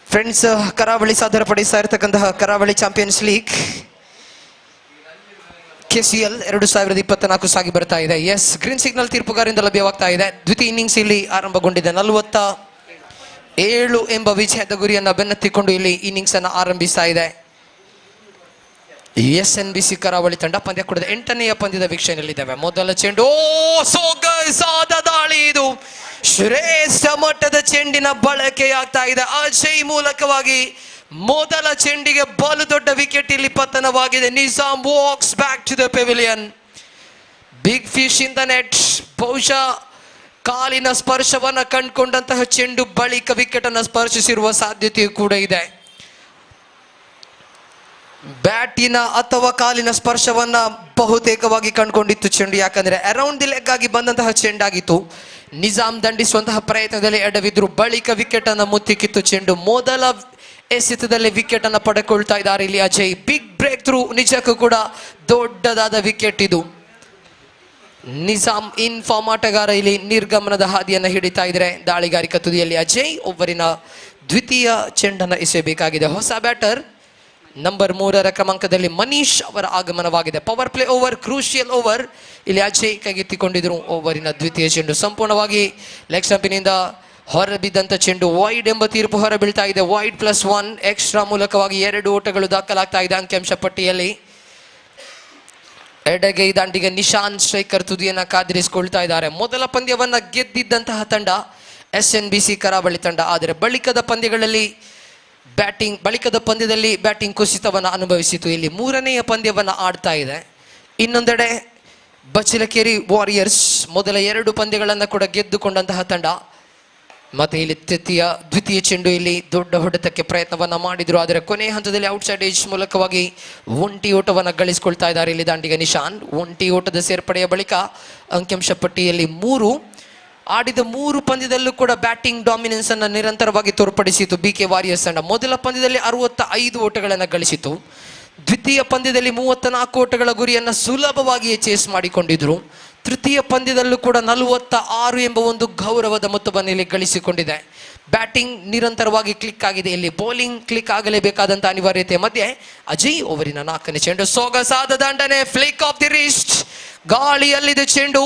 Friends, ಕರಾವಳಿ ಸಾದರಪಡಿಸ್ತಾ ಇರತಕ್ಕಂತಹ ಕರಾವಳಿ champions league KCL 2024 ಸಾಗಿ ಬರ್ತಾ ಇದೆ. S, green signal ತೀರ್ಪುಗಾರಿಂದ ಲಭ್ಯವಾಗ್ತಾ ಇದೆ. ದ್ವಿತೀಯ ಇನ್ನಿಂಗ್ಸ್ ಇಲ್ಲಿ ಆರಂಭಗೊಂಡಿದೆ. 47 ಎಂಬ ವಿಜಯದ ಗುರಿಯನ್ನ ಬೆನ್ನತ್ತಿಕೊಂಡು ಇಲ್ಲಿ ಇನ್ನಿಂಗ್ಸ್ ಅನ್ನು ಆರಂಭಿಸ್ತಾ ಇದೆ SNBC ಕರಾವಳಿ ತಂಡ. ಪಂದ್ಯ ಕೂಡ 8ನೇ ಪಂದ್ಯದ ವೀಕ್ಷಣೆಯಲ್ಲಿದ್ದಾವೆ. ಮೊದಲ ಚೆಂಡು, ಸೊಗಸಾದ ದಾಳಿ, ಇದು ಶ್ರೇಷ್ಠ ಮಟ್ಟದ ಚೆಂಡಿನ ಬಳಕೆಯಾಗ್ತಾ ಇದೆ. ಅಜಯ್ ಮೂಲಕವಾಗಿ ಮೊದಲ ಚೆಂಡಿಗೆ ಬಲು ದೊಡ್ಡ ವಿಕೆಟ್ ಇಲ್ಲಿ ಪತನವಾಗಿದೆ. Nizam walks back to the pavilion. Big fish in the net. ಬಹುಶಃ ಕಾಲಿನ ಸ್ಪರ್ಶವನ್ನ ಕಂಡುಕೊಂಡಂತಹ ಚೆಂಡು ಬಳಿಕ ವಿಕೆಟ್ ಅನ್ನು ಸ್ಪರ್ಶಿಸಿರುವ ಸಾಧ್ಯತೆಯೂ ಕೂಡ ಇದೆ. ಬ್ಯಾಟಿನ ಅಥವಾ ಕಾಲಿನ ಸ್ಪರ್ಶವನ್ನ ಬಹುತೇಕವಾಗಿ ಕಂಡುಕೊಂಡಿತ್ತು ಚೆಂಡು. ಯಾಕಂದ್ರೆ ಅರೌಂಡ್ ದಿ ಲೆಗ್ ಆಗಿ ಬಂದಂತಹ ಚೆಂಡಾಗಿತ್ತು. ನಿಜಾಮ್ ದಂಡಿಸುವಂತಹ ಪ್ರಯತ್ನದಲ್ಲಿ ಎಡವಿದ್ರು. ಬಳಿಕ ವಿಕೆಟ್ ಅನ್ನು ಮುತ್ತಿಕ್ಕಿತ್ತು ಚೆಂಡು. ಮೊದಲ ಎಸೆತದಲ್ಲಿ ವಿಕೆಟ್ ಅನ್ನು ಪಡೆದುಕೊಳ್ತಾ ಇದ್ದಾರೆ ಇಲ್ಲಿ ಅಜಯ್. ಬಿಗ್ ಬ್ರೇಕ್ ಥ್ರೂ, ನಿಜಕ್ಕೂ ಕೂಡ ದೊಡ್ಡದಾದ ವಿಕೆಟ್ ಇದು. ನಿಜಾಮ್ ಇನ್ಫಾರ್ಮ್ ಆಟಗಾರ ಇಲ್ಲಿ ನಿರ್ಗಮನದ ಹಾದಿಯನ್ನು ಹಿಡಿತಾ ಇದ್ದಾರೆ. ದಾಳಿಗಾರಿಕಾ ತುದಿಯಲ್ಲಿ ಅಜಯ್ ಓವರಿನ ದ್ವಿತೀಯ ಚೆಂಡನ್ನು ಎಸೆಯಬೇಕಾಗಿದೆ. ಹೊಸ ಬ್ಯಾಟರ್ ನಂಬರ್ 3ರ ಕ್ರಮಾಂಕದಲ್ಲಿ ಮನೀಶ್ ಅವರ ಆಗಮನವಾಗಿದೆ. Power play over, crucial over ಇಲ್ಲಿ ಅಜಯ್ ಕೈಗೆತ್ತಿಕೊಂಡಿದ್ರು. ಓವರಿನ ದ್ವಿತೀಯ ಚೆಂಡು ಸಂಪೂರ್ಣವಾಗಿ ಲೆಗ್ ಸ್ಟಂಪಿನಿಂದ ಹೊರಬಿದ್ದಂಥ ಚೆಂಡು. ವೈಡ್ ಎಂಬ ತೀರ್ಪು ಹೊರಬೀಳ್ತಾ ಇದೆ. ವೈಡ್ +1 ಎಕ್ಸ್ಟ್ರಾ ಮೂಲಕವಾಗಿ 2 ಓಟಗಳು ದಾಖಲಾಗ್ತಾ ಇದೆ ಅಂಕಿಅಂಶ ಪಟ್ಟಿಯಲ್ಲಿ. ಎಡಗೈ ದಾಂಡಿಗೆ ನಿಶಾಂತ್ ಸ್ಟ್ರೈಕರ್ ತುದಿಯನ್ನ ಕಾದಿರಿಸಿಕೊಳ್ತಾ ಇದ್ದಾರೆ. ಮೊದಲ ಪಂದ್ಯವನ್ನ ಗೆದ್ದಿದ್ದಂತಹ ತಂಡ SNBC ಕರಾವಳಿ ತಂಡ. ಆದರೆ ಬಳಿಕದ ಪಂದ್ಯದಲ್ಲಿ ಬ್ಯಾಟಿಂಗ್ ಕುಸಿತವನ್ನು ಅನುಭವಿಸಿತು. ಇಲ್ಲಿ 3ನೆಯ ಪಂದ್ಯವನ್ನು ಆಡ್ತಾ ಇದೆ. ಇನ್ನೊಂದೆಡೆ ಬಚ್ಚಲಕೇರಿ ವಾರಿಯರ್ಸ್ ಮೊದಲ 2 ಪಂದ್ಯಗಳನ್ನು ಕೂಡ ಗೆದ್ದುಕೊಂಡಂತಹ ತಂಡ. ಮತ್ತೆ ಇಲ್ಲಿ ದ್ವಿತೀಯ ಚೆಂಡು ಇಲ್ಲಿ ದೊಡ್ಡ ಹೊಡೆತಕ್ಕೆ ಪ್ರಯತ್ನವನ್ನ ಮಾಡಿದ್ರು. ಆದರೆ ಕೊನೆ ಹಂತದಲ್ಲಿ ಔಟ್ಸೈಡ್ ಏಜ್ ಮೂಲಕವಾಗಿ ಒಂಟಿ ಓಟವನ್ನು ಗಳಿಸಿಕೊಳ್ತಾ ಇದ್ದಾರೆ ಇಲ್ಲಿ ದಾಂಡಿಗ ನಿಶಾನ್. ಒಂಟಿ ಓಟದ ಸೇರ್ಪಡೆಯ ಬಳಿಕ ಅಂಕಿಅಂಶ ಪಟ್ಟಿಯಲ್ಲಿ 3 ಆಡಿದ 3 ಪಂದ್ಯದಲ್ಲೂ ಕೂಡ ಬ್ಯಾಟಿಂಗ್ ಡಾಮಿನೆನ್ಸ್ ಅನ್ನು ನಿರಂತರವಾಗಿ ತೋರ್ಪಡಿಸಿತು BK ವಾರಿಯರ್ಸ್ ತಂಡ. ಮೊದಲ ಪಂದ್ಯದಲ್ಲಿ 65 ಓಟಗಳನ್ನು ಗಳಿಸಿತು. ದ್ವಿತೀಯ ಪಂದ್ಯದಲ್ಲಿ 34 ಓಟಗಳ ಗುರಿಯನ್ನು ಸುಲಭವಾಗಿ ಚೇಸ್ ಮಾಡಿಕೊಂಡಿದ್ರು. ತೃತೀಯ ಪಂದ್ಯದಲ್ಲೂ ಕೂಡ 46 ಎಂಬ ಒಂದು ಗೌರವದ ಮೊತ್ತವನ್ನು ಇಲ್ಲಿ ಗಳಿಸಿಕೊಂಡಿದೆ. ಬ್ಯಾಟಿಂಗ್ ನಿರಂತರವಾಗಿ ಕ್ಲಿಕ್ ಆಗಿದೆ. ಇಲ್ಲಿ ಬೌಲಿಂಗ್ ಕ್ಲಿಕ್ ಆಗಲೇಬೇಕಾದಂತ ಅನಿವಾರ್ಯತೆ ಮಧ್ಯೆ ಅಜಯ್ ಓವರಿನ 4ನೇ ಚೆಂಡು, ಸೊಗಸಾದ ದಂಡನೆ, ಫ್ಲಿಕ್ ಆಫ್ ದಿ ರಿಸ್ಟ್, ಗಾಳಿಯಲ್ಲಿದೆ ಚೆಂಡು.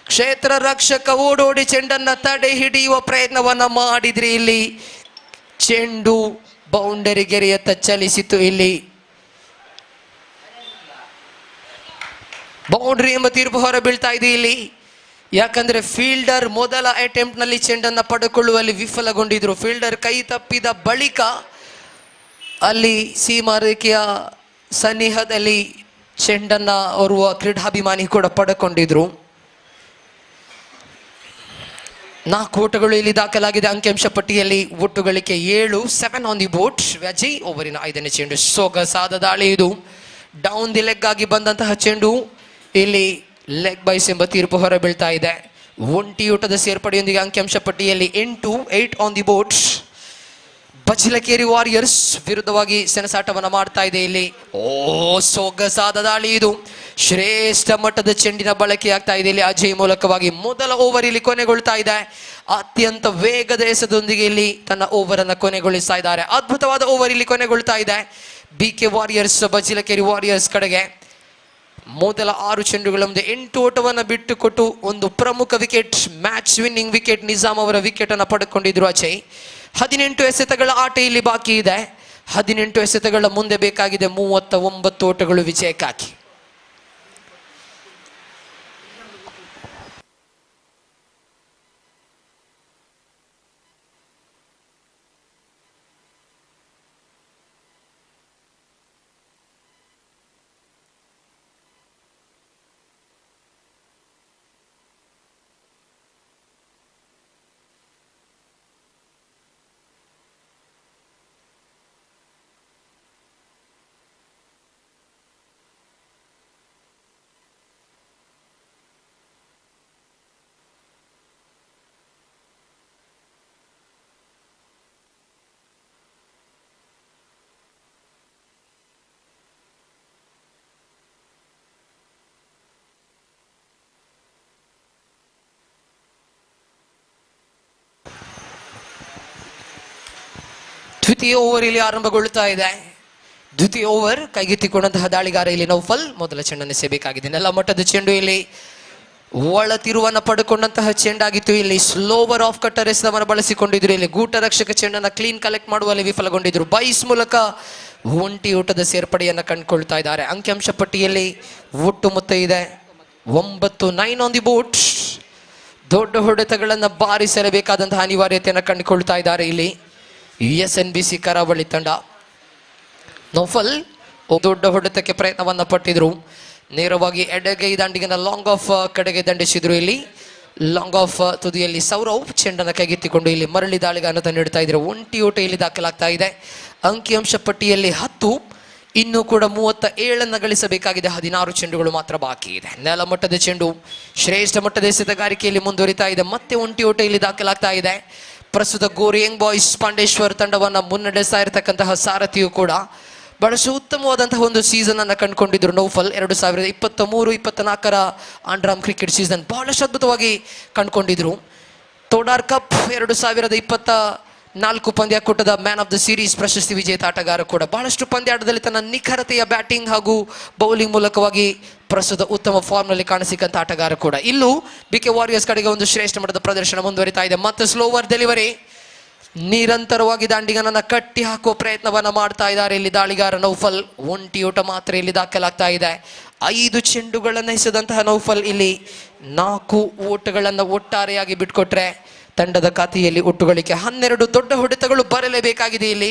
ಕ್ಷೇತ್ರ ರಕ್ಷಕ ಓಡೋಡಿ ಚೆಂಡನ್ನ ತಡೆ ಹಿಡಿಯುವ ಪ್ರಯತ್ನವನ್ನ ಮಾಡಿದ್ರಿ. ಇಲ್ಲಿ ಚೆಂಡು ಬೌಂಡರಿ ಗೆರೆಯತ್ತ ಚಲಿಸಿತು. ಇಲ್ಲಿ ಬೌಂಡ್ರಿ ಎಂಬ ತೀರ್ಪು ಹೊರ ಬೀಳ್ತಾ ಇದೆ ಇಲ್ಲಿ. ಯಾಕಂದ್ರೆ ಫೀಲ್ಡರ್ ಮೊದಲ ಅಟೆಂಪ್ಟ್ ನಲ್ಲಿ ಚೆಂಡನ್ನ ಪಡೆದುಕೊಳ್ಳುವಲ್ಲಿ ವಿಫಲಗೊಂಡಿದ್ರು. ಫೀಲ್ಡರ್ ಕೈ ತಪ್ಪಿದ ಬಳಿಕ ಅಲ್ಲಿ ಸೀಮಾರೇಖೆಯ ಸನ್ನಿಹದಲ್ಲಿ ಚೆಂಡನ್ನ ಓರ್ವ ಕ್ರೀಡಾಭಿಮಾನಿ ಕೂಡ ಪಡೆದುಕೊಂಡಿದ್ರು. 4 ಓಟಗಳು ಇಲ್ಲಿ ದಾಖಲಾಗಿದೆ ಅಂಕಿಅಂಶ ಪಟ್ಟಿಯಲ್ಲಿ. ಒಟ್ಟು ಗಳಿಕೆ 7. 7 ಆನ್ ದಿ ಬೋಟ್. ವ್ಯಾಜಿ ಓವರಿನ 5ನೇ ಚೆಂಡು. ಸೊಗಸಾದ ದಾಳಿ ಇದು. ಡೌನ್ ದಿ ಲೆಗ್ ಆಗಿ ಬಂದಂತಹ ಚೆಂಡು ಇಲ್ಲಿ ಲೆಗ್ ಬೈಸ್ ಎಂಬ ತೀರ್ಪು ಹೊರ ಬೀಳ್ತಾ ಇದೆ. ಒಂಟಿಯೂಟದ ಸೇರ್ಪಡೆಯೊಂದಿಗೆ ಅಂಕಿಅಂಶ ಪಟ್ಟಿಯಲ್ಲಿ 8 ಆನ್ ದಿ ಬೋಟ್. ಬಚ್ಚಲಕೇರಿ ವಾರಿಯರ್ಸ್ ವಿರುದ್ಧವಾಗಿ ಸೆಣಸಾಟವನ್ನ ಮಾಡ್ತಾ ಇದೆ ಇಲ್ಲಿ. ಸೊಗಸಾದ ದಾಳಿ ಇದು. ಶ್ರೇಷ್ಠ ಮಟ್ಟದ ಚೆಂಡಿನ ಬಳಕೆ ಆಗ್ತಾ ಇದೆ ಇಲ್ಲಿ ಅಜಯ್ ಮೂಲಕವಾಗಿ. ಮೊದಲ ಓವರ್ ಇಲ್ಲಿ ಕೊನೆಗೊಳ್ತಾ ಇದೆ. ಅತ್ಯಂತ ವೇಗದ ಎಸೆದೊಂದಿಗೆ ಇಲ್ಲಿ ತನ್ನ ಓವರ್ ಅನ್ನ ಕೊನೆಗೊಳಿಸ್ತಾ ಇದ್ದಾರೆ. ಅದ್ಭುತವಾದ ಓವರ್ ಇಲ್ಲಿ ಕೊನೆಗೊಳ್ತಾ ಇದೆ BK ವಾರಿಯರ್ಸ್ ಬಚ್ಚಲಕೇರಿ ವಾರಿಯರ್ಸ್ ಕಡೆಗೆ. ಮೊದಲ 6 ಚೆಂಡುಗಳ ಮುಂದೆ 8 ಓಟವನ್ನು ಬಿಟ್ಟುಕೊಟ್ಟು ಒಂದು ಪ್ರಮುಖ wicket, match winning wicket Nizam ಅವರ ವಿಕೆಟ್ ಅನ್ನು ಪಡೆದುಕೊಂಡಿದ್ರು ಅಜಯ್. 18 ಎಸೆತಗಳ ಆಟ ಇಲ್ಲಿ ಬಾಕಿ ಇದೆ. 18 ಎಸೆತಗಳ ಮುಂದೆ ಬೇಕಾಗಿದೆ 39 ಓಟಗಳು ವಿಜಯಕ್ಕಾಗಿ. ದ್ವಿತೀಯ ಓವರ್ ಇಲ್ಲಿ ಆರಂಭಗೊಳ್ಳುತ್ತಾ ಇದೆ. ದ್ವಿತೀಯ ಓವರ್ ಕೈಗೆತ್ತಿಕೊಂಡಂತಹ ದಾಳಿಗಾರ ಇಲ್ಲಿ ನೌಫಲ್ ಮೊದಲ ಚೆಂಡನ್ನು ಎಸೆಯಬೇಕಾಗಿದೆ. ನೆಲ ಮಟ್ಟದ ಚೆಂಡು ಇಲ್ಲಿ ಒಳ ತಿರುವನ್ನ ಪಡೆದುಕೊಂಡಂತಹ ಚೆಂಡಾಗಿತ್ತು. ಇಲ್ಲಿ ಸ್ಲೋವರ್ ಆಫ್ ಕಟ್ಟರ್ ಎಸೆದವನ್ನ ಬಳಸಿಕೊಂಡಿದ್ರು. ಇಲ್ಲಿ ಗೂಟ ರಕ್ಷಕ ಚೆಂಡನ್ನ ಕ್ಲೀನ್ ಕಲೆಕ್ಟ್ ಮಾಡುವಲ್ಲಿ ವಿಫಲಗೊಂಡಿದ್ರು. ಬೈಸ್ ಮೂಲಕ ಒಂಟಿ ಊಟದ ಸೇರ್ಪಡೆಯನ್ನ ಕಂಡುಕೊಳ್ತಾ ಇದ್ದಾರೆ. ಅಂಕಿಅಂಶ ಪಟ್ಟಿಯಲ್ಲಿ ಒಟ್ಟು ಮೊತ್ತ ಇದೆ 9. 9 ಆನ್ ದಿ ಬೋಟ್. ದೊಡ್ಡ ಹೊಡೆತಗಳನ್ನ ಬಾರಿಸಲೇಬೇಕಾದಂತಹ ಅನಿವಾರ್ಯತೆಯನ್ನು ಕಂಡುಕೊಳ್ತಾ ಇದ್ದಾರೆ ಇಲ್ಲಿ SNBC ಕರಾವಳಿ ತಂಡ. ನೌಫಲ್ ದೊಡ್ಡ ಹೊಡೆತಕ್ಕೆ ಪ್ರಯತ್ನವನ್ನ ಪಟ್ಟಿದ್ರು. ನೇರವಾಗಿ ಎಡಗೈ ದಂಡಿಗನ ಲಾಂಗ್ ಆಫ್ ಕಡೆಗೆ ದಂಡಿಸಿದ್ರು. ಇಲ್ಲಿ ಲಾಂಗ್ ಆಫ್ ತುದಿಯಲ್ಲಿ ಸೌರವ್ ಚೆಂಡನ್ನು ಕೈಗೆತ್ತಿಕೊಂಡು ಇಲ್ಲಿ ಮರಳಿ ದಾಳಿಗಾರನ ನೀಡ್ತಾ ಇದ್ರು. ಒಂಟಿ ಓಟ ಇಲ್ಲಿ ದಾಖಲಾಗ್ತಾ ಇದೆ. ಅಂಕಿಅಂಶ ಪಟ್ಟಿಯಲ್ಲಿ 10. ಇನ್ನೂ ಕೂಡ 37 ಗಳಿಸಬೇಕಾಗಿದೆ. 16 ಚೆಂಡುಗಳು ಮಾತ್ರ ಬಾಕಿ ಇದೆ. ನೆಲ ಮಟ್ಟದ ಚೆಂಡು ಶ್ರೇಷ್ಠ ಮಟ್ಟದ ಎಸೆತಗಾರಿಕೆಯಲ್ಲಿ ಮುಂದುವರಿತಾ ಇದೆ. ಮತ್ತೆ ಒಂಟಿ ಓಟ ಇಲ್ಲಿ ದಾಖಲಾಗ್ತಾ ಇದೆ. ಪ್ರಸ್ತುತ ಗೋರಿ ಯಂಗ್ ಬಾಯ್ಸ್ ಪಾಂಡೇಶ್ವರ್ ತಂಡವನ್ನ ಮುನ್ನಡೆಸ್ತಾ ಇರತಕ್ಕಂತಹ ಸಾರಥಿಯು ಕೂಡ ಬಹಳಷ್ಟು ಉತ್ತಮವಾದಂತಹ ಒಂದು ಸೀಸನ್ ಅನ್ನ ಕಂಡುಕೊಂಡಿದ್ರು ನೌಫಲ್. 2023-24 ಅಂಡರ್ಆರ್ಮ್ ಕ್ರಿಕೆಟ್ ಸೀಸನ್ ಬಹಳಷ್ಟು ಅದ್ಭುತವಾಗಿ ಕಂಡುಕೊಂಡಿದ್ರು. ತೋಡಾರ್ ಕಪ್ 2024 ಪಂದ್ಯಾಕೂಟದ ಮ್ಯಾನ್ ಆಫ್ ದ ಸೀರೀಸ್ ಪ್ರಶಸ್ತಿ ವಿಜೇತ ಆಟಗಾರ ಕೂಡ. ಬಹಳಷ್ಟು ಪಂದ್ಯಾಟದಲ್ಲಿ ತನ್ನ ನಿಖರತೆಯ ಬ್ಯಾಟಿಂಗ್ ಹಾಗೂ ಬೌಲಿಂಗ್ ಮೂಲಕವಾಗಿ ಪ್ರಸ್ತುತ ಉತ್ತಮ ಫಾರ್ಮ್ ನಲ್ಲಿ ಕಾಣಿಸಿಕಂತ ಆಟಗಾರ ಕೂಡ. ಇಲ್ಲೂ BK ವಾರಿಯರ್ಸ್ ಕಡೆಗೆ ಒಂದು ಶ್ರೇಷ್ಠ ಮಟ್ಟದ ಪ್ರದರ್ಶನ ಮುಂದುವರಿತಾ ಇದೆ. ಮತ್ತೆ ಸ್ಲೋವರ್ ಡೆಲಿವರಿ, ನಿರಂತರವಾಗಿ ದಾಂಡಿಗನನ್ನ ಕಟ್ಟಿ ಹಾಕುವ ಪ್ರಯತ್ನವನ್ನ ಮಾಡ್ತಾ ಇದ್ದಾರೆ ಇಲ್ಲಿ ದಾಳಿಗಾರ ನೌಫಲ್. ಒಂಟಿ ಓಟ ಮಾತ್ರ ಇಲ್ಲಿ ದಾಖಲಾಗ್ತಾ ಇದೆ. 5 ಚೆಂಡುಗಳನ್ನು ಎಸೆದಂತಹ ನೌಫಲ್ ಇಲ್ಲಿ 4 ಓಟಗಳನ್ನ ಒಟ್ಟಾರೆಯಾಗಿ ಬಿಟ್ಕೊಟ್ರೆ ತಂಡದ ಖಾತೆಯಲ್ಲಿ ಒಟ್ಟುಗಳಿಕೆ 12. ದೊಡ್ಡ ಹೊಡೆತಗಳು ಬರಲೇಬೇಕಾಗಿದೆ ಇಲ್ಲಿ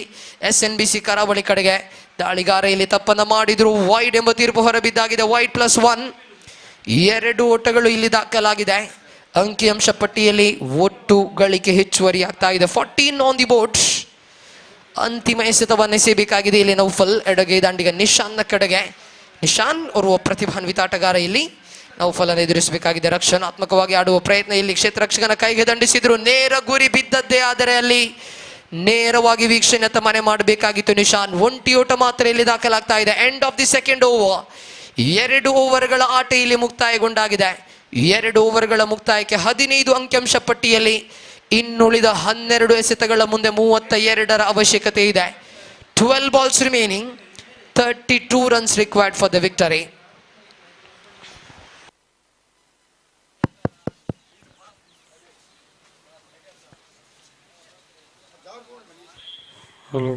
SNBC ಕರಾವಳಿ ಕಡೆಗೆ. ದಾಳಿಗಾರ ಇಲ್ಲಿ ತಪ್ಪನ್ನ ಮಾಡಿದ್ರು. ವೈಡ್ ಎಂಬ ತೀರ್ಪು ಹೊರಬಿದ್ದಾಗಿದೆ. ವೈಡ್ +1. 2 ಓಟಗಳು ಇಲ್ಲಿ ದಾಖಲಾಗಿದೆ. ಅಂಕಿಅಂಶ ಪಟ್ಟಿಯಲ್ಲಿ ಒಟ್ಟು ಗಳಿಕೆ ಹೆಚ್ಚುವರಿ ಆಗ್ತಾ ಇದೆ. 14 ಆನ್ ದಿ ಬೋಟ್. ಅಂತಿಮ ಎಸೆತವನ್ನು ಎಸೆಯಬೇಕಾಗಿದೆ ಇಲ್ಲಿ ನೌಫಲ್ ಎಡಗೈ ದಾಂಡಿಗ ನಿಶಾನ್ನ ಕಡೆಗೆ. ನಿಶಾನ್ ಓರ್ವ ಪ್ರತಿಭಾನ್ವಿತ ಆಟಗಾರ ಇಲ್ಲಿ ನೌಫಲ್ ಅನ್ನು ಎದುರಿಸಬೇಕಾಗಿದೆ. ರಕ್ಷಣಾತ್ಮಕವಾಗಿ ಆಡುವ ಪ್ರಯತ್ನ ಇಲ್ಲಿ ಕ್ಷೇತ್ರ ರಕ್ಷಕನ ಕೈಗೆ ದಂಡಿಸಿದ್ರು. ನೇರ ಗುರಿ ಬಿದ್ದದ್ದೇ ಆದರೆ ಅಲ್ಲಿ ನೇರವಾಗಿ ವೀಕ್ಷಣೆಯತ್ತ ಮನೆ ಮಾಡಬೇಕಾಗಿತ್ತು ನಿಶಾನ್. ಒಂಟಿ ಓಟ ಮಾತ್ರ ಇಲ್ಲಿ ದಾಖಲಾಗ್ತಾ ಇದೆ. End of the second over. 2 ಓವರ್ಗಳ ಆಟ ಇಲ್ಲಿ ಮುಕ್ತಾಯಗೊಂಡಾಗಿದೆ. 2 ಓವರ್ಗಳ ಮುಕ್ತಾಯಕ್ಕೆ 15 ಅಂಕಿಅಂಶ ಪಟ್ಟಿಯಲ್ಲಿ. ಇನ್ನುಳಿದ 12 ಎಸೆತಗಳ ಮುಂದೆ 32 ಅವಶ್ಯಕತೆ ಇದೆ. 12 balls remaining. 32 runs required for the victory. Hello.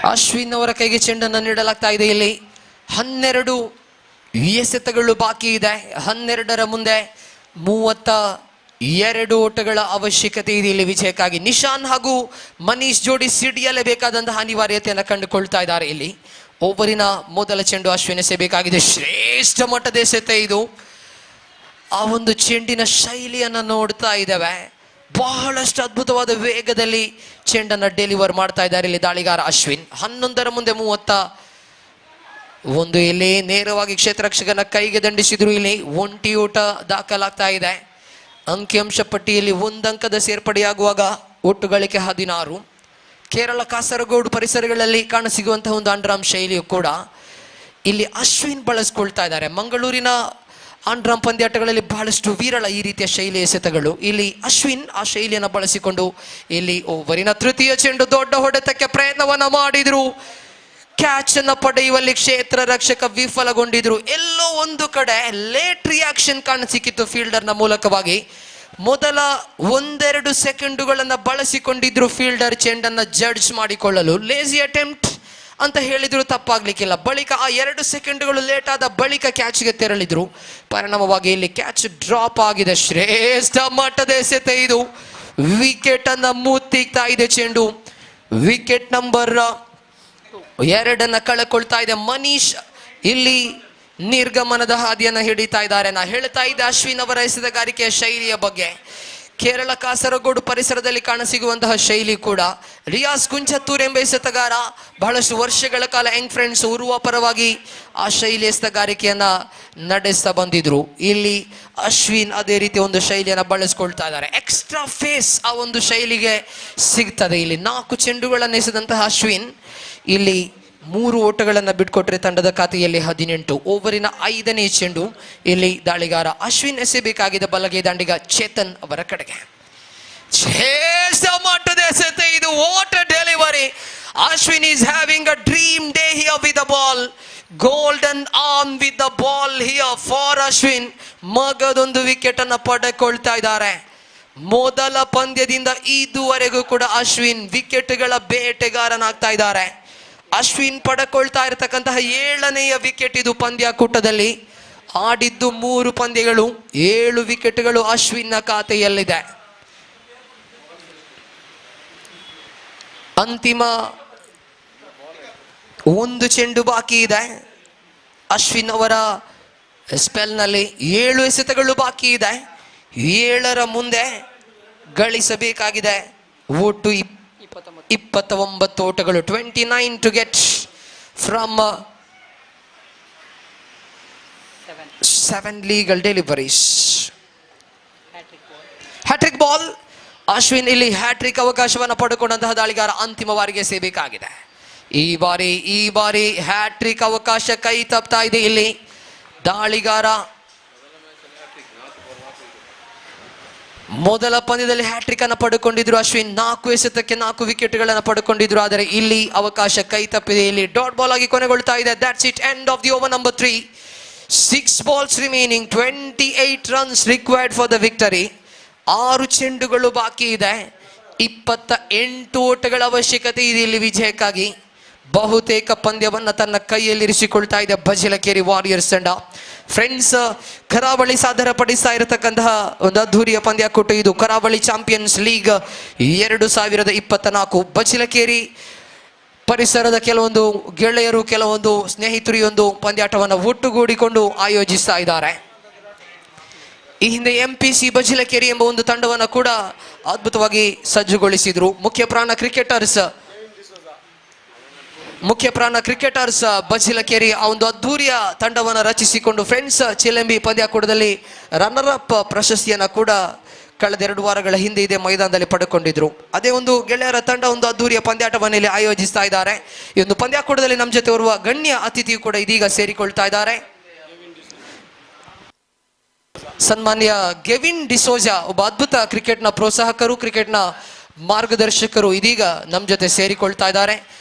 Ashwin ಅವರ ಕೈಗೆ ಚೆಂಡನ್ನು ನೀಡಲಾಗ್ತಾ ಇದೆ. ಇಲ್ಲಿ 12 ಎಸೆತಗಳು ಬಾಕಿ ಇದೆ. 12ರ ಮುಂದೆ 32 ಓಟಗಳ ಅವಶ್ಯಕತೆ ಇದೆ ಇಲ್ಲಿ ವಿಜಯಕ್ಕಾಗಿ. ನಿಶಾನ್ ಹಾಗೂ ಮನೀಶ್ ಜೋಡಿ ಸಿಡಿಯಲೇಬೇಕಾದಂತಹ ಅನಿವಾರ್ಯತೆಯನ್ನು ಕಂಡುಕೊಳ್ತಾ ಇದ್ದಾರೆ. ಇಲ್ಲಿ ಓವರಿನ ಮೊದಲ ಚೆಂಡು ಅಶ್ವಿನ್ ಎಸೆಯಬೇಕಾಗಿದೆ. ಶ್ರೇಷ್ಠ ಮಟ್ಟದ ಎಸೆತ ಇದು. ಆ ಒಂದು ಚೆಂಡಿನ ಶೈಲಿಯನ್ನು ನೋಡ್ತಾ ಇದ್ದೇವೆ. ಬಹಳಷ್ಟು ಅದ್ಭುತವಾದ ವೇಗದಲ್ಲಿ ಚೆಂಡನ್ನು ಡೆಲಿವರ್ ಮಾಡ್ತಾ ಇದ್ದಾರೆ ಇಲ್ಲಿ ದಾಳಿಗಾರ ಅಶ್ವಿನ್. 11ರ ಮುಂದೆ 31. ಇಲ್ಲಿ ನೇರವಾಗಿ ಕ್ಷೇತ್ರರಕ್ಷಕನ ಕೈಗೆ ದಂಡಿಸಿದ್ರು. ಇಲ್ಲಿ ಒಂಟಿ ಓಟ ದಾಖಲಾಗ್ತಾ ಇದೆ. ಅಂಕಿಅಂಶ ಪಟ್ಟಿಯಲ್ಲಿ 1 ಅಂಕದ ಸೇರ್ಪಡೆಯಾಗುವಾಗ ಒಟ್ಟು ಗಳಿಕೆ 16. ಕೇರಳ ಕಾಸರಗೋಡು ಪರಿಸರಗಳಲ್ಲಿ ಕಾಣಸಿಗುವಂತಹ ಒಂದು ಅಂಡರ್ಆರ್ಮ್ ಶೈಲಿಯು ಕೂಡ ಇಲ್ಲಿ ಅಶ್ವಿನ್ ಬಳಸ್ಕೊಳ್ತಾ ಇದ್ದಾರೆ. ಮಂಗಳೂರಿನ ಅಂಡರ್ಆರ್ಮ್ ಪಂದ್ಯಾಟಗಳಲ್ಲಿ ಬಹಳಷ್ಟು ವಿರಳ ಈ ರೀತಿಯ ಶೈಲಿ ಎಸೆತಗಳು. ಇಲ್ಲಿ ಅಶ್ವಿನ್ ಆ ಶೈಲಿಯನ್ನು ಬಳಸಿಕೊಂಡು ಇಲ್ಲಿ ಓವರಿನ ತೃತೀಯ ಚೆಂಡು ದೊಡ್ಡ ಹೊಡೆತಕ್ಕೆ ಪ್ರಯತ್ನವನ್ನ ಮಾಡಿದ್ರು. ಕ್ಯಾಚ್ ಅನ್ನು ಪಡೆಯುವಲ್ಲಿ ಕ್ಷೇತ್ರ ರಕ್ಷಕ ವಿಫಲಗೊಂಡಿದ್ರು. ಎಲ್ಲೋ ಒಂದು ಕಡೆ ಲೇಟ್ ರಿಯಾಕ್ಷನ್ ಕಾಣಸಿಕ್ಕಿತ್ತು ಫೀಲ್ಡರ್ನ ಮೂಲಕವಾಗಿ. ಮೊದಲ 1-2 ಸೆಕೆಂಡುಗಳನ್ನು ಬಳಸಿಕೊಂಡಿದ್ರು ಫೀಲ್ಡರ್ ಚೆಂಡನ್ನು ಜಡ್ಜ್ ಮಾಡಿಕೊಳ್ಳಲು. ಲೇಜಿ ಅಟೆಂಪ್ಟ್ ಅಂತ ಹೇಳಿದ್ರು ತಪ್ಪಾಗ್ಲಿಕ್ಕಿಲ್ಲ. ಬಳಿಕ ಆ 2 ಸೆಕೆಂಡುಗಳು ಲೇಟ್ ಆದ ಬಳಿಕ ಕ್ಯಾಚ್ಗೆ ತೆರಳಿದ್ರು. ಪರಿಣಾಮವಾಗಿ ಇಲ್ಲಿ ಕ್ಯಾಚ್ ಡ್ರಾಪ್ ಆಗಿದೆ. ಶ್ರೇಷ್ಠ ಮಟ್ಟದ ಎಸೆತ ಇದು. ವಿಕೆಟ್ ಅನ್ನ ಮುತ್ತಿಗ್ತಾ ಇದೆ ಚೆಂಡು. ವಿಕೆಟ್ ನಂಬರ್ 2 ಕಳೆಕೊಳ್ತಾ ಇದೆ. ಮನೀಶ್ ಇಲ್ಲಿ ನಿರ್ಗಮನದ ಹಾದಿಯನ್ನು ಹಿಡಿತಾ ಇದ್ದಾರೆ. ನಾ ಹೇಳ್ತಾ ಇದ್ದೆ ಅಶ್ವಿನ್ ಅವರ ಎಸೆತಗಾರಿಕೆಯ ಶೈಲಿಯ ಬಗ್ಗೆ. ಕೇರಳ ಕಾಸರಗೋಡು ಪರಿಸರದಲ್ಲಿ ಕಾಣಸಿಗುವಂತಹ ಶೈಲಿ ಕೂಡ. ರಿಯಾಸ್ ಕುಂಚತ್ತೂರ್ ಎಂಬ ಎಸೆತಗಾರ ಬಹಳಷ್ಟು ವರ್ಷಗಳ ಕಾಲ ಯಂಗ್ ಫ್ರೆಂಡ್ಸ್ ಉರ್ವ ಪರವಾಗಿ ಆ ಶೈಲಿ ಎಸೆತಗಾರಿಕೆಯನ್ನ ನಡೆಸ್ತಾ ಬಂದಿದ್ರು. ಇಲ್ಲಿ ಅಶ್ವಿನ್ ಅದೇ ರೀತಿ ಒಂದು ಶೈಲಿಯನ್ನು ಬಳಸ್ಕೊಳ್ತಾ ಇದ್ದಾರೆ. ಎಕ್ಸ್ಟ್ರಾ ಫೇಸ್ ಆ ಒಂದು ಶೈಲಿಗೆ ಸಿಗ್ತದೆ. ಇಲ್ಲಿ 4 ಚೆಂಡುಗಳನ್ನು ಎಸೆದಂತಹ ಅಶ್ವಿನ್ ಇಲ್ಲಿ 3 ಓಟಗಳನ್ನು ಬಿಟ್ಕೊಟ್ರೆ ತಂಡದ ಖಾತೆಯಲ್ಲಿ 18. ಓವರಿನ 5ನೇ ಚೆಂಡು ಇಲ್ಲಿ ದಾಳಿಗಾರ ಅಶ್ವಿನ್ ಎಸೆಬೇಕಾಗಿದ್ದ ಬಲಗೈ ದಾಂಡಿಗ ಚೇತನ್ ಅವರ ಕಡೆಗೆ. ಮಟ್ಟದ ಎಸೆತ ಇದು. What a delivery. Ashwin is having a dream day here with the ball. Golden arm with the ball here for Ashwin. ಮಗದೊಂದು ವಿಕೆಟ್ ಅನ್ನು ಪಡೆದುಕೊಳ್ತಾ ಇದ್ದಾರೆ. ಮೊದಲ ಪಂದ್ಯದಿಂದ ಇದುವರೆಗೂ ಕೂಡ ಅಶ್ವಿನ್ ವಿಕೆಟ್ಗಳ ಬೇಟೆಗಾರನಾಗ್ತಾ ಇದ್ದಾರೆ. ಅಶ್ವಿನ್ ಪಡೆದುಕೊಳ್ತಾ ಇರತಕ್ಕಂತಹ 7ನೆಯ ವಿಕೆಟ್ ಇದು ಪಂದ್ಯಾಕೂಟದಲ್ಲಿ. ಆಡಿದ್ದು 3 ಪಂದ್ಯಗಳು, 7 ವಿಕೆಟ್ಗಳು ಅಶ್ವಿನ್ನ ಖಾತೆಯಲ್ಲಿದೆ. ಅಂತಿಮ 1 ಚೆಂಡು ಬಾಕಿ ಇದೆ. ಅಶ್ವಿನ್ ಅವರ ಸ್ಪೆಲ್ನಲ್ಲಿ 7 ಎಸೆತಗಳು ಬಾಕಿ ಇದೆ. 7ರ ಮುಂದೆ ಗಳಿಸಬೇಕಾಗಿದೆ ಒಟ್ಟು 29 ಓಟಗಳು. 29 to get from 7 legal deliveries. Hat-trick ball. Ashwin ಇಲ್ಲಿ ಹ್ಯಾಟ್ರಿಕ್ ಅವಕಾಶವನ್ನು ಪಡೆದುಕೊಂಡಂತಹ ದಾಳಿಗಾರ ಅಂತಿಮ ಬಾರಿಗೆ ಸೇಬೇಕಾಗಿದೆ. ಈ ಬಾರಿ ಹ್ಯಾಟ್ರಿಕ್ ಅವಕಾಶ ಕೈ ತಪ್ತಾ ಇದೆ. ಇಲ್ಲಿ ದಾಳಿಗಾರ ಮೊದಲ ಪಂದ್ಯದಲ್ಲಿ ಹ್ಯಾಟ್ರಿಕ್ ಅನ್ನು ಪಡೆದುಕೊಂಡಿದ್ರು ಅಶ್ವಿನ್. 4 ಎಸೆತಕ್ಕೆ 4 ವಿಕೆಟ್ಗಳನ್ನು ಪಡೆದುಕೊಂಡಿದ್ರು. ಆದರೆ ಇಲ್ಲಿ ಅವಕಾಶ ಕೈ ತಪ್ಪಿದೆ. ಇಲ್ಲಿ ಡಾಟ್ ಬಾಲ್ ಆಗಿ ಕೊನೆಗೊಳ್ತಾ ಇದೆ. That's it, end of the over number 3. 6 balls remaining, 28 runs required for the victory. 6 ಚೆಂಡುಗಳು ಬಾಕಿ ಇದೆ. 28 ಓಟಗಳ ಅವಶ್ಯಕತೆ ಇದೆ ಇಲ್ಲಿ ವಿಜಯಕ್ಕಾಗಿ. ಬಹುತೇಕ ಪಂದ್ಯವನ್ನ ತನ್ನ ಕೈಯಲ್ಲಿರಿಸಿಕೊಳ್ತಾ ಇದೆ ಬಜಿಲಕೇರಿ ವಾರಿಯರ್ಸ್ ತಂಡ. ಫ್ರೆಂಡ್ಸ್, ಕರಾವಳಿ ಸಾದರಪಡಿಸ್ತಾ ಇರತಕ್ಕಂತಹ ಒಂದು ಅದ್ಧೂರಿಯ ಪಂದ್ಯಾಕೂಟ ಇದು. ಕರಾವಳಿ ಚಾಂಪಿಯನ್ಸ್ ಲೀಗ್ 2024. ಬಜಿಲಕೇರಿ ಪರಿಸರದ ಕೆಲವೊಂದು ಗೆಳೆಯರು, ಕೆಲವೊಂದು ಸ್ನೇಹಿತರು ಈ ಒಂದು ಪಂದ್ಯಾಟವನ್ನು ಒಟ್ಟುಗೂಡಿಕೊಂಡು ಆಯೋಜಿಸ್ತಾ ಇದ್ದಾರೆ. ಈ ಹಿಂದೆ MPC ಬಜಿಲಕೇರಿ ಎಂಬ ಒಂದು ತಂಡವನ್ನು ಕೂಡ ಅದ್ಭುತವಾಗಿ ಸಜ್ಜುಗೊಳಿಸಿದ್ರು. ಮುಖ್ಯ ಪ್ರಾಣ ಕ್ರಿಕೆಟರ್ಸ್ ಬಜಿಲಕೇರಿ ಆ ಒಂದು ಅದ್ಧೂರಿಯ ತಂಡವನ್ನು ರಚಿಸಿಕೊಂಡು ಫ್ರೆಂಡ್ಸ್ ಚಿಲೆಂಬಿ ಪಂದ್ಯಾಕೂಟದಲ್ಲಿ ರನ್ನರ್ ಅಪ್ ಪ್ರಶಸ್ತಿಯನ್ನು ಕೂಡ ಕಳೆದ 2 ವಾರಗಳ ಹಿಂದೆ ಇದೇ ಮೈದಾನದಲ್ಲಿ ಪಡೆದುಕೊಂಡಿದ್ರು. ಅದೇ ಒಂದು ಗೆಳೆಯರ ತಂಡ ಒಂದು ಅದ್ಧೂರಿಯ ಪಂದ್ಯಾಟವನ್ನು ಇಲ್ಲಿ ಆಯೋಜಿಸ್ತಾ ಇದ್ದಾರೆ. ಈ ಒಂದು ಪಂದ್ಯಾಕೂಟದಲ್ಲಿ ನಮ್ಮ ಜೊತೆ ಓರ್ವ ಗಣ್ಯ ಅತಿಥಿಯು ಕೂಡ ಇದೀಗ ಸೇರಿಕೊಳ್ತಾ ಇದ್ದಾರೆ. ಸನ್ಮಾನ್ಯ ಗೆವಿನ್ ಡಿಸೋಜಾ, ಒಬ್ಬ ಅದ್ಭುತ ಕ್ರಿಕೆಟ್ನ ಪ್ರೋತ್ಸಾಹಕರು, ಕ್ರಿಕೆಟ್ನ ಮಾರ್ಗದರ್ಶಕರು ಇದೀಗ ನಮ್ಮ ಜೊತೆ ಸೇರಿಕೊಳ್ತಾ ಇದ್ದಾರೆ.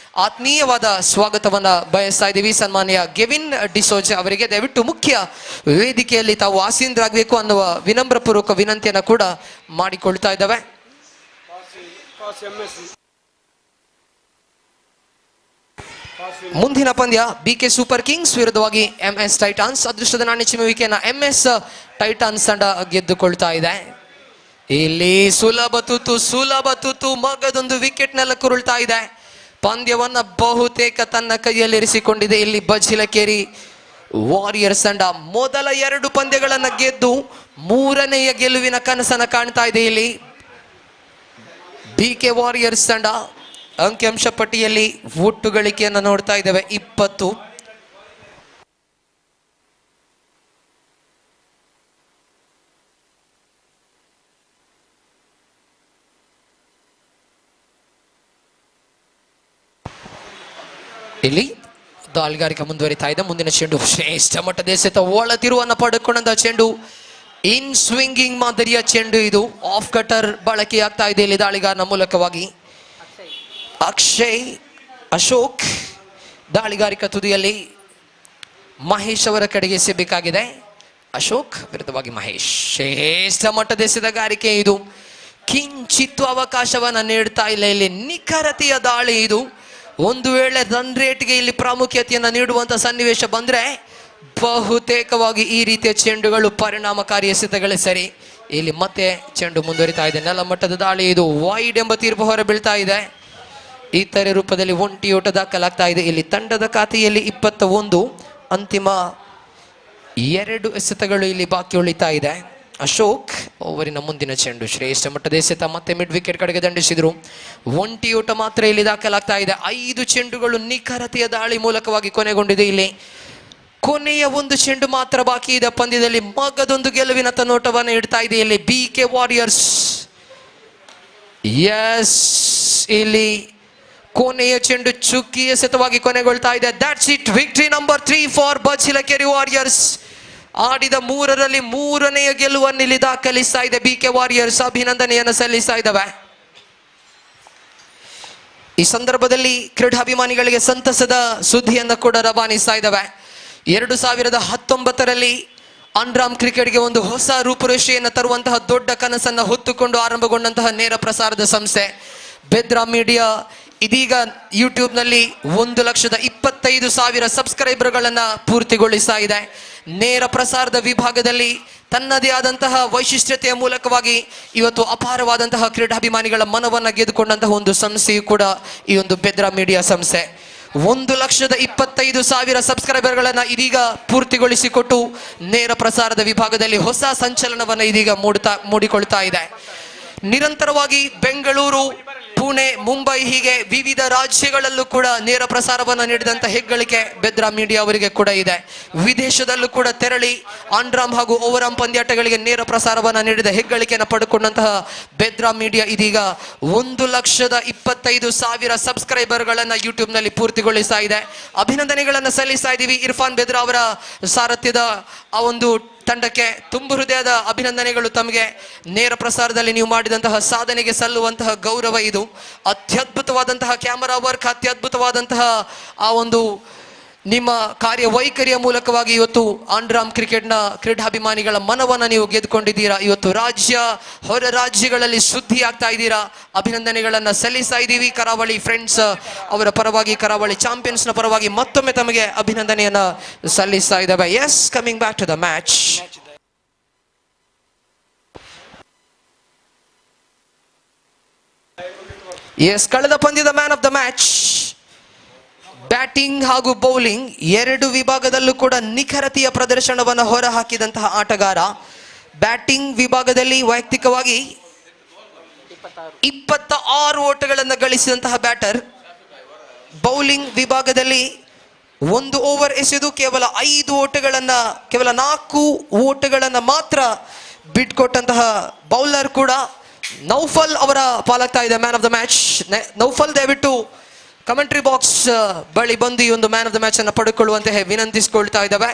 ಆತ್ಮೀಯವಾದ ಸ್ವಾಗತವನ್ನ ಬಯಸ್ತಾ ಇದ್ದೀವಿ ಸನ್ಮಾನ್ಯ ಗೆವಿನ್ ಡಿಸೋಜಾ ಅವರಿಗೆ. ದಯವಿಟ್ಟು ಮುಖ್ಯ ವೇದಿಕೆಯಲ್ಲಿ ತಾವು ಆಸೀನರಾಗಬೇಕು ಅನ್ನುವ ವಿನಮ್ರಪೂರ್ವಕ ವಿನಂತಿಯನ್ನು ಕೂಡ ಮಾಡಿಕೊಳ್ತಾ ಇದ್ದಾವೆ. ಮುಂದಿನ ಪಂದ್ಯ ಬಿಕೆ ಸೂಪರ್ ಕಿಂಗ್ಸ್ ವಿರುದ್ಧವಾಗಿ ಎಂಎಸ್ ಟೈಟಾನ್ಸ್. ಅದೃಷ್ಟದ ನಾಣ್ಯ ಚಿಮ್ಮುವಿಕೆಯನ್ನ ಎಂಎಸ್ ಟೈಟಾನ್ಸ್ ತಂಡ ಗೆದ್ದುಕೊಳ್ತಾ ಇದೆ. ಇಲ್ಲಿ ಸುಲಭ ತುತು ಮಗದೊಂದು ವಿಕೆಟ್ ನೆಲ ಕುರುಳ್ತಾ ಇದೆ. ಪಂದ್ಯವನ್ನ ಬಹುತೇಕ ತನ್ನ ಕೈಯಲ್ಲಿರಿಸಿಕೊಂಡಿದೆ ಇಲ್ಲಿ ಬಜಿಲಕೇರಿ ವಾರಿಯರ್ಸ್ ತಂಡ. ಮೊದಲ 2 ಪಂದ್ಯಗಳನ್ನ ಗೆದ್ದು 3ನೆಯ ಗೆಲುವಿನ ಕನಸನ್ನ ಕಾಣ್ತಾ ಇದೆ ಇಲ್ಲಿ ಬಿಕೆ ವಾರಿಯರ್ಸ್ ತಂಡ. ಅಂಕಿಅಂಶ ಪಟ್ಟಿಯಲ್ಲಿ ಒಟ್ಟು ಗಳಿಕೆಯನ್ನು ನೋಡ್ತಾ ಇದ್ದೇವೆ 20. ಇಲ್ಲಿ ದಾಳಿಗಾರಿಕೆ ಮುಂದುವರಿತಾ ಇದೆ. ಮುಂದಿನ ಚೆಂಡು ಶ್ರೇಷ್ಠ ಮಟ್ಟದ ಎಸೆತ, ಒಳ ತಿರುವನ್ನ ಪಡೆದುಕೊಂಡ ಚೆಂಡು, ಇನ್ ಸ್ವಿಂಗಿಂಗ್ ಮಾದರಿಯ ಚೆಂಡು ಇದು. ಆಫ್ ಕಟರ್ ಬಳಕೆಯಾಗ್ತಾ ಇದೆ ಇಲ್ಲಿ ದಾಳಿಗಾರನ ಮೂಲಕವಾಗಿ. ಅಶೋಕ್ ದಾಳಿಗಾರಿಕಾ ತುದಿಯಲ್ಲಿ ಮಹೇಶ್ ಅವರ ಕಡೆಗೆ ಎಸೆಯಬೇಕಾಗಿದೆ. ಅಶೋಕ್ ವಿರುದ್ಧವಾಗಿ ಮಹೇಶ್. ಶ್ರೇಷ್ಠ ಮಟ್ಟದ ಎಸೆತಗಾರಿಕೆ ಇದು. ಕಿಂಚಿತ್ತು ಅವಕಾಶವನ್ನ ನೀಡ್ತಾ ಇಲ್ಲ ಇಲ್ಲಿ. ನಿಖರತೆಯ ದಾಳಿ ಇದು. ಒಂದು ವೇಳೆ ರನ್ ರೇಟ್ಗೆ ಇಲ್ಲಿ ಪ್ರಾಮುಖ್ಯತೆಯನ್ನು ನೀಡುವಂತ ಸನ್ನಿವೇಶ ಬಂದ್ರೆ ಬಹುತೇಕವಾಗಿ ಈ ರೀತಿಯ ಚೆಂಡುಗಳು ಪರಿಣಾಮಕಾರಿ ಎಸೆತಗಳೇ ಸರಿ. ಇಲ್ಲಿ ಮತ್ತೆ ಚೆಂಡು ಮುಂದುವರಿತಾ ಇದೆ. ನೆಲ ಮಟ್ಟದ ದಾಳಿ ಇದು. ವೈಡ್ ಎಂಬ ತೀರ್ಪು ಹೊರ ಬೀಳ್ತಾ ಇದೆ. ಇತರೆ ರೂಪದಲ್ಲಿ ಒಂಟಿ ಓಟ ದಾಖಲಾಗ್ತಾ ಇದೆ. ಇಲ್ಲಿ ತಂಡದ ಖಾತೆಯಲ್ಲಿ 21, ಅಂತಿಮ 2 ಎಸೆತಗಳು ಇಲ್ಲಿ ಬಾಕಿ ಉಳಿತಾ ಇದೆ. ಅಶೋಕ್ ಓವರಿನ ಮುಂದಿನ ಚೆಂಡು ಶ್ರೇಷ್ಠ ಮಟ್ಟದ ಎಸೆತ, ಮತ್ತೆ ಮಿಡ್ ವಿಕೆಟ್ ಕಡೆಗೆ ದಂಡಿಸಿದ್ರು. ಒಂಟಿ ಓಟ ಮಾತ್ರ ಇಲ್ಲಿ ದಾಖಲಾಗ್ತಾ ಇದೆ. 5 ಚೆಂಡುಗಳು ನಿಖರತೆಯ ದಾಳಿ ಮೂಲಕವಾಗಿ ಕೊನೆಗೊಂಡಿದೆ. ಇಲ್ಲಿ ಕೊನೆಯ 1 ಚೆಂಡು ಮಾತ್ರ ಬಾಕಿ ಇದೆ ಪಂದ್ಯದಲ್ಲಿ. ಮಗದೊಂದು ಗೆಲುವಿನ ತನ್ನೋಟವನ್ನು ಇಡ್ತಾ ಇದೆ ಇಲ್ಲಿ ಬಿಕೆ ವಾರಿಯರ್ಸ್. ಎಸ್, ಇಲ್ಲಿ ಕೊನೆಯ ಚೆಂಡು ಚುಕ್ಕಿ ಎಸೆತವಾಗಿ ಕೊನೆಗೊಳ್ತಾ ಇದೆ. That's it, victory number 3 for Bajilakeri warriors. ಆಡಿದ 3ರಲ್ಲಿ 3ನೆಯ ಗೆಲುವನ್ನು ಇಲ್ಲಿ ದಾಖಲಿಸ್ತಾ ಇದೆ ಬಿಕೆ ವಾರಿಯರ್ಸ್. ಅಭಿನಂದನೆಯನ್ನು ಸಲ್ಲಿಸ್ತಾ ಇದ್ದಾವೆ. ಈ ಸಂದರ್ಭದಲ್ಲಿ ಕ್ರೀಡಾಭಿಮಾನಿಗಳಿಗೆ ಸಂತಸದ ಸುದ್ದಿಯನ್ನು ಕೂಡ ರವಾನಿಸ್ತಾ ಇದ್ದಾವೆ. 2019ರಲ್ಲಿ ಅಂಡರ್ಆರ್ಮ್ ಕ್ರಿಕೆಟ್ಗೆ ಒಂದು ಹೊಸ ರೂಪುರೇಷೆಯನ್ನು ತರುವಂತಹ ದೊಡ್ಡ ಕನಸನ್ನು ಹೊತ್ತುಕೊಂಡು ಆರಂಭಗೊಂಡಂತಹ ನೇರ ಪ್ರಸಾರದ ಸಂಸ್ಥೆ ಬೆದ್ರಾ ಮೀಡಿಯಾ ಇದೀಗ ಯೂಟ್ಯೂಬ್ನಲ್ಲಿ 1,25,000 ಸಬ್ಸ್ಕ್ರೈಬರ್ಗಳನ್ನು ಪೂರ್ತಿಗೊಳಿಸ್ತಾ ಇದೆ. ನೇರ ಪ್ರಸಾರದ ವಿಭಾಗದಲ್ಲಿ ತನ್ನದೇ ಆದಂತಹ ವೈಶಿಷ್ಟ್ಯತೆಯ ಮೂಲಕವಾಗಿ ಇವತ್ತು ಅಪಾರವಾದಂತಹ ಕ್ರೀಡಾಭಿಮಾನಿಗಳ ಮನವನ್ನು ಗೆದ್ದುಕೊಂಡಂತಹ ಒಂದು ಸಂಸ್ಥೆಯು ಕೂಡ ಈ ಒಂದು ಬೆದ್ರಾ ಮೀಡಿಯಾ ಸಂಸ್ಥೆ. 1,25,000 ಸಬ್ಸ್ಕ್ರೈಬರ್ಗಳನ್ನು ಇದೀಗ ಪೂರ್ತಿಗೊಳಿಸಿಕೊಟ್ಟು ನೇರ ಪ್ರಸಾರದ ವಿಭಾಗದಲ್ಲಿ ಹೊಸ ಸಂಚಲನವನ್ನು ಇದೀಗ ಮೂಡಿಕೊಳ್ತಾ ಇದೆ. ನಿರಂತರವಾಗಿ ಬೆಂಗಳೂರು, ಪುಣೆ, ಮುಂಬೈ ಹೀಗೆ ವಿವಿಧ ರಾಜ್ಯಗಳಲ್ಲೂ ಕೂಡ ನೇರ ಪ್ರಸಾರವನ್ನು ನೀಡಿದಂಥ ಹೆಗ್ಗಳಿಕೆ ಬೆದ್ರಾ ಮೀಡಿಯಾ ಅವರಿಗೆ ಕೂಡ ಇದೆ. ವಿದೇಶದಲ್ಲೂ ಕೂಡ ತೆರಳಿ ಅಂಡರ್ಆರ್ಮ್ ಹಾಗೂ ಓವರ್ಆರ್ಮ್ ಪಂದ್ಯಾಟಗಳಿಗೆ ನೇರ ಪ್ರಸಾರವನ್ನು ನೀಡಿದ ಹೆಗ್ಗಳಿಕೆಯನ್ನು ಪಡೆದುಕೊಂಡಂತಹ ಬೆದ್ರಾ ಮೀಡಿಯಾ ಇದೀಗ 1,25,000 ಸಬ್ಸ್ಕ್ರೈಬರ್ಗಳನ್ನು ಯೂಟ್ಯೂಬ್ನಲ್ಲಿ ಪೂರ್ತಿಗೊಳಿಸ್ತಾ ಇದೆ. ಅಭಿನಂದನೆಗಳನ್ನು ಸಲ್ಲಿಸ್ತಾ ಇದ್ದೀವಿ. ಇರ್ಫಾನ್ ಬೆದ್ರಾ ಅವರ ಸಾರಥ್ಯದ ಆ ಒಂದು ತಂಡಕ್ಕೆ ತುಂಬು ಹೃದಯದ ಅಭಿನಂದನೆಗಳು. ತಮಗೆ ನೇರ ಪ್ರಸಾರದಲ್ಲಿ ನೀವು ಮಾಡಿದಂತಹ ಸಾಧನೆಗೆ ಸಲ್ಲುವಂತಹ ಗೌರವ ಇದು. ಅತ್ಯದ್ಭುತವಾದಂತಹ ಕ್ಯಾಮರಾ ವರ್ಕ್, ಅತ್ಯದ್ಭುತವಾದಂತಹ ಆ ಒಂದು ನಿಮ್ಮ ಕಾರ್ಯವೈಖರಿಯ ಮೂಲಕವಾಗಿ ಇವತ್ತು ಅಂಡರ್ಆರ್ಮ್ ಕ್ರಿಕೆಟ್ನ ಕ್ರೀಡಾಭಿಮಾನಿಗಳ ಮನವನ್ನು ನೀವು ಗೆದ್ದುಕೊಂಡಿದ್ದೀರಾ. ಇವತ್ತು ರಾಜ್ಯ ಹೊರ ರಾಜ್ಯಗಳಲ್ಲಿ ಸುದ್ದಿ ಆಗ್ತಾ ಇದ್ದೀರಾ. ಅಭಿನಂದನೆಗಳನ್ನು ಸಲ್ಲಿಸ್ತಾ ಇದ್ದೀವಿ. ಕರಾವಳಿ ಫ್ರೆಂಡ್ಸ್ ಅವರ ಪರವಾಗಿ, ಕರಾವಳಿ ಚಾಂಪಿಯನ್ಸ್ನ ಪರವಾಗಿ ಮತ್ತೊಮ್ಮೆ ತಮಗೆ ಅಭಿನಂದನೆಯನ್ನು ಸಲ್ಲಿಸ್ತಾ ಇದ್ದಾವೆ. Yes, coming back to the match. Yes, ಕಳೆದ ಪಂದ್ಯದ man of the match batting ಹಾಗೂ ಬೌಲಿಂಗ್ 2 ವಿಭಾಗದಲ್ಲೂ ಕೂಡ ನಿಖರತೆಯ ಪ್ರದರ್ಶನವನ್ನು ಹೊರಹಾಕಿದಂತಹ ಆಟಗಾರ. ಬ್ಯಾಟಿಂಗ್ ವಿಭಾಗದಲ್ಲಿ ವೈಯಕ್ತಿಕವಾಗಿ 26 ಓಟಗಳನ್ನು ಗಳಿಸಿದಂತಹ ಬ್ಯಾಟರ್. ಬೌಲಿಂಗ್ ವಿಭಾಗದಲ್ಲಿ 1 ಓವರ್ ಎಸೆದು ಕೇವಲ 4 ಓಟಗಳನ್ನು ಮಾತ್ರ ಬಿಟ್ಕೊಟ್ಟಂತಹ ಬೌಲರ್ ಕೂಡ ನೌಫಲ್ ಅವರ ಪಾಲಾಗ್ತಾ ಇದೆ man of the match. Noufal, ದಯವಿಟ್ಟು ಕಮೆಂಟ್ರಿ ಬಾಕ್ಸ್ ಬಳಿ ಬಂದು ಈ ಒಂದು ಮ್ಯಾನ್ ಆಫ್ ದ ಮ್ಯಾಚ್ ಅನ್ನು ಪಡೆದುಕೊಳ್ಳುವಂತೆ ವಿನಂತಿಸಿಕೊಳ್ತಾ ಇದ್ದಾವೆ.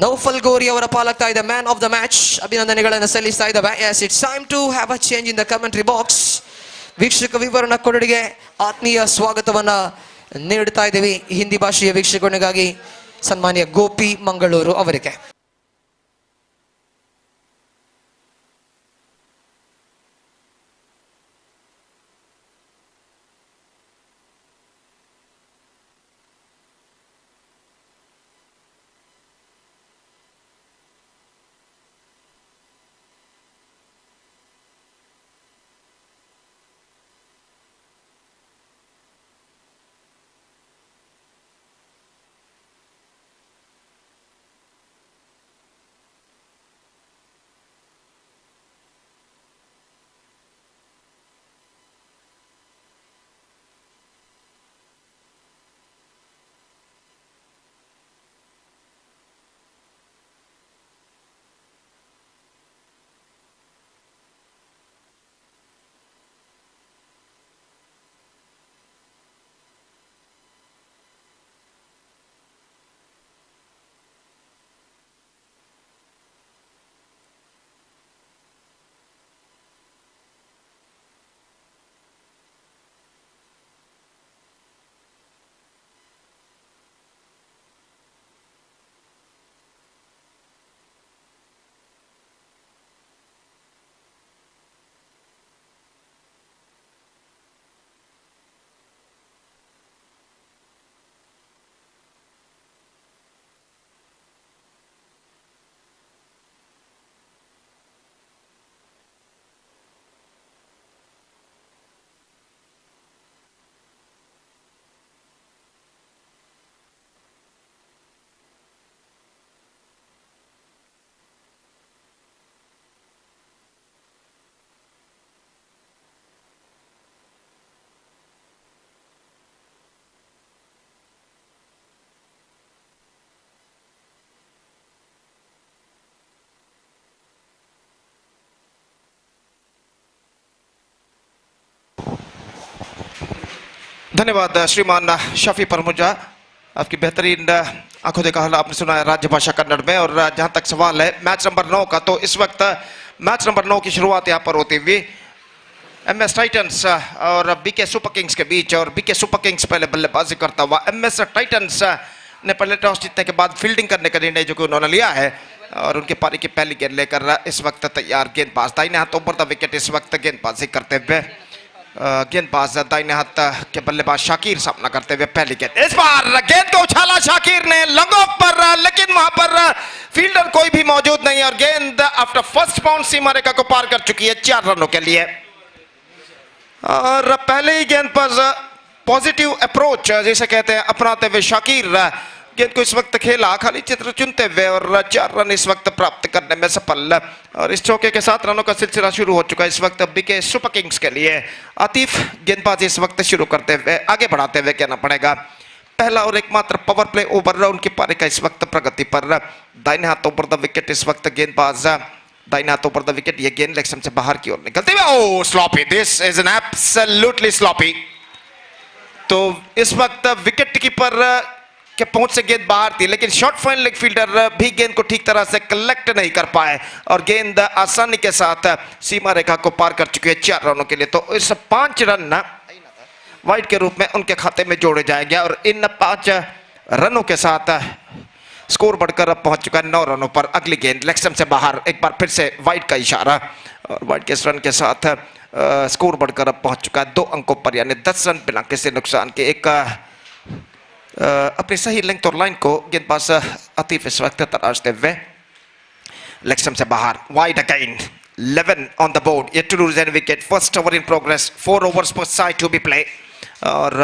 ನೌಫಲ್ ಗೋರಿ ಅವರ ಪಾಲಾಗ್ತಾ ಇದೆ ಮ್ಯಾನ್ ಆಫ್ ದ ಮ್ಯಾಚ್. ಅಭಿನಂದನೆಗಳನ್ನು ಸಲ್ಲಿಸ್ತಾ ಇದ್ದಾವೆ. Yes it's time to have a change in the commentary box. ವೀಕ್ಷಕ ವಿವರಣ ಕೊಠಡಿಗೆ ಆತ್ಮೀಯ ಸ್ವಾಗತವನ್ನ ನೀಡ್ತಾ ಇದ್ದೀವಿ ಹಿಂದಿ ಭಾಷೆಯ ವೀಕ್ಷಕರಿಗಾಗಿ ಸನ್ಮಾನ್ಯ ಗೋಪಿ ಮಂಗಳೂರು ಅವರಿಗೆ. धन्यवाद श्रीमान शफी परमुजा, आपकी बेहतरीन आंखों देखा हल आपने सुना है राज्य भाषा कन्नड़ में। और जहां तक सवाल है मैच नंबर 9 का, तो इस वक्त मैच नंबर 9 की शुरुआत यहां पर होती हुई एमएस टाइटंस और बीके सुपर किंग्स के बीच। और बीके सुपर किंग्स पहले बल्लेबाजी करता हुआ, एमएस टाइटंस ने पहले टॉस जीतने के बाद फील्डिंग करने का निर्णय जो कि उन्होंने लिया है और उनके पारी की पहली गेंद लेकर इस वक्त तैयार गेंदबाज दाहिने हाथ ऊपर द विकेट इस वक्त गेंदबाजी करते हुए गेंदबाज दाहिने हाथ के बल्लेबाज शाकिर सामना करते हुए पहली गेंद। इस बार गेंद को उछाला शाकिर ने लॉन्ग ऑफ पर, लेकिन वहां पर फील्डर कोई भी मौजूद नहीं और गेंद आफ्टर फर्स्ट बाउंस सीमा रेखा को पार कर चुकी है 4 रनों के लिए। और पहले ही गेंद पर पॉजिटिव अप्रोच जिसे कहते हैं अपनाते हुए शाकिर गेंद को इस वक्त खेला खाली चित्र चुनते हुए और 4 रन इस वक्त प्राप्त करने में सफल। और इस चौके के 7 रनों का सिलसिला शुरू हो चुका है इस वक्त बीके सुपर किंग्स के लिए। आतिफ गेंदबाजी इस वक्त शुरू करते हुए आगे बढ़ाते हुए कहना पड़ेगा। पहला और एकमात्र पावर प्ले ओवर उनकी पारी का इस वक्त प्रगति पर। दाहिने हाथों पर द विकेट इस वक्त गेंदबाज दाहिने हाथों पर द विकेट, ये गेंद लेग से बाहर की ओर निकलते हुए oh sloppy, this is an absolutely sloppy. तो इस वक्त विकेट कीपर के पहुंच से गेंद बाहर थी, लेकिन शॉर्ट फाइन लेग फील्डर भी गेंद को ठीक तरह से कलेक्ट नहीं कर पाए और गेंद आसानी के साथ सीमा रेखा को पार कर चुकी है 4 रनों के लिए। तो इस 5 रन वाइड के रूप में उनके खाते में जोड़े जाएंगे और इन 5 रनों के साथ स्कोर बढ़कर अब पहुंच चुका है 9 रनों पर। अगली गेंद लेग स्टंप से बाहर, एक बार फिर से वाइड का इशारा और वाइड के इस रन के साथ स्कोर बढ़कर अब पहुंच चुका है 2 अंकों पर, यानी 10 रन बिना किसी नुकसान के। एक अपनी सही लेंथ और लाइन को गेंदबाज आतिफ इस वक्त तराशते हुए लेग स्टंप से बाहर, wide again, 11 on the board, yet to lose any wicket, first over in progress, 4 overs per side to be play। और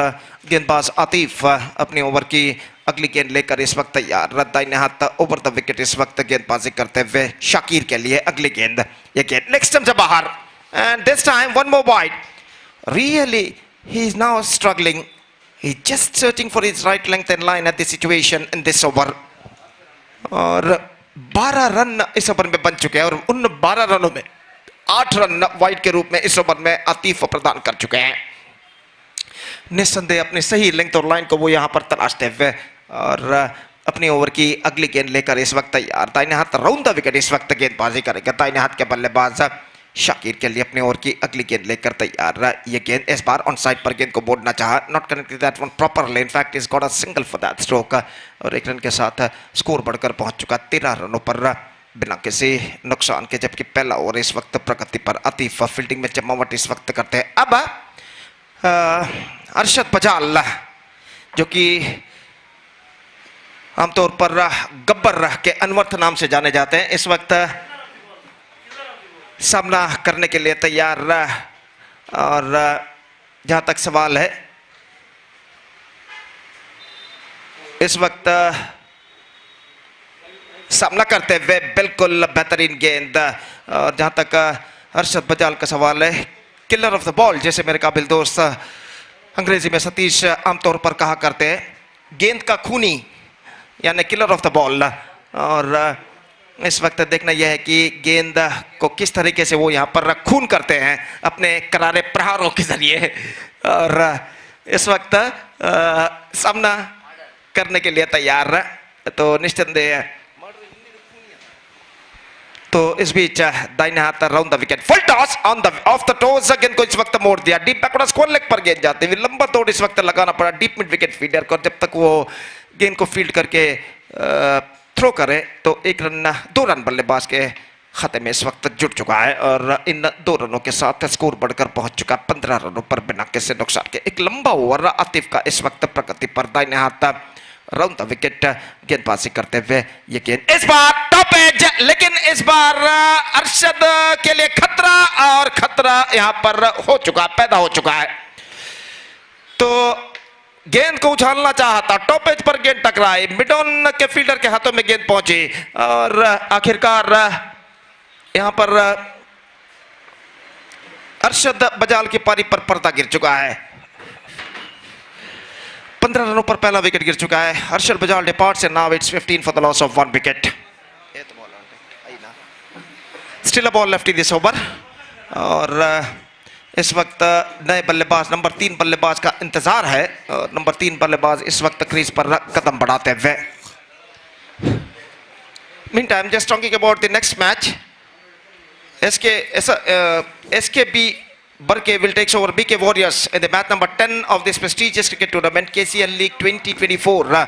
गेंदबाज आतिफ अपनी ओवर की अगली गेंद लेकर इस वक्त तैयार, दाहिने हाथ ओवर द विकेट इस वक्त गेंदबाजी करते हुए शाकिर के लिए अगली गेंद, ये गेंद लेग स्टंप से बाहर and this time one more wide. Really he is now struggling, he is just searching for his right length and line at this situation in this over। और 12 रन इस ओवर में बन चुके हैं और उन 12 रनों में 8 रन वाइड के रूप में इस ओवर में आतिफ प्रदान कर चुके हैं। निस्संदेह अपनी सही लेंथ और लाइन को वो यहां पर तलाशते हुए और अपनी ओवर की अगली गेंद लेकर इस वक्त तैयार। दाहिने हाथ राउंड द विकेट इस वक्त गेंदबाजी करेगा दाहिने हाथ के बल्लेबाज शाकिर के लिए अपनी ओवर की अगली गेंद लेकर तैयार। ये गेंद इस बार ऑन साइड पर गेंद को बोलना चाहा, not connected that one properly, in fact is got a single for that stroke. और एक रन के साथ स्कोर बढ़कर पहुंच चुका 13 रनों पर बिना किसी नुकसान के, जबकि पहला ओवर इस वक्त प्रगति पर। आतिफ फील्डिंग में जमावट इस वक्त करते हैं। अब अरशद बजाल जो कि आमतौर पर गब्बर के अनवर्थ नाम से जाने जाते हैं, इस वक्त सामना करने के लिए तैयार। और जहां तक सवाल है, इस वक्त सामना करते हुए बिल्कुल बेहतरीन गेंद। और जहां तक अरशद बजाल का सवाल है, किलर ऑफ द बॉल जैसे मेरे काबिल दोस्त अंग्रेजी में सतीश आमतौर पर कहा करते हैं, गेंद का खूनी यानी किलर ऑफ द बॉल। और इस वक्त देखना यह है कि गेंद को किस तरीके से वो यहाँ पर खून करते हैं अपने करारे प्रहारों के जरिए। और इस वक्त सामना करने के लिए तैयार। तो निस्संदेह तो इस बीच दाहिने हाथ round the wicket, full toss on the off the toes, गेंद को इस वक्त मोड़ दिया डीप बैकवर्ड स्क्वायर लेग पर गेंद जाते हुए लंबा दौड़ इस वक्त लगाना पड़ा डीप मिड विकेट फील्डर को। जब तक वो गेंद को फील्ड करके थ्रो करे तो 2 रन बल्लेबाज के खाते में इस वक्त जुट चुका है। और इन 2 रनों के साथ स्कोर बढ़कर पहुंच चुका 15 रनों पर बिना किसी नुकसान के। एक लंबा ओवर आतिफ का इस वक्त प्रगति पर, दाहिने हाथ राउंड द विकेट गेंदबाजी करते हुए ये गेंद इस बार टॉप एज, लेकिन इस बार अरशद के लिए खतरा, और खतरा यहां पर हो चुका, पैदा हो चुका है। तो गेंद को उछालना चाहा था, टॉप एज पर गेंद टकराई, मिड ऑन के फील्डर के हाथों में गेंद पहुंची और आखिरकार यहां पर अरशद बजाल की पारी पर पर्दा गिर चुका है। 15 रनों पर पहला विकेट गिर चुका है। Arshad Bajal departs and now it's 15 for the loss of 1 wicket. Still a ball left in this over. और इस वक्त नए बल्लेबाज नंबर 3 बल्लेबाज का इंतजार है। और नंबर 3 बल्लेबाज इस वक्त क्रीज पर कदम बढ़ाते हुए। Meantime, just talking about the next match, SKB Barke will take over BK Warriors in the match number 10 of this prestigious cricket tournament, KCL League 2024.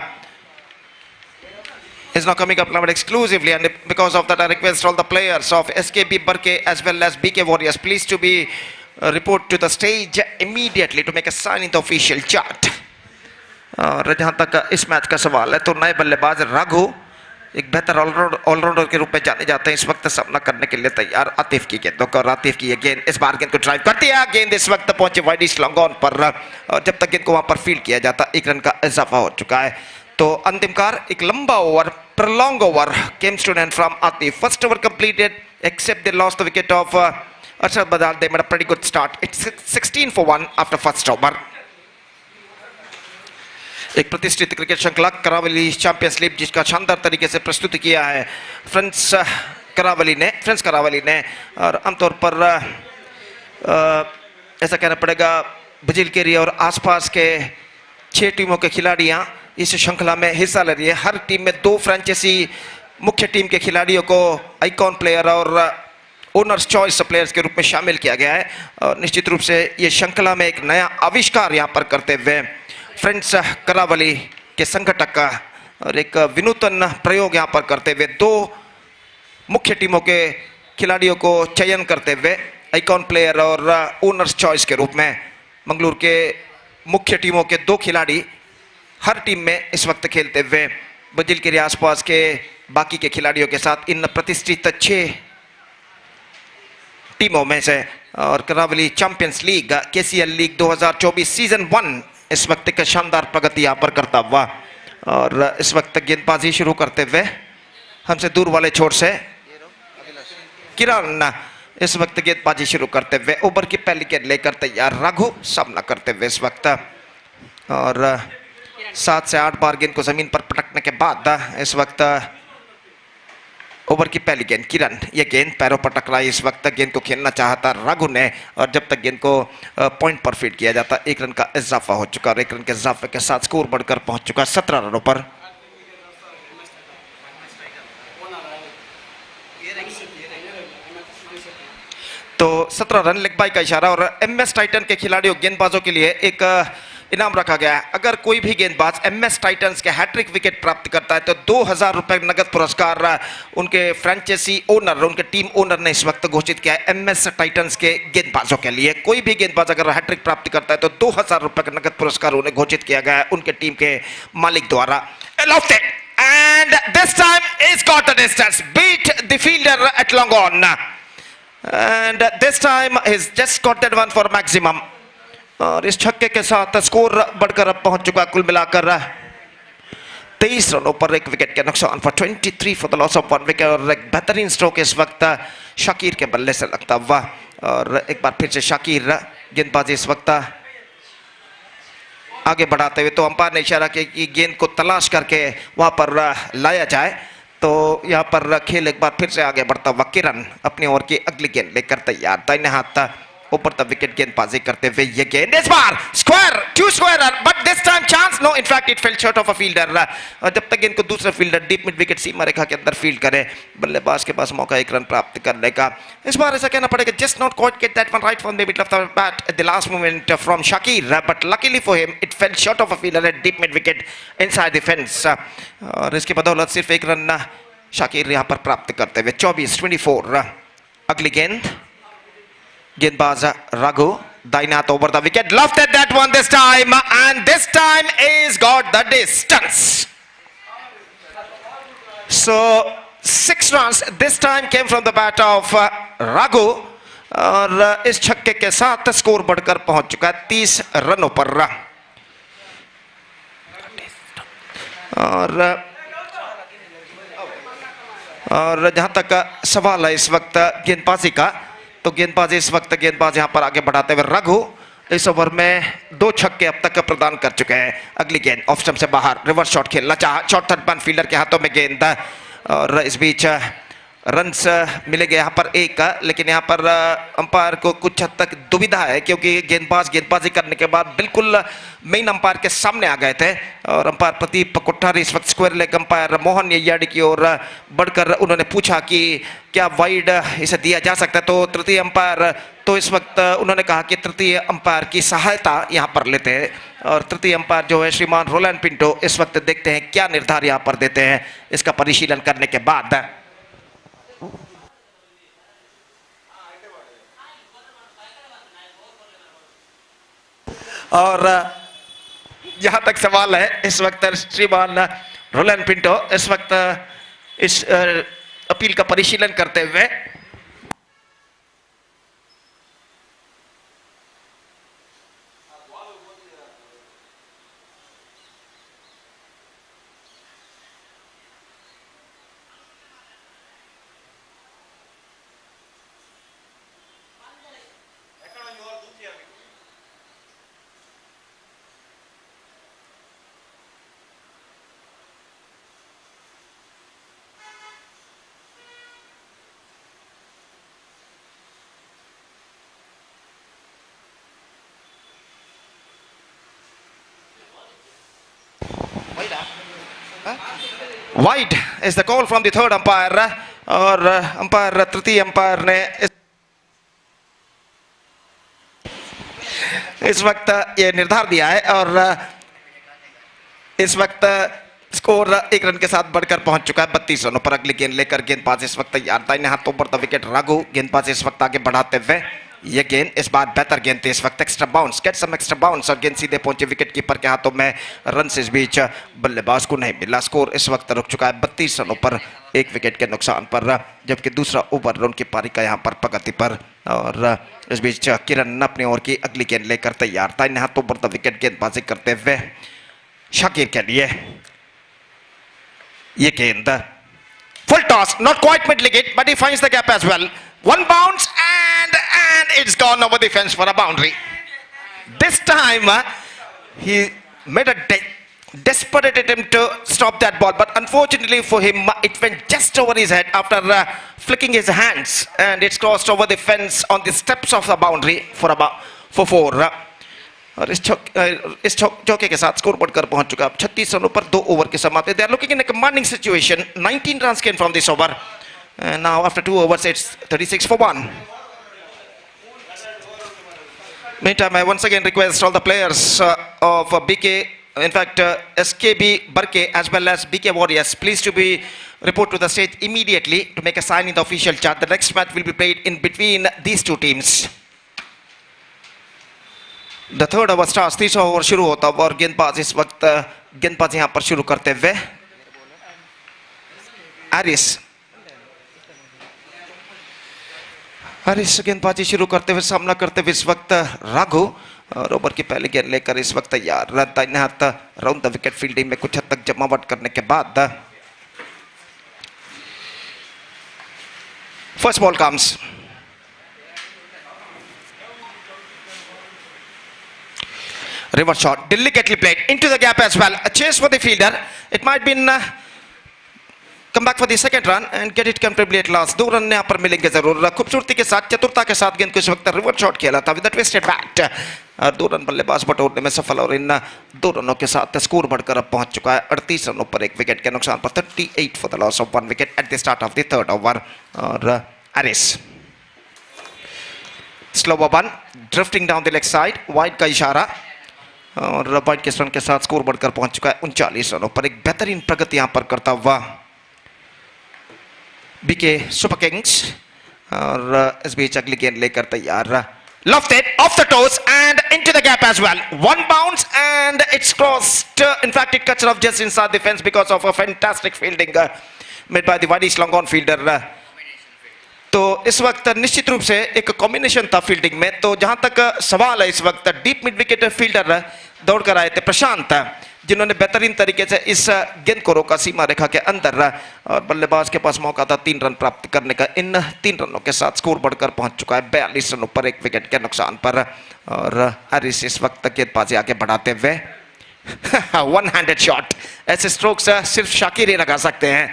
Is now coming up now exclusively, and because of that I request all the players of SKB Barke as well as BK Warriors please to be report to the stage immediately to make a sign in the official chart. और जहाँ तक इस match का सवाल है तो नए बल्लेबाज राघु एक बेहतर ऑलराउंडर के रूप में जाने जाते हैं, इस वक्त सामना करने के लिए तैयार आतिफ की गेंदों का। और आतिफ की ये गेंद इस बार गेंद को ड्राइव कर दिया, गेंद इस वक्त पहुंचे वाइडिश लॉन्ग ऑन पर, और जब तक गेंद को वहां पर फील्ड किया जाता 1 रन का इजाफा हो चुका है। तो अंतिम कार एक लंबा over, prolonged over came to an end from Atif. First over completed, except they lost the wicket of Arshad Badal. They made a pretty good start. It's 16 for 1 after first over. एक प्रतिष्ठित cricket श्रृंखला Karavali champions league जिसका शानदार तरीके से प्रस्तुत किया है फ्रेंड्स करावली ने। और आमतौर पर ऐसा कहना पड़ेगा बजिल केरी और आसपास के 6 टीमों के खिलाड़ियां इस श्रृंखला में हिस्सा ले रही है। हर टीम में 2 फ्रेंचाइजी मुख्य टीम के खिलाड़ियों को आइकॉन प्लेयर और ओनर्स चॉइस प्लेयर्स के रूप में शामिल किया गया है। और निश्चित रूप से ये श्रृंखला में एक नया आविष्कार यहाँ पर करते हुए फ्रेंड्स करावली के संगठक का और एक विनूतन प्रयोग यहाँ पर करते हुए 2 मुख्य टीमों के खिलाड़ियों को चयन करते हुए आइकॉन प्लेयर और ओनर्स चॉइस के रूप में मंगलूर के मुख्य टीमों के 2 खिलाड़ी हर टीम में इस वक्त खेलते हुए बजिल के आसपास के बाकी के खिलाड़ियों के साथ इन प्रतिष्ठित 6 टीमों में से। और Karavali champions league KCL league 2024 season 1 इस वक्त का शानदार प्रगति यहाँ पर करता हुआ। और इस वक्त गेंदबाजी शुरू करते हुए हमसे दूर वाले छोर से किरण इस वक्त गेंदबाजी शुरू करते हुए ओवर की पहली गेंद लेकर तैयार राघु सामना करते हुए इस वक्त। और 7 से 8 बार गेंद को जमीन पर पटकने के बाद इस वक्त ओवर की पहली गेंद किरण, ये गेंद पैरों पर टकराई, इस वक्त गेंद को खेलना चाहता राघु ने। और जब तक गेंद को पॉइंट पर फीड किया जाता 1 रन का इजाफा हो चुका और 1 रन के इजाफे के साथ स्कोर बढ़कर पहुंच चुका 17 रनों पर। तो 17 रन लेग बाय का इशारा और एमएस टाइटन के खिलाड़ियों गेंदबाजों के लिए एक इनाम रखा गया है। अगर कोई भी गेंदबाज एमएस टाइटंस के हैट्रिक विकेट प्राप्त करता है तो 2000 रुपए नगद पुरस्कार उनके फ्रेंचाइजी ओनर, उनके टीम ओनर ने इस वक्त घोषित किया है एमएस टाइटंस के गेंदबाजों के लिए। कोई भी गेंदबाज अगर हैट्रिक प्राप्त करता है तो 2000 रुपए का नगद पुरस्कार उन्हें घोषित किया गया है उनके टीम के मालिक द्वारा। And this time he's got the distance, beat the fielder at long on, and this time he's just got that one for maximum. और इस छक्के के साथ स्कोर बढ़कर अब पहुंच चुका कुल मिलाकर 23 रनों पर एक विकेट के नुकसान पर 23 for the loss of 1 wicket. और एक बेहतरीन स्ट्रोक इस वक्त शाकिर के बल्ले से लगता हुआ और एक बार फिर से शाकिर गेंदबाजी इस वक्त आगे बढ़ाते हुए, तो अंपायर ने इशारा किया कि गेंद को तलाश करके वहां पर लाया जाए। तो यहां पर खेल एक बार फिर से आगे बढ़ता हुआ किरण अपनी ओर की अगली गेंद लेकर तैयार, दाहिने हाथ ऊपर तक विकेट गेंदबाजी करते हुए ये गेंद इस बार square, 2 square, but this time chance no, in fact it fell short of a fielder. और जब तक गेंद को दूसरा फील्डर डीप मिड विकेट सीमा रेखा के अंदर फील्ड करे, बल्लेबाज के पास मौका एक रन प्राप्त करने का। इस बार ऐसा कहना पड़ेगा just not quite get that one right from the middle of the bat at the last moment from Shakir, but luckily for him it fell short of a fielder at deep mid wicket inside the fence. और इसकी बदौलत सिर्फ एक run Shakir यहां पर प्राप्त करते हुए 24 अगली गेंदबाज राघु दाहिने हाथ over the wicket, lofted that one this time, and this time is got the distance. So 6 runs this time came from the bat of Raghu, और इस छक्के के साथ स्कोर बढ़कर पहुंच चुका है 30 रनों पर। और जहां तक सवाल है इस वक्त गेंदबाजी का, तो गेंदबाजी इस वक्त गेंदबाज यहां पर आगे बढ़ाते हुए रघु इस ओवर में 2 छक्के अब तक प्रदान कर चुके हैं। अगली गेंद ऑफ स्टंप से बाहर, रिवर्स शॉट खेलना चाहा, शॉर्ट थर्ड मैन फील्डर के हाथों में गेंद, और इस बीच रन्स मिलेंगे यहाँ पर एक, लेकिन यहाँ पर अंपायर को कुछ हद तक दुविधा है क्योंकि गेंदबाज गेंदबाजी करने के बाद बिल्कुल मेन अंपायर के सामने आ गए थे। और अंपायर प्रदीप कोठारी इस वक्त स्क्वायर लेग अंपायर मोहन य्याडी की ओर बढ़कर उन्होंने पूछा कि क्या वाइड इसे दिया जा सकता है, तो तृतीय अंपायर तो इस वक्त उन्होंने कहा कि तृतीय अंपायर की सहायता यहाँ पर लेते हैं। और तृतीय अंपायर जो है श्रीमान रोलैंड पिंटो, इस वक्त देखते हैं क्या निर्धार यहाँ पर देते हैं इसका परिशीलन करने के बाद। और जहां तक सवाल है इस वक्त श्रीमान रोलैंड पिंटो इस वक्त इस अपील का परिशीलन करते हुए wide is the call from the third umpire. और अंपायर तृतीय अंपायर ने इस वक्त ये निर्धार दिया है और इस वक्त स्कोर 1 रन के साथ बढ़कर पहुंच चुका है 32 रनों पर। अगली गेंद लेकर गेंदबाज इस वक्त तैयार, दाहिने हाथों पर द विकेट राघु गेंदबाज इस वक्त आगे बढ़ाते हुए ये गेंद इस बार बेहतर गेंद थी, इस वक्त extra bounce, get some extra bounce, और गेंद सीधे पहुंचे विकेट कीपर के हाथों में। रन इस बीच बल्लेबाज को नहीं मिला, स्कोर इस वक्त रुक चुका है 32 रनों पर 1 विकेट के नुकसान पर, जबकि दूसरा ओवर उनकी पारी का यहाँ पर प्रगति पर। और इस बीच किरण अपनी ओर की अगली गेंद लेकर तैयार, दाहिने हाथों पर द विकेट गेंदबाजी करते हुए शाकिर के लिए ये गेंद full toss, not quite middling it, but he finds the gap as well. One bounce and it's gone over the fence for a boundary. This time he made a desperate attempt to stop that ball, but unfortunately for him it went just over his head after flicking his hands, and it's crossed over the fence on the steps of the boundary for 4. और इस चौके के साथ score बढ़कर पहुंच चुका है 36 रनों पर 2 ओवर के समाप्ति। They are looking in a commanding situation, 19 runs came from this over, now after 2 overs it's 36 for 1. Meantime, I once again request all the players of BK, in fact, SKB Barke as well as BK Warriors, please to be report to the stage immediately to make a sign in the official chart. The next match will be played in between these two teams. The third over starts. तीसरा over शुरू होता है और गेंदबाज इस वक्त गेंदबाज यहां पर शुरू करते हुए हारिस गेंदबाजी शुरू करते हुए सामना करते हुए इस वक्त राघु और ओवर की पहली गेंद लेकर इस वक्त तैयार दाहिने हाथ राउंड द विकेट फील्डिंग में कुछ हद तक जमावट करने के बाद first ball comes reverse shot delicately played into the gap as well. A chase for the fielder. It might be come back for the second run and get it comfortably at last. 2 run यहाँ पर मिलेंगे जरूर. खूबसूरती के साथ चतुरता के साथ गेंद को इस वक्त रिवर्स शॉट खेला था with a twisted bat. और 2 रन बल्लेबाज बटोरने में सफल और इन 2 रनों के साथ स्कोर बढ़कर अब पहुंच चुका है 38 रनों पर 1 विकेट के नुकसान पर 38 for the loss of 1 wicket at the start of the third over. और Aris slow one drifting down the leg side wide का इशारा और वाइड के रन के साथ स्कोर बढ़कर पहुंच चुका है 39 रनों पर एक बेहतरीन प्रगति यहां पर करता हुआ बीके सुपर किंग्स और इस बीच अगली गेंद लेकर तैयार lofted off the toes and into the gap as well. One bounce and it's crossed. In fact, it cuts off just inside the fence because of a fantastic fielding made by the Wadish long on fielder. तो इस वक्त निश्चित रूप से एक combination था fielding में. तो जहां तक सवाल है इस वक्त डीप मिड विकेट फील्डर दौड़ कर आए थे प्रशांत जिन्होंने बेहतरीन तरीके से इस गेंद को रोका सीमा रेखा के अंदर और बल्लेबाज के पास मौका था 3 रन प्राप्त करने का. इन 3 रनों के साथ स्कोर बढ़कर पहुंच चुका है 42 रनों पर 1 विकेट के नुकसान पर. और हारिस इस वक्त गेंदबाजी आगे बढ़ाते हुए वन हैंडेड शॉट. ऐसे स्ट्रोक्स सिर्फ शाकिर ही लगा सकते हैं.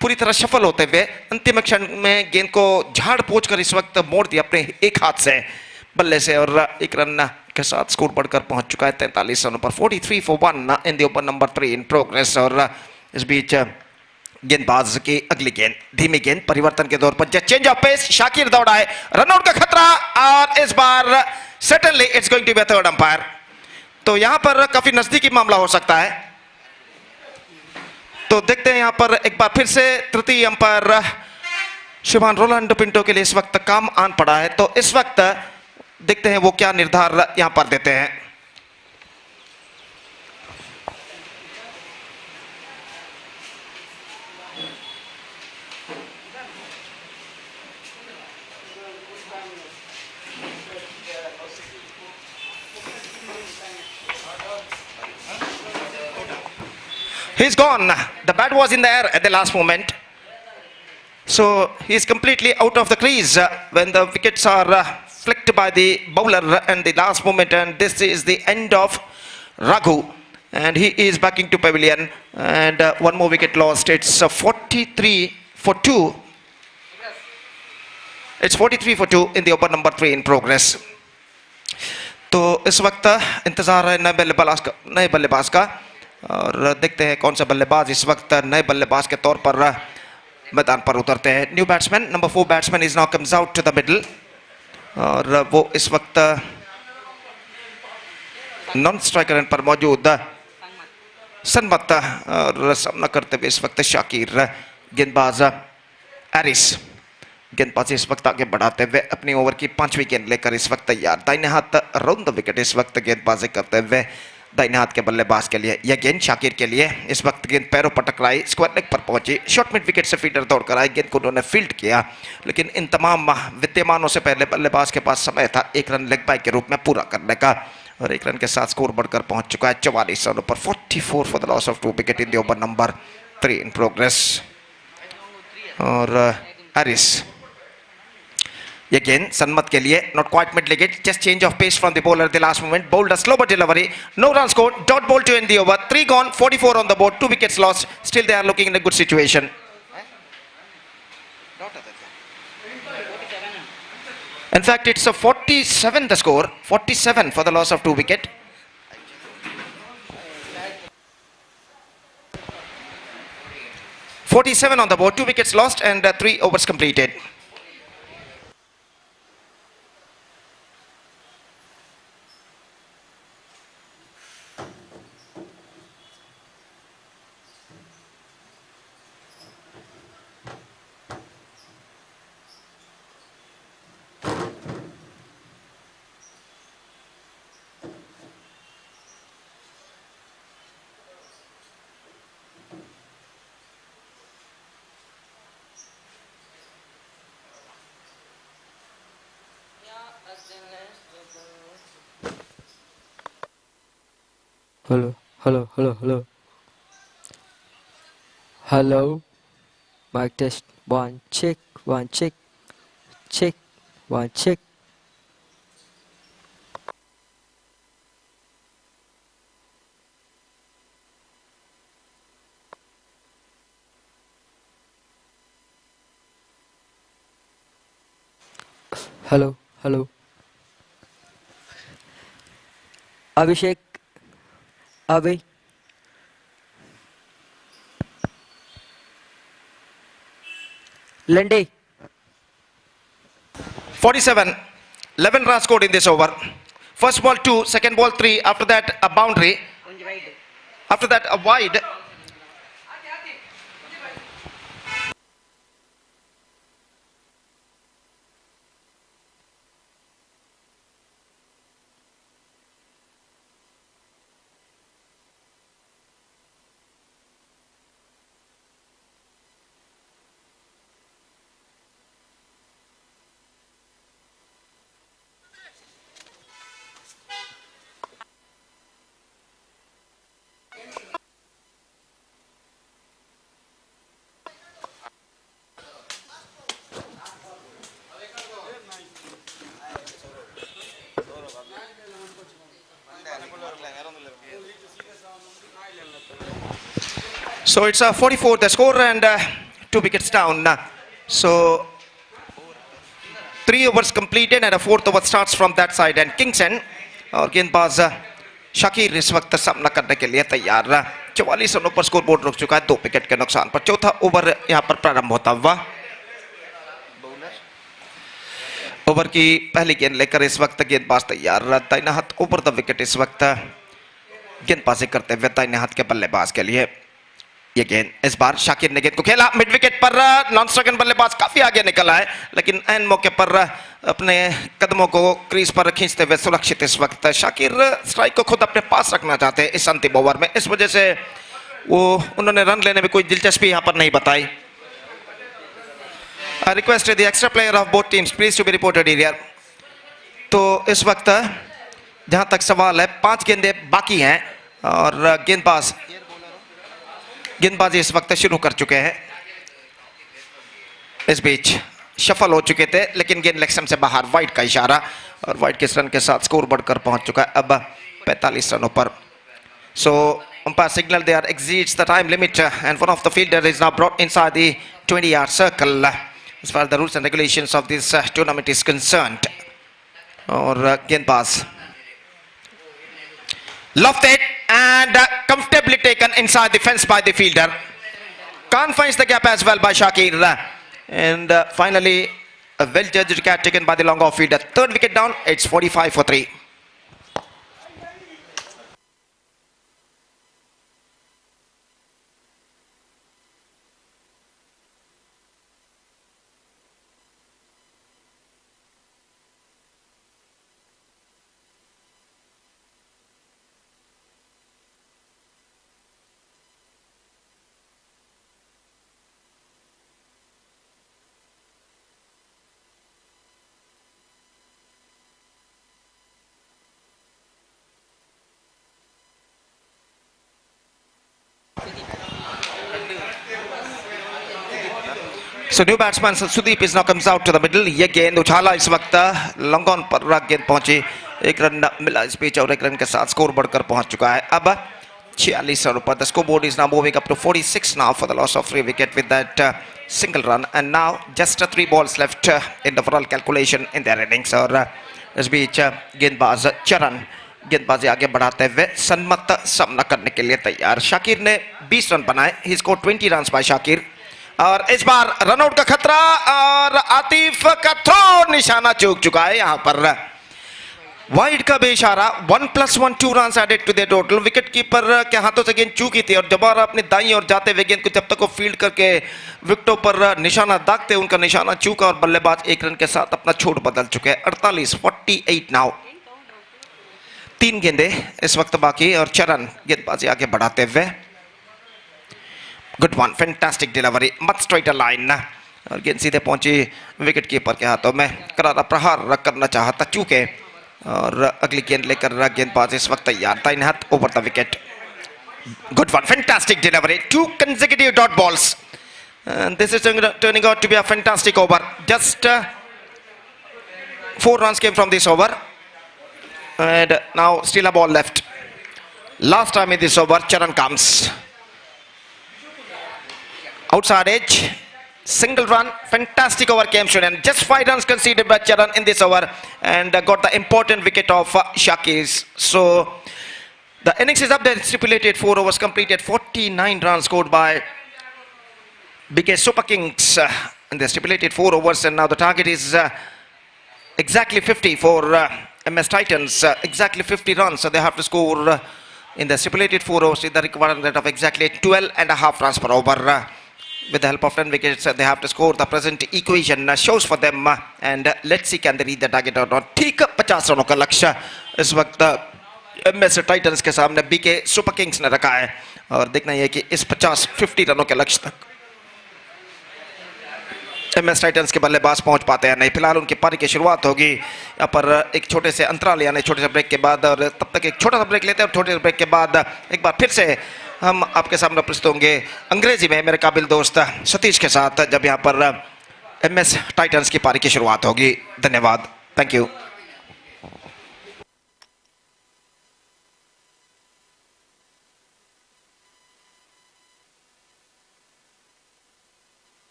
पूरी तरह सफल होते हुए अंतिम क्षण में गेंद को झाड़ पोंछ कर इस वक्त मोड़ दिया अपने एक हाथ से बल्ले से और 1 रन के साथ स्कोर बढ़कर पहुंच चुका है 43 रनों पर 43 for 1 in the over number 3 in progress. और इस बीच गेंदबाज की अगली गेंद धीमी गेंद परिवर्तन के दौर पर चेंज ऑफ पेस शाकिर दौड़ाए रनआउट का खतरा और इस बार certainly it's going to be third umpire. तो यहां पर काफी नजदीकी मामला हो सकता है. तो देखते हैं यहां पर एक बार फिर से तृतीय अंपायर शिवान रोलांडो पिंटो के लिए इस वक्त काम आन पड़ा है. तो इस वक्त देखते हैं वो क्या निर्धार यहां पर देते हैं. He's gone. The bat was in the air at the last moment. So he's completely out of the crease when the wickets are flicked by the bowler and the last moment. And this is the end of Raghu. And he is backing to pavilion. And one more wicket lost. It's 43 for 2. It's 43 for 2 in the over number 3 in progress. तो इस वक्त इंतजार है नए बल्लेबाज का और देखते हैं कौन सा बल्लेबाज इस वक्त नए बल्लेबाज के तौर पर मैदान पर उतरते हैं. New batsman number 4 batsman is now comes out to the middle और वो इस वक्त नॉन स्ट्राइकर एंड पर मौजूद सनमत और सामना करते हुए इस वक्त शाकिर. गेंदबाज एरिस गेंदबाजी इस वक्त आगे बढ़ाते हुए अपनी ओवर की 5वीं गेंद लेकर इस वक्त तैयार. दाहिने हाथ राउंड द विकेट इस वक्त गेंदबाजी करते हुए दाहिने हाथ के बल्लेबाज के लिए यह गेंद शाकिर के लिए. इस वक्त गेंद पैरों पर टकराई स्क्वायर लेग पर पहुंची शॉर्ट मिड विकेट से फील्डर दौड़कर आए. गेंद को उन्होंने फील्ड किया लेकिन इन तमाम विद्यमानों से पहले बल्लेबाज के पास समय था 1 रन लेग बाय के रूप में पूरा करने का और 1 रन के साथ स्कोर बढ़कर पहुंच चुका है 44 रनों पर 44 for the loss of 2 wicket in the over number 3 in progress. और हारिस again Sanmat के लिए not quite mid wicket just change of pace from the bowler at the last moment bowled a slower delivery no run scored dot ball to end the over 3 gone 44 on the board 2 wickets lost still they are looking in a good situation. In fact it's a 47 the score 47 for the loss of 2 wicket. .47 on the board 2 wickets lost and 3 overs completed. Hello, hello, hello, hello. Hello. Mic test. One check, one check, check, one check. Hello, hello. Abhishek, Abhi. Lundy. 47, 11 runs scored in this over. First ball 2, second ball 3, after that a boundary, after that a wide. So it's a 44 the score and 2 wickets down. So 3 overs completed and a 4th over starts from that side and Kingston और गेंदबाज शाकिर इस वक्त सामना करने के लिए तैयार। 44 रनों पर स्कोर बोर्ड रुक चुका है 2 विकेट के नुकसान पर। चौथा ओवर यहां पर प्रारंभ होता हुआ। ओवर की पहली गेंद लेकर इस वक्त गेंदबाज तैयार। दाहिना हाथ ओवर द विकेट इस वक्त गेंदबाजी करते हुए दाहिने हाथ के बल्लेबाज के लिए ये गेंद। इस बार शाकिर ने गेंद को खेला मिड विकेट पर। नॉन स्ट्राइक बल्लेबाज काफी आगे निकला है लेकिन एन मौके पर अपने कदमों को क्रीज पर खींचते हुए सुरक्षित इस वक्त शाकिर स्ट्राइक को खुद अपने पास रखना चाहते हैं इस अंतिम ओवर में। इस वजह से वो उन्होंने रन लेने में कोई दिलचस्पी यहां पर नहीं बताई। I requested the extra player of both teams please to be reported here. तो इस वक्त जहां तक सवाल है 5 गेंदें बाकी हैं और गेंदबाजी इस वक्त शुरू कर चुके हैं। इस बीच शफल हो चुके थे लेकिन गेंद लेग स्टंप से बाहर। वाइड का इशारा और वाइड के रन के साथ स्कोर बढ़कर पहुंच चुका है अब 45 रनों पर। सो umpire signal there exceeds the time limit and one of the fielder is now brought inside the 20-yard circle as far as the rules and regulations of this tournament is concerned. और गेंदबाज lofted and comfortably taken inside the fence by the fielder. Khan finds the gap as well by Shakir and finally a well judged catch taken by the long off fielder. Third wicket down, it's 45 for 3. So new batsman Sudeep is now comes out to the middle. ये गेंद उछाला इस वक्त long on पर गेंद पहुंची। 1 run मिला इस बीच और 1 रन के साथ स्कोर बढ़कर पहुंच चुका है अब 46 रनों पर। The scoreboard is now moving up to 46 now for the loss of 3 wicket with that single run and now just 3 balls left in the overall calculation in their innings। और इस बीच गेंदबाज चरण गेंदबाजी आगे बढ़ाते हुए सन्मत सामना करने के लिए तैयार। शाकिर ने 20 रन बनाए। He scored 20 runs by Shakir और इस बार रनआउट का खतरा और आतिफ का थ्रो निशाना चूक चुका है यहां पर। वाइड का भी इशारा 1+1 2 run added to the total. Wicket keeper के हाथों से गेंद चूकी थी और दोबारा अपनी दाईं ओर जाते हुए गेंद को जब तक वो फील्ड करके विकेटों पर निशाना दागते उनका निशाना चूका और बल्लेबाज 1 रन के साथ अपना छोड़ बदल चुके हैं। 48 नाउ। 3 गेंदें इस वक्त बाकी और चरण गेंदबाजी आगे बढ़ाते हुए। Good one, fantastic delivery, much straight line और गेंद सीधे पहुंची विकेट कीपर के हाथों में। करारा प्रहार करना चाहा था चूके और अगली गेंद लेकर गेंदबाज इस वक्त तैयार, दाहिने हाथ over the wicket. Good one, fantastic delivery. 2 consecutive dot balls. And this is turning out to be a fantastic over. Just 4 runs came from this over. And now still a ball left. Last time in this over, Charan comes. Outside edge. Single run, fantastic over came Shunan. Just 5 runs conceded by Charan in this over. And got the important wicket of Shakir. So the innings is up there, stipulated 4 overs completed, 49 runs scored by BK Super Kings in the stipulated 4 overs, and now the target is exactly 50 for MS Titans, exactly 50 runs, so they have to score in the stipulated 4 overs with the required rate of exactly 12.5 runs per over. With the help of 10 wickets, they have to score. The present equation shows for them, and let's see can they reach the target or not. ठीक 50 रनों का लक्ष्य इस वक्त MS Titans के सामने BK super Kings ने रखा है, और देखना यह कि इस 50 रनों के लक्ष्य तक MS टाइटंस के बल्लेबाज पहुंच पाते हैं नहीं. फिलहाल उनकी पारी की शुरुआत होगी यहाँ पर एक छोटे से अंतराल यानी छोटे से ब्रेक के बाद, और तब तक एक छोटा सा ब्रेक लेते हैं और छोटे से ब्रेक के बाद एक बार फिर से हम आपके सामने प्रस्तुत होंगे अंग्रेजी में मेरे काबिल दोस्त सतीश के साथ, जब यहाँ पर MS टाइटंस की पारी की शुरुआत होगी. धन्यवाद. Thank you.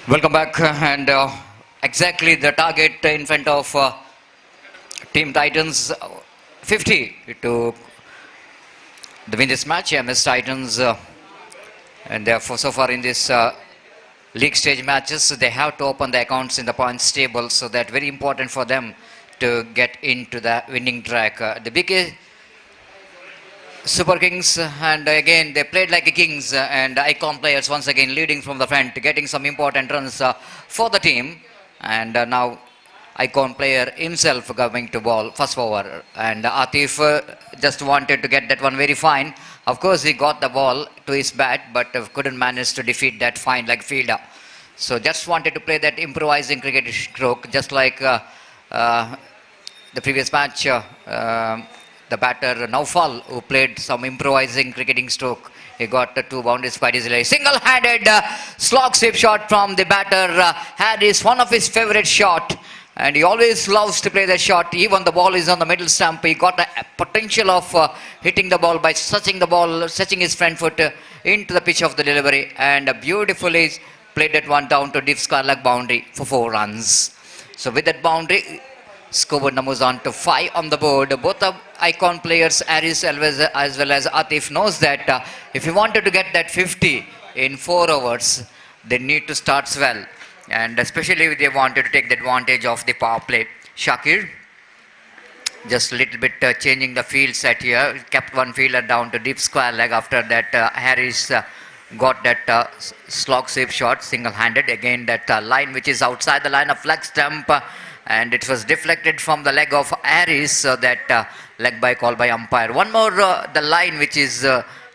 Welcome back, and exactly the target in front of Team Titans, 50 to win this match. MS Titans, and therefore so far in this league stage matches, they have to open the accounts in the points table, so that very important for them to get into the winning track. The BK Super Kings, and again they played like kings, and icon players once again leading from the front, getting some important runs for the team. And now icon player himself coming to ball first over, and Atif just wanted to get that one very fine. Of course he got the ball to his bat, but couldn't manage to defeat that fine like fielder. So just wanted to play that improvising cricket stroke, just like the previous match. The batter Naufal, who played some improvising cricketing stroke, he got 2 boundaries quite easily. Single-handed slog sweep shot from the batter Harris, one of his favorite shot, and he always loves to play that shot. Even the ball is on the middle stump, he got a potential of hitting the ball by touching his front foot into the pitch of the delivery, and beautifully played that one down to deep square leg boundary for 4 runs. So with that boundary, scoreboard numbers on to 5 on the board. Both the icon players, Aris as well as Atif, knows that if you wanted to get that 50 in 4 overs, they need to start well. And especially if they wanted to take the advantage of the power play. Shakir, just a little bit changing the field set here. Kept one fielder down to deep square leg. After that, Harris got that slog sweep shot, single-handed. Again, that line which is outside the line of flag stump. And it was deflected from the leg of Harris, so that leg by call by umpire. One more, the line which is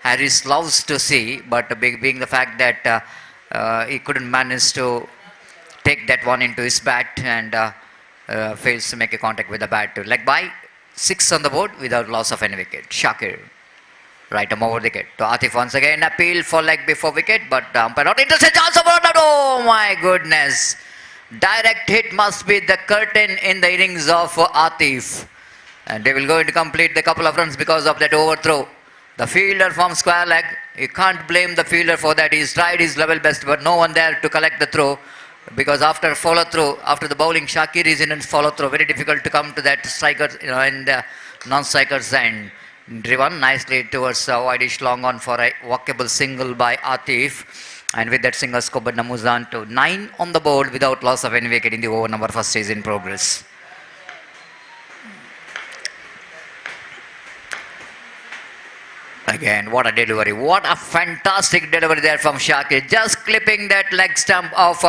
Harris loves to see, but being the fact that he couldn't manage to take that one into his bat, and fails to make a contact with the bat. Leg by 6 on the board without loss of any wicket. Shakir. Right arm over the wicket. To Atif once again. Appeal for leg before wicket. But the umpire not interested. Chance of run out. Oh my goodness. Direct hit must be the curtain in the innings of Atif. And they will go to complete the couple of runs because of that overthrow. The fielder from square leg. You can't blame the fielder for that. He's tried his level best, but no one there to collect the throw. Because after follow through, after the bowling, Shakir is in follow through. Very difficult to come to that striker, in the non-striker's end. Driven nicely towards wideish long on for a walkable single by Atif. And with that single, Skobad moves on to 9 on the board without loss of any wicket in the over number first is in progress. Again, what a delivery. What a fantastic delivery there from Shakir. Just clipping that leg stump of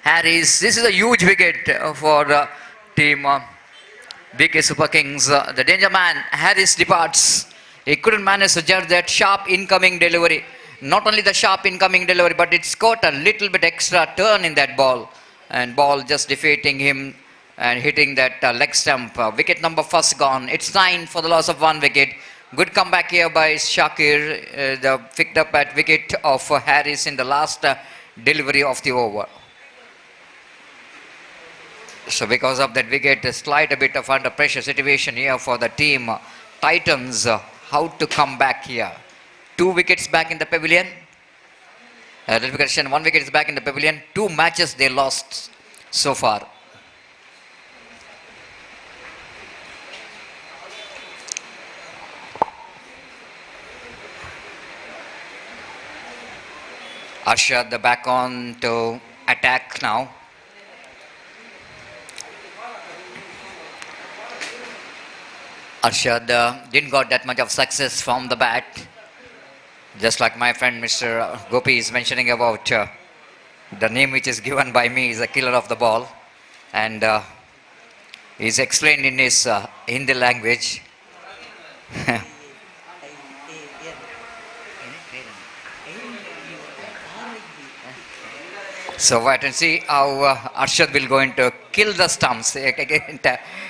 Harris. This is a huge wicket for the team BK Super Kings. The danger man, Harris, departs. He couldn't manage to judge that sharp incoming delivery. Not only the sharp incoming delivery, but it's got a little bit extra turn in that ball. And ball just defeating him and hitting that leg stump. Wicket number first gone. It's 9 for the loss of 1 wicket. Good comeback here by Shakir. The picked up at wicket of Harris in the last delivery of the over. So because of that wicket, a slight bit of under pressure situation here for the team. Titans, how to come back here. 2 wickets back in the pavilion. 1 wicket is back in the pavilion. 2 matches they lost so far. Arshad the back on to attack now. Arshad didn't got that much of success from the bat. Just like my friend Mr. Gopi is mentioning about the name which is given by me is a killer of the ball. And he's explained in his Hindi language. So wait and see how Arshad will going to kill the stumps. Again,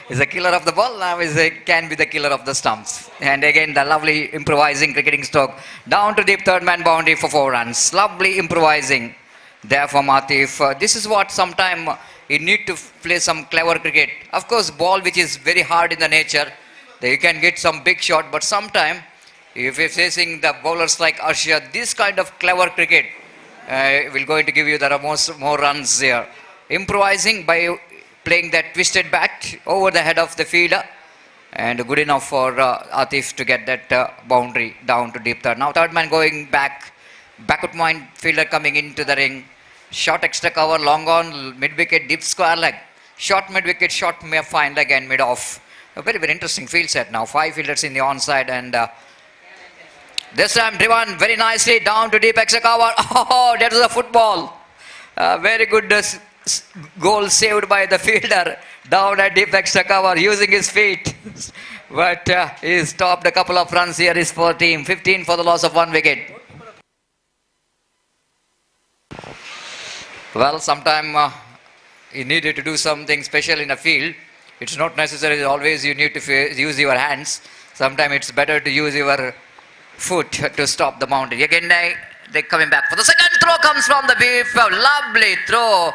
is a killer of the ball, now can be the killer of the stumps. And again, the lovely improvising cricketing stroke. Down to deep third man boundary for 4 runs. Lovely improvising there from Atif. This is what sometime you need to play some clever cricket. Of course, ball which is very hard in the nature, you can get some big shot. But sometime, if you're facing the bowlers like Arshad, this kind of clever cricket will going to give you the more runs there. Improvising by playing that twisted bat over the head of the fielder, and good enough for Atif to get that boundary down to deep third. Now third man going back, backward mind fielder coming into the ring. Short extra cover, long on, mid wicket, deep square leg. Short mid wicket, short fine leg and mid off. A very, very interesting field set now. 5 fielders in the onside, and this time driven very nicely down to deep extra cover. Oh, that is a football. Very good goal saved by the fielder down at deep extra cover using his feet. But he stopped a couple of runs here is for team. 15 for the loss of 1 wicket. Well, sometime you needed to do something special in a field. It's not necessary always you need to use your hands. Sometimes it's better to use your foot to stop the boundary. Again, they're coming back for the second throw. Comes from the beef. Lovely throw.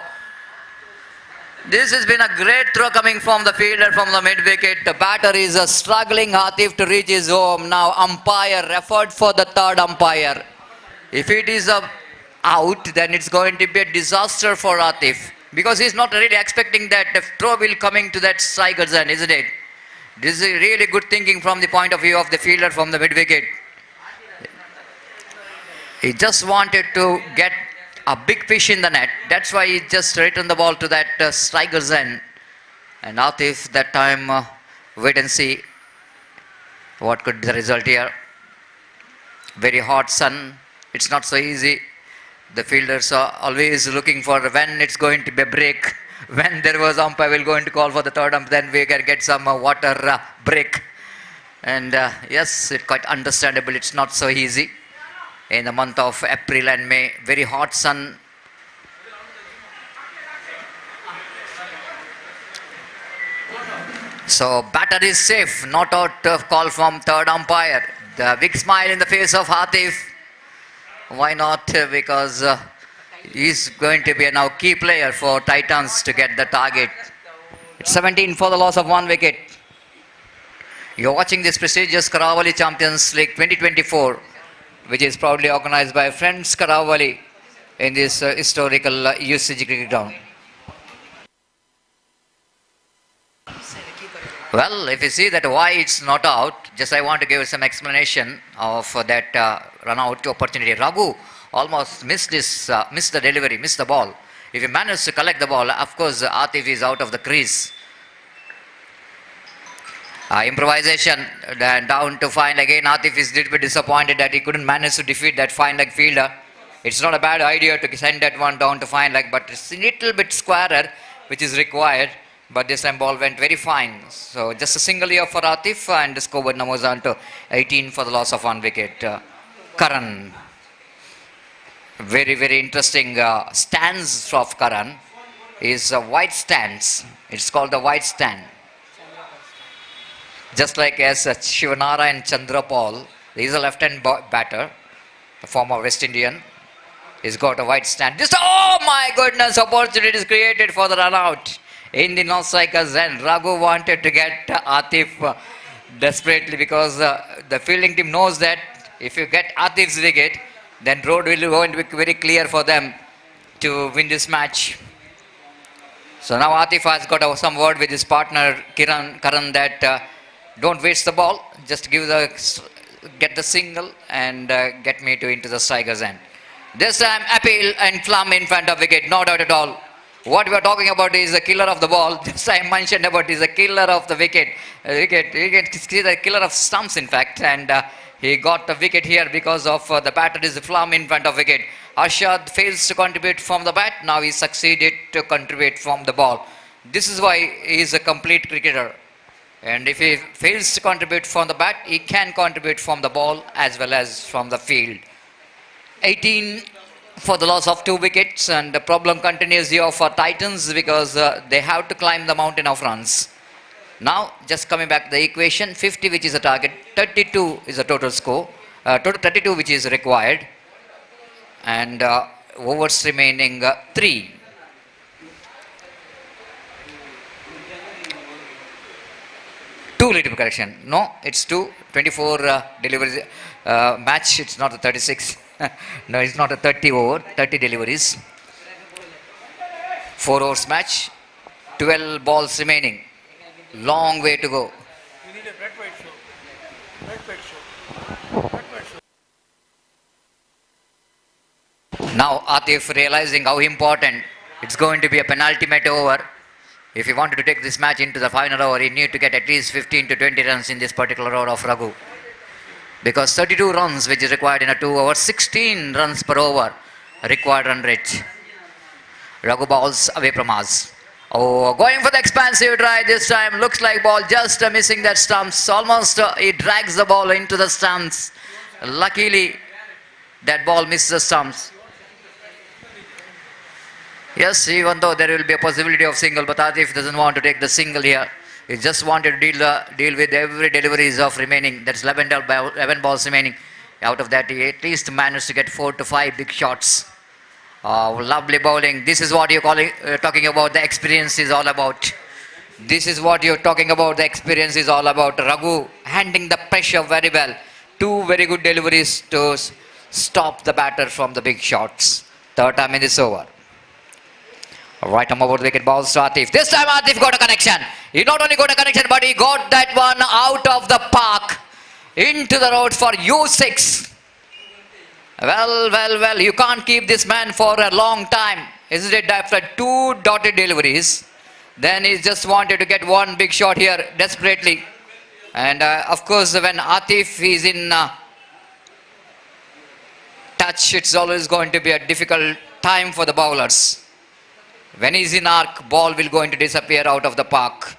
This has been a great throw coming from the fielder from the mid wicket. The batter is struggling Atif to reach his home. Now umpire referred for the third umpire. If it is out, then it's going to be a disaster for Atif, because he's not really expecting that the throw will coming to that striker's end, isn't it? This is really good thinking from the point of view of the fielder from the mid wicket. He just wanted to get a big fish in the net. That's why he just returned the ball to that striker's end. And Atif that time, wait and see what could be the result here. Very hot sun. It's not so easy. The fielders are always looking for when it's going to be a break. When there was umpire will going to call for the third ump, then we can get some water break. And yes, it's quite understandable. It's not so easy. In the month of April and May, very hot sun. So batter is safe, not out of call from third umpire. The big smile in the face of Atif. Why not? Because he's going to be a now key player for Titans to get the target. It's 17 for the loss of 1 wicket. You're watching this prestigious Karavali Champions League 2024, which is proudly organized by Friends Karavali in this historical UCG cricket ground. Well, if you see that why it's not out, just I want to give some explanation of that run out opportunity. Raghu almost missed the delivery, missed the ball. If he managed to collect the ball, of course Atif is out of the crease. Improvisation, then down to fine again. Atif is a little bit disappointed that he couldn't manage to defeat that fine leg fielder. It's not a bad idea to send that one down to fine leg, but it's a little bit squarer which is required. But this time ball went very fine. So just a single year for Atif and the scoreboard numbers on to 18 for the loss of 1 wicket. Karan. Very, very interesting stance of Karan is a white stance. It's called the white stand. Just like as Shivanara and Chandrapal, he is a left-hand batter, the former West Indian. He's got a white stand. Just, oh my goodness, opportunity is created for the run out in the North Strikers, and Raghu wanted to get Atif desperately because the fielding team knows that if you get Atif's wicket, then road will going to be very clear for them to win this match. So now Atif has got some word with his partner Karan that don't waste the ball, just get the single and get me into the Strikers' end. This time appeal and Plum in front of wicket, no doubt at all. What we are talking about is the killer of the ball. This I mentioned about is the killer of the wicket. You can see the killer of stumps in fact, and he got the wicket here because of the batter is Plum in front of wicket. Arshad fails to contribute from the bat. Now he succeeded to contribute from the ball. This is why he is a complete cricketer. And if he fails to contribute from the bat, he can contribute from the ball as well as from the field. 18 for the loss of 2 wickets, and the problem continues here for Titans because they have to climb the mountain of runs. Now, just coming back to the equation, 50 which is the target, 32 is the total score, total 32 which is required, and overs remaining 3. Two little correction. No, it's 2. 24 deliveries match. It's not a 36. No, it's not a 30 over. 30 deliveries. 4 overs match. 12 balls remaining. Long way to go. We need a red white show. Red white show. Now Atif realizing how important it's going to be a penultimate over. If he wanted to take this match into the final over, he need to get at least 15 to 20 runs in this particular over of Raghu. Because 32 runs which is required in a 2 over, 16 runs per over required run rate. Raghu bowls away from us. Oh, going for the expansive try this time. Looks like ball just missing that stumps. Almost he drags the ball into the stumps. Luckily, that ball misses the stumps. Yes, even though there will be a possibility of single, but Atif doesn't want to take the single here. He just wanted to deal with every deliveries of remaining. That's 11 balls remaining. Out of that, he at least managed to get 4 to 5 big shots. Lovely bowling. This is what you're talking about. The experience is all about. This is what you're talking about. The experience is all about. Raghu handling the pressure very well. 2 very good deliveries to stop the batter from the big shots. Third time in this over. Right arm over the wicket, balls to Atif. This time Atif got a connection. He not only got a connection, but he got that one out of the park into the road for U6. Well, you can't keep this man for a long time. Isn't it? After 2 dotted deliveries, then he just wanted to get 1 big shot here desperately. And of course, when Atif is in touch, it's always going to be a difficult time for the bowlers. When he's in arc, ball will going to disappear out of the park.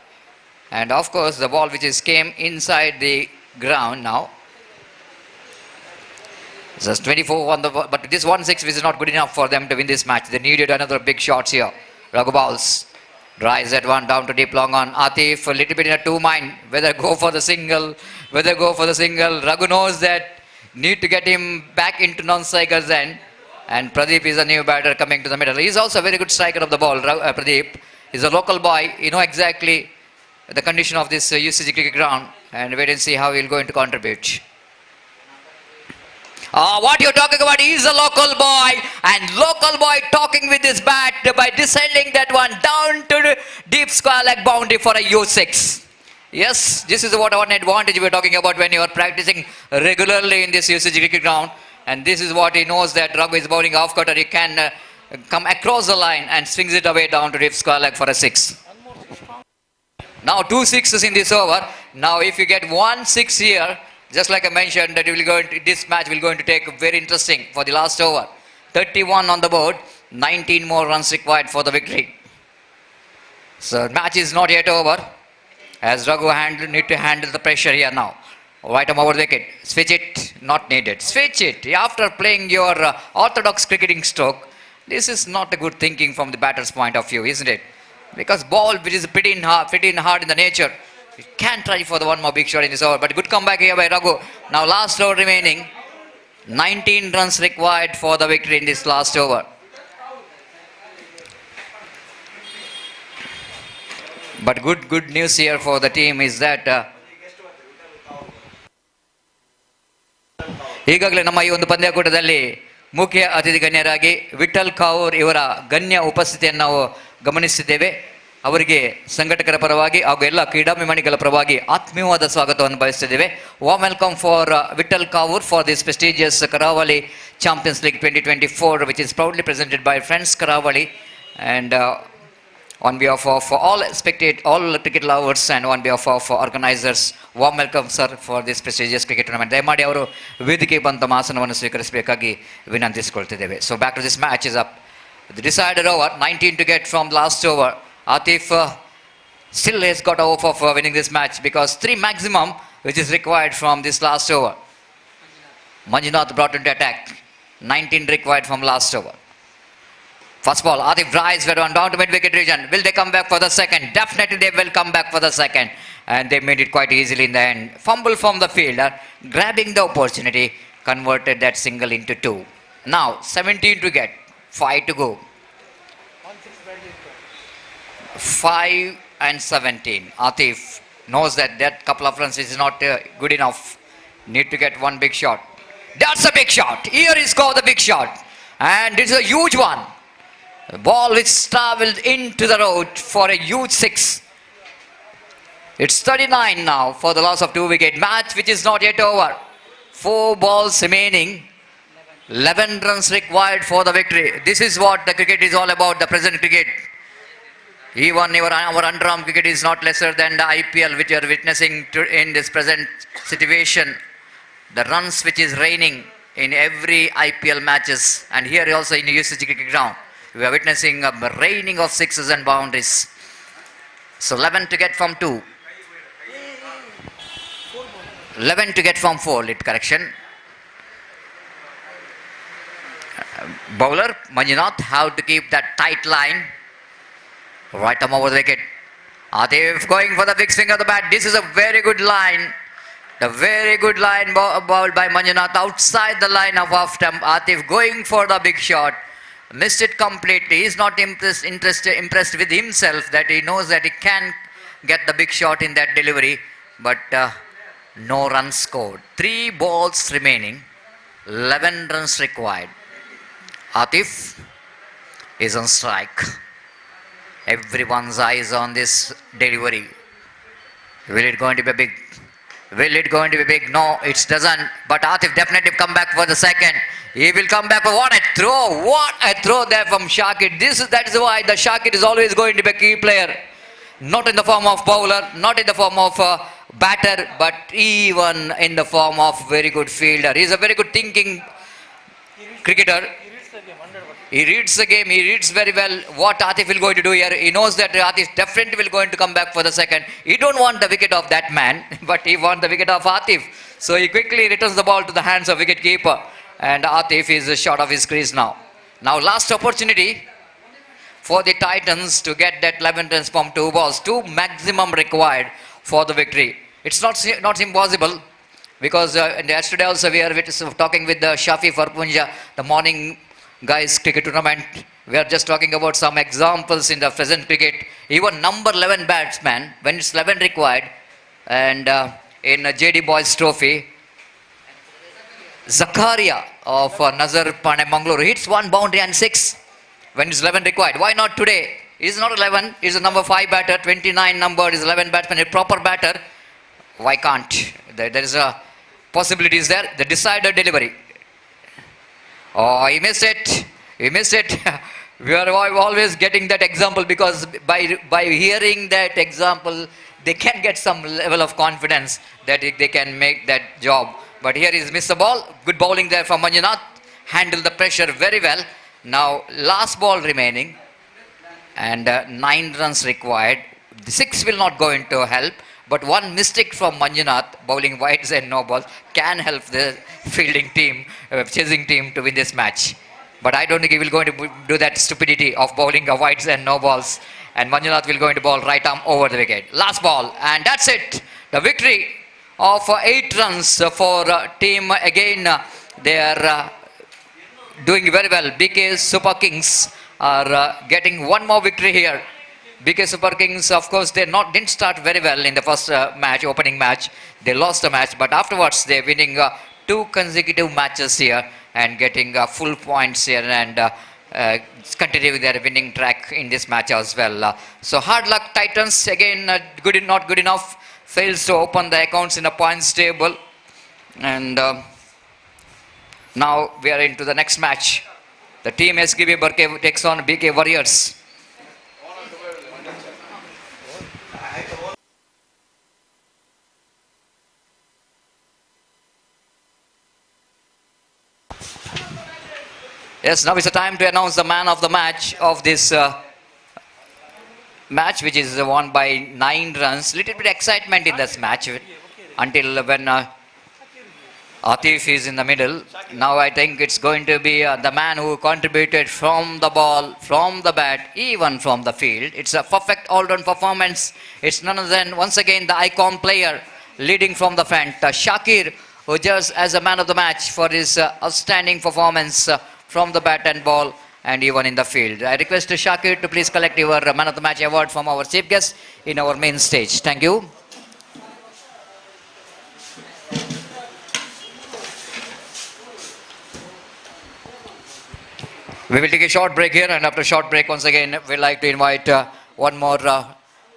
And of course, the ball which is came inside the ground now. Just 24 on the, but this 1-6 is not good enough for them to win this match. They needed another big shots here. Raghu bowls. Drives that one down to deep long on. Atif a little bit in a two mind. Whether go for the single, whether go for the single. Raghu knows that need to get him back into non-striker's end. And Pradeep is a new batter coming to the middle. He's also a very good striker of the ball. Pradeep is a local boy. You know exactly the condition of this UCG cricket ground. And wait and see how he'll going to contribute. What you're talking about, he's a local boy, and local boy talking with his bat by descending that one down to the deep square leg boundary for a U6. Yes, this is what one advantage we're talking about when you are practicing regularly in this UCG cricket ground. And this is what he knows, that Raghu is bowling off cutter. He can come across the line and swings it away down to deep square leg for a 6. Now 2 sixes in this over. Now if you get 1 6 here, just like I mentioned, that this match will going to take very interesting for the last over. 31 on the board, 19 more runs required for the victory. So match is not yet over, as Raghu need to handle the pressure here now. Right arm over the wicket. Switch it, not needed. Switch it. After playing your orthodox cricketing stroke, this is not a good thinking from the batter's point of view, isn't it? Because ball which is pretty hard in the nature. You can try for the one more big shot in this over, but good comeback here by Raghu. Now last over remaining, 19 runs required for the victory in this last over. But good news here for the team is that ಈಗಾಗಲೇ ನಮ್ಮ ಈ ಒಂದು ಪಂದ್ಯಾಕೂಟದಲ್ಲಿ ಮುಖ್ಯ ಅತಿಥಿ ಗಣ್ಯರಾಗಿ ವಿಠಲ್ ಕಾವೂರ್ ಇವರ ಗಣ್ಯ ಉಪಸ್ಥಿತಿಯನ್ನು ನಾವು ಗಮನಿಸಿದ್ದೇವೆ. ಅವರಿಗೆ ಸಂಘಟಕರ ಪರವಾಗಿ ಹಾಗೂ ಎಲ್ಲ ಕ್ರೀಡಾಭಿಮಾನಿಗಳ ಪರವಾಗಿ ಆತ್ಮೀಯವಾದ ಸ್ವಾಗತವನ್ನು ಬಯಸುತ್ತಿದ್ದೇವೆ. Warm welcome for Vittal Kavoor for this prestigious Karavali Champions League 2024, which is proudly presented by Friends Karavali, and on behalf of all cricket lovers and on behalf of organizers, warm welcome sir for this prestigious cricket tournament. ದಯಮಾಡಿ ಅವರು ವೇದಿಕೆ ಬಂದ ಆಸನವನ್ನು ಸ್ವೀಕರಿಸಬೇಕಾಗಿ ವಿನಂತಿಸಿಕೊಳ್ತಿದ್ದೇವೆ. So back to this match is up. The decided over, 19 to get from last over. Atif still has got a hope of winning this match, because 3 maximum which is required from this last over. Manjunath brought into attack. 19 required from last over. First ball, Atif drives down to mid-wicket region. Will they come back for the second? Definitely they will come back for the second. And they made it quite easily in the end. Fumble from the fielder, grabbing the opportunity, converted that single into 2. Now 17 to get, 5 to go. 5 and 17. Atif knows that couple of runs is not good enough. Need to get one big shot. That's a big shot. Here is the big shot. And it's a huge one. The ball which travelled into the road for a huge 6. It's 39 now for the loss of 2 wicket. Match which is not yet over. 4 balls remaining. 11 runs required for the victory. This is what the cricket is all about, the present cricket. Even our underarm cricket is not lesser than the IPL which you are witnessing in this present situation. The runs which is raining in every IPL matches, and here also in UCG cricket ground, we are witnessing a raining of 6s and boundaries. So 11 to get from 2. 11 to get from 4, lit correction. Bowler Manjunath have to keep that tight line. Right arm over the wicket. Atif going for the big swing of the bat. This is a very good line. The very good line bowled by Manjunath outside the line of off stump. Atif going for the big shot. Missed it completely. He is not impressed with himself, that he knows that he can get the big shot in that delivery. But no runs scored. 3 balls remaining. 11 runs required. Atif is on strike. Everyone's eyes on this delivery. Will it going to be big? Will it going to be big? No, it doesn't. But Atif definitely come back for the second. He will come back for what a throw. What a throw there from Shakir. That is why the Shakir is always going to be a key player. Not in the form of bowler, not in the form of batter, but even in the form of very good fielder. He is a very good thinking cricketer. He reads the game, he reads very well what Atif will going to do here. He knows that Atif definitely will going to come back for the second. He don't want the wicket of that man, but he wants the wicket of Atif. So he quickly returns the ball to the hands of wicket keeper. And Atif is short of his crease now. Now last opportunity for the Titans to get that 11 runs from 2 balls. 2 maximum required for the victory. It's not impossible because yesterday also we are talking with Shafi Farpunja, the morning guys cricket tournament. We are just talking about some examples in the present cricket. Even number 11 batsman, when it's 11 required, and in JD Boys Trophy, Zakaria of Nazar Pane Mangalore hits 1 boundary and 6 when it's 11 required. Why not today? He's not 11, he's a number 5 batter, 29 number, is 11 batsman, a proper batter. Why can't? There is a possibility is there. The decider delivery. Oh, he missed it. He missed it. We are always getting that example because by hearing that example, they can get some level of confidence that they can make that job. But here is missed the ball. Good bowling there from Manjunath. Handled the pressure very well. Now last ball remaining and 9 runs required. The 6 will not go into help. But one mistake from Manjunath, bowling wides and no balls, can help the fielding team, chasing team to win this match. But I don't think he will going to do that stupidity of bowling a wides and no balls. And Manjunath will going to bowl right arm over the wicket. Last ball, and that's it. The victory of 8 runs for team. Again, they are doing very well. BK Super Kings are getting one more victory here. BK Super Kings, of course, didn't start very well in the first match, opening match. They lost the match, but afterwards they're winning 2 consecutive matches here and getting full points here and continuing their winning track in this match as well. So hard luck Titans, again not good enough, fails to open the accounts in the points table. And now we are into the next match. The team SKB Barke takes on BK Warriors. Yes, now is the time to announce the man of the match of this match, which is won by 9 runs. Little bit excitement in this match until when Atif is in the middle. Now I think it's going to be the man who contributed from the ball, from the bat, even from the field. It's a perfect all-round performance. It's none other than once again the icon player leading from the front, Shakir, who just as a man of the match for his outstanding performance from the bat and ball and even in the field. I request Shakir to please collect your man of the match award from our chief guest in our main stage. Thank you. We will take a short break here, and after a short break once again we'd like to invite one more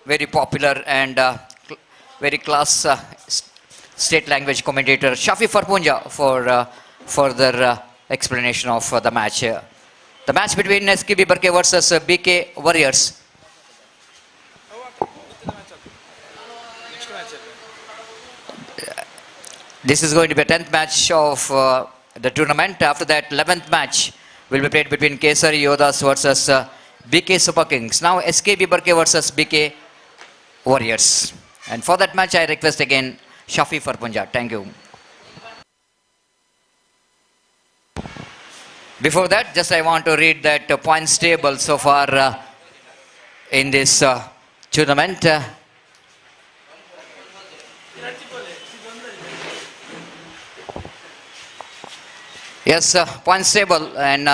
very popular and very class state language commentator, Shafi Farpunja, for further explanation of the match. The match between SKB Barke versus BK Warriors. This is going to be a 10th match of the tournament. After that, 11th match will be played between Kesari Yodhas versus BK Super Kings. Now SKB Barke versus BK Warriors. And for that match, I request again Shafi Farpunja. Thank you. Before that, just I want to read that points table so far in this tournament. Yes, points table, and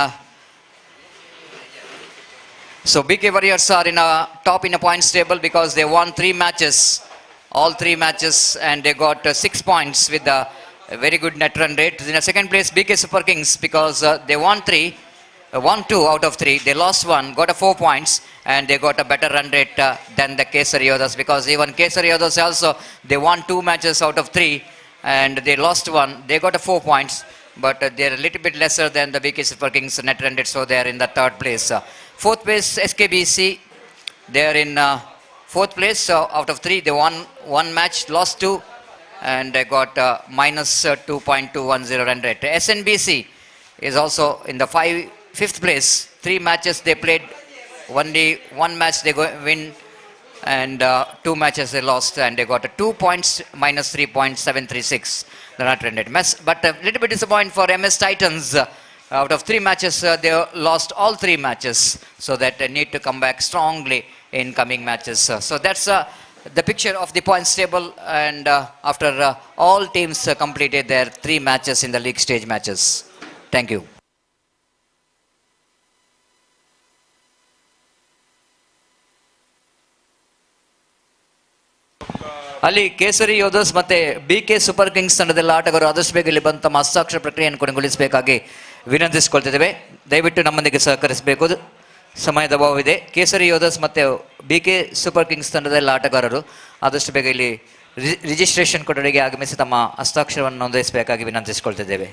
so BK Warriors are in a top in a points table because they won 3 matches, all 3 matches, and they got 6 points with a very good net run rate. In a second place, BK Super Kings, because they won 2 out of 3. They lost 1, got a 4 points, and they got a better run rate than the Kesari Yodhas, because even Kesari Yodhas also, they won 2 matches out of 3, and they lost 1. They got a 4 points, but they're a little bit lesser than the BK Super Kings net run rate, so they're in the 3rd place. 4th place, SKBC, they're in 4th place. So out of 3, they won 1 match, lost 2, and they got minus 2.210 run rate. SNBC is also in the 5th place. 3 matches they played, only 1 match they win, and 2 matches they lost, and they got 2 points, minus 3.736 the run rate. But a little bit disappointing for MS Titans. Out of 3 matches, they lost all 3 matches. So that they need to come back strongly in coming matches. So that's the picture of the points table. And after all teams completed their 3 matches in the league stage matches. Thank you. ಅಲ್ಲಿ ಕೇಸರಿ ಯೋಧಸ್ ಮತ್ತೆ BK super Kings ತಂಡದ ಆಟಗಾರರು ಆದಷ್ಟು ಬೇಗ ಇಲ್ಲಿ ಬಂದು ತಮ್ಮ ಹಸ್ತಾಕ್ಷರ ಪ್ರಕ್ರಿಯೆಯನ್ನು ಕೊನೆಗೊಳಿಸಬೇಕಾಗಿ ವಿನಂತಿಸಿಕೊಳ್ತಿದ್ದೇವೆ. ದಯವಿಟ್ಟು ನಮ್ಮೊಂದಿಗೆ ಸಹಕರಿಸಬೇಕು, ಸಮಯದ ಅಭಾವವಿದೆ. ಕೇಸರಿ ಯೋಧಸ್ ಮತ್ತು BK ಸೂಪರ್ ಕಿಂಗ್ಸ್ ತಂಡದ ಆಟಗಾರರು ಆದಷ್ಟು ಬೇಗ ಇಲ್ಲಿ ರಿಜಿಸ್ಟ್ರೇಷನ್ ಕೊಠಡಿಗೆ ಆಗಮಿಸಿ ತಮ್ಮ ಹಸ್ತಾಕ್ಷರವನ್ನು ನೋಂದಾಯಿಸಬೇಕಾಗಿ ವಿನಂತಿಸಿಕೊಳ್ತಿದ್ದೇವೆ.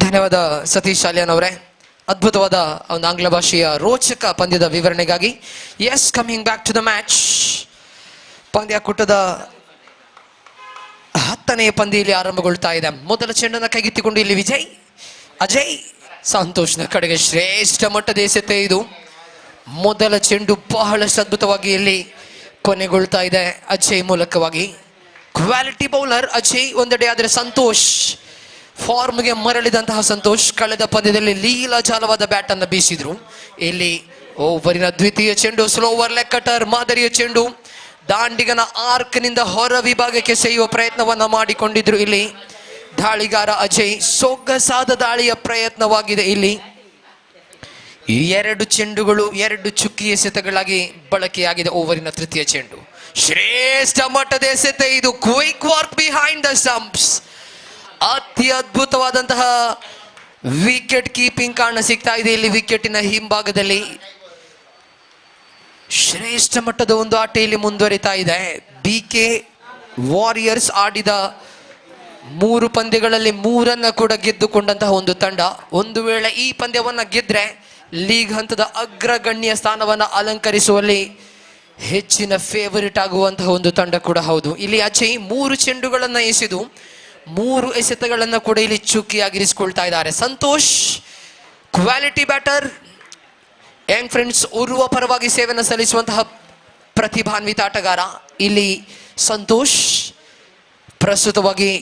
ಧನ್ಯವಾದ ಸತೀಶ್ ಶಾಲಿಯನ್ ಅವರೇ, ಅದ್ಭುತವಾದ ಒಂದು ಆಂಗ್ಲ ಭಾಷೆಯ ರೋಚಕ ಪಂದ್ಯದ ವಿವರಣೆಗಾಗಿ. Yes, coming back to the match. ಪಂದ್ಯಾಕೂಟದ 10ನೇ ಪಂದ್ಯ ಇಲ್ಲಿ ಆರಂಭಗೊಳ್ತಾ ಇದೆ. ಮೊದಲ ಚೆಂಡನ್ನು ಕೈಗೆತ್ತಿಕೊಂಡು ಇಲ್ಲಿ ವಿಜಯ್, ಅಜಯ್, ಸಂತೋಷ್ನ ಕಡೆಗೆ ಶ್ರೇಷ್ಠ ಮಟ್ಟದ ಎಸೆತ ಇದು. ಮೊದಲ ಚೆಂಡು ಬಹಳಷ್ಟು ಅದ್ಭುತವಾಗಿ ಇಲ್ಲಿ ಕೊನೆಗೊಳ್ತಾ ಇದೆ ಅಜಯ್ ಮೂಲಕವಾಗಿ. ಕ್ವಾಲಿಟಿ ಬೌಲರ್ ಅಜಯ್ ಒಂದೆಡೆ, ಆದರೆ ಸಂತೋಷ್ ಫಾರ್ಮ್ಗೆ ಮರಳಿದಂತಹ ಸಂತೋಷ್ ಕಳೆದ ಪಂದ್ಯದಲ್ಲಿ ಲೀಲಾಜಾಲವಾದ ಬ್ಯಾಟ್ ಅನ್ನು ಬೀಸಿದ್ರು. ಇಲ್ಲಿ ಓವರಿನ ದ್ವಿತೀಯ ಚೆಂಡು, ಸ್ಲೋ ಓವರ್ ಲೆಗ್ ಕಟರ್ ಮಾದರಿಯ ಚೆಂಡು, ದಾಂಡಿಗನ ಆರ್ಕ್ ನಿಂದ ಹೊರ ವಿಭಾಗಕ್ಕೆ ಸೆಯ್ಯುವ ಪ್ರಯತ್ನವನ್ನ ಮಾಡಿಕೊಂಡಿದ್ರು ಇಲ್ಲಿ ದಾಳಿಗಾರ ಅಜಯ್. ಸೊಗಸಾದ ದಾಳಿಯ ಪ್ರಯತ್ನವಾಗಿದೆ ಇಲ್ಲಿ. 2 ಚೆಂಡುಗಳು 2 ಚುಕ್ಕಿ ಎಸೆತಗಳಾಗಿ ಬಳಕೆಯಾಗಿದೆ ಓವರಿನ ತೃತೀಯ ಚೆಂಡು. ಶ್ರೇಷ್ಠ ಮಟ್ಟದ ಎಸೆತ ಇದು. Quick work behind the stumps. ಅತಿ ಅದ್ಭುತವಾದಂತಹ ವಿಕೆಟ್ ಕೀಪಿಂಗ್ ಕಾರಣ ಸಿಗ್ತಾ ಇದೆ ಇಲ್ಲಿ ವಿಕೆಟಿನ ಹಿಂಭಾಗದಲ್ಲಿ. ಶ್ರೇಷ್ಠ ಮಟ್ಟದ ಒಂದು ಆಟ ಇಲ್ಲಿ ಮುಂದುವರಿತಾ ಇದೆ. BK ವಾರಿಯರ್ಸ್ ಆಡಿದ 3 ಪಂದ್ಯಗಳಲ್ಲಿ 3 ಕೂಡ ಗೆದ್ದುಕೊಂಡಂತಹ ಒಂದು ತಂಡ. ಒಂದು ವೇಳೆ ಈ ಪಂದ್ಯವನ್ನ ಗೆದ್ರೆ ಲೀಗ್ ಹಂತದ ಅಗ್ರಗಣ್ಯ ಸ್ಥಾನವನ್ನ ಅಲಂಕರಿಸುವಲ್ಲಿ ಹೆಚ್ಚಿನ ಫೇವರಿಟ್ ಆಗುವಂತಹ ಒಂದು ತಂಡ ಕೂಡ ಹೌದು. ಇಲ್ಲಿ ಅಜಯ್ 3 ಚೆಂಡುಗಳನ್ನ ಎಸೆದು 3 ಎಸೆತಗಳನ್ನು ಕೂಡ ಇಲ್ಲಿ ಚುಕ್ಕಿಯಾಗಿರಿಸಿಕೊಳ್ತಾ ಇದ್ದಾರೆ. Santosh quality batter, Young friends Urwa ಪರವಾಗಿ ಸೇವೆಯನ್ನು ಸಲ್ಲಿಸುವಂತಹ ಪ್ರತಿಭಾನ್ವಿತ ಆಟಗಾರ. ಇಲ್ಲಿ ಸಂತೋಷ್ ಪ್ರಸ್ತುತವಾಗಿ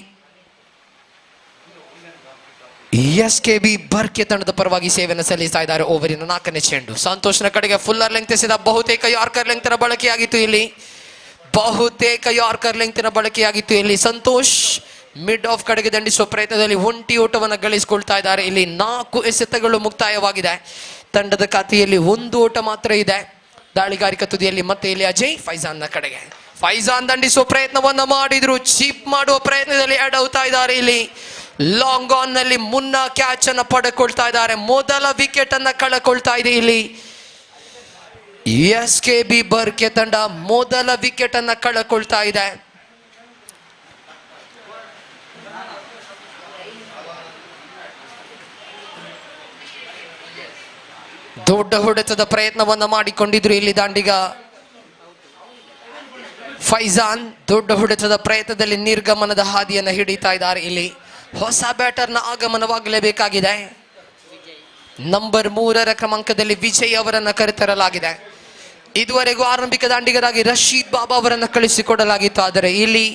SKB ಬರ್ಕೆ ತಂಡದ ಪರವಾಗಿ ಸೇವೆಯನ್ನು ಸಲ್ಲಿಸ್ತಾ ಇದ್ದಾರೆ. ಓವರಿನ 4ನೇ ಚೆಂಡು ಸಂತೋಷ್ನ ಕಡೆಗೆ ಫುಲ್ಲರ್ ಲೆಂತ್ ಎಸೆದ. ಬಹುತೇಕ ಯಾರ್ಕರ್ ಲೆಂತ್ ಬಳಕೆಯಾಗಿತ್ತು ಇಲ್ಲಿ. ಸಂತೋಷ್ ಮಿಡ್ ಆಫ್ ಕಡೆಗೆ ದಂಡಿಸುವ ಪ್ರಯತ್ನದಲ್ಲಿ ಒಂಟಿ ಓಟವನ್ನು ಗಳಿಸಿಕೊಳ್ತಾ ಇದ್ದಾರೆ. ಇಲ್ಲಿ 4 ಎಸೆತಗಳು ಮುಕ್ತಾಯವಾಗಿದೆ. ತಂಡದ ಖಾತೆಯಲ್ಲಿ 1 ಓಟ ಮಾತ್ರ ಇದೆ. ದಾಳಿಗಾರಿಕಾ ತುದಿಯಲ್ಲಿ ಮತ್ತೆ ಇಲ್ಲಿ ಅಜಯ್ ಫೈಜಾನ್ನ ಕಡೆಗೆ. ಫೈಜಾನ್ ದಂಡಿಸುವ ಪ್ರಯತ್ನವನ್ನ ಮಾಡಿದ್ರು, ಚೀಪ್ ಮಾಡುವ ಪ್ರಯತ್ನದಲ್ಲಿ ಎಡವುತ್ತಾ ಇದ್ದಾರೆ. ಇಲ್ಲಿ ಲಾಂಗ್ ಆನ್ ನಲ್ಲಿ ಮುನ್ನ ಕ್ಯಾಚ್ ಅನ್ನು ಪಡೆದುಕೊಳ್ತಾ ಇದ್ದಾರೆ. ಮೊದಲ ವಿಕೆಟ್ ಅನ್ನ ಕಳೆಕೊಳ್ತಾ ಇದೆ ಇಲ್ಲಿ SKB ಬರ್ಕೆ ತಂಡ. ಮೊದಲ ವಿಕೆಟ್ ಅನ್ನ ಕಳೆಕೊಳ್ತಾ ಇದೆ. ದೊಡ್ಡ ಹೊಡೆತದ ಪ್ರಯತ್ನವನ್ನ ಮಾಡಿಕೊಂಡಿದ್ರು ಇಲ್ಲಿ ದಾಂಡಿಗ ಫೈಜಾನ್. ದೊಡ್ಡ ಹೊಡೆತದ ಪ್ರಯತ್ನದಲ್ಲಿ ನಿರ್ಗಮನದ ಹಾದಿಯನ್ನು ಹಿಡಿತಾ ಇದ್ದಾರೆ. ಇಲ್ಲಿ ಹೊಸ ಬ್ಯಾಟರ್ನ ಆಗಮನವಾಗಲೇಬೇಕಾಗಿದೆ. ನಂಬರ್ 3ರ ಕ್ರಮಾಂಕದಲ್ಲಿ ವಿಜಯ್ ಅವರನ್ನ ಕರೆತರಲಾಗಿದೆ. ಇದುವರೆಗೂ ಆರಂಭಿಕ ದಾಂಡಿಗರಾಗಿ ರಶೀದ್ ಬಾಬಾ ಅವರನ್ನ ಕಳಿಸಿಕೊಡಲಾಗಿತ್ತು. ಆದರೆ ಇಲ್ಲಿ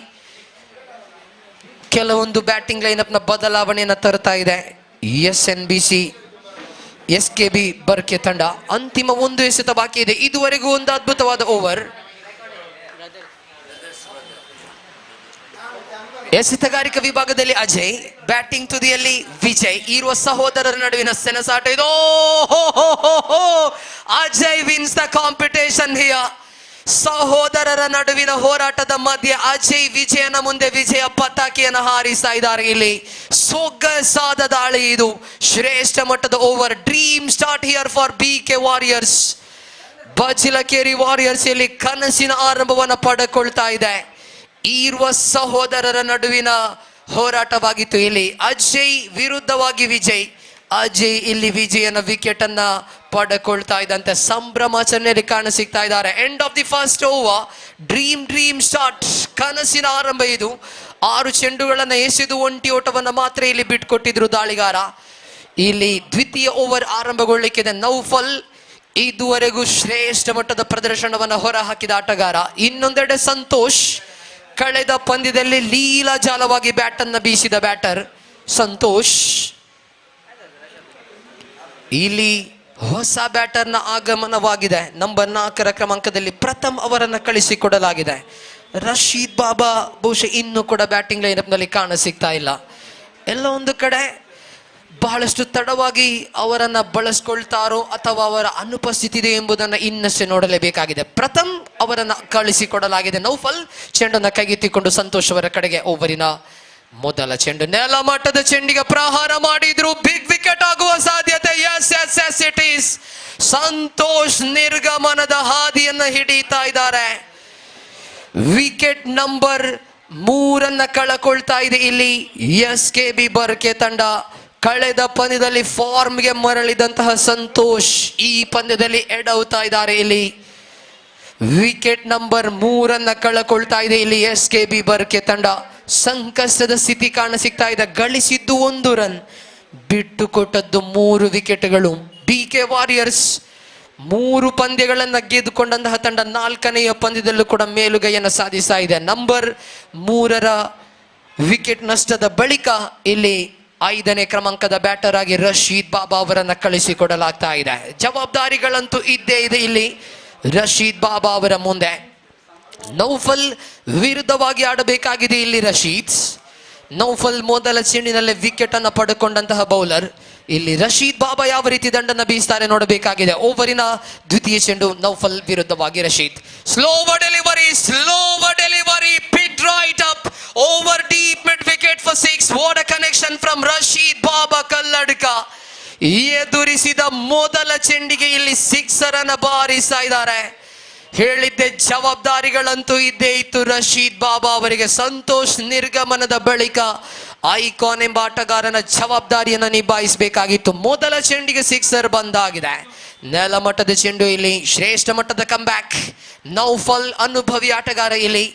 ಕೆಲವೊಂದು ಬ್ಯಾಟಿಂಗ್ ಲೈನಪ್ ನ ಬದಲಾವಣೆಯನ್ನು ತರ್ತಾ ಇದೆ SKB ಬರ್ಕೆ ತಂಡ. ಅಂತಿಮ 1 ಎಸೆತ ಬಾಕಿ ಇದೆ. ಇದುವರೆಗೂ ಒಂದು ಅದ್ಭುತವಾದ ಓವರ್. ಎಸೆತಗಾರಿಕಾ ವಿಭಾಗದಲ್ಲಿ ಅಜಯ್, ಬ್ಯಾಟಿಂಗ್ ತುದಿಯಲ್ಲಿ ವಿಜಯ್. ಇರುವ ಸಹೋದರರ ನಡುವಿನ ಸೆಣಸಾಟ ಇದು. Ajay wins the competition here. ಸಹೋದರರ ನಡುವಿನ ಹೋರಾಟದ ಮಧ್ಯೆ ಅಜಯ್ ವಿಜಯನ ಮುಂದೆ ವಿಜಯ ಪತಾಕಿಯನ್ನು ಹಾರಿಸ್ತಾ ಇದ್ದಾರೆ. ಇಲ್ಲಿ ಸೊಗಸಾದ ದಾಳಿ, ಇದು ಶ್ರೇಷ್ಠ ಮಟ್ಟದ over. Dream start here for BK warriors. Bajilakeri warriors ಇಲ್ಲಿ ಕನಸಿನ ಆರಂಭವನ್ನು ಪಡೆದುಕೊಳ್ತಾ ಇದೆ. ಇರುವ ಸಹೋದರರ ನಡುವಿನ ಹೋರಾಟವಾಗಿತ್ತು. ಇಲ್ಲಿ ಅಜಯ್ ವಿರುದ್ಧವಾಗಿ ವಿಜಯ್. ಅಜಯ್ ಇಲ್ಲಿ ವಿಜಯನ ವಿಕೆಟ್ ಅನ್ನ ಪಡೆದುಕೊಳ್ತಾ ಇದ್ದಂತೆ ಸಂಭ್ರಮಾಚರಣೆಯಲ್ಲಿ ಕಾಣಸಿಗ್ತಾ ಇದ್ದಾರೆ. End of the first over. Dream start, ಕನಸಿನ ಆರಂಭ ಇದು. 6 ಚೆಂಡುಗಳನ್ನ ಎಸೆದು ಒಂಟಿ ಓಟವನ್ನ ಮಾತ್ರ ಇಲ್ಲಿ ಬಿಟ್ಕೊಟ್ಟಿದ್ರು ದಾಳಿಗಾರ. ಇಲ್ಲಿ ದ್ವಿತೀಯ ಓವರ್ ಆರಂಭಗೊಳ್ಳಿಕ್ಕಿದೆ. ನೌಫಲ್ ಇದುವರೆಗೂ ಶ್ರೇಷ್ಠ ಮಟ್ಟದ ಪ್ರದರ್ಶನವನ್ನು ಹೊರ ಹಾಕಿದ ಆಟಗಾರ. ಇನ್ನೊಂದೆಡೆ ಸಂತೋಷ್ ಕಳೆದ ಪಂದ್ಯದಲ್ಲಿ ಲೀಲಾಜಾಲವಾಗಿ ಬ್ಯಾಟ್ ಅನ್ನ ಬೀಸಿದ ಬ್ಯಾಟರ್ ಸಂತೋಷ್. ಇಲ್ಲಿ ಹೊಸ ಬ್ಯಾಟರ್ನ ಆಗಮನವಾಗಿದೆ. ನಂಬರ್ 4ರ ಕ್ರಮಾಂಕದಲ್ಲಿ ಪ್ರಥಮ್ ಅವರನ್ನ ಕಳಿಸಿಕೊಡಲಾಗಿದೆ. ರಶೀದ್ ಬಾಬಾ ಬಹುಶಃ ಇನ್ನೂ ಕೂಡ ಬ್ಯಾಟಿಂಗ್ ಲೈನಪ್ ನಲ್ಲಿ ಕಾಣ ಸಿಗ್ತಾ ಇಲ್ಲ. ಎಲ್ಲ ಒಂದು ಕಡೆ ಬಹಳಷ್ಟು ತಡವಾಗಿ ಅವರನ್ನ ಬಳಸ್ಕೊಳ್ತಾರೋ ಅಥವಾ ಅವರ ಅನುಪಸ್ಥಿತಿ ಇದೆ ಎಂಬುದನ್ನು ಇನ್ನಷ್ಟೇ ನೋಡಲೇಬೇಕಾಗಿದೆ. ಪ್ರಥಮ್ ಅವರನ್ನ ಕಳಿಸಿಕೊಡಲಾಗಿದೆ. ನೌಫಲ್ ಚೆಂಡನ್ನ ಕೈಗೆತ್ತಿಕೊಂಡು ಸಂತೋಷ್ ಅವರ ಕಡೆಗೆ. ಓವರಿನ ಮೊದಲ ಚೆಂಡು ನೆಲಮಟ್ಟದ ಚೆಂಡಿಗೆ ಪ್ರಹಾರ ಮಾಡಿದ್ರು. ಬಿಗ್ ವಿಕೆಟ್ ಆಗುವ ಸಾಧ್ಯತೆ. Yes it is. ಸಂತೋಷ್ ನಿರ್ಗಮನದ ಹಾದಿಯನ್ನ ಹಿಡಿತಾ ಇದ್ದಾರೆ. ವಿಕೆಟ್ ನಂಬರ್ 3 ಕಳಕೊಳ್ತಾ ಇದೆ ಇಲ್ಲಿ SKB ಬರ್ಕೆ ತಂಡ. ಕಳೆದ ಪಂದ್ಯದಲ್ಲಿ ಫಾರ್ಮ್ಗೆ ಮರಳಿದಂತಹ ಸಂತೋಷ್ ಈ ಪಂದ್ಯದಲ್ಲಿ ಎಡವುತ್ತಾ ಇದ್ದಾರೆ. ಇಲ್ಲಿ ವಿಕೆಟ್ ನಂಬರ್ 3 ಕಳಕೊಳ್ತಾ ಇದೆ ಇಲ್ಲಿ SKB ಬರ್ಕೆ ತಂಡ. ಸಂಕಷ್ಟದ ಸ್ಥಿತಿ ಕಾಣಸಿಗ್ತಾ ಇದೆ. ಗಳಿಸಿದ್ದು 1 ರನ್, ಬಿಟ್ಟು ಕೊಟ್ಟದ್ದು 3 ವಿಕೆಟ್ಗಳು. BK ವಾರಿಯರ್ಸ್ 3 ಪಂದ್ಯಗಳನ್ನ ಗೆದ್ದುಕೊಂಡಂತಹ ತಂಡ 4ನೆಯ ಪಂದ್ಯದಲ್ಲೂ ಕೂಡ ಮೇಲುಗೈಯನ್ನು ಸಾಧಿಸ್ತಾ ಇದೆ. ನಂಬರ್ 3ರ ವಿಕೆಟ್ ನಷ್ಟದ ಬಳಿಕ ಇಲ್ಲಿ 5ನೇ ಕ್ರಮಾಂಕದ ಬ್ಯಾಟರ್ ಆಗಿ ರಶೀದ್ ಬಾಬಾ ಅವರನ್ನ ಕಳಿಸಿಕೊಡಲಾಗ್ತಾ ಇದೆ. ಜವಾಬ್ದಾರಿಗಳಂತೂ ಇದ್ದೇ ಇದೆ ಇಲ್ಲಿ ರಶೀದ್ ಬಾಬಾ ಅವರ ಮುಂದೆ. ನೌಫಲ್ ವಿರುದ್ಧವಾಗಿ ಆಡಬೇಕಾಗಿದೆ ಇಲ್ಲಿ ರಶೀದ್. ನೌಫಲ್ ಮೊದಲ ಚೆಂಡಿನಲ್ಲೇ ವಿಕೆಟ್ ಅನ್ನು ಪಡೆದುಕೊಂಡಂತಹ ಬೌಲರ್. ಇಲ್ಲಿ ರಶೀದ್ ಬಾಬಾ ಯಾವ ರೀತಿ ದಂಡನ್ನ ಬೀಸ್ತಾರೆ ನೋಡಬೇಕಾಗಿದೆ. ಓವರಿನ ದ್ವಿತೀಯ ಚೆಂಡು ನೌಫಲ್ ವಿರುದ್ಧವಾಗಿ Rashid. Slower delivery pit right up over deep mid wicket for 6. What a connection from Rashid Baba Kalladka. ಎದುರಿಸಿದ ಮೊದಲ ಚೆಂಡಿಗೆ ಇಲ್ಲಿ 6 ಅನ್ನ ಬಾರಿಸ್ತಾ ಇದ್ದಾರೆ. ಹೇಳಿದ್ದೆ ಜವಾಬ್ದಾರಿಗಳಂತೂ ಇದ್ದೇ ಇತ್ತು ರಶೀದ್ ಬಾಬಾ ಅವರಿಗೆ. ಸಂತೋಷ್ ನಿರ್ಗಮನದ ಬಳಿಕ ಐಕಾನ್ ಎಂಬ ಆಟಗಾರನ ಜವಾಬ್ದಾರಿಯನ್ನು ನಿಭಾಯಿಸಬೇಕಾಗಿತ್ತು. ಮೊದಲ ಚೆಂಡಿಗೆ 6 ಬಂದಾಗಿದೆ. ನೆಲಮಟ್ಟದ ಚೆಂಡು. ಇಲ್ಲಿ ಶ್ರೇಷ್ಠ ಮಟ್ಟದ ಕಂಬ್ಯಾಕ್. ನೌಫಲ್ ಅನುಭವಿ ಆಟಗಾರ ಇಲ್ಲಿ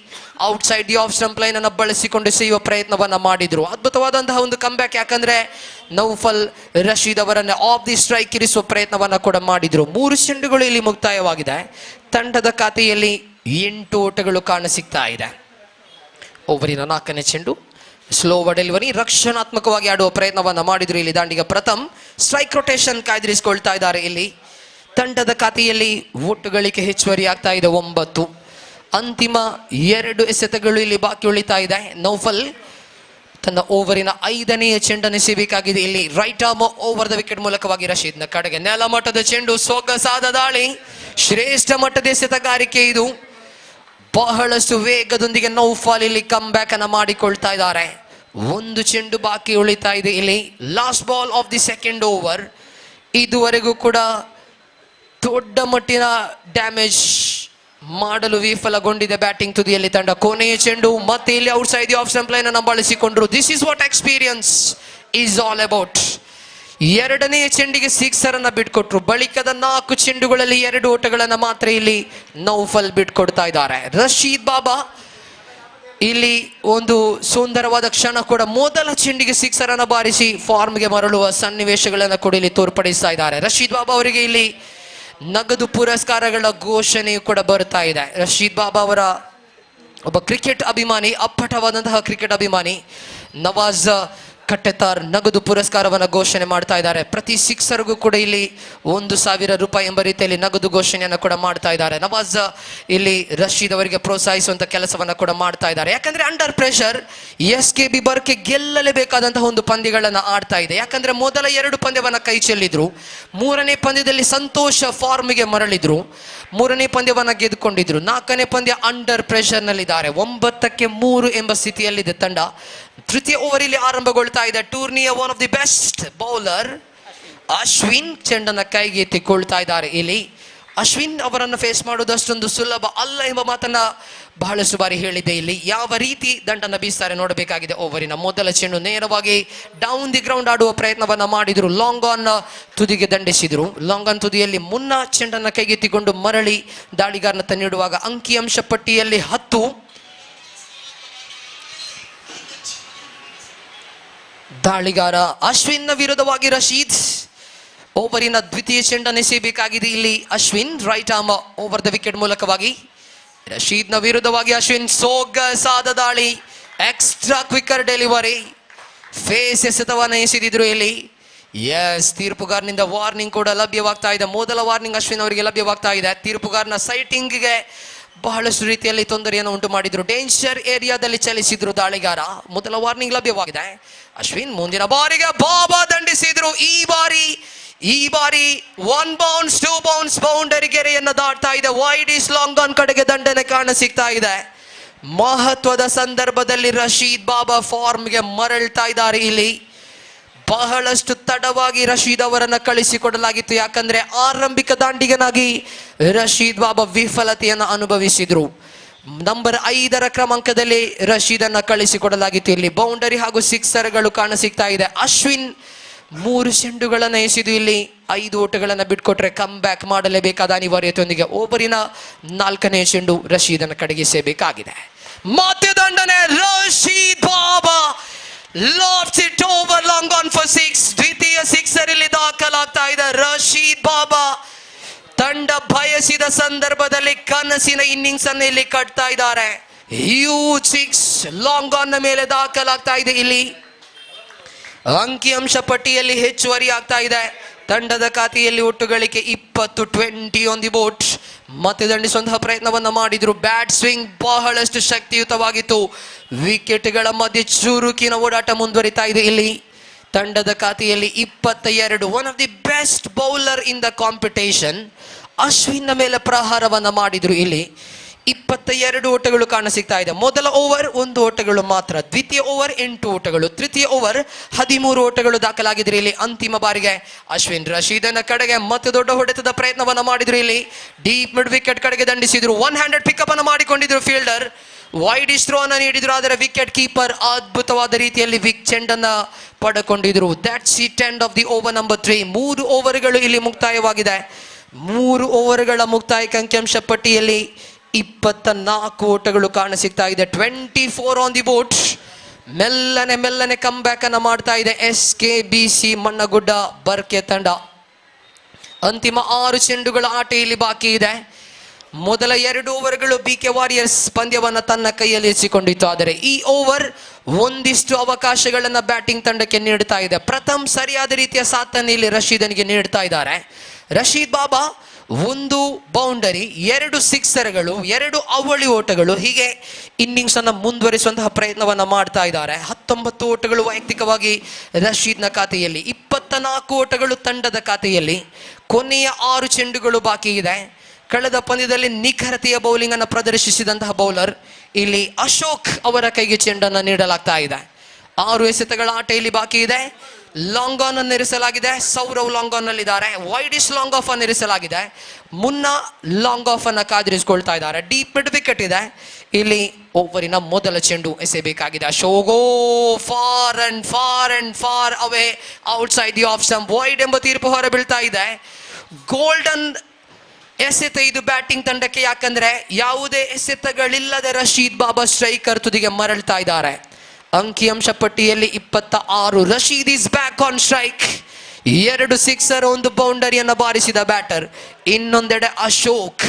outside the off stump line ಅನ್ನು ಬಳಸಿಕೊಂಡು ಎಸೆಯುವ ಪ್ರಯತ್ನವನ್ನ ಮಾಡಿದ್ರು. ಅದ್ಭುತವಾದಂತಹ ಒಂದು ಕಂಬ್ಯಾಕ್. ಯಾಕಂದ್ರೆ ನೌಫಲ್ ರಶೀದ್ ಅವರನ್ನ ಆಫ್ ದಿ ಸ್ಟ್ರೈಕ್ ಇರಿಸುವ ಪ್ರಯತ್ನವನ್ನ ಕೂಡ ಮಾಡಿದ್ರು. 3 ಚೆಂಡುಗಳು ಇಲ್ಲಿ ಮುಕ್ತಾಯವಾಗಿದೆ. ತಂಡದ ಖಾತೆಯಲ್ಲಿ 8 ಓಟಗಳು ಕಾಣಸಿಗ್ತಾ ಇದೆ. ಓವರಿನ 4ನೇ ಚೆಂಡು ಸ್ಲೋವರ್ ಡೆಲಿವರಿ. ರಕ್ಷಣಾತ್ಮಕವಾಗಿ ಆಡುವ ಪ್ರಯತ್ನವನ್ನ ಮಾಡಿದ್ರು ಇಲ್ಲಿ ದಾಂಡಿಗ ಪ್ರಥಮ್. ಸ್ಟ್ರೈಕ್ ರೊಟೇಷನ್ ಕಾಯ್ದಿರಿಸಿಕೊಳ್ತಾ ಇದ್ದಾರೆ. ಇಲ್ಲಿ ತಂಡದ ಖಾತೆಯಲ್ಲಿ ಒಟ್ಟು ಗಳಿಕೆ ಹೆಚ್ಚುವರಿ ಆಗ್ತಾ ಇದೆ 9. ಅಂತಿಮ 2 ಎಸೆತಗಳು ಇಲ್ಲಿ ಬಾಕಿ ಉಳಿತಾ ಇದೆ. ನೌಫಲ್ ತನ್ನ ಓವರಿನ 5ನೇ ಚೆಂಡನ್ನು ಎಸೆಯಬೇಕಾಗಿದೆ. ಇಲ್ಲಿ right arm over the wicket ಮೂಲಕವಾಗಿ ರಶೀದ್ನ ಕಡೆಗೆ. ನೆಲಮಟ್ಟದ ಚೆಂಡು, ಸೊಗಸಾದ ದಾಳಿ, ಶ್ರೇಷ್ಠ ಮಟ್ಟದ ಎಸೆತಗಾರಿಕೆ ಇದು. ಬಹಳಷ್ಟು ವೇಗದೊಂದಿಗೆ ನೌಫಲ್ ಇಲ್ಲಿ ಕಮ್ ಬ್ಯಾಕ್ ಅನ್ನ ಮಾಡಿಕೊಳ್ತಾ ಇದ್ದಾರೆ. 1 ಚೆಂಡು ಬಾಕಿ ಉಳಿತಾ ಇದೆ ಇಲ್ಲಿ. Last ball of the second over. ಇದುವರೆಗೂ ಕೂಡ ದೊಡ್ಡ ಮಟ್ಟಿನ ಡ್ಯಾಮೇಜ್ ಮಾಡಲು ವಿಫಲಗೊಂಡಿದೆ ಬ್ಯಾಟಿಂಗ್ ತುದಿಯಲ್ಲಿ ತಂಡ. ಕೊನೆಯ ಚೆಂಡು ಮತ್ತೆ ಇಲ್ಲಿ outside the off stump line ಅನ್ನು ಬಳಸಿಕೊಂಡ್ರು. This is what experience is all about. 2ನೇ ಚೆಂಡಿಗೆ 6 ಅನ್ನ ಬಿಟ್ಕೊಟ್ರು. ಬಳಿಕದ 4 ಚೆಂಡುಗಳಲ್ಲಿ 2 ಓಟಗಳನ್ನ ಮಾತ್ರ ಇಲ್ಲಿ ನೌಫಲ್ ಬಿಟ್ಕೊಡ್ತಾ ಇದ್ದಾರೆ. ರಶೀದ್ ಬಾಬಾ ಇಲ್ಲಿ ಒಂದು ಸುಂದರವಾದ ಕ್ಷಣ ಕೂಡ. ಮೊದಲ ಚೆಂಡಿಗೆ 6 ಅನ್ನ ಬಾರಿಸಿ ಫಾರ್ಮ್ಗೆ ಮರಳುವ ಸನ್ನಿವೇಶಗಳನ್ನ ಕೂಡ ಇಲ್ಲಿ ತೋರ್ಪಡಿಸ್ತಾ ಇದ್ದಾರೆ. ರಶೀದ್ ಬಾಬಾ ಅವರಿಗೆ ಇಲ್ಲಿ ನಗದು ಪುರಸ್ಕಾರಗಳ ಘೋಷಣೆಯು ಕೂಡ ಬರ್ತಾ ಇದೆ. ರಶೀದ್ ಬಾಬಾ ಅವರ ಒಬ್ಬ ಕ್ರಿಕೆಟ್ ಅಭಿಮಾನಿ, ಅಪ್ಪಟವಾದಂತಹ ಕ್ರಿಕೆಟ್ ಅಭಿಮಾನಿ. ನವಾಜ್ ಕಟ್ಟೆತಾರ್ ನಗದು ಪುರಸ್ಕಾರವನ್ನು ಘೋಷಣೆ ಮಾಡ್ತಾ ಇದ್ದಾರೆ. ಪ್ರತಿ ಸಿಕ್ಸರ್ಗೂ ಕೂಡ ಇಲ್ಲಿ 1,000 ರೂಪಾಯಿ ಎಂಬ ರೀತಿಯಲ್ಲಿ ನಗದು ಘೋಷಣೆಯನ್ನು ಕೂಡ ಮಾಡ್ತಾ ಇದ್ದಾರೆ. ನವಾಜ್ ಇಲ್ಲಿ ರಶೀದ್ ಅವರಿಗೆ ಪ್ರೋತ್ಸಾಹಿಸುವಂತ ಕೆಲಸವನ್ನ ಕೂಡ ಮಾಡ್ತಾ ಇದ್ದಾರೆ. ಯಾಕಂದ್ರೆ ಅಂಡರ್ ಪ್ರೆಷರ್ SKB ಬರ್ಕೆ ಗೆಲ್ಲಲೇಬೇಕಾದಂತಹ ಒಂದು ಪಂದ್ಯಗಳನ್ನ ಆಡ್ತಾ ಇದೆ. ಯಾಕಂದ್ರೆ ಮೊದಲ 2 ಪಂದ್ಯವನ್ನ ಕೈ ಚೆಲ್ಲಿದ್ರು, 3ನೇ ಪಂದ್ಯದಲ್ಲಿ ಸಂತೋಷ ಫಾರ್ಮ್ಗೆ ಮರಳಿದ್ರು, 3ನೇ ಪಂದ್ಯವನ್ನ ಗೆದ್ದುಕೊಂಡಿದ್ರು, 4ನೇ ಪಂದ್ಯ ಅಂಡರ್ ಪ್ರೆಷರ್ ನಲ್ಲಿದ್ದಾರೆ. 9ಕ್ಕೆ 3 ಎಂಬ ಸ್ಥಿತಿಯಲ್ಲಿದೆ ತಂಡ. ತೃತೀಯ ಓವರ್ ಇಲ್ಲಿ ಆರಂಭಗೊಳ್ತಾ ಇದೆ. ಟೂರ್ನಿಯ one of the best bowler Ashwin ಚೆಂಡನ್ನ ಕೈಗೆ ಎತ್ತಿಕೊಳ್ತಾ ಇದ್ದಾರೆ. ಇಲ್ಲಿ ಅಶ್ವಿನ್ ಅವರನ್ನು ಫೇಸ್ ಮಾಡೋದು ಅಷ್ಟೊಂದು ಸುಲಭ ಅಲ್ಲ ಎಂಬ ಮಾತನ್ನ ಬಹಳಷ್ಟು ಬಾರಿ ಹೇಳಿದೆ. ಇಲ್ಲಿ ಯಾವ ರೀತಿ ದಂಡನ್ನ ಬೀಸ್ತಾರೆ ನೋಡಬೇಕಾಗಿದೆ. ಓವರಿನ ಮೊದಲ ಚೆಂಡು ನೇರವಾಗಿ ಡೌನ್ ದಿ ಗ್ರೌಂಡ್ ಆಡುವ ಪ್ರಯತ್ನವನ್ನ ಮಾಡಿದ್ರು. ಲಾಂಗ್ ಆನ್ ತುದಿಗೆ ದಂಡಿಸಿದ್ರು. ಲಾಂಗ್ ಆನ್ ತುದಿಯಲ್ಲಿ ಮುನ್ನ ಚೆಂಡನ್ನ ಕೈಗೆತ್ತಿಕೊಂಡು ಮರಳಿ ದಾಳಿಗಾರನತ್ತ ನೀಡುವಾಗ ಅಂಕಿಅಂಶ ಪಟ್ಟಿಯಲ್ಲಿ 10. ದಾಳಿಗಾರ ಅಶ್ವಿನ್ ವಿರುದ್ಧವಾಗಿ ರಶೀದ್. ಓವರಿನ ದ್ವಿತೀಯ ಚೆಂಡನ್ನು ಎಸೆಯಬೇಕಾಗಿದೆ ಇಲ್ಲಿ Ashwin. Right arm over the wicket ಮೂಲಕವಾಗಿ ರಶೀದ್ ನ ವಿರುದ್ಧವಾಗಿ ಅಶ್ವಿನ್. ಸೊಗಸಾದ ದಾಳಿ, ಎಕ್ಸ್ಟ್ರಾ ಕ್ವಿಕ್ಕರ್ ಡೆಲಿವರಿ, ಫೇಸ್ ಎಸೆತವನ್ನ ಎಸೆದಿದ್ರು ಇಲ್ಲಿ. ಎಸ್, ತೀರ್ಪುಗಾರನಿಂದ ವಾರ್ನಿಂಗ್ ಕೂಡ ಲಭ್ಯವಾಗ್ತಾ ಇದೆ. ಮೊದಲ ವಾರ್ನಿಂಗ್ ಅಶ್ವಿನ್ ಅವರಿಗೆ ಲಭ್ಯವಾಗ್ತಾ ಇದೆ. ತೀರ್ಪುಗಾರನ ಸೈಟಿಂಗ್ಗೆ ಬಹಳಷ್ಟು ರೀತಿಯಲ್ಲಿ ತೊಂದರೆಯನ್ನು ಉಂಟು ಮಾಡಿದ್ರು. ಡೇಂಜರ್ ಏರಿಯಾದಲ್ಲಿ ಚಲಿಸಿದ್ರು ದಾಳಿಗಾರ. ಮೊದಲ ವಾರ್ನಿಂಗ್ ಲಭ್ಯವಾಗಿದೆ. ಅಶ್ವಿನ್ ಮುಂದಿನ ಬಾರಿಗೆ ಬಾಬಾ ದಂಡಿಸಿದ್ರು. ಈ ಬಾರಿ 1 ಬೌನ್ಸ್ 2 ಬೌನ್ಸ್ ಬೌಂಡರಿ ಗೆರೆಯನ್ನು ದಾಟ್ತಾ ಇದೆ. ವೈಡ್ ಈಸ್ ಲಾಂಗ್ ಆನ್ ಕಡೆಗೆ ದಂಡನೆ ಕಾಣ ಸಿಗ್ತಾ ಇದೆ. ಮಹತ್ವದ ಸಂದರ್ಭದಲ್ಲಿ ರಶೀದ್ ಬಾಬಾ ಫಾರ್ಮ್ಗೆ ಮರಳ್ತಾ ಇದ್ದಾರೆ. ಇಲ್ಲಿ ಬಹಳಷ್ಟು ತಡವಾಗಿ ರಶೀದ್ ಅವರನ್ನ ಕಳಿಸಿಕೊಡಲಾಗಿತ್ತು. ಯಾಕಂದ್ರೆ ಆರಂಭಿಕ ದಾಂಡಿಗನಾಗಿ ರಶೀದ್ ಬಾಬಾ ವಿಫಲತೆಯನ್ನು ಅನುಭವಿಸಿದ್ರು. ನಂಬರ್ 5ರ ಕ್ರಮಾಂಕದಲ್ಲಿ ರಶೀದನ್ನ ಕಳಿಸಿಕೊಡಲಾಗಿತ್ತು. ಇಲ್ಲಿ ಬೌಂಡರಿ ಹಾಗೂ ಸಿಕ್ಸರ್ಗಳು ಕಾಣ ಸಿಗ್ತಾ ಇದೆ. ಅಶ್ವಿನ್ 3 ಚೆಂಡುಗಳನ್ನು ಎಸೆದು ಇಲ್ಲಿ 5 ಓಟಗಳನ್ನು ಬಿಟ್ಕೊಟ್ರೆ ಕಮ್ ಬ್ಯಾಕ್ ಮಾಡಲೇಬೇಕಾದ ಅನಿವಾರ್ಯತೆಯೊಂದಿಗೆ ಓವರಿನ 4ನೇ ಚೆಂಡು ರಶೀದನ ಕಡೆಗೆ ಎಸೆಯಬೇಕಾಗಿದೆ. ಮತ್ತೆ ದಂಡನೆ, ರಶೀದ್ ಬಾಬಾ lofts it over long on for 6. ದ್ವಿತೀಯ ಸಿಕ್ಸರ್ ಇಲ್ಲಿ ದಾಖಲಾಗ್ತಾ ಇದೆ. ರಶೀದ್ ಬಾಬಾ ತಂಡ ಬಯಸಿದ ಸಂದರ್ಭದಲ್ಲಿ ಕನಸಿನ ಇನ್ನಿಂಗ್ಸ್ ಅನ್ನು ಇಲ್ಲಿ ಕಟ್ತಾ ಇದ್ದಾರೆ. ಹ್ಯೂಜ್ 6 ಲಾಂಗ್ ಆನ್ ಮೇಲೆ ದಾಖಲಾಗ್ತಾ ಇದೆ. ಇಲ್ಲಿ ಅಂಕಿಅಂಶ ಪಟ್ಟಿಯಲ್ಲಿ ಹೆಚ್ಚುವರಿ ಆಗ್ತಾ ಇದೆ. ತಂಡದ ಖಾತೆಯಲ್ಲಿ ಒಟ್ಟು ಗಳಿಕೆ 20 ಆನ್ ದಿ ಬೋಟ್. ಮತ್ತೆ ದಂಡಿಸುವಂತಹ ಪ್ರಯತ್ನವನ್ನ ಮಾಡಿದ್ರು. ಬ್ಯಾಟ್ ಸ್ವಿಂಗ್ ಬಹಳಷ್ಟು ಶಕ್ತಿಯುತವಾಗಿತ್ತು. ವಿಕೆಟ್ಗಳ ಮಧ್ಯೆ ಚುರುಕಿನ ಓಡಾಟ ಮುಂದುವರಿತಾ ಇದೆ. ಇಲ್ಲಿ ತಂಡದ ಖಾತೆಯಲ್ಲಿ 22. One of the best bowler in the competition. Ashwin ಮೇಲೆ ಪ್ರಹಾರವನ್ನ ಮಾಡಿದ್ರು. ಇಲ್ಲಿ 22 ಓಟಗಳು ಕಾಣ ಸಿಗ್ತಾ ಇದೆ. ಮೊದಲ ಓವರ್ 1 ಓಟಗಳು ಮಾತ್ರ, ದ್ವಿತೀಯ ಓವರ್ 8 ಓಟಗಳು, ತೃತೀಯ ಓವರ್ 13 ಓಟಗಳು ದಾಖಲಾಗಿದ್ರೆ. ಇಲ್ಲಿ ಅಂತಿಮ ಬಾರಿಗೆ ಅಶ್ವಿನ್ ರಶೀದನ ಕಡೆಗೆ ಮತ್ತೆ ದೊಡ್ಡ ಹೊಡೆತದ ಪ್ರಯತ್ನವನ್ನ ಮಾಡಿದ್ರು. ಇಲ್ಲಿ ಡೀಪ್ ಮಿಡ್ ವಿಕೆಟ್ ಕಡೆಗೆ ದಂಡಿಸಿದ್ರು. 1 ಹ್ಯಾಂಡೆಡ್ ಪಿಕಪ್ ಅನ್ನು ಮಾಡಿಕೊಂಡಿದ್ರು ಫೀಲ್ಡರ್. ವೈಡ್ ಥ್ರೋ ಅನ್ನ ನೀಡಿದ್ರು. ಆದರೆ ವಿಕೆಟ್ ಕೀಪರ್ ಅದ್ಭುತವಾದ ರೀತಿಯಲ್ಲಿ ಚೆಂಡನ್ನ ಪಡೆಕೊಂಡಿದ್ರು. That's it end of the over number 3. 3 ಓವರ್ಗಳು ಇಲ್ಲಿ ಮುಕ್ತಾಯವಾಗಿದೆ. 3 ಓವರ್ಗಳ ಮುಕ್ತಾಯಕ್ಕೆ ಅಂಕಿಅಂಶ ಪಟ್ಟಿಯಲ್ಲಿ 24 ಓಟಗಳು ಕಾಣ ಸಿಗ್ತಾ ಇದೆ. 24 ಆನ್ ದಿ ಬೋಟ್. ಮೆಲ್ಲನೆ ಕಮ್ ಬ್ಯಾಕ್ ಅನ್ನ ಮಾಡ್ತಾ ಇದೆ SKBC ಮಣ್ಣಗುಡ್ಡ ಬರ್ಕೆ ತಂಡ. ಅಂತಿಮ 6 ಚೆಂಡುಗಳ ಆಟ ಇಲ್ಲಿ ಬಾಕಿ ಇದೆ. ಮೊದಲ 2 ಓವರ್ಗಳು BK ವಾರಿಯರ್ಸ್ ಪಂದ್ಯವನ್ನ ತನ್ನ ಕೈಯಲ್ಲಿ ಇರಿಸಿಕೊಂಡಿತ್ತು. ಆದರೆ ಈ ಓವರ್ ಒಂದಿಷ್ಟು ಅವಕಾಶಗಳನ್ನ ಬ್ಯಾಟಿಂಗ್ ತಂಡಕ್ಕೆ ನೀಡ್ತಾ ಇದೆ. ಪ್ರಥಮ್ ಸರಿಯಾದ ರೀತಿಯ ಸಾಥನ್ನು ಇಲ್ಲಿ ರಶೀದನಿಗೆ ನೀಡ್ತಾ ಇದ್ದಾರೆ. ರಶೀದ್ ಬಾಬಾ 1 ಬೌಂಡರಿ, 2 ಸಿಕ್ಸರ್ಗಳು, 2 ಅವಳಿ ಓಟಗಳು, ಹೀಗೆ ಇನ್ನಿಂಗ್ಸ್ ಅನ್ನ ಮುಂದುವರಿಸುವಂತಹ ಪ್ರಯತ್ನವನ್ನ ಮಾಡ್ತಾ ಇದ್ದಾರೆ. 19 ಓಟಗಳು ವೈಯಕ್ತಿಕವಾಗಿ ರಶೀದ್ನ ಖಾತೆಯಲ್ಲಿ, 24 ಓಟಗಳು ತಂಡದ ಖಾತೆಯಲ್ಲಿ. ಕೊನೆಯ 6 ಚೆಂಡುಗಳು ಬಾಕಿ ಇದೆ. ಕಳೆದ ಪಂದ್ಯದಲ್ಲಿ ನಿಖರತೆಯ ಬೌಲಿಂಗ್ ಅನ್ನು ಪ್ರದರ್ಶಿಸಿದಂತಹ ಬೌಲರ್ ಇಲ್ಲಿ ಅಶೋಕ್ ಅವರ ಕೈಗೆ ಚೆಂಡನ್ನು ನೀಡಲಾಗ್ತಾ ಇದೆ. 6 ಎಸೆತಗಳ ಆಟ ಇಲ್ಲಿ ಬಾಕಿ ಇದೆ. ಲಾಂಗ್ ಆನ್ ಅನ್ನು ಇರಿಸಲಾಗಿದೆ. ಸೌರವ್ ಲಾಂಗ್ ಆನ್ ನಲ್ಲಿದ್ದಾರೆ. ವೈಡಿಶ್ ಲಾಂಗ್ ಆಫ್ ಅನ್ನು ಇರಿಸಲಾಗಿದೆ. ಮುನ್ನ ಲಾಂಗ್ ಆಫ್ ಅನ್ನ ಕಾದಿರಿಸಿಕೊಳ್ತಾ ಇದ್ದಾರೆ. ಡೀಪ್ ಮಿಡ್ ವಿಕೆಟ್ ಇದೆ. ಇಲ್ಲಿ ಓವರಿನ ಮೊದಲ ಚೆಂಡು ಎಸೆಯಬೇಕಾಗಿದೆ. ಶೋಗೋ far and far away outside the off stump. Wide ಎಂಬ ತೀರ್ಪು ಹೊರ ಬೀಳ್ತಾ ಇದೆ. ಗೋಲ್ಡನ್ ಎಸೆತ ಇದು ಬ್ಯಾಟಿಂಗ್ ತಂಡಕ್ಕೆ. ಯಾಕಂದ್ರೆ ಯಾವುದೇ ಎಸೆತಗಳಿಲ್ಲದೆ ರಶೀದ್ ಬಾಬಾ ಸ್ಟ್ರೈಕರ್ ತುದಿಗೆ ಮರಳ್ತಾ ಇದ್ದಾರೆ. ಅಂಕಿಅಂಶ ಪಟ್ಟಿಯಲ್ಲಿ 26. Rashid is back on strike. 2 sixer, 1 ಬೌಂಡರಿಯನ್ನು ಬಾರಿಸಿದ ಬ್ಯಾಟರ್. ಇನ್ನೊಂದೆಡೆ ಅಶೋಕ್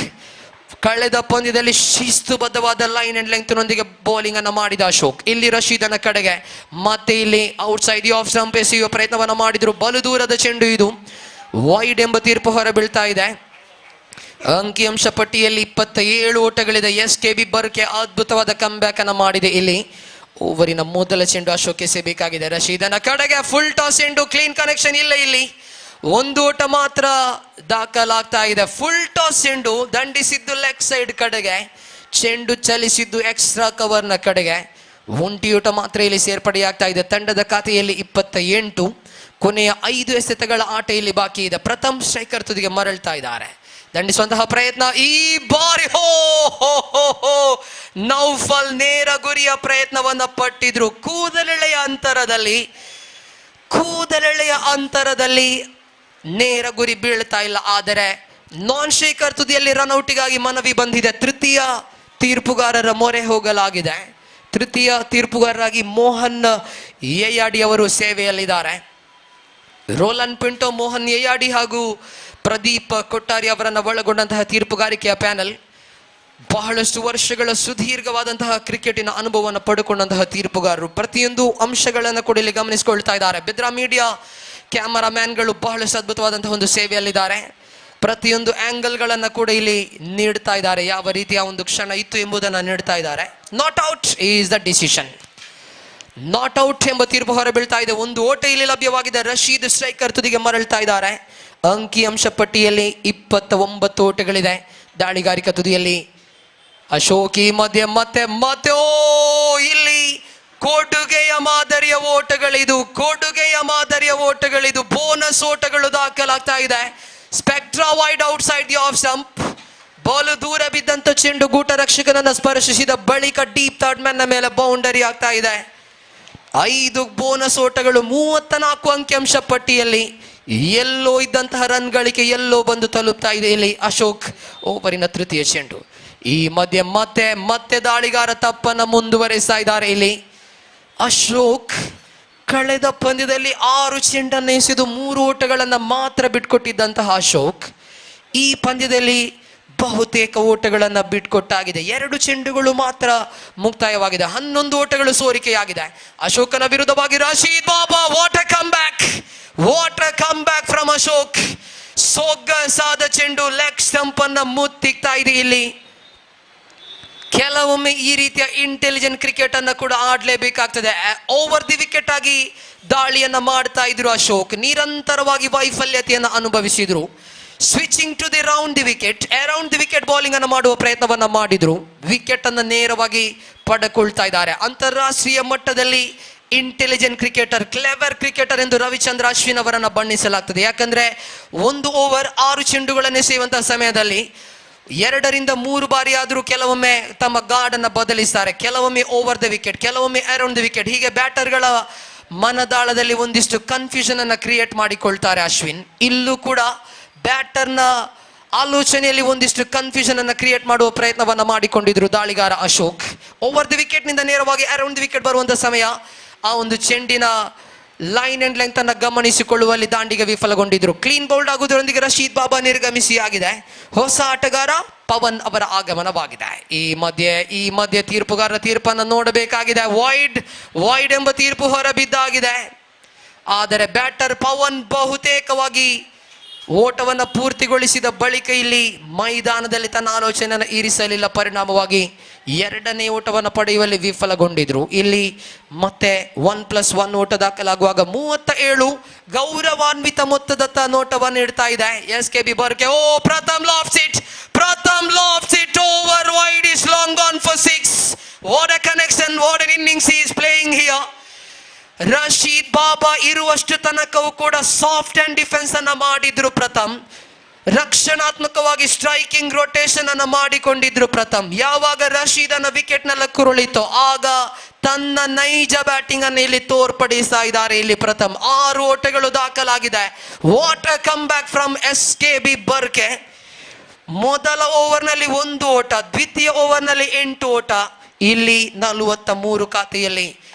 ಕಳೆದ ಪಂದ್ಯದಲ್ಲಿ ಶಿಸ್ತುಬದ್ಧವಾದ ಲೈನ್ ಅಂಡ್ ಲೆಂತ್ ನೊಂದಿಗೆ ಬೌಲಿಂಗ್ ಅನ್ನು ಮಾಡಿದ ಅಶೋಕ್. ಇಲ್ಲಿ ರಶೀದನ ಕಡೆಗೆ ಮತ್ತೆ ಇಲ್ಲಿ outside the off stump ಎಸೆಯುವ ಪ್ರಯತ್ನವನ್ನ ಮಾಡಿದ್ರು. ಬಲು ದೂರದ ಚೆಂಡು, ಇದು ವೈಡ್ ಎಂಬ ತೀರ್ಪು ಹೊರಬೀಳ್ತಾ ಇದೆ. ಅಂಕಿಅಂಶ ಪಟ್ಟಿಯಲ್ಲಿ 27 ಓಟಗಳಿದೆ. SKB ಬರ್ಕೆ ಅದ್ಭುತವಾದ ಕಮ್ ಬ್ಯಾಕ್ ಅನ್ನ ಮಾಡಿದೆ. ಇಲ್ಲಿ ಓವರಿನ ಮೊದಲ ಚೆಂಡು ಅಶೋಕ್ ಎಸೆಯಬೇಕಾಗಿದೆ. ರಶೀದನ ಕಡೆಗೆ ಫುಲ್ ಟಾಸ್ ಚೆಂಡು, ಕ್ಲೀನ್ ಕನೆಕ್ಷನ್ ಇಲ್ಲ. ಇಲ್ಲಿ ಒಂದು ಓಟ ಮಾತ್ರ ದಾಖಲಾಗ್ತಾ ಇದೆ. ಫುಲ್ ಟಾಸ್ ಚೆಂಡು ದಂಡಿಸಿದ್ದು ಲೆಗ್ ಸೈಡ್ ಕಡೆಗೆ, ಚೆಂಡು ಚಲಿಸಿದ್ದು ಎಕ್ಸ್ಟ್ರಾ ಕವರ್ನ ಕಡೆಗೆ. ಒಂಟಿಯೂಟ ಮಾತ್ರ ಇಲ್ಲಿ ಸೇರ್ಪಡೆಯಾಗ್ತಾ ಇದೆ. ತಂಡದ ಖಾತೆಯಲ್ಲಿ 28. ಕೊನೆಯ 5 ಎಸೆತಗಳ ಆಟ ಇಲ್ಲಿ ಬಾಕಿ ಇದೆ. ಪ್ರಥಮ್ ಸ್ಟ್ರೈಕರ್ ತುದಿಗೆ ಮರಳ್ತಾ ಇದ್ದಾರೆ. ದಂಡಿಸುವಂತಹ ಪ್ರಯತ್ನ ಈ ಬಾರಿ ನೌಫಲ್ ನೇರ ಗುರಿಯ ಪ್ರಯತ್ನವನ್ನ ಪಟ್ಟಿದ್ರು. ಕೂದಲೆಳೆಯ ಅಂತರದಲ್ಲಿ ನೇರ ಗುರಿ ಬೀಳ್ತಾ ಇಲ್ಲ. ಆದರೆ ನಾನ್ ಸ್ಟ್ರೈಕರ್ ತುದಿಯಲ್ಲಿ ರನ್ಔಟಿಗಾಗಿ ಮನವಿ ಬಂದಿದೆ. ತೃತೀಯ ತೀರ್ಪುಗಾರರ ಮೊರೆ ಹೋಗಲಾಗಿದೆ. ತೃತೀಯ ತೀರ್ಪುಗಾರರಾಗಿ ಮೋಹನ್ ಯಯಾಡಿ ಅವರು ಸೇವೆಯಲ್ಲಿದ್ದಾರೆ. ರೋಲನ್ ಪಿಂಟೋ, ಮೋಹನ್ ಯಯಾಡಿ ಹಾಗೂ ಪ್ರದೀಪ್ ಕೊಟ್ಟಾರಿ ಅವರನ್ನು ಒಳಗೊಂಡಂತಹ ತೀರ್ಪುಗಾರಿಕೆಯ ಪ್ಯಾನಲ್ ಬಹಳಷ್ಟು ವರ್ಷಗಳ ಸುದೀರ್ಘವಾದಂತಹ ಕ್ರಿಕೆಟಿನ ಅನುಭವವನ್ನು ಪಡೆದುಕೊಂಡಂತಹ ತೀರ್ಪುಗಾರರು. ಪ್ರತಿಯೊಂದು ಅಂಶಗಳನ್ನು ಕೂಡ ಇಲ್ಲಿ ಗಮನಿಸಿಕೊಳ್ತಾ ಇದ್ದಾರೆ. ಬೆದ್ರಾ ಮೀಡಿಯಾ ಕ್ಯಾಮರಾ ಮ್ಯಾನ್ಗಳು ಬಹಳಷ್ಟು ಅದ್ಭುತವಾದಂತಹ ಒಂದು ಸೇವೆಯಲ್ಲಿದ್ದಾರೆ. ಪ್ರತಿಯೊಂದು ಆಂಗಲ್ಗಳನ್ನು ಕೂಡ ಇಲ್ಲಿ ನೀಡ್ತಾ ಇದ್ದಾರೆ. ಯಾವ ರೀತಿಯ ಒಂದು ಕ್ಷಣ ಇತ್ತು ಎಂಬುದನ್ನು ನೀಡ್ತಾ ಇದ್ದಾರೆ. Not out is the decision. Not out ಎಂಬ ತೀರ್ಪು ಹೊರಬೀಳ್ತಾ ಇದೆ. ಒಂದು ಓಟ ಇಲ್ಲಿ ಲಭ್ಯವಾಗಿದೆ. ರಶೀದ್ ಸ್ಟ್ರೈಕರ್ ತುದಿಗೆ ಮರಳ್ತಾ ಇದ್ದಾರೆ. ಅಂಕಿಅಂಶ ಪಟ್ಟಿಯಲ್ಲಿ 29 ಓಟಗಳಿದೆ. ದಾಳಿಗಾರಿಕಾ ತುದಿಯಲ್ಲಿ ಅಶೋಕ್. ಈ ಮಧ್ಯೆ ಮತ್ತೆ ಇಲ್ಲಿ ಕೊಡುಗೆಯ ಮಾದರಿಯ ಓಟಗಳಿದು. ಬೋನಸ್ ಓಟಗಳು ದಾಖಲಾಗ್ತಾ ಇದೆ. ಸ್ಪೆಕ್ಟ್ರಾ wide outside the off stump. Ball ದೂರ ಬಿದ್ದಂತ ಚೆಂಡು ಗೂಟ ರಕ್ಷಕನನ್ನ ಸ್ಪರ್ಶಿಸಿದ ಬಳಿಕ ಡೀಪ್ ಥರ್ಡ್ ಮ್ಯಾನ್ ಮೇಲೆ ಬೌಂಡರಿ ಆಗ್ತಾ ಇದೆ. 5 ಬೋನಸ್ ಓಟಗಳು 34 ಅಂಕಿಅಂಶ ಪಟ್ಟಿಯಲ್ಲಿ. ಎಲ್ಲೋ ಇದ್ದಂತಹ ರನ್ ಗಳಿಕೆ ಎಲ್ಲೋ ಬಂದು ತಲುಪ್ತಾ ಇದೆ. ಇಲ್ಲಿ ಅಶೋಕ್ ಓವರಿನ ತೃತೀಯ ಚೆಂಡು. ಈ ಮಧ್ಯೆ ಮತ್ತೆ ದಾಳಿಗಾರ ತಪ್ಪನ್ನ ಮುಂದುವರಿಸ್ತಾ ಇದ್ದಾರೆ. ಇಲ್ಲಿ ಅಶೋಕ್ ಕಳೆದ ಪಂದ್ಯದಲ್ಲಿ 6 ಚೆಂಡನ್ನು ಎಸೆದು 3 ಓಟಗಳನ್ನು ಮಾತ್ರ ಬಿಟ್ಕೊಟ್ಟಿದ್ದಂತಹ ಅಶೋಕ್ ಈ ಪಂದ್ಯದಲ್ಲಿ ಬಹುತೇಕ ಓಟಗಳನ್ನು ಬಿಟ್ಕೊಟ್ಟಾಗಿದೆ. 2 ಚೆಂಡುಗಳು ಮಾತ್ರ ಮುಕ್ತಾಯವಾಗಿದೆ. 11 ಓಟಗಳು ಸೋರಿಕೆಯಾಗಿದೆ. ಅಶೋಕನ ವಿರುದ್ಧವಾಗಿ Rashid Baba. What a come back from Ashok. ಸೊಗಸಾದ ಚೆಂಡು ಲೆಗ್ ಸ್ಟಂಪ್ ಅನ್ನ ಮುತ್ತಿಕ್ತಾ ಇದೆ. ಇಲ್ಲಿ ಕೆಲವೊಮ್ಮೆ ಈ ರೀತಿಯ ಇಂಟೆಲಿಜೆಂಟ್ ಕ್ರಿಕೆಟ್ ಅನ್ನ ಕೂಡ ಆಡ್ಲೇಬೇಕಾಗ್ತದೆ. ಓವರ್ ದಿ ವಿಕೆಟ್ ಆಗಿ ದಾಳಿಯನ್ನ ಮಾಡ್ತಾ ಇದ್ರು ಅಶೋಕ್. ನಿರಂತರವಾಗಿ ವೈಫಲ್ಯತೆಯನ್ನು ಅನುಭವಿಸಿದ್ರು. Switching to the around the wicket bowling ಅನ್ನು ಮಾಡುವ ಪ್ರಯತ್ನವನ್ನ ಮಾಡಿದ್ರು. ವಿಕೆಟ್ ಅನ್ನು ನೇರವಾಗಿ ಪಡೆದುಕೊಳ್ತಾ ಇದ್ದಾರೆ. ಅಂತಾರಾಷ್ಟ್ರೀಯ ಮಟ್ಟದಲ್ಲಿ ಇಂಟೆಲಿಜೆಂಟ್ ಕ್ರಿಕೆಟರ್, ಕ್ಲೆವರ್ ಕ್ರಿಕೆಟರ್ ಎಂದು ರವಿಚಂದ್ರ ಅಶ್ವಿನ್ ಅವರನ್ನು ಬಣ್ಣಿಸಲಾಗ್ತದೆ. ಯಾಕಂದ್ರೆ 1 ಓವರ್ 6 ಚೆಂಡುಗಳನ್ನು ಎಸೆಯುವಂತಹ ಸಮಯದಲ್ಲಿ 2 ರಿಂದ 3 ಬಾರಿ ಆದರೂ ಕೆಲವೊಮ್ಮೆ ತಮ್ಮ ಗಾರ್ಡ್ ಅನ್ನು ಬದಲಿಸ್ತಾರೆ. ಕೆಲವೊಮ್ಮೆ ಓವರ್ ದ ವಿಕೆಟ್, ಕೆಲವೊಮ್ಮೆ ಅರೌಂಡ್ ದ ವಿಕೆಟ್. ಹೀಗೆ ಬ್ಯಾಟರ್ಗಳ ಮನದಾಳದಲ್ಲಿ ಒಂದಿಷ್ಟು ಕನ್ಫ್ಯೂಷನ್ ಅನ್ನ ಕ್ರಿಯೇಟ್ ಮಾಡಿಕೊಳ್ತಾರೆ ಅಶ್ವಿನ್. ಇಲ್ಲೂ ಕೂಡ ಬ್ಯಾಟರ್ನ ಆಲೋಚನೆಯಲ್ಲಿ ಒಂದಿಷ್ಟು ಕನ್ಫ್ಯೂಷನ್ ಅನ್ನ ಕ್ರಿಯೇಟ್ ಮಾಡುವ ಪ್ರಯತ್ನವನ್ನ ಮಾಡಿಕೊಂಡಿದ್ರು ದಾಳಿಗಾರ ಅಶೋಕ್. ಓವರ್ ದಿ ವಿಕೆಟ್ ನಿಂದ ನೇರವಾಗಿ ಅರೌಂಡ್ ದಿ ವಿಕೆಟ್ ಬರುವಂತ ಸಮಯ ಆ ಒಂದು ಚೆಂಡಿನ ಲೈನ್ ಅಂಡ್ ಲೆಂತ್ ಅನ್ನ ಗಮನಿಸಿಕೊಳ್ಳುವಲ್ಲಿ ದಾಂಡಿಗೆ ವಿಫಲಗೊಂಡಿದ್ರು. ಕ್ಲೀನ್ ಬೌಲ್ಡ್ ಆಗುವುದರೊಂದಿಗೆ ರಶೀದ್ ಬಾಬಾ ನಿರ್ಗಮಿಸಿ ಆಗಿದೆ. ಹೊಸ ಆಟಗಾರ ಪವನ್ ಅವರ ಆಗಮನವಾಗಿದೆ. ಈ ಮಧ್ಯೆ ತೀರ್ಪುಗಾರರ ತೀರ್ಪನ್ನು ನೋಡಬೇಕಾಗಿದೆ. ವೈಡ್ ಎಂಬ ತೀರ್ಪು ಹೊರಬಿದ್ದಾಗಿದೆ. ಆದರೆ ಬ್ಯಾಟರ್ ಪವನ್ ಬಹುತೇಕವಾಗಿ ಓಟವನ್ನು ಪೂರ್ತಿಗೊಳಿಸಿದ ಬಳಿಕ ಇಲ್ಲಿ ಮೈದಾನದಲ್ಲಿ ತನ್ನ ಆಲೋಚನೆಯನ್ನು ಇರಿಸಲಿಲ್ಲ. ಪರಿಣಾಮವಾಗಿ 2ನೇ ಓಟವನ್ನು ಪಡೆಯುವಲ್ಲಿ ವಿಫಲಗೊಂಡಿದ್ರು. ಇಲ್ಲಿ ಮತ್ತೆ 1+1 ಓಟ ದಾಖಲಾಗುವಾಗ 37 ಗೌರವಾನ್ವಿತ ಮೊತ್ತದತ್ತ ನೋಟವನ್ನು ಇಡ್ತಾ ಇದೆ SKB ಬರ್ಕೆ. Pratham lofts it over wide is long on for 6. What a connection, what an innings he is playing here. Rashid Baba ಇರುವಷ್ಟು ತನಕವೂ ಕೂಡ ಸಾಫ್ಟ್ ಅಂಡ್ ಡಿಫೆನ್ಸ್ ಅನ್ನ ಮಾಡಿದ್ರು ಪ್ರಥಮ್. ರಕ್ಷಣಾತ್ಮಕವಾಗಿ ಸ್ಟ್ರೈಕಿಂಗ್ ರೊಟೇಷನ್ ಅನ್ನ ಮಾಡಿಕೊಂಡಿದ್ರು ಪ್ರಥಮ್. ಯಾವಾಗ ರಶೀದನ ವಿಕೆಟ್ ನ ಕುರುಳಿತೋ ಆಗ ತನ್ನ ನೈಜ ಬ್ಯಾಟಿಂಗ್ ಅನ್ನು ಇಲ್ಲಿ ತೋರ್ಪಡಿಸ್ತಾ ಇದ್ದಾರೆ. ಇಲ್ಲಿ ಪ್ರಥಮ್ 6 ಓಟಗಳು ದಾಖಲಾಗಿದೆ. What a come back from SKB Barke. ಮೊದಲ ಓವರ್ನಲ್ಲಿ 1 ಓಟ, ದ್ವಿತೀಯ ಓವರ್ನಲ್ಲಿ 8 ಓಟ. ಇಲ್ಲಿ 43 ಖಾತೆಯಲ್ಲಿ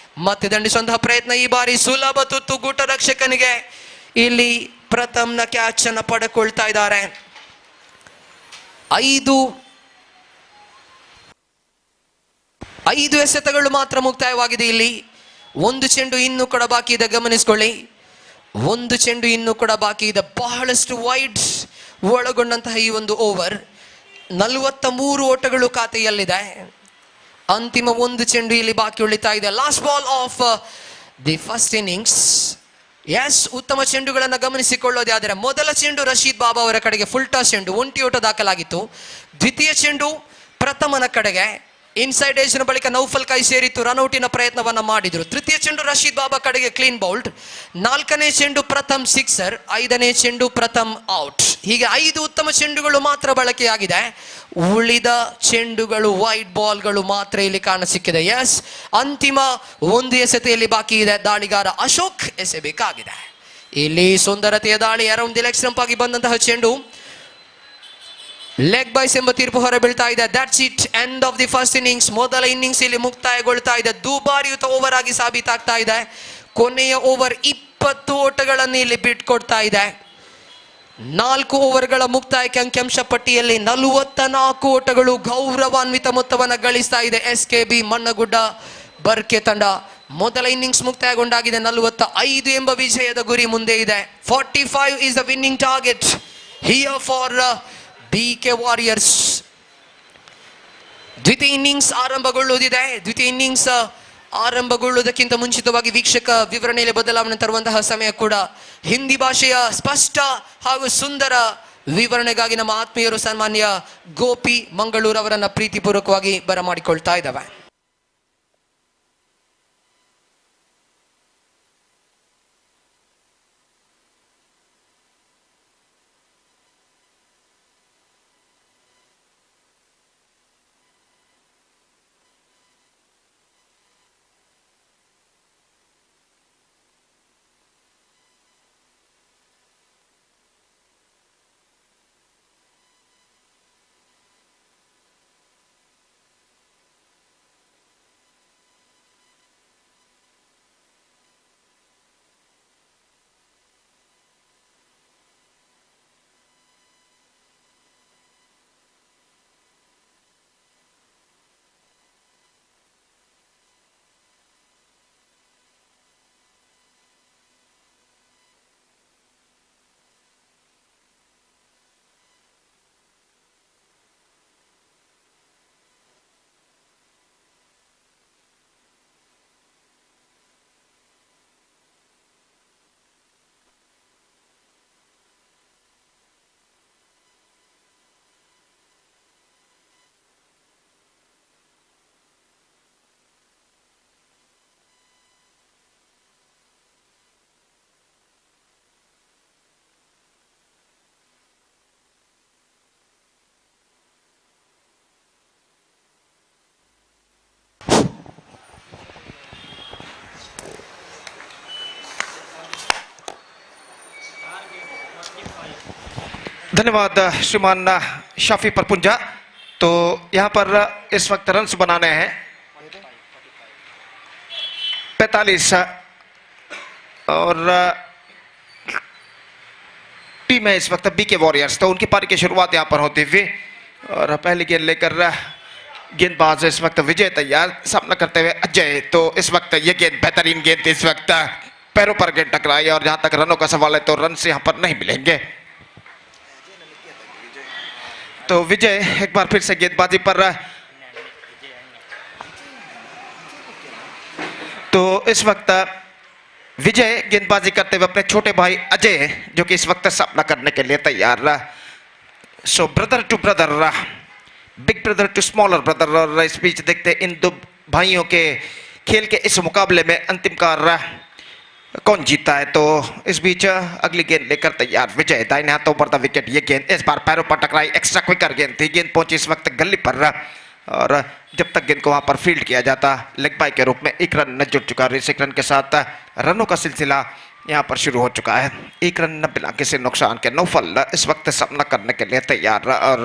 ಮತ್ತೆ ದಂಡಿಸುವಂತಹ ಪ್ರಯತ್ನ. ಈ ಬಾರಿ ಸುಲಭ ತುತ್ತು ಗೂಟ ರಕ್ಷಕನಿಗೆ. ಇಲ್ಲಿ ಪ್ರಥಮ್ನ ಕ್ಯಾಚ್ ಅನ್ನು ಪಡೆದುಕೊಳ್ತಾ ಇದ್ದಾರೆ. 5 5 ಎಸೆತಗಳು ಮಾತ್ರ ಮುಕ್ತಾಯವಾಗಿದೆ. ಇಲ್ಲಿ ಒಂದು ಚೆಂಡು ಇನ್ನೂ ಕೂಡ ಬಾಕಿ ಇದೆ, ಗಮನಿಸಿಕೊಳ್ಳಿ. ಒಂದು ಚೆಂಡು ಇನ್ನೂ ಕೂಡ ಬಾಕಿ ಇದೆ. ಬಹಳಷ್ಟು ವೈಡ್ ಒಳಗೊಂಡಂತಹ ಈ ಒಂದು ಓವರ್. 43 ಓಟಗಳು ಖಾತೆಯಲ್ಲಿದೆ. ಅಂತಿಮ ಒಂದು ಚೆಂಡು ಇಲ್ಲಿ ಬಾಕಿ ಉಳಿತಾ ಇದೆ. Last ball of the first innings. Yes, ಉತ್ತಮ ಚೆಂಡುಗಳನ್ನು ಗಮನಿಸಿಕೊಳ್ಳೋದೇ ಆದರೆ ಮೊದಲ ಚೆಂಡು ರಶೀದ್ ಬಾಬಾ ಅವರ ಕಡೆಗೆ ಫುಲ್ ಟಾಸ್ ಚೆಂಡು, ಒಂಟಿ ಓಟ ದಾಖಲಾಗಿತ್ತು. ದ್ವಿತೀಯ ಚೆಂಡು ಪ್ರಥಮನ ಕಡೆಗೆ ಇನ್ಸೈಡ್ ಏಜ್ನ ಬಳಿಕ ನೌಫಲ್ ಕೈ ಸೇರಿತ್ತು, ರನ್ಔಟಿನ ಪ್ರಯತ್ನವನ್ನ ಮಾಡಿದ್ರು. ತೃತೀಯ ಚೆಂಡು ರಶೀದ್ ಬಾಬಾ ಕಡೆಗೆ ಕ್ಲೀನ್ ಬೌಲ್ಡ್. 4ನೇ ಚೆಂಡು ಪ್ರಥಮ್ ಸಿಕ್ಸರ್, 5ನೇ ಚೆಂಡು ಪ್ರಥಮ್ ಔಟ್. ಹೀಗೆ 5 ಉತ್ತಮ ಚೆಂಡುಗಳು ಮಾತ್ರ ಬಳಕೆಯಾಗಿದೆ. ಉಳಿದ ಚೆಂಡುಗಳು ವೈಡ್ ಬಾಲ್ಗಳು ಮಾತ್ರ ಇಲ್ಲಿ ಕಾಣಸಿಕ್ಕಿದೆ. ಎಸ್, ಅಂತಿಮ ಒಂದು ಎಸೆತೆಯಲ್ಲಿ ಬಾಕಿ ಇದೆ. ದಾಳಿಗಾರ ಅಶೋಕ್ ಎಸೆಬೇಕಾಗಿದೆ. ಇಲ್ಲಿ ಸುಂದರತೆಯ ದಾಳಿ, ಅರೌಂಡ್ ದಿ ಲೆಗ್ ಸ್ಟಂಪ್ ಆಗಿ ಬಂದಂತಹ ಚೆಂಡು ಲೆಗ್ ಬೈಸ್ ಎಂಬ ತೀರ್ಪು ಹೊರಬೀಳ್ತಾ ಇದೆ. That's it, end of the first innings. ಮೊದಲ ಇನ್ನಿಂಗ್ಸ್ ಇಲ್ಲಿ ಮುಕ್ತಾಯಗೊಳ್ತಾ ಇದೆ. ದುಬಾರಿಯುತ ಓವರ್ ಆಗಿ ಸಾಬೀತಾಗ್ತಾ ಇದೆ. ಕೊನೆಯ ಓವರ್ 20 ಓಟಗಳನ್ನು ಇಲ್ಲಿ ಬಿಟ್ಕೊಡ್ತಾ ಇದೆ. 4 ಓವರ್ಗಳ ಮುಕ್ತಾಯಕ್ಕೆ ಅಂಕಿಅಂಶ ಪಟ್ಟಿಯಲ್ಲಿ 44 ಓಟಗಳು ಗೌರವಾನ್ವಿತ ಮೊತ್ತವನ್ನು ಗಳಿಸ್ತಾ ಇದೆ SKB ಮಣ್ಣಗುಡ್ಡ ಬರ್ಕೆ ತಂಡ. ಮೊದಲ ಇನ್ನಿಂಗ್ಸ್ ಮುಕ್ತಾಯಗೊಂಡಾಗಿದೆ. 45 ಎಂಬ ವಿಜಯದ ಗುರಿ ಮುಂದೆ ಇದೆ. 45 is the winning target here for BK Warriors. ದ್ವಿತೀಯ ಇನ್ನಿಂಗ್ಸ್ ಆರಂಭಗೊಳ್ಳುವುದಿದೆ. ದ್ವಿತೀಯ ಇನ್ನಿಂಗ್ಸ್ ಆರಂಭಗೊಳ್ಳುವುದಕ್ಕಿಂತ ಮುಂಚಿತವಾಗಿ ವೀಕ್ಷಕ ವಿವರಣೆಯಲ್ಲಿ ಬದಲಾವಣೆ ತರುವಂತಹ ಸಮಯ ಕೂಡ. ಹಿಂದಿ ಭಾಷೆಯ ಸ್ಪಷ್ಟ ಹಾಗೂ ಸುಂದರ ವಿವರಣೆಗಾಗಿ ನಮ್ಮ ಆತ್ಮೀಯರು ಸನ್ಮಾನ್ಯ ಗೋಪಿ ಮಂಗಳೂರು ಅವರನ್ನ ಪ್ರೀತಿಪೂರ್ವಕವಾಗಿ ಬರಮಾಡಿಕೊಳ್ತಾ ಇದ್ದಾವೆ. धन्यवाद श्रीमान शाफी परपुंजा। तो यहाँ पर इस वक्त रन्स बनाने हैं 45 और टीम है इस वक्त बीके वॉरियर्स। तो उनकी पारी की शुरुआत यहाँ पर होती हुई और पहली गेंद लेकर गेंदबाज इस वक्त विजय तैयार, सामना करते हुए अजय। तो इस वक्त ये गेंद बेहतरीन गेंद इस वक्त पैरों पर गेंद टकराई और जहां तक रनों का सवाल है तो रन से यहां पर नहीं मिलेंगे। तो विजय एक बार फिर से गेंदबाजी पर। तो इस वक्त विजय गेंदबाजी करते हुए अपने छोटे भाई अजय जो कि इस वक्त सामना करने के लिए तैयार। So brother to brother, big brother to smaller brother. और इस बीच देखते इन दो भाइयों के खेल के इस मुकाबले में अंतिम कार कौन जीता है। तो इस बीच अगली गेंद लेकर तैयार विजय, दाहिने हाथों पर द विकेट। ये गेंद इस बार पैरों पर टकराई, एक्स्ट्रा क्विकर गेंद थी। गेंद पहुंची इस वक्त गली पर और जब तक गेंद को वहां पर फील्ड किया जाता लेग बाय के रूप में 1 रन न जुड़ चुका। और इस 1 रन के साथ रनों का सिलसिला यहाँ पर शुरू हो चुका है। 1 रन न बिना किसी नुकसान के नौफल इस वक्त सामना करने के लिए तैयार। और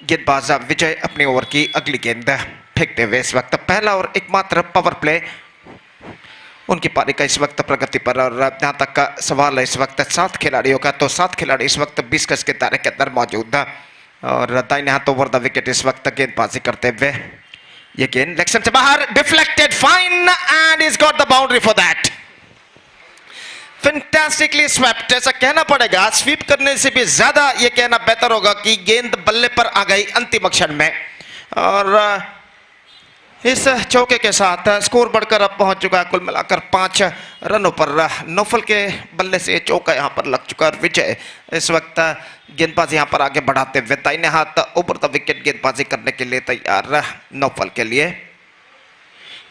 गेंदबाज विजय अपनी ओवर की अगली गेंद फेंकते हुए इस वक्त पहला और एकमात्र पावर प्ले उनकी पारी का इस वक्त प्रगति पर। और जहां तक का सवाल है इस वक्त 7 खिलाड़ियों का, तो 7 खिलाड़ी इस वक्त 20 गज के दायरे के अंदर मौजूद है। और दाहिने हाथों पर द विकेट इस वक्त गेंदबाजी करते हुए ये गेंद लेग स्टंप से बाहर, deflected, fine, and is got the boundary for that. Fantastically swept. ऐसा कहना पड़ेगा, स्वीप करने से भी ज्यादा ये कहना बेहतर होगा कि गेंद बल्ले पर आ गई अंतिम क्षण में. और इस चौके के साथ स्कोर बढ़कर अब पहुंच चुका है कुल मिलाकर 5 रनों पर. नौफल के बल्ले से चौका यहां पर लग चुका है. विजय इस वक्त गेंदबाज यहां पर आगे बढ़ाते हुए दाहिने हाथ ऊपर द विकेट गेंदबाजी करने के लिए तैयार नौफल के लिए.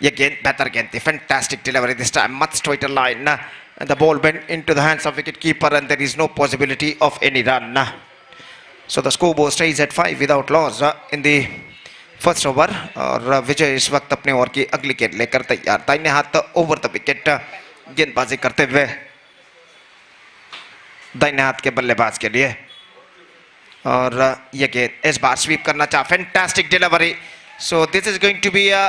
ये गेंद बेहतर गेंद थी. Fantastic delivery this time, much straighter line. The ball went into the hands of wicket keeper and there is no possibility of any run. So the scoreboard stays at 5 without loss in the first over. और विजय इस वक्त अपने over की अगली गेंद लेकर तैयार. दाहिने हाथ ओवर द विकेट गेंदबाजी करते हुए दाहिने हाथ के बल्लेबाज के लिए. और ये गेंद इस बार स्वीप करना चाहा. Fantastic delivery. So this is going to be a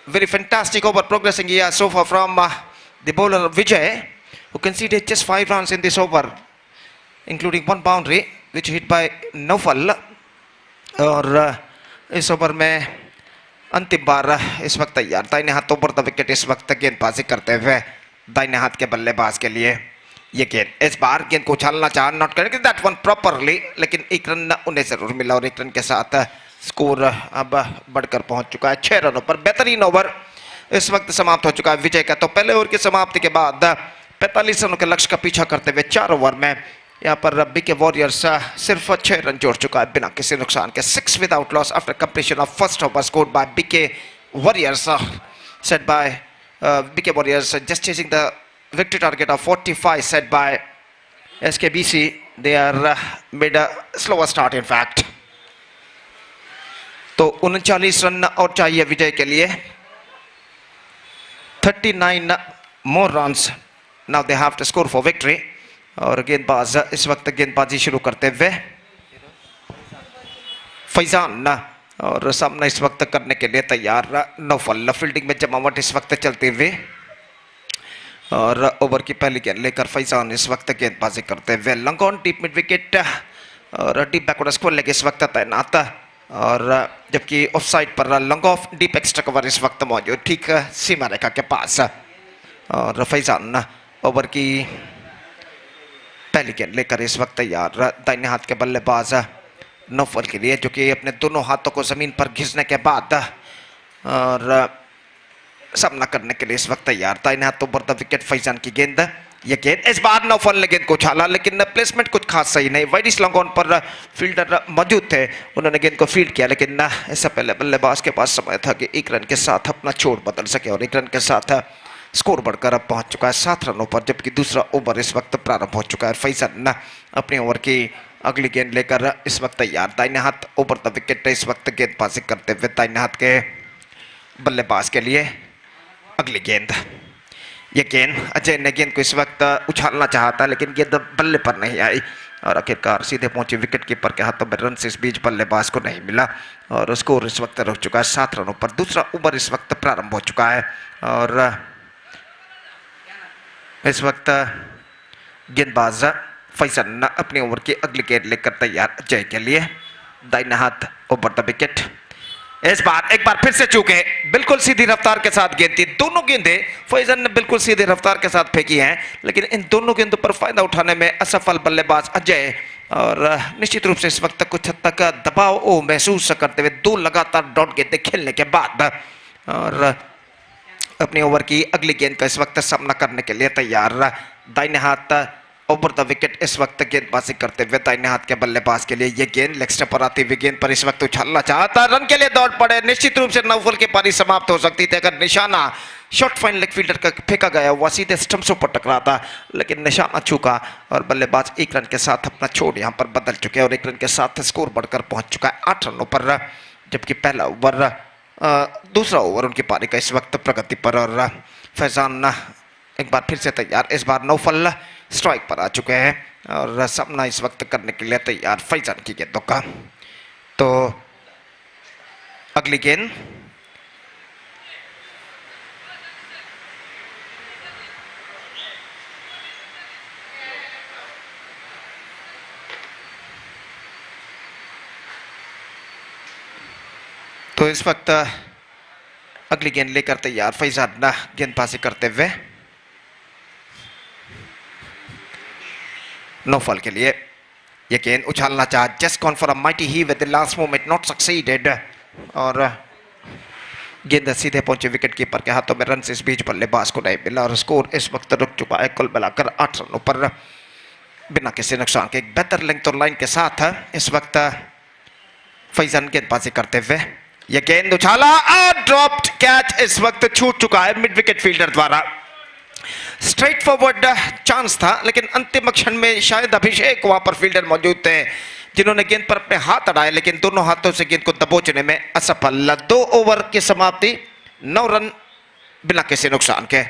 very fantastic over progressing here so far from the bowler Vijay, who conceded just 5 runs in this over, including 1 boundary which hit by Naufal. और इस over में अंतिम बार इस वक्त तैयार. दाहिने हाथ ऊपर द विकेट इस वक्त गेंदबाजी करते हुए दाहिने हाथ के बल्लेबाज के लिए. ये गेंद इस बार गेंद को उछालना चाहा, नॉट करेंगे दैट वन प्रॉपरली, लेकिन 1 रन उन्हें जरूर मिला और 1 रन के साथ स्कोर अब बढ़कर पहुंच चुका है 6 रनों पर. बेहतरीन ओवर इस वक्त समाप्त हो चुका है विजय का. तो पहले ओवर की समाप्ति के बाद 45 रनों के लक्ष्य का पीछा करते हुए 4 ओवर में यहाँ पर बीके वॉरियर्स सिर्फ 6 रन जोड़ चुका है बिना किसी नुकसान के. 6 without loss after completion of first over scored by BK Warriors, set by BK Warriors just chasing the victory target of 45 set by SKBC. They are made a slower start in fact. तो 39 run और चाहिए विजय के लिए. 39 more runs now they have to score for victory. और गेंदबाज इस वक्त गेंदबाजी शुरू करते हुए फैजान और सामना इस वक्त करने के लिए तैयार नौफल. फील्डिंग में जमावट इस वक्त चलते हुए और ओवर की पहली गेंद लेकर फैजान इस वक्त गेंदबाजी करते हुए. Long on deep mid wicket और डीप बैकवर्ड स्क्वायर लेग इस वक्त तैनात. और जबकि ऑफ साइड पर long off deep extra cover इस वक्त मौजूद ठीक सीमा रेखा के पास. और फैजान ओवर की पहली गेंद लेकर इस वक्त तैयार दाहिने हाथ के बल्लेबाज नौफल के लिए, जो कि अपने दोनों हाथों को जमीन पर घिसने के बाद और सामना करने के लिए इस वक्त तैयार. दाहिने हाथ ऊपर द विकेट फैजान की गेंद. ये गेंद इस बार नौफल ने गेंद को उछाला, लेकिन प्लेसमेंट कुछ खास सही नहीं. वाइडिश लॉन्ग ऑन पर फील्डर मौजूद थे, उन्होंने गेंद को फील्ड किया, लेकिन इससे पहले बल्लेबाज के पास समय था कि 1 रन के साथ अपना छोड़ बदल सके. और 1 रन के साथ स्कोर बढ़कर अब पहुंच चुका है 7 रनों पर, जबकि दूसरा ओवर इस वक्त प्रारंभ हो चुका है. फैजान अपने ओवर की अगली गेंद लेकर इस वक्त तैयार. दाहिने हाथ ऊपर द विकेट इस वक्त गेंदबाजी करते हुए दाहिने हाथ के बल्लेबाज के लिए अगली गेंद. ये गेंद अजय ने गेंद को इस वक्त उछालना चाहा था, लेकिन गेंद बल्ले पर नहीं आई और आखिरकार सीधे पहुंची विकेट कीपर के हाथों में. रन से इस बीच बल्लेबाज को नहीं मिला और स्कोर इस वक्त रुक चुका है 7 रनों पर. दूसरा ओवर इस वक्त प्रारंभ हो चुका है और इस वक्त गेंदबाज फैजान अपने ओवर की अगली गेंद लेकर तैयार अजय के लिए. दाहिने हाथ ओवर द विकेट. इस बार एक बार फिर से चूके, बिल्कुल सीधी रफ्तार के साथ गेंद थी. दोनों गेंदें फैजान ने बिल्कुल सीधी रफ्तार के साथ फेंकी हैं, लेकिन इन दोनों गेंदों पर फायदा उठाने में असफल बल्लेबाज अजय. और निश्चित रूप से इस वक्त कुछ हद तक दबाव महसूस करते हुए 2 लगातार डॉट गेंदें खेलने के बाद और अपने ओवर की अगली गेंद का इस वक्त सामना करने के लिए तैयार. दाहिने हाथ ओवर द विकेट इस वक्त गेंदबाजी करते हुए दाहिने हाथ के बल्लेबाज के लिए. ये गेंद लेग स्टंप पर आती हुई गेंद पर इस वक्त उछालना चाहता, रन के लिए दौड़ पड़े. निश्चित रूप से नौफल की पारी समाप्त हो सकती थी अगर निशाना शॉर्ट फाइन लेग फील्डर का फेंका गया हुआ सीधे स्टंप्सों पर टकरा था, लेकिन निशाना चूका और बल्लेबाज 1 रन के साथ अपना छोड़ यहां पर बदल चुके और 1 रन के साथ स्कोर बढ़कर पहुंच चुका है 8 रनों पर. जबकि पहला ओवर दूसरा ओवर उनकी पारी का इस वक्त प्रगति पर. और फैजान एक बार फिर से तैयार. इस बार नौफल स्ट्राइक पर आ चुके हैं और सामना इस वक्त करने के लिए तैयार फैजान की गेंदों का. तो अगली गेंद तो इस वक्त अगली गेंद लेकर तैयार फैजान गेंदबाजी करते हुए। नो फॉल के लिए ये गेंद उछालना चाहा, just gone for a mighty he with the last moment, not succeeded. और गेंद सीधे पहुंचे विकेट कीपर के हाथों में, रन इस बीच बल्लेबाज को नहीं मिला और स्कोर इस वक्त रुक चुका है कुल मिलाकर 8 रनों पर बिना किसी नुकसान के। एक बेहतर लेंथ और लाइन के साथ इस वक्त फैजान गेंदबाजी करते हुए। यह गेंद उछाला और ड्रॉप्ड कैच इस वक्त छूट चुका है मिड विकेट फील्डर द्वारा। स्ट्रेट फॉरवर्ड चांस था, लेकिन अंतिम क्षण में शायद अभिषेक वहां पर फील्डर मौजूद थे जिन्होंने गेंद पर अपने हाथ अड़ाए, लेकिन दोनों हाथों से गेंद को दबोचने में असफल। 2 ओवर की समाप्ति, 9 रन बिना किसी नुकसान के।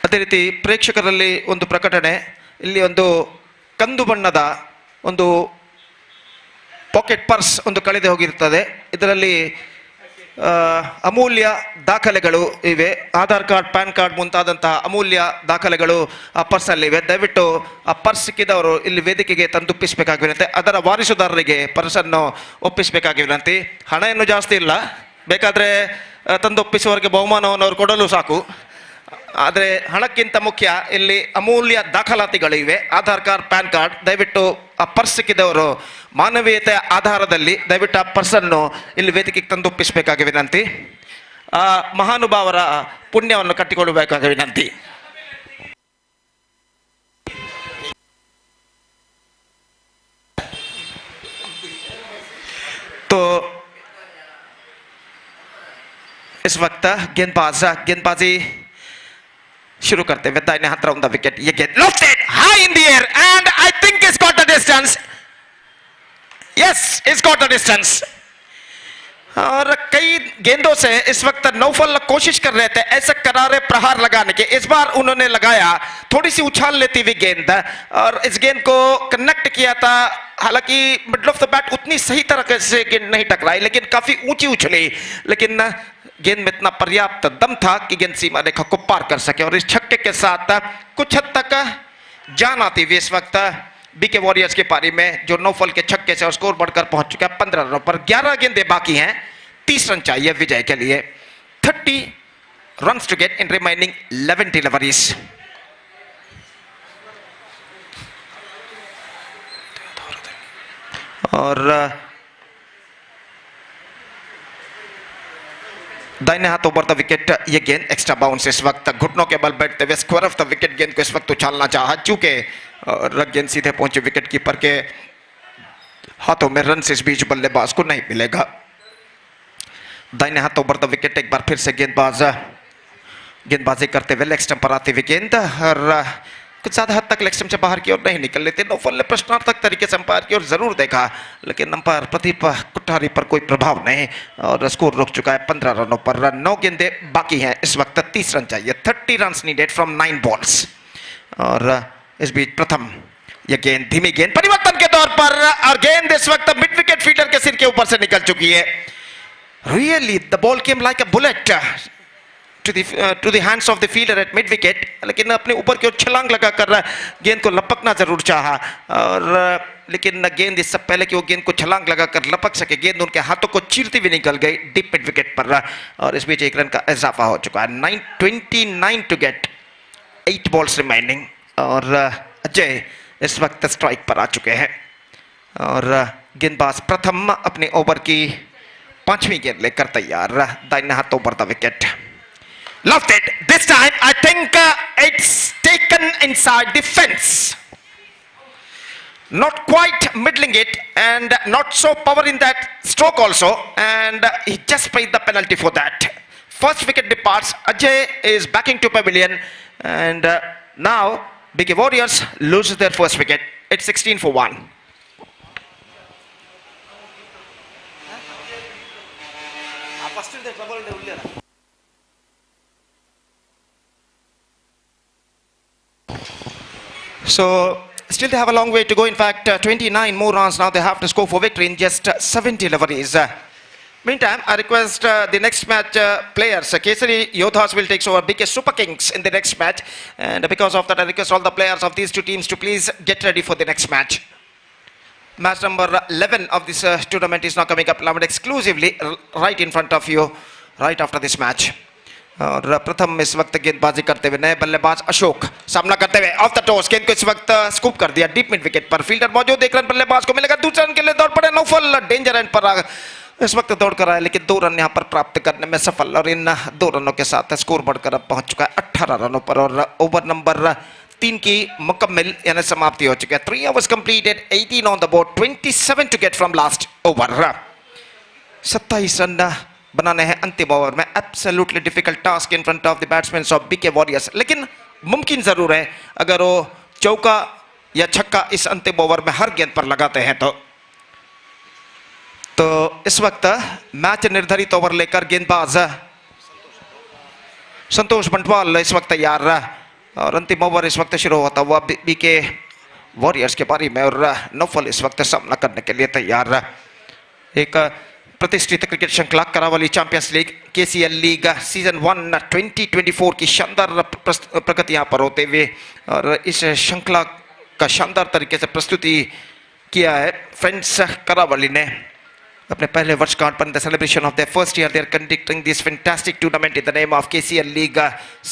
ಅದೇ ರೀತಿ ಪ್ರೇಕ್ಷಕರಲ್ಲಿ ಒಂದು ಪ್ರಕಟಣೆ, ಇಲ್ಲಿ ಒಂದು ಕಂದು ಬಣ್ಣದ ಒಂದು ಪಾಕೆಟ್ ಪರ್ಸ್ ಒಂದು ಕಳೆದು ಹೋಗಿರುತ್ತದೆ. ಇದರಲ್ಲಿ ಅಮೂಲ್ಯ ದಾಖಲೆಗಳು ಇವೆ, ಆಧಾರ್ ಕಾರ್ಡ್, ಪ್ಯಾನ್ ಕಾರ್ಡ್ ಮುಂತಾದಂತಹ ಅಮೂಲ್ಯ ದಾಖಲೆಗಳು ಆ ಪರ್ಸಲ್ಲಿವೆ. ದಯವಿಟ್ಟು ಆ ಪರ್ಸ್ ಸಿಕ್ಕಿದವರು ಇಲ್ಲಿ ವೇದಿಕೆಗೆ ತಂದೊಪ್ಪಿಸಬೇಕಾಗಿ ವಿನಂತಿ. ಅದರ ವಾರಿಸುದಾರರಿಗೆ ಪರ್ಸನ್ನು ಒಪ್ಪಿಸಬೇಕಾಗಿ ವಿನಂತಿ. ಹಣ ಏನು ಜಾಸ್ತಿ ಇಲ್ಲ, ಬೇಕಾದರೆ ತಂದೊಪ್ಪಿಸುವವರಿಗೆ ಬಹುಮಾನವನ್ನು ಅವರು ಕೊಡಲು ಸಾಕು. ಆದರೆ ಹಣಕ್ಕಿಂತ ಮುಖ್ಯ ಇಲ್ಲಿ ಅಮೂಲ್ಯ ದಾಖಲಾತಿಗಳಿವೆ, ಆಧಾರ್ ಕಾರ್ಡ್, ಪ್ಯಾನ್ ಕಾರ್ಡ್. ದಯವಿಟ್ಟು ಆ ಪರ್ಸ್ ಸಿಕ್ಕಿದವರು ಮಾನವೀಯತೆಯ ಆಧಾರದಲ್ಲಿ ದಯವಿಟ್ಟು ಆ ಪರ್ಸನ್ನು ಇಲ್ಲಿ ವೇದಿಕೆಗೆ ತಂದೊಪ್ಪಿಸಬೇಕಾಗಿ ವಿನಂತಿ. ಆ ಮಹಾನುಭಾವರ ಪುಣ್ಯವನ್ನು ಕಟ್ಟಿಕೊಳ್ಳಬೇಕಾಗಿ ವಿನಂತಿ. तो इस वक्त गेंदबाजी शुरू करते हुए दाहिने हाथ राउंड द विकेट. ये गेंद lofted high in the air and I think it's got the distance. Yes, it's got the distance. और कई गेंदों से इस वक्त नौफल कोशिश कर रहे थे ऐसे करारे प्रहार लगाने के. इस बार उन्होंने लगाया, थोड़ी सी उछाल लेती हुई गेंद और इस गेंद को कनेक्ट किया था. हालांकि मिडल ऑफ द बैट उतनी सही तरह से गेंद नहीं टकराई, लेकिन काफी ऊंची उछली. लेकिन गेंद में इतना पर्याप्त दम था कि गेंद सीमा रेखा को पार कर सके. और इस छक्के के साथ कुछ हद तक जान आती हुई इस वक्त बीके वॉरियर्स की पारी में, जो 9 फॉल के छक्के से और स्कोर बढ़कर पहुंच चुका है 15 रनों पर. 11 गेंदें बाकी हैं, 30 रन चाहिए विजय के लिए. 30 runs to get in remaining 11 deliveries. और दाहिने हाथ ओवर द विकेट ये गेंद एक्स्ट्रा बाउंस. इस वक्त घुटनों के बल बैठते हुए स्क्वायर ऑफ द विकेट गेंद को इस वक्त उछालना चाहा, चूंकि गेंद सीधे पहुंचे विकेट कीपर के हाथों में. रन से इस बीच बल्लेबाज को नहीं मिलेगा. दाहिने हाथ ओवर द विकेट एक बार फिर से गेंदबाजी करते हुए लेग स्टंप पर आती हुई गेंद और कुछ ज्यादा हद तक लेग स्टंप से बाहर की ओर नहीं निकल लेते. नौफल ने प्रश्नार्थक तरीके से अंपायर की ओर जरूर देखा, लेकिन अंपायर प्रदीप कुठारी पर कोई प्रभाव नहीं और स्कोर रुक चुका है 15 रनों पर. 9 गेंदें बाकी हैं, इस वक्त 30 रन चाहिए. 30 रन नीडेड फ्रॉम 9 बॉल्स. और इस बीच प्रथम यह गेंद धीमी गेंद परिवर्तन के तौर पर, और गेंद इस वक्त मिड विकेट फील्डर के सिर के ऊपर से निकल चुकी है. Really the ball came like a bullet to the hands of the fielder at mid wicket. लेकिन अपने ऊपर की ओर छलांग लगाकर गेंद को लपकना जरूर चाहा, और लेकिन गेंद इससे पहले कि वो गेंद को छलांग लगाकर लपक सके, गेंद उनके हाथों को चीरती हुई निकल गई डीप मिड विकेट पर. और इस बीच 1 रन का इजाफा हो चुका है. 29 to get, 8 balls remaining. और अजय इस वक्त स्ट्राइक पर आ चुके हैं और गेंदबाज प्रथम अपने ओवर की 5वीं गेंद लेकर तैयार. दाहिने हाथ over the wicket. Lofted. This time I think it's taken inside the fence. Not quite middling it and not so power in that stroke also, and he just paid the penalty for that. First wicket departs. Ajay is backing to pavilion, and now BK Warriors loses their first wicket. It's 16 for 1. So still they have a long way to go. In fact, 29 more runs now they have to score for victory in just 7 deliveries. Meantime, I request the next match players. Kesari Yodhas will take over BK Super Kings in the next match. And because of that, I request all the players of these two teams to please get ready for the next match. Match number 11 of this tournament is now coming up live exclusively right in front of you, right after this match. और प्रथम इस वक्त गेंदबाजी करते हुए नए बल्लेबाज अशोक सामना करते हुए ऑफ द टॉस गेंद को इस वक्त स्कूप कर दिया डीप मिड विकेट पर फील्डर मौजूद एक रन बल्लेबाज को मिलेगा दूसरे रन के लिए दौड़ पड़े नौफल डेंजर एंड पर इस वक्त दौड़ कर आया लेकिन 2 रन यहां पर प्राप्त करने में सफल और इन 2 रनों के साथ स्कोर बढ़कर अब पहुंच चुका है 18 रनों पर और ओवर नंबर 3 की मुकम्मल यानी समाप्ति हो चुकी है 3 overs completed 18 on the board 27 to get from last over 27 run बनाने हैं अंतिम ओवर में absolutely difficult task in front of the batsman of BK Warriors लेकिन मुमकिन जरूर है अगर वो चौका या छक्का इस अंतिम ओवर में हर गेंद पर लगाते हैं तो इस वक्त मैच निर्धारित ओवर लेकर गेंदबाज संतोष बंटवाल इस वक्त तैयार और अंतिम ओवर इस वक्त शुरू होता हुआ बीके वॉरियर्स के पारी में और नौफल इस वक्त सामना करने के लिए तैयार एक प्रतिष्ठित क्रिकेट श्रृंखला Karavali champions league KCL league season 1 2024 की शानदार प्रगति यहाँ पर होते हुए और इस श्रृंखला का शानदार तरीके से प्रस्तुति किया है फ्रेंड्स करावली ने अपने पहले वर्षगांठ पर the celebration of the first year they are conducting this fantastic tournament in the name of KCL league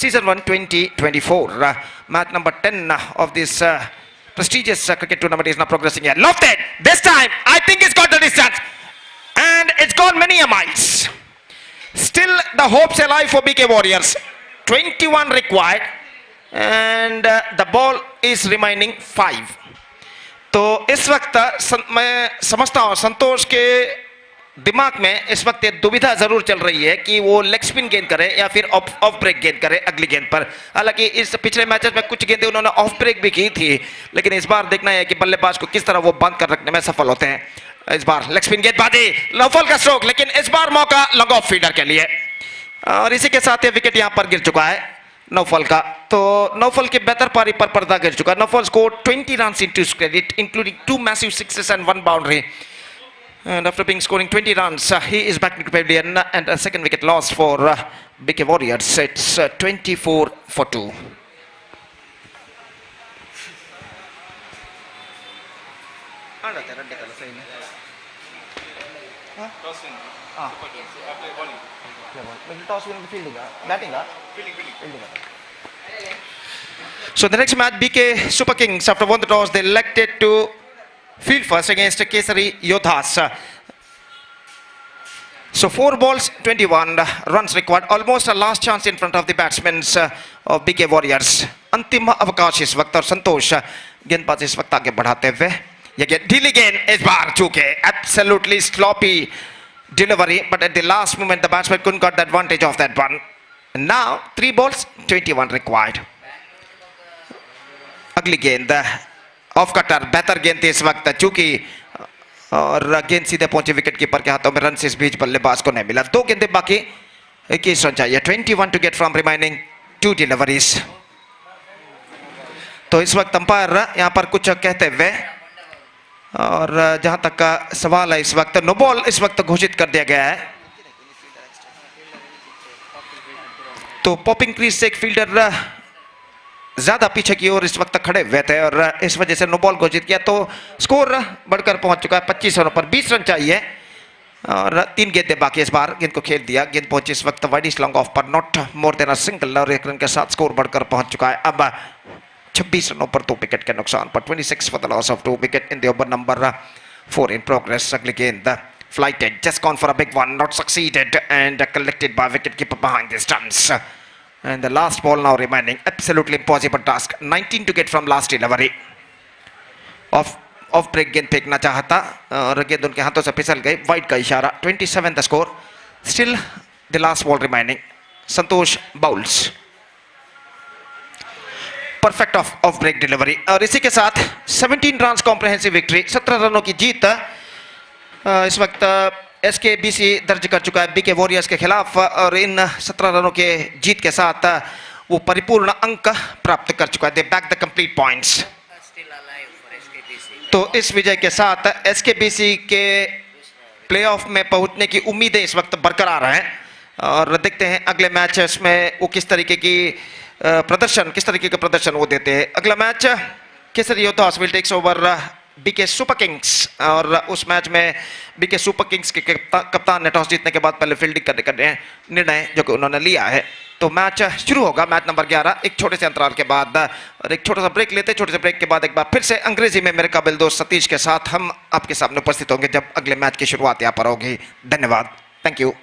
season 1 2024 match number 10 of this prestigious cricket tournament is now progressing here lofted this time I think it's got the distance and it's gone many a miles still the hopes alive for BK Warriors 21 required and the ball is remaining 5 तो इस वक्त मैं समझता हूं संतोष के दिमाग में इस वक्त ये दुविधा जरूर चल रही है कि वो लेग स्पिन गेंद करे या फिर ऑफ ब्रेक गेंद करे अगली गेंद पर हालांकि इस पिछले मैचेस में कुछ गेंदें उन्होंने ऑफ ब्रेक भी की थी लेकिन इस बार देखना है कि बल्लेबाज को किस तरह वो बंद कर रखने में सफल होते हैं इस बार लेग स्पिन गेंदबाजी नौफल का स्ट्रोक लेकिन इस बार मौका लॉन्ग ऑफ फील्डर के लिए और इसी के साथ ये विकेट यहां पर गिर चुका है नौफल का तो नौफल के बेहतर पारी पर पर्दा गिर चुका है Naufal score 20 runs into his credit including 2 massive sixes and 1 boundary and after being scoring 20 runs he is back in the pavilion and a second wicket loss for BK Warriors it's 24 for 2 So the next match, BK Super Kings, after won the toss, they elected to field first against Kesari Yodhas. So 4 balls, 21 runs required, almost a last chance in front of the batsmen of BK Warriors. अंतिम अवकाश इस वक्त और संतोष गेंदबाज इस वक्त आगे बढ़ाते हुए ये गेंद ढीली गेंद इस बार चूके absolutely sloppy delivery but at the last moment the batsman couldn't got the advantage of that one. And now 3 balls, 21 required. अगली गेंद ऑफ कटर बेहतर गेंद थी इस वक्त चूंकि और गेंद सीधे पहुंचे विकेट कीपर के हाथों में रन इस बीच बल्लेबाज को नहीं मिला 2 गेंदें बाकी 21 रन चाहिए 21 to get from remaining 2 deliveries तो इस वक्त अंपायर यहां पर कुछ कहते हुए और जहां तक का सवाल है इस वक्त नो बॉल इस वक्त घोषित कर दिया गया है तो पॉपिंग क्रीज से एक फील्डर ज्यादा पीछे की ओर इस वक्त खड़े हुए थे और इस वजह से नो बॉल घोषित किया तो स्कोर बढ़कर पहुंच चुका है 25 रनों पर 20 रन चाहिए और 3 गेंदें बाकी इस बार गेंद को खेल दिया गेंद पहुंची इस वक्त वाइड लॉन्ग ऑफ पर not more than a single और 1 रन के साथ स्कोर बढ़कर पहुंच चुका है अब 26 रनों पर 2 विकेट के नुकसान पर 26 for the loss of 2 wicket in the over number 4 in progress अगली गेंद flighted just gone for a big one not succeeded and collected by wicket keeper behind the stumps. And the last ball now remaining. Absolutely impossible task. 19 to get from last delivery. Off break गेंद फेंकना चाहता और गेंद उनके हाथों से फिसल गई वाइड का इशारा 27 the score. Still the last ball remaining. Santosh bowls perfect off break delivery और इसी के साथ 17 रन कॉम्प्रिहेंसिव विक्ट्री 17 रनों की जीत इस वक्त एसकेबीसी दर्ज कर चुका है बीके वॉरियर्स के खिलाफ और इन 17 रनों के जीत के साथ वो परिपूर्ण अंक प्राप्त कर चुका है दे बैक द कंप्लीट पॉइंट्स तो इस विजय के साथ एसकेबीसी के प्लेऑफ में पहुंचने की उम्मीदें इस वक्त बरकरार हैं और देखते हैं अगले मैच में वो किस तरीके की किस तरीके का प्रदर्शन वो देते हैं। अगला match Kesari Yoddhas will takes over BK super Kings और उस मैच में बीके सुपर किंग्स के कप्तान ने टॉस जीतने के बाद पहले फील्डिंग करने का निर्णय जो कि उन्होंने लिया है। तो मैच शुरू होगा, मैच नंबर 11 एक छोटे से अंतराल के बाद और एक छोटा सा ब्रेक लेते हैं। छोटे से ब्रेक के बाद एक बार फिर से अंग्रेजी में मेरे काबिल दोस्त सतीश के साथ हम आपके सामने उपस्थित होंगे जब अगले मैच की शुरुआत यहाँ पर होगी। धन्यवाद, thank you.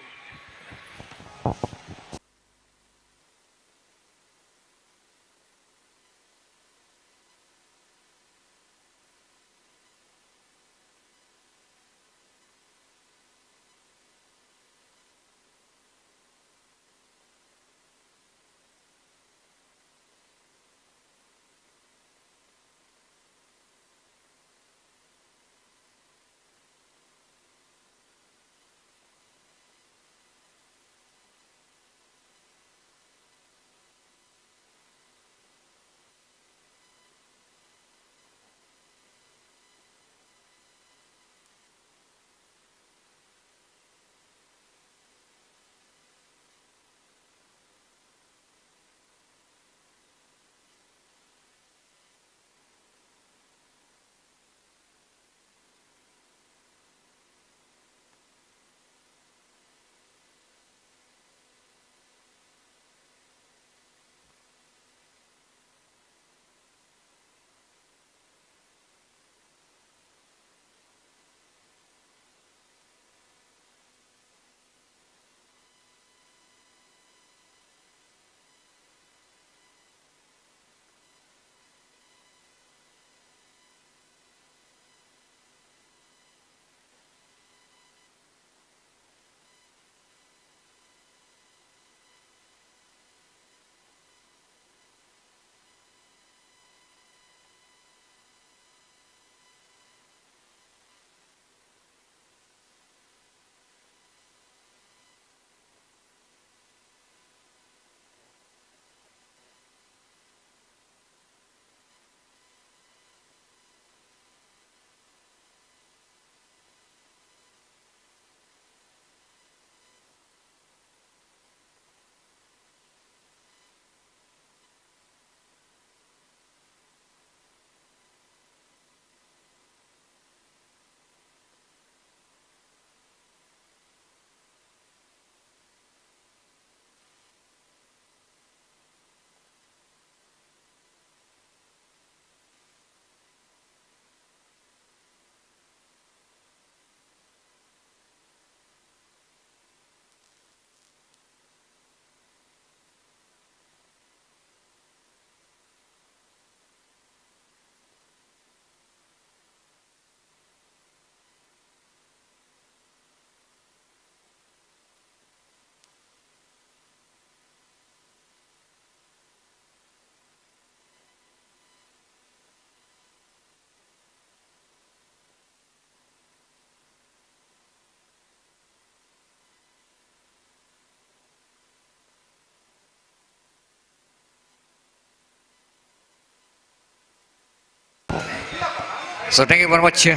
So thank you very much,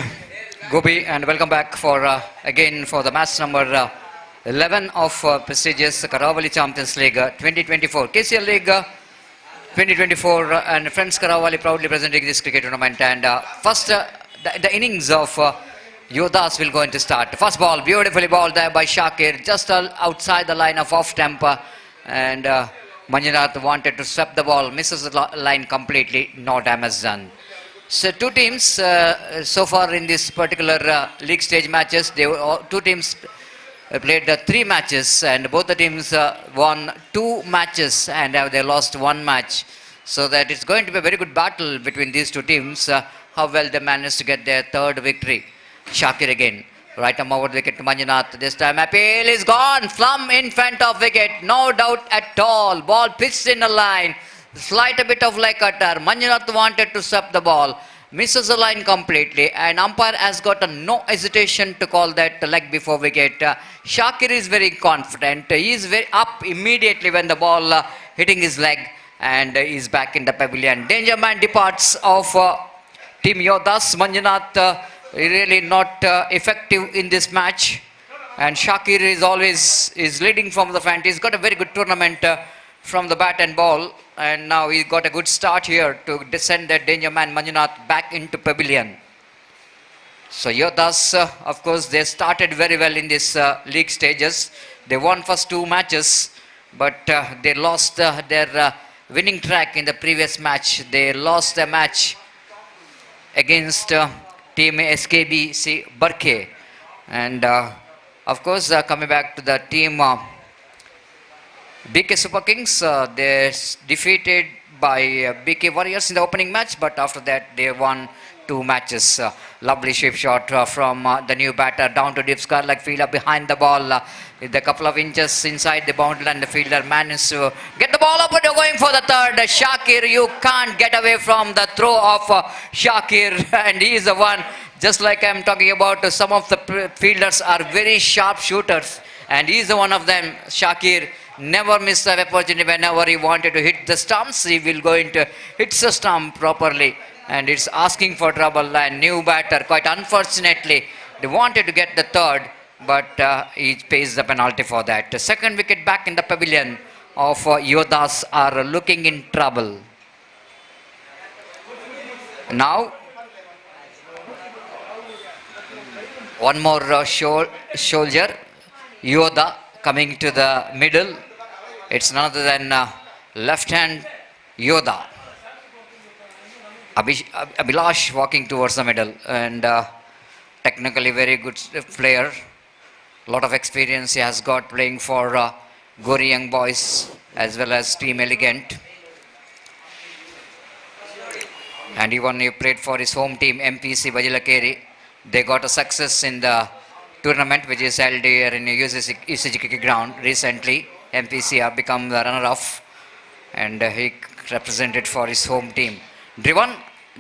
Gopi, and welcome back for again for the match number 11 of prestigious Karavali Champions League 2024. KCL League 2024 and Friends Karavali proudly presenting this cricket tournament. And first, the innings of Yodas will going to start. First ball, beautifully balled there by Shakir, just outside the line of off temper, and Manjunath wanted to sweep the ball, misses the line completely, no damage done. So two teams so far in this particular league stage matches, two teams played 3 matches, and both the teams won 2 matches and they lost 1 match. So that it's going to be a very good battle between these two teams. How well they managed to get their 3rd victory. Shakir again. Right arm over the wicket to Manjunath. This time appeal is gone. Flum in front of wicket. No doubt at all. Ball pitched in the line. Slight a bit of leg cutter. Manjunath wanted to sweep the ball. Misses the line completely. And umpire has got no hesitation to call that leg before wicket. Shakir is very confident. He is very up immediately when the ball hitting his leg. And is back in the pavilion. Danger man departs of Team Yodas. Manjunath really not effective in this match. And Shakir is always leading from the front. He's got a very good tournament from the bat and ball. And now he got a good start here to send that danger man Manjunath back into pavilion. So Yodas, of course, they started very well in this league stages. They won first 2 matches, but they lost their winning track in the previous match. They lost the match against team SKB Barke. And of course, coming back to the team BK Super Kings, they defeated by BK Warriors in the opening match, but after that they won 2 matches. Lovely shape shot from the new batter down to deep square like fielder behind the ball with a couple of inches inside the boundary line. The fielder managed to get the ball up, but you're going for the third. Shakir, you can't get away from the throw of Shakir, and he is the one. Just like I'm talking about, some of the fielders are very sharp shooters, and he is the one of them. Shakir never missed the opportunity. Whenever he wanted to hit the stumps, he will go into hit the stump properly, and it's asking for trouble. And new batter, quite unfortunately, they wanted to get the third, but he pays the penalty for that. The second wicket back in the pavilion of Yodas are looking in trouble. Now one more soldier, Yoda, coming to the middle. It's none other than left hand Yoda. Abhilash walking towards the middle, and technically very good player. A lot of experience he has got playing for Gori Young Boys as well as Team Elegant. And even he played for his home team MPC Bajilakeri. They got a success in the tournament which is held here in UCG cricket ground recently. MPC have become the runner-up, and he represented for his home team. Driven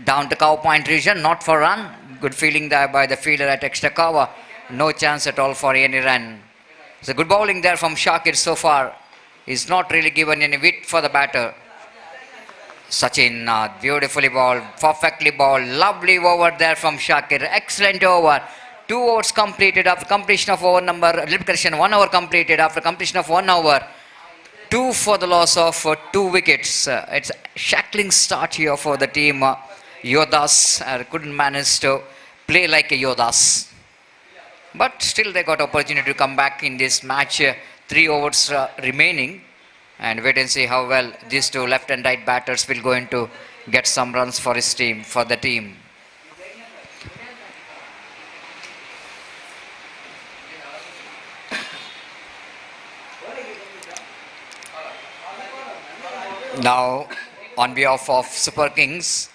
down to cow point region, not for run. Good feeling there by the fielder at extra cover. No chance at all for any run. So good bowling there from Shakir so far. He's not really given any width for the batter. Sachin, beautifully bowled, perfectly bowled, lovely over there from Shakir, excellent over. 2 overs completed after completion of over number, 1 hour completed after completion of 1 hour. 2 for the loss of 2 wickets. It's a shackling start here for the team. Yodas couldn't manage to play like a Yodas. But still they got opportunity to come back in this match. 3 overs remaining. And wait and see how well these 2 left and right batters will going to get some runs for his team, for the team. Now, on behalf of Super Kings,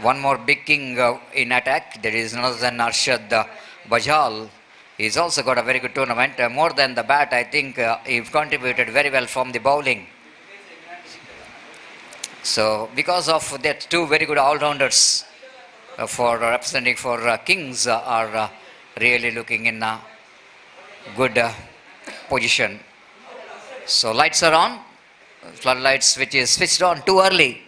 one more big king in attack. There is none other than Arshad Bajal. He's also got a very good tournament. More than the bat, I think he contributed very well from the bowling. So, because of that, 2 very good all-rounders for representing for Kings are really looking in a good position. So, lights are on. Floodlights which is switched on too early.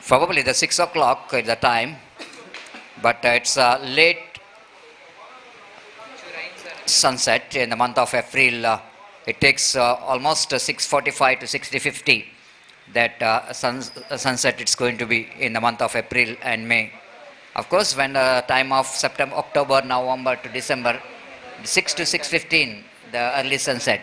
Probably the 6 o'clock is the time. But it's late sunset in the month of April. It takes almost 6:45 to 6:50 that sunset it's going to be in the month of April and May. Of course, when the time of September, October, November to December, 6 to 6:15, the early sunset.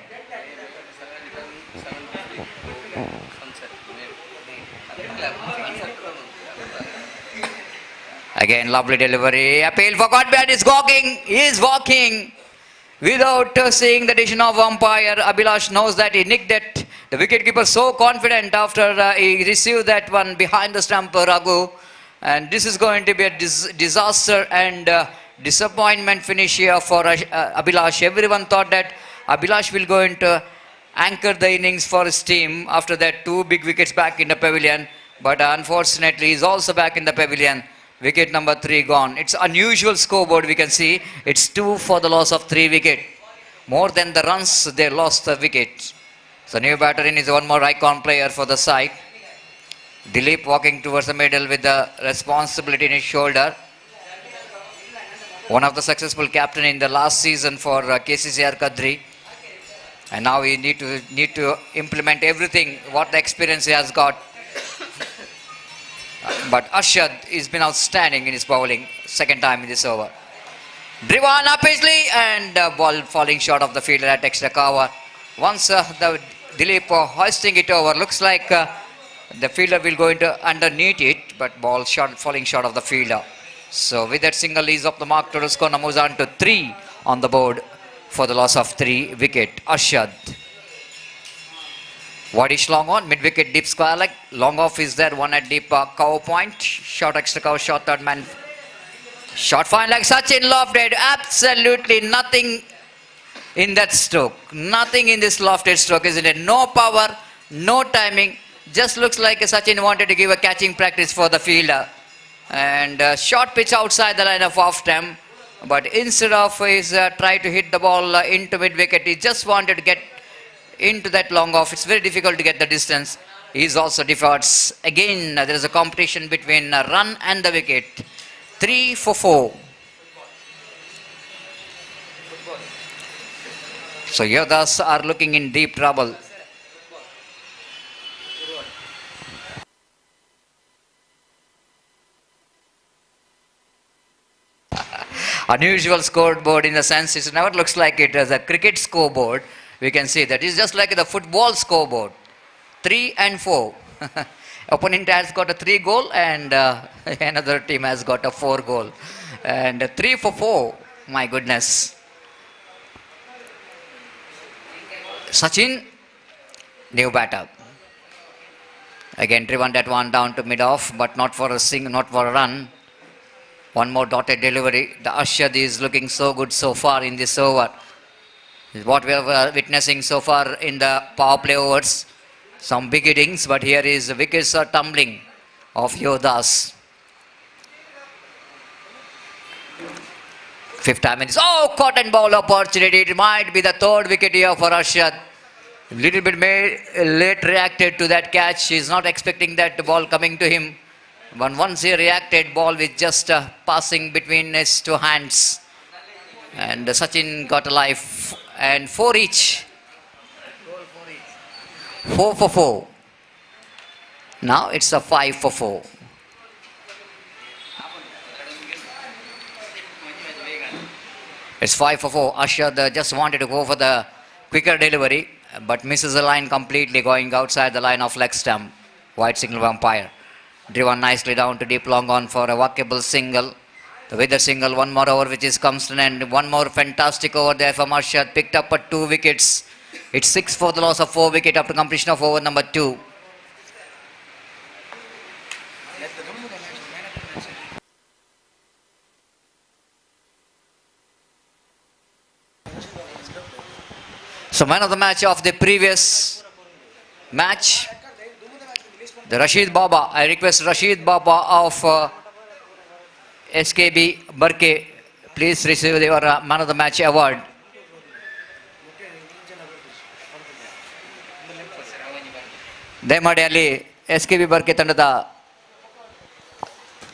Again, lovely delivery. Appeal for Godbat is walking. He is walking. Without seeing the decision of umpire, Abhilash knows that he nicked it. The wicketkeeper so confident after he received that one behind the stump, Raghu. And this is going to be a disaster and disappointment finish here for Abhilash. Everyone thought that Abhilash will go into anchor the innings for his team after that 2 big wickets back in the pavilion. But unfortunately, he's also back in the pavilion. Wicket number 3 gone. It's unusual scoreboard we can see. It's 2 for the loss of 3 wicket. More than the runs, they lost the wicket. So new batter in is one more icon player for the side. Dilip walking towards the middle with the responsibility in his shoulder. One of the successful captain in the last season for KCCR Kadri. And now he need to implement everything, what the experience he has got. But Arshad has been outstanding in his bowling, second time in this over. Driven up easily and ball falling short of the fielder at extra cover. Once the Dilip hoisting it over, looks like the fielder will go into underneath it, but ball falling short of the fielder. So with that single, he's up the mark. Toruskona moves on to 3 on the board for the loss of 3 wicket. Arshad. Wadish long on, mid wicket deep square leg. Long off is there, one at deep cover point. Short extra cover, short third man. Short fine like Sachin lofted. Absolutely nothing in that stroke. Nothing in this lofted stroke, isn't it? No power, no timing. Just looks like Sachin wanted to give a catching practice for the fielder. And short pitch outside the line of off stump. But instead of his try to hit the ball into mid wicket, he just wanted to get into that long off. It's very difficult to get the distance. He also departs. Again, there is a competition between run and the wicket. 3 for 4. So Yodas are looking in deep trouble. Unusual scoreboard in the sense it never looks like it as a cricket scoreboard. We can see that it's just like the football scoreboard. 3 and 4. Opponent has got a 3 goal and another team has got a 4 goal. And 3 for 4. My goodness. Sachin, new batter. Again driven that one down to mid off, but not for a run. One more dotted delivery. The Arshad is looking so good so far in this over. What we are witnessing so far in the power play overs. Some big innings, but here is wickets are tumbling of Yodas. 5th time in this. Oh, caught and ball opportunity. It might be the 3rd wicket here for Arshad. Little bit late reacted to that catch. He's not expecting that ball coming to him. But once he reacted, ball with just passing between his 2 hands. And Sachin got a life. And 4 each. 4 for 4. Now it's a 5 for 4. It's 5 for 4. Arshad just wanted to go for the quicker delivery, but misses the line completely, going outside the line of leg stump. White signal umpire. Driven nicely down to deep long on for a walkable single. The with the single, one more over which is comes to an end. One more fantastic over there from Arshad. Picked up at 2 wickets. It's 6 for the loss of 4 wicket after completion of over number 2. So man of the match of the previous match, the Rashid Baba. I request Rashid Baba of SKB Barke, please receive your man of the match award. ದಯಮಾಡಿ ಅಲ್ಲಿ SKB Barke ತಂಡದ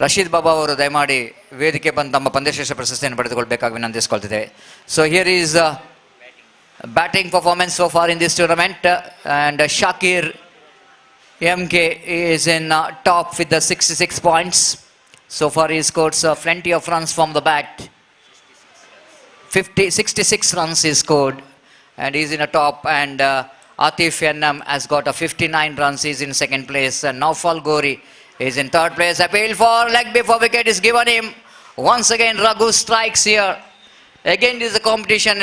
ರಶೀದ್ ಬಾಬಾ ಅವರು ದಯಮಾಡಿ ವೇದಿಕೆ ಬಂದು ತಮ್ಮ ಪಂದ್ಯಶ್ರೇಷ್ಠ ಪ್ರಶಸ್ತಿಯನ್ನು ಪಡೆದುಕೊಳ್ಳಬೇಕಾಗಿ ವಿನಂತಿಸಿಕೊಳ್ತಿದ್ದೇವೆ. So here is batting performance so far in this tournament, and Shakir MK is in top with the 66 points. So far he scored plenty of runs from the bat. 66 runs he scored, and he's in a top. And Atif Yannam has got a 59 runs. He's in second place. And Naufal Gori is in third place. Appeal for leg before wicket is given him. Once again Raghu strikes here. Again this is a competition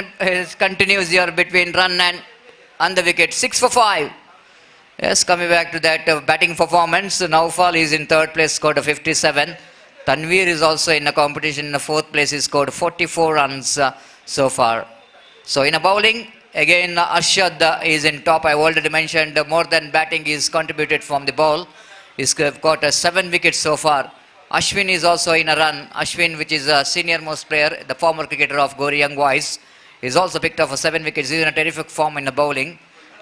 continues here between run and the wicket. 6 for 5. Yes, coming back to that batting performance, Naufal is in third place, scored a 57. Tanveer is also in a competition in the fourth place. He scored 44 runs so far. So in a bowling, again Arshad is in top. I already mentioned more than batting is contributed from the ball. He's got 7 wickets so far. Ashwin is also in a run. Ashwin, which is a senior most player, the former cricketer of Gori Young Boys, is also picked up for 7 wickets. He's in a terrific form in the bowling.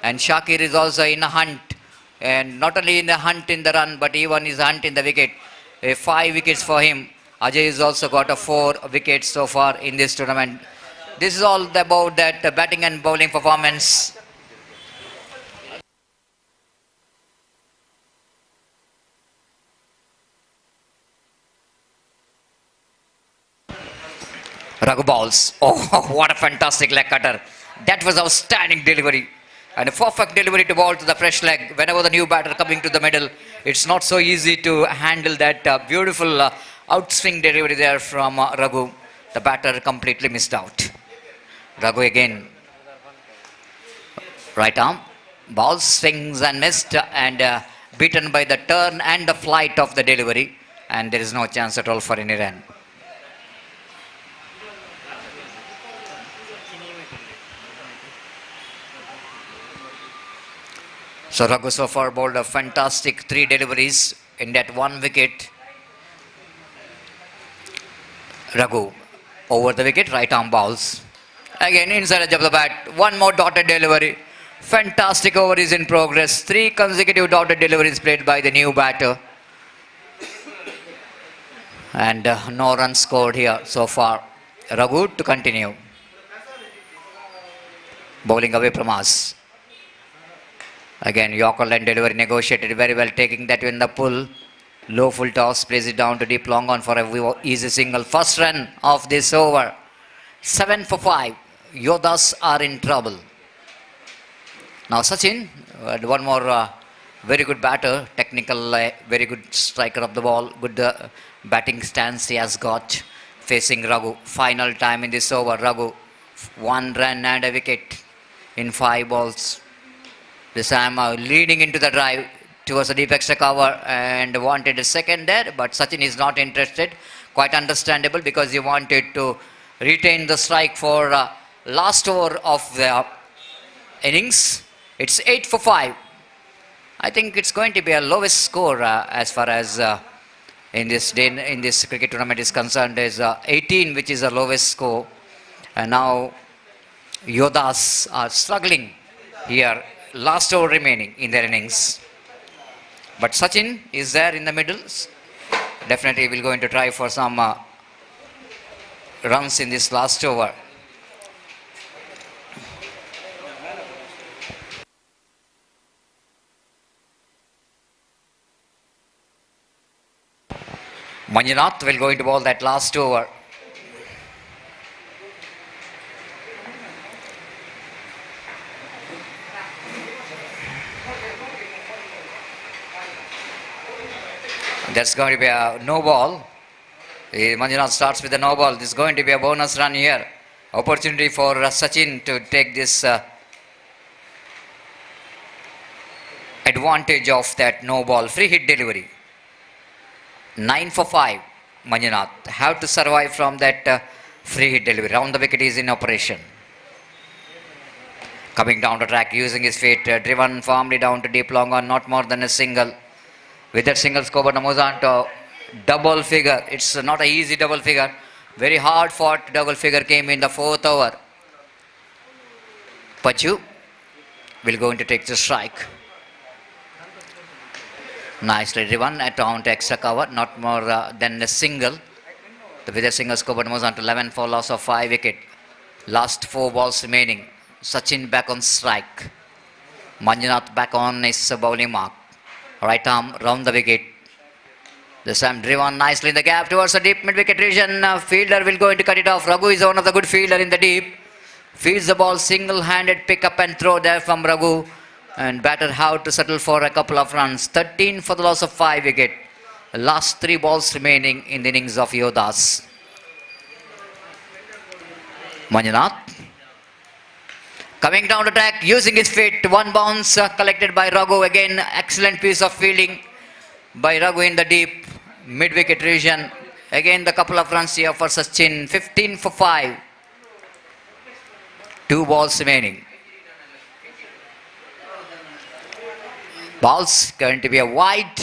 And Shakir is also in a hunt. And not only in the hunt in the run, but even is hunt in the wicket. 5 wickets for him. Ajay has also got a 4 wickets so far in this tournament. This is all about that batting and bowling performance. Raghu balls. Oh, what a fantastic leg cutter. That was outstanding delivery. And a perfect delivery to ball to the fresh leg. Whenever the new batter coming to the middle, it's not so easy to handle that beautiful outswing delivery there from Raghu. The batter completely missed out. Raghu again. Right arm. Ball swings and missed and beaten by the turn and the flight of the delivery. And there is no chance at all for any run. So Raghu so far bowled a fantastic 3 deliveries in that 1 wicket. Raghu over the wicket, right arm balls. Again inside edge of the bat, 1 more dotted delivery. Fantastic over is in progress. 3 consecutive dotted deliveries played by the new batter. And no runs scored here so far. Raghu to continue. Bowling away from us. Again, Yorker line delivery negotiated very well, taking that in the pull. Low full toss, plays it down to deep long on for a easy single. First run of this over. 7 for 5. Yodhas are in trouble. Now Sachin, one more very good batter, technical, very good striker of the ball, good batting stance he has got, facing Raghu. Final time in this over, Raghu, 1 run and a wicket in 5 balls. This time leading into the drive towards the deep extra cover and wanted a second there, but Sachin is not interested. Quite understandable because he wanted to retain the strike for last over of the innings. It's 8 for 5. I think it's going to be a lowest score as far as in this cricket tournament is concerned. Is 18, which is the lowest score, and now Yodhas are struggling here. Last over remaining in their innings. But Sachin is there in the middle. Definitely will going to try for some runs in this last over. Manjunath will going to bowl that last over. That's going to be a no ball. Manjunath starts with a no ball. This is going to be a bonus run here. Opportunity for Sachin to take this advantage of that no ball. Free hit delivery. 9 for 5. Manjunath have to survive from that free hit delivery. Round the wicket is in operation. Coming down the track using his feet. Driven firmly down to deep long on. Not more than a single. With that single score, but moves on to double figure. It's not an easy double figure. Very hard fought double figure came in the 4th over. Pachu will going to take the strike. Nicely driven at round extra cover. Not more than a single. With a single score, but moves on to 11 for loss of 5 wicket. Last 4 balls remaining. Sachin back on strike. Manjunath back on his bowling mark. Right arm round the wicket. This time driven nicely in the gap towards the deep mid-wicket region. Fielder will go in to cut it off. Raghu is one of the good fielder in the deep. Fields the ball, single-handed pick up and throw there from Raghu. And batter have to settle for a couple of runs. 13 for the loss of 5 wicket. The last 3 balls remaining in the innings of Yodhas. Manjunath. Coming down the track, using his feet, 1 bounce collected by Raghu. Again, excellent piece of fielding by Raghu in the deep mid-wicket region. Again, the couple of runs here for Sachin. 15 for 5. 2 balls remaining. Balls going to be a wide.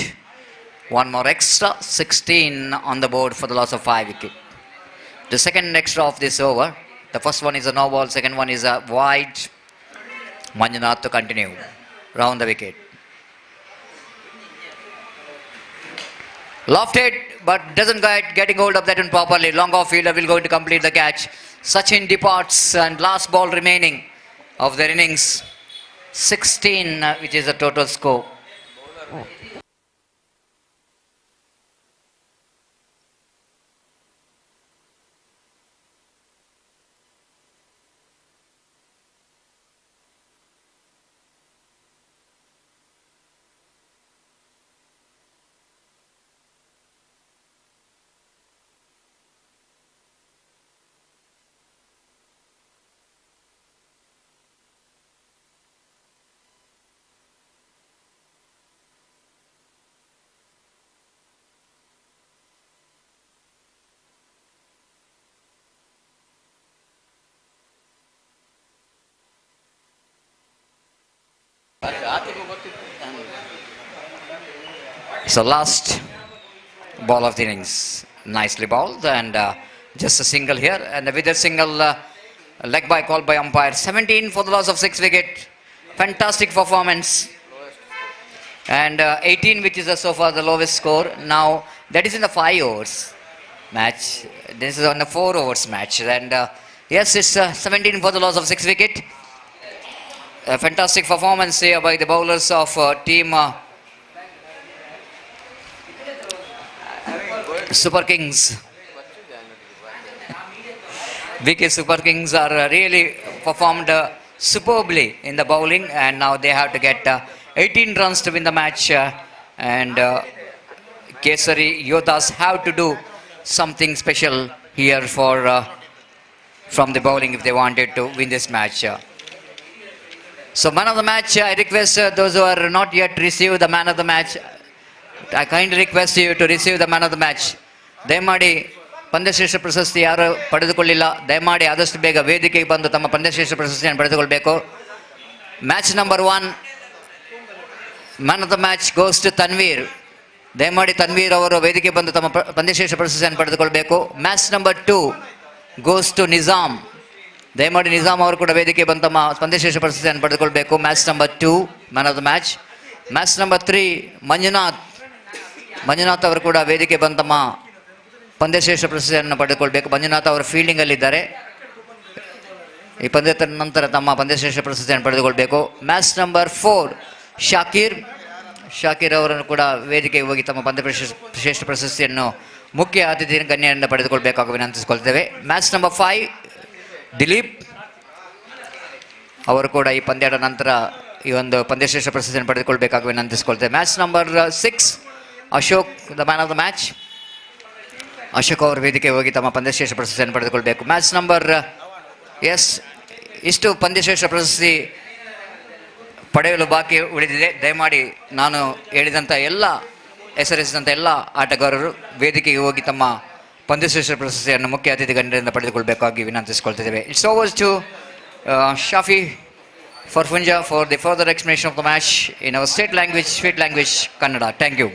1 more extra. 16 on the board for the loss of 5 wicket. The second extra of this over. The first one is a no ball, second one is a wide. Manjunath to continue. Round the wicket. Lofted, but doesn't getting hold of that one properly. Long off fielder will going to complete the catch. Sachin departs and last ball remaining of their innings. 16, which is the total score. So last ball of the innings, nicely bowled, and just a single here, and with a single leg by call by umpire. 17 for the loss of 6 wicket. Fantastic performance. And 18, which is so far the lowest score. Now that is in the 5 overs match. This is on the 4 overs match, and yes, it's 17 for the loss of 6 wicket. A fantastic performance here by the bowlers of team Super Kings. BK Super Kings are really performed superbly in the bowling, and now they have to get 18 runs to win the match, and Kesari Yodhas have to do something special here for from the bowling if they wanted to win this match. So man of the match, I request those who are not yet received the man of the match, I kindly request you to receive the man of the match. ದಯಮಾಡಿ ಪಂದ್ಯಶ್ರೇಷ್ಠ ಪ್ರಶಸ್ತಿ ಯಾರು ಪಡೆದುಕೊಳ್ಳಿಲ್ಲ, ದಯಮಾಡಿ ಆದಷ್ಟು ಬೇಗ ವೇದಿಕೆಗೆ ಬಂದು ತಮ್ಮ ಪಂದ್ಯಶ್ರೇಷ್ಠ ಪ್ರಶಸ್ತಿಯನ್ನು ಪಡೆದುಕೊಳ್ಬೇಕು. Match number 1 man of the match goes to Tanveer. ದಯಮಾಡಿ ತನ್ವೀರ್ ಅವರು ವೇದಿಕೆ ಬಂದು ತಮ್ಮ ಪಂದ್ಯಶ್ರೇಷ್ಠ ಪ್ರಶಸ್ತಿಯನ್ನು ಪಡೆದುಕೊಳ್ಬೇಕು. Match number 2 goes to Nizam. ದಯಮಾಡಿ ನಿಜಾಮ್ ಅವರು ಕೂಡ ವೇದಿಕೆ ಬಂದು ತಮ್ಮ ಪಂದ್ಯಶ್ರೇಷ್ಠ ಪ್ರಶಸ್ತಿಯನ್ನು ಪಡೆದುಕೊಳ್ಬೇಕು. Match number 2 man of the match. Match number 3 Manjunath ಅವರು ಕೂಡ ವೇದಿಕೆ ಬಂದು ತಮ್ಮ ಪಂದ್ಯಶ್ರೇಷ್ಠ ಪ್ರಶಸ್ತಿಯನ್ನು ಪಡೆದುಕೊಳ್ಬೇಕು. ಮಂಜುನಾಥ್ ಅವರು ಫೀಲ್ಡಿಂಗಲ್ಲಿದ್ದಾರೆ. ಈ ಪಂದ್ಯದ ನಂತರ ತಮ್ಮ ಪಂದ್ಯಶ್ರೇಷ್ಠ ಪ್ರಶಸ್ತಿಯನ್ನು ಪಡೆದುಕೊಳ್ಬೇಕು. ಮ್ಯಾಚ್ ನಂಬರ್ 4 ಶಾಕೀರ್ ಅವರನ್ನು ಕೂಡ ವೇದಿಕೆಗೆ ಹೋಗಿ ತಮ್ಮ ಪಂದ್ಯಶ್ರೇಷ್ಠ ಪ್ರಶಸ್ತಿಯನ್ನು ಮುಖ್ಯ ಅತಿಥಿ ಗಣ್ಯರಿಂದ ಪಡೆದುಕೊಳ್ಬೇಕಾಗಿ ವಿನಂತಿಸಿಕೊಳ್ತೇವೆ. ಮ್ಯಾಚ್ ನಂಬರ್ 5 ದಿಲೀಪ್ ಅವರು ಕೂಡ ಈ ಪಂದ್ಯದ ನಂತರ ಈ ಒಂದು ಪಂದ್ಯಶ್ರೇಷ್ಠ ಪ್ರಶಸ್ತಿಯನ್ನು ಪಡೆದುಕೊಳ್ಬೇಕಾಗಿ ವಿನಂತಿಸಿಕೊಳ್ತೇವೆ. Match number 6 Ashok the man of the match. Ashok ಅವರು ವೇದಿಕೆ ಹೋಗಿ ತಮ್ಮ ಪಂದ್ಯಶ್ರೇಷ್ಠ ಪ್ರಶಸ್ತಿಯನ್ನು ಪಡೆದುಕೊಳ್ಬೇಕು. ಮ್ಯಾಚ್ ನಂಬರ್ ಇಷ್ಟು ಪಂದ್ಯಶ್ರೇಷ್ಠ ಪ್ರಶಸ್ತಿ ಪಡೆಯಲು ಬಾಕಿ ಉಳಿದಿದೆ. ದಯಮಾಡಿ ನಾನು ಹೇಳಿದಂಥ ಹೆಸರಿಸಿದಂಥ ಎಲ್ಲ ಆಟಗಾರರು ವೇದಿಕೆಗೆ ಹೋಗಿ ತಮ್ಮ ಪಂದ್ಯಶ್ರೇಷ್ಠ ಪ್ರಶಸ್ತಿಯನ್ನು ಮುಖ್ಯ ಅತಿಥಿ ಗಣ್ಯರಿಂದ ಪಡೆದುಕೊಳ್ಬೇಕಾಗಿ ವಿನಂತಿಸಿಕೊಳ್ತಿದ್ದೇವೆ. It's overs to Shafi Farfunja for the further explanation of the match in our state language, Kannada. Thank you.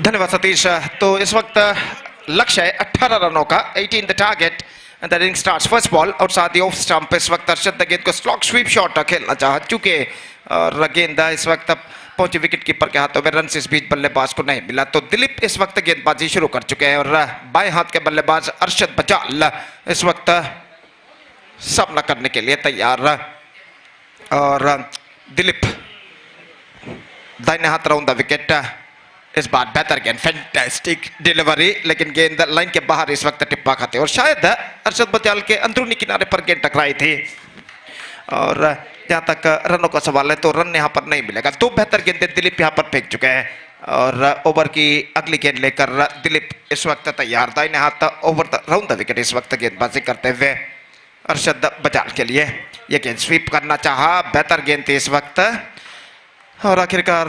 धन्यवाद सतीश. तो इस वक्त लक्ष्य है 18 रनों का, 18 the target and the inning starts. First ball outside the off stump. इस वक्त अर्शद द गेंद को स्लॉग स्वीप शॉट खेलना चाहा, चूंकि गेंद इस वक्त पहुंची विकेट कीपर के हाथों में. रन इस बीच बल्लेबाज को नहीं मिला, तो दिलीप इस वक्त गेंदबाजी शुरू कर चुके हैं और बाएं हाथ के बल्लेबाज अरशद बजाल इस वक्त सामना करने के लिए तैयार. और दिलीप दाहिने हाथ राउंड द विकेट. इस बार बेहतर गेंद, फैंटास्टिक डिलीवरी, लेकिन गेंद लाइन के बाहर इस वक्त टिप्पा खाते और शायद अरशद बजाल के अंदरूनी किनारे पर गेंद टकराई थी। और जहाँ तक रनों का सवाल है तो रन यहाँ पर नहीं मिलेगा। दो बेहतर गेंदें दिलीप यहाँ पर फेंक चुके हैं और ओवर की अगली गेंद लेकर दिलीप इस वक्त तैयार। दाहिने हाथ ओवर राउंड द विकेट इस वक्त गेंदबाजी करते हुए अरशद बजाल के लिए। ये गेंद स्वीप करना चाहा, बेहतर गेंद थी इस वक्त और आखिरकार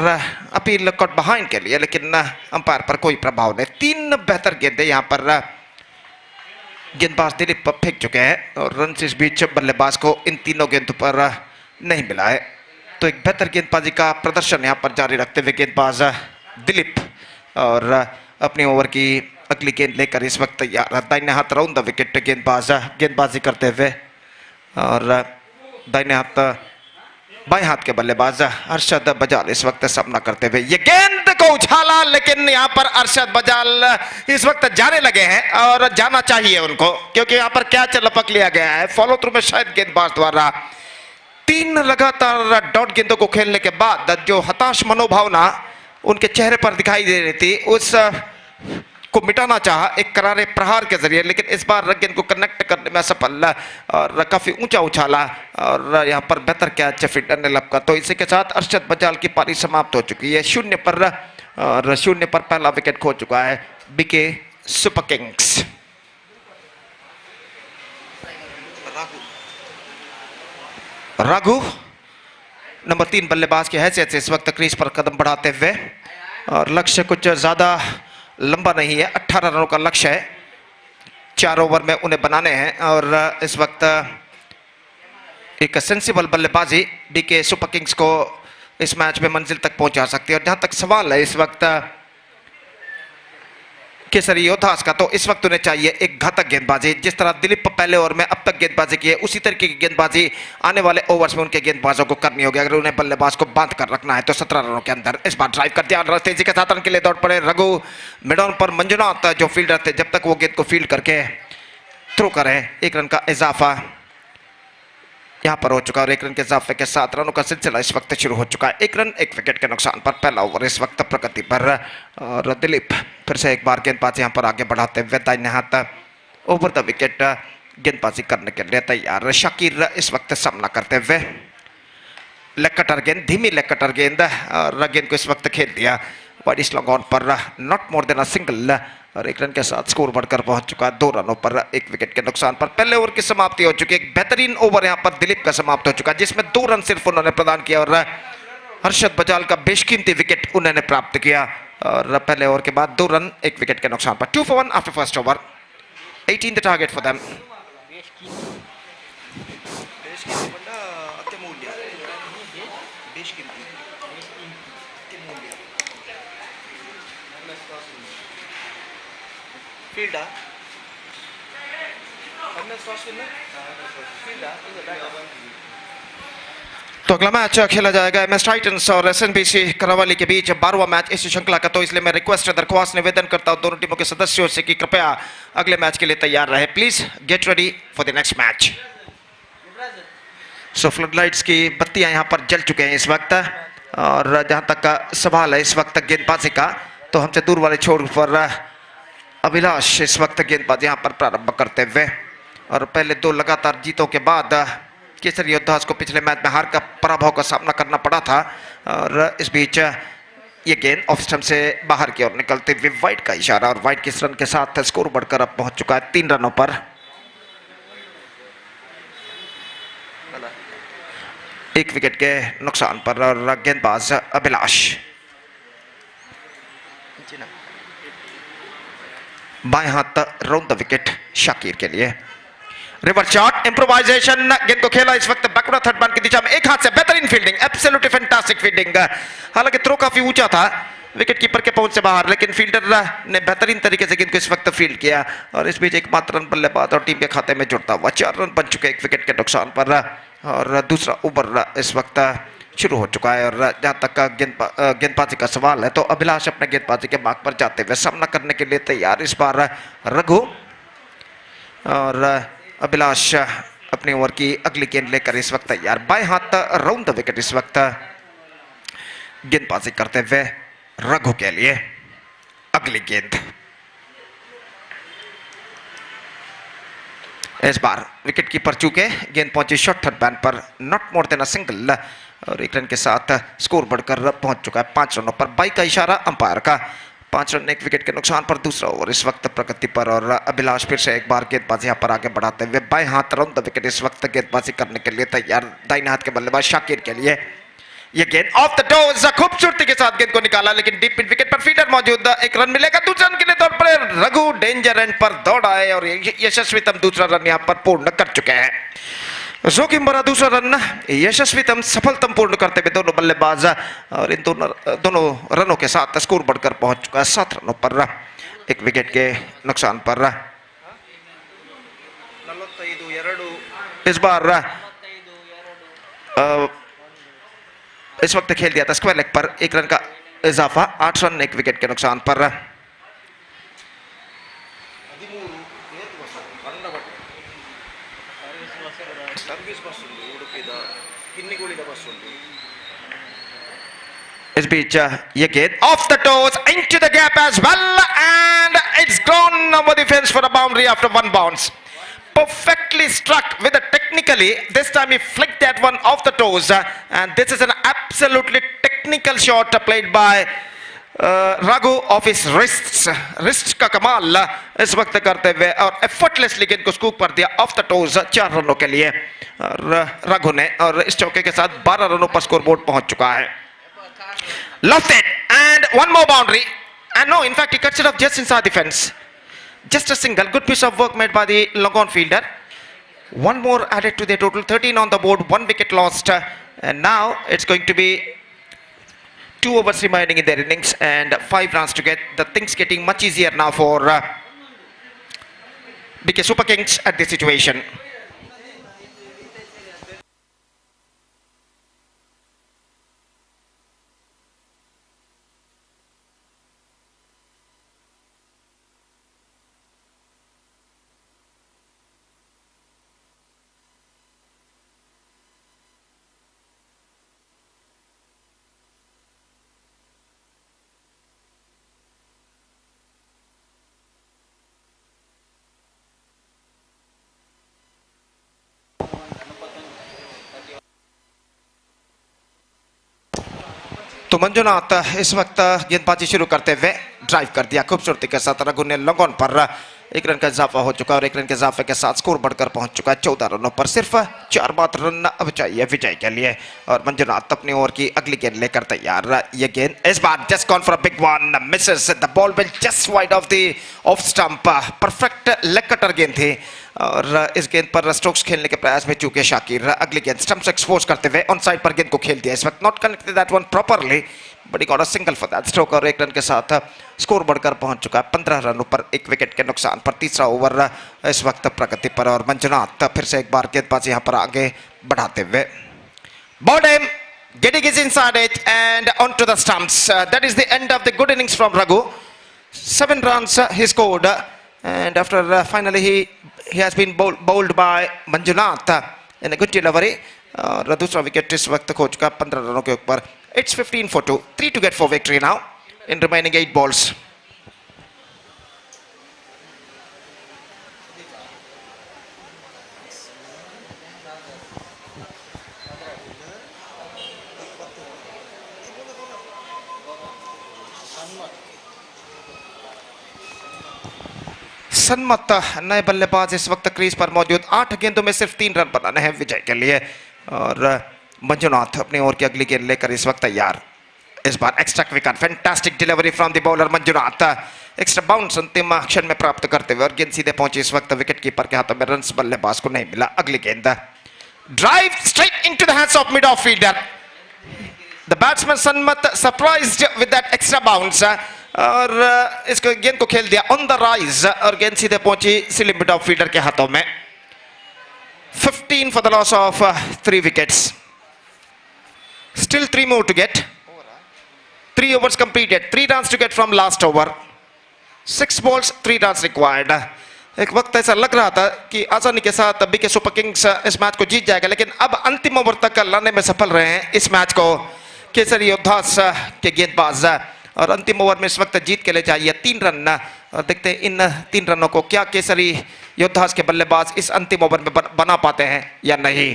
अपील कट बिहाइंड के लिए, लेकिन अंपायर पर कोई प्रभाव नहीं। तीन बेहतर गेंदें यहाँ पर गेंदबाज दिलीप फेंक चुके हैं और रन इस बीच बल्लेबाज को इन तीनों गेंदों पर नहीं मिला है। तो एक बेहतर गेंदबाजी का प्रदर्शन यहाँ पर जारी रखते हुए गेंदबाज दिलीप और अपनी ओवर की अगली गेंद लेकर इस वक्त तैयार। दाहिने हाथ राउंड द विकेट गेंदबाज गेंदबाजी करते हुए और दाहिने हाथ बाएं हाथ के बल्लेबाज अरशद बजाल इस वक्त सामना करते हुए ये गेंद को उछाला, लेकिन यहाँ पर अरशद बजाल इस वक्त जाने लगे हैं और जाना चाहिए उनको, क्योंकि यहाँ पर कैच लपक लिया गया है। फॉलो थ्रू में शायद गेंदबाज द्वारा तीन लगातार डॉट गेंदों को खेलने के बाद जो हताश मनोभावना उनके चेहरे पर दिखाई दे रही थी उस को मिटाना चाहा एक करारे प्रहार के जरिए, लेकिन इस बार गेंद को कनेक्ट करने में असफल और काफी ऊंचा उछाला और यहाँ पर बेहतर कैच फील्डर ने लपका। तो इसी के साथ अरशद बजाल की पारी समाप्त हो चुकी है। 0 पर और 0 पर पहला विकेट खो चुका है BK super Kings. Raghu number 3 बल्लेबाज की हैसियत से इस वक्त क्रीज पर कदम बढ़ाते हुए और लक्ष्य कुछ ज्यादा लंबा नहीं है, 18 रनों का लक्ष्य है, 4 ओवर में उन्हें बनाने हैं और इस वक्त एक सेंसिबल बल्लेबाजी बीके सुपर किंग्स को इस मैच में मंजिल तक पहुंचा सकती है। और जहां तक सवाल है इस वक्त केसरी योद्धास का, तो इस वक्त उन्हें चाहिए एक घातक गेंदबाजी। जिस तरह दिलीप पहले ओवर में अब तक गेंदबाजी की है उसी तरीके की गेंदबाजी आने वाले ओवर्स में उनके गेंदबाजों को करनी होगी अगर उन्हें बल्लेबाज को बांध कर रखना है। तो 17 रनों के अंदर इस बार ड्राइव कर दिया, तेजी के साथ रन के लिए दौड़ पड़े रघु। मिड ऑन पर मंजुनाथ जो फील्डर थे जब तक वो गेंद को फील्ड करके थ्रो करें, 1 रन का इजाफा यहाँ पर हो चुका और 1 रन के इजाफे के साथ रनों का सिलसिला इस वक्त शुरू हो चुका है। 1 रन 1 विकेट के नुकसान पर पहला ओवर इस वक्त प्रगति पर और दिलीप फिर से एक बार गेंदबाजी यहाँ पर आगे बढ़ाते हुए दाहिने हाथ ओवर द विकेट गेंदबाजी करने के लिए तैयार। शाकिर इस वक्त सामना करते हुए लेग कटर गेंद, धीमी लेग कटर गेंद और गेंद को इस वक्त खेल दिया वाइड स्लॉग ऑन पर, not more than a single और 1 रन के साथ स्कोर बढ़कर पहुंच चुका है 2 रनों पर 1 विकेट के नुकसान पर। पहले ओवर की समाप्ति हो चुकी है। एक बेहतरीन ओवर यहां पर दिलीप का समाप्त हो चुका है जिसमें 2 रन सिर्फ उन्होंने प्रदान किया और अरशद बजाल का बेशकीमती विकेट उन्होंने प्राप्त किया और पहले ओवर के बाद 2 रन 1 विकेट के नुकसान पर। 2 for 1 after first over, 18 the target for them. तो अगला मैच खेला जाएगा एमएस टाइटंस और एसएनबीसी करावाली के बीच 12वां मैच इस श्रृंखला का। तो इसलिए मैं दरख्वास्त निवेदन करता हूं दोनों टीमों के सदस्यों से कि कृपया अगले मैच के लिए तैयार रहे। Please get ready for the next match. So floodlights की बत्तियां यहां पर जल चुके हैं इस वक्त और जहां तक का सवाल है इस वक्त गेंदबाजी का, तो हमसे दूर वाले छोर पर अभिलाष इस वक्त गेंदबाजी यहां पर प्रारंभ करते हुए और पहले 2 लगातार जीतों के बाद केसरी योद्धास को पिछले मैच में हार का पराभव का सामना करना पड़ा था और इस बीच ये गेंद ऑफ स्टंप से बाहर की ओर निकलते हुए वाइड का इशारा और वाइड किस रन के साथ स्कोर बढ़कर अब पहुंच चुका है 3 रनों पर। 1 विकेट के नुकसान पर और गेंदबाज अभिलाष बाएं हाथ राउंड द विकेट शाकिर के लिए। रिवर्स शॉट इंप्रोवाइजेशन, गेंद को खेला इस वक्त बैकवर्ड थर्ड मैन की दिशा में, एक हाथ से बेहतरीन फील्डिंग, एब्सोल्युटली फैंटास्टिक फील्डिंग। हालांकि थ्रो काफी ऊंचा था विकेट कीपर के पहुंच से बाहर, लेकिन फील्डर ने बेहतरीन तरीके से गेंद को इस वक्त फील्ड किया और इस बीच एकमात्र रन बल्लेबाज और टीम के खाते में जुड़ता हुआ 4 रन बन चुके 1 विकेट के नुकसान पर और दूसरा ओवर इस वक्त शुरू हो चुका है। और जहां तक का गेंदबाजी का सवाल है तो अभिलाष अपने गेंदबाजी के मार्ग पर जाते हुए सामना करने के लिए तैयार। इस बार रघु और अभिलाष अपनी ओवर की अगली गेंद लेकर इस वक्त तैयार। बाएं हाथ राउंड द विकेट इस वक्त गेंदबाजी करते हुए रघु के लिए। अगली गेंद। इस बार विकेट कीपर चूके गेंद पहुंची शॉर्ट थर्ड बैन पर, not more than a single, और 1 रन के साथ स्कोर बढ़कर पहुंच चुका है 5 रनों पर। 22 का इशारा अंपायर का। 5 रन 1 विकेट के नुकसान पर दूसरा ओवर इस वक्त प्रगति पर, और अभिलाष फिर से एक बार गेंदबाजी यहाँ पर आगे बढ़ाते हुए बाएं हाथ राउंड द विकेट इस वक्त गेंदबाजी करने के लिए तैयार। दाहिने हाथ के बल्लेबाज शाकिर के लिए ये गेंद ऑफ द टोज, खूबसूरती के साथ गेंद को निकाला, लेकिन डीप मिड विकेट पर फील्डर मौजूद। 1 रन मिलेगा दूसरे रन के लिए दौड़ पड़े रघु, डेंजर एंड पर दौड़ आए और यशस्वीतम दूसरा रन यहां पर पूर्ण कर चुके हैं। जोखिम भरा दूसरा रन यशस्वीतम सफलतम पूर्ण करते हुए दोनों बल्लेबाज, और इन दोनों रनों के साथ स्कोर बढ़कर पहुंच चुका है 7 रनों पर 1 विकेट के नुकसान पर। इस बार इस वक्त खेल दिया था स्क्वायर लेग पर, 1 रन का इजाफा, 8 रन 1 विकेट के नुकसान पर। इस बीच ये गेंद off the toes into the gap as well and it's gone over the fence for a boundary after 1 bounce. Perfectly struck with a technically, this time he flicked that one off the toes, and this is an absolutely technical shot played by Raghu of his wrists का कमाल इस वक्त करते हुए, और effortlessly गेंद को scoop कर दिया ऑफ द टोज 4 रनों के लिए रघु ने, और इस चौके के साथ 12 रनों पर स्कोर बोर्ड पहुंच चुका है. Left it and one more boundary, and no, in fact he cuts it off just inside the fence. Just a single, good piece of work made by the long-on fielder. One more added to the total, 13 on the board, 1 wicket lost, and now it's going to be 2 overs remaining in their innings and 5 runs to get. The things getting much easier now for BK Super Kings at this situation. तो मंजुनाथ इस वक्त गेंदबाजी शुरू करते हुए drive कर दिया खूबसूरती के साथ, रघु ने लॉन्ग ऑन पर 1 रन का इजाफा हो चुका है, और 1 रन के इजाफे के साथ स्कोर बढ़कर पहुंच चुका है 14 रनों पर. सिर्फ 4 मात्र रन अब चाहिए विजय के लिए, और मंजुनाथ अपनी ओवर की अगली गेंद लेकर तैयार. ये गेंद इस बार just gone for a big one, misses the ball will just wide off the off stump. Perfect leg cutter गेंद थी, और इस गेंद पर स्ट्रोक्स खेलने के प्रयास में चूके शाकिर. अगली गेंद स्टंप से एक्सपोज करते हुए ऑन साइड पर गेंद को खेल दिया. इस वक्त not connected that one properly, but he got a single for that stroke, और 1 रन के साथ स्कोर बढ़कर पहुंच चुका है 15 रनों पर 1 विकेट के नुकसान पर. तीसरा ओवर इस वक्त प्रगति पर, और मंजुनाथ फिर से एक बार गेंदबाजी यहां पर आगे बढ़ाते हुए. Boredom getting his inside it and onto the stumps. That is the end of the good innings from Raghu. 7 runs he scored, and after finally he has been bowled by Manjunath in a good delivery. और दूसरा wicket इस वक्त खो चुका 15 रनों के ऊपर. It's 15 for 2, 3 to get for victory now in remaining 8 balls. सन्मत नए बल्लेबाज इस वक्त क्रीज पर मौजूद. 8 गेंदों में सिर्फ 3 रन बनाने हैं विजय के लिए, और मंजुनाथ अपनी ओवर की अगली गेंद लेकर इस वक्त तैयार. इस बार extra wicket, fantastic delivery from the bowler Manjunath. Extra bounce अंतिम क्षण में प्राप्त करते हुए, और गेंद सीधे पहुंची इस वक्त विकेट कीपर के हाथों में. रन्स बल्लेबाज को नहीं मिला. अगली गेंद drive straight into the hands of mid off fielder. The batsman Sanmat surprised with that extra bounce, और इसको गेंद को खेल दिया ऑन द राइज, और गेंद सीधे पहुंची सिली मिड ऑफ फील्डर के हाथों में. 15 for the loss of 3 wickets. Still 3 more to get. 3 overs completed. 3 runs to get from last over. 6 balls, 3 runs required. एक वक्त ऐसा लग रहा था कि आसानी के साथ बीके सुपर किंग्स इस मैच को जीत जाएगा, लेकिन अब अंतिम ओवर तक लाने में सफल रहे हैं इस मैच को केसरी योद्धास के गेंदबाज और अंतिम ओवर में इस वक्त जीत के लिए चाहिए 3 रन। और देखते हैं इन 3 रनों को क्या केसरी योद्धास के बल्लेबाज इस अंतिम ओवर में बना पाते हैं या नहीं।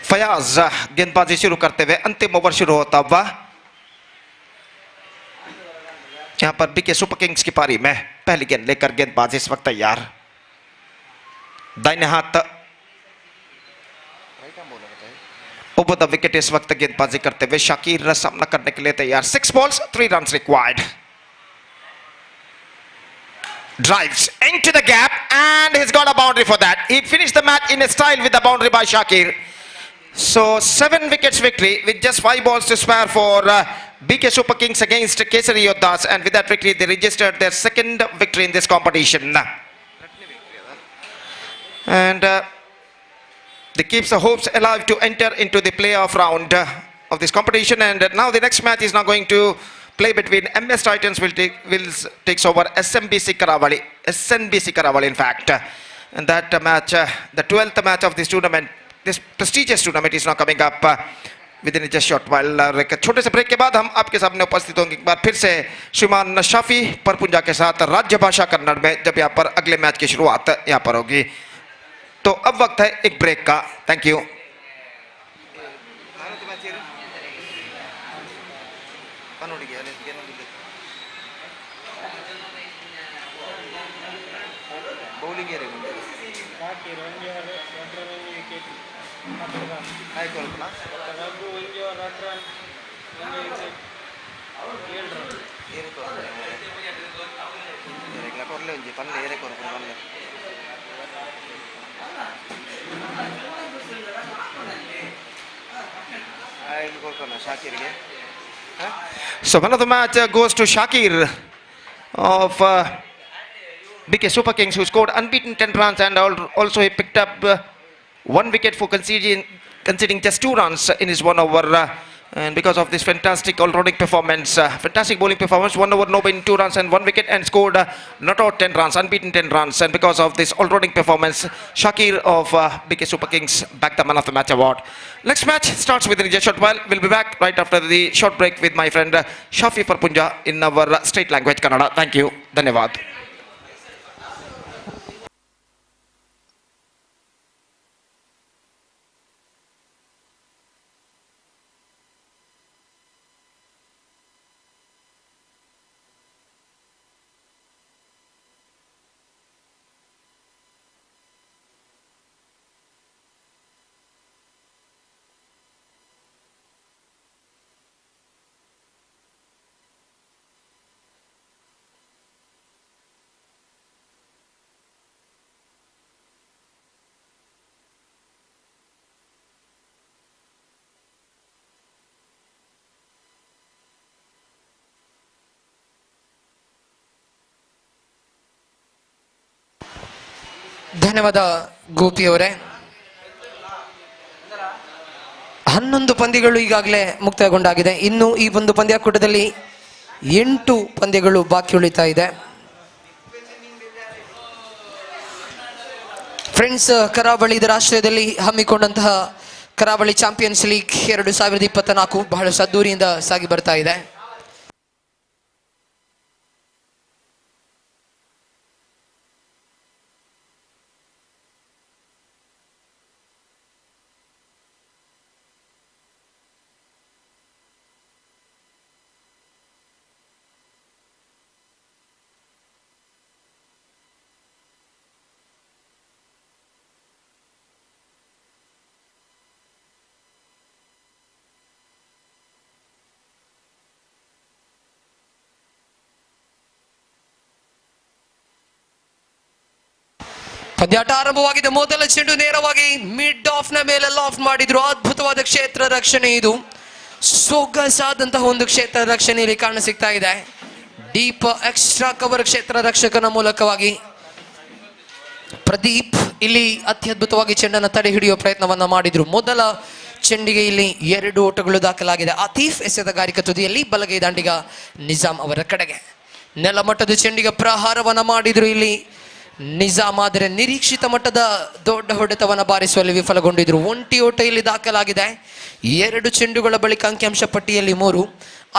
फयाज गेंदबाजी शुरू करते हुए अंतिम ओवर शुरू होता हुआ। यहां पर बीके सुपर किंग्स की पारी में पहली गेंद लेकर गेंदबाज इस वक्त तैयार। दाहिने हाथ ओवर द विकेट इस वक्त गेंदबाजी करते हुए शाकिर सामना करने के लिए तैयार। 6 balls 3 runs required. Drives into the gap and he's got a boundary for that. He finished the match in a style with the boundary by Shakir. So 7 wickets victory with just 5 balls to spare for BK Super Kings against Kesari Yoddhas, and with that victory they registered their second victory in this competition. And they keeps the hopes alive to enter into the playoff round of this competition. And now the next match is now going to play between MS Titans will takes over SNBC Karavali in fact. And that match, the 12th match of this tournament, this prestigious tournament is now coming up within just short while. एक छोटे से break के बाद हम आपके सामने उपस्थित होंगे एक बार फिर से श्रीमान शाफी परपुंजा के साथ राज्य भाषा कन्नड़ में, जब यहाँ पर अगले मैच की शुरुआत यहाँ पर होगी। तो अब वक्त है एक ब्रेक का। Thank you. So one of the match goes to Shakir of BK Super Kings, who scored unbeaten 10 runs, and also he picked up 1 wicket for conceding just 2 runs in his 1 over. And because of this fantastic all-rounding performance, fantastic bowling performance, 1 over no in 2 runs and 1 wicket, and scored not out 10 runs, unbeaten 10 runs. And because of this all-rounding performance, Shakir of BK Super Kings bagged the Man of the Match award. Next match starts within just short while. We'll be back right after the short break with my friend Shafi Parpunja in our state language Kannada. Thank you. Dhanyavad. ಧನ್ಯವಾದ ಗೋಪಿಯವರೇ. 11 ಪಂದ್ಯಗಳು ಈಗಾಗಲೇ ಮುಕ್ತಾಯಗೊಂಡಾಗಿದೆ. ಇನ್ನು ಈ ಒಂದು ಪಂದ್ಯಾಕೂಟದಲ್ಲಿ 8 ಪಂದ್ಯಗಳು ಬಾಕಿ ಉಳಿತಾ ಇದೆ. ಫ್ರೆಂಡ್ಸ್, ಕರಾವಳಿ ರಾಷ್ಟ್ರದಲ್ಲಿ ಹಮ್ಮಿಕೊಂಡಂತಹ ಕರಾವಳಿ ಚಾಂಪಿಯನ್ಸ್ ಲೀಗ್ 2024 ಬಹಳ ಸದ್ದೂರಿಯಿಂದ ಸಾಗಿ ಬರ್ತಾ ಇದೆ. ಪಂದ್ಯಾಟ ಆರಂಭವಾಗಿದೆ. ಮೊದಲ ಚೆಂಡು ನೇರವಾಗಿ ಮಿಡ್ ಆಫ್ ನ ಮೇಲೆ ಲಾಫ್ಟ್ ಮಾಡಿದ್ರು. ಅದ್ಭುತವಾದ ಕ್ಷೇತ್ರ ರಕ್ಷಣೆ, ಇದು ಸೊಗಸಾದಂತಹ ಒಂದು ಕ್ಷೇತ್ರ ರಕ್ಷಣೆ ಇಲ್ಲಿ ಕಾಣ ಸಿಗ್ತಾ ಇದೆ. ಡೀಪ್ ಎಕ್ಸ್ಟ್ರಾ ಕವರ್ ಕ್ಷೇತ್ರ ರಕ್ಷಕನ ಮೂಲಕವಾಗಿ ಪ್ರದೀಪ್ ಇಲ್ಲಿ ಅತ್ಯದ್ಭುತವಾಗಿ ಚೆಂಡನ್ನು ತಡೆ ಹಿಡಿಯುವ ಪ್ರಯತ್ನವನ್ನ ಮಾಡಿದ್ರು. ಮೊದಲ ಚೆಂಡಿಗೆ ಇಲ್ಲಿ 2 ಓಟಗಳು ದಾಖಲಾಗಿದೆ. ಆತೀಫ್ ಎಸೆದ ಗಾರಿಕ ತುದಿಯಲ್ಲಿ ಬಲಗೈ ದಾಂಡಿಗ ನಿಜಾಮ್ ಅವರ ಕಡೆಗೆ. ನೆಲಮಟ್ಟದ ಚೆಂಡಿಗೆ ಪ್ರಹಾರವನ್ನ ಮಾಡಿದ್ರು ಇಲ್ಲಿ ನಿಜಾಮ್. ಆದರೆ ನಿರೀಕ್ಷಿತ ಮಟ್ಟದ ದೊಡ್ಡ ಹೊಡೆತವನ್ನ ಬಾರಿಸುವಲ್ಲಿ ವಿಫಲಗೊಂಡಿದ್ರು. ಒಂಟಿ ಓಟ ಇಲ್ಲಿ ದಾಖಲಾಗಿದೆ. 2 ಚೆಂಡುಗಳ ಬಳಿಕ ಅಂಕಿಅಂಶ ಪಟ್ಟಿಯಲ್ಲಿ 3.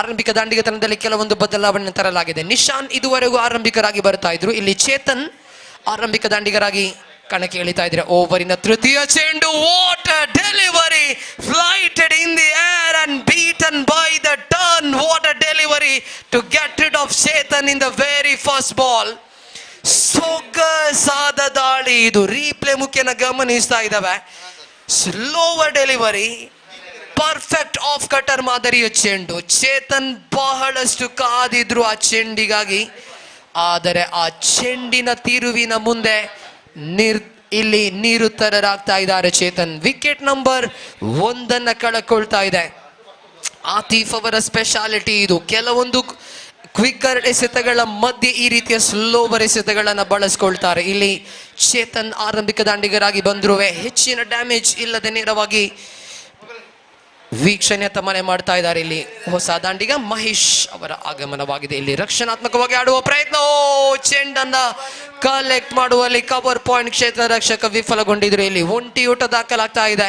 ಆರಂಭಿಕ ದಾಂಡಿಗತನದಲ್ಲಿ ಕೆಲವೊಂದು ಬದಲಾವಣೆ ತರಲಾಗಿದೆ. ನಿಶಾನ್ ಇದುವರೆಗೂ ಆರಂಭಿಕರಾಗಿ ಬರ್ತಾ ಇದ್ರು. ಇಲ್ಲಿ ಚೇತನ್ ಆರಂಭಿಕ ದಾಂಡಿಗರಾಗಿ ಕಣಕ್ಕೆ ಇಳಿತಾ ಇದ್ರೆ. ಓವರಿನ ತೃತೀಯ ಚೆಂಡು, what a delivery, flighted in the air and beaten by the turn. What a delivery to get rid of Chetan in the very first ball. ಸೊಗಸಾದ ದಾಳಿ ಇದು. ರೀಪ್ಲೇ ಮುಖ್ಯನ ಗಮನಿಸ್ತಾ ಇದ್ದಾವೆ. Slower delivery, perfect off cutter ಮಾದರಿಯ ಚೆಂಡು. ಚೇತನ್ ಬಹಳಷ್ಟು ಕಾದಿದ್ರು ಆ ಚೆಂಡಿಗಾಗಿ. ಆದರೆ ಆ ಚೆಂಡಿನ ತಿರುವಿನ ಮುಂದೆ ಇಲ್ಲಿ ನಿರುತ್ತರರಾಗ್ತಾ ಇದ್ದಾರೆ ಚೇತನ್. ವಿಕೆಟ್ ನಂಬರ್ 1 ಕಳಕೊಳ್ತಾ ಇದೆ. ಆತೀಫ್ ಅವರ ಸ್ಪೆಷಾಲಿಟಿ ಇದು. ಕೆಲವೊಂದು ಕ್ವಿಕ್ಕರ್ ಎಸೆತಗಳ ಮಧ್ಯೆ ಈ ರೀತಿಯ ಸ್ಲೋವರ್ ಎಸೆತಗಳನ್ನು ಬಳಸ್ಕೊಳ್ತಾರೆ. ಇಲ್ಲಿ ಚೇತನ್ ಆರಂಭಿಕ ದಾಂಡಿಗರಾಗಿ ಬಂದ್ರು ಹೆಚ್ಚಿನ ಡ್ಯಾಮೇಜ್ ಇಲ್ಲದೆ ನೇರವಾಗಿ ವೀಕ್ಷಣೆ ತಮನೆ ಮಾಡ್ತಾ ಇದ್ದಾರೆ. ಇಲ್ಲಿ ಹೊಸ ದಾಂಡಿಗ ಮಹೇಶ್ ಅವರ ಆಗಮನವಾಗಿದೆ. ಇಲ್ಲಿ ರಕ್ಷಣಾತ್ಮಕವಾಗಿ ಆಡುವ ಪ್ರಯತ್ನ, ಚೆಂಡನ್ನ ಕಲೆಕ್ಟ್ ಮಾಡುವಲ್ಲಿ ಕವರ್ ಪಾಯಿಂಟ್ ಕ್ಷೇತ್ರ ರಕ್ಷಕ ವಿಫಲಗೊಂಡಿದ್ರು. ಇಲ್ಲಿ ಒಂಟಿ ಓಟ ದಾಖಲಾಗ್ತಾ ಇದೆ.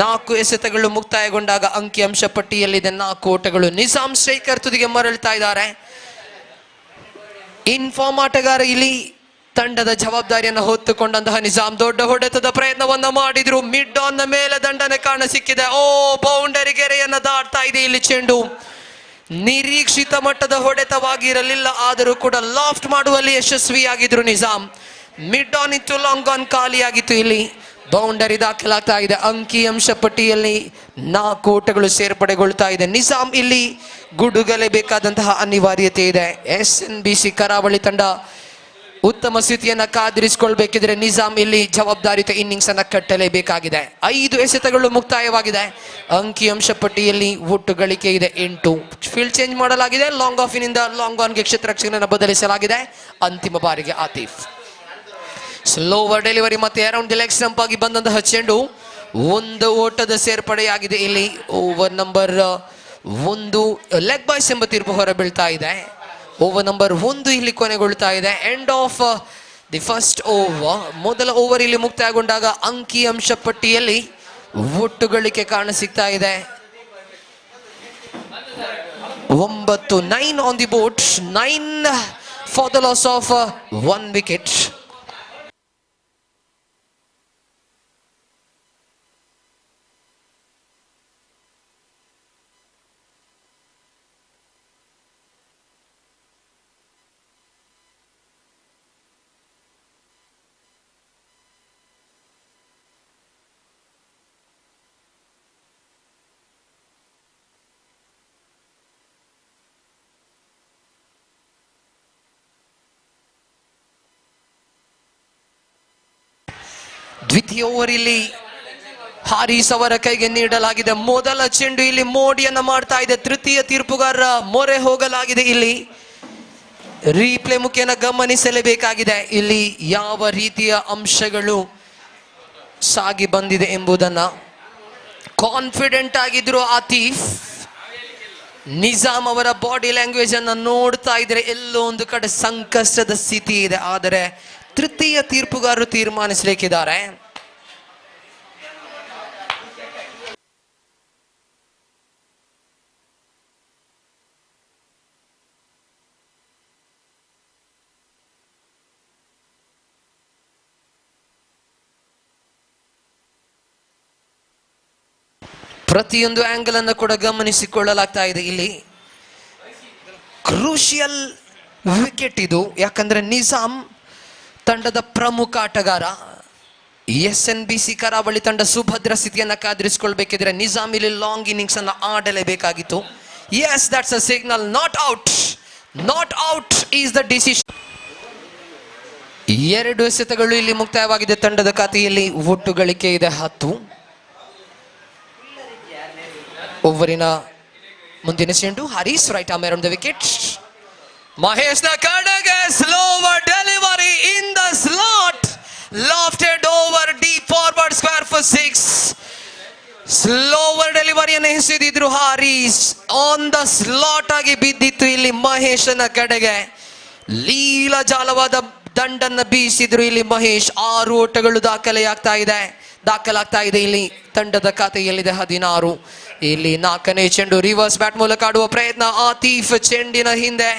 4 ಎಸೆತಗಳು ಮುಕ್ತಾಯಗೊಂಡಾಗ ಅಂಕಿಅಂಶ ಪಟ್ಟಿಯಲ್ಲಿದೆ 4 ಓಟಗಳು. ನಿಜಾಮ್ ಸ್ಟ್ರೈಕರ್ ತುದಿಗೆ ಮರಳ್ತಾ ಇದ್ದಾರೆ. ಇನ್ಫಾರ್ಮ್ ಆಟಗಾರ ಇಲ್ಲಿ ತಂಡದ ಜವಾಬ್ದಾರಿಯನ್ನು ಹೊತ್ತುಕೊಂಡಂತಹ ನಿಜಾಮ್ ದೊಡ್ಡ ಹೊಡೆತದ ಪ್ರಯತ್ನವನ್ನ ಮಾಡಿದ್ರು. ಮಿಡ್ ಆನ್ ನ ಮೇಲೆ ದಂಡನೆ ಕಾಣ ಸಿಕ್ಕಿದೆ. ಬೌಂಡರಿ ಗೆರೆಯನ್ನ ದಾಟ್ತಾ ಇದೆ ಇಲ್ಲಿ ಚೆಂಡು. ನಿರೀಕ್ಷಿತ ಮಟ್ಟದ ಹೊಡೆತವಾಗಿರಲಿಲ್ಲ, ಆದರೂ ಕೂಡ ಲಾಫ್ಟ್ ಮಾಡುವಲ್ಲಿ ಯಶಸ್ವಿಯಾಗಿದ್ರು ನಿಜಾಮ್. ಮಿಡ್ ಆನ್ ಇತ್ತು, ಲಾಂಗ್ ಆನ್ ಖಾಲಿಯಾಗಿತ್ತು. ಇಲ್ಲಿ ಬೌಂಡರಿ ದಾಖಲಾಗ್ತಾ ಇದೆ. ಅಂಕಿಅಂಶ ಪಟ್ಟಿಯಲ್ಲಿ 4 ಓಟಗಳು ಸೇರ್ಪಡೆಗೊಳ್ತಾ ಇದೆ. ನಿಜಾಮ್ ಇಲ್ಲಿ ಗುಡುಗಲೇಬೇಕಾದಂತಹ ಅನಿವಾರ್ಯತೆ ಇದೆ. SNBC ಕರಾವಳಿ ತಂಡ ಉತ್ತಮ ಸ್ಥಿತಿಯನ್ನ ಕಾದಿರಿಸಿಕೊಳ್ಬೇಕಿದ್ರೆ ನಿಜಾಮ್ ಇಲ್ಲಿ ಜವಾಬ್ದಾರಿತ ಇನ್ನಿಂಗ್ಸ್ ಅನ್ನ ಕಟ್ಟಲೇಬೇಕಾಗಿದೆ. 5 ಎಸೆತಗಳು ಮುಕ್ತಾಯವಾಗಿದೆ. ಅಂಕಿಅಂಶ ಪಟ್ಟಿಯಲ್ಲಿ ಒಟ್ಟು ಗಳಿಕೆ ಇದೆ 8. ಫೀಲ್ಡ್ ಚೇಂಜ್ ಮಾಡಲಾಗಿದೆ. ಲಾಂಗ್ ಆಫ್ ನಿಂದ ಲಾಂಗ್ ಆನ್ಗೆ ಕ್ಷೇತ್ರ ರಕ್ಷಕನನ್ನು ಬದಲಿಸಲಾಗಿದೆ. ಅಂತಿಮ ಬಾರಿಗೆ ಆತೀಫ್. ಸ್ಲೋವರ್ ಡೆಲಿವರಿ ಮತ್ತೆ ಅರೌಂಡ್ ದಿ ಲೆಗ್ ಸ್ಟಂಪ್ ಆಗಿ ಬಂದಂತಹ ಚೆಂಡು 1 ಓಟದ ಸೇರ್ಪಡೆಯಾಗಿದೆ. ಇಲ್ಲಿ ಓವರ್ ನಂಬರ್ 1 ಲೆಗ್ ಬಾಯ್ಸ್ ಎಂಬ ತೀರ್ಪು ಹೊರಬೀಳ್ತಾ ಇದೆ. ಓವರ್ ನಂಬರ್ 1 ಇಲ್ಲಿ ಕೊನೆಗೊಳ್ತಾ ಇದೆ. End of the first over. ಮೊದಲ ಓವರ್ ಇಲ್ಲಿ ಮುಕ್ತಾಯಗೊಂಡಾಗ ಅಂಕಿಅಂಶ ಪಟ್ಟಿಯಲ್ಲಿ ಒಟ್ಟು ಗಳಿಕೆ ಕಾಣ ಸಿಗ್ತಾ ಇದೆ 9 on the boat, 9 for the loss of 1 wicket. ದ್ವಿತೀಯ ಓವರ್ ಇಲ್ಲಿ ಹಾರಿಸ್ ಅವರ ಕೈಗೆ ನೀಡಲಾಗಿದೆ. ಮೊದಲ ಚೆಂಡು ಇಲ್ಲಿ ಮೋಡಿಯನ್ನ ಮಾಡ್ತಾ ಇದೆ. ತೃತೀಯ ತೀರ್ಪುಗಾರರ ಮೊರೆ ಹೋಗಲಾಗಿದೆ. ಇಲ್ಲಿ ರೀಪ್ಲೇ ಮುಖೇನ ಗಮನಿಸಲೇಬೇಕಾಗಿದೆ. ಇಲ್ಲಿ ಯಾವ ರೀತಿಯ ಅಂಶಗಳು ಸಾಗಿ ಬಂದಿದೆ ಎಂಬುದನ್ನ. ಕಾನ್ಫಿಡೆಂಟ್ ಆಗಿದ್ರು ಆತೀಫ್. ನಿಜಾಮ್ ಅವರ ಬಾಡಿ ಲ್ಯಾಂಗ್ವೇಜ್ ಅನ್ನ ನೋಡ್ತಾ ಇದ್ರೆ ಎಲ್ಲೋ ಒಂದು ಕಡೆ ಸಂಕಷ್ಟದ ಸ್ಥಿತಿ ಇದೆ. ಆದರೆ ತೃತೀಯ ತೀರ್ಪುಗಾರರು ತೀರ್ಮಾನಿಸಲಿಕ್ಕಿದ್ದಾರೆ. ಪ್ರತಿಯೊಂದು ಆಂಗಲ್ ಅನ್ನು ಕೂಡ ಗಮನಿಸಿಕೊಳ್ಳಲಾಗ್ತಾ ಇದೆ. ಇಲ್ಲಿ ಕ್ರೂಷಿಯಲ್ ವಿಕೆಟ್ ಇದು. ಯಾಕಂದ್ರೆ ನಿಜಾಮ್ ತಂಡದ ಪ್ರಮುಖ ಆಟಗಾರ. SNBC ಕರಾವಳಿ ತಂಡ ಸುಭದ್ರ ಸ್ಥಿತಿಯನ್ನ ಕಾದಿರಿಸಿಕೊಳ್ಬೇಕಿದ್ರೆ ನಿಜಾಮ್ ಇಲ್ಲಿ ಲಾಂಗ್ ಇನ್ನಿಂಗ್ಸ್ ಅನ್ನ ಆಡಲೇಬೇಕಾಗಿತ್ತು. Yes, that's a signal. Not out, not out is the decision. 2 ಎಸೆತಗಳು ಇಲ್ಲಿ ಮುಕ್ತಾಯವಾಗಿದೆ. ತಂಡದ ಖಾತೆಯಲ್ಲಿ ಒಟ್ಟು ಗಳಿಕೆ ಇದೆ 10. ಓವರಿನ ಮುಂದಿನ ಚೆಂಡು Haris right arm around the wicket. Mahesh ನ ಕಡೆಗೆ slower delivery in the slot, lofted over deep forward square for 6. Slower ಡೆಲಿವರಿಯನ್ನು ಎಸೆದಿದ್ರು ಹಾರಿಸ್. ಆನ್ ದ ಸ್ಲಾಟ್ ಆಗಿ ಬಿದ್ದಿತ್ತು ಇಲ್ಲಿ ಮಹೇಶನ ಕಡೆಗೆ. ಲೀಲಾಜಾಲವಾದ ದಂಡನ್ನ ಬೀಸಿದ್ರು ಇಲ್ಲಿ ಮಹೇಶ್. 6 ಓಟಗಳು ದಾಖಲಾಗ್ತಾ ಇದೆ ಇಲ್ಲಿ ತಂಡದ ಖಾತೆಯಲ್ಲಿದೆ 16. ಇಲ್ಲಿ 4ನೇ ಚೆಂಡು ರಿವರ್ಸ್ ಬ್ಯಾಟ್ ಮೂಲಕ ಆಡುವ ಪ್ರಯತ್ನ. ಆತೀಫ್ ಚೆಂಡಿನ ಹಿಂದೆ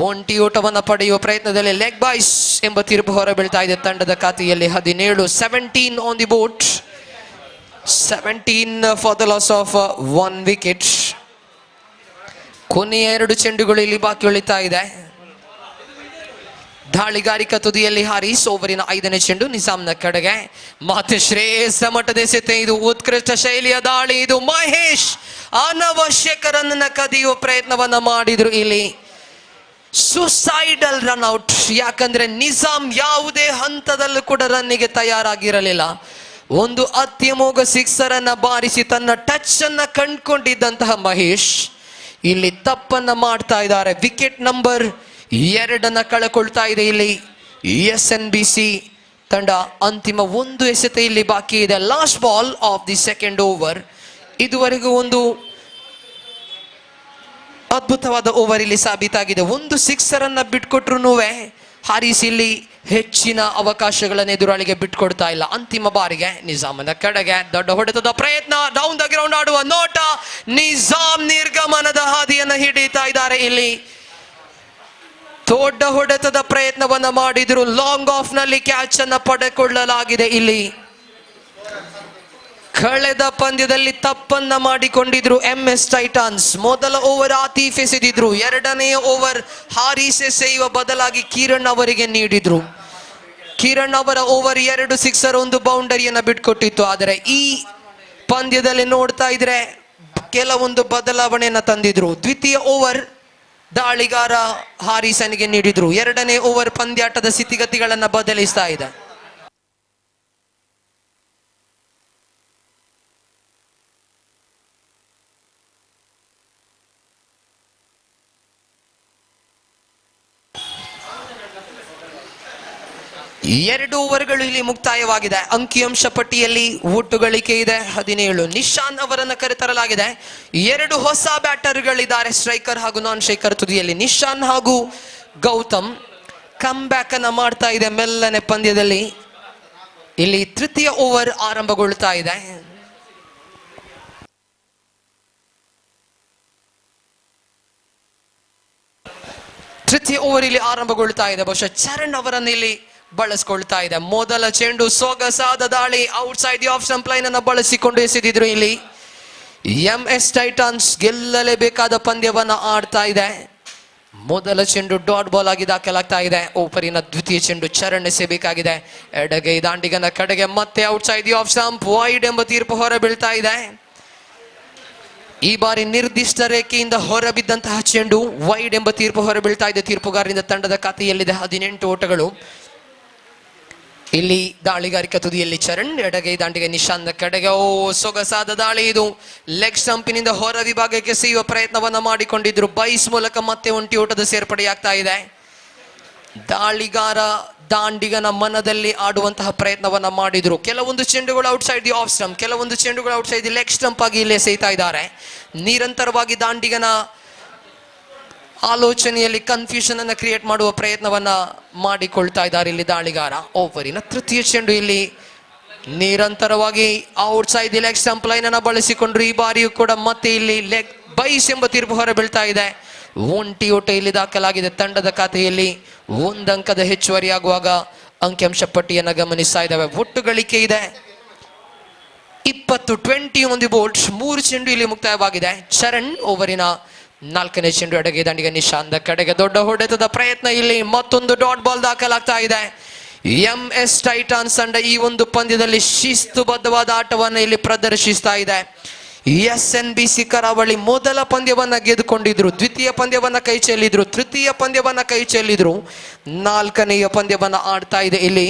ಒಂಟಿ ಓಟವನ್ನ ಪಡೆಯುವ ಪ್ರಯತ್ನದಲ್ಲಿ ಲೆಗ್ ಬಾಯ್ಸ್ ಎಂಬ ತೀರ್ಪು ಹೊರಬೀಳ್ತಾ ಇದೆ ತಂಡದ ಖಾತೆಯಲ್ಲಿ 17. 17 on the boat, 17 for the loss of 1 wicket. ಕೊನೆಯ 2 ಚೆಂಡುಗಳು ಇಲ್ಲಿ ಬಾಕಿ ಉಳಿತಾ ಇದೆ. ದಾಳಿಗಾರಿಕಾ ತುದಿಯಲ್ಲಿ ಹಾರಿಸ್. ಓವರಿನ 5ನೇ ಚೆಂಡು ನಿಜಾಮ್ನ ಕಡೆಗೆ. ಮತ್ತೆ ಶ್ರೇಷ್ಠ ಮಟ್ಟದ ಎಸೆತ ಇದು, ಉತ್ಕೃಷ್ಟ ಶೈಲಿಯ ದಾಳಿ ಇದು. ಮಹೇಶ್ ಅನವಶ್ಯಕ ರನ್ನ ಕದಿಯುವ ಪ್ರಯತ್ನವನ್ನ ಮಾಡಿದ್ರು ಇಲ್ಲಿ. Suicidal run out. ಯಾಕಂದ್ರೆ ನಿಜಾಮ್ ಯಾವುದೇ ಹಂತದಲ್ಲೂ ಕೂಡ ರನ್ನಿಗೆ ತಯಾರಾಗಿರಲಿಲ್ಲ. ಒಂದು ಅತ್ಯಮೋಘ ಸಿಕ್ಸರ್ ಅನ್ನ ಬಾರಿಸಿ ತನ್ನ ಟಚ್ ಅನ್ನ ಕಂಡುಕೊಂಡಿದ್ದಂತಹ ಮಹೇಶ್ ಇಲ್ಲಿ ತಪ್ಪನ್ನ ಮಾಡ್ತಾ ಇದ್ದಾರೆ. ವಿಕೆಟ್ ನಂಬರ್ 2 ಕಳಕೊಳ್ತಾ ಇದೆ ಇಲ್ಲಿ SNBC ತಂಡ. ಅಂತಿಮ 1 ಎಸೆತ ಇಲ್ಲಿ ಬಾಕಿ ಇದೆ. Last ball of the second over. ಇದುವರೆಗೂ ಒಂದು ಅದ್ಭುತವಾದ ಓವರ್ ಇಲ್ಲಿ ಸಾಬೀತಾಗಿದೆ. 1 ಸಿಕ್ಸರ್ ಅನ್ನ ಬಿಟ್ಕೊಟ್ರು ಹಾರಿಸ್ ಇಲ್ಲಿ ಹೆಚ್ಚಿನ ಅವಕಾಶಗಳನ್ನು ಎದುರಾಳಿಗೆ ಬಿಟ್ಕೊಡ್ತಾ ಇಲ್ಲ. ಅಂತಿಮ ಬಾರಿಗೆ ನಿಜಾಮನ ಕಡೆಗೆ ದೊಡ್ಡ ಹೊಡೆತದ ಪ್ರಯತ್ನ. ಡೌನ್ ದ ಗ್ರೌಂಡ್ ಆಡುವ ನೋಟ. ನಿಜಾಮ್ ನಿರ್ಗಮನದ ಹಾದಿಯನ್ನು ಹಿಡಿತಾ ಇದ್ದಾರೆ ಇಲ್ಲಿ. ದೊಡ್ಡ ಹೊಡೆತದ ಪ್ರಯತ್ನವನ್ನ ಮಾಡಿದ್ರು. ಲಾಂಗ್ ಆಫ್ ನಲ್ಲಿ ಕ್ಯಾಚ್ ಅನ್ನ ಪಡೆದುಕೊಳ್ಳಲಾಗಿದೆ ಇಲ್ಲಿ. ಕಳೆದ ಪಂದ್ಯದಲ್ಲಿ ತಪ್ಪನ್ನ ಮಾಡಿಕೊಂಡಿದ್ರು MS ಟೈಟಾನ್ಸ್. ಮೊದಲ ಓವರ್ ಆತೀಫ್ ಎಸೆದಿದ್ರು, 2ನೇ ಓವರ್ ಹಾರಿಸ್ ಎಸೆಯುವ ಬದಲಾಗಿ ಕಿರಣ್ ಅವರಿಗೆ ನೀಡಿದ್ರು. ಕಿರಣ್ ಅವರ ಓವರ್ 2 ಸಿಕ್ಸರ್ 1 ಬೌಂಡರಿಯನ್ನ ಬಿಟ್ಕೊಟ್ಟಿತ್ತು. ಆದರೆ ಈ ಪಂದ್ಯದಲ್ಲಿ ನೋಡ್ತಾ ಇದ್ರೆ ಕೆಲವೊಂದು ಬದಲಾವಣೆಯನ್ನ ತಂದಿದ್ರು. ದ್ವಿತೀಯ ಓವರ್ ದಾಳಿಗಾರ ಹಾರಿಸನಿಗೆ ನೀಡಿದ್ರು. 2ನೇ ಓವರ್ ಪಂದ್ಯಾಟದ ಸ್ಥಿತಿಗತಿಗಳನ್ನ ಬದಲಿಸ್ತಾ ಇದೆ. ಎರಡು ಓವರ್ಗಳು ಇಲ್ಲಿ ಮುಕ್ತಾಯವಾಗಿದೆ. ಅಂಕಿಅಂಶ ಪಟ್ಟಿಯಲ್ಲಿ ಒಟ್ಟು ಗಳಿಕೆ ಇದೆ 17. ನಿಶಾನ್ ಅವರನ್ನು ಕರೆತರಲಾಗಿದೆ. 2 ಹೊಸ ಬ್ಯಾಟರ್ಗಳಿದ್ದಾರೆ, ಸ್ಟ್ರೈಕರ್ ಹಾಗೂ ನಾನ್ ಸ್ಟ್ರೈಕರ್ ತುದಿಯಲ್ಲಿ. ನಿಶಾನ್ ಹಾಗೂ ಗೌತಮ್ ಕಮ್ ಬ್ಯಾಕ್ ಅನ್ನ ಮಾಡ್ತಾ ಇದೆ ಮೆಲ್ಲನೆ ಪಂದ್ಯದಲ್ಲಿ. ಇಲ್ಲಿ ತೃತೀಯ ಓವರ್ ಆರಂಭಗೊಳ್ತಾ ಇದೆ. ತೃತೀಯ ಓವರ್ ಇಲ್ಲಿ ಆರಂಭಗೊಳ್ತಾ ಇದೆ. ಬಹುಶಃ ಚರಣ್ ಅವರನ್ನು ಇಲ್ಲಿ ಬಳಸಿಕೊಳ್ತಾ ಇದೆ. ಮೊದಲ ಚೆಂಡು ಸೊಗಸಾದ ದಾಳಿ, out side the off stump line ಅನ್ನು ಬಳಸಿಕೊಂಡು ಎಸೆದಿದ್ರು ಇಲ್ಲಿ. MS ಟೈಟಾನ್ಸ್ ಗೆಲ್ಲಲೇಬೇಕಾದ ಪಂದ್ಯವನ್ನ ಆಡ್ತಾ ಇದೆ. ಮೊದಲ ಚೆಂಡು ಡಾಟ್ ಬಾಲ್ ಆಗಿ ದಾಖಲಾಗ್ತಾ ಇದೆ. ಓಪರಿನ ದ್ವಿತೀಯ ಚೆಂಡು ಚರಣ್ ಎಸೆಯಬೇಕಾಗಿದೆ. ಎಡಗೈ ದಾಂಡಿಗನ ಕಡೆಗೆ ಮತ್ತೆ out side the off stump, wide ಎಂಬ ತೀರ್ಪು ಹೊರಬೀಳ್ತಾ ಇದೆ. ಈ ಬಾರಿ ನಿರ್ದಿಷ್ಟ ರೇಖೆಯಿಂದ ಹೊರಬಿದ್ದಂತಹ ಚೆಂಡು ವೈಡ್ ಎಂಬ ತೀರ್ಪು ಹೊರಬೀಳ್ತಾ ಇದೆ. ತೀರ್ಪುಗಾರರಿಂದ ತಂಡದ ಖಾತೆಯಲ್ಲಿದೆ 18 ಓಟಗಳು. ಇಲ್ಲಿ ದಾಳಿಗಾರಿಕಾ ತುದಿಯಲ್ಲಿ ಚರಣ್, ಎಡಗೈ ದಾಂಡಿಗೆ ನಿಶಾನ್ ಕಡೆಗೆ. ಸೊಗಸಾದ ದಾಳಿ ಇದು. ಲೆಗ್ ಸ್ಟಂಪಿನಿಂದ ಹೊರ ವಿಭಾಗಕ್ಕೆ ಎಸೆಯುವ ಪ್ರಯತ್ನವನ್ನ ಮಾಡಿಕೊಂಡಿದ್ರು. ಬೈಸ್ ಮೂಲಕ ಮತ್ತೆ ಒಂಟಿ ಓಟದ ಸೇರ್ಪಡೆಯಾಗ್ತಾ ಇದೆ. ದಾಳಿಗಾರ ದಾಂಡಿಗನ ಮನದಲ್ಲಿ ಆಡುವಂತಹ ಪ್ರಯತ್ನವನ್ನ ಮಾಡಿದ್ರು. ಕೆಲವೊಂದು ಚೆಂಡುಗಳು outside the off stump, ಕೆಲವೊಂದು ಚೆಂಡುಗಳು outside the leg stump ಆಗಿ ಇಲ್ಲಿ ಎಸೆಯುತ್ತಾ ಇದ್ದಾರೆ. ನಿರಂತರವಾಗಿ ದಾಂಡಿಗನ ಆಲೋಚನೆಯಲ್ಲಿ ಕನ್ಫ್ಯೂಷನ್ ಅನ್ನ ಕ್ರಿಯೇಟ್ ಮಾಡುವ ಪ್ರಯತ್ನವನ್ನ ಮಾಡಿಕೊಳ್ತಾ ಇದ್ದಾರೆ ಇಲ್ಲಿ ದಾಳಿಗಾರ. ಓವರಿನ ತೃತೀಯ ಚೆಂಡು ಇಲ್ಲಿ ನಿರಂತರವಾಗಿ out side the leg stump line ಅನ್ನ ಬಳಸಿಕೊಂಡ್ರು. ಈ ಬಾರಿಯೂ ಕೂಡ ಮತ್ತೆ ಇಲ್ಲಿ ಲೆಗ್ ಬೈಸ್ ಎಂಬ ತೀರ್ಪು ಹೊರಬೀಳ್ತಾ ಇದೆ. ಒಂಟಿ ಓಟ ಇಲ್ಲಿ ದಾಖಲಾಗಿದೆ. ತಂಡದ ಖಾತೆಯಲ್ಲಿ 1 ಅಂಕದ ಹೆಚ್ಚುವರಿಯಾಗುವಾಗ ಅಂಕಿಅಂಶ ಪಟ್ಟಿಯನ್ನ ಗಮನಿಸ್ತಾ ಇದ್ದಾವೆ. ಒಟ್ಟು ಗಳಿಕೆ ಇದೆ 20 on the board. 3 ಚೆಂಡು ಇಲ್ಲಿ ಮುಕ್ತಾಯವಾಗಿದೆ. ಚರಣ್ ಓವರಿನ 4ನೇ ಚೆಂಡು ಎಡಗೈ ದಾಂಡಿಗೆ ನಿಶಾನ್ ಕಡೆಗೆ. ದೊಡ್ಡ ಹೊಡೆತದ ಪ್ರಯತ್ನ ಇಲ್ಲಿ. ಮತ್ತೊಂದು ಡಾಟ್ ಬಾಲ್ ದಾಖಲಾಗ್ತಾ ಇದೆ. MS ಟೈಟಾನ್ಸ್ ತಂಡ ಈ ಒಂದು ಪಂದ್ಯದಲ್ಲಿ ಶಿಸ್ತುಬದ್ಧವಾದ ಆಟವನ್ನು ಇಲ್ಲಿ ಪ್ರದರ್ಶಿಸ್ತಾ ಇದೆ. SNBC ಕರಾವಳಿ ಮೊದಲ ಪಂದ್ಯವನ್ನ ಗೆದ್ದುಕೊಂಡಿದ್ರು, ದ್ವಿತೀಯ ಪಂದ್ಯವನ್ನ ಕೈ ಚೆಲ್ಲಿದ್ರು, ತೃತೀಯ ಪಂದ್ಯವನ್ನ ಕೈ ಚೆಲ್ಲಿದ್ರು, 4ನೇಯ ಪಂದ್ಯವನ್ನ ಆಡ್ತಾ ಇದೆ ಇಲ್ಲಿ.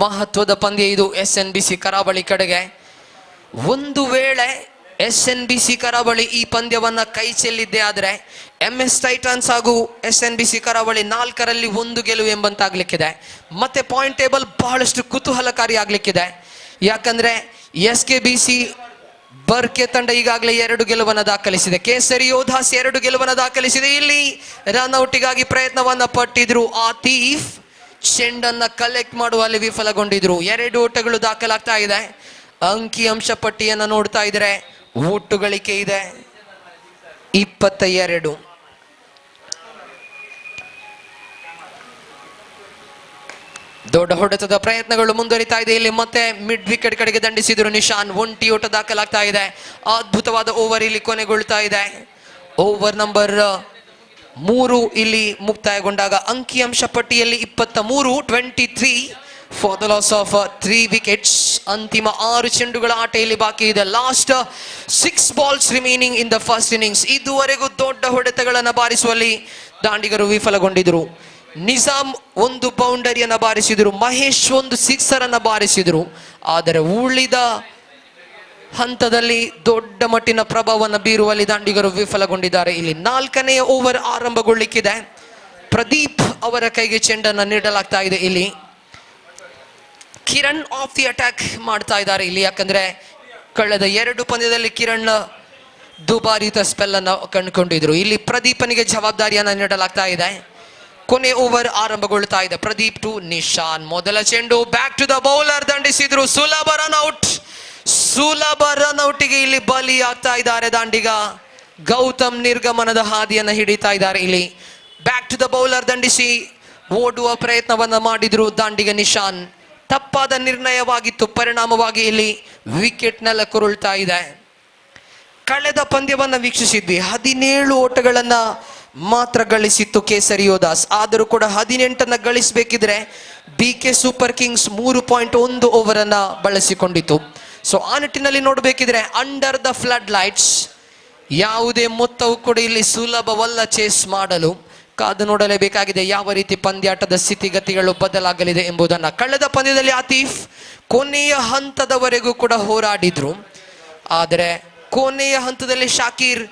ಮಹತ್ವದ ಪಂದ್ಯ ಇದು SNBC ಕರಾವಳಿ ಕಡೆಗೆ. ಒಂದು ವೇಳೆ SNBC ಕರಾವಳಿ ಈ ಪಂದ್ಯವನ್ನ ಕೈ ಚೆಲ್ಲಿದ್ದೆ ಆದ್ರೆ MS ಟೈಟಾನ್ಸ್ ಹಾಗೂ SNBC ಕರಾವಳಿ 4ರಲ್ಲಿ 1 ಗೆಲುವು ಎಂಬಂತಾಗ್ಲಿಕ್ಕಿದೆ. ಮತ್ತೆ ಪಾಯಿಂಟ್ ಟೇಬಲ್ ಬಹಳಷ್ಟು ಕುತೂಹಲಕಾರಿ ಆಗ್ಲಿಕ್ಕಿದೆ. ಯಾಕಂದ್ರೆ SKBC ಬರ್ಕೆ ತಂಡ ಈಗಾಗಲೇ 2 ಗೆಲುವನ್ನು ದಾಖಲಿಸಿದೆ. ಕೇಸರಿ ಯೋಧಾಸ್ 2 ಗೆಲುವನ್ನು ದಾಖಲಿಸಿದೆ. ಇಲ್ಲಿ ರನ್ಔಟಿಗಾಗಿ ಪ್ರಯತ್ನವನ್ನ ಪಟ್ಟಿದ್ರು ಆತೀಫ್, ಚೆಂಡನ್ನ ಕಲೆಕ್ಟ್ ಮಾಡುವಲ್ಲಿ ವಿಫಲಗೊಂಡಿದ್ರು. 2 ಓಟಗಳು ದಾಖಲಾಗ್ತಾ ಇದೆ. ಅಂಕಿ ಅಂಶ ಪಟ್ಟಿಯನ್ನ ನೋಡ್ತಾ ಇದ್ರೆ ಒಟ್ಟು ಗಳಿಕೆ ಇದೆ 22. ದೊಡ್ಡ ಹೊಡೆತದ ಪ್ರಯತ್ನಗಳು ಮುಂದುವರಿತಾ ಇದೆ. ಇಲ್ಲಿ ಮತ್ತೆ ಮಿಡ್ ವಿಕೆಟ್ ಕಡೆಗೆ ದಂಡಿಸಿದ್ರು ನಿಶಾನ್. 1 ಓಟ ದಾಖಲಾಗ್ತಾ ಇದೆ. ಅದ್ಭುತವಾದ ಓವರ್ ಇಲ್ಲಿ ಕೊನೆಗೊಳ್ತಾ ಇದೆ. ಓವರ್ ನಂಬರ್ 3 ಇಲ್ಲಿ ಮುಕ್ತಾಯಗೊಂಡಾಗ ಅಂಕಿಅಂಶ ಪಟ್ಟಿಯಲ್ಲಿ 23 for the loss of 3 wickets. ಅಂತಿಮ 6 ಚೆಂಡುಗಳ ಆಟ ಇಲ್ಲಿ ಬಾಕಿ ಇದೆ. Last 6 balls remaining in the first innings. ಇದುವರೆಗೂ ದೊಡ್ಡ ಹೊಡೆತಗಳನ್ನು ಬಾರಿಸುವಲ್ಲಿ ದಾಂಡಿಗರು ವಿಫಲಗೊಂಡಿದ್ರು. ನಿಜಾಮ್ 1 ಬೌಂಡರಿಯನ್ನು ಬಾರಿಸಿದ್ರು, ಮಹೇಶ್ 1 ಸಿಕ್ಸರ್ ಅನ್ನು ಬಾರಿಸಿದ್ರು. ಆದರೆ ಉಳಿದ ಹಂತದಲ್ಲಿ ದೊಡ್ಡ ಮಟ್ಟಿನ ಪ್ರಭಾವವನ್ನು ಬೀರುವಲ್ಲಿ ದಾಂಡಿಗರು ವಿಫಲಗೊಂಡಿದ್ದಾರೆ. ಇಲ್ಲಿ 4ನೇ ಓವರ್ ಆರಂಭಗೊಳ್ಳಿಕ್ಕಿದೆ. ಪ್ರದೀಪ್ ಅವರ ಕೈಗೆ ಚೆಂಡನ್ನು ನೀಡಲಾಗ್ತಾ ಇದೆ. ಇಲ್ಲಿ ಕಿರಣ್ ಆಫ್ ದಿ ಅಟ್ಯಾಕ್ ಮಾಡ್ತಾ ಇದ್ದಾರೆ ಇಲ್ಲಿ. ಯಾಕಂದ್ರೆ ಕಳೆದ 2 ಪಂದ್ಯದಲ್ಲಿ ಕಿರಣ್ ದುಬಾರಿತ ಸ್ಪೆಲ್ ಅನ್ನು ಕಂಡುಕೊಂಡಿದ್ರು. ಇಲ್ಲಿ ಪ್ರದೀಪನಿಗೆ ಜವಾಬ್ದಾರಿಯನ್ನ ನೀಡಲಾಗ್ತಾ ಇದೆ. ಕೊನೆ ಓವರ್ ಆರಂಭಗೊಳ್ತಾ ಇದೆ. ಪ್ರದೀಪ್ ಟು ನಿಶಾನ್. ಮೊದಲ ಚೆಂಡು ಬ್ಯಾಕ್ ಟು ದ ಬೌಲರ್, ದಂಡಿಸಿದ್ರು. ಸುಲಭ ರನ್ ಔಟಿಗೆ ಇಲ್ಲಿ ಬಲಿ ಆಗ್ತಾ ಇದ್ದಾರೆ ದಾಂಡಿಗ. ಗೌತಮ್ ನಿರ್ಗಮನದ ಹಾದಿಯನ್ನ ಹಿಡಿತಾ ಇದ್ದಾರೆ. ಇಲ್ಲಿ ಬ್ಯಾಕ್ ಟು ದ ಬೌಲರ್ ದಂಡಿಸಿ ಓಡುವ ಪ್ರಯತ್ನವನ್ನ ಮಾಡಿದ್ರು ದಾಂಡಿಗ ನಿಶಾನ್. ತಪ್ಪಾದ ನಿರ್ಣಯವಾಗಿತ್ತು. ಪರಿಣಾಮವಾಗಿ ಇಲ್ಲಿ ವಿಕೆಟ್ ನೆಲ ಕುರುಳ್ತಾ ಇದೆ. ಕಳೆದ ಪಂದ್ಯವನ್ನ ವೀಕ್ಷಿಸಿದ್ವಿ. 17 ಓಟಗಳನ್ನ ಮಾತ್ರ ಗಳಿಸಿತ್ತು ಕೇಸರಿ ಯೋಧಾಸ್. ಆದರೂ ಕೂಡ 18 ಗಳಿಸಬೇಕಿದ್ರೆ BK ಸೂಪರ್ ಕಿಂಗ್ಸ್ 3.1 ಓವರ್ ಅನ್ನ ಬಳಸಿಕೊಂಡಿತ್ತು. ಸೊ ಆ ನಿಟ್ಟಿನಲ್ಲಿ ನೋಡಬೇಕಿದ್ರೆ ಅಂಡರ್ ದ ಫ್ಲಡ್ ಲೈಟ್ಸ್ ಯಾವುದೇ ಮೊತ್ತವು ಕೂಡ ಇಲ್ಲಿ ಸುಲಭವಲ್ಲ ಚೇಸ್ ಮಾಡಲು. ಕಾದು ನೋಡಲೇಬೇಕಾಗಿದೆ ಯಾವ ರೀತಿ ಪಂದ್ಯಾಟದ ಸ್ಥಿತಿಗತಿಗಳು ಬದಲಾಗಲಿದೆ ಎಂಬುದನ್ನ. ಕಳೆದ ಪಂದ್ಯದಲ್ಲಿ ಆತೀಫ್ ಕೊನೆಯ ಹಂತದವರೆಗೂ ಕೂಡ ಹೋರಾಡಿದ್ರು. ಆದರೆ ಕೊನೆಯ ಹಂತದಲ್ಲಿ ಶಾಕೀರ್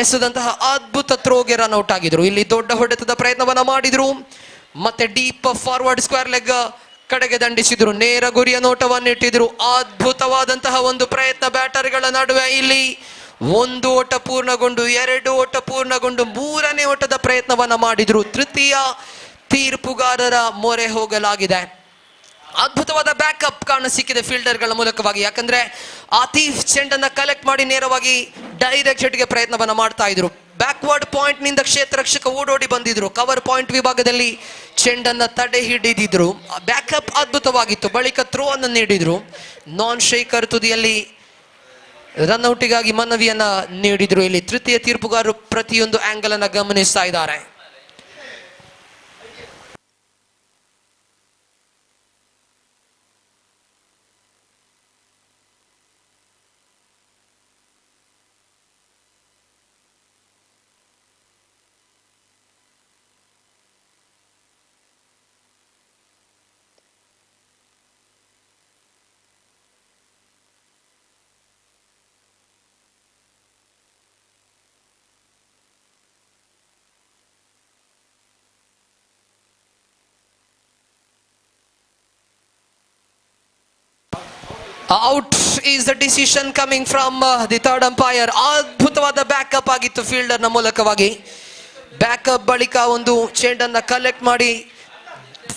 ಎಸೆದಂತಹ ಅದ್ಭುತ ಥ್ರೋಗೆ ರನ್ ಔಟ್ ಆಗಿದ್ರು. ಇಲ್ಲಿ ದೊಡ್ಡ ಹೊಡೆತದ ಪ್ರಯತ್ನವನ್ನ ಮಾಡಿದ್ರು. ಮತ್ತೆ ಡೀಪ್ ಫಾರ್ವರ್ಡ್ ಸ್ಕ್ವೇರ್ ಲೆಗ್ ಕಡೆಗೆ ದಂಡಿಸಿದ್ರು. ನೇರ ಗುರಿಯ ನೋಟವನ್ನು ಇಟ್ಟಿದ್ರು. ಅದ್ಭುತವಾದಂತಹ ಒಂದು ಪ್ರಯತ್ನ ಬ್ಯಾಟರ್ಗಳ ನಡುವೆ. ಇಲ್ಲಿ 1 ಓಟ ಪೂರ್ಣಗೊಂಡು 2 ಓಟ ಪೂರ್ಣಗೊಂಡು 3ನೇ ಓಟದ ಪ್ರಯತ್ನವನ್ನ ಮಾಡಿದ್ರು. ತೃತೀಯ ತೀರ್ಪುಗಾರರ ಮೊರೆ ಹೋಗಲಾಗಿದೆ. ಅದ್ಭುತವಾದ ಬ್ಯಾಕಪ್ ಕಾಣ ಸಿಕ್ಕಿದೆ ಫೀಲ್ಡರ್ಗಳ ಮೂಲಕವಾಗಿ. ಯಾಕಂದ್ರೆ ಆತೀಫ್ ಚೆಂಡನ್ನ ಕಲೆಕ್ಟ್ ಮಾಡಿ ನೇರವಾಗಿ ಡೈರೆಕ್ಟ್ ಹಿಟ್ಗೆ ಪ್ರಯತ್ನವನ್ನ ಮಾಡ್ತಾ ಇದ್ರು. ಬ್ಯಾಕ್ವರ್ಡ್ ಪಾಯಿಂಟ್ ನಿಂದ ಕ್ಷೇತ್ರ ರಕ್ಷಕ ಓಡೋಡಿ ಬಂದಿದ್ರು. ಕವರ್ ಪಾಯಿಂಟ್ ವಿಭಾಗದಲ್ಲಿ ಚೆಂಡನ್ನ ತಡೆ ಹಿಡಿದಿದ್ರು. ಬ್ಯಾಕಪ್ ಅದ್ಭುತವಾಗಿತ್ತು. ಬಳಿಕ ಥ್ರೋ ಅನ್ನು ನೀಡಿದ್ರು. ನಾನ್ ಶೇಖರ್ ತುದಿಯಲ್ಲಿ ರನ್ಔಟಿಗಾಗಿ ಮನವಿಯನ್ನ ನೀಡಿದ್ರು. ಇಲ್ಲಿ ತೃತೀಯ ತೀರ್ಪುಗಾರರು ಪ್ರತಿಯೊಂದು ಆಂಗಲ್ ಅನ್ನ ಗಮನಿಸ್ತಾ ಇದ್ದಾರೆ. Out is the decision coming from the third umpire. ಅದ್ಭುತವಾದ ಬ್ಯಾಕಪ್ ಆಗಿತ್ತು ಫೀಲ್ಡರ್ನ ಮೂಲಕವಾಗಿ. ಬ್ಯಾಕಪ್ ಬಳಿಕ ಒಂದು ಚೆಂಡನ್ನ ಕಲೆಕ್ಟ್ ಮಾಡಿ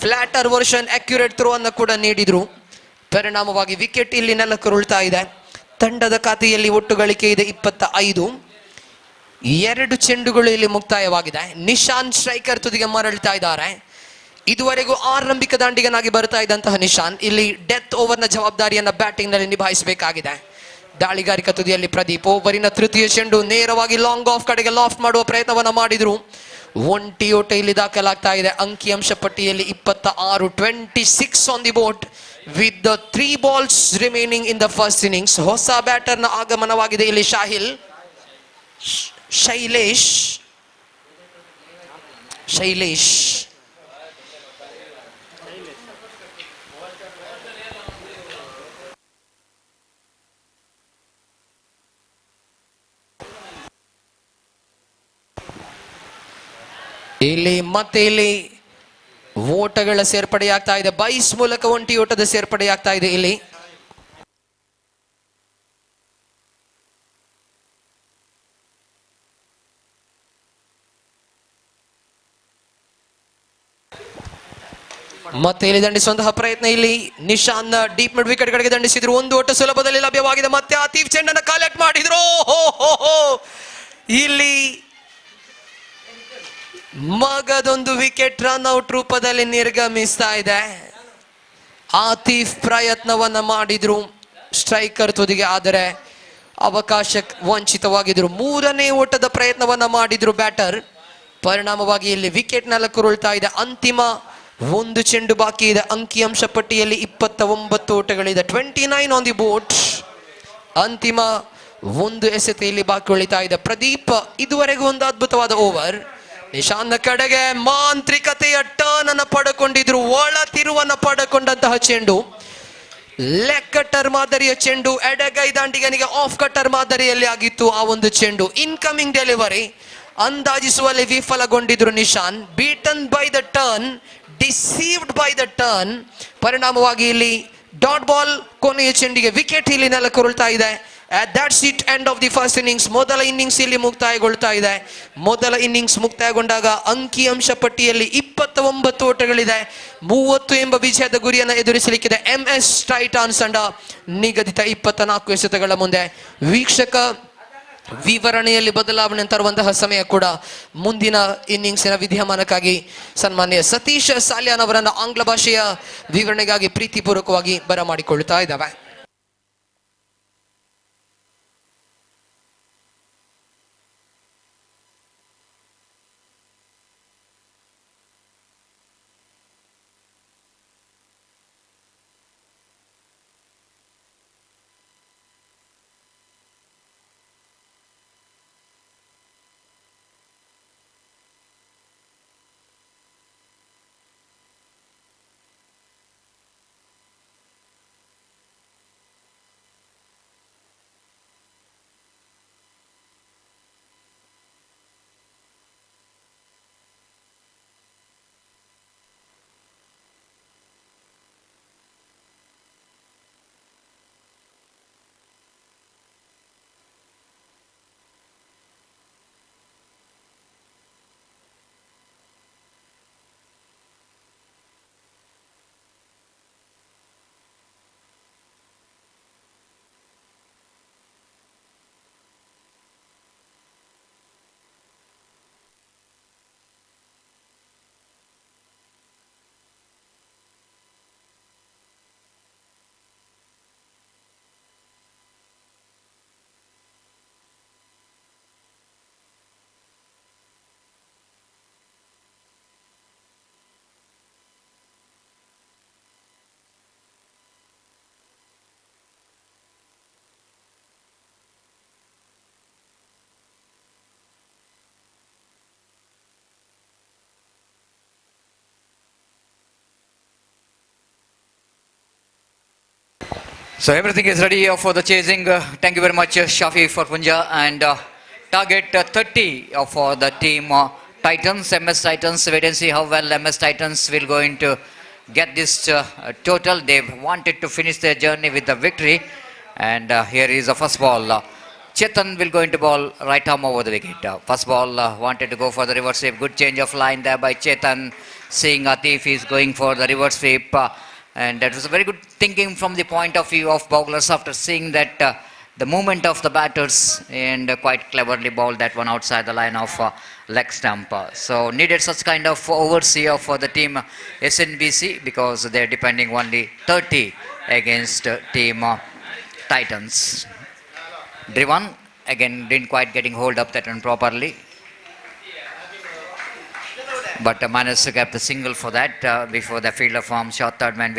ಫ್ಲಾಟರ್ ವರ್ಷನ್ ಅಕ್ಯುರೇಟ್ ಥ್ರೋ ಅನ್ನು ಕೂಡ ನೀಡಿದ್ರು. ಪರಿಣಾಮವಾಗಿ ವಿಕೆಟ್ ಇಲ್ಲಿ ನೆಲಕ್ಕುರುಳ್ತಾ ಇದೆ. ತಂಡದ ಖಾತೆಯಲ್ಲಿ ಒಟ್ಟು ಗಳಿಕೆ ಇದೆ 25. 2 ಚೆಂಡುಗಳು ಇಲ್ಲಿ ಮುಕ್ತಾಯವಾಗಿದೆ. ನಿಶಾನ್ ಸ್ಟ್ರೈಕರ್ ತುದಿಗೆ ಮರಳ್ತಾ ಇದ್ದಾರೆ. ಇದುವರೆಗೂ ಆರಂಭಿಕ ದಾಂಡಿಗನಾಗಿ ಬರ್ತಾ ಇದ್ದಂತಹ ನಿಶಾನ್ ಇಲ್ಲಿ ಡೆತ್ ಓವರ್ನ ಜವಾಬ್ದಾರಿಯನ್ನ ಬ್ಯಾಟಿಂಗ್ ನಲ್ಲಿ ನಿಭಾಯಿಸಬೇಕಾಗಿದೆ. ದಾಳಿಗಾರಿಕಾ ತುದಿಯಲ್ಲಿ ಪ್ರದೀಪ್. ಓವರಿನ ತೃತೀಯ ಚೆಂಡು ನೇರವಾಗಿ ಲಾಂಗ್ ಆಫ್ ಕಡೆಗೆ ಲಾಫ್ಟ್ ಮಾಡುವ ಪ್ರಯತ್ನವನ್ನ ಮಾಡಿದ್ರು. 1 ಓಟ ಇಲ್ಲಿ ದಾಖಲಾಗ್ತಾ ಇದೆ. ಅಂಕಿಅಂಶ ಪಟ್ಟಿಯಲ್ಲಿ 26. 26 on the board with the 3 balls remaining in the first innings. ಹೊಸ ಬ್ಯಾಟರ್ನ ಆಗಮನವಾಗಿದೆ ಇಲ್ಲಿ. ಶೈಲೇಶ್ ಇಲ್ಲಿ ಓಟಗಳ ಸೇರ್ಪಡೆಯಾಗ್ತಾ ಇದೆ. ಬೈಸ್ ಮೂಲಕ 1 ಓಟದ ಸೇರ್ಪಡೆಯಾಗ್ತಾ ಇದೆ ಇಲ್ಲಿ. ಮತ್ತೆ ಇಲ್ಲಿ ದಂಡಿಸುವಂತಹ ಪ್ರಯತ್ನ. ಇಲ್ಲಿ ನಿಶಾನ್ ಡೀಪ್ ಮಿಡ್ ವಿಕೆಟ್ ಕಡೆಗೆ ದಂಡಿಸಿದ್ರು. ಒಂದು ಓಟ ಸುಲಭದಲ್ಲಿ ಲಭ್ಯವಾಗಿದೆ. ಮತ್ತೆ ಆತೀಫ್ ಚೆಂಡನ್ನು ಕಲೆಕ್ಟ್ ಮಾಡಿದ್ರು. ಇಲ್ಲಿ ಮಗದೊಂದು ವಿಕೆಟ್ ರನ್ ಔಟ್ ರೂಪದಲ್ಲಿ ನಿರ್ಗಮಿಸ್ತಾ ಇದೆ. ಆತೀಫ್ ಪ್ರಯತ್ನವನ್ನ ಮಾಡಿದ್ರು ಸ್ಟ್ರೈಕರ್ ತುದಿಗೆ, ಆದರೆ ಅವಕಾಶ ವಂಚಿತವಾಗಿದ್ರು. ಮೂರನೇ ಓಟದ ಪ್ರಯತ್ನವನ್ನ ಮಾಡಿದ್ರು ಬ್ಯಾಟರ್. ಪರಿಣಾಮವಾಗಿ ಇಲ್ಲಿ ವಿಕೆಟ್ ನೆಲಕ್ಕುರುಳ್ತಾ ಇದೆ. ಅಂತಿಮ ಒಂದು ಚೆಂಡು ಬಾಕಿ ಇದೆ. ಅಂಕಿಅಂಶ ಪಟ್ಟಿಯಲ್ಲಿ 29 ಓಟಗಳಿದೆ. 29 ಆನ್ ದಿ ಬೋಟ್. ಅಂತಿಮ ಒಂದು ಎಸೆತೆಯಲ್ಲಿ ಬಾಕಿ ಉಳಿತಾ ಇದೆ. ಪ್ರದೀಪ್ ಇದುವರೆಗೂ ಒಂದು ಅದ್ಭುತವಾದ ಓವರ್. ನಿಶಾನ್ನ ಕಡೆಗೆ ಮಾಂತ್ರಿಕತೆಯ ಟರ್ನ್ ಅನ್ನು ಪಡೆಕೊಂಡಿದ್ರು. ಒಳ ತಿರುವನ್ನ ಪಡೆಕೊಂಡಂತಹ ಚೆಂಡು, ಲೆಗ್ ಕಟ್ಟರ್ ಮಾದರಿಯ ಚೆಂಡು, ಎಡಗೈ ದಾಂಡಿಗನಿಗೆ ಆಫ್ ಕಟ್ಟರ್ ಮಾದರಿಯಲ್ಲಿ ಆಗಿತ್ತು ಆ ಒಂದು ಚೆಂಡು. ಇನ್ಕಮಿಂಗ್ ಡೆಲಿವರಿ ಅಂದಾಜಿಸುವಲ್ಲಿ ವಿಫಲಗೊಂಡಿದ್ರು Nishan. Beaten by the turn, deceived by the turn. ಪರಿಣಾಮವಾಗಿ ಇಲ್ಲಿ ಡಾಟ್ ಬಾಲ್, ಕೊನೆಯ ಚೆಂಡಿಗೆ ವಿಕೆಟ್ ಇಲ್ಲಿ ನೆಲಕ್ಕುರುಳ್ತಾ ಇದೆ. That's it, end of the first innings. ಮೊದಲ ಇನ್ನಿಂಗ್ಸ್ ಇಲ್ಲಿ ಮುಕ್ತಾಯಗೊಳ್ತಾ ಇದೆ. ಮೊದಲ ಇನ್ನಿಂಗ್ಸ್ ಮುಕ್ತಾಯಗೊಂಡಾಗ ಅಂಕಿಅಂಶ ಪಟ್ಟಿಯಲ್ಲಿ 29 ಓಟಗಳಿದೆ. 30 ಎಂಬ ವಿಜಯದ ಗುರಿಯನ್ನು ಎದುರಿಸಲಿಕ್ಕಿದೆ MS ಟೈಟಾನ್ಸ್ ತಂಡ ನಿಗದಿತ 24 ಎಸೆತಗಳ ಮುಂದೆ. ವೀಕ್ಷಕ ವಿವರಣೆಯಲ್ಲಿ ಬದಲಾವಣೆ ತರುವಂತಹ ಸಮಯ ಕೂಡ ಮುಂದಿನ ಇನ್ನಿಂಗ್ಸಿನ ವಿದ್ಯಮಾನಕ್ಕಾಗಿ ಸನ್ಮಾನ್ಯ ಸತೀಶ್ ಸಾಲ್ಯಾನ್ ಅವರನ್ನು ಆಂಗ್ಲ ಭಾಷೆಯ ವಿವರಣೆಗಾಗಿ ಪ್ರೀತಿಪೂರ್ವಕವಾಗಿ ಬರಮಾಡಿಕೊಳ್ತಾ ಇದ್ದಾವೆ. So everything is ready for the chasing. Thank you very much, Shafi for Punja. And target 30 for the team Titans, MS Titans. Wait and see how well MS Titans will going to get this total. They wanted to finish their journey with the victory. And here is the first ball. Chetan will go into ball right arm over the wicket. First ball wanted to go for the reverse sweep. Good change of line there by Chetan. Seeing Atif is going for the reverse sweep. And that was a very good thinking from the point of view of bowlers after seeing that the movement of the batters, and quite cleverly bowled that one outside the line of leg stump. So needed such kind of overseer for the team SNBC, because they're depending only 30 against team Titans. Driven again didn't quite getting hold up that one properly, but managed to get the single for that before the fielder from short third man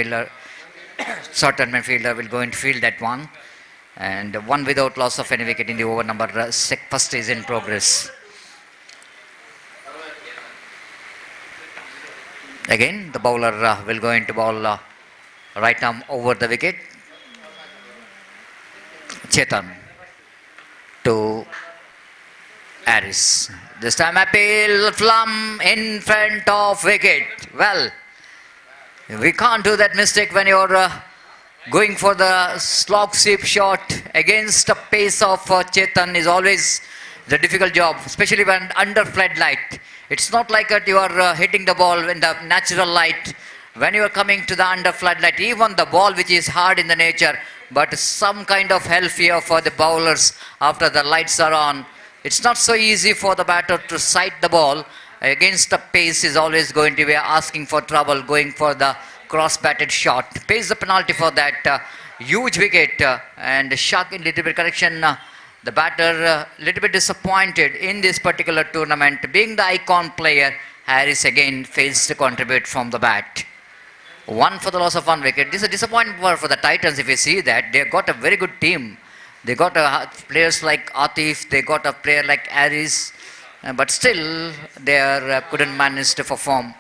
fielder will go and field that one, and one without loss of any wicket in the over number first is in progress. Again the bowler will go into ball right arm over the wicket. Chetan to Harris. This time appeal Flum in front of wicket. Well, we can't do that mistake when you're going for the slog sweep shot against the pace of Chetan is always the difficult job, especially when under floodlight. It's not like that you are hitting the ball in the natural light when you are coming to the under floodlight, even the ball which is hard in the nature, but some kind of hell fear for the bowlers after the lights are on. It's not so easy for the batter to sight the ball. Against the pace is always going to be asking for trouble, going for the cross-batted shot. Pays the penalty for that huge wicket and shocking little bit correction. The batter little bit disappointed in this particular tournament. Being the icon player, Harris again fails to contribute from the bat. One for the loss of one wicket. This is a disappointment for the Titans if you see that. They got a very good team. They got players like Atif, they got a player like Harris, but still they couldn't manage to perform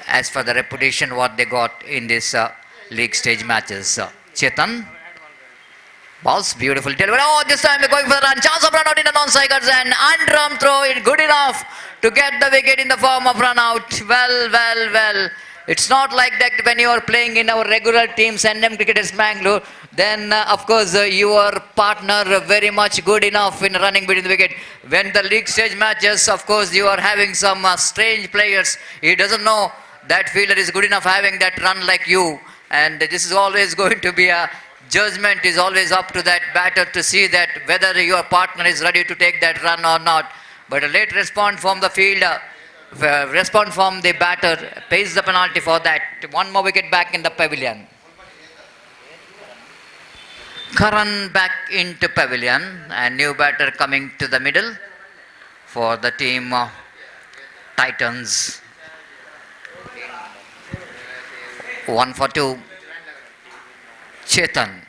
as for the reputation what they got in this league stage matches. Chetan, balls beautiful delivery. Oh, this time they're going for the run. Chance of run out in the non-strikers and underarm throw it good enough to get the wicket in the form of run out. Well. It's not like that when you are playing in our regular teams, NM Cricketers Mangalore, then of course your partner very much good enough in running between the wicket. When the league stage matches, of course you are having some strange players. He doesn't know that fielder is good enough having that run like you. And this is always going to be a judgment is always up to that batter to see that whether your partner is ready to take that run or not. But a late response from the fielder, response from the batter pays the penalty for that. One more wicket back in the pavilion. Karan back into pavilion and new batter coming to the middle for the team Titans. 1 for 2. Chetan.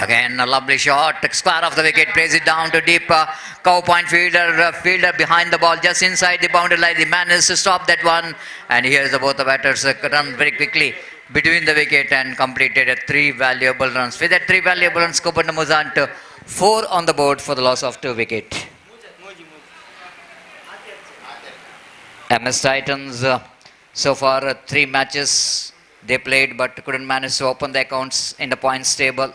Again a lovely shot, square of the wicket, plays it down to deep cow point fielder behind the ball, just inside the boundary line. He managed to stop that one, and here's both the batters run very quickly between the wicket and completed 3 valuable runs. With that 3 valuable runs, Kopan Muzan to 4 on the board for the loss of 2 wickets. MS Titans so far 3 matches they played but couldn't manage to open the accounts in the points table.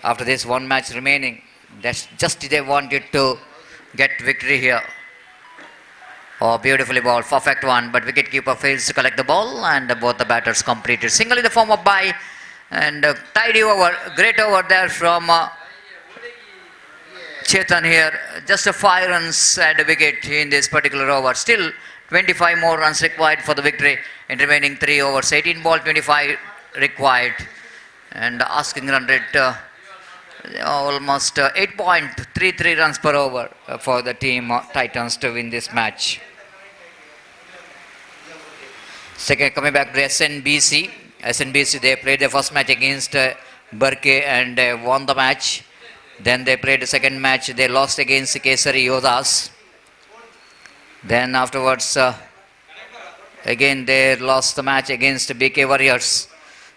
After this 1 match remaining, that's just they wanted to get victory here. Oh, beautifully ball, perfect one, but wicketkeeper fails to collect the ball and both the batters completed single in the form of bye and tidy over, great over there from Chetan here. Just a 5 runs and a wicket in this particular over. Still 25 more runs required for the victory in remaining 3 overs. 18 ball, 25 required and asking run rate almost 8.33 runs per over for the team Titans to win this match. Second, coming back to SNBC. SNBC, they played their first match against Burke and won the match. Then they played the second match. They lost against Kesari Yodhas. Then afterwards, again they lost the match against BK Warriors.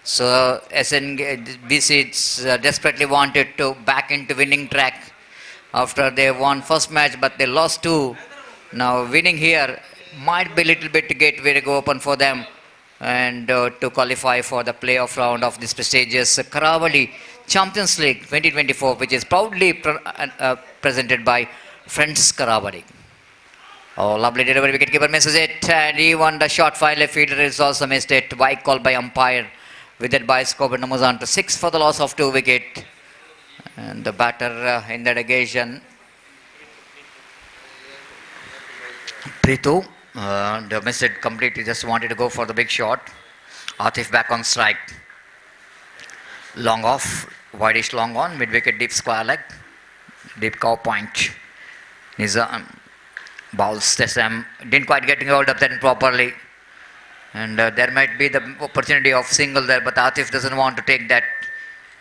So SNBC desperately wanted to back into winning track after they won first match, but they lost 2. Now winning here might be a little bit to get very open for them and to qualify for the playoff round of this prestigious Karavali Champions League 2024, which is proudly presented by Friends Karavali. Oh, lovely delivery, wicketkeeper misses it, and even the short file left fielder is also missed it. Wide call by umpire. With that by scope and moves on to 6 for the loss of 2 wickets. And the batter in that occasion, Pritu, they missed it completely, just wanted to go for the big shot. Atif back on strike. Long off, wideish long on, mid wicket deep square leg, deep cow point. Nizam bowls this time, didn't quite getting hold of that properly. And there might be the opportunity of single there, but Atif doesn't want to take that.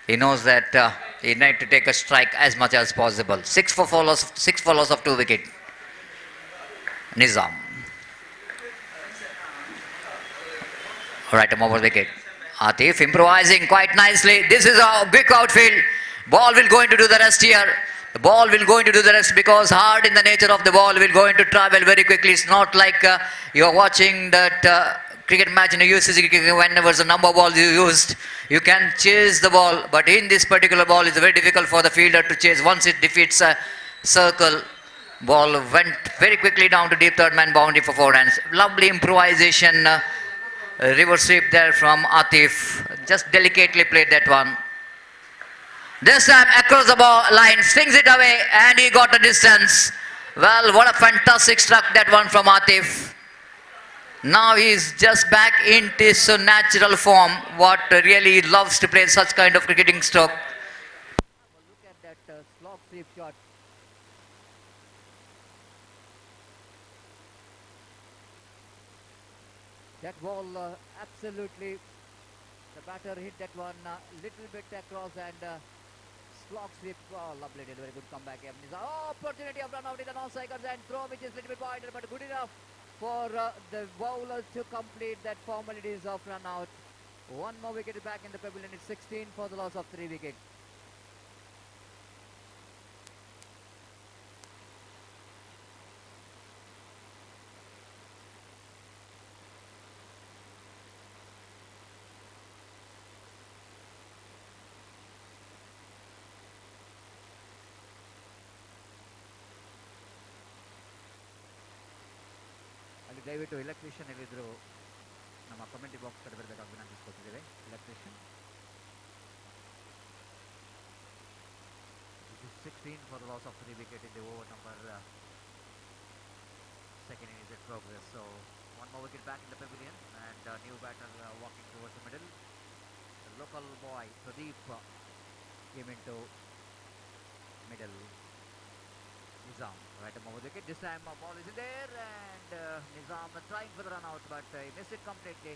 He knows that he needs to take a strike as much as possible. 6 for loss of 2 wickets. Nizam. Right him over wicket. Atif improvising quite nicely. This is a big outfield. Ball will going to do the rest here. The ball will going to do the rest because hard in the nature of the ball will going to travel very quickly. It's not like you are watching that cricket match in a UCC cricket. Whenever the number ball is used, you can chase the ball. But in this particular ball, it's very difficult for the fielder to chase. Once it defeats a circle, Ball went very quickly down to deep third man boundary for 4 runs. Lovely improvisation. Reverse sweep there from Atif. Just delicately played that one. This time across the ball line, swings it away, and he got a distance. Well, what a fantastic struck that one from Atif. Now he's just back into his natural form, what really loves to play such kind of cricketing stroke. Look at that slog sweep shot. That ball absolutely, the batter hit that one little bit across and slog sweep. Oh, lovely delivery, good comeback. Oh, opportunity of run out in the non-cycles and throw, which is little bit wider, but good enough for the bowlers to complete that formalities of run out. One more wicket back in the pavilion. It's 16 for the loss of 3 wickets. ಅಲ್ಲಿ ದಯವಿಟ್ಟು electrician ಎಲ್ಲಿದ್ರು ನಮ್ಮ commentary box ಕಡೆ ಬರಬೇಕಾಗಿ ವಿನಂತಿಸ್ಕೊತಿದ್ದೇವೆ. Electrician 16 for the loss of 3 wicket in the over number second innings in progress. So one more wicket back in the pavilion and new batter walking towards the middle. The local boy Pradeep came into middle. Nizam right over the wicket. This time ball is in there and Nizam trying for the run out, but he missed it completely.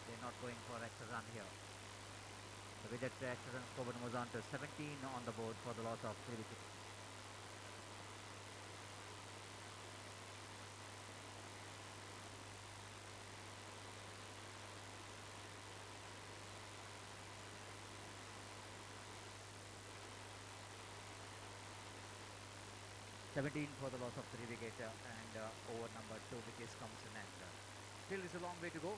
They're not going for extra run here. So with that extra run scored moves on to 17 on the board for the loss of 3 wickets. For the loss of 3 wicket and over number 2 wickets comes in and still is a long way to go.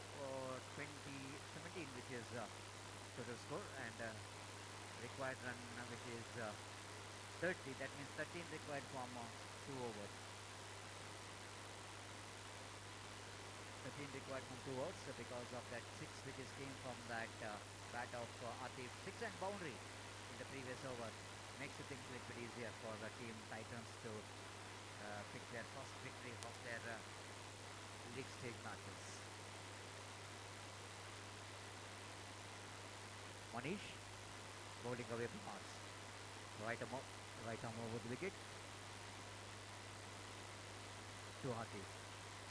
17 which is total score and required run which is 30. That means 13 required from 2 overs. 13 required from 2 overs because of that 6 which came from that bat of Atif. 6 and boundary in the previous over makes things a little bit easier for the team Titans to pick their first victory of their league stage matches. Manish bowling away from us. Right arm over the wicket to Atif.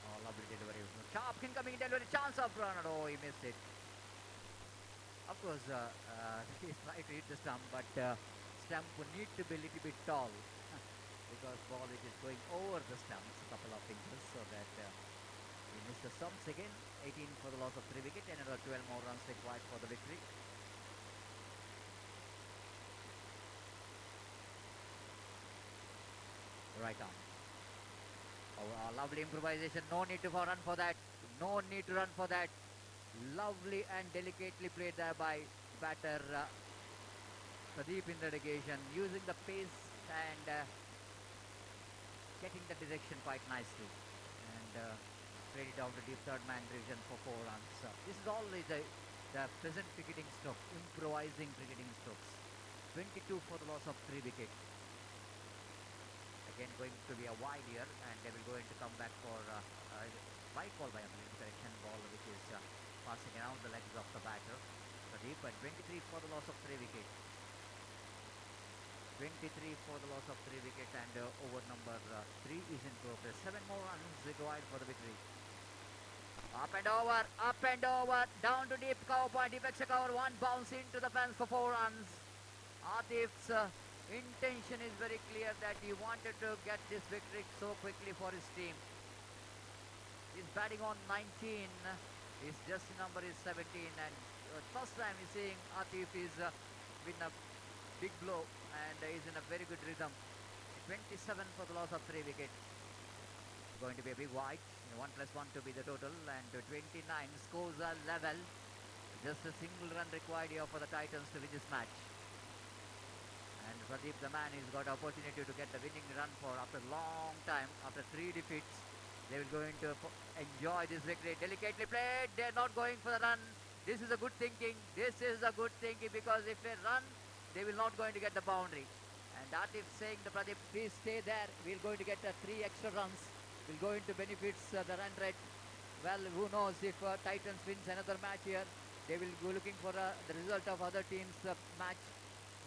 Oh, lovely delivery. Sharp incoming delivery, chance of run. Oh, he missed it. Of course, he tried to hit the stump, but stump would need to be a little bit tall because ball which is going over the stumps a couple of inches, so that he missed the stumps again. 18 for the loss of 3 wicket and another 12 more runs required for the victory. Right arm. Oh, lovely improvisation. No need to run for that. No need to run for that. Lovely and delicately played there by batter Pradeep in the relegation, using the pace and getting the direction quite nicely. And played it down to deep third man division for 4 runs. This is always the present cricketing stroke, improvising cricketing strokes. 22 for the loss of 3 wickets. Again going to be a wide here and they will going to come back for wide ball by a correction ball which is passing around the legs of the batter Pradeep, and 23 for the loss of 3 wickets. 23 for the loss of 3 wickets and over number 3 is in progress. 7 more runs required for the victory. Up and over, down to deep cover point, deep extra cover, one bounce into the fence for 4 runs. Atif's intention is very clear that he wanted to get this victory so quickly for his team. He's batting on 19, his jersey number is 17, and first time he's seeing Atif is with a big blow and is in a very good rhythm. 27 for the loss of 3 wickets. Going to be a big wide. 1 plus 1 to be the total, and 29 scores are level. Just a single run required here for the Titans to win this match. And And Pradeep, the man, has got opportunity to get the winning run for after a long time, after 3 defeats. They will going to enjoy this victory. Delicately played. They're not going for the run. This is a good thinking. This is a good thinking because if they run, they will not going to get the boundary. And that is saying the Pradeep, please stay there. We're going to get 3 extra runs. We're going to benefit the run rate. Well, who knows if Titans wins another match here. They will go looking for the result of other teams' match.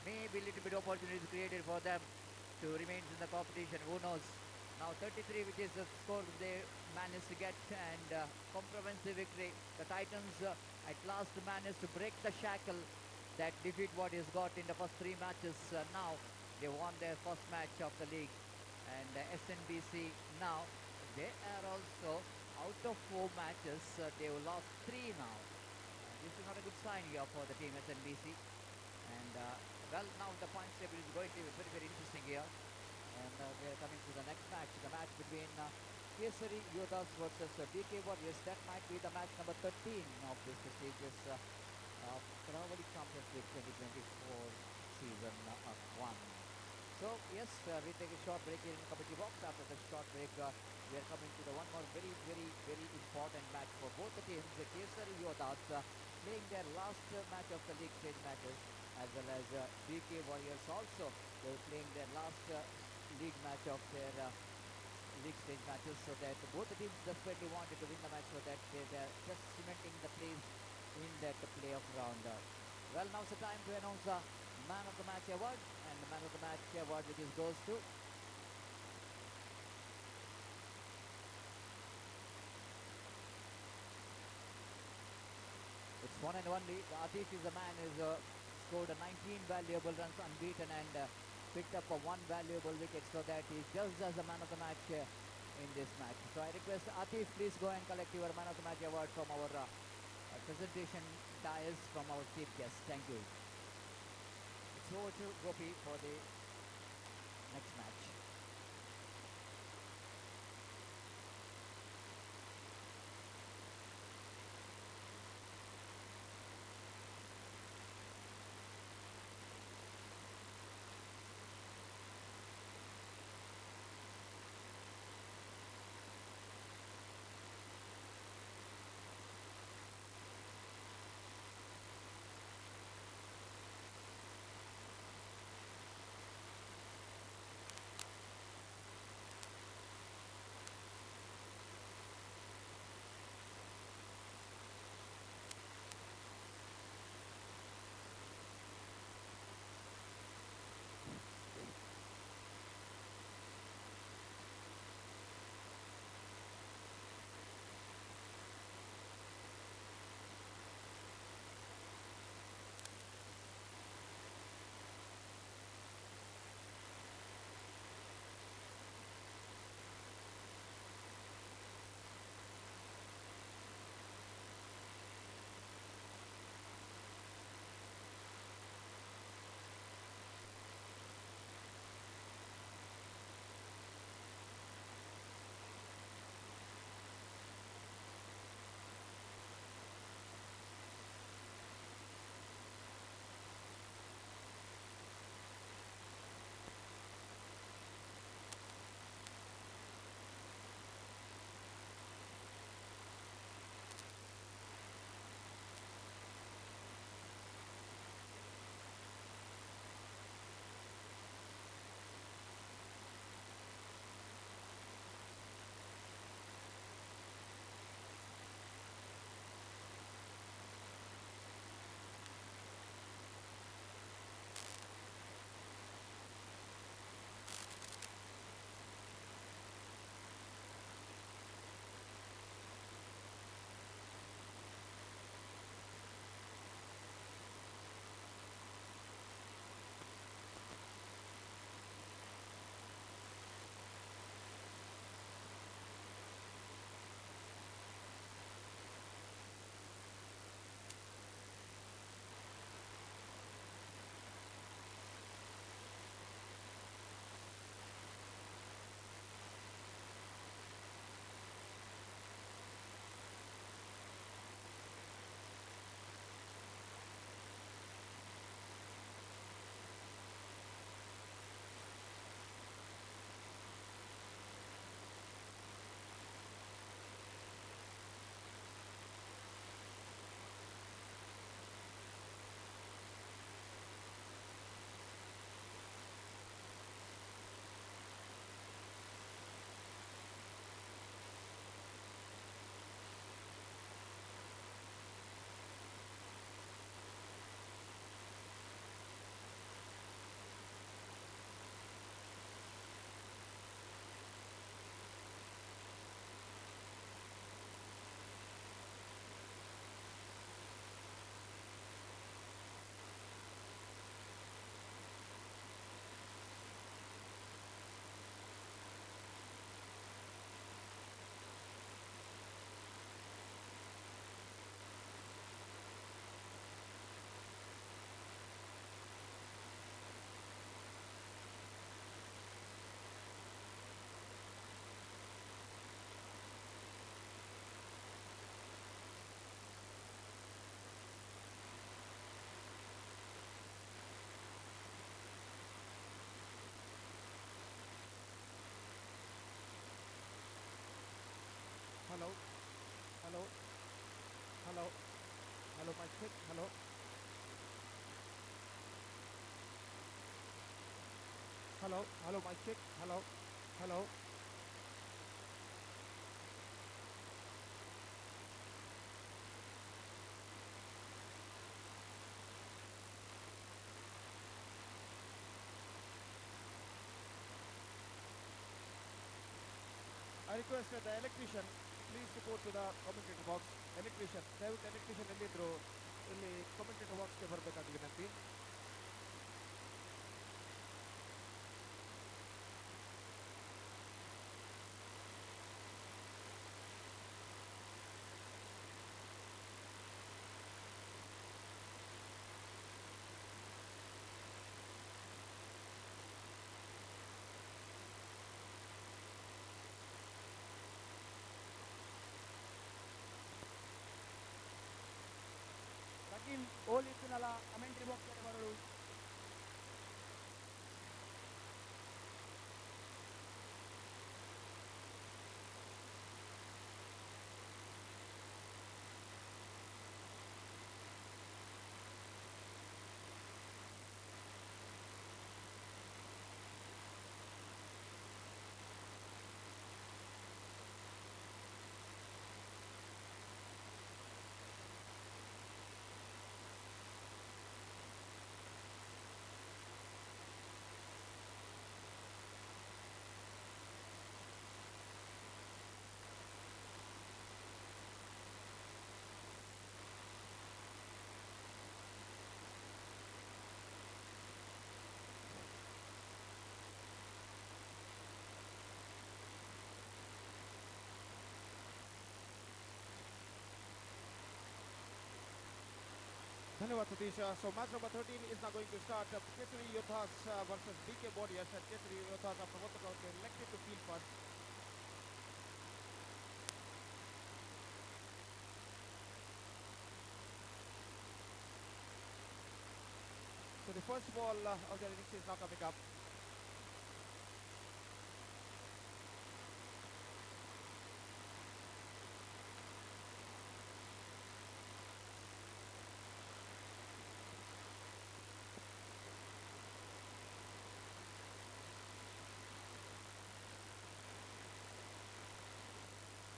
Maybe a little bit opportunities created for them to remain in the competition. Who knows? Now 33, which is the score they managed to get, and comprehensive victory. The Titans at last managed to break the shackle that defeat what is got in the first 3 matches. Now they won their first match of the league, and SNBC now they are also out of 4 matches. They have lost 3 now. This is not a good sign here for the team SNBC. And well, now the points table is going to be very, very interesting here. And we are coming to the next match, the match between Kesari Yodas versus BK Warriors. That might be the match number 13 of this prestigious Karavali Champions League 2024 season 1. So yes, we take a short break here in the committee box. After the short break, we are coming to the one more very, very, very important match for both the teams. The Kesari Yodas playing their last match of the league stage matches, as well as BK Warriors also. They're playing their last league match of their league stage matches, so that both the teams desperately wanted to win the match so that they're just cementing the place in that playoff round. Well, now's the time to announce the Man of the Match award, and the Man of the Match award which goes to it's one and only. Atish is the man who's scored 19 valuable runs unbeaten and picked up 1 valuable wicket, so that he's just as the Man of the Match in this match. So I request Atish, please go and collect your Man of the Match award from our presentation dais from our chief guest. Thank you. It's over to Gopi for the next match. Hello hello hello mic check hello hello hello mic check hello hello I request the electrician please report to the commentator box. Electrician, ದಯವಿಟ್ಟು electrician ಎಲ್ಲಿದ್ರು ಇಲ್ಲಿ commentator boxಗೆ ಬರಬೇಕಾಗಿ ವಿನಂತಿ. Rakil, all itinala commentary box ಗೆ ಬರಲು. धन्यवाद Satish. So match number 13 is now going to start. Kesari Yoddhas versus BK Warriors, and Kesari Yoddhas after what the count were elected to field first. So the first ball of the innings is now coming up.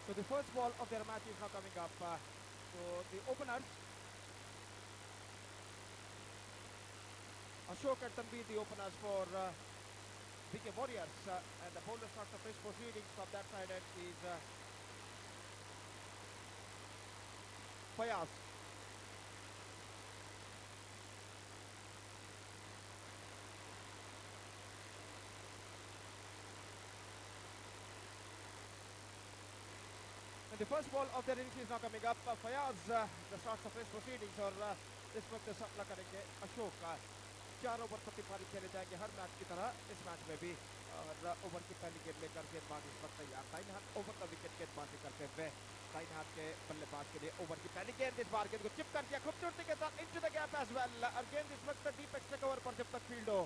So the first ball of their match is now coming up. So the openers, Ashok and Tanvi, the openers for BK Warriors, and the bowler starts the fresh proceedings from that side and is Fayaz. And the first ball of their innings is now coming up. Fayaz the starts the fresh proceedings और इस वक्त सफला करेंगे Ashok. 4 over प्रति पारी खेले जाएंगे हर match की तरह इस मैच में भी. और ओवर की पहली गेंद लेकर गेंदबाज इस वक्त तैयार. दाहिने हाथ ओवर द विकेट गेंदबाजी करते हुए दाहिने हाथ के बल्लेबाज के लिए ओवर की पहली गेंद. इस बार गेंद को चिप कर दिया खूबसूरती के साथ into the gap as well. और गेंद इस वक्त डीप एक्स्ट्रा कवर पर जब तक फील्ड हो.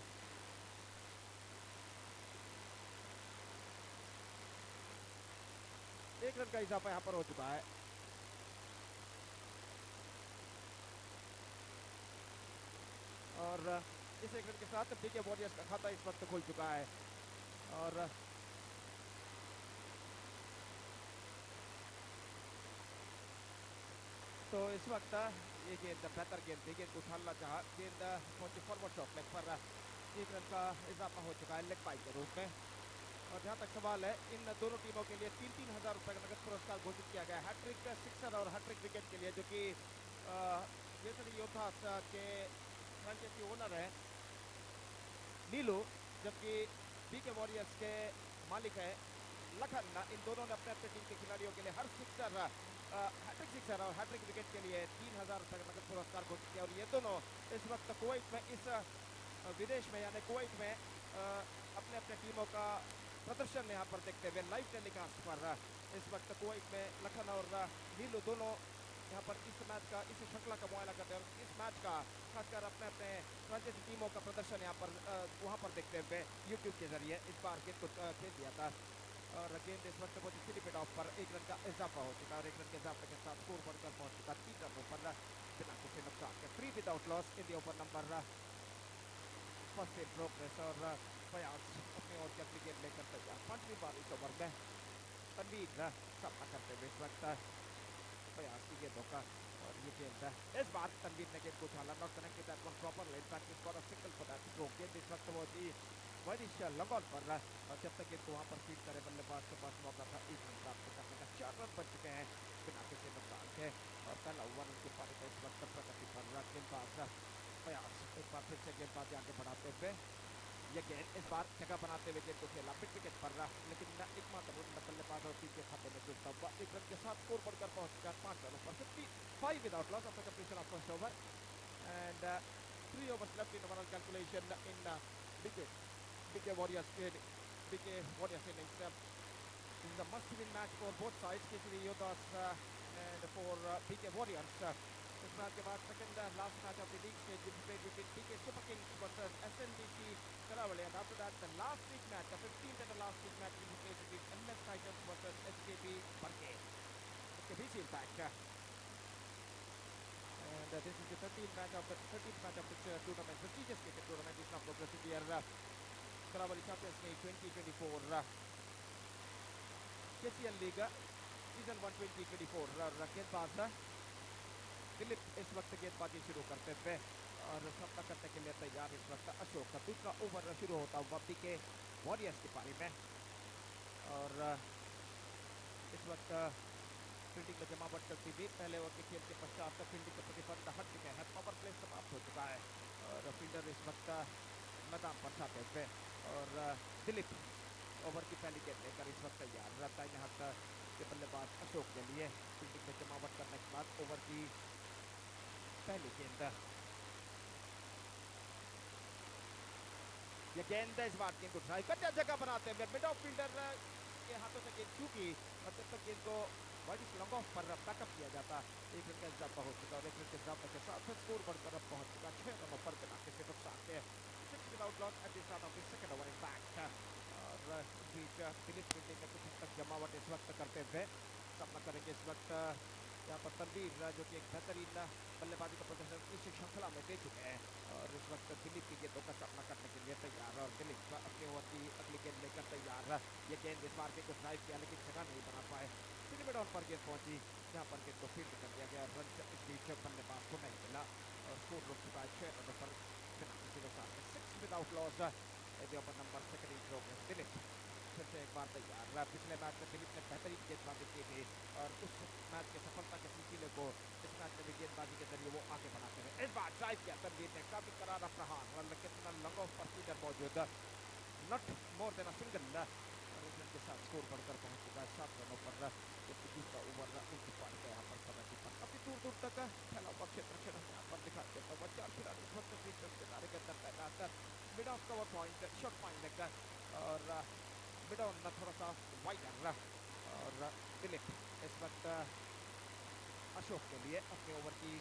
एक रन का इजाफा यहाँ पर हो चुका है. और इस एक रन के साथ बीके वॉरियर्स का खाता इस वक्त खुल चुका है. और तो इस वक्त ये गेंद बेहतर गेंद थी. गेंद को उछालना चाहा. गेंद पहुंची फॉरवर्ड शॉट लेग पर. एक रन का इजाफा हो चुका है लेग बाई के रूप में. और जहाँ तक सवाल है इन दोनों टीमों के लिए 3-3 हज़ार रुपये का नगद पुरस्कार घोषित किया गया है. हैट्रिक सिक्सर और हैट्रिक विकेट के लिए, जो कि केसरी योद्धास के फ्रेंचाइजी ओनर है नीलू, जबकि बीके वॉरियर्स के मालिक है लखन. इन दोनों ने अपने अपने टीम के खिलाड़ियों के लिए हर सिक्सर हैट्रिक सिक्सर और हैट्रिक विकेट के लिए 3,000 रुपये का नगद पुरस्कार घोषित किया. और ये दोनों इस वक्त कुवैत में इस विदेश में यानी कुवैत में अपने अपने टीमों का प्रदर्शन यहाँ पर देखते हुए लाइव टेलीकास्ट पर इस वक्त कुवैत में लखन और नीलू दोनों यहाँ पर इस मैच का इस श्रृंखला का मुआयना करते हैं. और इस मैच का खासकर अपने अपने फ्रेंचाइजी टीमों का प्रदर्शन यहाँ पर वहाँ पर देखते हुए यूट्यूब के जरिए इस बार गेंद को खेल दिया था. और गेंद इस वक्त पहुंची 3 ऑफ पर 1 रन का इजाफा हो चुका है और 1 रन के इजाफे के साथ स्कोर बढ़कर पहुंच चुका 3 रनों पर बिना किसी नुकसान के 3 without loss in the over number first in progress और फयाज अपनी ओर की अगली गेंद लेकर तैयार 5वीं बार इस ओवर में तनवीर सामना करते हुए इस वक्त फयाज की गेंदों का और ये गेंद इस बार तनवीर ने गेंद को उछाला not connected that one properly in fact score a single for that throw गेंद इस वक्त वो थी वरिश लंगॉन पर और जब तक गेंद को वहां पर फीड करे बल्लेबाज के पास मौका था 1 रन प्राप्त करने का 4 रन बच चुके हैं बिना किसी नुकसान के और पहला ओवर उनकी पारी का इस वक्त प्रगति पर गेंदबाज फयाज एक बार फिर से गेंदबाजी आगे बढ़ाते हुए ये गेंद इस बार जगह बनाते हुए गेंद को खेला मिड विकेट पर लेकिन एकमात्र बल्लेबाज और टीम के खाते में जुड़ता हुआ 1 रन के साथ स्कोर बढ़कर पहुंच चुका 5 रनों पर 55 without loss after completion of first over and 3 overs left in overall calculation in BK Warriors innings. This is a must-win match for both sides. Kesari Yodas and for BK Warriors. इस match के बाद second last match of the league stage will be played between BK Super Kings versus SNDC Karavali, and after that the last week match, the 15th and the last week match will be played between MS Titans versus SKP Barke. SKP Impact. And this is the 13th match of this tournament. Prestigious cricket tournament is now progressing here. Karavali Champions League 2024 KCL League Season 1 2024 गेंदबाज दिलीप इस वक्त गेंदबाजी शुरू करते हुए और सामना करने के लिए तैयार इस वक्त अशोक का दूसरा ओवर शुरू होता हुआ BK वॉरियर्स की पारी में और इस वक्त फील्डिंग में जमावट करती हुई पहले ओवर के खेल के पश्चात फील्डिंग के प्रतिबंध हट चुके हैं पावर प्ले समाप्त हो चुका है और फील्डर इस वक्त मैदान पर छाते हुए और दिलीप ओवर की पहली गेंद लेकर इस वक्त तैयार रहता है यहाँ के बल्लेबाज अशोक के लिए फील्डिंग में जमावट करने के बाद ओवर की पहली गेंद ये गेंद इस बार गेंद को ड्राइव करते जगह बनाते हुए मिड ऑफ फील्डर के हाथों से गेंद चूकी और जब तक गेंद को वाइड लॉन्ग ऑफ पर बैकअप किया जाता 1 रन का इजाफा हो चुका और 1 रन के इजाफे के साथ स्कोर बढ़कर अब पहुंच चुका 6 रनों पर बिना किसी नुकसान के 6 without loss eight the start of the second over in fact और इस बीच दिलीप फील्डिंग में कुछ हद तक जमावट इस वक्त करते हुए सामना करेंगे इस वक्त यहाँ पर तनवीर जो कि एक बेहतरीन बल्लेबाजी का प्रदर्शन इस श्रृंखला में दे चुके हैं और इस वक्त दिलीप की गेंदों का सामना करने के लिए तैयार और दिलीप अपने ओवर की अगली गेंद लेकर तैयार ये गेंद इस बार गेंद को ड्राइव किया लेकिन जगह नहीं बना पाए मिड ऑन पर गेंद पहुंची जहाँ पर गेंद को फील्ड कर दिया गया रन इस बीच बल्लेबाज को नहीं मिला और स्कोर रुक चुका है 6 रनों पर बिना किसी नुकसान के 6 without loss over number second in progress Dilip फिर से एक बार तैयार पिछले मैच में दिलीप ने बेहतरीन गेंदबाजी की थी और उस मैच के सफलता के सिलसिले को इस मैच में भी गेंदबाजी के जरिए वो आगे बढ़ाते हैं इस बार ड्राइव किया तनवीर ने काफी करारा प्रहार कितना लॉन्ग ऑफ पर फील्डर मौजूद not more than a single और इस रन के साथ स्कोर बढ़कर पहुंच चुका है 7 रनों पर जबकि दूसरा ओवर उनकी पारी का यहाँ पर प्रगति पर काफी दूर दूर तक फैला हुआ क्षेत्र यहाँ पर दिखाई देता हुआ 4 खिलाड़ी इस वक्त 20 रन के दायरे के अंदर तैनात mid of cover point shot point लेकर और मिड ऑन थोड़ा सा वाइडर और दिलीप इस वक्त अशोक के लिए अपने ओवर की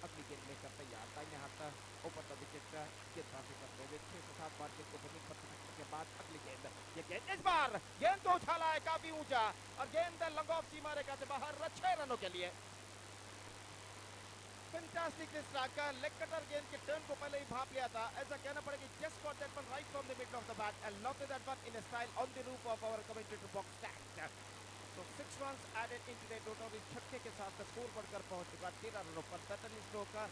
अगली गेंद लेकर तैयार था यहाँ ओपन द विकेट गेंदबाजी करते हुए 6 से 7 बार गेंद को जमीन पर पटकने के बाद अगली गेंद ये गेंद इस बार गेंद तो उछाला है काफी ऊंचा और गेंद लॉन्ग ऑफ सीमा रेखा से बाहर 6 रनों के लिए fantastic this track leg cutter गेंद के टर्न को पहले ही भाप लिया था ऐसा कहना पड़ेगा just got that one right from the middle of the bat and lofted that one in a style on the roof of our commentator box stand तो 6 runs added into the total इस छक्के के साथ score बढ़कर पहुंच चुका 13 रनों पर 45 स्ट्रोक का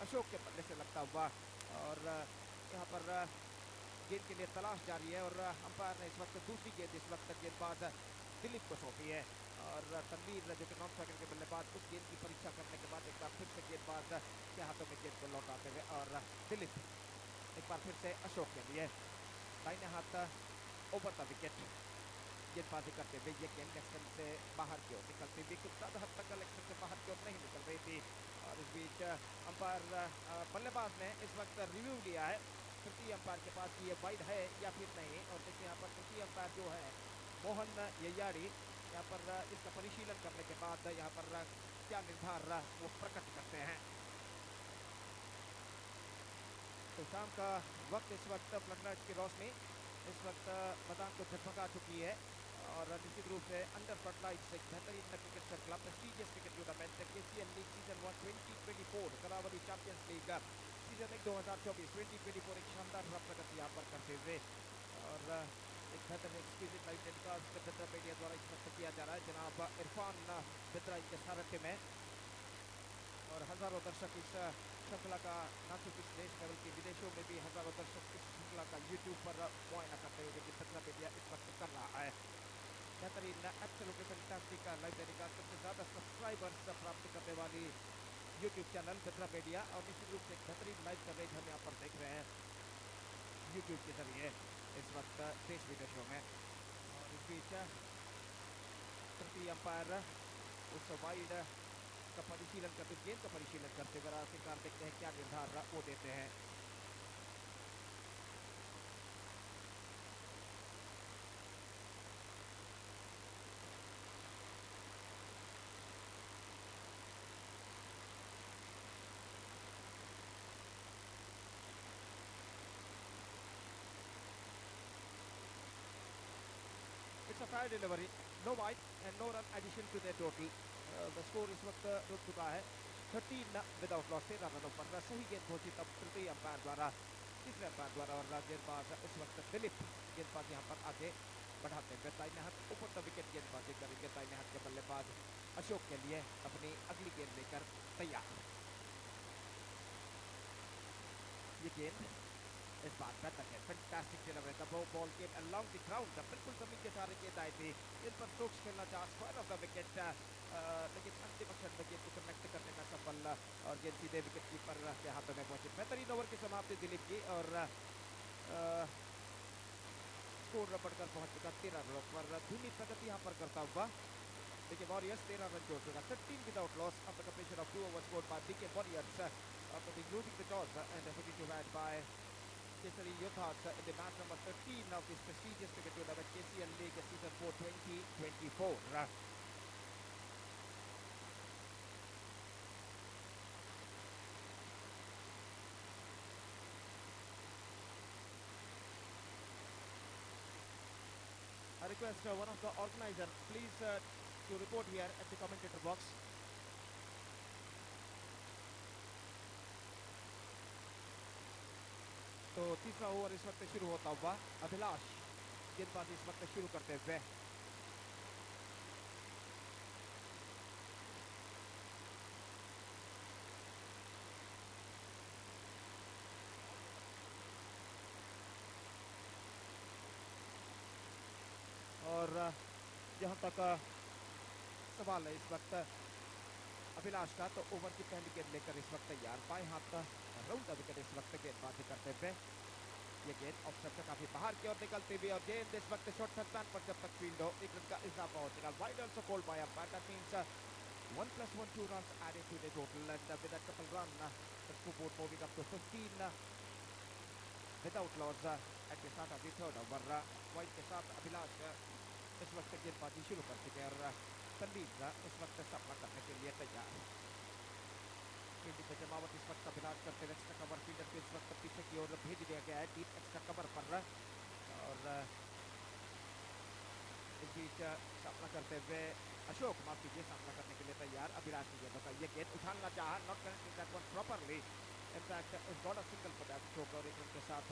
अशोक के बल्ले से लगता हुआ और यहाँ पर गेंद के लिए तलाश जारी है और अंपायर ने इस वक्त दूसरी गेंद इस वक्त गेंदबाज दिलीप को सौंपी है और तनवीर जो कि नॉन स्ट्राइकर के बल्लेबाज उस गेंद की परीक्षा करने के बाद एक बार फिर से गेंदबाज के हाथों में गेंद को लौटाते हुए और दिलीप एक बार फिर से अशोक के लिए दाहिने हाथ ओवर द विकेट गेंदबाजी करते हुए ये गेंद लेग से बाहर की ओर निकलती हुई कुछ ज़्यादा हद तक लेग से बाहर की ओर नहीं निकल रही थी और इस बीच अंपायर बल्लेबाज ने इस वक्त रिव्यू लिया है तृतीय अंपायर के पास ये वाइड है या फिर नहीं और देखिए यहाँ पर तृतीय अंपायर जो है मोहन ययाड़ी यहाँ पर इसका परिशीलन करने के बाद यहाँ पर क्या निर्धार वो प्रकट करते हैं तो शाम का वक्त इस वक्त फ्लड लाइट्स की रोशनी इस वक्त मैदान को झकमगा चुकी है और निश्चित रूप से अंडर फ्रंट लाइट्स एक बेहतरीन क्रिकेट श्रृंखला prestigious cricket tournament KCL league season 1 2024 Karavali champions league season 1 2024 2024 एक शानदार प्रगति यहाँ पर करते हुए और एक बेहतर एक्सक्लूसिव लाइव टेलीकास्ट बेद्रा मीडिया द्वारा इस वक्त किया जा रहा है। जनाब इरफान बेद्रा इनके सारथ्य में और हजारों दर्शक इस श्रृंखला का न सिर्फ इस देश में बल्कि विदेशों में भी हजारों दर्शक इस श्रृंखला का यूट्यूब पर मुआयना करते हुए देखिए बेद्रा मीडिया इस वक्त कर रहा है। बेहतरीन एब्सोल्युटली फैंटास्टिक लाइव टेलीकास्ट सबसे ज़्यादा सब्सक्राइबर्स प्राप्त करने वाली यूट्यूब चैनल बेद्रा मीडिया और निश्चित रूप से एक बेहतरीन लाइव कवरेज हम यहाँ पर देख रहे हैं यूट्यूब के जरिए इस वक्त देश विदेशों में। और इस बीच तृतीय अंपायर उस वाइड का परिशीलन करते गेंद का परिशीलन करते हुए आखिरकार देखते हैं क्या निर्धार वो देते हैं। It's a fair delivery, no wide and no run addition to their total. The score इस वक्त रुक चुका है 13 विदाउट लॉस 13 रनों पर सही गेंद पहुंची तब तृतीय अंपायर द्वारा तीसरे अंपायर द्वारा और गेंदबाज इस वक्त दिलीप गेंदबाज यहाँ पर आगे बढ़ाते हुए दाहिने हाथ ऊपर तक विकेट गेंदबाजी करेंगे। दाहिने हाथ के बल्लेबाज अशोक के लिए अपनी अगली गेंद लेकर तैयार। ये गेंद इस बार बेहतर है fantastic delivery the ball came along the ground बिल्कुल जमीन के सहारे गेंद आई थी। इन पर स्ट्रोक्स खेलना चाहा स्क्वायर ऑफ द विकेट लेकिन अंतिम क्षण में गेंद को कनेक्ट करने में सफल और गेंद सीधे विकेट कीपर के हाथों में पहुंची। बेहतरीन ओवर की समाप्ति दिलीप की और स्कोर बढ़कर पहुंच चुका 13 रनों पर। धीमी प्रगति यहाँ पर करता हुआ देखिए वॉरियर्स 13 रन जोड़ चुका 13 without loss of the completion of 2 overs scored by BK Warriors after losing the toss and hitting to bat by Kesari Yoddhas in the match number 13 of this prestigious cricket tournament KCL League Season 4 2024. I request one of the organizer please to report here at the commentator box. तो तीसरा over इस वक्त शुरू होता हुआ अभिलाष गेंदबाजी इस वक्त शुरू करते हुए और जहां तक सवाल है इस वक्त अभिलाष का तो ओवर की पहली गेंद लेकर इस वक्त तैयार। बाएं हाथ राउंड द विकेट इस वक्त गेंदबाजी करते हुए ये गेंद ऑफ स्टंप से काफी बाहर की ओर निकलती हुई और गेंद इस वक्त शॉर्ट थर्ड पर जब तक फील्ड हो एक रन का इजाफा हो चुका। Wide also called by umpire that means 1 + 1 2 runs added to the total and with a couple run the scoreboard moving up to 15 without loss at the start of the third over। Wide के साथ अभिलाष इस वक्त गेंदबाजी शुरू कर चुके हैं और तनवीर इस वक्त सामना करने के लिए तैयार। फील्डिंग में जमावट इस वक्त अभिलाष करते हुए एक्स्ट्रा कवर फील्डर को इस वक्त पीछे की ओर भेज दिया गया है डीप एक्स्ट्रा कवर पर और इस बीच सामना करते हुए अशोक माफ कीजिए सामना करने के लिए तैयार। अभिलाष की गेंदों का ये गेंद उछालना चाहा not connecting that one properly in fact is got a single for that Ashok और एक रन के साथ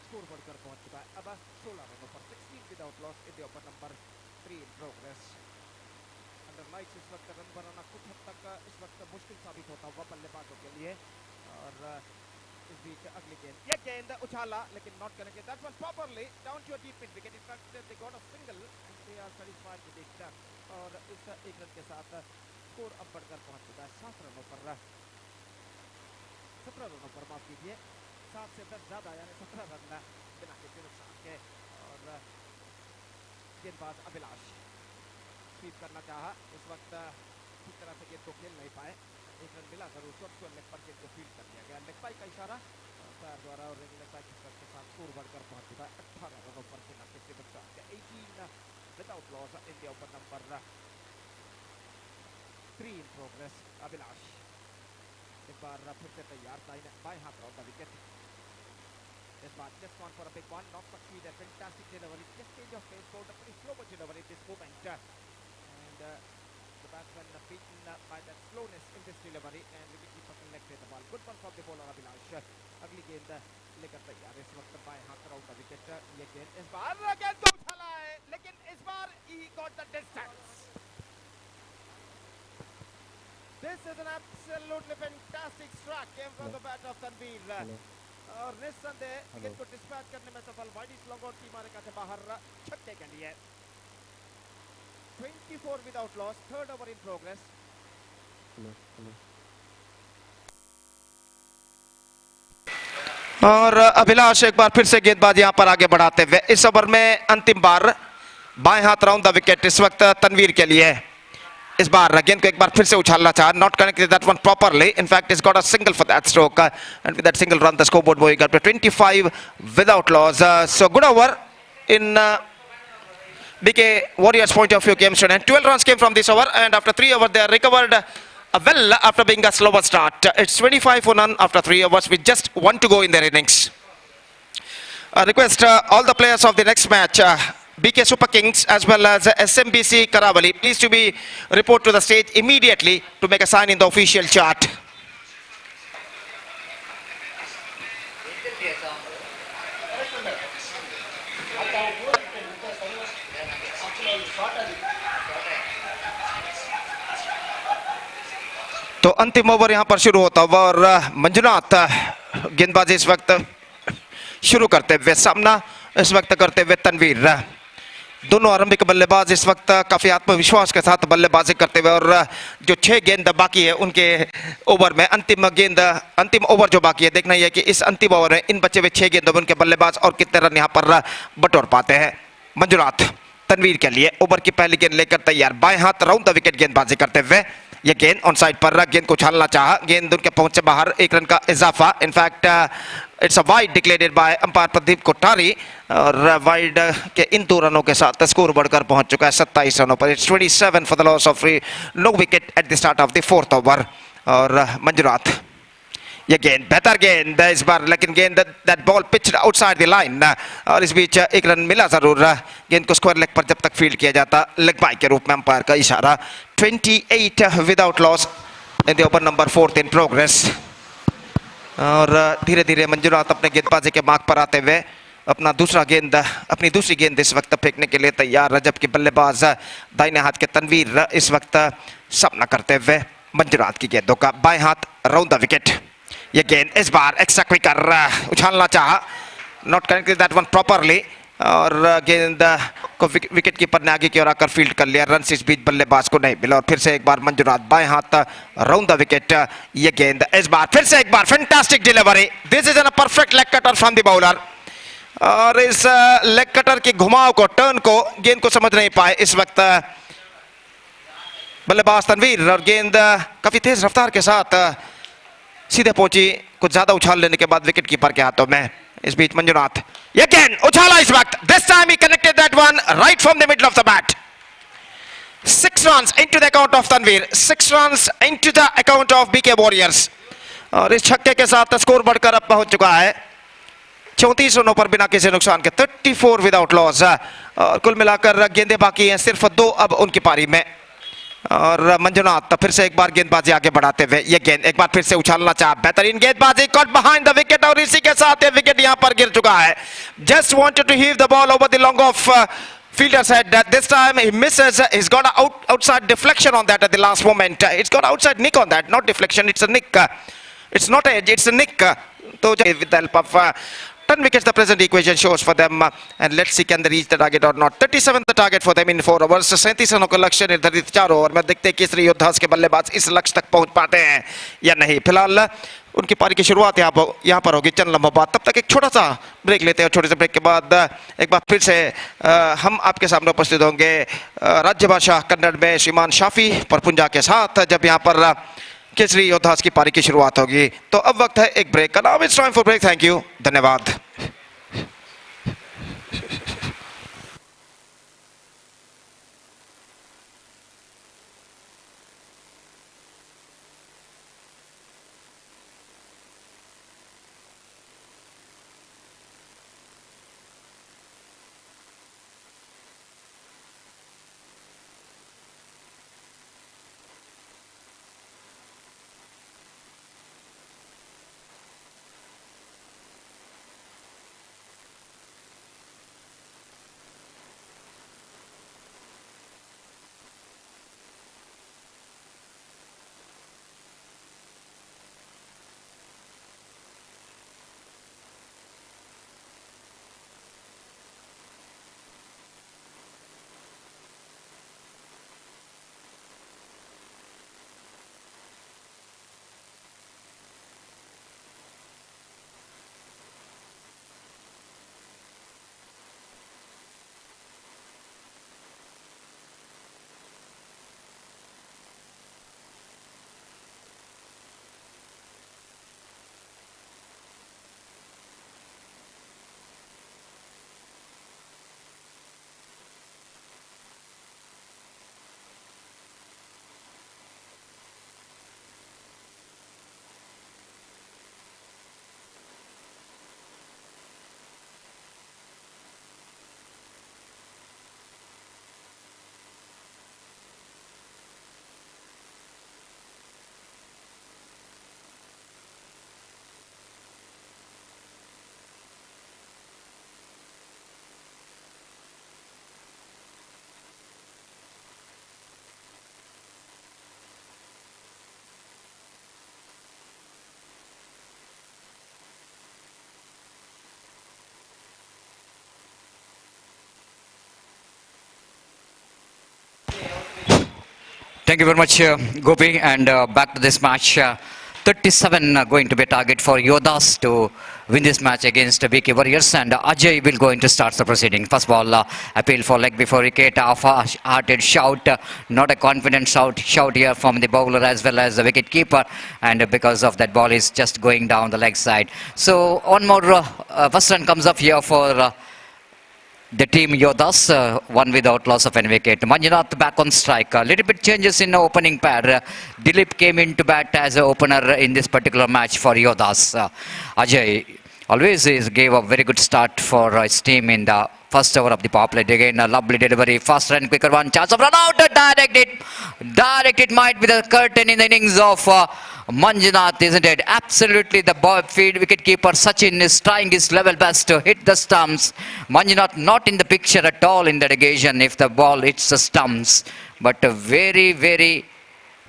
स्कोर बढ़कर पहुंच चुका है अब 16 रनों पर 16 without loss in the over number 3 in progress. Under lights इस वक्त रन बनाना कुछ हद तक इस वक्त मुश्किल साबित होता हुआ बल्लेबाजों के लिए और इस बीच अगली गेंद ये गेंद उछाला लेकिन नॉट करेंगे that was properly down to a deep mid wicket in fact they got a single and they are satisfied with it और इस एक रन के साथ स्कोर अब बढ़कर पहुंच चुका है 7 रनों पर 17 रनों पर माफ कीजिए 7 से 10 ज्यादा यानी 17 रन बिना किसी नुकसान के और गेंदबाज अभिलाष स्वीप करना चाहा इस वक्त ठीक तरह से गेंद को खेल नहीं पाए एक रन मिला जरूर शॉर्ट लेग पर गेंद को फील्ड कर दिया गया। लेग पाई का इशारा पैर द्वारा और रेगुलर पाई के साथ स्कोर बढ़कर पहुंच चुका है 18 रनों पर बिना किसी नुकसान के 18 without loss in the over number 3 in progress. Abhilash एक बार फिर से तैयार बाएं हाथ round the wicket This one just gone for a big one, not succeed. A fantastic delivery, just change of pace, bowled a pretty slow delivery at this moment. And the batsman beaten by that slowness in this delivery, and wicketkeeper collected the ball. Good one from the bowler Abhilash. अगली गेंद लेकर तैयार इस वक्त बाएं हाथ round the wicket. ये गेंद इस बार गेंद को उछाला है, लेकिन इस बार he got the distance. This is an absolutely fantastic strike came from the bat of Tanveer. और निस्संदेह विकेट को डिस्पैच करने में सफल. वाइड लॉन्ग ऑन की मारे का बाहर छक्के के लिए. 24 without loss, third over in progress. और अभिलाष एक बार फिर से गेंदबाज यहां पर आगे बढ़ाते हुए इस ओवर में अंतिम बार बाएं हाथ राउंड द विकेट इस वक्त तनवीर के लिए. इस बार गेंद को एक बार फिर से उछालना चाहा, not connected that one properly. In fact is got a single for that stroke and with that single run the scoreboard going up to 25 without loss. So good over in BK Warriors point of view came student. 12 runs came from this over, and after 3 overs they are recovered well after being a slower start. It's 25 for none after 3 overs with just 1 to go in their innings. I request all the players of the next match, BK Super Kings as well as SMBC Karavali, please to be report to the stage immediately to make a sign in the official chart. तो अंतिम over यहां पर शुरू होता हुआ और मंजुनाथ गेंदबाजी इस वक्त शुरू करते हुए, सामना इस वक्त करते हुए तनवीर. दोनों आरंभिक बल्लेबाज इस वक्त काफी आत्मविश्वास के साथ बल्लेबाजी करते हुए, और जो 6 गेंद बाकी है उनके ओवर में अंतिम ओवर जो बाकी है, देखना यह है कि इस अंतिम ओवर में इन बचे हुए 6 गेंदों में उनके बल्लेबाज और कितने रन यहां पर बटोर पाते हैं. मंजुनाथ तनवीर के लिए ओवर की पहली गेंद लेकर तैयार, बाएं हाथ राउंड द विकेट गेंदबाजी करते हुए. ये गेंद ऑन साइड पर गेंद को उछालना चाहा, गेंद उनके पहुंच से बाहर, 1 रन का इजाफा. In fact it's a wide declared by umpire Pradeep Kothari, और वाइड के इन 2 रनों के साथ स्कोर बढ़कर पहुंच चुका है 27 रनों पर. It's 27 for the loss of no wicket at the start of the 4th over. और मंजुनाथ ये गेंद बेहतर गेंद इस बार, लेकिन गेंद that ball pitched outside the line, और इस बीच 1 रन मिला जरूर. गेंद को स्क्वायर लेग पर जब तक फील्ड किया जाता, लेग बाय के रूप में अंपायर का इशारा. 28 without loss in the over number 4th in progress. और धीरे धीरे मंजुनाथ अपने गेंदबाजी के मार्ग पर आते हुए अपनी दूसरी गेंद इस वक्त फेंकने के लिए तैयार, जबकि बल्लेबाज दाहिने हाथ के तनवीर इस वक्त सामना करते हुए मंजुनाथ की गेंदों का. बाएं हाथ राउंड द विकेट. ये गेंद इस बार एक्स्ट्रा क्विकर उछालना चाहा, not connected that one properly, और गेंद को विकेट कीपर ने आगे की ओर आकर फील्ड कर लिया. रन इस बीच बल्लेबाज को नहीं मिला, और फिर से एक बार मंजुनाथ बाएं हाथ राउंड द विकेट. ये गेंद इस बार फिर से एक बार fantastic delivery. This is an perfect leg cutter from the bowler, और इस लेग कटर के घुमाव को, टर्न को गेंद को समझ नहीं पाए इस वक्त बल्लेबाज तनवीर, और गेंद काफी तेज रफ्तार के साथ सीधे पहुंची, कुछ ज्यादा उछाल लेने के बाद विकेट कीपर के हाथों में. इस बीच मंजुनाथ ये गेंद उछाला इस वक्त. This time he connected that one right from the middle of the bat. 6 runs into the account of Tanveer, 6 runs into the account of BK Warriors, और इस छक्के के साथ स्कोर बढ़कर अब पहुंच चुका है 34 रनों पर बिना किसी नुकसान के. 34 विदाउट लॉस, और कुल मिलाकर गेंदें बाकी हैं सिर्फ 2 अब उनकी पारी में. और मंजुनाथ फिर से एक बार गेंदबाजी आगे बढ़ाते हुए, ये गेंद एक बार फिर से उछालना चाहा, बेहतरीन गेंदबाजी, कॉट बिहाइंड द विकेट, और इसी के साथ ये विकेट यहां पर गिर चुका है. Just wanted to heave the ball over the long off fielder's head. This time he misses. He's got an outside deflection on that at the last moment. It's got outside nick on that, not deflection. It's a nick. It's not edge. It's a nick. So with the help of 10 wickets, the present equation shows for them, and let's see can they reach the target or not. 37 the target for them in 4 overs. 37 रनों का लक्ष्य निर्धारित 4 over में. देखते हैं केसरी योद्धास के बल्लेबाज इस लक्ष्य तक पहुंच पाते हैं या नहीं. फिलहाल उनकी पारी की शुरुआत यहाँ पर होगी चंद लम्हों बाद. तब तक एक छोटा सा ब्रेक लेते हैं, और छोटे से ब्रेक के बाद एक बार फिर से हम आपके सामने उपस्थित होंगे राज्य भाषा कन्नड़ में श्रीमान शाफी परपुंजा के साथ, जब यहाँ पर केसरी योद्धास की पारी की शुरुआत होगी. तो अब वक्त है एक ब्रेक का. Now it's time for break. Thank you, धन्यवाद. Thank you very much, Gopi. And back to this match. 37 going to be a target for Yodas to win this match against BK Warriors. And Ajay will going to start the proceeding. First of all, appeal for leg before wicket. Half-hearted shout. Not a confident shout here from the bowler as well as the wicket keeper. And because of that ball is just going down the leg side. So one more first run comes up here for the team Yodas, one without loss of any wicket. Manjunath back on strike. A little bit changes in the opening pair. Dilip came into bat as an opener in this particular match for Yodas. Ajay always gave a very good start for his team in the first over of the power play. Again, a lovely delivery, faster and quicker one. Chance of run out, directed might be the curtain in the innings of Manjunath, isn't it? Absolutely, the field wicket keeper Sachin is trying his level best to hit the stumps. Manjunath not in the picture at all in that occasion if the ball hits the stumps. But a very, very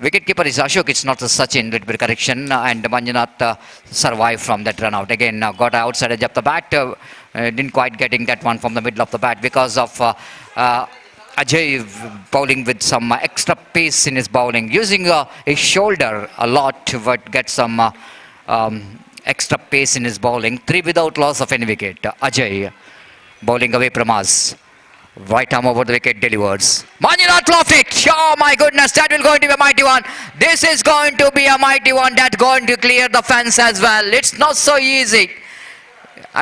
wicketkeeper is Ashok, it's not the Sachin, little bit correction. And Manjunath survived from that run out. Again, got outside edge of the bat. Didn't quite getting that one from the middle of the bat because of Ajay bowling with some extra pace in his bowling, using his shoulder a lot, but get some extra pace in his bowling. 3 without loss of any wicket. Ajay bowling away from us. Right arm over the wicket delivers. Manjunath left it. Oh my goodness, that will going to be a mighty one. This is going to be a mighty one that's going to clear the fence as well. It's not so easy.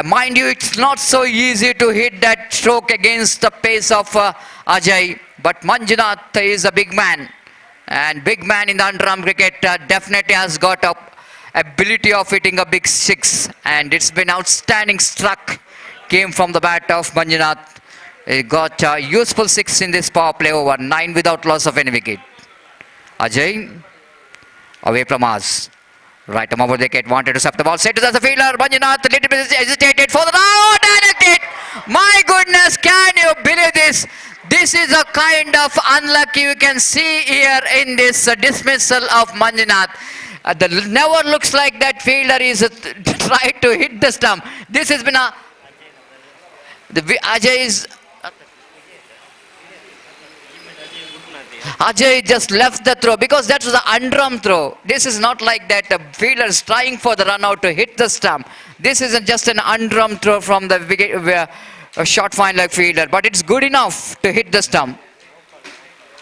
Mind you, it's not so easy to hit that stroke against the pace of Ajay. But Manjunath is a big man. And big man in the underarm cricket definitely has got a ability of hitting a big six. And it's been outstanding struck. Came from the bat of Manjunath. He got a useful 6 in this power play over. 9 without loss of any wicket. Ajay away from us. Right arm over the wicket, wanted to sweep the ball, set as a fielder. Manjunath a little bit hesitated for the round, directed. My goodness, can you believe this? This is a kind of unlucky you can see here in this dismissal of Manjunath. Never looks like that fielder is trying to hit the stump. This has been a Ajay just left the throw because that was an underarm throw. This is not like that. The fielder is trying for the run out to hit the stump. This isn't just an underarm throw from the wicket, a short fine leg fielder, but it's good enough to hit the stump.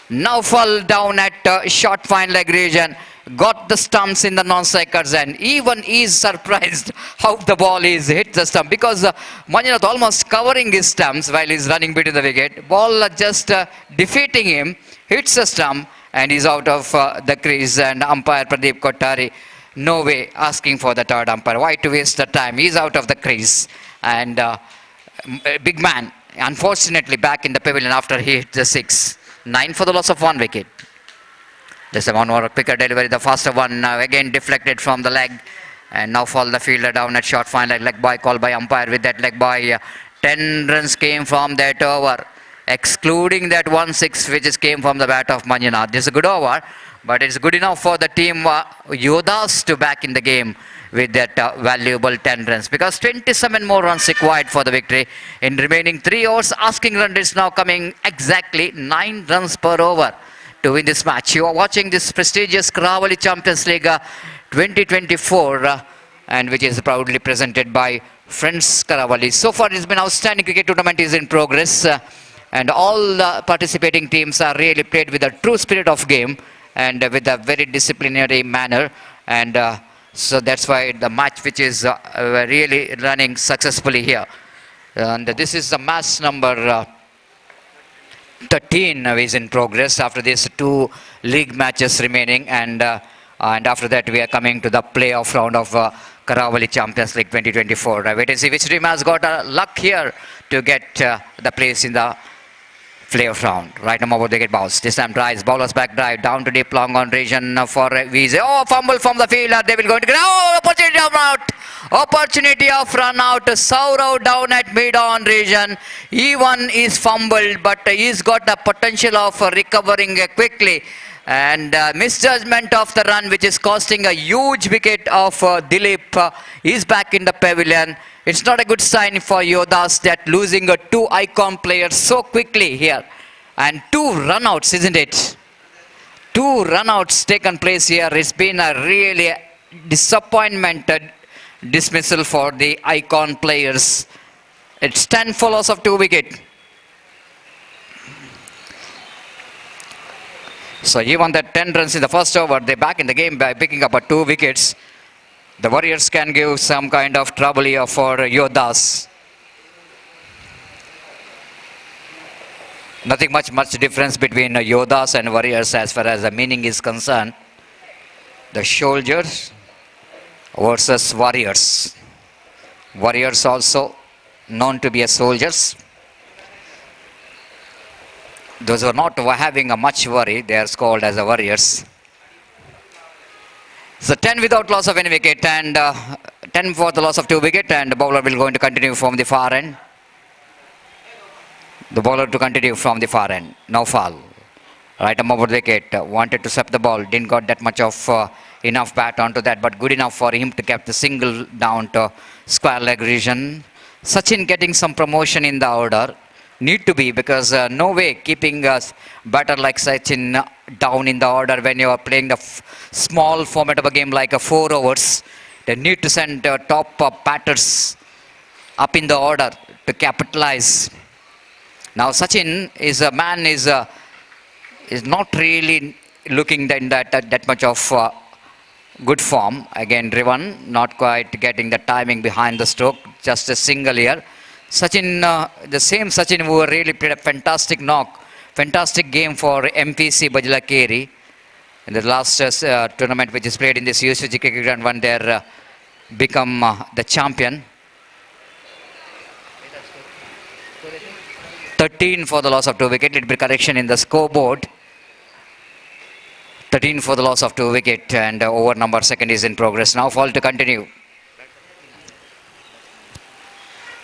Now fall down at short fine leg region. Got the stumps in the non-strikers and even is surprised how the ball is hit the stump because Manjunath almost covering his stumps while he's running between the wicket. Ball just defeating him, hits the stump and he's out of the crease, and umpire Pradeep Kothari no way asking for the third umpire. Why to waste the time? He's out of the crease and big man unfortunately back in the pavilion after he hit the 6. 9 for the loss of 1 wicket. Just a one more quicker delivery, the faster one again deflected from the leg, and now fall the fielder down at short fine leg by call by umpire. With that leg by 10 runs came from that over, excluding that 1-6 which came from the bat of Manjunath. This is a good over, but it's good enough for the team Yodas to back in the game with that valuable 10 runs because 27 more runs required for the victory in remaining 3 overs. Asking run is now coming exactly 9 runs per over to win this match. You are watching this prestigious Karavali Champions League 2024 and which is proudly presented by Friends Karavali. So far it's been outstanding cricket tournament is in progress and all the participating teams are really played with a true spirit of game and with a very disciplinary manner, and so that's why the match which is really running successfully here. And this is the match number 13 is in progress after these 2 league matches remaining, and after that we are coming to the playoff round of Karavali Champions League 2024. Wait and see which team has got luck here to get the place in the playoff round. Right arm over the wicket bounce. This time drives, bowlers back drive down to deep long on region for Vize. Oh, fumble from the fielder. They will go to opportunity of run out. Opportunity of run out. Saurav down at mid on region. Even is fumbled, but he's got the potential of recovering quickly. And misjudgment of the run which is costing a huge wicket of Dilip is back in the pavilion. It's not a good sign for Yodas that losing 2 icon players so quickly here. And 2 runouts, isn't it? Two runouts taken place here. It's been a really disappointment dismissal for the Icon players. It's 10 for loss of 2 wickets. So even that 10 runs in the first over, they're back in the game by picking up 2 wickets. The Warriors can give some kind of trouble here for Yodhas. Nothing much difference between Yodhas and Warriors as far as the meaning is concerned. The soldiers versus Warriors. Warriors also known to be a soldiers. Those who are not having a much worry, they are called as the Warriors. So 10 without loss of any wicket and 10 for the loss of 2 wicket, and the bowler will going to continue from the far end. The bowler to continue from the far end. Now foul. Right arm over the wicket. Wanted to sweep the ball. Didn't got that much of enough bat onto that, but good enough for him to keep the single down to square leg region. Sachin getting some promotion in the order. Need to be, because no way keeping a batter like Sachin down in the order when you are playing the small format of a game like a 4 overs. They need to send top batters up in the order to capitalize. Now Sachin is a man is not really looking in that much of good form. Again driven, not quite getting the timing behind the stroke, just a single here. Sachin, the same Sachin who really played a fantastic knock, fantastic game for MPC Bajilakeri in the last tournament which is played in this USG cricket ground, when they become the champion. 13 for the loss of 2 wicket. Little bit correction in the scoreboard. 13 for the loss of 2 wicket, and over number second is in progress. Now fall to continue.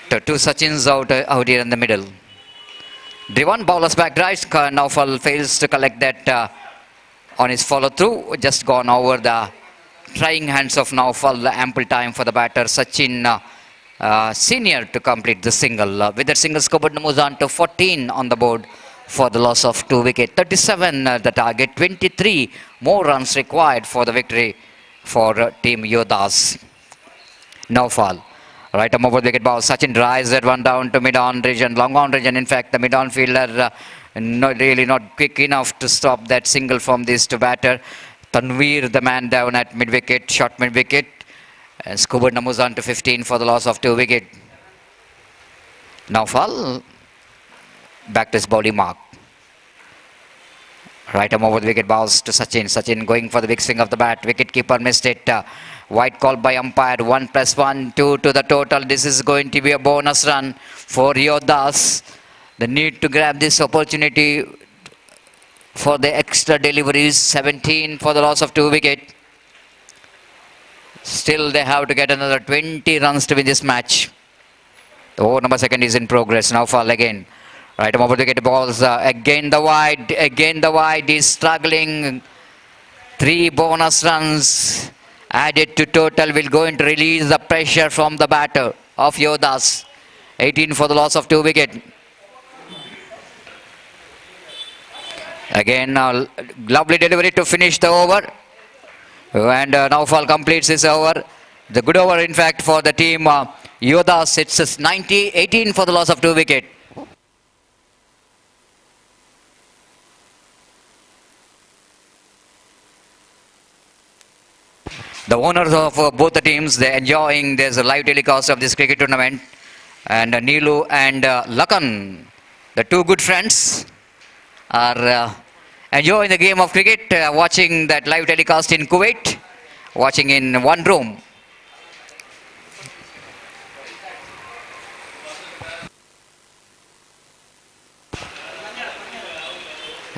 The 2 Sachins out here in the middle. Driven bowlers back right. Now fall fails to collect that on his follow through. Just gone over the trying hands of Naufal. Ample time for the batter Sachin senior to complete the single. With that single, scoreboard moves on to 14 on the board for the loss of 2 wicket. 37 the target. 23 more runs required for the victory for Team Yodhas. Naufal. Right arm over the wicket ball. Sachin drives that one down to mid-on region, long-on region. In fact, the mid-on fielder not quick enough to stop that single from this to batter. Tanveer, the man down at mid-wicket, short mid-wicket. And scoreboard moves on to 15 for the loss of 2 wicket. Naufal back to his bowling mark. Right arm over the wicket balls to Sachin. Sachin going for the big swing of the bat. Wicket keeper missed it. White call by umpire. 1+1, 2 to the total. This is going to be a bonus run for Yodhas. The need to grab this opportunity for the extra deliveries. 17 for the loss of 2 wicket. Still they have to get another 20 runs to win this match. The over number second is in progress. Now fall again. Right arm over the wicket balls. Again the wide is struggling. 3 bonus runs added to total will going to release the pressure from the batter of Yodhas. 18 for the loss of 2 wicket. Again lovely delivery to finish the over. And Naufal completes this over. The good over in fact for the team Yodhas. It's 18 for the loss of 2 wicket. The owners of both the teams, they're enjoying. There's a live telecast of this cricket tournament. And Neelu and Lakan, the 2 good friends, are enjoying the game of cricket, watching that live telecast in Kuwait, watching in one room.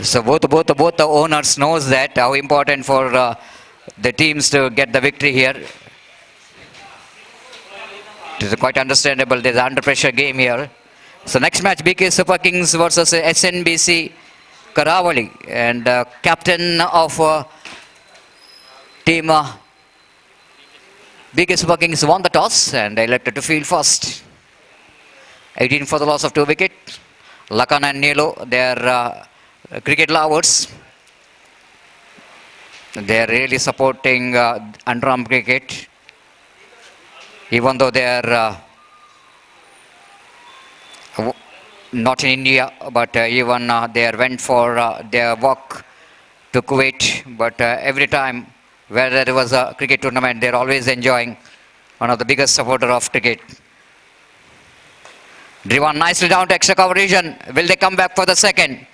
So both the owners knows that how important for the teams to get the victory here. It is quite understandable. There's an under pressure game here. So next match, BK Super Kings versus SNBC Karavali, and captain of team BK Super Kings won the toss and elected to field first. 18 for the loss of 2 wicket. Lakan and Nilo, they are cricket lovers. They are really supporting underarm cricket, even though they are not in India, but even they went for their work to Kuwait. But every time where there was a cricket tournament, they are always enjoying. One of the biggest supporter of cricket. Driven nicely down to extra cover region. Will they come back for the second?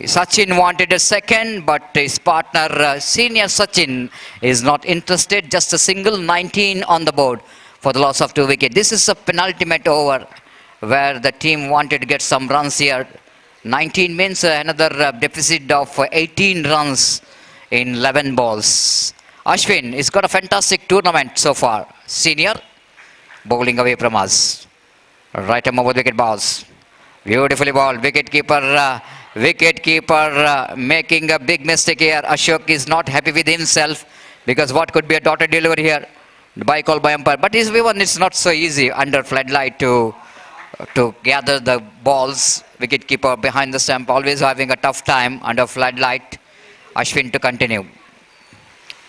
Sachin wanted a second, but his partner, senior Sachin, is not interested. Just a single, 19 on the board for the loss of 2 wickets. This is a penultimate over where the team wanted to get some runs here. 19 means another deficit of 18 runs in 11 balls. Ashwin has got a fantastic tournament so far. Senior, bowling away from us. Right arm over the wicket balls. Beautifully balled. Wicket keeper making a big mistake here. Ashok is not happy with himself because what could be a dotted delivery here. By call by umpire. But it's not so easy under floodlight to gather the balls. Wicket keeper behind the stump always having a tough time under floodlight. Ashwin to continue.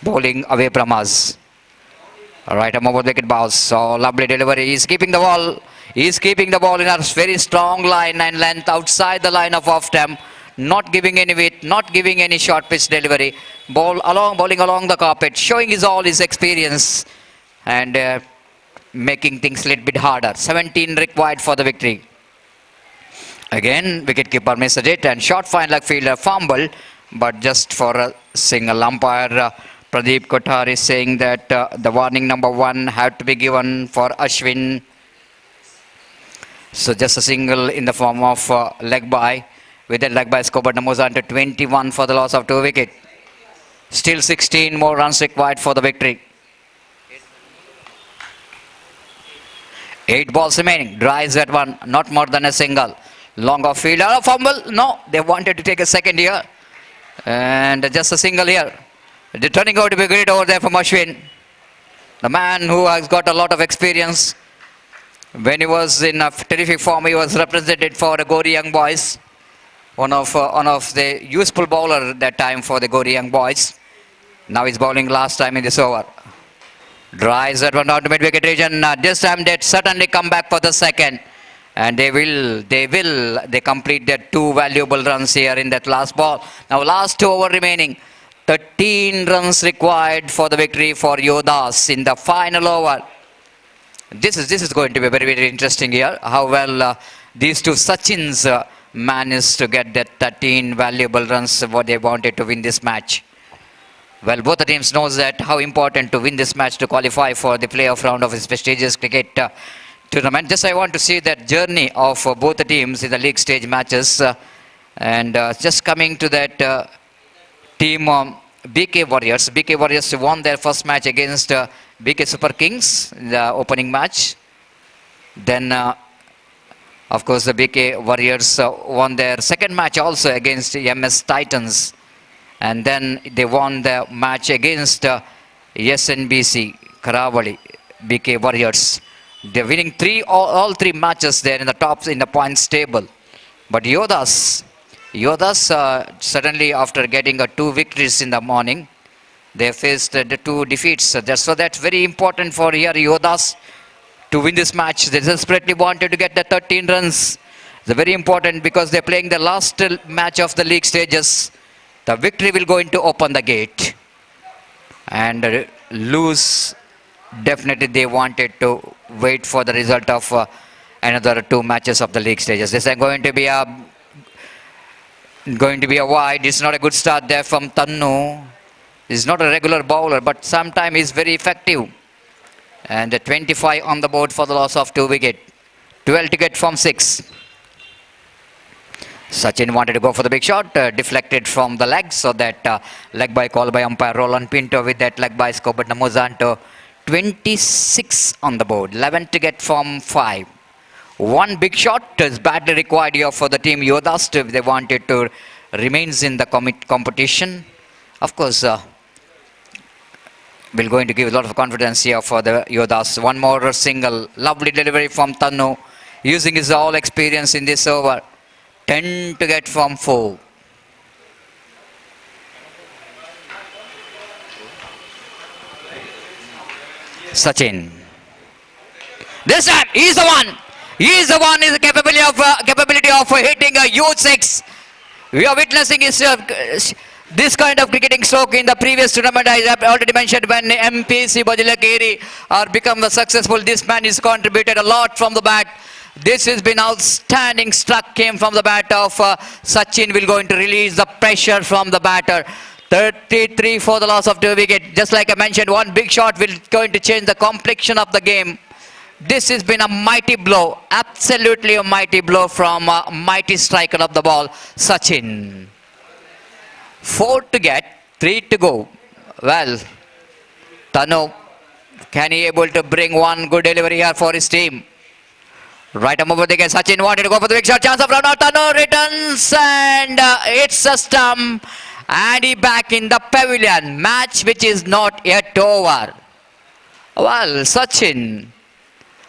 Bowling away from us. Right arm over the wicket balls. So lovely delivery. He's keeping the ball. He's keeping the ball in a very strong line and length outside the line of off stump. Not giving any weight, not giving any short pitch delivery. Bowling along the carpet, showing all his experience and making things a little bit harder. 17 required for the victory. Again, wicketkeeper missed it and short fine leg fielder fumble, but just for a single. Umpire Pradeep Kothar is saying that the warning number 1 had to be given for Ashwin. So just a single in the form of leg by. With that leg by score, but moves on to 21 for the loss of 2 wickets. Still 16 more runs required for the victory. 8 balls remaining. Drives at 1, not more than a single. Long off fielder, a fumble. No, they wanted to take a second here. And just a single here. They're turning out to be great over there from Ashwin. The man who has got a lot of experience. When he was in a terrific form, he was represented for the Gori Young Boys. One of the useful bowler that time for the Gori Young Boys. Now he's bowling last time in this over. Drives that one down to mid-wicket region. This time they certainly come back for the second. And they complete their 2 valuable runs here in that last ball. Now last 2 over remaining. 13 runs required for the victory for Yodas in the final over. This is going to be very, very interesting here. How well these two Sachins managed to get that 13 valuable runs what they wanted to win this match. Well, both the teams knows that how important to win this match to qualify for the playoff round of this prestigious cricket tournament. Just I want to see that journey of both the teams in the league stage matches. And just coming to that team BK Warriors. BK Warriors won their first match against BK Super Kings in the opening match. Then, of course, the BK Warriors won their second match also against MS Titans. And then they won the match against SNBC, Karavali, BK Warriors. They're winning all 3 matches there in the tops in the points table. But Yodas suddenly after getting 2 victories in the morning, they faced the 2 defeats. So that's very important for here Yodas to win this match. They desperately wanted to get the 13 runs. It's very important because they're playing the last match of the league stages. The victory will going to open the gate. And lose, definitely they wanted to wait for the result of another 2 matches of the league stages. This is going to be a wide. It's not a good start there from Tannu. He's not a regular bowler, but sometimes he's very effective. And 25 on the board for the loss of 2 wickets. 12 to get from 6. Sachin wanted to go for the big shot, deflected from the leg, so that leg by call by umpire Roland Pinto with that leg by score, but Namuzanto 26 on the board, 11 to get from 5. 1 big shot is badly required here for the team Yodas if they wanted to remains in the competition. Of course, we're going to give a lot of confidence here for the Yodas. 1 more single, lovely delivery from Tannu, using his all experience in this over. 10 to get from 4. Sachin. This time, he's the one. He's the one is the capability of hitting a huge six. We are witnessing this kind of cricketing stroke in the previous tournament. I have already mentioned when MPC Bajilakeri are become successful. This man has contributed a lot from the bat. This has been outstanding struck came from the bat of Sachin. Will going to release the pressure from the batter. 33 for the loss of 2 wickets. Just like I mentioned, one big shot will going to change the complexion of the game. This has been a mighty blow, absolutely a mighty blow from a mighty striker of the ball, Sachin. 4 to get, 3 to go. Well, Tanu, can he able to bring one good delivery here for his team? Right arm over the gate, Sachin wanted to go for the big shot, chance of run out, Tanu returns and it's a stump. And he back in the pavilion, match which is not yet over. Well, Sachin,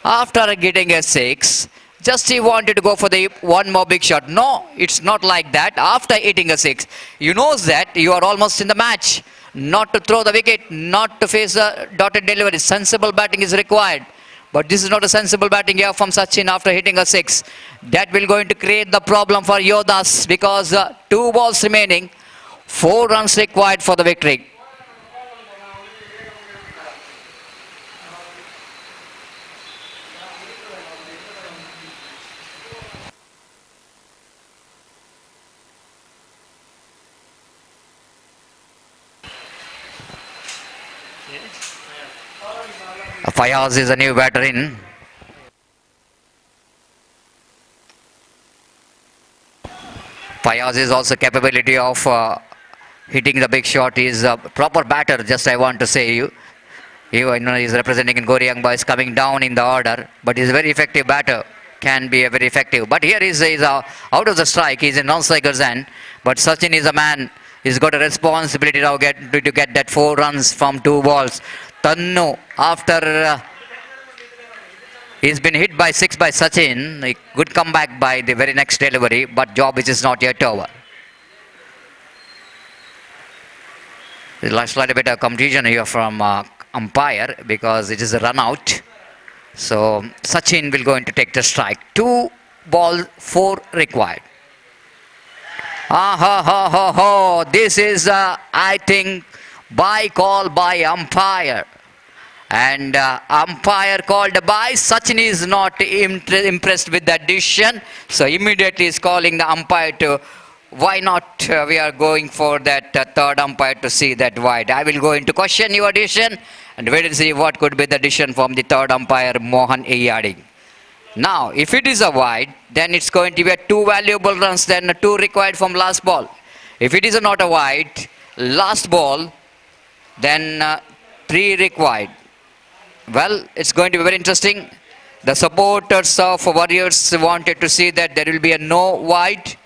after getting a 6, just he wanted to go for the one more big shot. No, it's not like that. After hitting a 6, you knows that you are almost in the match. Not to throw the wicket, not to face a dotted delivery. Sensible batting is required. But this is not a sensible batting here from Sachin after hitting a 6. That will going to create the problem for Yodas because 2 balls remaining, 4 runs required for the victory. Fayaz is a new batter in. Fayaz is also capability of hitting the big shot. He is a proper batter, just I want to say you. He is representing in Goryang boys coming down in the order, but he's a very effective batter. Can be a very effective. But here is out of the strike. He's in non-striker's end. But Sachin is a man. He's got a responsibility to get that 4 runs from 2 balls. Tannu, after he's been hit by 6 by Sachin, a good comeback by the very next delivery, but job which is not yet over. There's slightly bit of confusion here from umpire because it is a run out. So Sachin will going to take the strike. 2 ball 4 required. This is I think by call by umpire. And umpire called by Sachin is not impressed with that decision. So immediately is calling the umpire to why not we are going for that third umpire to see that wide. I will go into question your decision and wait and see what could be the decision from the third umpire Mohan Iyadi. Now if it is a wide, then it's going to be a 2 valuable runs, then 2 required from last ball. If it is not a wide, last ball, then 3 required. Well, it's going to be very interesting. The supporters of Warriors wanted to see that there will be a no wide,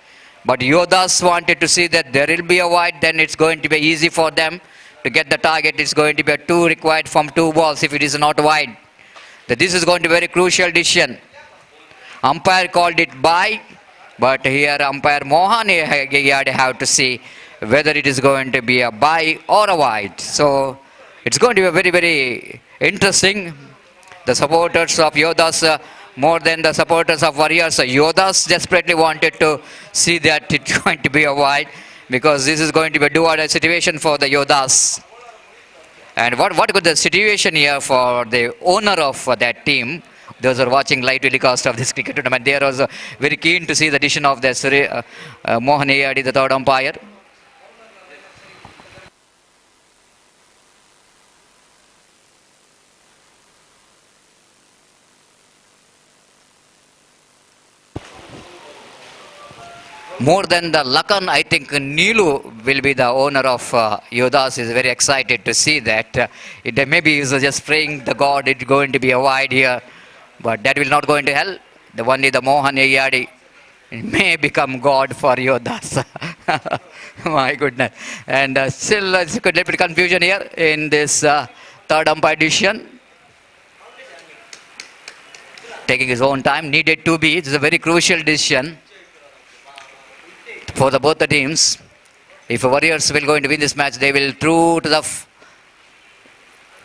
but Yodas wanted to see that there will be a wide, then it's going to be easy for them to get the target. It's going to be a 2 required from 2 balls if it is not wide. This is going to be a very crucial decision. Umpire called it by, but here umpire Mohan Iyadi have to see whether it is going to be a by or a wide. So it's going to be a very, very interesting. The supporters of Yodas more than the supporters of Warriors. Yodas desperately wanted to see that it's going to be a wide because this is going to be a do-or-die situation for the Yodas. And what could the situation here for the owner of that team? Those are watching live telecast of this cricket tournament. They are also very keen to see the decision of the Mohan Iyadi, the third umpire. More than the Lakan, I think Neelu will be the owner of Yodas. Is very excited to see that. Maybe he's just praying the God it's going to be a wide here. But that will not go into hell. Only the Mohan Iyadi may become God for Yodas. My goodness. And still it's a little bit confusion here in this third umpire decision. Taking his own time. Needed to be. It's a very crucial decision for both the teams. If Warriors will going to win this match, they will through to the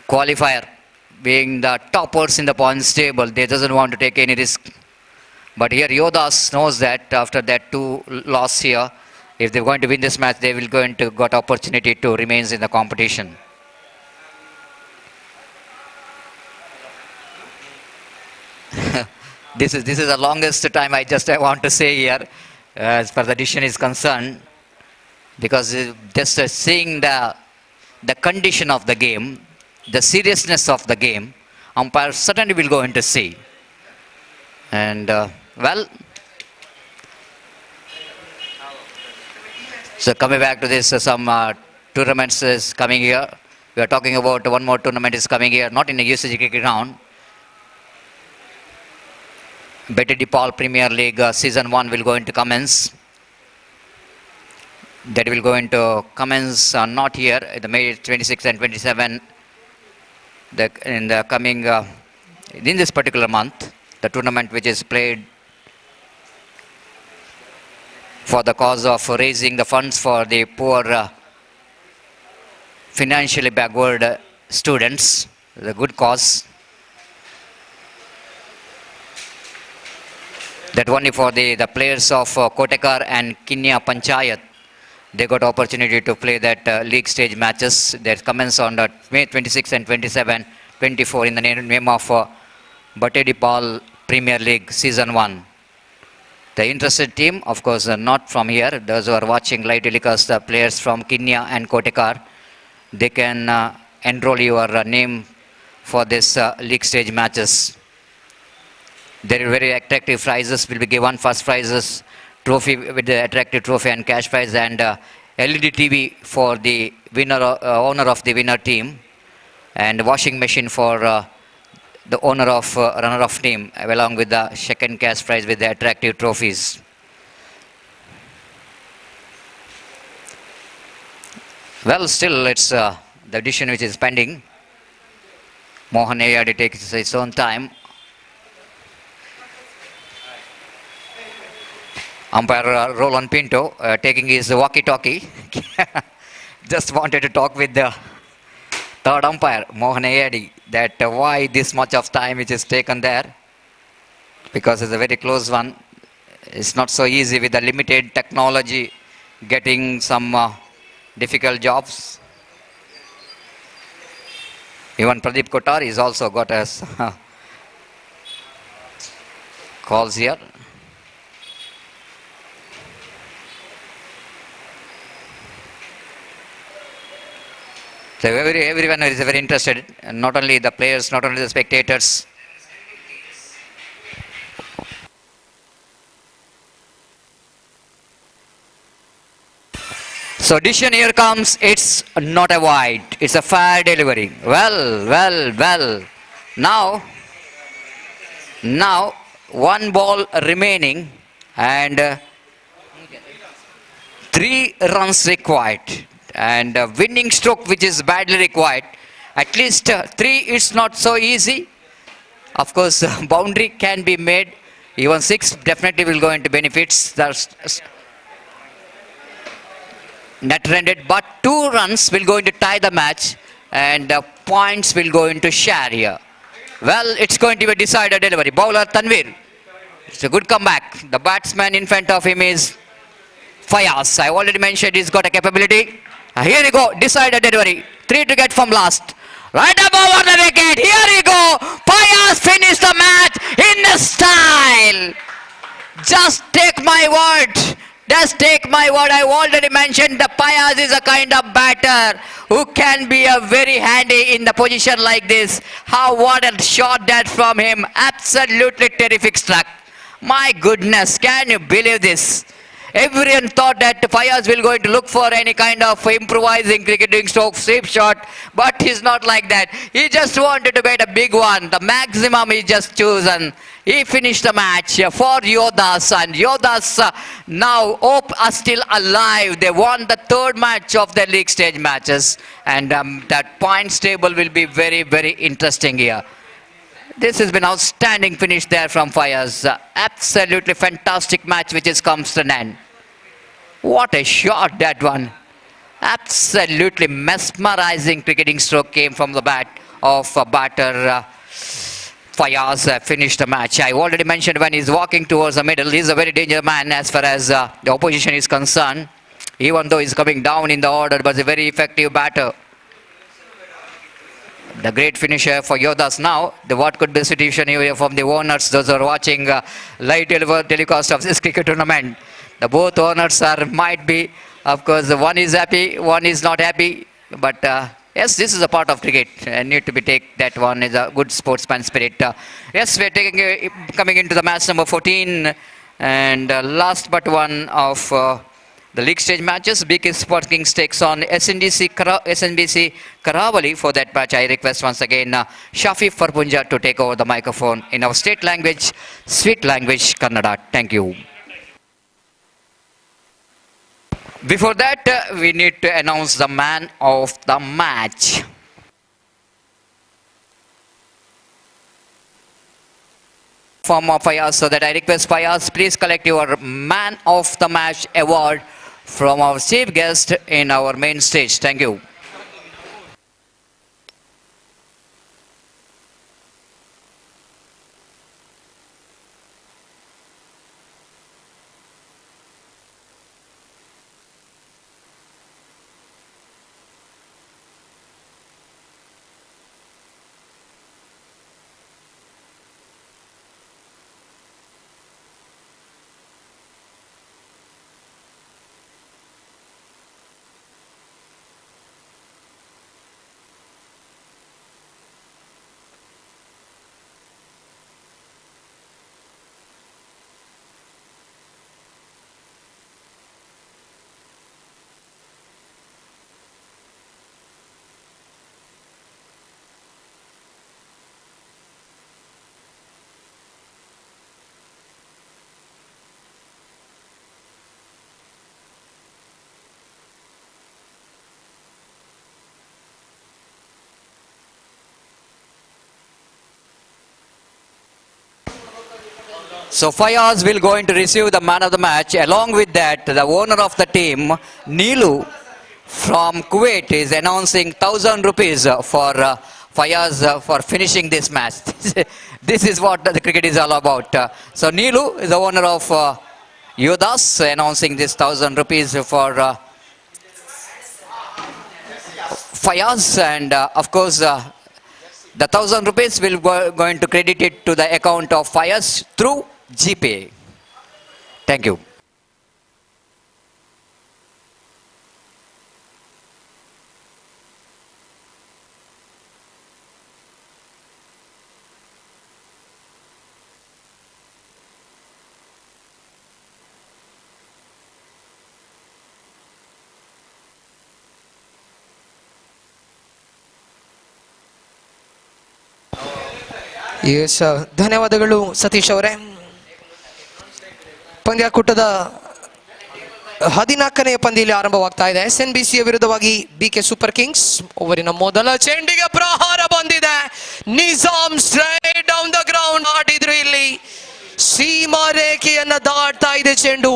qualifier. being the toppers in the points table, they doesn't want to take any risk. But here Yodas knows that after that 2 loss here, if they're going to win this match, they will going to got opportunity to remain in the competition. This is the longest time I want to say here, as far the decision is concerned, because just seeing the condition of the game, the seriousness of the game, umpire certainly will go into see. And well, so coming back to this, some tournaments is coming here. We are talking about one more tournament is coming here, not in the UCG cricket ground. Bedra Premier League Season 1 will go into commence. That will go into commence not here, the May 26 and 27, in the coming, in this particular month, the tournament which is played for the cause of raising the funds for the poor, financially backward students, the good cause. That only for the players of Kotekar and Kinya Panchayat, they got opportunity to play that league stage matches that commence on the May 26 and 27, 24 in the name of Bedra Premier League Season 1. The interested team, of course, not from here. Those who are watching live telecast, the players from Kinya and Kotekar, they can enroll your name for this league stage matches. There are very attractive prizes will be given. First prizes, trophy with the attractive trophy and cash prize, and LED TV for the winner, owner of the winner team, and washing machine for the owner of runner-up team, along with the second cash prize with the attractive trophies. Well, still it's the decision which is pending. Mohan Ayadi takes its own time. Umpire Roland Pinto taking his walkie-talkie. Just wanted to talk with the third umpire, Mohan Ayadi, that why this much of time which is taken there. Because it's a very close one. It's not so easy with the limited technology getting some difficult jobs. Even Pradeep Kotar is also got us calls here. So everyone is very interested, not only the players, not only the spectators. So decision here comes, it's not a wide, it's a fair delivery. Well. Now, one ball remaining and 3 runs required. And winning stroke which is badly required. At least 3 is not so easy. Of course, boundary can be made. Even 6 definitely will go into benefits. That's net rendered. But 2 runs will go into tie the match. And points will go into share here. Well, it's going to be a decided delivery. Bowler Tanvir. It's a good comeback. The batsman in front of him is Fayaz. I already mentioned he's got a capability. Here you go, decided delivery. 3 to get from last. Right up over the wicket. Here you go. Fayaz finished the match in the style. Just take my word. Just take my word. I already mentioned the Fayaz is a kind of batter who can be a very handy in the position like this. What a shot that from him. Absolutely terrific struck. My goodness, can you believe this? Everyone thought that Fayaz will going to look for any kind of improvising cricketing stroke, sweep shot, but he's not like that. He just wanted to get a big one. The maximum he just chosen. He finished the match for Yodas, and Yodas now hope are still alive. They won the 3rd match of the league stage matches, and that points table will be very, very interesting here. This has been outstanding finish there from Fayaz. Absolutely fantastic match which is comes to an end. What a shot that one. Absolutely mesmerizing cricketing stroke came from the bat of batter Fayaz finished the match. I already mentioned when he's walking towards the middle, he's a very dangerous man as far as the opposition is concerned. Even though he's coming down in the order, but a very effective batter. The great finisher for Yodas now. What could be the situation here from the owners, those who are watching live telecast of this cricket tournament? The both owners might be, of course, one is happy, one is not happy. But yes, this is a part of cricket. Need to be take that one is a good sportsman spirit. Yes, we're coming into the match number 14 and last but one of the league stage matches. BK Sport Kings takes on SNBC Karavali. For that match, I request once again Shafi Farpunja to take over the microphone in our state language, sweet language, Kannada. Thank you. Before that, we need to announce the man of the match. Form of Fayaz, so that I request Fayaz, please collect your man of the match award from our chief guest in our main stage. Thank you. So Fayaz will going to receive the man of the match. Along with that, the owner of the team, Neelu from Kuwait, is announcing 1,000 rupees for Fayaz for finishing this match. This is what the cricket is all about. So Neelu is the owner of Yodas, announcing this 1,000 rupees for Fayaz, and of course the 1,000 rupees will going to credit it to the account of Fayaz through GPay. Thank you. Yes ಧನ್ಯವಾದಗಳು ಸತೀಶ್ ಅವರೇ. ಪಂದ್ಯಾಕೂಟದ 14ನೇ ಪಂದ್ಯ ಇಲ್ಲಿ ಆರಂಭವಾಗ್ತಾ ಇದೆ. SNBCಯ ವಿರುದ್ಧವಾಗಿ BK super Kings. ಓವರಿನ ಮೊದಲ ಚೆಂಡಿಗೆ ಪ್ರಹಾರ ಬಂದಿದೆ. Nizam straight down the ground ಆಡಿದ್ರು. ಇಲ್ಲಿ ಸೀಮಾ ರೇಖೆಯನ್ನ ದಾಟ್ತಾ ಇದೆ ಚೆಂಡು.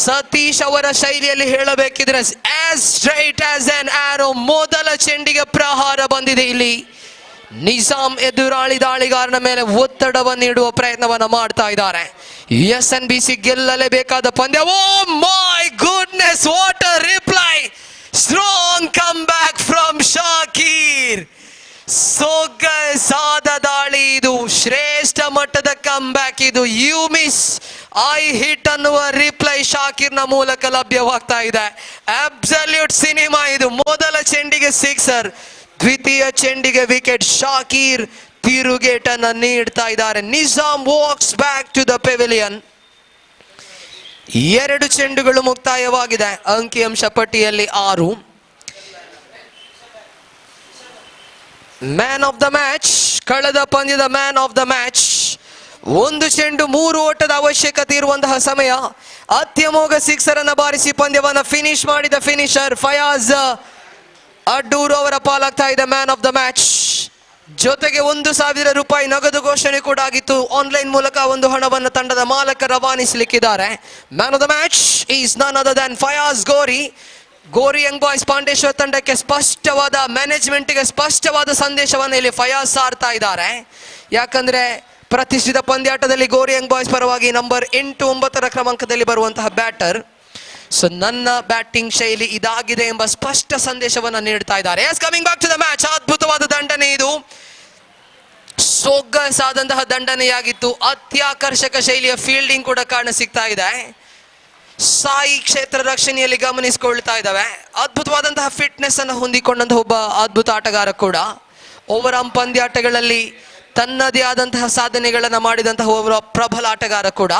ಸತೀಶ್ ಅವರ ಶೈಲಿಯಲ್ಲಿ ಹೇಳಬೇಕಿದ್ರೆ as straight as an arrow. ಮೊದಲ ಚೆಂಡಿಗೆ ಪ್ರಹಾರ ಬಂದಿದೆ. ಇಲ್ಲಿ ನಿಜಾಮ್ ಎದುರಾಳಿ ದಾಳಿಗಾರನ ಮೇಲೆ ಒತ್ತಡವನ್ನು ನೀಡುವ ಪ್ರಯತ್ನವನ್ನ ಮಾಡ್ತಾ ಇದ್ದಾರೆ. SNBC ಗೆಲ್ಲಲೇಬೇಕಾದ ಪಂದ್ಯ. Oh my goodness, what a reply! Strong come back from Shakir. ಸೊಗಸಾದ ದಾಳಿ ಇದು, ಶ್ರೇಷ್ಠ ಮಟ್ಟದ ಕಮ್ ಬ್ಯಾಕ್ ಇದು. ಯು ಮಿಸ್ ಐ ಹಿಟ್ ಅನ್ನುವ ರಿಪ್ಲೈ ಶಾಕೀರ್ನ ಮೂಲಕ ಲಭ್ಯವಾಗ್ತಾ ಇದೆ. ಅಬ್ಸಲ್ಯೂಟ್ ಸಿನಿಮಾ ಇದು. ಮೊದಲ ಚೆಂಡಿಗೆ ಸಿಕ್ಸರ್, ದ್ವಿತೀಯ ಚೆಂಡಿಗೆ ವಿಕೆಟ್. ಶಾಕೀರ್ ತಿರುಗೇಟನ್ನ ನೀಡ್ತಾ ಇದ್ದಾರೆ. Nizam walks back to the pavilion. 2 ಚೆಂಡುಗಳು ಮುಕ್ತಾಯವಾಗಿದೆ. ಅಂಕಿಅಂಶ ಪಟ್ಟಿಯಲ್ಲಿ 6. ಮ್ಯಾನ್ ಆಫ್ ದ ಮ್ಯಾಚ್, ಕಳೆದ ಪಂದ್ಯದ ಮ್ಯಾನ್ ಆಫ್ ದ ಮ್ಯಾಚ್. 1 ಚೆಂಡು 3 ಓಟದ ಅವಶ್ಯಕತೆ ಇರುವಂತಹ ಸಮಯ. ಅತ್ಯಮೋಘ ಸಿಕ್ಸರ್ ಅನ್ನ ಬಾರಿಸಿ ಪಂದ್ಯವನ್ನ ಫಿನಿಶ್ ಮಾಡಿದ ಫಿನಿಶರ್ ಫಯಾಜ್ ಅಡ್ಡೂರು ಅವರ ಪಾಲಾಗ್ತಾ ಇದೆ ಮ್ಯಾನ್ ಆಫ್ ದ ಮ್ಯಾಚ್. ಜೊತೆಗೆ 1,000 ರೂಪಾಯಿ ನಗದು ಘೋಷಣೆ ಕೂಡ ಆಗಿತ್ತು. ಆನ್ಲೈನ್ ಮೂಲಕ ಒಂದು ಹಣವನ್ನು ತಂಡದ ಮಾಲಕ ರವಾನಿಸಲಿಕ್ಕಿದ್ದಾರೆ. Man of the match is none other than Fayaz Ghori. Ghori young boys Pandeshwar ತಂಡಕ್ಕೆ ಸ್ಪಷ್ಟವಾದ ಮ್ಯಾನೇಜ್ಮೆಂಟ್ಗೆ ಸ್ಪಷ್ಟವಾದ ಸಂದೇಶವನ್ನು ಇಲ್ಲಿ ಫಯಾಜ್ ಸಾರ್ತಾ ಇದ್ದಾರೆ. ಯಾಕಂದ್ರೆ ಪ್ರತಿಷ್ಠಿತ ಪಂದ್ಯಾಟದಲ್ಲಿ ಗೋರಿ ಯಂಗ್ ಬಾಯ್ಸ್ ಪರವಾಗಿ ನಂಬರ್ 8, 9ರ ಕ್ರಮಾಂಕದಲ್ಲಿ ಬರುವಂತಹ ಬ್ಯಾಟರ್. ಸೊ ನನ್ನ ಬ್ಯಾಟಿಂಗ್ ಶೈಲಿ ಇದಾಗಿದೆ ಎಂಬ ಸ್ಪಷ್ಟ ಸಂದೇಶವನ್ನು ನೀಡ್ತಾ ಇದ್ದಾರೆ. Yes, coming back to the match. ಅದ್ಭುತವಾದ ದಂಡನೆ ಇದು, ಸೊಗಸಾದಂತಹ ದಂಡನೆಯಾಗಿತ್ತು. ಅತ್ಯಾಕರ್ಷಕ ಶೈಲಿಯ ಫೀಲ್ಡಿಂಗ್ ಕೂಡ ಕಾಣ ಸಿಗ್ತಾ ಇದೆ. ಸಾಯಿ ಕ್ಷೇತ್ರ ರಕ್ಷಣೆಯಲ್ಲಿ ಗಮನಿಸಿಕೊಳ್ತಾ ಇದ್ದಾವೆ. ಅದ್ಭುತವಾದಂತಹ ಫಿಟ್ನೆಸ್ ಅನ್ನು ಹೊಂದಿಕೊಂಡಂತಹ ಒಬ್ಬ ಅದ್ಭುತ ಆಟಗಾರ ಕೂಡ. ಓವರಾಮ್ ಪಂದ್ಯಾಟಗಳಲ್ಲಿ ತನ್ನದೇ ಆದಂತಹ ಸಾಧನೆಗಳನ್ನು ಮಾಡಿದಂತಹ ಒಬ್ಬ ಪ್ರಬಲ ಆಟಗಾರ ಕೂಡ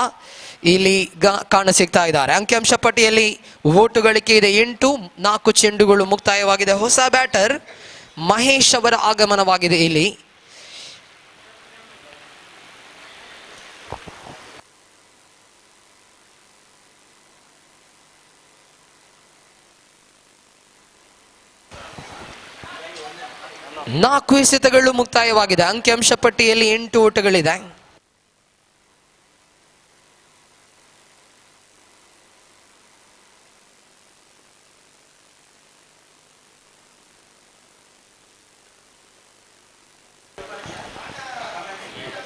ಇಲ್ಲಿ ಕಾಣ ಸಿಗ್ತಾ ಇದ್ದಾರೆ. ಅಂಕಿಅಂಶ ಪಟ್ಟಿಯಲ್ಲಿ ಓಟು ಗಳಿಕೆ ಇದೆ 8, 4 ಚೆಂಡುಗಳು ಮುಕ್ತಾಯವಾಗಿದೆ. ಹೊಸ ಬ್ಯಾಟರ್ ಮಹೇಶ್ ಅವರ ಆಗಮನವಾಗಿದೆ ಇಲ್ಲಿ. ನಾಲ್ಕು ಎಸೆತಗಳು ಮುಕ್ತಾಯವಾಗಿದೆ. ಅಂಕಿಅಂಶ ಪಟ್ಟಿಯಲ್ಲಿ 8 ಓಟಗಳಿದೆ.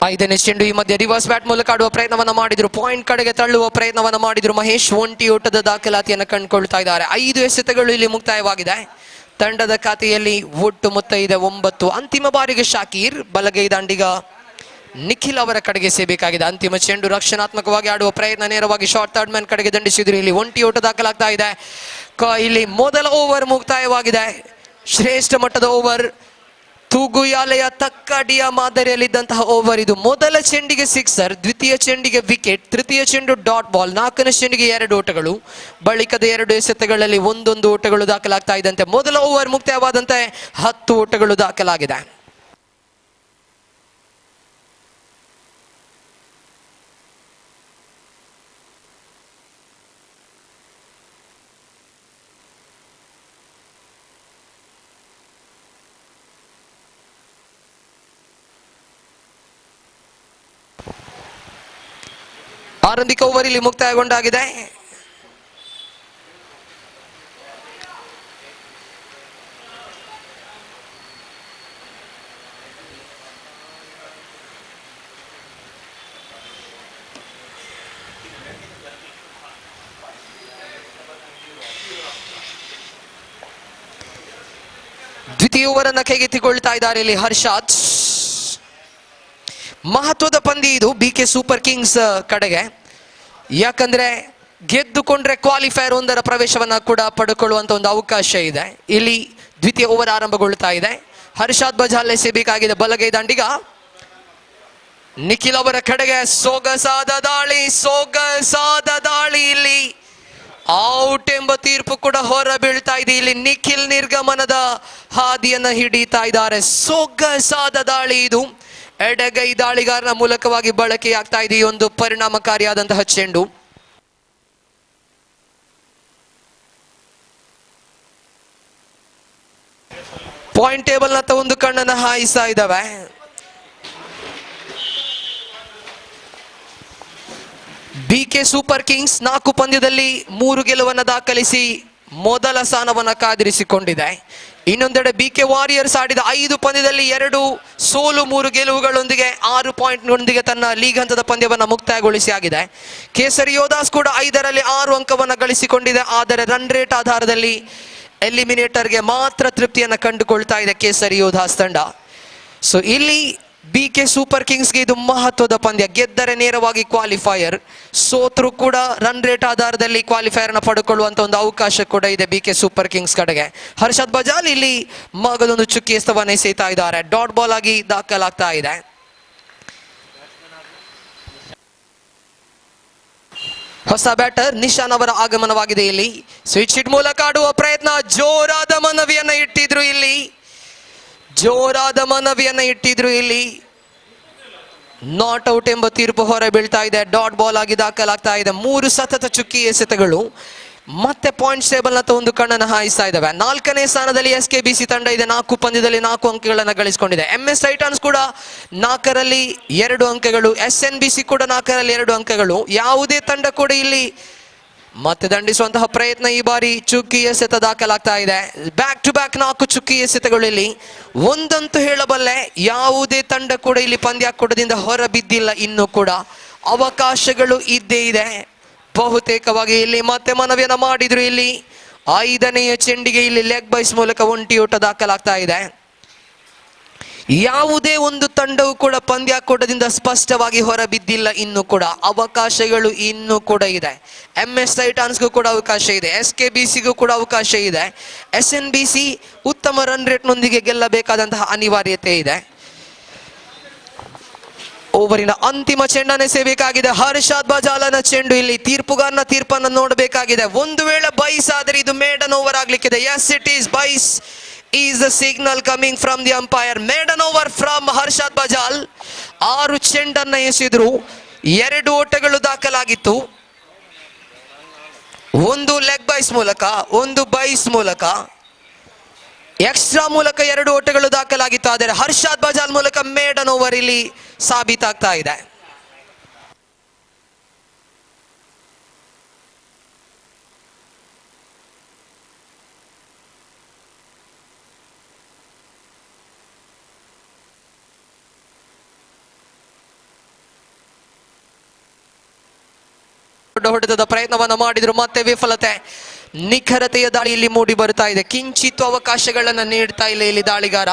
ಐದನೇ ಚೆಂಡು ಈ ಮಧ್ಯೆ ರಿವರ್ಸ್ ಬ್ಯಾಟ್ ಮೂಲಕ ಆಡುವ ಪ್ರಯತ್ನವನ್ನ ಮಾಡಿದ್ರು. ಪಾಯಿಂಟ್ ಕಡೆಗೆ ತಳ್ಳುವ ಪ್ರಯತ್ನವನ್ನ ಮಾಡಿದ್ರು ಮಹೇಶ್. ಒಂಟಿ ಓಟದ ದಾಖಲಾತಿಯನ್ನು ಕಂಡುಕೊಳ್ತಾ ಇದ್ದಾರೆ. 5 ಎಸೆತಗಳು ಇಲ್ಲಿ ಮುಕ್ತಾಯವಾಗಿದೆ. ತಂಡದ ಖಾತೆಯಲ್ಲಿ ಒಟ್ಟು ಮೊತ್ತ ಇದೆ 9. ಅಂತಿಮ ಬಾರಿಗೆ ಶಾಕೀರ್, ಬಲಗೈ ದಾಂಡಿಗ ನಿಖಿಲ್ ಅವರ ಕಡೆಗೆ ಸೇಬೇಕಾಗಿದೆ. ಅಂತಿಮ ಚೆಂಡು ರಕ್ಷಣಾತ್ಮಕವಾಗಿ ಆಡುವ ಪ್ರಯತ್ನ, ನೇರವಾಗಿ ಶಾರ್ಟ್ ಥರ್ಡ್ ಮ್ಯಾನ್ ಕಡೆಗೆ ದಂಡಿಸಿದ್ರು. ಇಲ್ಲಿ ಒಂಟಿ ಓಟ ದಾಖಲಾಗ್ತಾ ಇದೆ. ಇಲ್ಲಿ ಮೊದಲ ಓವರ್ ಮುಕ್ತಾಯವಾಗಿದೆ. ಶ್ರೇಷ್ಠ ಮಟ್ಟದ ಓವರ್, ತೂಗುಯಾಲೆಯ ತಕ್ಕಡಿಯ ಮಾದರಿಯಲ್ಲಿದ್ದಂತಹ ಓವರ್ ಇದು. ಮೊದಲ ಚೆಂಡಿಗೆ 6, ದ್ವಿತೀಯ ಚೆಂಡಿಗೆ ವಿಕೆಟ್, ತೃತೀಯ ಚೆಂಡು ಡಾಟ್ ಬಾಲ್, 4ನೇ ಚೆಂಡಿಗೆ 2 ಓಟಗಳು, ಬಳಿಕದ 2 ಎಸೆತಗಳಲ್ಲಿ 1 ಓಟಗಳು ದಾಖಲಾಗ್ತಾ ಇದ್ದಂತೆ ಮೊದಲ ಓವರ್ ಮುಕ್ತಾಯವಾದಂತೆ 10 ಓಟಗಳು ದಾಖಲಾಗಿದೆ. ಆರಂಭಿಕ ಓವರ್ ಇಲ್ಲಿ ಮುಕ್ತಾಯಗೊಂಡಾಗಿದೆ. ದ್ವಿತೀಯ ಓವರ್ ಅನ್ನ ಕೈಗೆತ್ತಿಕೊಳ್ತಾ ಇದ್ದಾರೆ ಇಲ್ಲಿ ಹರ್ಷಾದ್. ಮಹತ್ವದ ಪಂದ್ಯ ಇದು ಬಿಕೆ ಸೂಪರ್ ಕಿಂಗ್ಸ್ ಕಡೆಗೆ. ಯಾಕಂದ್ರೆ ಗೆದ್ದುಕೊಂಡ್ರೆ ಕ್ವಾಲಿಫೈರ್ 1ರ ಪ್ರವೇಶವನ್ನ ಕೂಡ ಪಡ್ಕೊಳ್ಳುವಂತ ಒಂದು ಅವಕಾಶ ಇದೆ. ಇಲ್ಲಿ ದ್ವಿತೀಯ ಓವರ್ ಆರಂಭಗೊಳ್ತಾ ಇದೆ. ಹರ್ಷಾದ್ ಬಜಾಲ್ ಎಸೆಯಬೇಕಾಗಿದೆ. ಬಲಗೈ ದಾಂಡಿಗ ನಿಖಿಲ್ ಅವರ ಕಡೆಗೆ ಸೊಗಸಾದ ದಾಳಿ ಇಲ್ಲಿ ಔಟ್ ಎಂಬ ತೀರ್ಪು ಕೂಡ ಹೊರ ಬೀಳ್ತಾ ಇದೆ. ಇಲ್ಲಿ ನಿಖಿಲ್ ನಿರ್ಗಮನದ ಹಾದಿಯನ್ನ ಹಿಡಿತಾ ಇದ್ದಾರೆ. ಸೊಗಸಾದ ದಾಳಿ ಇದು. ಎಡಗೈ ದಾಳಿಗಾರನ ಮೂಲಕವಾಗಿ ಬಳಕೆಯಾಗ್ತಾ ಇದೆ ಈ ಒಂದು ಪರಿಣಾಮಕಾರಿಯಾದಂತಹ ಚೆಂಡು. ಪಾಯಿಂಟ್ ಟೇಬಲ್ ನತ್ತ ಒಂದು ಕಣ್ಣನ್ನು ಹಾಯಿಸ್ತಾ ಇದ್ದಾವೆ. ಬಿಕೆ ಸೂಪರ್ ಕಿಂಗ್ಸ್ 4 ಪಂದ್ಯದಲ್ಲಿ 3 ಗೆಲುವನ್ನು ದಾಖಲಿಸಿ ಮೊದಲ ಸ್ಥಾನವನ್ನು ಕಾದಿರಿಸಿಕೊಂಡಿದೆ. ಇನ್ನೊಂದೆಡೆ ಬಿಕೆ ವಾರಿಯರ್ಸ್ ಆಡಿದ 5 ಪಂದ್ಯದಲ್ಲಿ 2 ಸೋಲು 3 ಗೆಲುವುಗಳೊಂದಿಗೆ 6 ಪಾಯಿಂಟ್ನೊಂದಿಗೆ ತನ್ನ ಲೀಗ್ ಹಂತದ ಪಂದ್ಯವನ್ನು ಮುಕ್ತಾಯಗೊಳಿಸಿ ಆಗಿದೆ. ಕೇಸರಿ ಯೋಧಾಸ್ ಕೂಡ 5ರಲ್ಲಿ 6 ಅಂಕವನ್ನು ಗಳಿಸಿಕೊಂಡಿದೆ. ಆದರೆ ರನ್ ರೇಟ್ ಆಧಾರದಲ್ಲಿ ಎಲಿಮಿನೇಟರ್ಗೆ ಮಾತ್ರ ತೃಪ್ತಿಯನ್ನು ಕಂಡುಕೊಳ್ತಾ ಇದೆ ಕೇಸರಿ ಯೋಧಾಸ್ ತಂಡ. ಸೊ ಇಲ್ಲಿ ಬಿಕೆ ಸೂಪರ್ ಕಿಂಗ್ಸ್ಗೆ ಇದು ಮಹತ್ವದ ಪಂದ್ಯ. ಗೆದ್ದರೆ ನೇರವಾಗಿ ಕ್ವಾಲಿಫೈಯರ್, ಸೋತ್ರು ಕೂಡ ರನ್ ರೇಟ್ ಆಧಾರದಲ್ಲಿ ಕ್ವಾಲಿಫೈಯರ್ ನ ಪಡೆದುಕೊಳ್ಳುವಂತ ಒಂದು ಅವಕಾಶ ಕೂಡ ಇದೆ ಬಿಕೆ ಸೂಪರ್ ಕಿಂಗ್ಸ್ ಕಡೆಗೆ. ಹರ್ಷದ್ ಬಜಾಲ್ ಇಲ್ಲಿ ಮಗದೊಂದು ಚುಕ್ಕಿ ಎಸೆತವನ್ನು ಎಸೆಯುತ್ತಾ ಇದ್ದಾರೆ. ಡಾಟ್ ಬಾಲ್ ಆಗಿ ದಾಖಲಾಗ್ತಾ ಇದೆ. ಹೊಸ ಬ್ಯಾಟರ್ ನಿಶಾನ್ ಅವರ ಆಗಮನವಾಗಿದೆ. ಇಲ್ಲಿ ಸ್ವಿಚ್ ಹಿಟ್ ಮೂಲಕ ಆಡುವ ಪ್ರಯತ್ನ, ಜೋರಾದ ಮನವಿಯನ್ನ ಇಟ್ಟಿದ್ರು ಇಲ್ಲಿ ನಾಟ್ ಔಟ್ ಎಂಬ ತೀರ್ಪು ಹೊರ ಬೀಳ್ತಾ ಇದೆ. ಡಾಟ್ ಬಾಲ್ ಆಗಿ ದಾಖಲಾಗ್ತಾ ಇದೆ. 3 ಸತತ ಚುಕ್ಕಿ ಎಸೆತಗಳು ಮತ್ತೆ ಪಾಯಿಂಟ್ಸ್ ಟೇಬಲ್ ನತ್ತ ಒಂದು ಕಣ್ಣನ್ನು ಹಾಯಿಸ್ತಾ ಇದ್ದಾವೆ. 4ನೇ ಸ್ಥಾನದಲ್ಲಿ SKBC ತಂಡ ಇದೆ. 4 ಪಂದ್ಯದಲ್ಲಿ 4 ಅಂಕಗಳನ್ನು ಗಳಿಸಿಕೊಂಡಿದೆ. MS ಟೈಟನ್ಸ್ ಕೂಡ 4ರಲ್ಲಿ 2 ಅಂಕಗಳು, SNBC ಕೂಡ 4ರಲ್ಲಿ 2 ಅಂಕಗಳು. ಯಾವುದೇ ತಂಡ ಕೂಡ ಇಲ್ಲಿ ಮತ್ತೆ ದಂಡಿಸುವಂತಹ ಪ್ರಯತ್ನ ಈ ಬಾರಿ ಚುಕ್ಕಿ ಎಸೆತ ದಾಖಲಾಗ್ತಾ ಇದೆ. ಬ್ಯಾಕ್ ಟು ಬ್ಯಾಕ್ 4 ಚುಕ್ಕಿ ಎಸೆತಗಳು ಇಲ್ಲಿ. ಒಂದಂತೂ ಹೇಳಬಲ್ಲೆ, ಯಾವುದೇ ತಂಡ ಕೂಡ ಇಲ್ಲಿ ಪಂದ್ಯಾಕೂಟದಿಂದ ಹೊರಬಿದ್ದಿಲ್ಲ. ಇನ್ನು ಕೂಡ ಅವಕಾಶಗಳು ಇದ್ದೇ ಇದೆ. ಬಹುತೇಕವಾಗಿ ಇಲ್ಲಿ ಮತ್ತೆ ಮನವಿಯನ್ನ ಮಾಡಿದ್ರು. ಇಲ್ಲಿ 5ನೆಯ ಚೆಂಡಿಗೆ ಇಲ್ಲಿ ಲೆಗ್ ಬೈಸ್ ಮೂಲಕ ಒಂಟಿ ಓಟ ದಾಖಲಾಗ್ತಾ ಇದೆ. ಯಾವುದೇ ಒಂದು ತಂಡವು ಕೂಡ ಪಂದ್ಯಾಕೂಟದಿಂದ ಸ್ಪಷ್ಟವಾಗಿ ಹೊರಬಿದ್ದಿಲ್ಲ. ಇನ್ನು ಕೂಡ ಅವಕಾಶಗಳು ಇನ್ನೂ ಕೂಡ ಇದೆ. MS ಟೈಟಾನ್ಸ್ಗೂ ಕೂಡ ಅವಕಾಶ ಇದೆ, SKBCಗೂ ಕೂಡ ಅವಕಾಶ ಇದೆ. SNBC ಉತ್ತಮ ರನ್ ರೇಟ್ನೊಂದಿಗೆ ಗೆಲ್ಲಬೇಕಾದಂತಹ ಅನಿವಾರ್ಯತೆ ಇದೆ. ಓವರಿನ ಅಂತಿಮ ಚೆಂಡನ್ನು ಎಸೆಯಬೇಕಾಗಿದೆ. ಹರ್ಷಾದ್ ಬಜಾಲನ ಚೆಂಡು. ಇಲ್ಲಿ ತೀರ್ಪುಗಾರನ ತೀರ್ಪನ್ನು ನೋಡಬೇಕಾಗಿದೆ. ಒಂದು ವೇಳೆ ಬೈಸ್ ಆದರೆ ಇದು ಮೇಡನ್ ಓವರ್ ಆಗ್ಲಿಕ್ಕಿದೆ. Yes it is byes is the signal coming from the umpire. Maiden over from Harshad Bajal. 6 ಚೆಂಡನ್ನ ಎಸೆದ್ರು, 2 ಓಟಗಳು ದಾಖಲಾಗಿತ್ತು. ಒಂದು ಲೆಗ್ ಬೈಸ್ ಮೂಲಕ, ಒಂದು ಬೈಸ್ ಮೂಲಕ, ಎಕ್ಸ್ಟ್ರಾ ಮೂಲಕ 2 ಓಟಗಳು ದಾಖಲಾಗಿತ್ತು. ಆದರೆ ಹರ್ಷಾದ್ ಬಜಾಲ್ ಮೂಲಕ ಮೇಡನ್ ಓವರ್ ಇಲ್ಲಿ ಸಾಬೀತಾಗ್ತಾ ಇದೆ. ಹೊಡೆತದ ಪ್ರಯತ್ನವನ್ನ ಮಾಡಿದ್ರು, ಮತ್ತೆ ವಿಫಲತೆ. ನಿಖರತೆಯ ದಾಳಿಯಲ್ಲಿ ಮೂಡಿ ಬರ್ತಾ ಇದೆ. ಕಿಂಚಿತ್ತು ಅವಕಾಶಗಳನ್ನ ನೀಡ್ತಾ ಇಲ್ಲ ಇಲ್ಲಿ ದಾಳಿಗಾರ.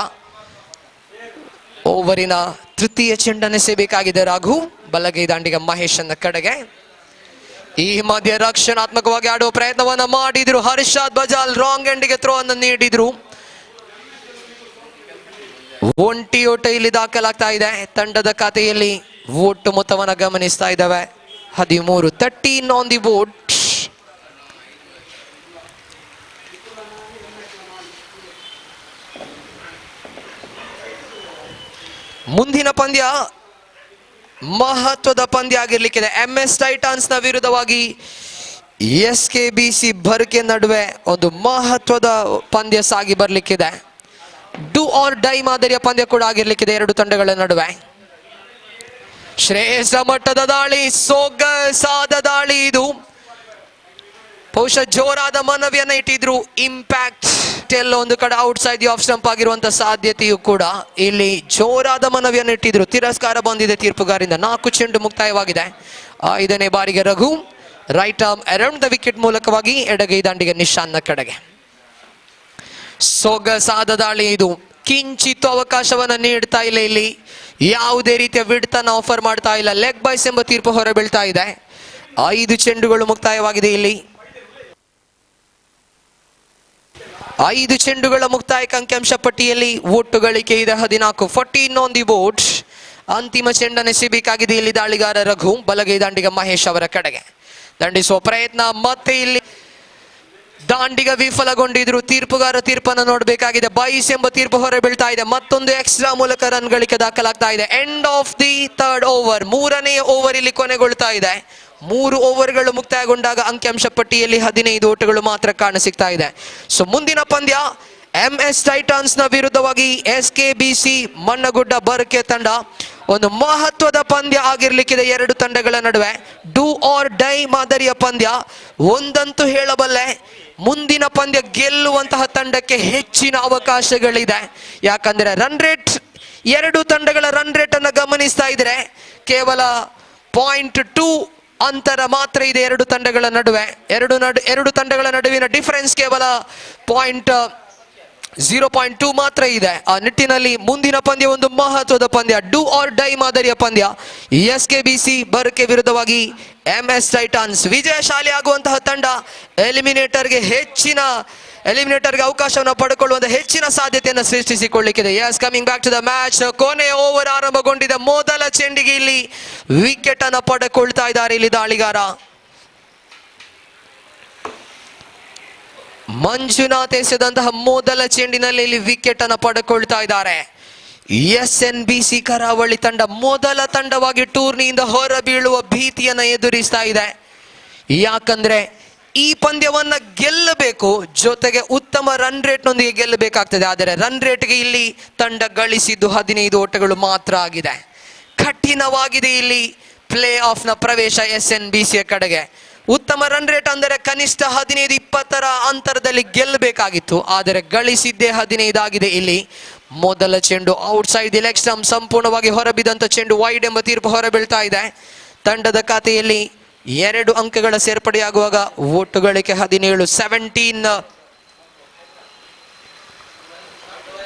ಓವರಿನ ತೃತೀಯ ಚೆಂಡನ್ನೆಸೆಯಬೇಕಾಗಿದೆ ರಾಘು. ಬಲಗೈ ದಾಂಡಿಗ ಮಹೇಶನ ಕಡೆಗೆ. ಈ ಮಧ್ಯೆ ರಕ್ಷಣಾತ್ಮಕವಾಗಿ ಆಡುವ ಪ್ರಯತ್ನವನ್ನ ಮಾಡಿದ್ರು ಹರ್ಷಾದ್ ಬಜಾಲ್. ರಾಂಗ್ ಎಂಡ್ಗೆ ಥ್ರೋ ಅನ್ನು ನೀಡಿದ್ರು. ಒಂಟಿ ಓಟ ಇಲ್ಲಿ ದಾಖಲಾಗ್ತಾ ಇದೆ. ತಂಡದ ಖಾತೆಯಲ್ಲಿ ಒಟ್ಟು ಮೊತ್ತವನ್ನ ಗಮನಿಸ್ತಾ ಇದ್ದಾವೆ. 13, 13 on the board. ಮುಂದಿನ ಪಂದ್ಯ ಮಹತ್ವದ ಪಂದ್ಯ ಆಗಿರ್ಲಿಕ್ಕಿದೆ. MS ಟೈಟಾನ್ಸ್ ನ ವಿರುದ್ಧವಾಗಿ SKBC ಭರ್ಕೆ ನಡುವೆ ಒಂದು ಮಹತ್ವದ ಪಂದ್ಯ ಸಾಗಿ ಬರ್ಲಿಕ್ಕಿದೆ. ಡೂ ಆರ್ ಡೈ ಮಾದರಿಯ ಪಂದ್ಯ ಕೂಡ ಆಗಿರ್ಲಿಕ್ಕಿದೆ ಎರಡು ತಂಡಗಳ ನಡುವೆ. ಶ್ರೇಷ್ಠ ಮಟ್ಟದ ದಾಳಿ, ಸೊಗಸಾದ ದಾಳಿ ಇದು. ಬಹುಶಃ ಜೋರಾದ ಮನವಿಯನ್ನ ಇಟ್ಟಿದ್ರು. ಇಂಪ್ಯಾಕ್ಟ್ ಎಲ್ಲ ಒಂದು ಕಡೆ ಔಟ್ಸೈಡ್ ದಿ ಆಫ್ ಸ್ಟಂಪ್ ಆಗಿರುವಂತ ಸಾಧ್ಯತೆಯೂ ಕೂಡ. ಇಲ್ಲಿ ಜೋರಾದ ಮನವಿಯನ್ನು ಇಟ್ಟಿದ್ರು. ತಿರಸ್ಕಾರ ಬಂದಿದೆ ತೀರ್ಪುಗಾರಿಂದ. 4 ಚೆಂಡು ಮುಕ್ತಾಯವಾಗಿದೆ. 5ನೇ ಬಾರಿಗೆ Raghu right arm around the wicket ಮೂಲಕವಾಗಿ ಎಡಗೈ ದಾಂಡಿಗೆ ನಿಶಾನ್ನ ಕಡೆಗೆ. ಸೊಗಸಾದ ದಾಳಿ ಇದು. ಕಿಂಚಿತ್ತು ಅವಕಾಶವನ್ನ ನೀಡ್ತಾ ಇಲ್ಲ. ಇಲ್ಲಿ ಯಾವುದೇ ರೀತಿಯ ವಿಡ್ತನ್ನ ಆಫರ್ ಮಾಡ್ತಾ ಇಲ್ಲ. ಲೆಗ್ ಬೈಸ್ ಎಂಬ ತೀರ್ಪು ಹೊರಬೀಳ್ತಾ ಇದೆ. 5 ಚೆಂಡುಗಳು ಮುಕ್ತಾಯವಾಗಿದೆ. ಇಲ್ಲಿ 5 ಚೆಂಡುಗಳ ಮುಕ್ತಾಯಕ ಅಂಕಿಅಂಶ ಪಟ್ಟಿಯಲ್ಲಿ ಒಟ್ಟು ಗಳಿಕೆ ಇದೆ 14. 14 on the board. ಅಂತಿಮ ಚೆಂಡನ್ನು ಎಸೆಯಬೇಕಾಗಿದೆ ಇಲ್ಲಿ ದಾಳಿಗಾರ ರಘು. ಬಲಗೈ ದಾಂಡಿಗ ಮಹೇಶ್ ಅವರ ಕಡೆಗೆ ದಂಡಿಸುವ ಪ್ರಯತ್ನ. ಮತ್ತೆ ಇಲ್ಲಿ ದಾಂಡಿಗ ವಿಫಲಗೊಂಡಿದ್ರು. ತೀರ್ಪುಗಾರ ತೀರ್ಪನ್ನು ನೋಡಬೇಕಾಗಿದೆ. ಬೈಸ್ ಎಂಬ ತೀರ್ಪು ಹೊರಬೀಳ್ತಾ ಇದೆ. ಮತ್ತೊಂದು ಎಕ್ಸ್ಟ್ರಾ ಮೂಲಕ ರನ್ ಗಳಿಕೆ ದಾಖಲಾಗ್ತಾ ಇದೆ. End of the 3rd over. 3ನೇ ಓವರ್ ಇಲ್ಲಿ ಕೊನೆಗೊಳ್ತಾ ಇದೆ. 3 ಓವರ್ಗಳು ಮುಕ್ತಾಯಗೊಂಡಾಗ ಅಂಕಿಅಂಶ ಪಟ್ಟಿಯಲ್ಲಿ 15 ಓಟಗಳು ಮಾತ್ರ ಕಾಣಸಿಗ್ತಾ ಇದೆ. ಸೊ ಮುಂದಿನ ಪಂದ್ಯ MS ಟೈಟಾನ್ಸ್ ನ ವಿರುದ್ಧವಾಗಿ SKBC ಮಣ್ಣಗುಡ್ಡ ಬರ್ಕೆ ತಂಡ. ಒಂದು ಮಹತ್ವದ ಪಂದ್ಯ ಆಗಿರ್ಲಿಕ್ಕಿದೆ ಎರಡು ತಂಡಗಳ ನಡುವೆ. ಡೂ ಆರ್ ಡೈ ಮಾದರಿಯ ಪಂದ್ಯ. ಒಂದಂತೂ ಹೇಳಬಲ್ಲೆ, ಮುಂದಿನ ಪಂದ್ಯ ಗೆಲ್ಲುವಂತಹ ತಂಡಕ್ಕೆ ಹೆಚ್ಚಿನ ಅವಕಾಶಗಳಿದೆ. ಯಾಕಂದ್ರೆ ರನ್ ರೇಟ್, ಎರಡು ತಂಡಗಳ ರನ್ ರೇಟ್ ಅನ್ನು ಗಮನಿಸ್ತಾ ಇದ್ರೆ ಕೇವಲ 0.2 ಅಂತರ ಮಾತ್ರ ಇದೆ ಎರಡು ತಂಡಗಳ ನಡುವೆ. ಎರಡು ತಂಡಗಳ ನಡುವಿನ ಡಿಫರೆನ್ಸ್ ಕೇವಲ 0.2 ಮಾತ್ರ ಇದೆ. ಆ ನಿಟ್ಟಿನಲ್ಲಿ ಮುಂದಿನ ಪಂದ್ಯ ಒಂದು ಮಹತ್ವದ ಪಂದ್ಯ, ಡೂ ಆರ್ ಡೈ ಮಾದರಿಯ ಪಂದ್ಯ. SKBC ಬರ್ಕೆ ವಿರುದ್ಧವಾಗಿ MS ಟೈಟಾನ್ಸ್. ವಿಜಯಶಾಲಿ ಆಗುವಂತಹ ತಂಡ ಎಲಿಮಿನೇಟರ್ಗೆ ಅವಕಾಶವನ್ನು ಪಡೆದುಕೊಳ್ಳುವಂತ ಹೆಚ್ಚಿನ ಸಾಧ್ಯತೆಯನ್ನು ಸೃಷ್ಟಿಸಿಕೊಳ್ಳಿಕ್ಕಿದೆ. Yes, coming back to the match. ಕೊನೆಯ ಓವರ್ ಆರಂಭಗೊಂಡಿದೆ. ಮೊದಲ ಚೆಂಡಿಗೆ ಇಲ್ಲಿ ವಿಕೆಟ್ ಅನ್ನು ಪಡೆದುಕೊಳ್ತಾ ಇದ್ದಾರೆ ಇಲ್ಲಿ ದಾಳಿಗಾರ ಮಂಜುನಾಥ್ ಎಸೆದಂತಹ ಮೊದಲ ಚೆಂಡಿನಲ್ಲಿ ಇಲ್ಲಿ ವಿಕೆಟ್ ಅನ್ನು ಪಡೆದುಕೊಳ್ತಾ ಇದ್ದಾರೆ. SNBC ಕರಾವಳಿ ತಂಡ ಮೊದಲ ತಂಡವಾಗಿ ಟೂರ್ನಿಯಿಂದ ಹೊರ ಬೀಳುವ ಭೀತಿಯನ್ನ ಎದುರಿಸ್ತಾ ಇದೆ. ಯಾಕಂದ್ರೆ ಈ ಪಂದ್ಯವನ್ನ ಗೆಲ್ಲಬೇಕು, ಜೊತೆಗೆ ಉತ್ತಮ ರನ್ ರೇಟ್ ನೊಂದಿಗೆ ಗೆಲ್ಲಬೇಕಾಗ್ತದೆ. ಆದರೆ ರನ್ ರೇಟ್ಗೆ ಇಲ್ಲಿ ತಂಡ ಗಳಿಸಿದ್ದು 15 ಓಟಗಳು ಮಾತ್ರ ಆಗಿದೆ. ಕಠಿಣವಾಗಿದೆ ಇಲ್ಲಿ ಪ್ಲೇ ಆಫ್ ನ ಪ್ರವೇಶ SNBC ಕಡೆಗೆ. ಉತ್ತಮ ರನ್ ರೇಟ್ ಅಂದರೆ ಕನಿಷ್ಠ 15-20 ಅಂತರದಲ್ಲಿ ಗೆಲ್ಲಬೇಕಾಗಿತ್ತು, ಆದರೆ ಗಳಿಸಿದ್ದೇ 15 ಆಗಿದೆ. ಇಲ್ಲಿ ಮೊದಲ ಚೆಂಡು out side the leg stump, ಸಂಪೂರ್ಣವಾಗಿ ಹೊರಬಿದ್ದಂತ ಚೆಂಡು ವೈಡ್ ಎಂಬ ತೀರ್ಪು ಹೊರಬೀಳ್ತಾ ಇದೆ. ತಂಡದ ಖಾತೆಯಲ್ಲಿ 2 ಅಂಕಗಳ ಸೇರ್ಪಡೆಯಾಗುವಾಗ ಒಟ್ಟು ಗಳಿಕೆ 17.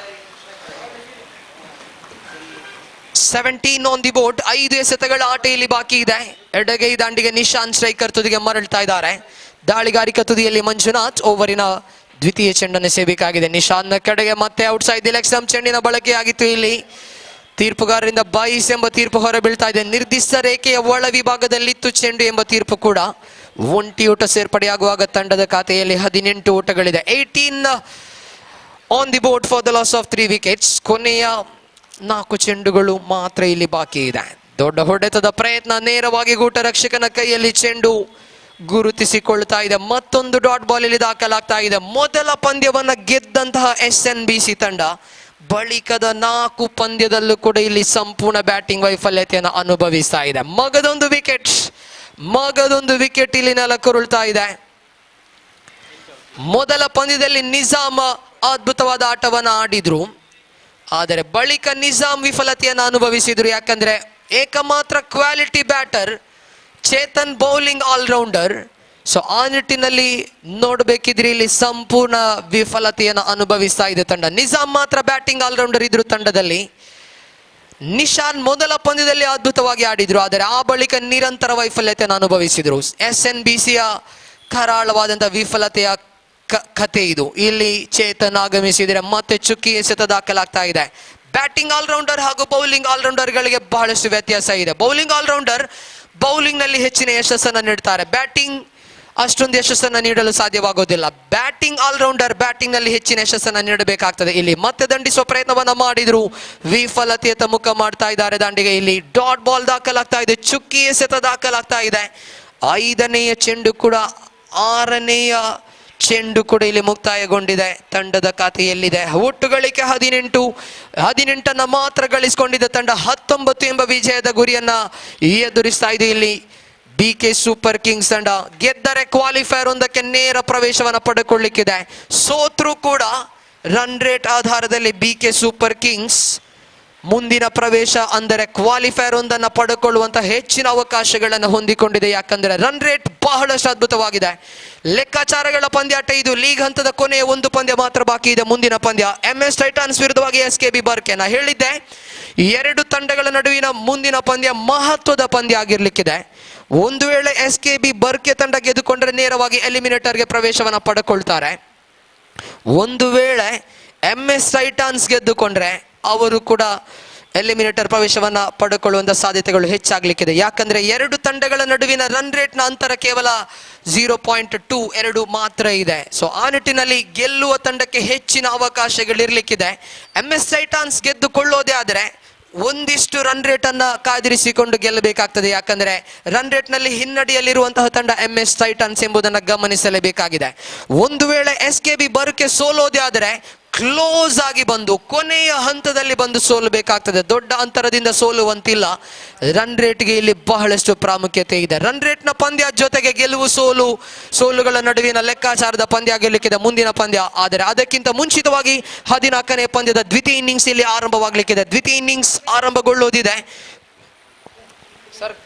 17 ಆನ್ ದಿ ಬೋರ್ಡ್. 5 ಎಸೆತಗಳ ಆಟ ಇಲ್ಲಿ ಬಾಕಿ ಇದೆ. ಎಡಗೈ ದಾಂಡಿಗೆ ನಿಶಾಂತ್ ಸ್ಟ್ರೈಕರ್ ತುದಿಗೆ ಮರಳ್ತಾ ಇದ್ದಾರೆ. ದಾಳಿಗಾರಿಕಾ ತುದಿಯಲ್ಲಿ ಮಂಜುನಾಥ್ ಓವರಿನ ದ್ವಿತೀಯ ಚೆಂಡನ್ನು ಸೇಬೇಕಾಗಿದೆ. ನಿಶಾಂತ್ ಕಡೆಗೆ ಮತ್ತೆ out side the leg stump ಚೆಂಡಿನ ಬಳಕೆಯಾಗಿತ್ತು. ಇಲ್ಲಿ ತೀರ್ಪುಗಾರರಿಂದ 22 ಎಂಬ ತೀರ್ಪು ಹೊರಬೀಳ್ತಾ ಇದೆ. ನಿರ್ದಿಷ್ಟ ರೇಖೆಯ ಒಳ ವಿಭಾಗದಲ್ಲಿತ್ತು ಚೆಂಡು ಎಂಬ ತೀರ್ಪು ಕೂಡ. ಒಂಟಿ ಊಟ ಸೇರ್ಪಡೆಯಾಗುವಾಗ ತಂಡದ ಖಾತೆಯಲ್ಲಿ 18 ಊಟಗಳಿದೆ. 18 on the board for the loss of 3 wickets. ಕೊನೆಯ 4 ಚೆಂಡುಗಳು ಮಾತ್ರ ಇಲ್ಲಿ ಬಾಕಿ ಇದೆ. ದೊಡ್ಡ ಹೊಡೆತದ ಪ್ರಯತ್ನ, ನೇರವಾಗಿ ಗೂಟ ರಕ್ಷಕನ ಕೈಯಲ್ಲಿ ಚೆಂಡು ಗುರುತಿಸಿಕೊಳ್ತಾ ಇದೆ. ಮತ್ತೊಂದು ಡಾಟ್ ಬಾಲ್ ಇಲ್ಲಿ ದಾಖಲಾಗ್ತಾ ಇದೆ. ಮೊದಲ ಪಂದ್ಯವನ್ನ ಗೆದ್ದಂತಹ SNBC ತಂಡ ಬಳಿಕದ 4 ಪಂದ್ಯದಲ್ಲೂ ಕೂಡ ಇಲ್ಲಿ ಸಂಪೂರ್ಣ ಬ್ಯಾಟಿಂಗ್ ವೈಫಲ್ಯತೆಯನ್ನು ಅನುಭವಿಸ್ತಾ ಇದೆ. ಮಗದೊಂದು ವಿಕೆಟ್ ಇಲ್ಲಿ ನೆಲಕ್ಕುರುಳ್ತಾ ಇದೆ. ಮೊದಲ ಪಂದ್ಯದಲ್ಲಿ ನಿಜಾಮ್ ಅದ್ಭುತವಾದ ಆಟವನ್ನು ಆಡಿದ್ರು, ಆದರೆ ಬಳಿಕ ನಿಜಾಮ್ ವಿಫಲತೆಯನ್ನು ಅನುಭವಿಸಿದ್ರು. ಯಾಕಂದ್ರೆ ಏಕಮಾತ್ರ quality batter Chetan bowling all-rounder. So ಆ ನಿಟ್ಟಿನಲ್ಲಿ ನೋಡಬೇಕಿದ್ರೆ ಇಲ್ಲಿ ಸಂಪೂರ್ಣ ವಿಫಲತೆಯನ್ನು ಅನುಭವಿಸ್ತಾ ಇದೆ ತಂಡ. ನಿಜಾಮ್ ಮಾತ್ರ ಬ್ಯಾಟಿಂಗ್ ಆಲ್ರೌಂಡರ್ ಇದ್ರು ತಂಡದಲ್ಲಿ. ನಿಶಾನ್ ಮೊದಲ ಪಂದ್ಯದಲ್ಲಿ ಅದ್ಭುತವಾಗಿ ಆಡಿದ್ರು, ಆದರೆ ಆ ಬಳಿಕ ನಿರಂತರ ವೈಫಲ್ಯತೆಯನ್ನು ಅನುಭವಿಸಿದ್ರು. SNBCಯ ಕರಾಳವಾದಂತಹ ವಿಫಲತೆಯ ಕಥೆ ಇದು. ಇಲ್ಲಿ ಚೇತನ್ ಆಗಮಿಸಿದರೆ ಮತ್ತೆ ಚುಕ್ಕಿ ಎಸೆತ ದಾಖಲಾಗ್ತಾ ಇದೆ. ಬ್ಯಾಟಿಂಗ್ ಆಲ್ರೌಂಡರ್ ಹಾಗೂ ಬೌಲಿಂಗ್ ಆಲ್ರೌಂಡರ್ ಗಳಿಗೆ ಬಹಳಷ್ಟು ವ್ಯತ್ಯಾಸ ಇದೆ. ಬೌಲಿಂಗ್ ಆಲ್ರೌಂಡರ್ ಬೌಲಿಂಗ್ ನಲ್ಲಿ ಹೆಚ್ಚಿನ ಯಶಸ್ಸನ್ನು ನೀಡ್ತಾರೆ, ಬ್ಯಾಟಿಂಗ್ ಅಷ್ಟೊಂದು ಯಶಸ್ಸನ್ನು ನೀಡಲು ಸಾಧ್ಯವಾಗೋದಿಲ್ಲ. ಬ್ಯಾಟಿಂಗ್ ಆಲ್ರೌಂಡರ್ ಬ್ಯಾಟಿಂಗ್ ನಲ್ಲಿ ಹೆಚ್ಚಿನ ಯಶಸ್ಸನ್ನು ನೀಡಬೇಕಾಗ್ತದೆ. ಇಲ್ಲಿ ಮತ್ತೆ ದಂಡಿಸುವ ಪ್ರಯತ್ನವನ್ನ ಮಾಡಿದ್ರು, ವಿಫಲತೆಯತ್ತ ಮುಖ ಮಾಡ್ತಾ ಇದ್ದಾರೆ ದಾಂಡಿಗೆ. ಇಲ್ಲಿ ಡಾಟ್ ಬಾಲ್ ದಾಖಲಾಗ್ತಾ ಇದೆ, ಚುಕ್ಕಿ ಎಸೆತ ದಾಖಲಾಗ್ತಾ ಇದೆ. 5ನೇಯ ಚೆಂಡು ಕೂಡ 6ನೇಯ ಚೆಂಡು ಕೂಡ ಇಲ್ಲಿ ಮುಕ್ತಾಯಗೊಂಡಿದೆ. ತಂಡದ ಖಾತೆಯಲ್ಲಿದೆ ಒಟ್ಟು ಗಳಿಕೆ 18 ಮಾತ್ರ ಗಳಿಸಿಕೊಂಡಿದ್ದ ತಂಡ 19 ಎಂಬ ವಿಜಯದ ಗುರಿಯನ್ನ ಎದುರಿಸ್ತಾ ಇದೆ. ಇಲ್ಲಿ BK ಸೂಪರ್ ಕಿಂಗ್ಸ್ ತಂಡ ಗೆದ್ದರೆ ಕ್ವಾಲಿಫೈಯರ್ 1ಕ್ಕೆ ನೇರ ಪ್ರವೇಶವನ್ನು ಪಡೆದುಕೊಳ್ಳಿಕ್ಕಿದೆ. ಸೋತ್ರು ಕೂಡ ರನ್ ರೇಟ್ ಆಧಾರದಲ್ಲಿ BK ಸೂಪರ್ ಕಿಂಗ್ಸ್ ಮುಂದಿನ ಪ್ರವೇಶ ಅಂದರೆ ಕ್ವಾಲಿಫೈಯರ್ 1ಅನ್ನು ಪಡೆದುಕೊಳ್ಳುವಂತ ಹೆಚ್ಚಿನ ಅವಕಾಶಗಳನ್ನು ಹೊಂದಿಕೊಂಡಿದೆ. ಯಾಕಂದ್ರೆ ರನ್ ರೇಟ್ ಬಹಳಷ್ಟು ಅದ್ಭುತವಾಗಿದೆ. ಲೆಕ್ಕಾಚಾರಗಳ ಪಂದ್ಯಾಟ ಇದು. ಲೀಗ್ ಹಂತದ ಕೊನೆಯ 1 ಪಂದ್ಯ ಮಾತ್ರ ಬಾಕಿ ಇದೆ. ಮುಂದಿನ ಪಂದ್ಯ MS ಟೈಟಾನ್ಸ್ ವಿರುದ್ಧವಾಗಿ SKB ಬರ್ಕೆ. ನಾ ಹೇಳಿದ್ದೆ 2 ತಂಡಗಳ ನಡುವಿನ ಮುಂದಿನ ಪಂದ್ಯ ಮಹತ್ವದ ಪಂದ್ಯ ಆಗಿರ್ಲಿಕ್ಕಿದೆ. ಒಂದು ವೇಳೆ SKB ಬರ್ಕೆ ತಂಡ ಗೆದ್ದುಕೊಂಡ್ರೆ ನೇರವಾಗಿ ಎಲಿಮಿನೇಟರ್ಗೆ ಪ್ರವೇಶವನ್ನು ಪಡೆದುಕೊಳ್ತಾರೆ. ಒಂದು ವೇಳೆ MS ಟೈಟಾನ್ಸ್ ಗೆದ್ದುಕೊಂಡ್ರೆ ಅವರು ಕೂಡ ಎಲಿಮಿನೇಟರ್ ಪ್ರವೇಶವನ್ನ ಪಡೆದುಕೊಳ್ಳುವಂತ ಸಾಧ್ಯತೆಗಳು ಹೆಚ್ಚಾಗ್ಲಿಕ್ಕಿದೆ. ಯಾಕಂದ್ರೆ 2 ತಂಡಗಳ ನಡುವಿನ ರನ್ ರೇಟ್ ನ ಅಂತರ ಕೇವಲ 0.22 ಮಾತ್ರ ಇದೆ. ಸೊ ಆ ನಿಟ್ಟಿನಲ್ಲಿ ಗೆಲ್ಲುವ ತಂಡಕ್ಕೆ ಹೆಚ್ಚಿನ ಅವಕಾಶಗಳಿರ್ಲಿಕ್ಕಿದೆ. MS ಟೈಟಾನ್ಸ್ ಗೆದ್ದುಕೊಳ್ಳೋದೇ ಆದರೆ ಒಂದಿಷ್ಟು ರನ್ ರೇಟ್ ಅನ್ನ ಕಾದಿರಿಸಿಕೊಂಡು ಗೆಲ್ಲಬೇಕಾಗ್ತದೆ. ಯಾಕಂದ್ರೆ ರನ್ ರೇಟ್ ನಲ್ಲಿ ಹಿನ್ನಡೆಯಲ್ಲಿರುವಂತಹ ತಂಡ MS ಟೈಟಾನ್ಸ್ ಎಂಬುದನ್ನು ಗಮನಿಸಲೇಬೇಕಾಗಿದೆ. ಒಂದು ವೇಳೆ SKB ಬರ್ಕೆ ಸೋಲೋದೇ ಆದರೆ ಕ್ಲೋಸ್ ಆಗಿ ಬಂದು ಕೊನೆಯ ಹಂತದಲ್ಲಿ ಬಂದು ಸೋಲಬೇಕಾಗ್ತದೆ. ದೊಡ್ಡ ಅಂತರದಿಂದ ಸೋಲುವಂತಿಲ್ಲ. ರನ್ ರೇಟ್ಗೆ ಇಲ್ಲಿ ಬಹಳಷ್ಟು ಪ್ರಾಮುಖ್ಯತೆ ಇದೆ. ರನ್ ರೇಟ್ ನ ಪಂದ್ಯ ಜೊತೆಗೆ ಗೆಲುವು ಸೋಲುಗಳ ನಡುವಿನ ಲೆಕ್ಕಾಚಾರದ ಪಂದ್ಯ ಆಗಲಿಕ್ಕಿದೆ ಮುಂದಿನ ಪಂದ್ಯ. ಆದರೆ ಅದಕ್ಕಿಂತ ಮುಂಚಿತವಾಗಿ 14ನೇ ಪಂದ್ಯದ ದ್ವಿತೀಯ ಇನ್ನಿಂಗ್ಸ್ ಇಲ್ಲಿ ಆರಂಭವಾಗಲಿಕ್ಕಿದೆ. ದ್ವಿತೀಯ ಇನ್ನಿಂಗ್ಸ್ ಆರಂಭಗೊಳ್ಳೋದಿದೆ. ಸರ್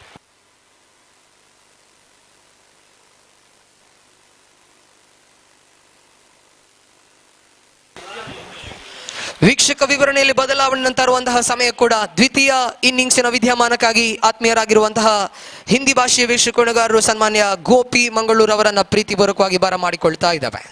ವೀಕ್ಷಕ ವಿವರಣೆಯಲ್ಲಿ ಬದಲಾವಣೆ ತರುವಂತಹ ಸಮಯ ಕೂಡ ದ್ವಿತೀಯ ಇನ್ನಿಂಗ್ಸಿನ ವಿದ್ಯಮಾನಕ್ಕಾಗಿ ಆತ್ಮೀಯರಾಗಿರುವಂತಹ ಹಿಂದಿ ಭಾಷೆಯ ವೀಕ್ಷಕರುಗಾರರು ಸನ್ಮಾನ್ಯ ಗೋಪಿ ಮಂಗಳೂರು ಅವರನ್ನ ಪ್ರೀತಿಪೂರ್ವಕವಾಗಿ ಬರಮಾಡಿಕೊಳ್ತಾ ಇದ್ದಾವೆ.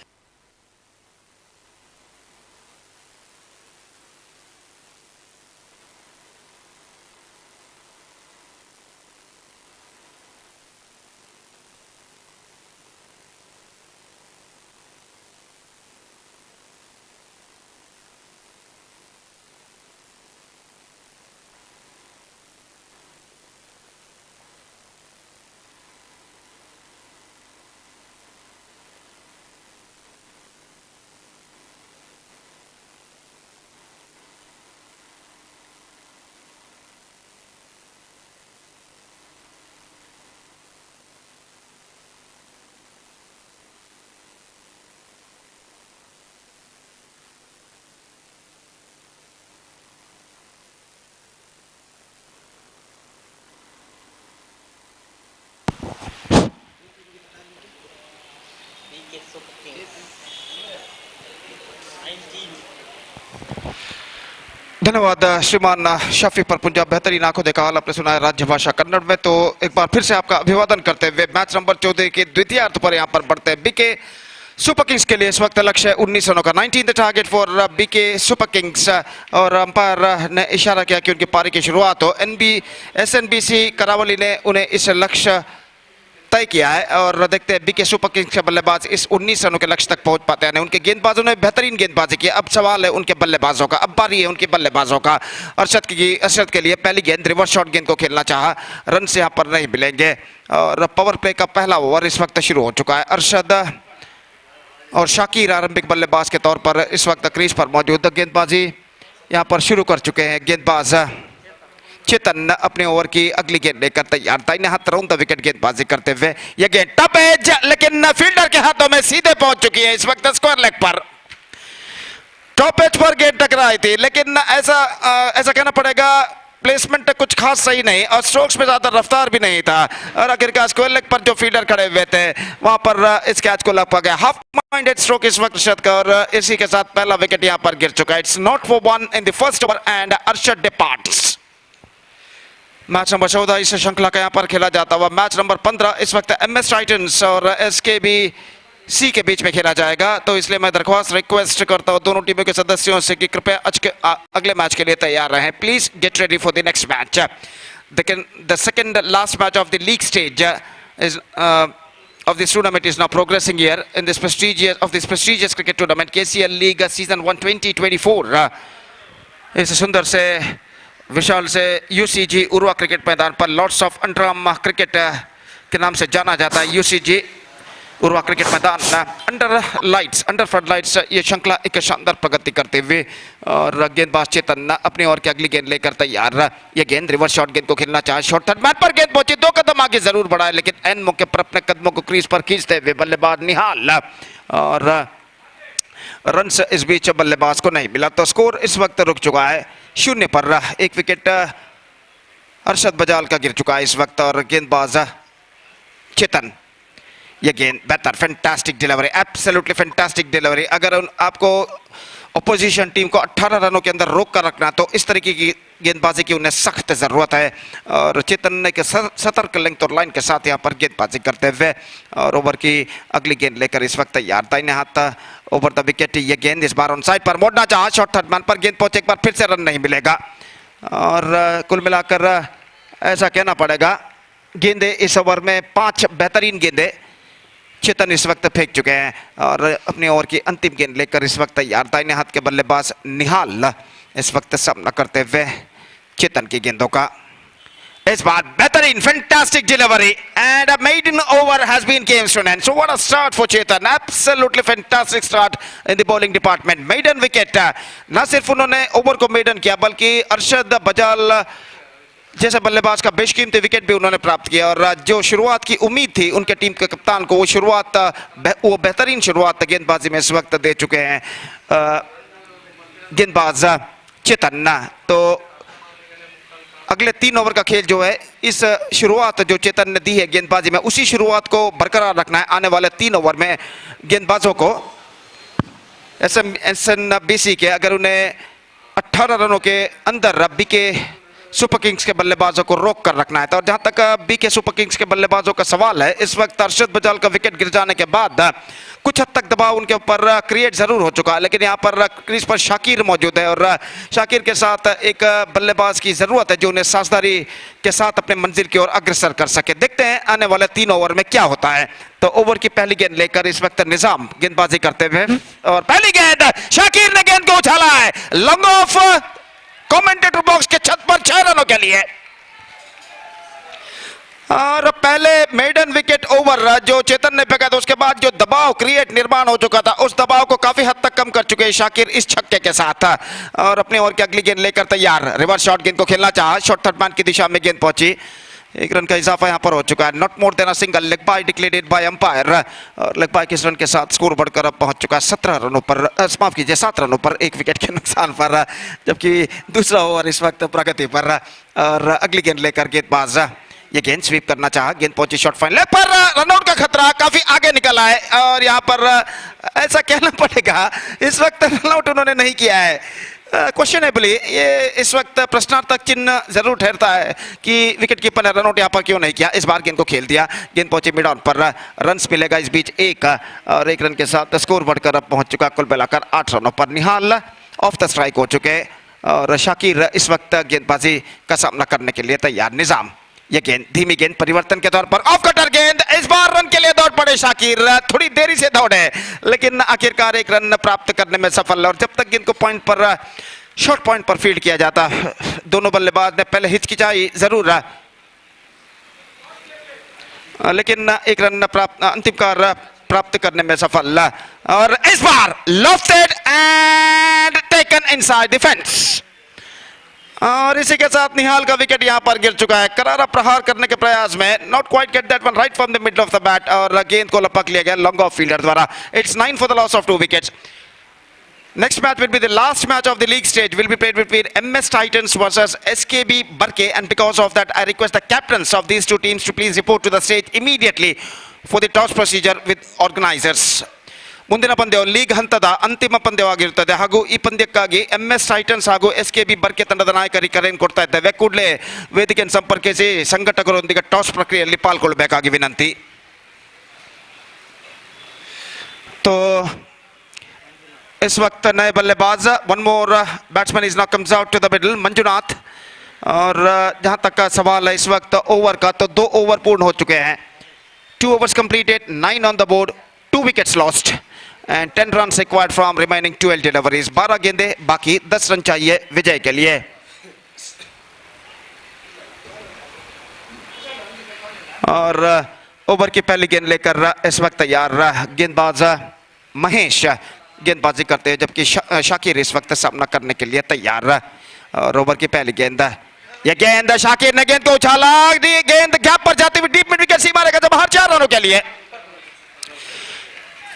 धन्यवाद श्रीमान शफी पर पंजाब बेहतरीन आंखों देखा हाल आपने सुना है राज्य भाषा कन्नड़ में। तो एक बार फिर से आपका अभिवादन करते हुए मैच नंबर 14 के द्वितीयार्ध पर यहां पर बढ़ते हैं। बीके सुपर किंग्स के लिए इस वक्त लक्ष्य है 19 रनों का, 19 the target for BK super Kings. और अंपायर ने इशारा किया कि उनकी पारी की शुरुआत हो। एसएनबीसी करावली ने उन्हें इस लक्ष्य तय किया है और देखते हैं बीके सुपर किंग्स के बल्लेबाज इस 19 रनों के लक्ष्य तक पहुंच पाते हैं। उनके गेंदबाजों ने बेहतरीन गेंदबाजी की। अब सवाल है उनके बल्लेबाजों का, अब बारी है उनके बल्लेबाजों का। अरशद के लिए पहली गेंद रिवर्स शॉट गेंद को खेलना चाहा, रन से यहाँ पर नहीं मिलेंगे। और पावर प्ले का पहला ओवर इस वक्त शुरू हो चुका है। अरशद और शाकिर आरंभिक बल्लेबाज के तौर पर इस वक्त क्रीज पर मौजूद। गेंदबाजी यहाँ पर शुरू कर चुके हैं। गेंदबाज चेतन अपने ओवर की अगली गेंद लेकर तैयार, दाहिने हाथ राउंड द विकेट गेंदबाजी करते हुए। यह गेंद टप एज लेकिन फील्डर के हाथों में सीधे पहुंच चुकी है। इस वक्त स्क्वायर लेग पर टॉप एज पर गेंद टकराई थी, लेकिन ऐसा कहना पड़ेगा प्लेसमेंट कुछ खास सही नहीं और स्ट्रोक्स में ज्यादा रफ्तार भी नहीं था। और आखिरकार स्क्वायर लेग पर जो फील्डर खड़े हुए थे वहां पर इस कैच को लग पा गया। हाफ माइंडेड स्ट्रोक इस वक्त अरशद का और इसी के साथ पहला विकेट यहां पर गिर चुका है। It's not for one in the first over and Arshad departs. Match number 14 इस श्रृंखला का यहां पर खेला जाता हुआ मैच नंबर 15 इस वक्त एमएस टाइटंस और एसकेबीसी के बीच में खेला जाएगा। तो इसलिए मैं दरख्वास्त रिक्वेस्ट करता हूं दोनों टीमों के सदस्यों से कि कृपया अगले मैच के लिए तैयार रहें। Please get ready for the next match. The second last match of the league stage is of this tournament is now progressing here in this prestigious cricket tournament, KCL League season 1 इस सुंदर से विशाल से UCG Urwa cricket मैदान पर Lord's of underarm cricket के नाम से जाना जाता है। यूसीजी उर्वा क्रिकेट मैदान अंडर फ्लड लाइट्स ये श्रृंखला एक शानदार प्रगति करते हुए। और गेंदबाज चेतन अपनी ओर की अगली गेंद लेकर तैयार। ये गेंद रिवर्स शॉट गेंद को खेलना चाहे, शॉर्ट थर्ड मैन पर गेंद पहुंची, 2 कदम आगे जरूर बढ़ा है लेकिन एन मौके पर अपने कदमों को क्रीज पर खींचते हुए बल्लेबाज निहाल और रन इस बीच बल्लेबाज को नहीं मिला। तो स्कोर इस वक्त रुक चुका है 0 पर। एक विकेट अरशद बजाल का गिर चुका है इस वक्त और गेंदबाज चेतन। यह गेंद बेहतर, fantastic delivery, absolutely fantastic delivery. अगर आपको अपोजिशन टीम को 18 रनों के अंदर रोक कर रखना तो इस तरीके की गेंदबाजी की उन्हें सख्त जरूरत है। और चेतन ने के सतर्क लेंथ और लाइन के साथ यहाँ पर गेंदबाजी करते हुए और ओवर की अगली गेंद लेकर इस वक्त तैयार, दाहिने हाथ ओवर द विकेट। ये गेंद इस बार ऑन साइड पर मोड़ना चाहा, शॉर्ट थर्ड मैन पर गेंद पहुंचे, एक बार फिर से रन नहीं मिलेगा। और कुल मिलाकर ऐसा कहना पड़ेगा गेंदे इस ओवर में 5 बेहतरीन गेंदे चेतन इस वक्त फेंक चुके हैं और अपने ओवर की अंतिम गेंद लेकर इस वक्त तैयार, दाहिने हाथ के बल्लेबाज निहाल इस वक्त सामना करते हुए चेतन की गेंदों का। इस बार बेहतरीन fantastic delivery and maiden over has been comes to an end. So what a start for Chetan, absolutely fantastic start in the bowling department. Maiden wicket, न सिर्फ उन्होंने ओवर को मेडन किया बल्कि अरशद बजाल जैसे बल्लेबाज का बेशकीमती विकेट भी उन्होंने प्राप्त किया। और जो शुरुआत की उम्मीद थी उनके टीम के कप्तान को वो बेहतरीन शुरुआत गेंदबाजी में इस वक्त दे चुके हैं गेंदबाज चेतन। तो अगले 3 ओवर का खेल जो है इस शुरुआत जो चेतन ने दी है गेंदबाजी में उसी शुरुआत को बरकरार रखना है आने वाले 3 ओवर में गेंदबाजों को। एसएनबीसी के अगर उन्हें 18 रनों के अंदर बीके सुपर किंग्स के बल्लेबाजों को रोक कर रखना है। तो जहां तक बीके सुपर किंग्स के बल्लेबाजों का सवाल है, इस वक्त अरशद बजाल का विकेट गिर जाने के बाद कुछ हद तक दबाव उनके ऊपर क्रिएट जरूर हो चुका है, लेकिन यहाँ पर क्रीज पर शाकिर मौजूद है और शाकिर के साथ एक बल्लेबाज की जरूरत है जो उन्हें साझेदारी के साथ अपने मंजिल की ओर अग्रसर कर सके। देखते हैं आने वाले 3 ओवर में क्या होता है। तो ओवर की पहली गेंद लेकर इस वक्त निजाम गेंदबाजी करते हुए और पहली गेंद शाकिर ने गेंद को उछाला है लॉन्ग ऑफ कमेंटेटर बॉक्स के छत पर 6 रनों के लिए। और पहले मेडन विकेट ओवर जो चेतन ने फेंका था उसके बाद जो दबाव निर्माण हो चुका था उस दबाव को काफी हद तक कम कर चुके हैं शाकिर इस छक्के के साथ। और अपने ओवर की अगली गेंद लेकर तैयार, रिवर्स शॉट गेंद को खेलना चाहा, शॉर्ट थर्ड मैन की दिशा में गेंद पहुंची, 1 रन का इजाफा यहां पर हो चुका है। Not more than a single, leg bye declared by umpire. और लेग बाय के इस रन के साथ स्कोर बढ़कर अब पहुंच चुका है 17 रनों पर, माफ कीजिए 7 रनों पर 1 विकेट के नुकसान पर, जबकि दूसरा ओवर इस वक्त प्रगति पर। और अगली गेंद लेकर गेंदबाज ये गेंद स्वीप करना चाहा, गेंद पहुंची शॉर्ट फाइन लेग पर, रनआउट का खतरा काफी आगे निकला है। और यहां पर ऐसा कहना पड़ेगा इस वक्त रनआउट उन्होंने नहीं किया है क्वेश्चनेबली ये इस वक्त प्रश्नार्थक चिन्ह जरूर ठहरता है कि विकेट कीपर ने रनआउट यहाँ पर क्यों नहीं किया। इस बार गेंद को खेल दिया, गेंद पहुंची मिड ऑन पर, रन्स मिलेगा इस बीच एक, और एक रन के साथ स्कोर बढ़कर अब पहुंच चुका कुल मिलाकर 8 रनों पर। निहाल ऑफ द स्ट्राइक हो चुके और शाकिर इस वक्त गेंदबाजी का सामना करने के लिए तैयार। निजाम, ये गेंद धीमी गेंद परिवर्तन के तौर पर ऑफ कटर गेंद, इस बार रन के लिए दौड़ पड़े शाकिर, थोड़ी देरी से दौड़े लेकिन आखिरकार एक रन प्राप्त करने में सफल। और जब तक गेंद को पॉइंट पर, शॉर्ट पॉइंट पर फील्ड किया जाता, दोनों बल्लेबाज ने पहले हिचकिचाई जरूर, लेकिन एक रन अंतिम कार प्राप्त करने में सफल। और इस बार lofted and taken inside defence, और इसी के साथ निहाल का विकेट यहां पर गिर चुका है। करारा प्रहार करने के प्रयास में, not quite get that one right from the middle of the bat, और गेंद को लपक लिया गया लॉन्ग ऑफ फील्डर द्वारा। It's 9 for the loss of 2 wickets. Next match will be the last match of the league stage, will be played between MS Titans versus SKB Barke, and because of that I request the captains of these two teams to please report to the stage immediately for the toss procedure with organizers. ಮುಂದಿನ ಪಂದ್ಯವು league ಹಂತದ ಅಂತಿಮ ಪಂದ್ಯವಾಗಿರುತ್ತದೆ ಹಾಗೂ ಈ ಪಂದ್ಯಕ್ಕಾಗಿ MS Titans ಹಾಗೂ SKB Barke ತಂಡದ ನಾಯಕರಿಗೆ ಕರೆಯನ್ನು ಕೊಡ್ತಾ ಇದ್ದೇವೆ. ಕೂಡಲೇ ವೇದಿಕೆಯನ್ನು ಸಂಪರ್ಕಿಸಿ ಸಂಘಟಕರೊಂದಿಗೆ ಟಾಸ್ ಪ್ರಕ್ರಿಯೆಯಲ್ಲಿ ಪಾಲ್ಗೊಳ್ಳಬೇಕಾಗಿ ವಿನಂತಿ. तो इस वक्त नए बल्लेबाज, one more batsman is now comes out to the middle, Manjunath. और जहां तक का सवाल है इस वक्त ओवर का, तो 2 ओवर पूर्ण हो चुके हैं। 2 overs completed, 9 on the board, 2 wickets lost and 10 runs required from remaining 12 deliveries. 12 गेंदे बाकी, 10 रन चाहिए विजय के लिए। और ओवर की पहली गेंद लेकर इस वक्त तैयार गेंदबाज महेश गेंदबाजी करते हैं, जबकि शाकिर इस वक्त सामना करने के लिए तैयार। और ओवर की पहली गेंद, यह गेंद शाकिर ने गेंद को उछाला, गेंद गैप पर जाती हुई डीप मिड विकेट सीमा रेखा से बाहर, 4 रनों के लिए।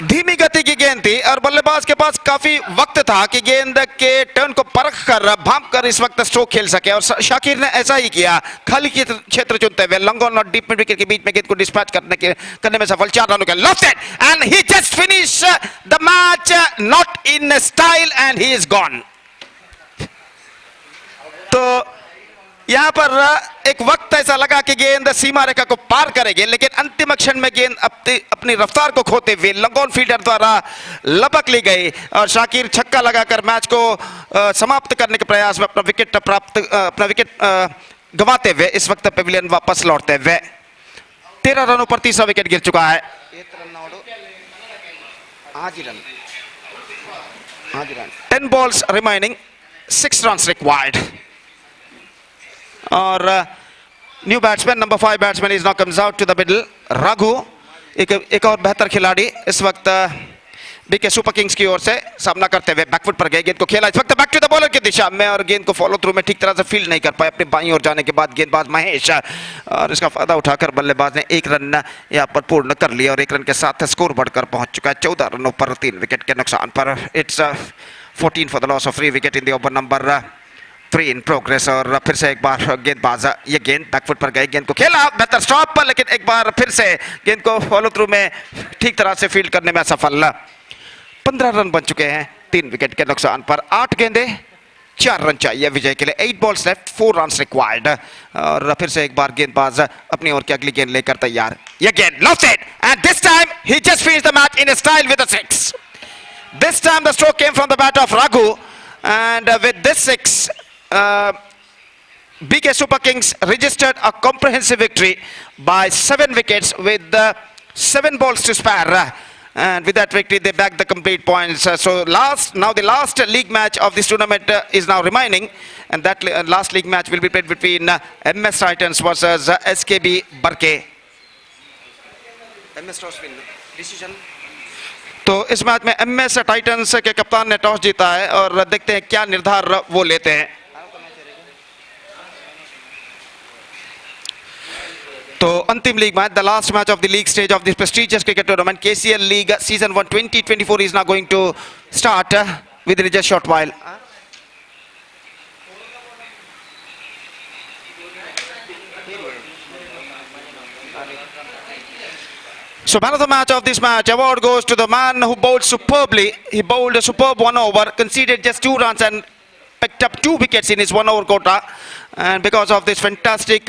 धीमी गति की गेंद थी और बल्लेबाज के पास काफी वक्त था कि गेंद के टर्न को परख कर, भांप कर इस वक्त स्ट्रोक खेल सके, और शाकिर ने ऐसा ही किया। खाली क्षेत्र चुनते हुए लॉन्ग ऑन और डीप मिड विकेट के बीच में गेंद को डिस्पैच करने में सफल। 4 रनों के lofted and he just finish the match not in style and he is gone. तो यहां पर एक वक्त ऐसा लगा कि गेंद सीमा रेखा को पार करेगी, लेकिन अंतिम क्षण में गेंद अपनी रफ्तार को खोते हुए लॉन्ग ऑन फील्डर द्वारा लपक ली गई और शाकिर छक्का लगाकर मैच को समाप्त करने के प्रयास में अपना विकेट गंवाते हुए इस वक्त पेविलियन वापस लौटते हुए। 13 रनों पर तीसरा विकेट गिर चुका है। 10 balls remaining, 6 runs required. और new batsman, number 5 batsman is now comes out to the middle, Raghu. एक और बेहतर खिलाड़ी इस वक्त बीके सुपर किंग्स की ओर से सामना करते हुए बैकफुट पर गए, गेंद को खेला इस वक्त बैक टू द बॉलर की दिशा में, और गेंद को फॉलो थ्रू में ठीक तरह से फील्ड नहीं कर पाए अपनी बाईं ओर जाने के बाद गेंदबाज महेश, और इसका फायदा उठाकर बल्लेबाज ने 1 रन यहाँ पर पूर्ण कर लिया और 1 रन के साथ स्कोर बढ़कर पहुंच चुका है 14 रनों पर 3 विकेट के नुकसान पर। It's 14 for the loss of 3 wicket in the over number 3 in progress. और फिर से एक बार गेंदबाज, ये गेंद बैकफुट पर गई, गेंद को खेला बेहतर स्टॉप पर, लेकिन एक बार फिर से गेंद को फॉलो थ्रू में ठीक तरह से फील्ड करने में असफल। 15 रन बन चुके हैं 3 विकेट के नुकसान पर। 8 गेंदे 4 रन चाहिए विजय के लिए। 8 balls left, 4 runs required। और फिर से एक बार गेंदबाज अपनी ओर की अगली गेंद लेकर तैयार। यह गेंद lofted and this time he just finished the match in a style with a 6. This time the stroke came from the bat of Raghu, and with this 6 BK Super Kings registered a comprehensive victory by 7 wickets with 7 balls to spare. And with that victory, they bagged the complete points. So now the last league match of this tournament is now remaining, and that last league match will be played between MS Titans versus SKB Barke. MS toss win decision. तो इस match में MS Titans के कप्तान ने toss जीता है और देखते हैं क्या निर्धार वो लेते हैं। तो अंतिम league match, the last match of the league stage of this prestigious cricket tournament KCL league season 1 2024 is now going to start within just short while. So man of the match of this match award goes to the man who bowled superbly. He bowled a superb 1 over, conceded just 2 runs and picked up 2 wickets in his 1 over quota, and because of this fantastic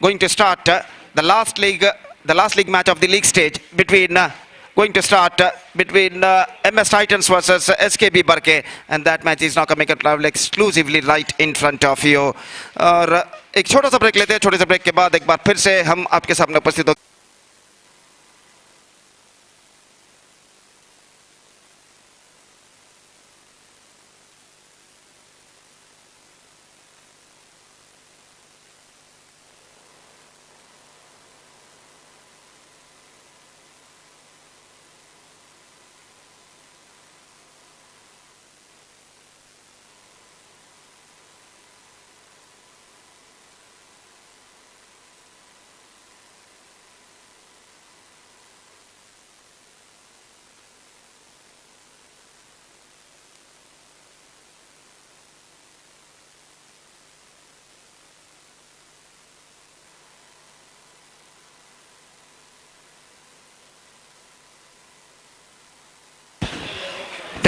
going to start the last league match of the league stage between going to start between MS Titans versus SKB Barke, and that match is now coming up exclusively right in front of you. और एक छोटा सा break लेते हैं, छोटे से break के बाद एक बार फिर से हम आपके सामने उपस्थित हो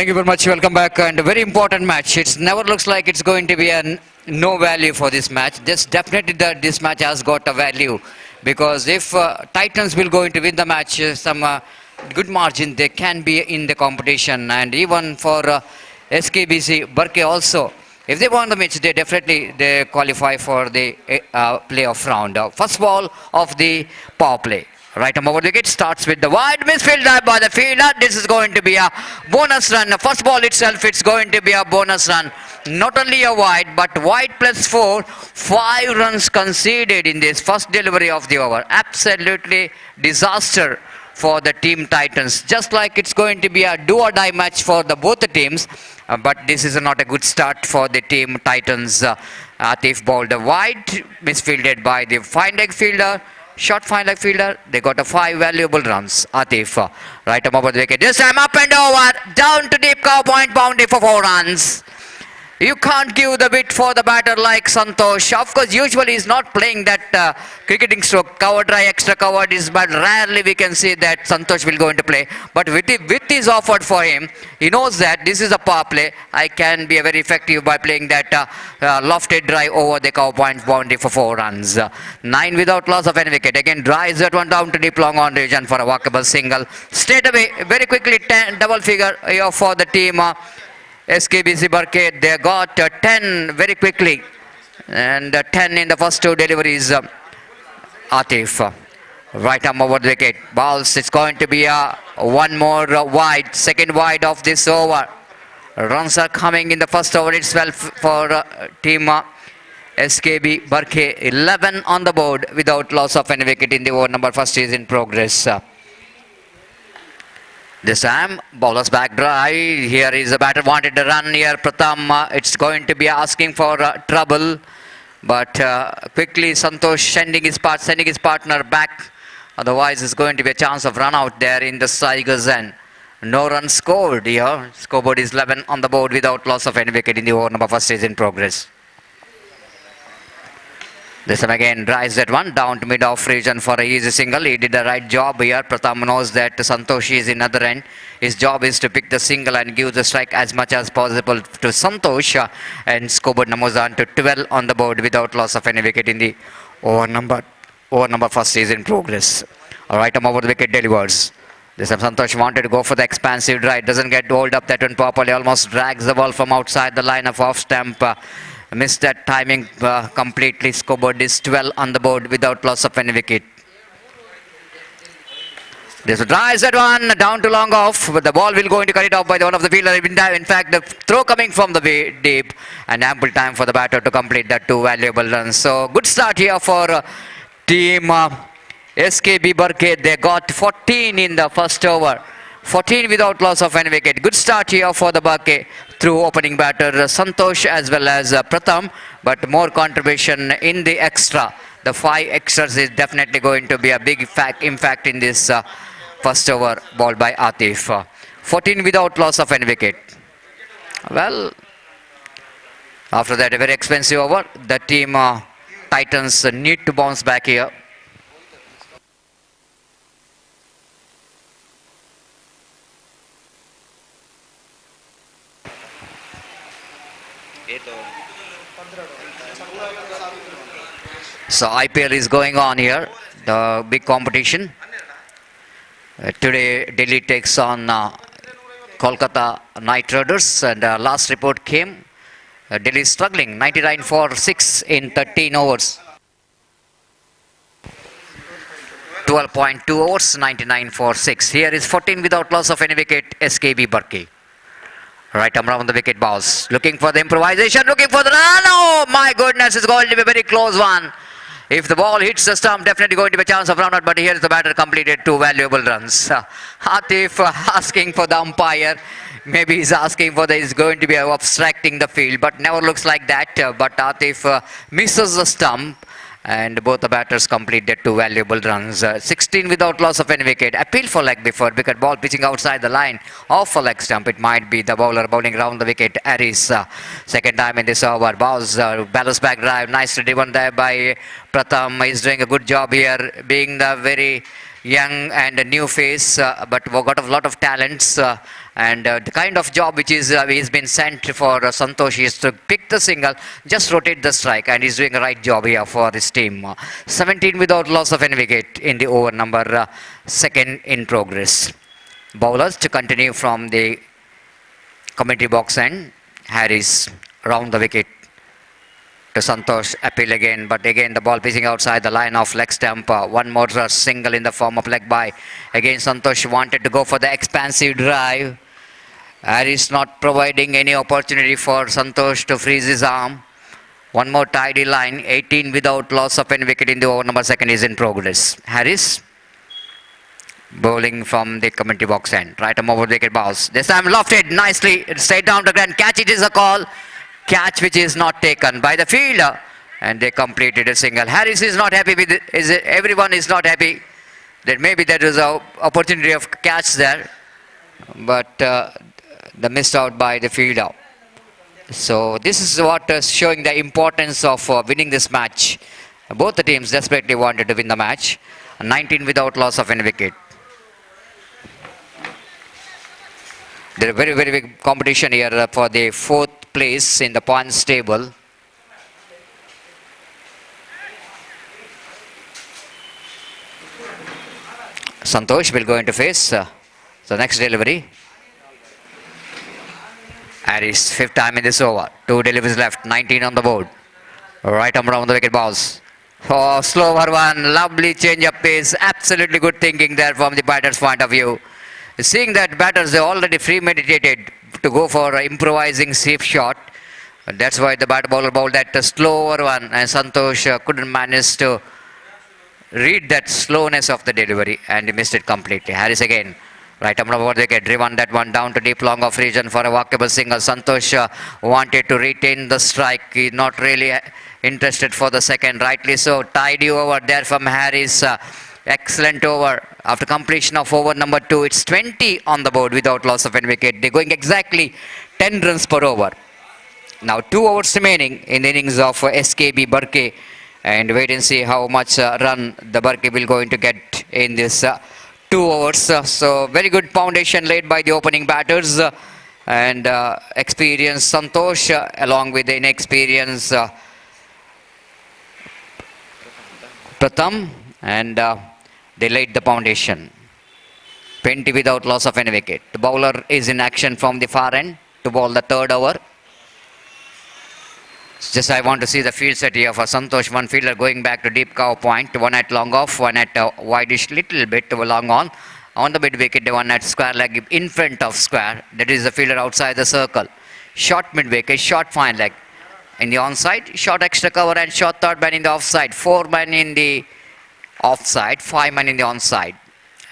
Thank you very much. Welcome back. And a very important match. It never looks like it's going to be a no value for this match. This definitely this match has got a value, because if Titans will going to win the match, some good margin they can be in the competition, and even for SKBC Barke also. If they won the match, they qualify for the playoff round. First ball of the power play. Right arm over the wicket starts with the wide misfield dive by the fielder. This is going to be a bonus run. The first ball itself, it's going to be a bonus run. Not only a wide, but wide plus 4. 5 runs conceded in this first delivery of the over. Absolutely disaster for the team Titans. Just like it's going to be a do or die match for both the teams. But this is not a good start for the team Titans. Atif bowled a wide, misfielded by the fine leg fielder. Short fine leg fielder, they got a 5 valuable runs. Atif, right arm over the wicket. This time up and over, down to deep cow point boundary for 4 runs. You can't give the bit for the batter like Santosh. Of course, usually he's not playing that cricketing stroke. Cover dry, extra covered is, but rarely we can see that Santosh will go into play. But with is offered for him, he knows that this is a power play. I can be very effective by playing that lofted drive over the cover point boundary for 4 runs. 9 without loss of any wicket. Again, drives that one down to deep long on region for a walkable single. Straight away, very quickly, 10 double figure for the team. SKBC Barke, they got 10 very quickly, and 10 in the first 2 deliveries. Atif, right arm over the wicket, balls, it's going to be a 1 more wide, second wide of this over. Runs are coming in the first over itself for team SKB Barke. 11 on the board without loss of any wicket in the over number first is in progress. This time, bowler's back dry. Here is a batter wanted to run here. Pratham, it's going to be asking for trouble. But quickly, Santosh sending his partner back. Otherwise, it's going to be a chance of run out there in the Tigers end. No run scored here. Scoreboard is 11 on the board without loss of any wicket in the over number first is in progress. This time again drives that one down to mid-off region for a easy single. He did the right job here. Pratham knows that Santosh is in other end. His job is to pick the single and give the strike as much as possible to Santosh. And scoreboard numbers on to 12 on the board without loss of any wicket in the over number first is in progress. Alright, arm over the wicket delivers. This time Santosh wanted to go for the expansive drive. Doesn't get to hold up that one properly. Almost drags the ball from outside the line of off stump. Missed that timing completely. Scoreboard is 12 on the board without loss of any wicket. This drives that one down to long off, but the ball will go into cut it off by the one of the fielder. In fact, the throw coming from the deep, and ample time for the batter to complete that 2 valuable runs. So good start here for team SKB Barke. They got 14 in the first over. 14 without loss of any wicket. Good start here for the Barke through opening batter Santosh as well as Pratham, but more contribution in the extra. The 5 extras is definitely going to be a big impact in this first over ball by Atif. 14 without loss of any wicket. Well, after that a very expensive over. The team Titans need to bounce back here. So IPL is going on here, the big competition. Today Delhi takes on Kolkata Knight Riders, and last report came Delhi is struggling, 99 for 6 in 13 overs. 12.2 overs, 99 for 6. Here is 14 without loss of any wicket, SKB Burki. Right arm around the wicket bounce. Looking for the improvisation, looking for the run. Oh my goodness, it's going to be a very close one. If the ball hits the stump, definitely going to be a chance of run out, but here is the batter completed 2 valuable runs. Atif asking for the umpire. Maybe he's asking for he's going to be obstructing the field, but never looks like that. But Atif misses the stump, and both the batters completed 2 valuable runs. 16 without loss of any wicket. Appeal for leg before because ball pitching outside the line of a leg stump. It might be the bowler bowling round the wicket. Harris, second time in this over. Bows, balance back drive. Nicely driven there by Pratham. He's doing a good job here, being the very young and a new face, but got a lot of talents. And the kind of job which is he's been sent for Santosh is to pick the single, just rotate the strike, and he's doing a right job here for this team. 17 without loss of any wicket in the over number second in progress. Bowlers to continue from the commentary box end. Harris round the wicket to Santosh, appeal again, but again the ball pitching outside the line of leg stump. One more single in the form of leg by. Again Santosh wanted to go for the expansive drive. Harris not providing any opportunity for Santosh to freeze his arm. One more tidy line. 18 without loss of any wicket in the over number second is in progress. Harris bowling from the commentary box end. Right arm over the wicket bounce. This time lofted nicely straight down the ground. Catch, it is a call. Catch which is not taken by the fielder, and they completed a single. Harris is not happy with it. Everyone is not happy that maybe there was an opportunity of catch there, but the missed out by the fielder. So this is what is showing the importance of winning this match. Both the teams desperately wanted to win the match. 19 without loss of any wicket. There is very, very big competition here for the 4th place in the points table. Santosh will go into face the next delivery. Harris, 5th time in this over. 2 deliveries left, 19 on the board. Right arm around the wicket bounce. Oh, slower one, lovely change of pace. Absolutely good thinking there from the batter's point of view. Seeing that batters, they already premeditated to go for an improvising safe shot. That's why the batter bowler bowled that slower one, and Santosh couldn't manage to read that slowness of the delivery, and he missed it completely. Harris again, right arm over the wicket, driven that one down to deep long off region for a walkable single. Santosh wanted to retain the strike. He's not really interested for the second, rightly so. Tidy over there from Harris. Excellent over. After completion of over number 2, it's 20 on the board without loss of any wicket. They're going exactly 10 runs per over. Now 2 overs remaining in the innings of SKB Burki, and wait and see how much run the Burki will going to get in this 2 overs. So very good foundation laid by the opening batters, and experienced Santosh along with the inexperienced Pratham, and they laid the foundation. 20 without loss of any wicket. The bowler is in action from the far end to bowl the 3rd over. Just I want to see the field set here for Santosh. One fielder going back to deep cow point. One at long off, one at wideish little bit to long on. On the mid wicket, the one at square leg in front of square. That is the fielder outside the circle. Short mid wicket, short fine leg. In the onside, short extra cover and short 3rd man in the offside. 4 men in the offside, 5 men in the onside.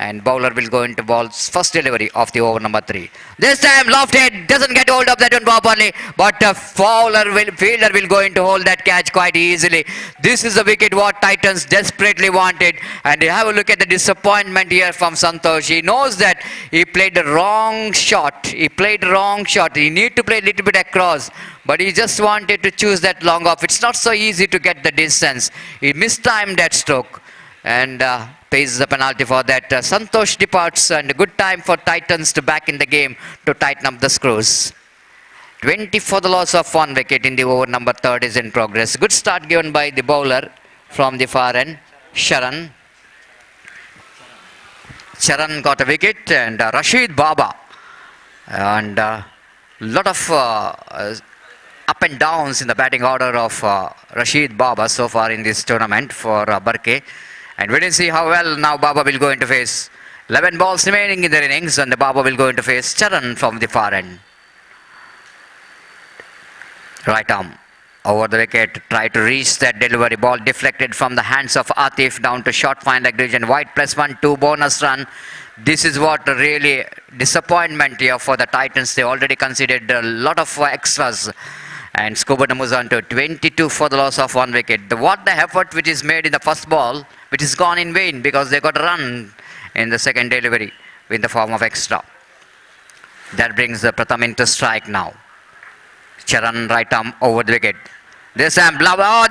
And bowler will go into ball's first delivery of the over number 3. This time lofted, doesn't get hold of that one properly, but fielder will go into hold that catch quite easily. This is the wicket what Titans desperately wanted, and have a look at the disappointment here from Santosh. He knows that he played the wrong shot. He need to play a little bit across, but he just wanted to choose that long off. It's not so easy to get the distance. He mistimed that stroke, and pays the penalty for that. Santosh departs, and a good time for Titans to back in the game to tighten up the screws. 20 for the loss of 1 wicket in the over number 3rd is in progress. Good start given by the bowler from the far end, Sharan. Sharan got a wicket and Rashid Baba. And lot of up and downs in the batting order of Rashid Baba so far in this tournament for Barke. And we will see how well now Baba will go into face. 11 balls remaining in their innings and Baba will go into face Charan from the far end. Right arm over the wicket, try to reach that delivery. Ball deflected from the hands of Atif down to short fine leg region. White +1, 2 bonus run. This is what really disappointment here for the Titans. They already conceded a lot of extras. And Scuba moves on to 22 for the loss of 1 wicket. What the effort which is made in the first ball, which is gone in vain because they got a run in the second delivery in the form of extra. That brings the Pratham into strike now. Charan right arm over the wicket. This time,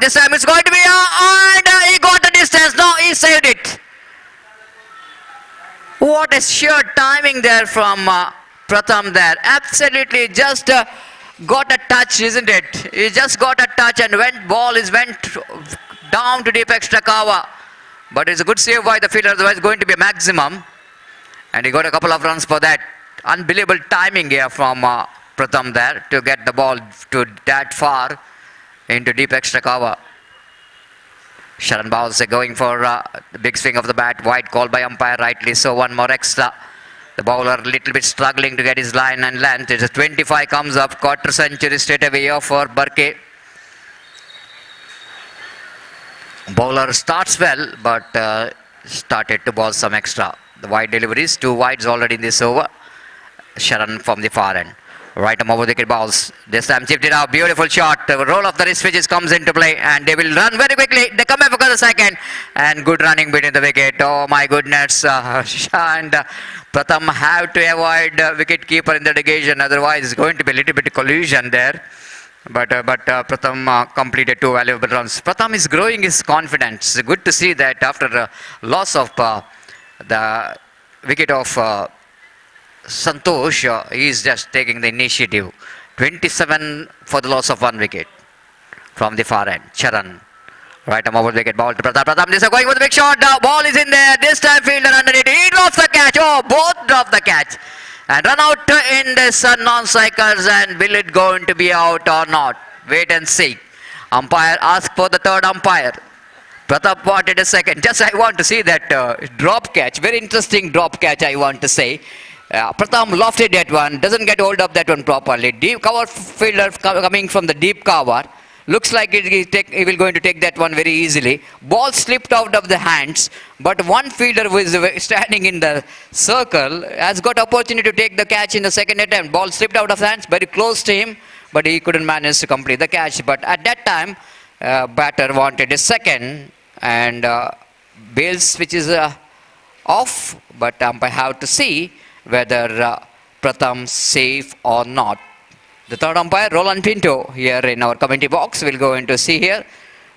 this time it's going to be, and he got the distance. No, he saved it. What a sheer timing there from Pratham there. Absolutely just got a touch, isn't it? He just got a touch and went down to deep extra cover. But it's a good save by the fielder, otherwise going to be a maximum. And he got a couple of runs for that. Unbelievable timing here from Pratham there to get the ball to that far into deep extra cover. Sharan Bowles going for the big swing of the bat. Wide call by umpire, rightly so. One more extra. The bowler a little bit struggling to get his line and length. It's a 25 comes up. Quarter century straight away here for Barke. Bowler starts well, but started to bowl some extra. The wide deliveries, 2 wides already in this over. Sharan from the far end. Right arm over the wicket balls. This time chipped it out. Beautiful shot. The roll of the wrist switches comes into play and they will run very quickly. They come back for the second. And good running between the wicket. Oh my goodness. And Pratham have to avoid wicket keeper in the negation. Otherwise it's going to be a little bit of collision there. But Pratham completed 2 valuable runs. Pratham is growing his confidence. It's good to see that after the loss of the wicket of Santosh, he is just taking the initiative. 27 for the loss of 1 wicket from the far end. Charan. Right arm over the wicket. Ball to Pratham. Pratham, this is going for the big shot. The ball is in there. This time fielder underneath. He drops the catch. Oh, both drop the catch. And run out in this non-strikers, and will it going to be out or not? Wait and see. Umpire asked for the third umpire. Pratap wanted a second. Just I want to see that drop catch. Very interesting drop catch I want to say. Pratham lofted that one. Doesn't get hold of that one properly. Deep cover fielder coming from the deep cover. Looks like he will going to take that one very easily. Ball slipped out of the hands, but one fielder who is standing in the circle has got opportunity to take the catch in the second attempt. Ball slipped out of the hands, very close to him, but he couldn't manage to complete the catch. But at that time, batter wanted a second, and Bales which is off, but umpire have to see whether Pratham safe or not. The third umpire, Roland Pinto, here in our commentary box, will go in to see here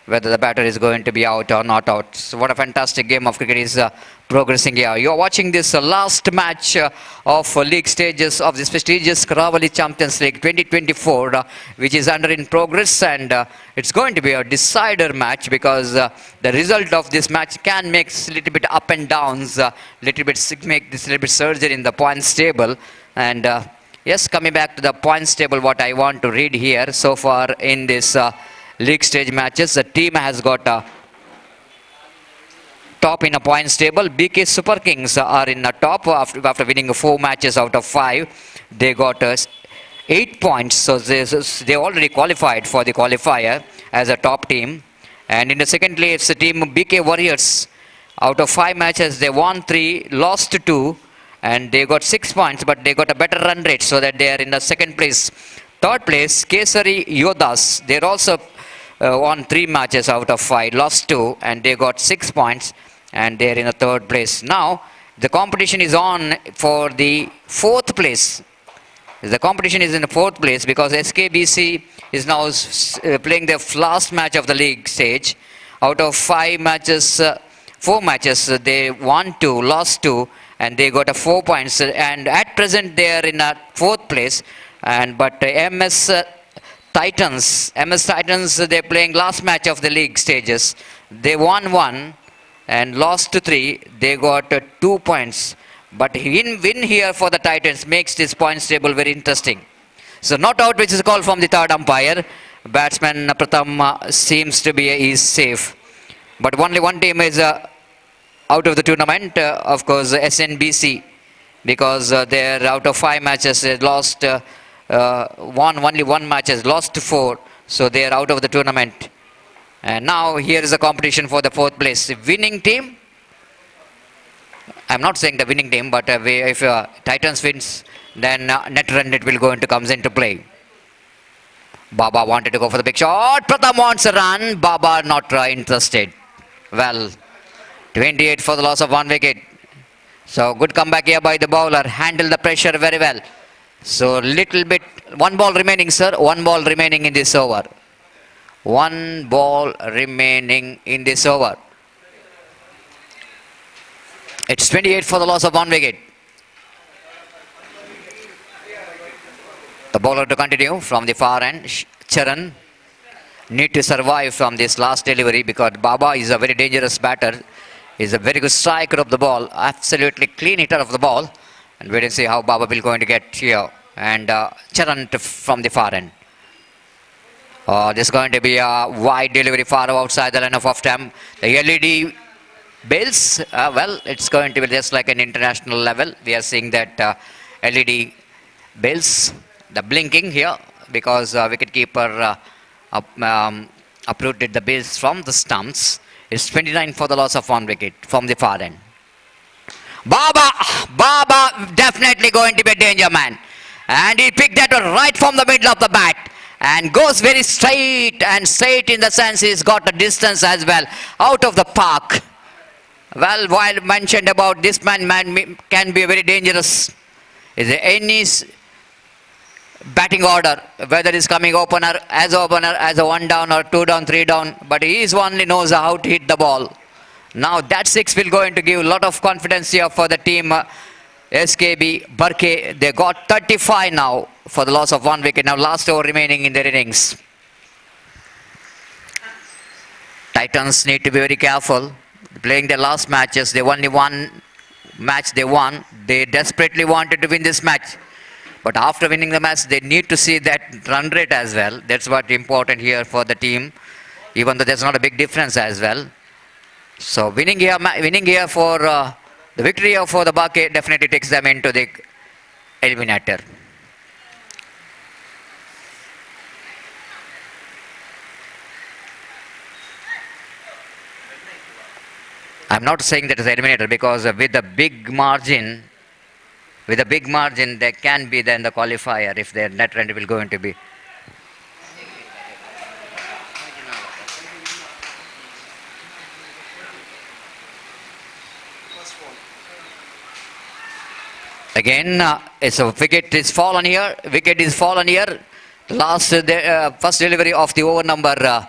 whether the batter is going to be out or not out. So what a fantastic game of cricket is progressing here. You are watching this last match of league stages of this prestigious Karavali Champions League 2024, which is under in progress, and it's going to be a decider match because the result of this match can make a little bit up and downs, make this little bit surgery in the points table. And yes, coming back to the points table, what I want to read here so far in this league stage matches, the team has got top in a points table. BK Super Kings are in the top after winning 4 matches out of 5. They got 8 points, so they already qualified for the qualifier as a top team. And in the second place, the team BK Warriors, out of 5 matches, they won 3, lost 2. And they got 6 points, but they got a better run rate, so that they are in the second place. Third place, Kesari Yodas. They also won 3 matches out of 5, lost 2, and they got 6 points, and they are in the third place. Now, the competition is on for the 4th place. The competition is in the 4th place because SKBC is now playing their last match of the league stage. Out of 5 matches, 4 matches, they won 2, lost 2, and they got 4 points, and at present they are in a 4th place. And but MS Titans, they're playing last match of the league stages. They won one and lost to three. They got 2 points. But win here for the Titans makes this points table very interesting. So not out, which is a call from the third umpire. Batsman Pratham seems to be is safe. But only one team is out of the tournament. Of course, SNBC, because they're out of 5 matches, they lost only one match, has lost 4. So they're out of the tournament. And now here is the competition for the 4th place. The winning team, I'm not saying the winning team, but if Titans wins, then net run it will go into comes into play. Baba wanted to go for the big shot. Pratham wants a run. Baba not interested. Well, 28 for the loss of 1 wicket. So good comeback here by the bowler. Handled the pressure very well. So little bit. 1 ball remaining, sir. 1 ball remaining in this over. 1 ball remaining in this over. It's 28 for the loss of 1 wicket. The bowler to continue from the far end. Charan need to survive from this last delivery because Baba is a very dangerous batter. He's a very good striker of the ball. Absolutely clean hitter of the ball. And wait and see how Baba will going to get here. And Charan from the far end. This is going to be a wide delivery far outside the line of off-stump. The LED bells, well, it's going to be just like an international level. We are seeing that LED bells, the blinking here, because wicketkeeper uprooted the bells from the stumps. It's 29 for the loss of 1 wicket from the far end. Baba definitely going to be a danger man. And he picked that one right from the middle of the bat. And goes very straight, and straight in the sense he's got a distance as well out of the park. Well, while mentioned about this man can be very dangerous. Is there any batting order, whether he's coming opener, as a 1 down or 2 down, 3 down, but he is only knows how to hit the ball. Now that 6 will going to give a lot of confidence here for the team. SKB, Barke, they got 35 now for the loss of 1 wicket. Now last over remaining in their innings. Titans need to be very careful. Playing their last matches, they only one match they won. They desperately wanted to win this match. But after winning the match, they need to see that run rate as well. That's what important here for the team, even though there's not a big difference as well. So winning here for the victory for the Bake definitely takes them into the eliminator. I'm not saying that it's eliminator because with a big margin, there can be then the qualifier if their net run will going to be. Again, it's a wicket is fallen here. Wicket is fallen here. Last first delivery of the over number.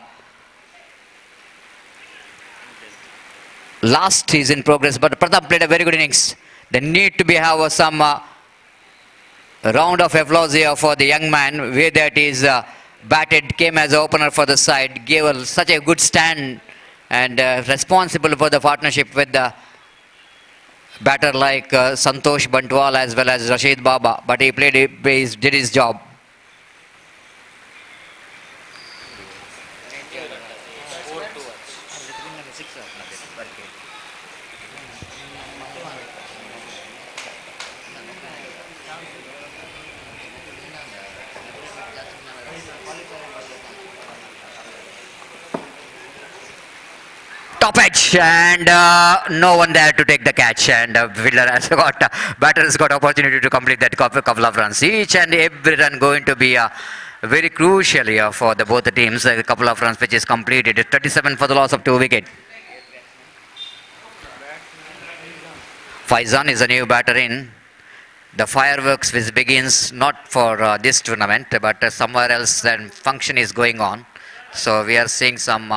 Last is in progress, but Pratham played a very good innings. They need to be have some round of applause here for the young man, where that is batted, came as an opener for the side, gave such a good stand, and responsible for the partnership with the batter like Santosh Bantwal as well as Rashid Baba. But he did his job. Top edge, and no one there to take the catch, and batter has got opportunity to complete that couple of runs. Each and every run going to be very crucial here for both the teams. A couple of runs which is completed. It's 37 for the loss of 2 wickets. Faizan is a new batter in. The fireworks which begins not for this tournament, but somewhere else then function is going on. So we are seeing some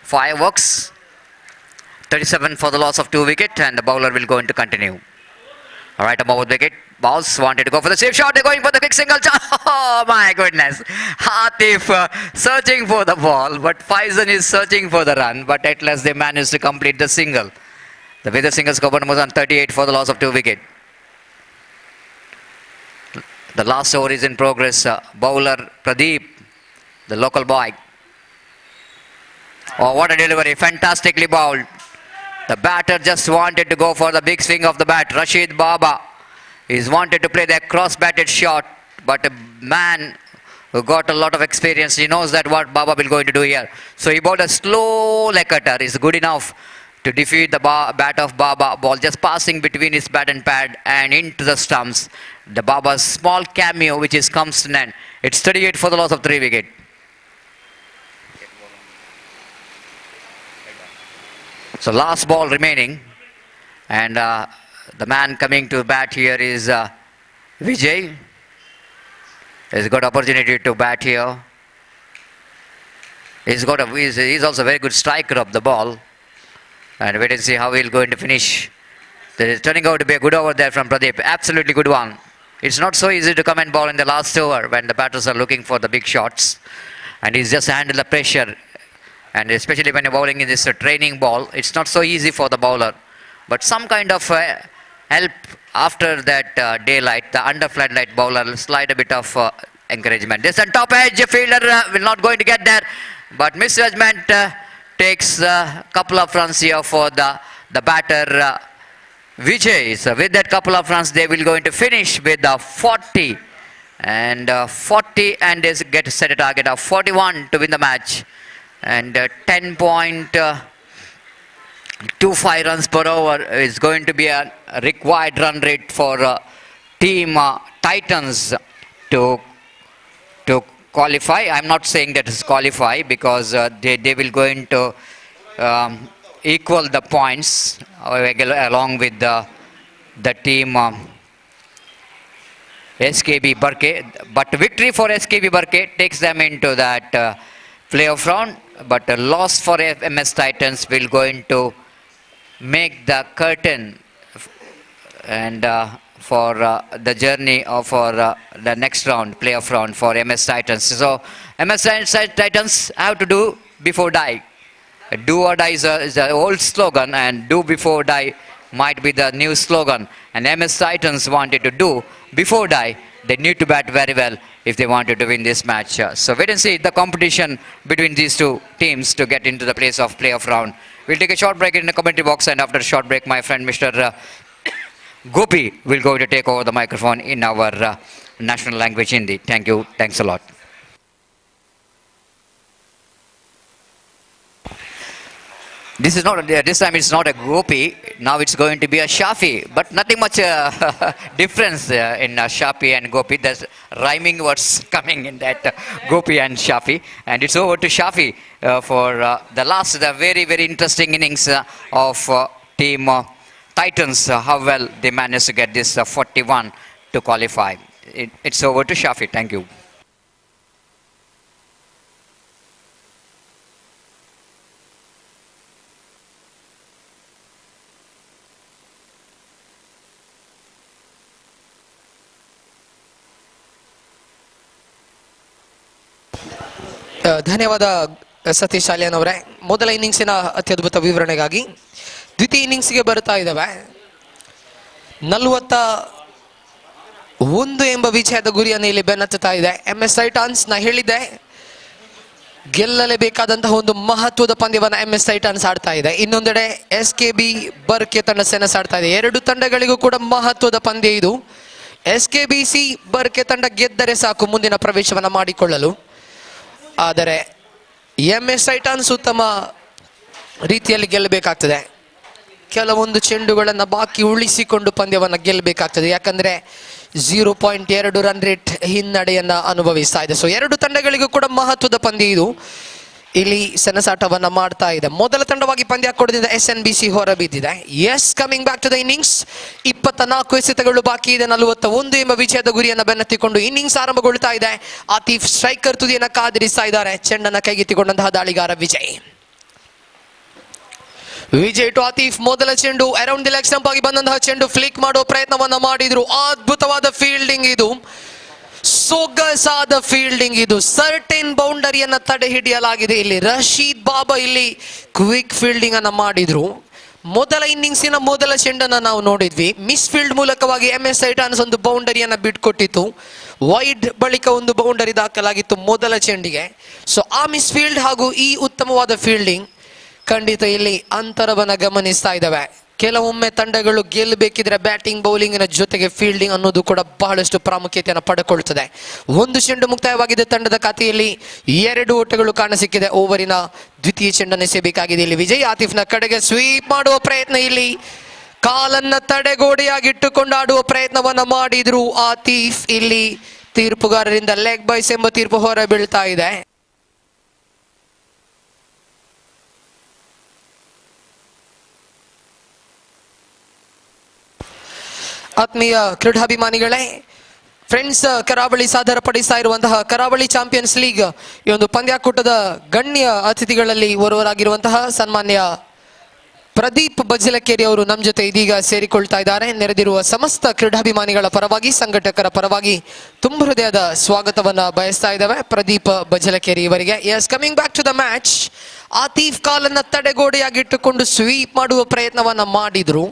fireworks. 37 for the loss of 2 wickets, and the bowler will go into continue. All right, above the wicket. Boss wanted to go for the safe shot. They're going for the quick single. Oh my goodness. Hatif searching for the ball, but Faizan is searching for the run. But at last they managed to complete the single. The way the singles covered was on 38 for the loss of 2 wickets. The last over is in progress. Bowler Pradeep, the local boy. Oh, what a delivery. Fantastically bowled. The batter just wanted to go for the big swing of the bat. Rashid Baba is wanted to play that cross-batted shot, but a man who got a lot of experience, he knows that what Baba will going to do here. So he bowled a slow leg cutter. Is good enough to defeat the bat of Baba. Ball just passing between his bat and pad and into the stumps. The Baba's small cameo, which is comes to an end. It's 38 for the loss of 3 wickets. So last ball remaining, and the man coming to bat here is Vijay. He's got opportunity to bat here. He's also a very good striker of the ball, and wait and see how he'll going to finish. There is turning out to be a good over there from Pradeep. Absolutely good one. It's not so easy to come and bowl in the last over when the batters are looking for the big shots, and he's just handled the pressure. And especially when you're bowling in this training ball, it's not so easy for the bowler. But some kind of help after that daylight, the under floodlight bowler will slide a bit of encouragement. This on top edge, fielder will not going to get there. But misjudgment takes a couple of runs here for the batter Vijay. So with that couple of runs, they will going to finish with 40. And 40 and they get to set a target of 41 to win the match. And 10.25 runs per over is going to be a required run rate for team Titans to qualify. I'm not saying that it's qualify because they will going to equal the points along with the team SKB Barke. But victory for SKB Barke takes them into that playoff round. But a loss for MS Titans will going to make the curtain and for the journey for the next round, playoff round for MS Titans. So MS Titans have to do before die. Do or die is the old slogan, and do before die might be the new slogan. And MS Titans wanted to do before die. They need to bat very well if they wanted to win this match. So wait and see the competition between these two teams to get into the place of playoff round. We'll take a short break in the commentary box, and after a short break, my friend Mr. Gopi will go to take over the microphone in our national language Hindi. Thank you. Thanks a lot. This is not this time it's not a Gopi. Now it's going to be a Shafi, but nothing much difference in Shafi and Gopi. There's rhyming words coming in that Gopi and Shafi, and it's over to Shafi for the very interesting innings of team Titans. How well they managed to get this 41 to qualify. It's over to Shafi. Thank you. ಧನ್ಯವಾದ ಸತೀಶ್ ಶಾಲಿಯನ್ ಅವರೇ. ಮೊದಲ ಇನ್ನಿಂಗ್ಸಿನ ಅತ್ಯದ್ಭುತ ವಿವರಣೆಗಾಗಿ. ದ್ವಿತೀಯ ಇನ್ನಿಂಗ್ಸ್ಗೆ ಬರ್ತಾ ಇದ್ದಾವೆ. 41 ಎಂಬ ವಿಜಯದ ಗುರಿಯನ್ನು ಇಲ್ಲಿ ಬೆನ್ನತ್ತಾ ಇದೆ MS ಟೈಟಾನ್ಸ್. ನಾ ಹೇಳಿದ್ದೆ ಗೆಲ್ಲಲೇಬೇಕಾದಂತಹ ಒಂದು ಮಹತ್ವದ ಪಂದ್ಯವನ್ನ MS ಟೈಟಾನ್ಸ್ ಆಡ್ತಾ ಇದೆ. ಇನ್ನೊಂದೆಡೆ SKB ಬರ್ಕೆ ತಂಡ ಸೆಣಸಾಡ್ತಾ ಇದೆ. ಎರಡು ತಂಡಗಳಿಗೂ ಕೂಡ ಮಹತ್ವದ ಪಂದ್ಯ ಇದು. SKBC ಬರ್ಕೆ ತಂಡ ಗೆದ್ದರೆ ಸಾಕು ಮುಂದಿನ ಪ್ರವೇಶವನ್ನ ಮಾಡಿಕೊಳ್ಳಲು. ಆದರೆ MS ಟೈಟಾನ್ಸ್ ಉತ್ತಮ ರೀತಿಯಲ್ಲಿ ಗೆಲ್ಲಬೇಕಾಗ್ತದೆ. ಕೆಲವೊಂದು ಚೆಂಡುಗಳನ್ನು ಬಾಕಿ ಉಳಿಸಿಕೊಂಡು ಪಂದ್ಯವನ್ನು ಗೆಲ್ಲಬೇಕಾಗ್ತದೆ. ಯಾಕಂದ್ರೆ 0.2 ರನ್ ರೇಟ್ ಹಿನ್ನಡೆಯನ್ನ ಅನುಭವಿಸ್ತಾ ಇದೆ. ಸೊ ಎರಡು ತಂಡಗಳಿಗೂ ಕೂಡ ಮಹತ್ವದ ಪಂದ್ಯ ಇದು. ಇಲ್ಲಿ ಸೆಣಸಾಟವನ್ನ ಮಾಡ್ತಾ ಇದೆ. ಮೊದಲ ತಂಡವಾಗಿ ಪಂದ್ಯ ಕೊಡದಿಂದ SNBC ಹೊರಬಿದ್ದಿದೆ. Yes coming back to the innings. 24 ಎಸೆತಗಳು ಬಾಕಿ ಇದೆ. 41 ಎಂಬ ವಿಜಯದ ಗುರಿಯನ್ನು ಬೆನ್ನತ್ತಿಕೊಂಡು ಇನ್ನಿಂಗ್ಸ್ ಆರಂಭಗೊಳ್ತಾ ಇದೆ. ಆತೀಫ್ ಸ್ಟ್ರೈಕರ್ ತುದಿಯನ್ನ ಕಾದಿರಿಸ್ತಾ ಇದ್ದಾರೆ. ಚೆಂಡನ್ನ ಕೈಗೆತ್ತಿಕೊಂಡಂತಹ ದಾಳಿಗಾರ ವಿಜಯ್. ವಿಜಯ್ ಟು ಆತೀಫ್ ಮೊದಲ ಚೆಂಡು ಅರೌಂಡ್ ದಿ ಲೆಗ್ ಸ್ಟಂಪ್ ಆಗಿ ಬಂದಂತಹ ಚೆಂಡು ಫ್ಲಿಕ್ ಮಾಡುವ ಪ್ರಯತ್ನವನ್ನ ಮಾಡಿದ್ರು. ಅದ್ಭುತವಾದ ಫೀಲ್ಡಿಂಗ್ ಇದು, ಸೊಗಸಾದ ಫೀಲ್ಡಿಂಗ್ ಇದು. ಸರ್ಟೇನ್ ಬೌಂಡರಿಯನ್ನ ತಡೆ ಹಿಡಿಯಲಾಗಿದೆ ಇಲ್ಲಿ. ರಶೀದ್ ಬಾಬಾ ಇಲ್ಲಿ ಕ್ವಿಕ್ ಫೀಲ್ಡಿಂಗ್ ಅನ್ನ ಮಾಡಿದ್ರು. ಮೊದಲ ಇನ್ನಿಂಗ್ಸಿನ ಮೊದಲ ಚೆಂಡನ್ನ ನಾವು ನೋಡಿದ್ವಿ. ಮಿಸ್ ಫೀಲ್ಡ್ ಮೂಲಕವಾಗಿ MS ಟೈಟಾನ್ಸ್ ಒಂದು ಬೌಂಡರಿಯನ್ನ ಬಿಟ್ಕೊಟ್ಟಿತ್ತು. ವೈಡ್ ಬಳಿಕ ಒಂದು ಬೌಂಡರಿ ದಾಖಲಾಗಿತ್ತು ಮೊದಲ ಚೆಂಡಿಗೆ. ಸೊ ಆ ಮಿಸ್ ಫೀಲ್ಡ್ ಹಾಗೂ ಈ ಉತ್ತಮವಾದ ಫೀಲ್ಡಿಂಗ್ ಖಂಡಿತ ಇಲ್ಲಿ ಅಂತರವನ್ನ ಗಮನಿಸ್ತಾ ಇದ್ದಾವೆ. ಕೆಲವೊಮ್ಮೆ ತಂಡಗಳು ಗೆಲ್ಲಬೇಕಿದ್ರೆ ಬ್ಯಾಟಿಂಗ್ ಬೌಲಿಂಗಿನ ಜೊತೆಗೆ ಫೀಲ್ಡಿಂಗ್ ಅನ್ನೋದು ಕೂಡ ಬಹಳಷ್ಟು ಪ್ರಾಮುಖ್ಯತೆಯನ್ನು ಪಡೆದುಕೊಳ್ತದೆ. ಒಂದು ಚೆಂಡು ಮುಕ್ತಾಯವಾಗಿದೆ ತಂಡದ ಖಾತೆಯಲ್ಲಿ, 2 ಓಟಗಳು ಕಾಣಸಿಕ್ಕಿದೆ. ಓವರಿನ ದ್ವಿತೀಯ ಚೆಂಡನ್ನು ಎಸೆಯಬೇಕಾಗಿದೆ ಇಲ್ಲಿ ವಿಜಯ್. ಆತಿಫ್ನ ಕಡೆಗೆ ಸ್ವೀಪ್ ಮಾಡುವ ಪ್ರಯತ್ನ, ಇಲ್ಲಿ ಕಾಲನ್ನ ತಡೆಗೋಡೆಯಾಗಿಟ್ಟುಕೊಂಡು ಆಡುವ ಪ್ರಯತ್ನವನ್ನ ಮಾಡಿದ್ರು ಆತೀಫ್. ಇಲ್ಲಿ ತೀರ್ಪುಗಾರರಿಂದ ಲೆಗ್ ಬೈಸ್ ಎಂಬ ತೀರ್ಪು ಹೊರ ಬೀಳ್ತಾ ಇದೆ. ಆತ್ಮೀಯ ಕ್ರೀಡಾಭಿಮಾನಿಗಳೇ, ಫ್ರೆಂಡ್ಸ್, ಕರಾವಳಿ ಸಾದರ ಪಡಿಸ್ತಾ ಇರುವಂತಹ ಕರಾವಳಿ ಚಾಂಪಿಯನ್ಸ್ ಲೀಗ್ ಈ ಒಂದು ಪಂದ್ಯಾಕೂಟದ ಗಣ್ಯ ಅತಿಥಿಗಳಲ್ಲಿ ಓರ್ವರಾಗಿರುವಂತಹ ಸನ್ಮಾನ್ಯ ಪ್ರದೀಪ್ ಬಜ್ಜಲಕೇರಿ ಅವರು ನಮ್ಮ ಜೊತೆ ಇದೀಗ ಸೇರಿಕೊಳ್ತಾ ಇದ್ದಾರೆ. ನೆರೆದಿರುವ ಸಮಸ್ತ ಕ್ರೀಡಾಭಿಮಾನಿಗಳ ಪರವಾಗಿ, ಸಂಘಟಕರ ಪರವಾಗಿ ತುಂಬ ಹೃದಯದ ಸ್ವಾಗತವನ್ನ ಬಯಸ್ತಾ ಇದ್ದಾವೆ ಪ್ರದೀಪ್ ಬಜ್ಜಲಕೇರಿ ಇವರಿಗೆ. Yes, coming back to the match. Atif ಕಾಲನ್ನ ತಡೆಗೋಡೆಯಾಗಿಟ್ಟುಕೊಂಡು ಸ್ವೀಪ್ ಮಾಡುವ ಪ್ರಯತ್ನವನ್ನ ಮಾಡಿದ್ರು.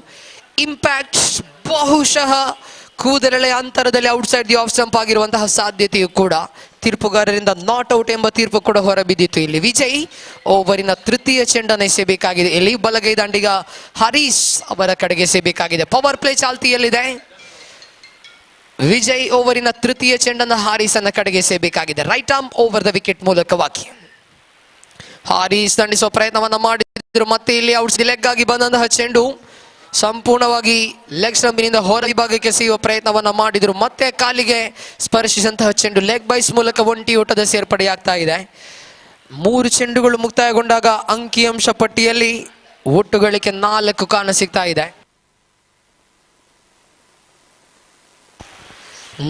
ಇಂಪ್ಯಾಕ್ಟ್ ಬಹುಶಃ ಕೂದಲೆಳೆ ಅಂತರದಲ್ಲಿ ಔಟ್ಸೈಡ್ ದಿ ಆಫ್ ಸ್ಟಂಪ್ ಆಗಿರುವಂತಹ ಸಾಧ್ಯತೆಯು ಕೂಡ ತೀರ್ಪುಗಾರರಿಂದ ನಾಟ್ ಔಟ್ ಎಂಬ ತೀರ್ಪು ಕೂಡ ಹೊರಬಿದ್ದಿತ್ತು. ಇಲ್ಲಿ ವಿಜಯ್ ಓವರಿನ ತೃತೀಯ ಚೆಂಡನ್ನು ಎಸೆಯಬೇಕಾಗಿದೆ. ಇಲ್ಲಿ ಬಲಗೈ ದಾಂಡಿಗ ಹರೀಶ್ ಅವರ ಕಡೆಗೆ ಎಸೆಯಬೇಕಾಗಿದೆ. ಪವರ್ ಪ್ಲೇ ಚಾಲ್ತಿಯಲ್ಲಿದೆ. ವಿಜಯ್ ಓವರಿನ ತೃತೀಯ ಚೆಂಡನ್ನು ಹಾರೀಸ್ ಅನ್ನ ಕಡೆಗೆ ಎಸೆಯಬೇಕಾಗಿದೆ. Right arm over the wicket ಮೂಲಕವಾಗಿ ಹಾರೀಸ್ ದಂಡಿಸುವ ಪ್ರಯತ್ನವನ್ನ ಮಾಡಿದ್ರು. ಮತ್ತೆ ಇಲ್ಲಿ ಔಟ್ಸ್ ದಿ ಲೆಗ್ ಆಗಿ ಬಂದಂತಹ ಚೆಂಡು ಸಂಪೂರ್ಣವಾಗಿ ಲೆಗ್ ಸ್ಟಂಪಿನಿಂದ ಹೊರ ವಿಭಾಗಕ್ಕೆ ಎಸೆಯುವ ಪ್ರಯತ್ನವನ್ನ ಮಾಡಿದ್ರು. ಮತ್ತೆ ಕಾಲಿಗೆ ಸ್ಪರ್ಶಿಸಿದಂತಹ ಚೆಂಡು ಲೆಗ್ ಬೈಸ್ ಮೂಲಕ ಒಂಟಿ ಓಟದ ಸೇರ್ಪಡೆಯಾಗ್ತಾ ಇದೆ. 3 ಚೆಂಡುಗಳು ಮುಕ್ತಾಯಗೊಂಡಾಗ ಅಂಕಿಅಂಶ ಪಟ್ಟಿಯಲ್ಲಿ ಒಟ್ಟು ಗಳಿಕೆ 4 ಕಾಣ ಸಿಗ್ತಾ ಇದೆ.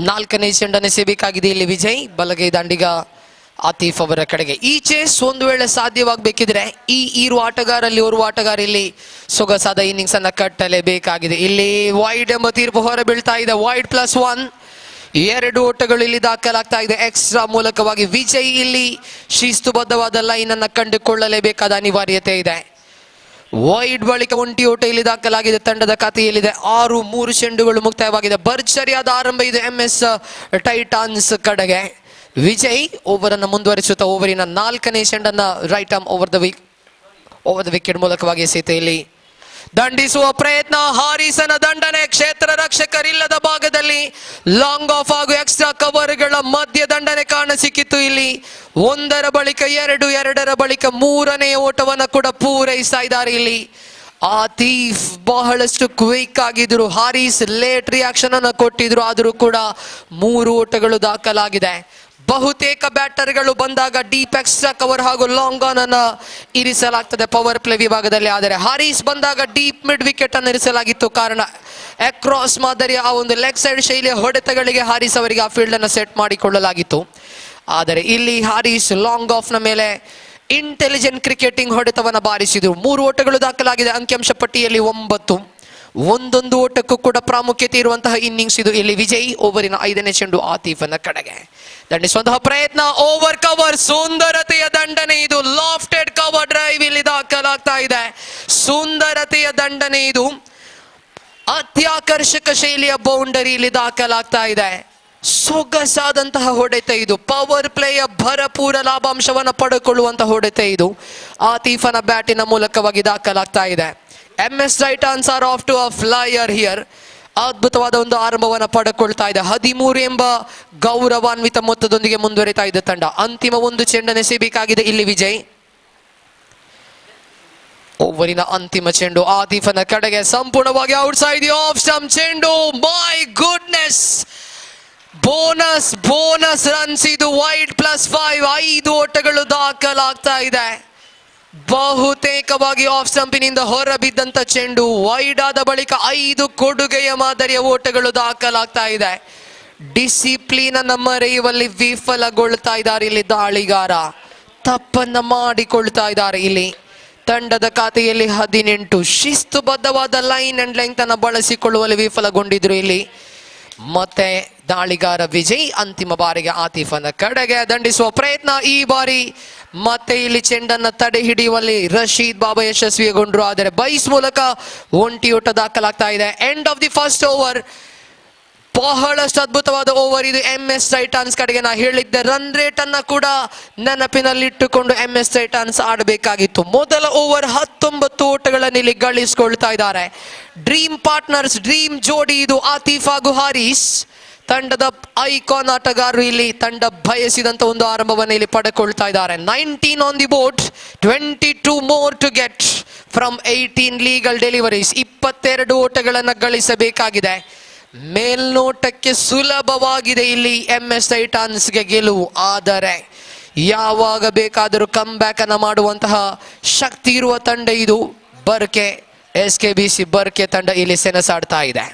4ನೇ ಚೆಂಡನ್ನು ಎಸೆಯಬೇಕಾಗಿದೆ ಇಲ್ಲಿ ವಿಜಯ್. ಬಲಗೈ ದಾಂಡಿಗ ಆತೀಫ್ ಅವರ ಕಡೆಗೆ. ಈ ಚೇಸ್ ಒಂದು ವೇಳೆ ಸಾಧ್ಯವಾಗಬೇಕಿದ್ರೆ ಈರುವ ಆಟಗಾರಲ್ಲಿ ಓರ್ವ ಆಟಗಾರ ಇಲ್ಲಿ ಸೊಗಸಾದ ಇನ್ನಿಂಗ್ಸ್ ಅನ್ನ ಕಟ್ಟಲೇಬೇಕಾಗಿದೆ. ಇಲ್ಲಿ ವೈಡ್ ಎಂಬ ತೀರ್ಪು ಹೊರ ಬೀಳ್ತಾ ಇದೆ. ವೈಡ್ +1, 2 ಓಟಗಳು ಇಲ್ಲಿ ದಾಖಲಾಗ್ತಾ ಇದೆ ಎಕ್ಸ್ಟ್ರಾ ಮೂಲಕವಾಗಿ. ವಿಜಯ್ ಇಲ್ಲಿ ಶಿಸ್ತುಬದ್ಧವಾದ ಲೈನ್ ಅನ್ನ ಕಂಡುಕೊಳ್ಳಲೇಬೇಕಾದ ಅನಿವಾರ್ಯತೆ ಇದೆ. ವೈಡ್ ಬಳಿಕ ಒಂಟಿ ಓಟ ಇಲ್ಲಿ ದಾಖಲಾಗಿದೆ. ತಂಡದ ಖಾತೆಯಲ್ಲಿದೆ 6. 3 ಚೆಂಡುಗಳು ಮುಕ್ತಾಯವಾಗಿದೆ. ಭರ್ಜರಿಯಾದ ಆರಂಭ ಇದೆ MS ಟೈಟಾನ್ಸ್ ಕಡೆಗೆ. ವಿಜಯ್ ಓವರ್ ಅನ್ನು ಮುಂದುವರಿಸುತ್ತಾ ಓವರಿನ 4ನೇ ಚೆಂಡನ್ನ right arm over the wicket ಮೂಲಕವಾಗಿ ಎಸೆಯುತ್ತೆ. ಇಲ್ಲಿ ದಂಡಿಸುವ ಪ್ರಯತ್ನ, ಹಾರೀಸನ ದಂಡನೆ, ಕ್ಷೇತ್ರ ರಕ್ಷಕರಿಲ್ಲದ ಭಾಗದಲ್ಲಿ ಲಾಂಗ್ ಆಫ್ ಹಾಗೂ ಎಕ್ಸ್ಟ್ರಾ ಕವರ್ಗಳ ಮಧ್ಯ ದಂಡನೆ ಕಾಣಸಿಕ್ಕಿತ್ತು. ಇಲ್ಲಿ 1ರ ಬಳಿಕ 2, 2ರ ಬಳಿಕ 3ನೇ ಓಟವನ್ನು ಕೂಡ ಪೂರೈಸ್ತಾ ಇದ್ದಾರೆ. ಇಲ್ಲಿ ಆತೀಫ್ ಬಹಳಷ್ಟು ಕ್ವಿಕ್ ಆಗಿದ್ರು. ಹಾರೀಸ್ ಲೇಟ್ ರಿಯಾಕ್ಷನ್ ಅನ್ನು ಕೊಟ್ಟಿದ್ರು. ಆದರೂ ಕೂಡ 3 ಓಟಗಳು ದಾಖಲಾಗಿದೆ. ಬಹುತೇಕ ಬ್ಯಾಟರ್ಗಳು ಬಂದಾಗ ಡೀಪ್ ಎಕ್ಸ್ಟ್ರಾ ಕವರ್ ಹಾಗೂ ಲಾಂಗ್ ಆನ್ ಅನ್ನ ಇರಿಸಲಾಗ್ತದೆ ಪವರ್ ಪ್ಲೇ ವಿಭಾಗದಲ್ಲಿ. ಆದರೆ ಹಾರೀಸ್ ಬಂದಾಗ ಡೀಪ್ ಮಿಡ್ ವಿಕೆಟ್ ಅನ್ನು ಇರಿಸಲಾಗಿತ್ತು. ಕಾರಣ ಅಕ್ರಾಸ್ ಮಾದರಿಯ ಆ ಒಂದು ಲೆಗ್ ಸೈಡ್ ಶೈಲಿಯ ಹೊಡೆತಗಳಿಗೆ ಹಾರೀಸ್ ಅವರಿಗೆ ಆ ಫೀಲ್ಡ್ ಅನ್ನು ಸೆಟ್ ಮಾಡಿಕೊಳ್ಳಲಾಗಿತ್ತು. ಆದರೆ ಇಲ್ಲಿ ಹಾರೀಸ್ ಲಾಂಗ್ ಆಫ್ ನ ಮೇಲೆ ಇಂಟೆಲಿಜೆಂಟ್ ಕ್ರಿಕೆಟಿಂಗ್ ಹೊಡೆತವನ್ನು ಬಾರಿಸಿದ್ರು. 3 ಓಟಗಳು ದಾಖಲಾಗಿದೆ. ಅಂಕಿಅಂಶ ಪಟ್ಟಿಯಲ್ಲಿ 9. ಒಂದೊಂದು ಓಟಕ್ಕೂ ಕೂಡ ಪ್ರಾಮುಖ್ಯತೆ ಇರುವಂತಹ ಇನ್ನಿಂಗ್ಸ್ ಇದು. ಇಲ್ಲಿ ವಿಜಯ್ ಓವರಿನ 5ನೇ ಚೆಂಡು ಆತೀಫನ ಕಡೆಗೆ ದಂಡಿಸುವಂತಹ ಪ್ರಯತ್ನ. ಓವರ್ ಕವರ್, ಸುಂದರತೆಯ ದಂಡನೆ ಇದು. ಲಾಫ್ಟೆಡ್ ಕವರ್ ಡ್ರೈವ್ ಇಲ್ಲಿ ದಾಖಲಾಗ್ತಾ ಇದೆ. ಸುಂದರತೆಯ ದಂಡನೆ ಇದು. ಅತ್ಯಾಕರ್ಷಕ ಶೈಲಿಯ ಬೌಂಡರಿ ಇಲ್ಲಿ ದಾಖಲಾಗ್ತಾ ಇದೆ. ಸೊಗಸಾದಂತಹ ಹೊಡೆತ ಇದು. ಪವರ್ ಪ್ಲೇಯ ಭರಪೂರ ಲಾಭಾಂಶವನ್ನು ಪಡೆದುಕೊಳ್ಳುವಂತಹ ಹೊಡೆತ ಇದು ಆತೀಫನ ಬ್ಯಾಟಿನ ಮೂಲಕವಾಗಿ ದಾಖಲಾಗ್ತಾ ಇದೆ. MS Titans are off to a flyer here. ಅದ್ಭುತವಾದ ಒಂದು ಆರಂಭವನ್ನು ಪಡೆದುಕೊಳ್ತಾ ಇದೆ. 13 ಎಂಬ ಗೌರವಾನ್ವಿತ ಮೊತ್ತದೊಂದಿಗೆ ಮುಂದುವರಿತಾ ಇದೆ ತಂಡ. ಅಂತಿಮ 1 ಚೆಂಡನ್ನು ಎಸೆಯಬೇಕಾಗಿದೆ ಇಲ್ಲಿ ವಿಜಯ್. ಓವರಿನ ಅಂತಿಮ ಚೆಂಡು ಆತೀಫನ ಕಡೆಗೆ ಸಂಪೂರ್ಣವಾಗಿ ಔಟ್ಸೈಡ್ ಆಫ್ ಸ್ಟಂಪ್ ಚೆಂಡು. ಮೈ ಗುಡ್ನೆಸ್, ಬೋನಸ್ ರನ್ಸ್ ಇದು. ವೈಡ್ +5, 5 ಓಟಗಳು ದಾಖಲಾಗ್ತಾ ಇದೆ. ಬಹುತೇಕವಾಗಿ ಆಫ್ ಸ್ಟಂಪಿನಿಂದ ಹೊರಬಿದ್ದಂತ ಚೆಂಡು ವೈಡ್ ಆದ ಬಳಿಕ 5 ಕೊಡುಗೆಯ ಮಾದರಿಯ ಓಟಗಳು ದಾಖಲಾಗ್ತಾ ಇದೆ. ಡಿಸಿಪ್ಲಿನ್ ಅನ್ನ ಮರೆಯುವಲ್ಲಿ ವಿಫಲಗೊಳ್ತಾ ಇದ್ದಾರೆ ಇಲ್ಲಿ ದಾಳಿಗಾರ. ತಪ್ಪನ್ನ ಮಾಡಿಕೊಳ್ತಾ ಇದ್ದಾರೆ. ಇಲ್ಲಿ ತಂಡದ ಖಾತೆಯಲ್ಲಿ 18. ಶಿಸ್ತುಬದ್ಧವಾದ ಲೈನ್ ಅಂಡ್ ಲೆಂತ್ ಅನ್ನು ಬಳಸಿಕೊಳ್ಳುವಲ್ಲಿ ವಿಫಲಗೊಂಡಿದ್ರು ಇಲ್ಲಿ. ಮತ್ತೆ ದಾಳಿಗಾರ ವಿಜಯ್ ಅಂತಿಮ ಬಾರಿಗೆ ಆತಿಫನ ಕಡೆಗೆ ದಂಡಿಸುವ ಪ್ರಯತ್ನ ಈ ಬಾರಿ. ಮತ್ತೆ ಇಲ್ಲಿ ಚೆಂಡನ್ನ ತಡೆ ಹಿಡಿಯುವಲ್ಲಿ ರಶೀದ್ ಬಾಬಾ ಯಶಸ್ವಿಗೊಂಡ್ರು. ಆದರೆ ಬೈಸ್ ಮೂಲಕ ಒಂಟಿಯೂಟ ದಾಖಲಾಗ್ತಾ ಇದೆ. End of the first over. ಬಹಳಷ್ಟು ಅದ್ಭುತವಾದ ಓವರ್ ಇದು MS ಟೈಟಾನ್ಸ್ ಕಡೆಗೆ. ನಾ ಹೇಳಿದ್ದೆ ರನ್ ರೇಟ್ ಅನ್ನ ಕೂಡ ನೆನಪಿನಲ್ಲಿಟ್ಟುಕೊಂಡು MS ಟೈಟಾನ್ಸ್ ಆಡಬೇಕಾಗಿತ್ತು. ಮೊದಲ ಓವರ್ 19 ಓಟಗಳನ್ನು ಇಲ್ಲಿ ಗಳಿಸಿಕೊಳ್ತಾ ಇದ್ದಾರೆ. ಡ್ರೀಮ್ ಪಾರ್ಟ್ನರ್ಸ್, ಡ್ರೀಮ್ ಜೋಡಿ ಇದು ಆತಿಫ್ ಹಾಗೂ ಹಾರಿಸ್. ತಂಡದ ಐಕಾನ್ ಆಟಗಾರರು ಇಲ್ಲಿ ತಂಡ ಬಯಸಿದಂತ ಒಂದು ಆರಂಭವನ್ನು ಇಲ್ಲಿ ಪಡೆದುಕೊಳ್ತಾ ಇದ್ದಾರೆ. 19 on the board, 22 more to get from 18 legal deliveries. 22 ಓಟಗಳನ್ನು ಗಳಿಸಬೇಕಾಗಿದೆ. ಮೇಲ್ನೋಟಕ್ಕೆ ಸುಲಭವಾಗಿದೆ ಇಲ್ಲಿ MS ಟೈಟಾನ್ಸ್ಗೆ ಗೆಲುವು. ಆದರೆ ಯಾವಾಗ ಬೇಕಾದರೂ ಕಮ್ ಬ್ಯಾಕ್ ಅನ್ನ ಮಾಡುವಂತಹ ಶಕ್ತಿ ಇರುವ ತಂಡ ಇದು. ಬರ್ಕೆ SKBC ಬರ್ಕೆ ತಂಡ ಇಲ್ಲಿ ಸೆಣಸಾಡ್ತಾ ಇದೆ.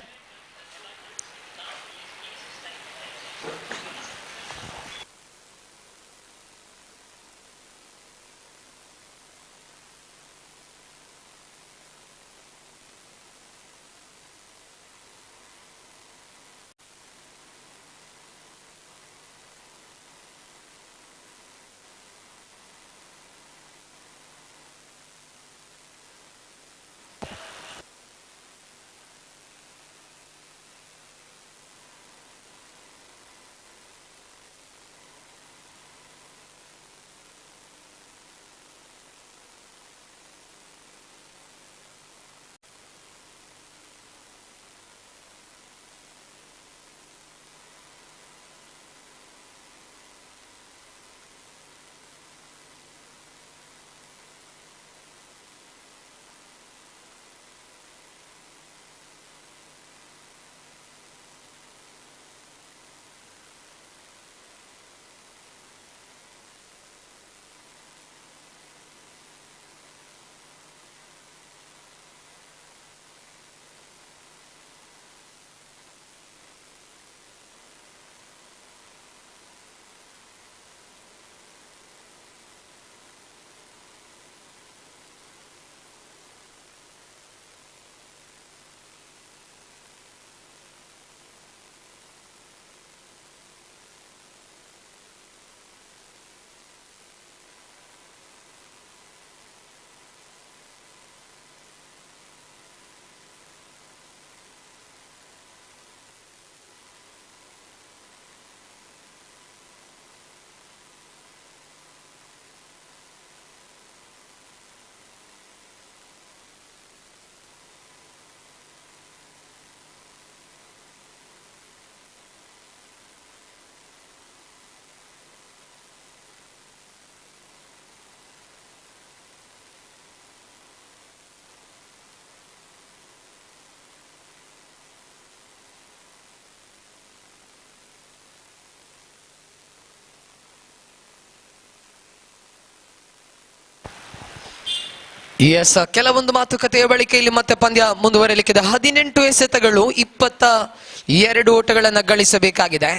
ಎಸ್, ಕೆಲವೊಂದು ಮಾತುಕತೆಯ ಬಳಿಕ ಇಲ್ಲಿ ಮತ್ತೆ ಪಂದ್ಯ ಮುಂದುವರಿಯಲಿಕ್ಕಿದೆ. 18 ಎಸೆತಗಳು, 22 ಓಟಗಳನ್ನು ಗಳಿಸಬೇಕಾಗಿದೆ.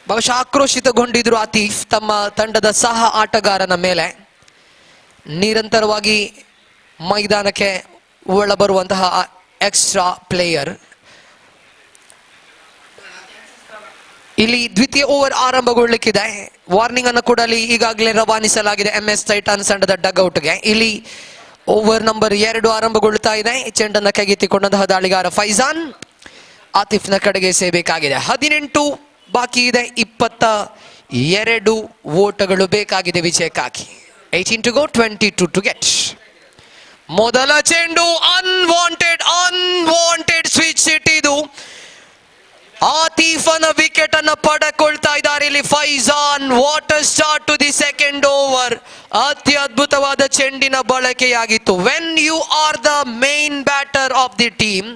ಬಹುಶಃ ಆಕ್ರೋಶಿತಗೊಂಡಿದ್ರು ಆತಿಫ್ ತಮ್ಮ ತಂಡದ ಸಹ ಆಟಗಾರನ ಮೇಲೆ. ನಿರಂತರವಾಗಿ ಮೈದಾನಕ್ಕೆ ಒಳಬರುವಂತಹ ಎಕ್ಸ್ಟ್ರಾ ಪ್ಲೇಯರ್. ಇಲ್ಲಿ ದ್ವಿತೀಯ ಓವರ್ ಆರಂಭಗೊಳ್ಳಲಿಕ್ಕಿದೆ. ವಾರ್ನಿಂಗ್ ಅನ್ನು ಕೂಡ ಅಲ್ಲಿ ಈಗಾಗಲೇ ರವಾನಿಸಲಾಗಿದೆ MS ಟೈಟಾನ್ಸ್ ತಂಡದ ಡಗ್ಔಟ್ಗೆ. ಇಲ್ಲಿ ಓವರ್ ನಂಬರ್ 2 ಆರಂಭಗೊಳ್ಳುತ್ತಾ ಇದೆ. ಚೆಂಡನ್ನು ಕೈಗೆತ್ತಿಕೊಂಡಂತಹ ದಾಳಿಗಾರ ಫೈಜಾನ್ ಆತಿಫ್ನ ಕಡೆಗೆ ಸೇಬೇಕಾಗಿದೆ. 18 ಬಾಕಿ ಇದೆ, 22 ಓಟಗಳು ಬೇಕಾಗಿದೆ ವಿಜಯಕ್ಕಾಗಿ. 18 to go, 22 to get. ಮೊದಲ ಚೆಂಡು ಅನ್ವಾಂಟೆಡ್ ಸ್ವಿಚ್ ಹಿಟ್ ಇದು. ಆತಿಫನ ವಿಕೆಟ್ ಅನ್ನು ಪಡೆದುಕೊಳ್ತಾ ಇದ್ದಾರೆ ಇಲ್ಲಿ Faizan. What a start to the second over. ಅತಿ ಅದ್ಭುತವಾದ ಚೆಂಡಿನ ಬಳಕೆಯಾಗಿತ್ತು. When you are the main batter of the team,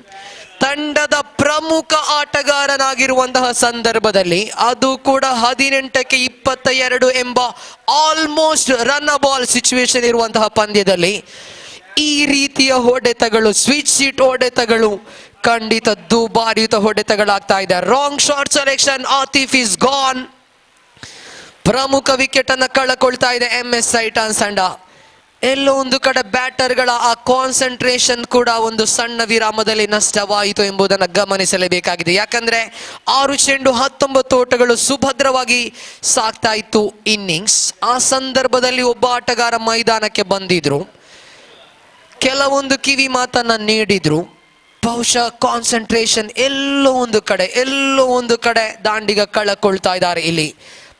ತಂಡದ ಪ್ರಮುಖ ಆಟಗಾರನಾಗಿರುವಂತಹ ಸಂದರ್ಭದಲ್ಲಿ, ಅದು ಕೂಡ 18ಕ್ಕೆ 22 ಎಂಬ ಆಲ್ಮೋಸ್ಟ್ ರನ್ ಬಾಲ್ ಸಿಚುವೇಶನ್ ಇರುವಂತಹ ಪಂದ್ಯದಲ್ಲಿ ಈ ರೀತಿಯ ಹೊಡೆತಗಳು, ಸ್ವಿಚ್ ಹಿಟ್ ಹೊಡೆತಗಳು ಖಂಡಿತ ದುಬಾರಿಯುತ ಹೊಡೆತಗಳಾಗ್ತಾ ಇದೆ. Wrong shot selection, Atif is gone. ಪ್ರಮುಖ ವಿಕೆಟ್ ಅನ್ನು ಕಳಕೊಳ್ತಾ ಇದೆ MS ಟೈಟಾನ್ಸ್ ತಂಡ. ಎಲ್ಲೋ ಒಂದು ಕಡೆ ಬ್ಯಾಟರ್ಗಳ ಆ ಕಾನ್ಸಂಟ್ರೇಷನ್ ಕೂಡ ಒಂದು ಸಣ್ಣ ವಿರಾಮದಲ್ಲಿ ನಷ್ಟವಾಯಿತು ಎಂಬುದನ್ನು ಗಮನಿಸಲೇಬೇಕಾಗಿದೆ. ಯಾಕಂದ್ರೆ 6 ಚೆಂಡು 19 ಓಟಗಳು ಸುಭದ್ರವಾಗಿ ಸಾಗ್ತಾ ಇತ್ತು ಇನ್ನಿಂಗ್ಸ್. ಆ ಸಂದರ್ಭದಲ್ಲಿ ಒಬ್ಬ ಆಟಗಾರ ಮೈದಾನಕ್ಕೆ ಬಂದಿದ್ರು, ಕೆಲವೊಂದು ಕಿವಿ ಮಾತನ್ನ ನೀಡಿದ್ರು. ಬಹುಶಃ ಕಾನ್ಸಂಟ್ರೇಷನ್ ಎಲ್ಲೋ ಒಂದು ಕಡೆ ದಾಂಡಿಗ ಕಳಕೊಳ್ತಾ ಇದ್ದಾರೆ ಇಲ್ಲಿ.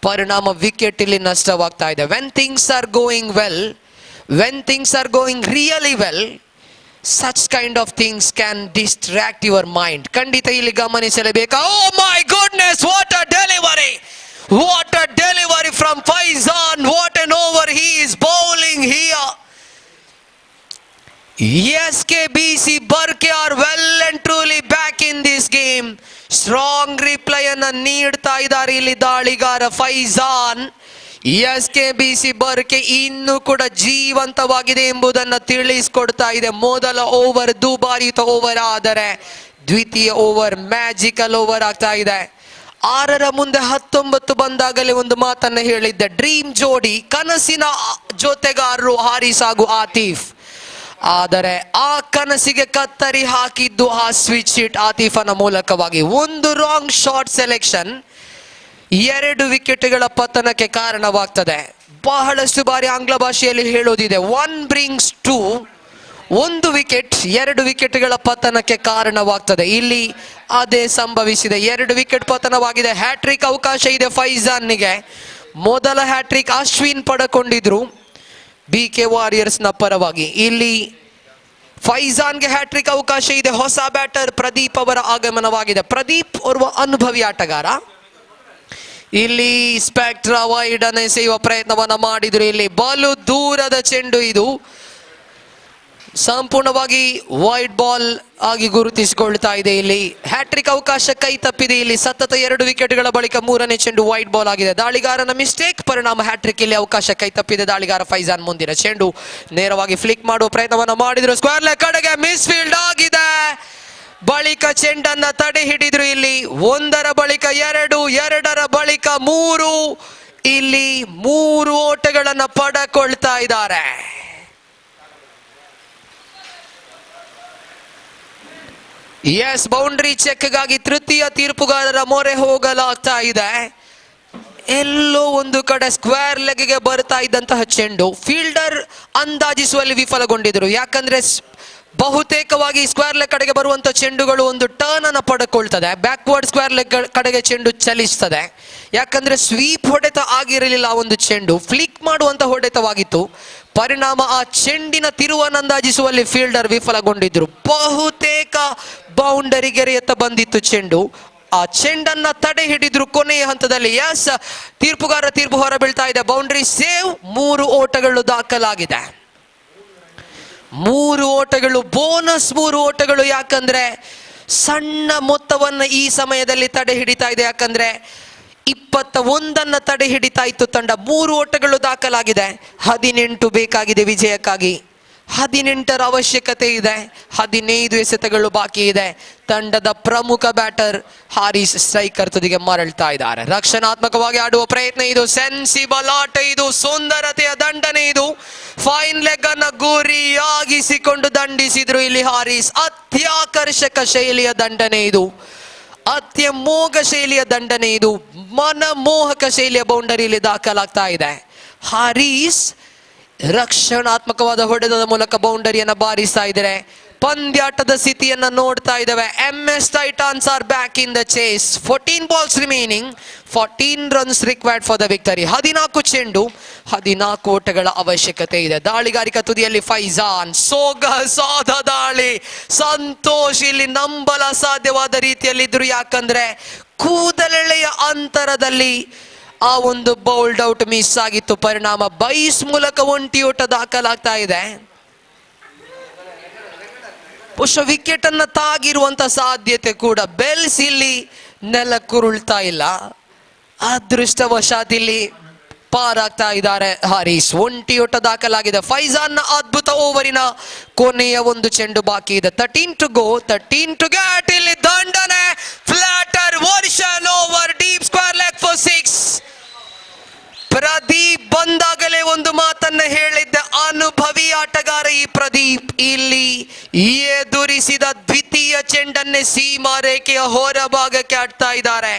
ಪರಿಣಾಮ ವಿಕೆಟ್ ಇಲ್ಲಿ ನಷ್ಟವಾಗ್ತಾ ಇದೆ. When things are going well, when things are going really well, such kind of things can distract your mind. ಖಂಡಿತ ಇಲ್ಲಿ ಗಮನಿಸಲೇಬೇಕು. Oh my goodness, what a delivery from Faizan. What an over he is bowling here. SKBC Barke are well and truly back in this game. Strong reply ಅನ್ನ ನೀಡ್ತಾ ಇದ್ದಾರೆ ಇಲ್ಲಿ ದಾಳಿಗಾರ Faizan. SKBC Barke ಇನ್ನೂ ಕೂಡ ಜೀವಂತವಾಗಿದೆ ಎಂಬುದನ್ನು ತಿಳಿಸ್ಕೊಡ್ತಾ ಇದೆ. ಮೊದಲ ಓವರ್ ದುಬಾರಿತ ಓವರ್ ಆದರೆ ದ್ವಿತೀಯ ಓವರ್ ಮ್ಯಾಜಿಕಲ್ ಓವರ್ ಆಗ್ತಾ ಇದೆ. 6ರ ಮುಂದೆ 19 ಬಂದಾಗಲೇ ಒಂದು ಮಾತನ್ನ ಹೇಳಿದ್ದೆ, ಡ್ರೀಮ್ ಜೋಡಿ, ಕನಸಿನ ಜೊತೆಗಾರರು ಹಾರಿಸ್ ಹಾಗೂ ಆತೀಫ್. ಆದರೆ ಆ ಕನಸಿಗೆ ಕತ್ತರಿ ಹಾಕಿದ್ದು ಆ ಸ್ವಿಚ್ ಹಿಟ್ ಆತೀಫನ ಮೂಲಕವಾಗಿ. ಒಂದು ರಾಂಗ್ ಶಾಟ್ ಸೆಲೆಕ್ಷನ್ 2 ವಿಕೆಟ್ಗಳ ಪತನಕ್ಕೆ ಕಾರಣವಾಗ್ತದೆ. ಬಹಳಷ್ಟು ಬಾರಿ ಆಂಗ್ಲ ಭಾಷೆಯಲ್ಲಿ ಹೇಳೋದಿದೆ, 1 brings 2, 1 ವಿಕೆಟ್ 2 ವಿಕೆಟ್ಗಳ ಪತನಕ್ಕೆ ಕಾರಣವಾಗ್ತದೆ. ಇಲ್ಲಿ ಅದೇ ಸಂಭವಿಸಿದೆ. 2 ವಿಕೆಟ್ ಪತನವಾಗಿದೆ. ಹ್ಯಾಟ್ರಿಕ್ ಅವಕಾಶ ಇದೆ ಫೈಜಾನ್ನಿಗೆ. ಮೊದಲ ಹ್ಯಾಟ್ರಿಕ್ ಅಶ್ವಿನ್ ಪಡೆಕೊಂಡಿದ್ರು BK ವಾರಿಯರ್ಸ್ ನ ಪರವಾಗಿ. ಇಲ್ಲಿ ಫೈಜಾನ್ಗೆ ಹ್ಯಾಟ್ರಿಕ್ ಅವಕಾಶ ಇದೆ. ಹೊಸ ಬ್ಯಾಟರ್ ಪ್ರದೀಪ್ ಅವರ ಆಗಮನವಾಗಿದೆ. ಪ್ರದೀಪ್ ಓರ್ವ ಅನುಭವಿ ಆಟಗಾರ. ಇಲ್ಲಿ ಸ್ಪೆಕ್ಟ್ರಾ ವೈಡ್ ಅನ್ನು ಎಸೆಯುವ ಪ್ರಯತ್ನವನ್ನ ಮಾಡಿದ್ರು. ಇಲ್ಲಿ ಬಾಲು ದೂರದ ಚೆಂಡು, ಇದು ಸಂಪೂರ್ಣವಾಗಿ ವೈಡ್ ಬಾಲ್ ಆಗಿ ಗುರುತಿಸಿಕೊಳ್ತಾ ಇದೆ. ಇಲ್ಲಿ ಹ್ಯಾಟ್ರಿಕ್ ಅವಕಾಶ ಕೈ ತಪ್ಪಿದೆ. ಇಲ್ಲಿ ಸತತ 2 ವಿಕೆಟ್ಗಳ ಬಳಿಕ 3ನೇ ಚೆಂಡು ವೈಡ್ ಬಾಲ್ ಆಗಿದೆ. ದಾಳಿಗಾರನ ಮಿಸ್ಟೇಕ್ ಪರಿಣಾಮ ಹ್ಯಾಟ್ರಿಕ್ ಇಲ್ಲಿ ಅವಕಾಶ ಕೈ ತಪ್ಪಿದೆ. ದಾಳಿಗಾರ ಫೈಜಾನ್ ಮುಂದಿನ ಚೆಂಡು ನೇರವಾಗಿ ಫ್ಲಿಕ್ ಮಾಡುವ ಪ್ರಯತ್ನವನ್ನ ಮಾಡಿದ್ರು. ಸ್ಕ್ವೇರ್ ಲೆಗ್ ಕಡೆಗೆ ಮಿಸ್ ಫೀಲ್ಡ್ ಆಗಿದೆ. ಬಳಿಕ ಚೆಂಡನ್ನ ತಡೆ ಹಿಡಿದ್ರು. ಇಲ್ಲಿ 1ರ ಬಳಿಕ 2, 2ರ ಬಳಿಕ 3, ಇಲ್ಲಿ 3 ಓಟಗಳನ್ನ ಪಡೆಕೊಳ್ತಾ ಇದ್ದಾರೆ. ಎಸ್, ಬೌಂಡ್ರಿ ಚೆಕ್ಗಾಗಿ ತೃತೀಯ ತೀರ್ಪುಗಾರರ ಮೊರೆ ಹೋಗಲಾಗ್ತಾ ಇದೆ. ಎಲ್ಲೋ ಒಂದು ಕಡೆ ಸ್ಕ್ವೇರ್ ಲೆಗ್ಗೆ ಬರ್ತಾ ಇದ್ದಂತಹ ಚೆಂಡು ಫೀಲ್ಡರ್ ಅಂದಾಜಿಸುವಲ್ಲಿ ವಿಫಲಗೊಂಡಿದ್ರು. ಯಾಕಂದ್ರೆ ಬಹುತೇಕವಾಗಿ ಸ್ಕ್ವೇರ್ ಲೆಗ್ ಕಡೆಗೆ ಬರುವಂತ ಚೆಂಡುಗಳು ಒಂದು ಟರ್ನ್ ಅನ್ನು ಪಡೆಕೊಳ್ತದೆ. ಬ್ಯಾಕ್ವರ್ಡ್ ಸ್ಕ್ವೇರ್ ಲೆಗ್ ಕಡೆಗೆ ಚೆಂಡು ಚಲಿಸ್ತದೆ. ಯಾಕಂದ್ರೆ ಸ್ವೀಪ್ ಹೊಡೆತ ಆಗಿರಲಿಲ್ಲ, ಒಂದು ಚೆಂಡು ಫ್ಲಿಕ್ ಮಾಡುವಂತ ಹೊಡೆತವಾಗಿತ್ತು. ಪರಿಣಾಮ ಆ ಚೆಂಡಿನ ತಿರುವನ್ನು ಅಂದಾಜಿಸುವಲ್ಲಿ ಫೀಲ್ಡರ್ ವಿಫಲಗೊಂಡಿದ್ರು. ಬಹುತೇಕ ಬೌಂಡರಿಗೆರೆಯತ್ತ ಬಂದಿತ್ತು ಚೆಂಡು. ಆ ಚೆಂಡನ್ನ ತಡೆ ಹಿಡಿದ್ರು ಕೊನೆಯ ಹಂತದಲ್ಲಿ. ಎಸ್, ತೀರ್ಪುಗಾರ ತೀರ್ಪು ಹೊರ ಬೀಳ್ತಾ ಇದೆ. ಬೌಂಡ್ರಿ ಸೇವ್, 3 ಓಟಗಳು ದಾಖಲಾಗಿದೆ. 3 ಓಟಗಳು, ಬೋನಸ್ 3 ಓಟಗಳು. ಯಾಕಂದ್ರೆ ಸಣ್ಣ ಮೊತ್ತವನ್ನು ಈ ಸಮಯದಲ್ಲಿ ತಡೆ ಹಿಡಿತಾ ಇದೆ. ಯಾಕಂದ್ರೆ 21 ತಡೆ ಹಿಡಿತಾ ಇತ್ತು ತಂಡ. 3 ಓಟಗಳು ದಾಖಲಾಗಿದೆ. 18 ಬೇಕಾಗಿದೆ ವಿಜಯಕ್ಕಾಗಿ. 18ರ ಅವಶ್ಯಕತೆ ಇದೆ. 15 ಎಸೆತಗಳು ಬಾಕಿ ಇದೆ. ತಂಡದ ಪ್ರಮುಖ ಬ್ಯಾಟರ್ ಹಾರಿಸ್ ಸ್ಟ್ರೈಕರ್ ತುದಿಗೆ ಮರಳ್ತಾ ಇದ್ದಾರೆ. ರಕ್ಷಣಾತ್ಮಕವಾಗಿ ಆಡುವ ಪ್ರಯತ್ನ ಇದು. ಸೆನ್ಸಿಬಲ್ ಆಟ ಇದು. ಸುಂದರತೆಯ ದಂಡನೆ ಇದು. ಫೈನ್ ಲೆಗ್ ಅನ್ನ ಗುರಿಯಾಗಿಸಿಕೊಂಡು ದಂಡಿಸಿದ್ರು ಇಲ್ಲಿ ಹಾರಿಸ್. ಅತ್ಯಾಕರ್ಷಕ ಶೈಲಿಯ ದಂಡನೆ ಇದು. ಅತ್ಯಮೋಘ ಶೈಲಿಯ ದಂಡನೆ ಇದು. ಮನಮೋಹಕ ಶೈಲಿಯ ಬೌಂಡರಿಯಲ್ಲಿ ದಾಖಲಾಗ್ತಾ ಇದೆ. ಹಾರಿಸ್ ರಕ್ಷಣಾತ್ಮಕವಾದ ಹೊಡೆತದ ಮೂಲಕ ಬೌಂಡರಿಯನ್ನು ಬಾರಿಸ್ತಾ ಇದ್ದಾರೆ. ಪಂದ್ಯಾಟದ ಸ್ಥಿತಿಯನ್ನ ನೋಡ್ತಾ ಇದ್ದೇವೆ. MS Titans are back in the chase. 14 balls remaining, 14 runs required for the victory. 14 ಚೆಂಡು, 14 ಓಟಗಳ ಅವಶ್ಯಕತೆ ಇದೆ. ದಾಳಿಗಾರಿಕಾ ತುದಿಯಲ್ಲಿ ಫೈಜಾನ್. ಸೊಗಸಾದ ದಾಳಿ. ಸಂತೋಷ್ ಇಲ್ಲಿ ನಂಬಲ ಸಾಧ್ಯವಾದ ರೀತಿಯಲ್ಲಿ ಇದ್ರು. ಯಾಕಂದ್ರೆ ಕೂದಲೆಳೆಯ ಅಂತರದಲ್ಲಿ ಆ ಒಂದು ಬೌಲ್ಡ್ ಔಟ್ ಮಿಸ್ ಆಗಿತ್ತು. ಪರಿಣಾಮ ಬೈಸ್ ಮೂಲಕ 1 ಓಟ ದಾಖಲಾಗ್ತಾ ಇದೆ. ಬಹುಶಃ ವಿಕೆಟ್ ಅನ್ನ ತಾಗಿರುವಂತ ಸಾಧ್ಯತೆ ಕೂಡ. ಬೆಲ್ಸ್ ಇಲ್ಲಿ ನೆಲಕ್ಕುರುಳ್ತಾ ಇಲ್ಲ. ಅದೃಷ್ಟವಶಾತ್ ಇಲ್ಲಿ ಪಾರಾಗ್ತಾ ಇದ್ದಾರೆ ಹಾರಿಸ್. 1 ಓಟ ದಾಖಲಾಗಿದೆ. ಫೈಜಾನ್ ನ ಅದ್ಭುತ ಓವರಿನ ಕೊನೆಯ ಒಂದು ಚೆಂಡು ಬಾಕಿ ಇದೆ. 13 to go, 13 to get. ಇಲ್ಲಿ ದಂಡನೆ, flatter version over deep square leg for 6. Pradeep ಬಂದಾಗಲೇ ಒಂದು ಮಾತನ್ನ ಹೇಳಿದ್ದೆ, ಅನುಭವಿ ಸಾಯಿ ಪ್ರದೀಪ್ ಇಲ್ಲಿ ಎದುರಿಸಿದ ದ್ವಿತೀಯ ಚೆಂಡನ್ನೇ ಸೀಮಾ ರೇಖೆಯ ಹೊರಭಾಗಕ್ಕೆ ಆಡ್ತಾ ಇದ್ದಾರೆ.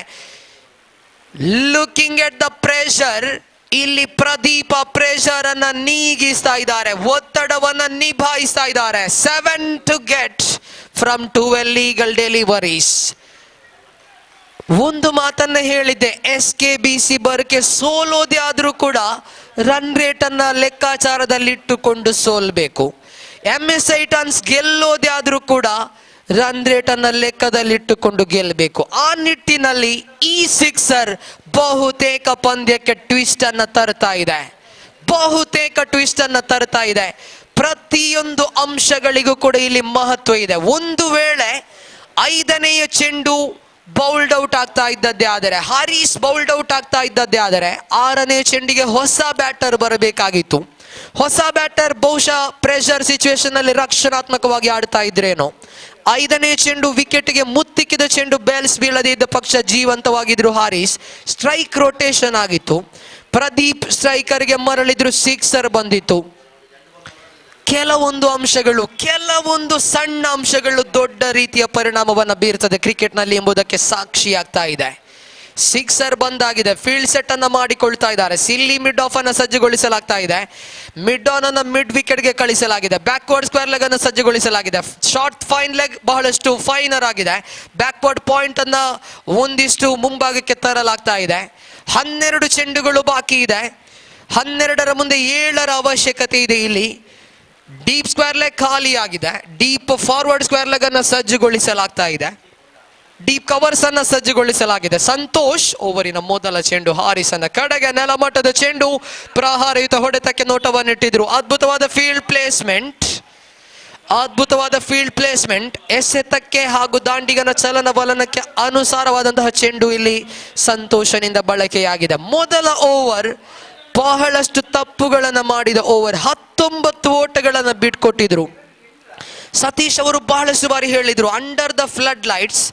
ಲುಕಿಂಗ್ ಎಟ್ ದ ಪ್ರೆಷರ್, ಇಲ್ಲಿ ಪ್ರದೀಪ ಪ್ರೆಷರ್ ಅನ್ನ ನೀಗಿಸ್ತಾ ಇದ್ದಾರೆ, ಒತ್ತಡವನ್ನ ನಿಭಾಯಿಸ್ತಾ ಇದ್ದಾರೆ. 7 to get from 12 legal deliveries. ಒಂದು ಮಾತನ್ನ ಹೇಳಿದ್ದೆ, SKBC ಬರ್ಕೆ ಸೋಲೋದೇ ಆದ್ರೂ ಕೂಡ ರನ್ ರೇಟ್ ಅನ್ನ ಲೆಕ್ಕಾಚಾರದಲ್ಲಿಟ್ಟುಕೊಂಡು ಸೋಲ್ಬೇಕು. MS ಟೈಟಾನ್ಸ್ ಗೆಲ್ಲೋದೇ ಆದ್ರೂ ಕೂಡ ರನ್ ರೇಟ್ ಅನ್ನ ಲೆಕ್ಕದಲ್ಲಿಟ್ಟುಕೊಂಡು ಗೆಲ್ಲಬೇಕು. ಆ ನಿಟ್ಟಿನಲ್ಲಿ ಈ ಸಿಕ್ಸರ್ ಬಹುತೇಕ ಪಂದ್ಯಕ್ಕೆ ಟ್ವಿಸ್ಟ್ ಅನ್ನ ತರ್ತಾ ಇದೆ, ಬಹುತೇಕ ಟ್ವಿಸ್ಟ್ ಅನ್ನ ತರ್ತಾ ಇದೆ. ಪ್ರತಿಯೊಂದು ಅಂಶಗಳಿಗೂ ಕೂಡ ಇಲ್ಲಿ ಮಹತ್ವ ಇದೆ. ಒಂದು ವೇಳೆ 5ನೇ ಚೆಂಡು ಬೌಲ್ಡ್ ಔಟ್ ಆಗ್ತಾ ಇದ್ದದ್ದೇ ಆದರೆ, ಹಾರೀಸ್ ಬೌಲ್ಡ್ ಔಟ್ ಆಗ್ತಾ ಇದ್ದದ್ದೇ ಆದರೆ 6ನೇ ಚೆಂಡಿಗೆ ಹೊಸ ಬ್ಯಾಟರ್ ಬರಬೇಕಾಗಿತ್ತು. ಹೊಸ ಬ್ಯಾಟರ್ ಬಹುಶಃ ಪ್ರೆಷರ್ ಸಿಚುವೇಶನ್ ಅಲ್ಲಿ ರಕ್ಷಣಾತ್ಮಕವಾಗಿ ಆಡ್ತಾ ಇದ್ರೇನೋ. 5ನೇ ಚೆಂಡು ವಿಕೆಟ್ಗೆ ಮುತ್ತಿಕ್ಕಿದ ಚೆಂಡು ಬೇಲ್ಸ್ ಬೀಳದೇ ಇದ್ದ ಪಕ್ಷ ಜೀವಂತವಾಗಿದ್ರು ಹಾರೀಸ್. ಸ್ಟ್ರೈಕ್ ರೊಟೇಷನ್ ಆಗಿತ್ತು, ಪ್ರದೀಪ್ ಸ್ಟ್ರೈಕರ್ಗೆ ಮರಳಿದ್ರು, ಸಿಕ್ಸರ್ ಬಂದಿತ್ತು. ಕೆಲವೊಂದು ಅಂಶಗಳು, ಕೆಲವೊಂದು ಸಣ್ಣ ಅಂಶಗಳು ದೊಡ್ಡ ರೀತಿಯ ಪರಿಣಾಮವನ್ನು ಬೀರ್ತದೆ ಕ್ರಿಕೆಟ್ ನಲ್ಲಿ ಎಂಬುದಕ್ಕೆ ಸಾಕ್ಷಿಯಾಗ್ತಾ ಇದೆ. ಸಿಕ್ಸರ್ ಬಂದಾಗಿದೆ, ಫೀಲ್ಡ್ ಸೆಟ್ ಅನ್ನ ಮಾಡಿಕೊಳ್ತಾ ಇದ್ದಾರೆ, ಸಿಲ್ಲಿ ಮಿಡ್ ಆಫ್ ಅನ್ನ ಸಜ್ಜುಗೊಳಿಸಲಾಗ್ತಾ ಇದೆ, ಮಿಡ್ ಆನ್ ಅನ್ನ ಮಿಡ್ ವಿಕೆಟ್ ಗೆ ಕಳಿಸಲಾಗಿದೆ, ಬ್ಯಾಕ್ವರ್ಡ್ ಸ್ಕ್ವೇರ್ ಲೆಗ್ ಅನ್ನು ಸಜ್ಜುಗೊಳಿಸಲಾಗಿದೆ, ಶಾರ್ಟ್ ಫೈನ್ ಲೆಗ್ ಬಹಳಷ್ಟು ಫೈನರ್ ಆಗಿದೆ, ಬ್ಯಾಕ್ವರ್ಡ್ ಪಾಯಿಂಟ್ ಅನ್ನ ಒಂದಿಷ್ಟು ಮುಂಭಾಗಕ್ಕೆ ತರಲಾಗ್ತಾ ಇದೆ. 12 ಚೆಂಡುಗಳು ಬಾಕಿ ಇದೆ, 12ರ ಮುಂದೆ 7ರ ಅವಶ್ಯಕತೆ ಇದೆ. ಇಲ್ಲಿ ಡೀಪ್ ಸ್ಕ್ವೇರ್ ಲೆಗ್ ಖಾಲಿ ಆಗಿದೆ, ಡೀಪ್ ಫಾರ್ವರ್ಡ್ ಸ್ಕ್ವೇರ್ ಲೆಗ್ ಅನ್ನ ಸಜ್ಜುಗೊಳಿಸಲಾಗ್ತಾ ಇದೆ, ಡೀಪ್ ಕವರ್ಸ್ ಅನ್ನ ಸಜ್ಜುಗೊಳಿಸಲಾಗಿದೆ. ಸಂತೋಷ್ ಓವರಿನ ಮೊದಲ ಚೆಂಡು ಹಾರಿಸ್ ಅನ್ನ ಕಡೆಗೆ ನೆಲಮಟ್ಟದ ಚೆಂಡು, ಪ್ರಹಾರಯುತ ಹೊಡೆತಕ್ಕೆ ನೋಟವನ್ನಿಟ್ಟಿದ್ರು. ಅದ್ಭುತವಾದ ಫೀಲ್ಡ್ ಪ್ಲೇಸ್ಮೆಂಟ್, ಅದ್ಭುತವಾದ ಫೀಲ್ಡ್ ಪ್ಲೇಸ್ಮೆಂಟ್, ಎಸೆತಕ್ಕೆ ಹಾಗೂ ದಾಂಡಿಗನ ಚಲನವಲನಕ್ಕೆ ಅನುಸಾರವಾದಂತಹ ಚೆಂಡು ಇಲ್ಲಿ ಸಂತೋಷನಿಂದ ಬಳಕೆಯಾಗಿದೆ. ಮೊದಲ ಓವರ್ ಬಹಳಷ್ಟು ತಪ್ಪುಗಳನ್ನು ಮಾಡಿದ ಓವರ್, 19 ಓಟಗಳನ್ನು ಬಿಟ್ಕೊಟ್ಟಿದ್ರು. ಸತೀಶ್ ಅವರು ಬಹಳಷ್ಟು ಬಾರಿ ಹೇಳಿದ್ರು, under the flood lights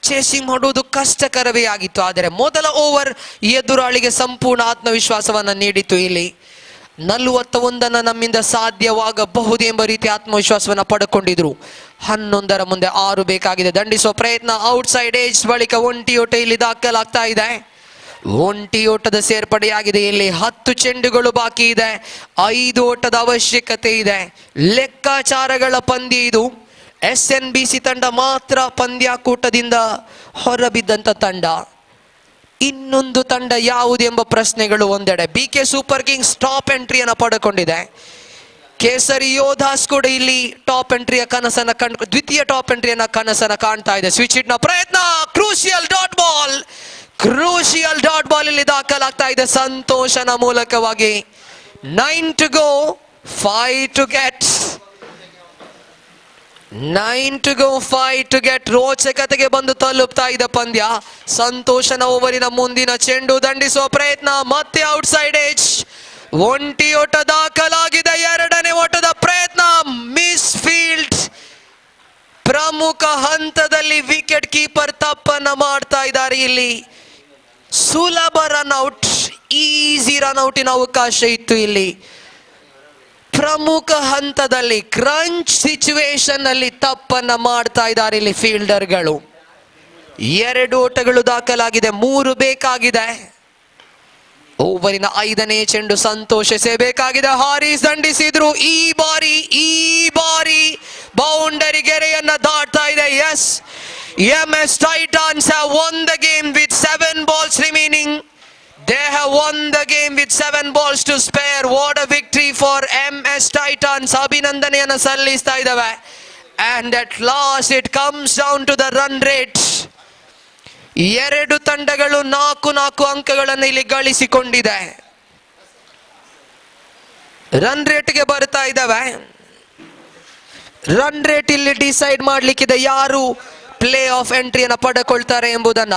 chasing ಮಾಡುವುದು ಕಷ್ಟಕರವೇ ಆಗಿತ್ತು. ಆದರೆ ಮೊದಲ ಓವರ್ ಎದುರಾಳಿಗೆ ಸಂಪೂರ್ಣ ಆತ್ಮವಿಶ್ವಾಸವನ್ನ ನೀಡಿತು. ಇಲ್ಲಿ 41 ನಮ್ಮಿಂದ ಸಾಧ್ಯವಾಗಬಹುದು ಎಂಬ ರೀತಿ ಆತ್ಮವಿಶ್ವಾಸವನ್ನ ಪಡ್ಕೊಂಡಿದ್ರು. 11ರ ಮುಂದೆ 6 ಬೇಕಾಗಿದೆ. ದಂಡಿಸುವ ಪ್ರಯತ್ನ, ಔಟ್ ಸೈಡ್ ಏಜ್ ಬಳಿಕ ಒಂಟಿ ಓಟ ಇಲ್ಲಿ ದಾಖಲಾಗ್ತಾ ಇದೆ. ಒಂಟಿ ಓಟದ ಸೇರ್ಪಡೆಯಾಗಿದೆ. ಇಲ್ಲಿ 10 ಚೆಂಡುಗಳು ಬಾಕಿ ಇದೆ, 5 ಓಟದ ಅವಶ್ಯಕತೆ ಇದೆ. ಲೆಕ್ಕಾಚಾರಗಳ ಪಂದ್ಯ ಇದು. SNBC ತಂಡ ಮಾತ್ರ ಪಂದ್ಯಾಕೂಟದಿಂದ ಹೊರಬಿದ್ದಂತ ತಂಡ. ಇನ್ನೊಂದು ತಂಡ ಯಾವುದೆಂಬ ಪ್ರಶ್ನೆಗಳು ಒಂದೆಡೆ. BK ಸೂಪರ್ ಕಿಂಗ್ಸ್ ಟಾಪ್ ಎಂಟ್ರಿಯನ್ನು ಪಡೆದುಕೊಂಡಿದೆ. ಕೇಸರಿ ಯೋಧಾಸ್ ಕೂಡ ಇಲ್ಲಿ ಟಾಪ್ ಎಂಟ್ರಿಯ ಕನಸನ್ನ ದ್ವಿತೀಯ ಟಾಪ್ ಎಂಟ್ರಿಯನ್ನ ಕನಸನ್ನ ಕಾಣ್ತಾ ಇದೆ. ಸ್ವಿಚ್ ಹಿಟ್ ನ ಪ್ರಯತ್ನ, crucial dot ball, crucial dot ball ಇಲ್ಲಿ ದಾಖಲಾಗ್ತಾ ಇದೆ ಸಂತೋಷನ ಮೂಲಕವಾಗಿ. 9 to go, 5 to get, 9 to go, 5 to get. ರೋಚಕತೆಗೆ ಬಂದು ತಲುಪ್ತಾ ಇದೆ ಪಂದ್ಯ. ಸಂತೋಷನ ಓವರಿನ ಮುಂದಿನ ಚೆಂಡು, ದಂಡಿಸುವ ಪ್ರಯತ್ನ, ಮತ್ತೆ ಔಟ್ ಸೈಡ್ ಏಜ್, ಒಂಟಿ ಓಟ ದಾಖಲಾಗಿದೆ. 2ನೇ ಓಟದ ಪ್ರಯತ್ನ, ಮಿಸ್ ಫೀಲ್ಡ್. ಪ್ರಮುಖ ಹಂತದಲ್ಲಿ ವಿಕೆಟ್ ಕೀಪರ್ ತಪ್ಪನ್ನ ಮಾಡ್ತಾ ಇದ್ದಾರೆ. ಇಲ್ಲಿ ಸುಲಭ ರನ್ಔಟ್, ಈಸಿ ರನ್ಔಟಿನ ಅವಕಾಶ ಇತ್ತು. ಇಲ್ಲಿ ಪ್ರಮುಖ ಹಂತದಲ್ಲಿ ಕ್ರಂಚ್ ಸಿಚುವೇಶನ್ ಅಲ್ಲಿ ತಪ್ಪನ್ನ ಮಾಡ್ತಾ ಇದ್ದಾರೆ ಇಲ್ಲಿ ಫೀಲ್ಡರ್ಗಳು. 2 ಓಟಗಳು ದಾಖಲಾಗಿದೆ, 3 ಬೇಕಾಗಿದೆ. ಓವರಿನ 5ನೇ ಚೆಂಡು ಸಂತೋಷ ಎಸೆಯಬೇಕಾಗಿದೆ. ಹಾರೀಸ್ ದಂಡಿಸಿದ್ರು. ಈ ಬಾರಿ ಬೌಂಡರಿ ಗೆರೆಯನ್ನ ದಾಟ್ತಾ ಇದೆ. Yes, MS Titans have won the game with 7 balls remaining. They have won the game with 7 balls to spare. What a victory for MS Titans. ಅಭಿನಂದನೆಯನ್ನು ಸಲ್ಲಿಸ್ತಾ ಇದ್ದಾವೆ. And at last it comes down to the run rate. 2 ತಂಡಗಳು 4 ಅಂಕಗಳನ್ನು ಇಲ್ಲಿ ಗಳಿಸಿಕೊಂಡಿದೆ. Run ರೇಟ್ಗೆ ಬರ್ತಾ ಇದ್ದಾವೆ. Run rate ಇಲ್ಲಿ decide ಮಾಡ್ಲಿಕ್ಕಿದೆ ಯಾರು play of ಎಂಟ್ರಿಯನ್ನು ಪಡೆದುಕೊಳ್ತಾರೆ ಎಂಬುದನ್ನ.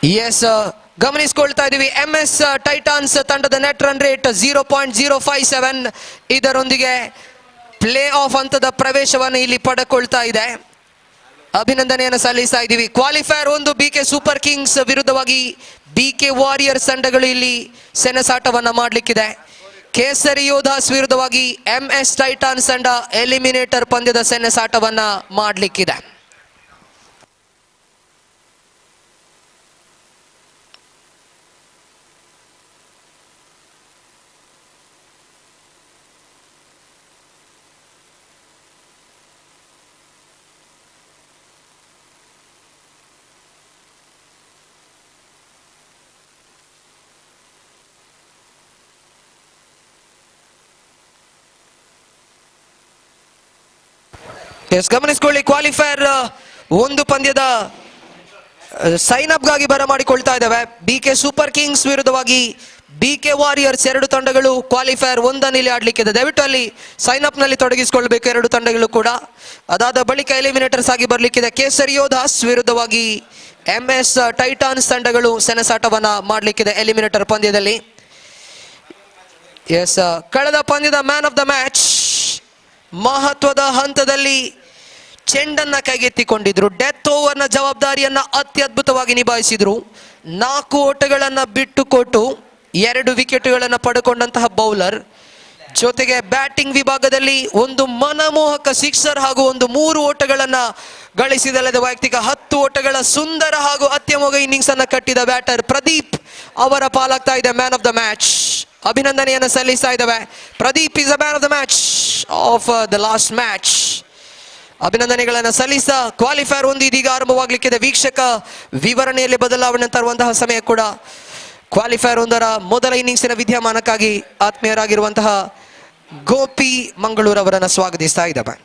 ಎಸ್, ಗಮನಿಸಿಕೊಳ್ತಾ ಇದೀವಿ MS ಟೈಟಾನ್ಸ್ ತಂಡದ ನೆಟ್ ರನ್ ರೇಟ್ 0.057. ಇದರೊಂದಿಗೆ ಪ್ಲೇ ಆಫ್ ಹಂತದ ಪ್ರವೇಶವನ್ನು ಇಲ್ಲಿ ಪಡೆದುಕೊಳ್ತಾ ಇದೆ. ಅಭಿನಂದನೆಯನ್ನು ಸಲ್ಲಿಸ್ತಾ ಇದ್ದೀವಿ. ಕ್ವಾಲಿಫೈರ್ 1 BK ಸೂಪರ್ ಕಿಂಗ್ಸ್ ವಿರುದ್ಧವಾಗಿ BK ವಾರಿಯರ್ಸ್ ತಂಡಗಳು ಇಲ್ಲಿ ಸೆಣಸಾಟವನ್ನ ಮಾಡಲಿಕ್ಕಿದೆ. ಕೇಸರಿ ಯೋಧಾಸ್ ವಿರುದ್ಧವಾಗಿ MS ಟೈಟಾನ್ಸ್ ತಂಡ ಎಲಿಮಿನೇಟರ್ ಪಂದ್ಯದ ಸೆಣಸಾಟವನ್ನ ಮಾಡಲಿಕ್ಕಿದೆ. ಎಸ್, ಗಮನಿಸಿಕೊಳ್ಳಿ, ಕ್ವಾಲಿಫೈರ್ 1 ಪಂದ್ಯದ ಸೈನ್ ಅಪ್ ಗಾಗಿ ಬರಮಾಡಿಕೊಳ್ತಾ ಇದ್ದಾವೆ. BK ಸೂಪರ್ ಕಿಂಗ್ಸ್ ವಿರುದ್ಧವಾಗಿ BK ವಾರಿಯರ್ಸ್ 2 ತಂಡಗಳು ಕ್ವಾಲಿಫೈರ್ 1 ಇಲ್ಲಿ ಆಡ್ಲಿಕ್ಕಿದೆ. ದಯವಿಟ್ಟು ಅಲ್ಲಿ ಸೈನ್ ಅಪ್ ನಲ್ಲಿ ತೊಡಗಿಸಿಕೊಳ್ಬೇಕು 2 ತಂಡಗಳು ಕೂಡ. ಅದಾದ ಬಳಿಕ ಎಲಿಮಿನೇಟರ್ಸ್ ಆಗಿ ಬರ್ಲಿಕ್ಕಿದೆ. ಕೇಸರಿ ಯೋಧಾಸ್ ವಿರುದ್ಧವಾಗಿ MS ಟೈಟಾನ್ಸ್ ತಂಡಗಳು ಸೆಣಸಾಟವನ್ನ ಮಾಡಲಿಕ್ಕಿದೆ ಎಲಿಮಿನೇಟರ್ ಪಂದ್ಯದಲ್ಲಿ. ಎಸ್, ಕಳೆದ ಪಂದ್ಯದ ಮ್ಯಾನ್ ಆಫ್ ದ ಮ್ಯಾಚ್ ಮಹತ್ವದ ಹಂತದಲ್ಲಿ ಚೆಂಡನ್ನ ಕೈಗೆತ್ತಿಕೊಂಡಿದ್ರು. ಡೆತ್ ಓವರ್ನ ಜವಾಬ್ದಾರಿಯನ್ನ ಅತ್ಯದ್ಭುತವಾಗಿ ನಿಭಾಯಿಸಿದ್ರು. 4 ಓಟಗಳನ್ನ ಬಿಟ್ಟುಕೊಟ್ಟು 2 ವಿಕೆಟ್ಗಳನ್ನು ಪಡೆದುಕೊಂಡಂತಹ ಬೌಲರ್, ಜೊತೆಗೆ ಬ್ಯಾಟಿಂಗ್ ವಿಭಾಗದಲ್ಲಿ ಒಂದು ಮನಮೋಹಕ ಸಿಕ್ಸರ್ ಹಾಗೂ ಒಂದು 3 ಓಟಗಳನ್ನ ಗಳಿಸಿದಲ್ಲದೆ ವೈಯಕ್ತಿಕ 10 ಓಟಗಳ ಸುಂದರ ಹಾಗೂ ಅತ್ಯಮೋಘ ಇನ್ನಿಂಗ್ಸ್ ಅನ್ನ ಕಟ್ಟಿದ ಬ್ಯಾಟರ್ ಪ್ರದೀಪ್ ಅವರ ಪಾಲಾಗ್ತಾ ಇದೆ ಮ್ಯಾನ್ ಆಫ್ ದ ಮ್ಯಾಚ್. ಅಭಿನಂದನೆಯನ್ನು ಸಲ್ಲಿಸ್ತಾ ಇದ್ದಾವೆ. Pradeep is a man of the match of the last match. ಅಭಿನಂದನೆಗಳನ್ನು ಸಲ್ಲಿಸ್ತಾ ಕ್ವಾಲಿಫೈರ್ 1 ಇದೀಗ ಆರಂಭವಾಗಲಿಕ್ಕಿದೆ. ವೀಕ್ಷಕ ವಿವರಣೆಯಲ್ಲಿ ಬದಲಾವಣೆ ತರುವಂತಹ ಸಮಯ ಕೂಡ ಕ್ವಾಲಿಫೈರ್ 1ರ ಮೊದಲ ಇನ್ನಿಂಗ್ಸಿನ ವಿದ್ಯಮಾನಕ್ಕಾಗಿ ಆತ್ಮೀಯರಾಗಿರುವಂತಹ ಗೋಪಿ ಮಂಗಳೂರು ಅವರನ್ನು ಸ್ವಾಗತಿಸ್ತಾ ಇದ್ದಾವೆ.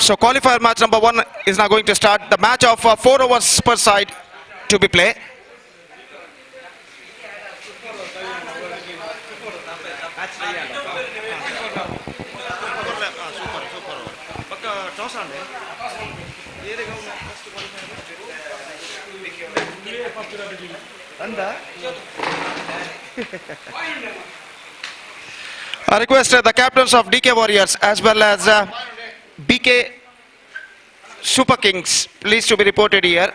So qualifier match number 1 is now going to start. The match of 4 overs per side to be played. I request the captains of DK Warriors as well as BK Super Kings please to be reported here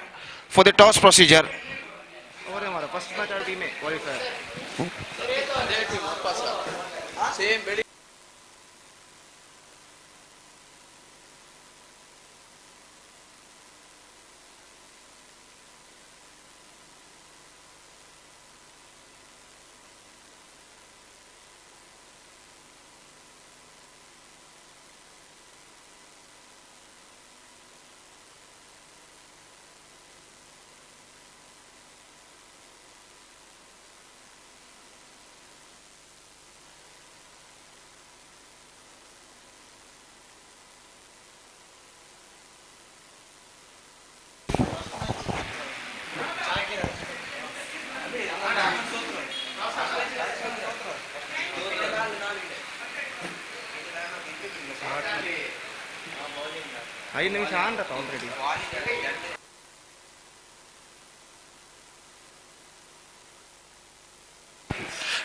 for the toss procedure.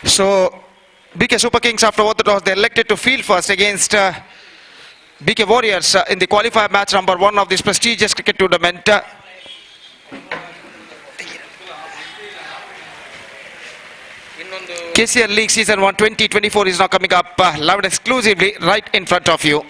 So BK Super Kings, after what the toss, they elected to field first against BK Warriors in the qualifier match number 1 of this prestigious cricket tournament. KCL League Season 1 2024 is now coming up live and exclusively right in front of you.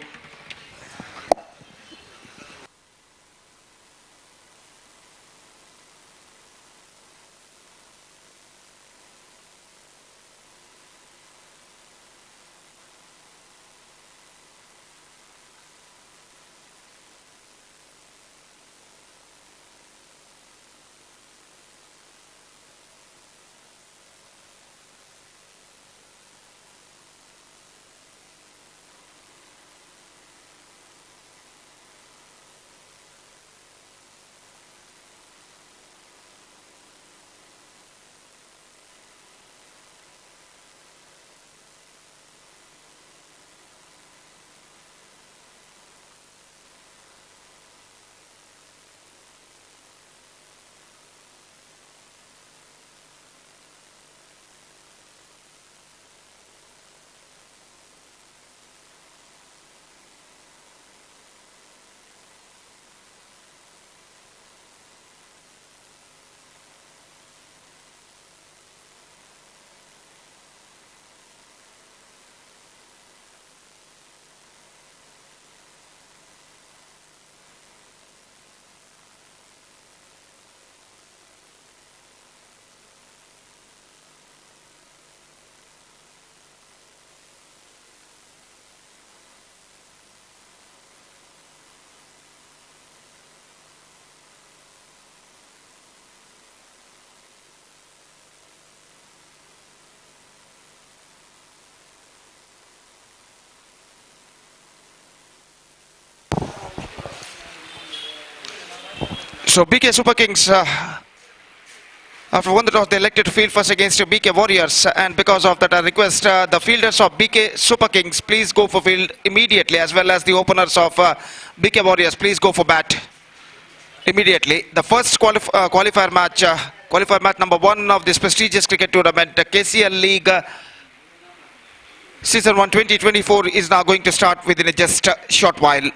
So BK Super Kings, after one the toss, they elected to field first against BK Warriors, and because of that, I request the fielders of BK Super Kings please go for field immediately, as well as the openers of BK Warriors please go for bat immediately. The first qualifier match number 1 of this prestigious cricket tournament, KCL League Season 1 2024 is now going to start within just a short while.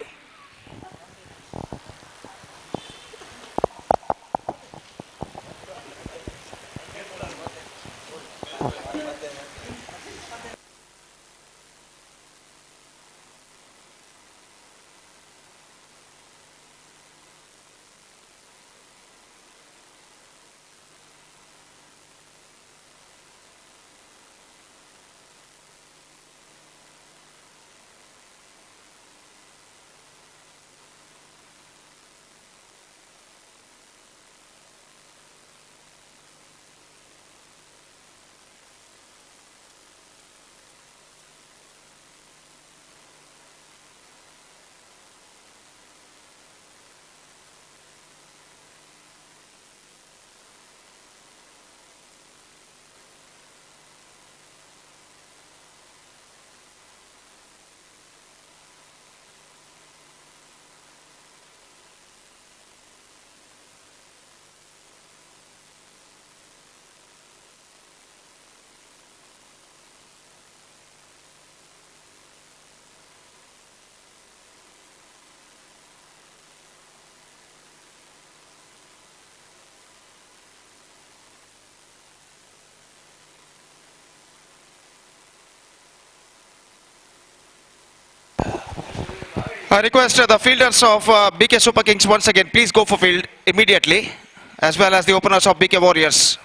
I request the fielders of BK Super Kings once again, please go for field immediately, as well as the openers of BK Warriors.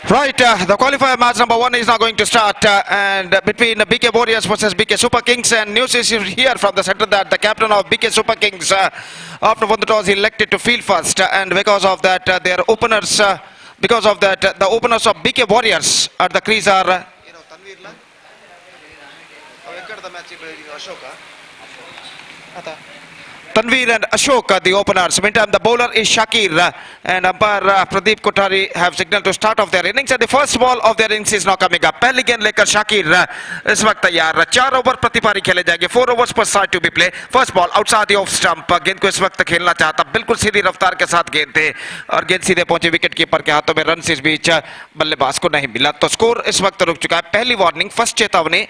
Right, the qualifier match number 1 is now going to start, and between BK Warriors versus BK Super Kings. And news is here from the center that the captain of BK Super Kings, after won the toss, elected to field first, and because of that, their openers, the openers of BK Warriors at the crease are. Tanveer and Ashok, the openers. Meantime, the bowler is Shakir, and umpire Pradeep Kothari have signaled to start off their innings, and the first ball of their innings is now coming up. पहली गेंद लेकर शाकिर इस वक्त तैयार. 4 over प्रति पारी खेले जाएंगे. 4 overs per side to be play. First ball outside the off stump. गेंद को इस वक्त खेलना चाहता, बिल्कुल सीधी रफ्तार के साथ गेंद थे और गेंद सीधे पहुंचे विकेट कीपर के हाथों में. रन इस बीच बल्लेबाज को नहीं मिला, तो स्कोर इस वक्त रुक चुका है. पहली वार्निंग, फर्स्ट चेतावनी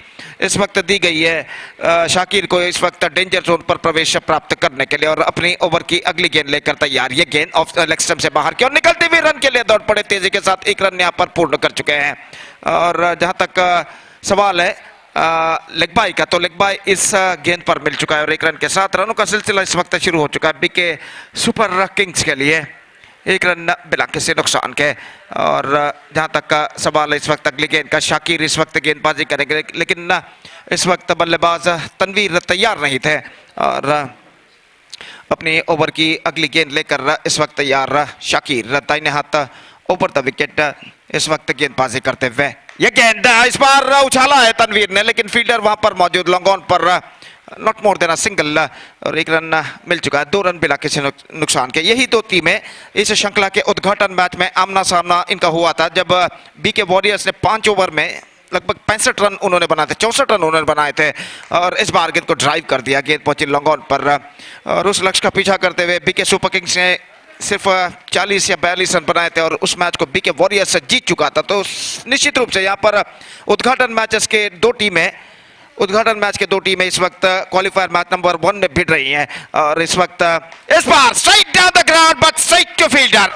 इस वक्त दी गई है शाकिर को इस वक्त डेंजर जोन पर प्रवेश प्राप्त करने के लिए, और अपनी ओवर की अगली गेंद लेकर तैयार. ये गेंद ऑफ लेग स्टंप से बाहर की और निकलते हुए रन के लिए दौड़ पड़े तेजी के साथ. 1 रन यहां पर पूर्ण कर चुके हैं. और जहां तक सवाल है लेग बाई का, तो लेग बाई इस गेंद पर मिल चुका है और 1 रन के साथ रनों का सिलसिला इस वक्त शुरू हो चुका है बीके सुपर किंग्स के लिए. 1 रन बिना किसी नुकसान के. और जहां तक का सवाल है इस वक्त अगली गेंद का, शाकिर इस वक्त गेंदबाजी करेंगे, लेकिन इस वक्त बल्लेबाज तनवीर तैयार नहीं थे और अपनी ओवर की अगली गेंद लेकर इस वक्त तैयार शाकिर. दाहिने हाथ ओवर द विकेट इस वक्त गेंदबाजी करते हुए. यह गेंद इस बार उछाला है तनवीर ने, लेकिन फील्डर वहां पर मौजूद, लॉन्ग ऑन पर not more than a single, और 1 रन मिल चुका है. 2 रन बिना किसी नुकसान के. यही 2 टीमें इस श्रृंखला के उद्घाटन मैच में आमना सामना इनका हुआ था, जब बीके वॉरियर्स ने 5 ओवर में लगभग 65 रन उन्होंने बनाए थे, 64 रन उन्होंने बनाए थे, और इस बार गेंद को ड्राइव कर दिया. गेंद पहुंची लॉन्ग ऑन पर और उस लक्ष्य का पीछा करते हुए बीके सुपर किंग्स ने सिर्फ 40 या 42 रन बनाए थे और उस मैच को बीके वॉरियर्स से जीत चुका था. तो निश्चित रूप से यहाँ पर उद्घाटन मैच के 2 टीमें इस वक्त क्वालिफायर मैच नंबर 1 में भिड़ रही हैं. और इस वक्त इस बार strike down the ground but strike to fielder.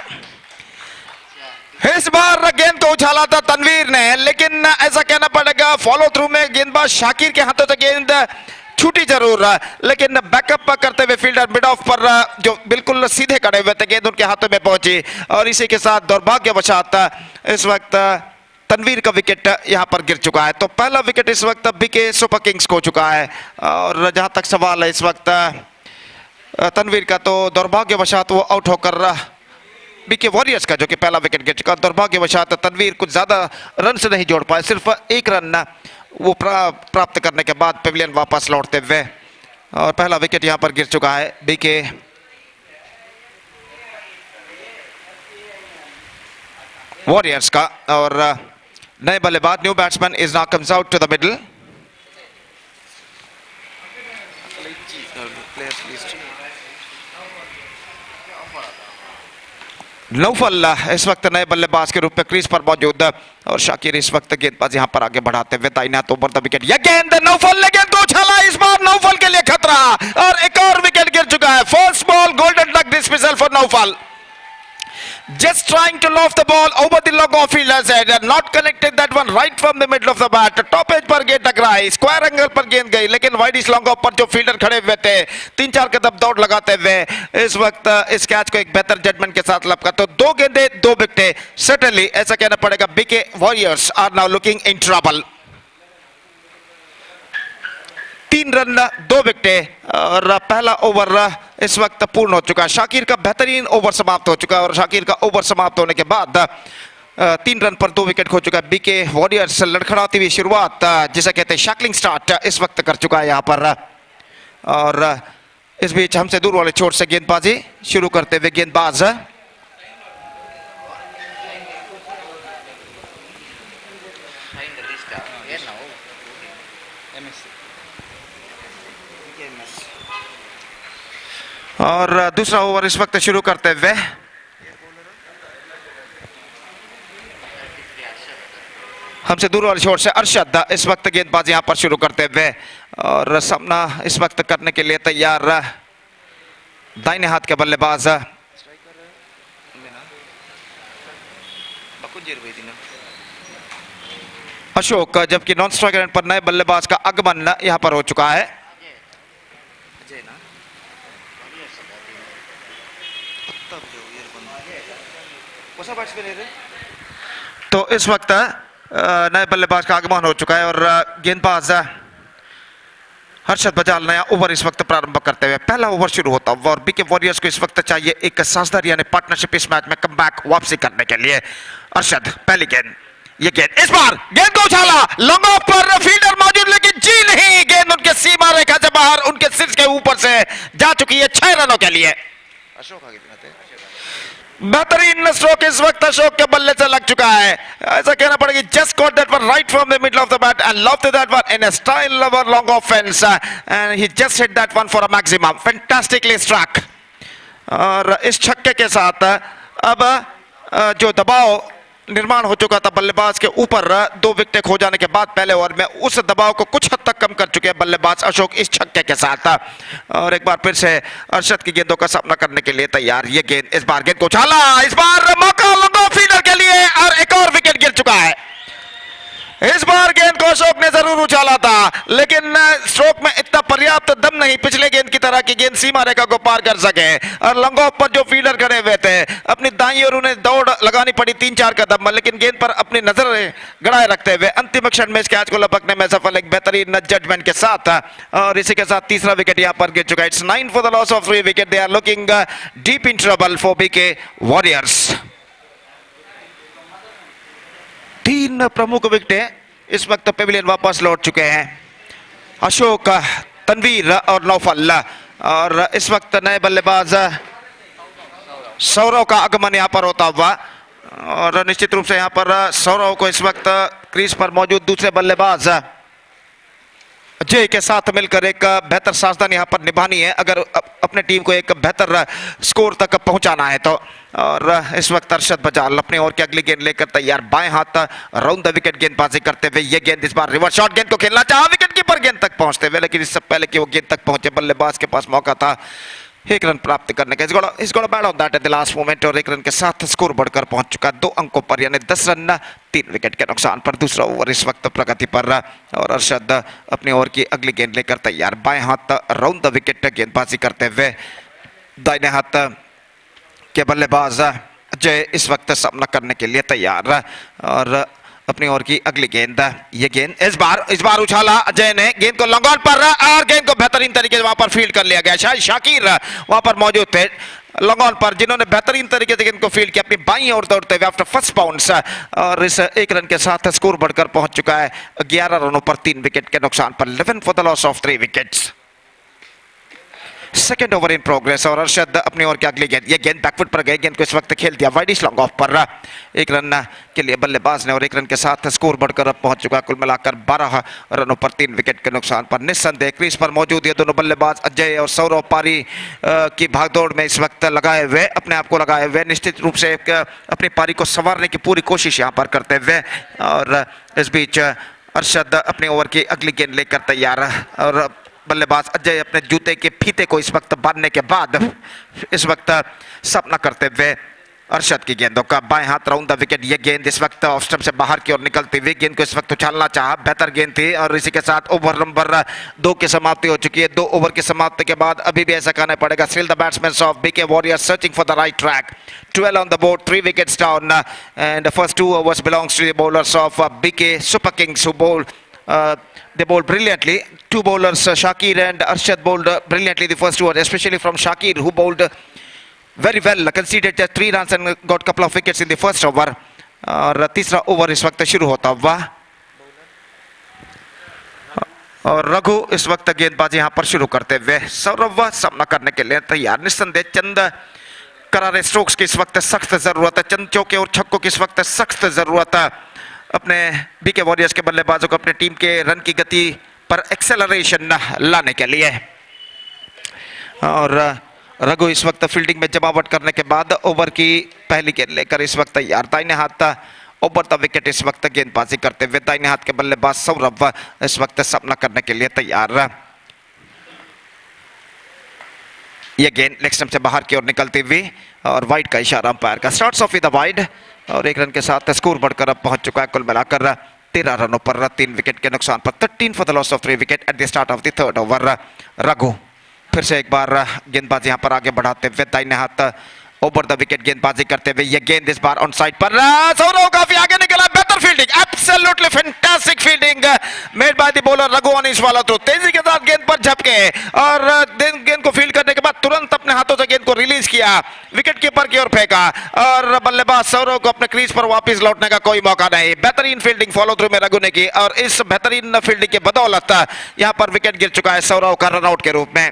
इस बार गेंद को उछाला था तनवीर ने, लेकिन ऐसा कहना पड़ेगा फॉलो थ्रू में गेंदबाज शाकिर के हाथों से गेंद छूटी जरूर, लेकिन बैकअप करते हुए फील्डर मिड ऑफ पर जो बिल्कुल सीधे खड़े हुए थे, गेंद उनके हाथों में पहुंची और इसी के साथ दुर्भाग्यवशात इस वक्त तनवीर का विकेट यहां पर गिर चुका है. तो पहला विकेट इस वक्त बीके सुपर किंग्स को चुका है. और जहां तक सवाल है इस वक्त तनवीर का, तो दुर्भाग्यवशात वो आउट होकर बीके वॉरियर्स का, जो कि पहला विकेट गिर चुका। दुर्भाग्यवशात तनवीर कुछ ज्यादा रन से नहीं जोड़ पाए, सिर्फ एक रन वो प्राप्त करने के बाद पेविलियन वापस लौटते हुए, और पहला विकेट यहां पर गिर चुका है बीके वॉरियर्स का। और नए बल्लेबाज, new batsman is now comes out to the middle. Noufal इस वक्त नए बल्लेबाज के रूप में क्रीज पर मौजूद, और शाकिर इस वक्त गेंदबाज यहां पर आगे बढ़ाते हुए दाहिना तो ओवर द विकेट। यह गेंद नौफल ने गेंद को उछाला, इस बार नौफल के लिए खतरा, और एक और विकेट गिर चुका है। First ball golden duck dismissal for Naufal, just trying to loft the ball over the long off fielder's head and not connected that one right from the middle of the bat. Top edge पर गेंद टकराई, square angle पर गेंद गई, लेकिन wide इस long off पर जो फील्डर खड़े हुए थे 3-4 कदम दौड़ लगाते हुए इस वक्त इस कैच को एक बेहतर जजमेंट के साथ लपका। तो 2 गेंदे 2 विकेटें, सर्टेनली ऐसा कहना पड़ेगा BK Warriors are now looking in trouble. 3 run 2 विकेटें, और पहला ओवर इस वक्त पूर्ण हो चुका है। शाकिर का बेहतरीन ओवर समाप्त हो चुका है, और शाकिर का ओवर समाप्त होने के बाद 3 रन पर 2 विकेट खो चुका है। बीके वॉरियर्स लड़खड़ाती हुई शुरुआत, जिसे कहते हैं शैकलिंग स्टार्ट, इस वक्त कर चुका है यहां पर। और इस बीच हमसे दूर वाले छोर से गेंदबाजी शुरू करते हुए गेंदबाज और दूसरा ओवर इस वक्त शुरू करते हुए हमसे दूर वाले छोर से अरशद इस वक्त गेंदबाजी यहां पर शुरू करते हुए, और सामना इस वक्त करने के लिए तैयार दाहिने हाथ के बल्लेबाज अशोक, जबकि नॉन स्ट्राइकर एंड पर नए बल्लेबाज का आगमन यहां पर हो चुका है। तो इस वक्त नए बल्लेबाज का आगमन हो चुका है, और गेंदबाज हर्षद बजाल नया ओवर इस वक्त प्रारंभ करते हुए पहला ओवर शुरू होता हुआ, और बीके वॉरियर्स को इस वक्त चाहिए एक साझेदारी यानी पार्टनरशिप इस मैच में कमबैक वापसी करने के लिए। अरशद पहली गेंद, ये गेंद इस बार गेंद को उछाला, लॉन्ग ऑफ पर फील्डर मौजूद, लेकिन जी नहीं, गेंद उनके सीमा रेखा से बाहर, उनके सिर के ऊपर से जा चुकी है 6 रनों के लिए। अशोक आगे बेहतरीन स्ट्रोक इस वक्त अशोक के बल्ले से लग चुका है, ऐसा कहना पड़ेगा। Just caught that one right from the middle of the bat and lofted that one in a style of long offence, and he just hit that one for a maximum, fantastically struck. और इस छक्के के साथ अब जो दबाव निर्माण हो चुका था बल्लेबाज के ऊपर 2 विकेट खो जाने के बाद पहले ओवर में, उस दबाव को कुछ हद तक कम कर चुके हैं बल्लेबाज अशोक इस छक्के के साथ। और एक बार फिर से अरशद की गेंदों का सामना करने के लिए तैयार। ये गेंद इस बार गेंद को उछाला, इस बार मौका लगा फील्डर के लिए, और एक और विकेट गिर चुका है। इस बार गेंद को अशोक ने जरूर उछाला था, लेकिन स्ट्रोक में इतना पर्याप्त दम नहीं पिछले गेंद की तरह की गेंद सीमा रेखा को पार कर सके। और लॉन्ग ऑफ पर जो फील्डर खड़े हुए थे अपनी दाईं ओर उन्हें दौड़ लगानी पड़ी 3-4 कदम, लेकिन गेंद पर अपनी नजर गड़ाए रखते हुए अंतिम क्षण में इस कैच को लपकने में सफल, एक बेहतरीन जजमेंट के साथ। और इसी के साथ तीसरा विकेट यहां पर गिर चुका है। It's 9 for the loss of 3 wicket. They are looking deep in trouble for BK Warriors. 3 प्रमुख विकेटें इस वक्त पेविलियन वापस लौट चुके हैं, अशोक, तनवीर और नौफल। और इस वक्त नए बल्लेबाज सौरव का आगमन यहां पर होता हुआ, और निश्चित रूप से यहां पर सौरव को इस वक्त क्रीज पर मौजूद दूसरे बल्लेबाज अजय के साथ मिलकर एक बेहतर साझेदारी यहां पर निभानी है अगर अपने टीम को एक बेहतर स्कोर तक पहुंचाना है तो। और इस वक्त अरशद बजाल अपने ओर की अगली गेंद लेकर तैयार, बाएं हाथ राउंड द विकेट गेंदबाजी करते हुए। ये गेंद इस बार रिवर्स शॉट गेंद को खेलना चाहा विकेट कीपर गेंद तक पहुंचते हुए, लेकिन इससे पहले कि वो गेंद तक पहुंचे बल्लेबाज के पास मौका था 1 रन प्राप्त करने का। इस गोड़ा bad on that at the last moment, और 1 रन के साथ स्कोर बढ़कर पहुंच चुका 2 अंकों पर, यानी 10 रन 3 विकेट के नुकसान पर। दूसरा ओवर इस वक्त प्रगति पर, और अरशद अपनी ओर की अगली गेंद लेकर तैयार, बाएं हाथ राउंड द विकेट गेंदबाजी करते हुए। दाहिने हाथ के बल्लेबाज अजय इस वक्त सामना करने के लिए तैयार, और अपनी ओर की अगली गेंद। ये गेंद इस बार उछाला अजय ने गेंद को लॉन्ग ऑन पर, और गेंद को बेहतरीन तरीके से वहां पर फील्ड कर लिया गया। शायद शाकिर वहां पर मौजूद थे, लॉन्ग ऑन पर, जिन्होंने बेहतरीन तरीके से गेंद को फील्ड किया अपनी बाईं ओर दौड़ते हुए आफ्टर फर्स्ट बाउंस, और इस एक रन के साथ स्कोर बढ़कर पहुंच चुका है 11 रनों पर 3 विकेट के नुकसान पर, 11 for the loss of 3 wickets. Second over in progress और अरशद अपनी ओर की अगली गेंद, ये गेंद बैकफुट पर गई, गेंद को इस वक्त खेल दिया वाइडिश लॉन्ग ऑफ पर, एक रन के लिए बल्लेबाज ने, और एक रन के साथ स्कोर बढ़कर अब पहुंच चुका है कुल मिलाकर 12 रनों पर 3 विकेट के नुकसान पर। निस्संदेह क्रीज पर मौजूद ये दोनों बल्लेबाज अजय और सौरव पारी की भागदौड़ में इस वक्त लगाए हुए, अपने आप को लगाए हुए, निश्चित रूप से अपनी पारी को संवारने की पूरी कोशिश यहाँ पर करते हुए, और इस बीच अरशद अपने ओवर की अगली गेंद लेकर तैयार, और बल्लेबाज अजय अपने जूते के फीते को इस वक्त बांधने के बाद इस वक्त सामना करते हुए अरशद की गेंदों का बाएं हाथ राउंड द विकेट, ये गेंद इस वक्त ऑफ स्टंप से बाहर की ओर निकलती हुई, गेंद को इस वक्त उछालना चाहा, बेहतर गेंद थी, और इसी के साथ ओवर नंबर 2 की समाप्ति हो चुकी है। 2 ओवर की समाप्ति के बाद अभी भी ऐसा कहना पड़ेगा, still the batsman of BK Warriors searching for the right track, 12 on the board, 3 wickets down, and the first 2 overs belongs to the bowlers of BK Super Kings who bowled. They bowled brilliantly. 2 bowlers, Shakir and Arshad, bowled brilliantly the first 2 overs, especially from Shakir, who bowled very well, conceded just 3 runs and got couple of wickets in the first over. और तीसरा over इस वक्त शुरू होता हुआ, और रघु इस वक्त गेंदबाजी यहां पर शुरू करते हुए, सौरव सामना करने के लिए तैयार। निस्संदेह चंद करारे स्ट्रोक्स की इस वक्त सख्त जरूरत है, चंद चौके और छक्कों की इस वक्त सख्त जरूरत है अपने बीके वॉरियर्स के बल्लेबाजों को अपने टीम के रन की गति पर एक्सेलरेशन लाने के लिए। और रघु इस वक्त फील्डिंग में जमावट करने के बाद ओवर की पहली गेंद लेकर इस वक्त तैयार, दाहिने हाथ ओवर द विकेट इस वक्त गेंदबाजी करते हुए, दाहिने हाथ के बल्लेबाज सौरभ इस वक्त सामना करने के लिए तैयार। यह गेंद लेग स्टंप से बाहर की ओर निकलती हुई, और वाइड का इशारा अंपायर का, starts of with the wide, और एक रन के साथ स्कोर बढ़कर अब पहुंच चुका है कुल मिलाकर 13 रनों पर 3 विकेट के नुकसान पर, 13 for the loss of 3 wicket at the start of the third over. Raghu फिर से एक बार गेंदबाजी यहां पर आगे बढ़ाते हुए, दाहिने हाथ ओवर द विकेट गेंदबाजी करते हुए, यह गेंद इस बार ऑन साइड पर, सौरव काफी आगे निकला, बेहतर fielding, absolutely fantastic fielding made by the bowler Raghu on इस वाला थ्रो, तेजी के साथ गेंद पर झपके और गेंद को फील्ड करने के बाद तुरंत अपने हाथों से गेंद को रिलीज किया, विकेट कीपर की ओर फेंका, और बल्लेबाज सौरव को अपने क्रीज पर वापस लौटने का कोई मौका नहीं। बेहतरीन फील्डिंग फॉलो थ्रू में रघु ने की, और इस बेहतरीन फील्डिंग के बदौलत यहां पर विकेट गिर चुका है सौरव का रनआउट के रूप में।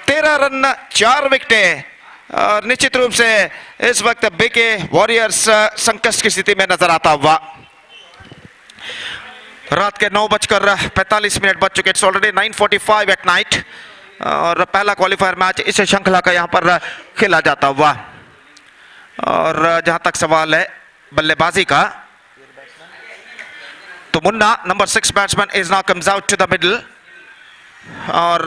13 रन 4 विकेटें, और निश्चित रूप से इस वक्त बीके वॉरियर्स संकट की स्थिति में नजर आता हुआ। रात के 9:45 बज चुके, इट्स ऑलरेडी 9:45 एट नाइट, और पहला क्वालिफायर मैच इस श्रृंखला का यहां पर खेला जाता हुआ। और जहां तक सवाल है बल्लेबाजी का, तो Munna number 6 batsman is now comes out to the middle, और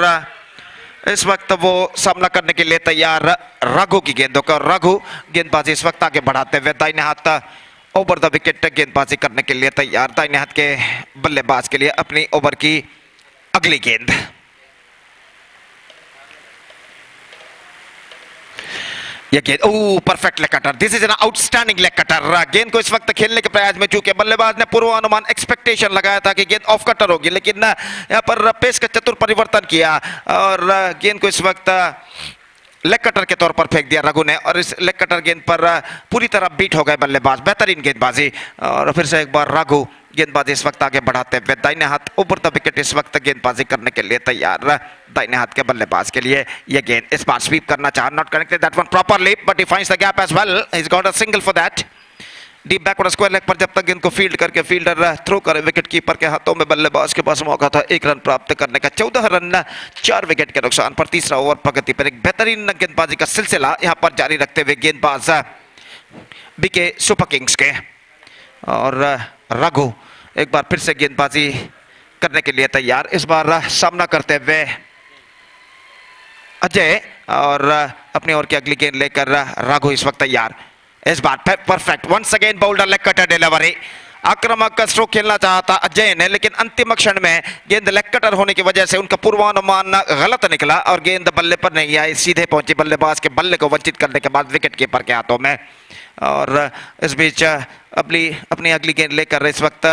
इस वक्त वो सामना करने के लिए तैयार रघु की गेंदों का। रघु गेंदबाजी इस वक्त आगे बढ़ाते हुए, दाहिने हाथ ओवर द विकेट गेंदबाजी करने के लिए तैयार, दाहिने हाथ के बल्लेबाज के लिए अपनी ओवर की अगली गेंद। यह गेंद perfect leg cutter, this is an outstanding leg cutter. गेंद को इस वक्त खेलने के प्रयास में चूंकि बल्लेबाज ने पूर्वानुमान एक्सपेक्टेशन लगाया था कि गेंद ऑफ कटर होगी, लेकिन यहां पर पेस का चतुर परिवर्तन किया और गेंद को इस वक्त लेग कटर के तौर पर फेंक दिया रघु ने, और इस लेग कटर गेंद पर पूरी तरह बीट हो गए बल्लेबाज। बेहतरीन गेंदबाजी, और फिर से एक बार रघु गेंदबाजी इस वक्त आगे बढ़ाते हुए, दाहिने हाथ ओवर द विकेट इस वक्त गेंदबाजी करने के लिए तैयार, दाहिने हाथ के बल्लेबाज के लिए यह गेंद इस बार स्वीप करना चाहा, not connected that one properly, but he finds the gap as well, he has got a single for that. Deep backward square leg पर जब तक गेंद को फील्ड करके फील्डर थ्रो करे, विकेट कीपर के हाथों में बल्लेबाज के पास मौका था 1 रन प्राप्त करने का। 14 रन 4 विकेट के नुकसान पर तीसरा ओवर प्रगति पर। एक बेहतरीन गेंदबाजी का सिलसिला यहां पर जारी रखते हुए गेंदबाज बीके सुपर किंग्स के, और रघु एक बार फिर से गेंदबाजी करने के लिए तैयार, इस बार सामना करते हुए अजय, और अपनी ओर की अगली गेंद लेकर रघु इस वक्त तैयार। इस बार perfect once again bowled leg cutter delivery, आक्रामक का स्ट्रोक खेलना चाहता अजय ने, लेकिन अंतिम क्षण में गेंद लेग कटर होने की वजह से उनका पूर्वानुमान गलत निकला और गेंद बल्ले पर नहीं आई, सीधे पहुंची बल्लेबाज के बल्ले को वंचित करने के बाद विकेट कीपर के हाथों में। और इस बीच अपनी अगली गेंद लेकर इस वक्त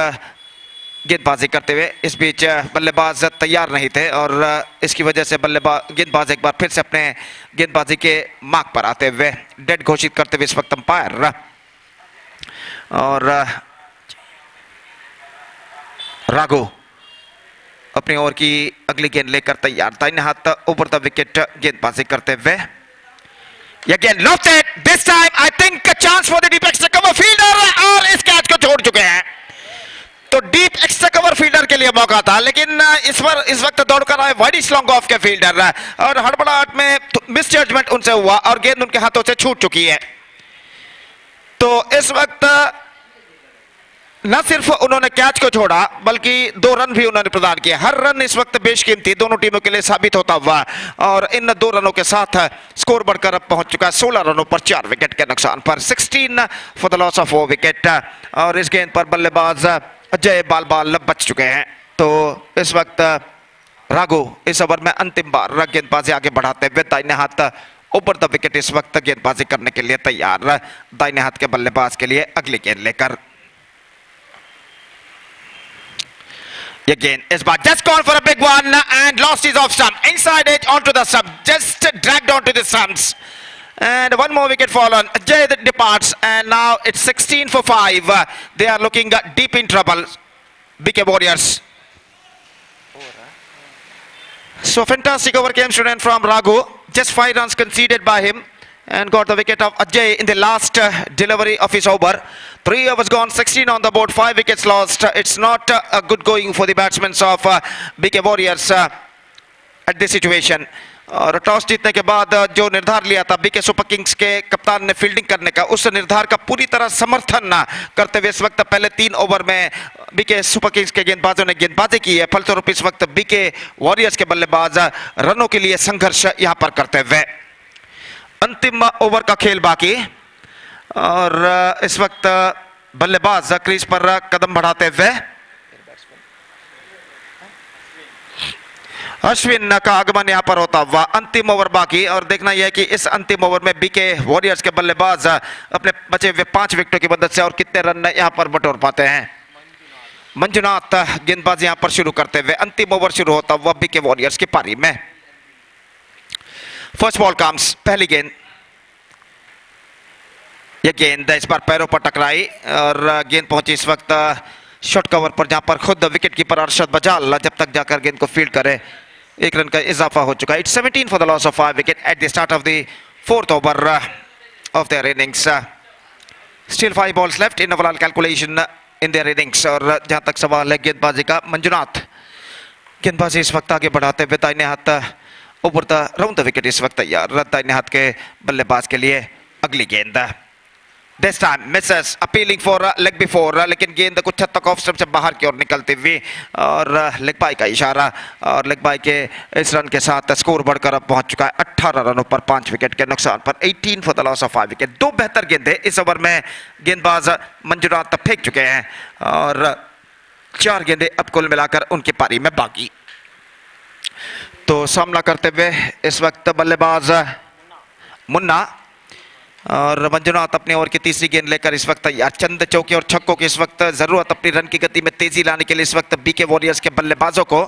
गेंदबाजी करते हुए। इस बीच बल्लेबाज तैयार नहीं थे और इसकी वजह से बल्लेबाज गेंदबाज एक बार फिर से अपने गेंदबाजी के मार्क पर आते हुए डेड घोषित करते हुए इस वक्त अंपायर। और राघु अपनी ओर की अगली गेंद लेकर तैयार, दाहिने हाथ ओवर द विकेट गेंदबाजी करते हुए। Again lofted, this time I think a chance for the deep extra cover fielder और इस कैच को छोड़ चुके हैं। तो डीप एक्स्ट्रा कवर फील्डर के लिए मौका था, लेकिन इस वक्त दौड़कर आए वाइड लॉन्ग ऑफ के फील्डर और हड़बड़ाहट में मिस जजमेंट उनसे हुआ और गेंद उनके हाथों से छूट चुकी है। तो इस वक्त न सिर्फ उन्होंने कैच को छोड़ा बल्कि 2 रन भी उन्होंने प्रदान किए। हर रन इस वक्त बेशकीमती दोनों टीमों के लिए साबित होता हुआ और इन 2 रनों के साथ स्कोर बढ़कर अब पहुंच चुका है 16 रनों पर 4 विकेट के नुकसान पर, 16 for the loss of 4 wicket. और इस गेंद पर बल्लेबाज अजय बाल बच चुके हैं। तो इस वक्त राघु इस ओवर में अंतिम बार गेंदबाजी आगे बढ़ाते हुए दाहिने हाथ ऊपर द विकेट इस वक्त गेंदबाजी करने के लिए तैयार, दाहिने हाथ के बल्लेबाज के लिए अगली गेंद लेकर। Again, is but just gone for a big one and lost his off stump. Inside edge onto the stump, just dragged onto the stumps. And one more wicket fallen. Jay departs and now it's 16 for 5. They are looking deep in trouble. BK Warriors. So fantastic over came student from Raghu. Just 5 runs conceded by him and got the wicket of Ajay in the last delivery of his over. 3 overs gone, 16 on the board, 5 wickets lost. It's not a good going for the batsmen of BK Warriors at this situation. और toss जीतने के बाद जो निर्धार लिया था BK super Kings के कप्तान ने फील्डिंग करने का, उस निर्धार का पूरी तरह समर्थन करते हुए इस वक्त पहले 3 ओवर में बीके सुपर किंग्स के गेंदबाजों ने गेंदबाजी की है। फलस्वरूप इस वक्त बीके वॉरियर्स के बल्लेबाज रनों के लिए संघर्ष यहां पर करते हुए। अंतिम ओवर का खेल बाकी और इस वक्त बल्लेबाज क्रीज पर कदम बढ़ाते हुए अश्विन का आगमन यहां पर होता हुआ। अंतिम ओवर बाकी और देखना यह है कि इस अंतिम ओवर में बीके वॉरियर्स के बल्लेबाज अपने बचे हुए 5 विकेटों की मदद से और कितने रन यहां पर बटोर पाते हैं। मंजुनाथ गेंदबाजी यहां पर शुरू करते हुए अंतिम ओवर शुरू होता हुआ बीके वॉरियर्स की पारी में। फर्स्ट बॉल कम्स, पहली गेंद। यह गेंद इस बार पैरों पर टकराई और गेंद पहुंची इस वक्त शॉर्ट कवर पर, जहां पर खुद विकेट कीपर अरशद बजाल जब तक जाकर गेंद को फील्ड करे 1 रन का इजाफा हो चुका है। It's 17 for the loss of 5 wicket at the start of the 4th over of their innings. Still 5 balls left in overall calculation in their innings. और जहां तक सवाल है गेंदबाजी का, मंजुनाथ गेंदबाजी इस वक्त आगे बढ़ाते हुए दाहिने हाथ ऊपर द राउंड द विकेट इस वक्त तैयार, दाहिने हाथ के बल्लेबाज के लिए अगली गेंद। This time misses, appealing for leg before, लेकिन गेंद कुछ हद तक ऑफ स्टंप से बाहर की ओर निकलती हुई और लेग बाई का इशारा और लेग बाई के इस रन के साथ स्कोर बढ़कर अब पहुंच चुका है 18 रनों पर 5 विकेट के नुकसान पर, 18 for the loss of 5 wicket. 2 बेहतर गेंदें इस ओवर में गेंदबाज मंजुनाथ फेंक चुके हैं और 4 गेंदें अब कुल मिलाकर उनकी पारी में बाकी। तो सामना करते हुए इस वक्त बल्लेबाज मुन्ना और मंजुनाथ अपने ओवर की तीसरी गेंद लेकर इस वक्त तैयार। चंद चौके और छक्कों की इस वक्त जरूरत अपनी रन की गति में तेजी लाने के लिए इस वक्त बीके वॉरियर्स के बल्लेबाजों को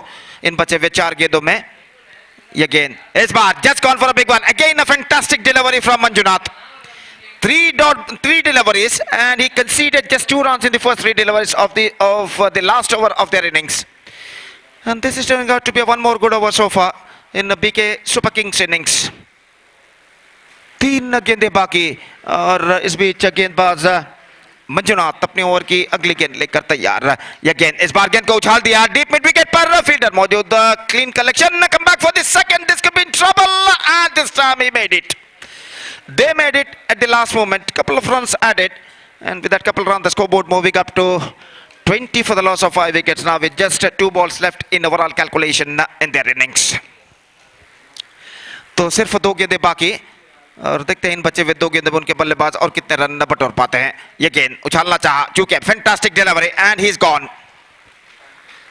इन बचे हुए 4 गेंदों में। यह गेंद इस बार just call for a big one, again a fantastic delivery from Manjunath. 3 deliveries and he conceded just 2 runs in the first 3 deliveries of the last over of their innings. And this is turning out to be one more good over so far in the BK Super Kings innings. 3 गेंदें बाकी और इस बीच गेंदबाज मंजुनाथ अपनी over की अगली गेंद लेकर तैयार। यह गेंद इस बार गेंद को उछाल दिया डीप मिड विकेट पर, फील्डर मौजूद, clean collection, come back for the second, this could be in trouble and this time he made it. They made it at the last moment, couple of runs added and with that couple of runs the scoreboard moving up to 20 for the loss of 5 wickets now with just 2 balls left in overall calculation in their innings. तो सिर्फ 2 गेंदें बाकी और देखते हैं इन बचे हुए 2 गेंदों में उनके बल्लेबाज और कितने रन बटोर पाते हैं। ये गेंद उछालना चाहा चूंकि fantastic delivery and he is gone,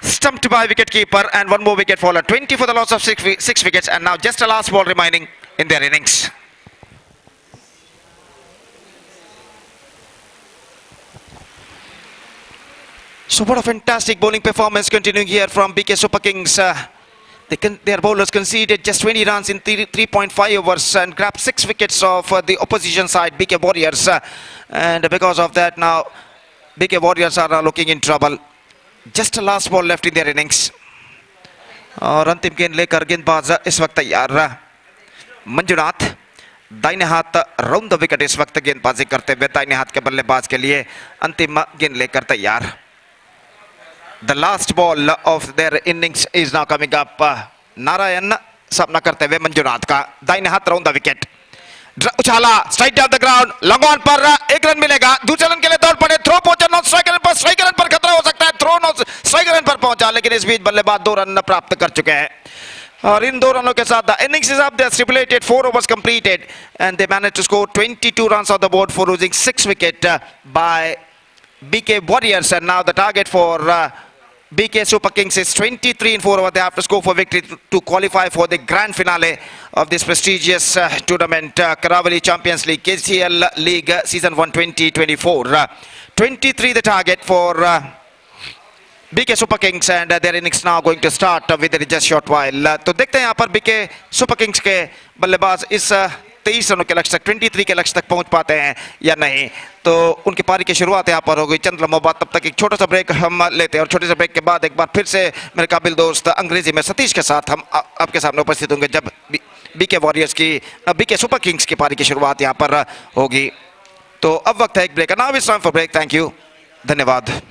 stumped by wicket keeper and one more wicket fallen, 20 for the loss of 6 wickets and now just a last ball remaining in their innings. So what a fantastic bowling performance continuing here from BK Super Kings. Their bowlers conceded just 20 runs in 3.5 overs and grabbed 6 wickets of the opposition side, BK Warriors. And because of that, now BK Warriors are now looking in trouble. Just a last ball left in their innings. और अंतिम गेंद लेकर गेंदबाज इस वक्त तैयार मंजुनाथ दाहिने हाथ राउंड द विकेट इस वक्त गेंदबाजी करते हुए दाहिने हाथ के बल्लेबाज के लिए अंतिम गेंद लेकर तैयार The last ball of their innings is now coming up. Narayan सामना करते हुए मंजुनाथ का दाहिने हाथ राउंड द विकेट उछाला strike down the ground long on पर 1 रन मिलेगा दूसरे रन के लिए दौड़ पड़े थ्रो पहुंचा नॉन स्ट्राइक रन पर खतरा हो सकता है थ्रो नॉन स्ट्राइक रन पर पहुंचा लेकिन इस बीच बल्लेबाज 2 रन प्राप्त कर चुके हैं और इन 2 रनों के साथ the innings is up. They stipulated 4 overs completed and they managed to score 22 runs on the board for losing 6 wicket by BK Warriors. And now the target for BK Super Kings is 23 in 4 overs. They have to score for victory to qualify for the grand finale of this prestigious tournament, Karavali Champions League, KCL League Season 1 2024. 23 the target for BK Super Kings and their innings now going to start within just short while. तो देखते हैं यहाँ पर BK Super Kings के बल्लेबाज इस 23 रनों के लक्ष्य तक 23 के लक्ष्य तक पहुंच पाते हैं या नहीं. तो उनकी पारी की शुरुआत यहाँ पर हो गई चंद लम्हों बाद. तब तक एक छोटा सा ब्रेक हम लेते हैं और छोटे से ब्रेक के बाद एक बार फिर से मेरे काबिल दोस्त अंग्रेजी में सतीश के साथ हम आपके सामने उपस्थित होंगे जब BK वॉरियर्स की BK सुपर किंग्स की पारी की शुरुआत यहाँ पर होगी. तो अब वक्त है एक break. Now it's time for break. Thank you. धन्यवाद.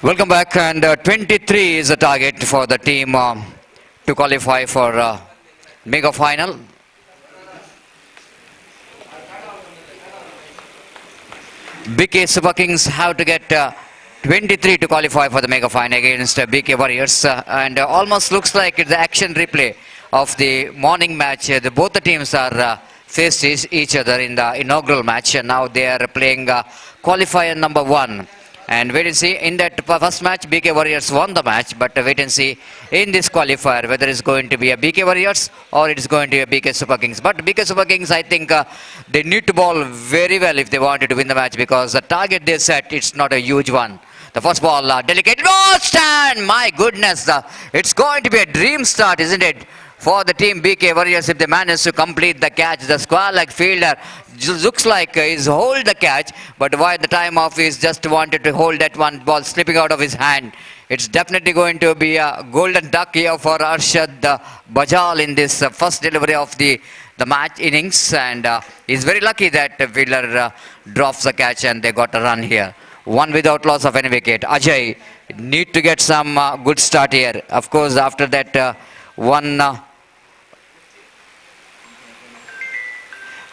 Welcome back, and 23 is the target for the team to qualify for mega final. BK Super Kings have to get 23 to qualify for the mega final against BK Warriors, and almost looks like it's the action replay of the morning match. Both the teams are faced each other in the inaugural match, and now they are playing qualifier number 1. And wait and see, in that first match, BK Warriors won the match, but wait and see in this qualifier whether it's going to be a BK Warriors or it's going to be a BK Super Kings. But BK Super Kings, I think they need to bowl very well if they wanted to win the match, because the target they set, it's not a huge one. The first ball, delicate, no stand! My goodness, it's going to be a dream start, isn't it? For the team BK Warriors, if they manage to complete the catch, the square-leg fielder looks like he's hold the catch, but by the time of he's just wanted to hold that one ball slipping out of his hand. It's definitely going to be a golden duck here for Arshad Bajal in this first delivery of the match innings, and he's very lucky that the fielder drops the catch and they got a run here. One without loss of any wicket. Ajay need to get some good start here. Of course, after that one,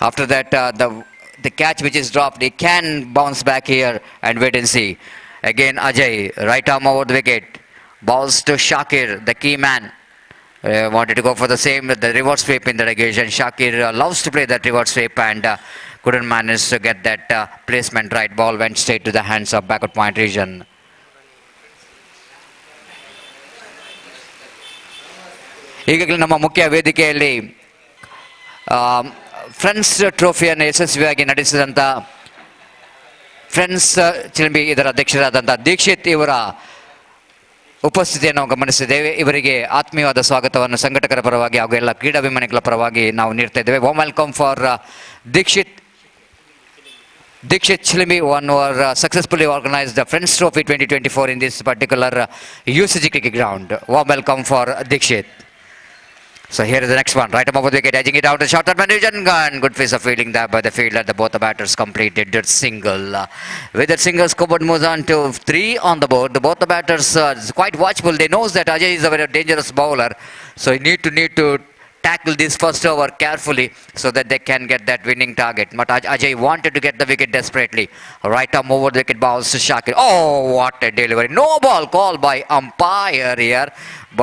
after that the catch which is dropped, he can bounce back here and wait and see. Again, Ajay, right arm over the wicket. Balls to Shakir, the key man. Wanted to go for the same, the reverse sweep in that occasion. Shakir loves to play that reverse sweep and couldn't manage to get that placement right. Ball went straight to the hands of backward point region. ಈಗಾಗಲೇ ನಮ್ಮ ಮುಖ್ಯ ವೇದಿಕೆಯಲ್ಲಿ friends ಟ್ರೋಫಿಯನ್ನು ಯಶಸ್ವಿಯಾಗಿ ನಡೆಸಿದಂಥ friends ಚಿಲಂಬಿ ಇದರ ಅಧ್ಯಕ್ಷರಾದಂಥ ದೀಕ್ಷಿತ್ ಇವರ ಉಪಸ್ಥಿತಿಯನ್ನು ಗಮನಿಸಿದ್ದೇವೆ. ಇವರಿಗೆ ಆತ್ಮೀಯವಾದ ಸ್ವಾಗತವನ್ನು ಸಂಘಟಕರ ಪರವಾಗಿ ಹಾಗೂ ಎಲ್ಲ ಕ್ರೀಡಾಭಿಮಾನಿಗಳ ಪರವಾಗಿ ನಾವು ನೀಡ್ತಾ ಇದ್ದೇವೆ. Warm welcome for Dikshit Chilimi, one who successfully organized the Friends Trophy 2024 in this particular UCG cricket ground. Warm welcome for Dikshit. So here is the next one. Right above the wicket, edging it out to short term region. And good piece of fielding there by the fielder. The both the batters completed their single. With that single, scoreboard moves on to 3 on the board. Both the batters is quite watchful. They knows that Ajay is a very dangerous bowler. So you need to tackle this first over carefully so that they can get that winning target. But Ajay wanted to get the wicket desperately. Right arm over the wicket, bounce to Shakir. Oh, what a delivery. No ball called by umpire here. But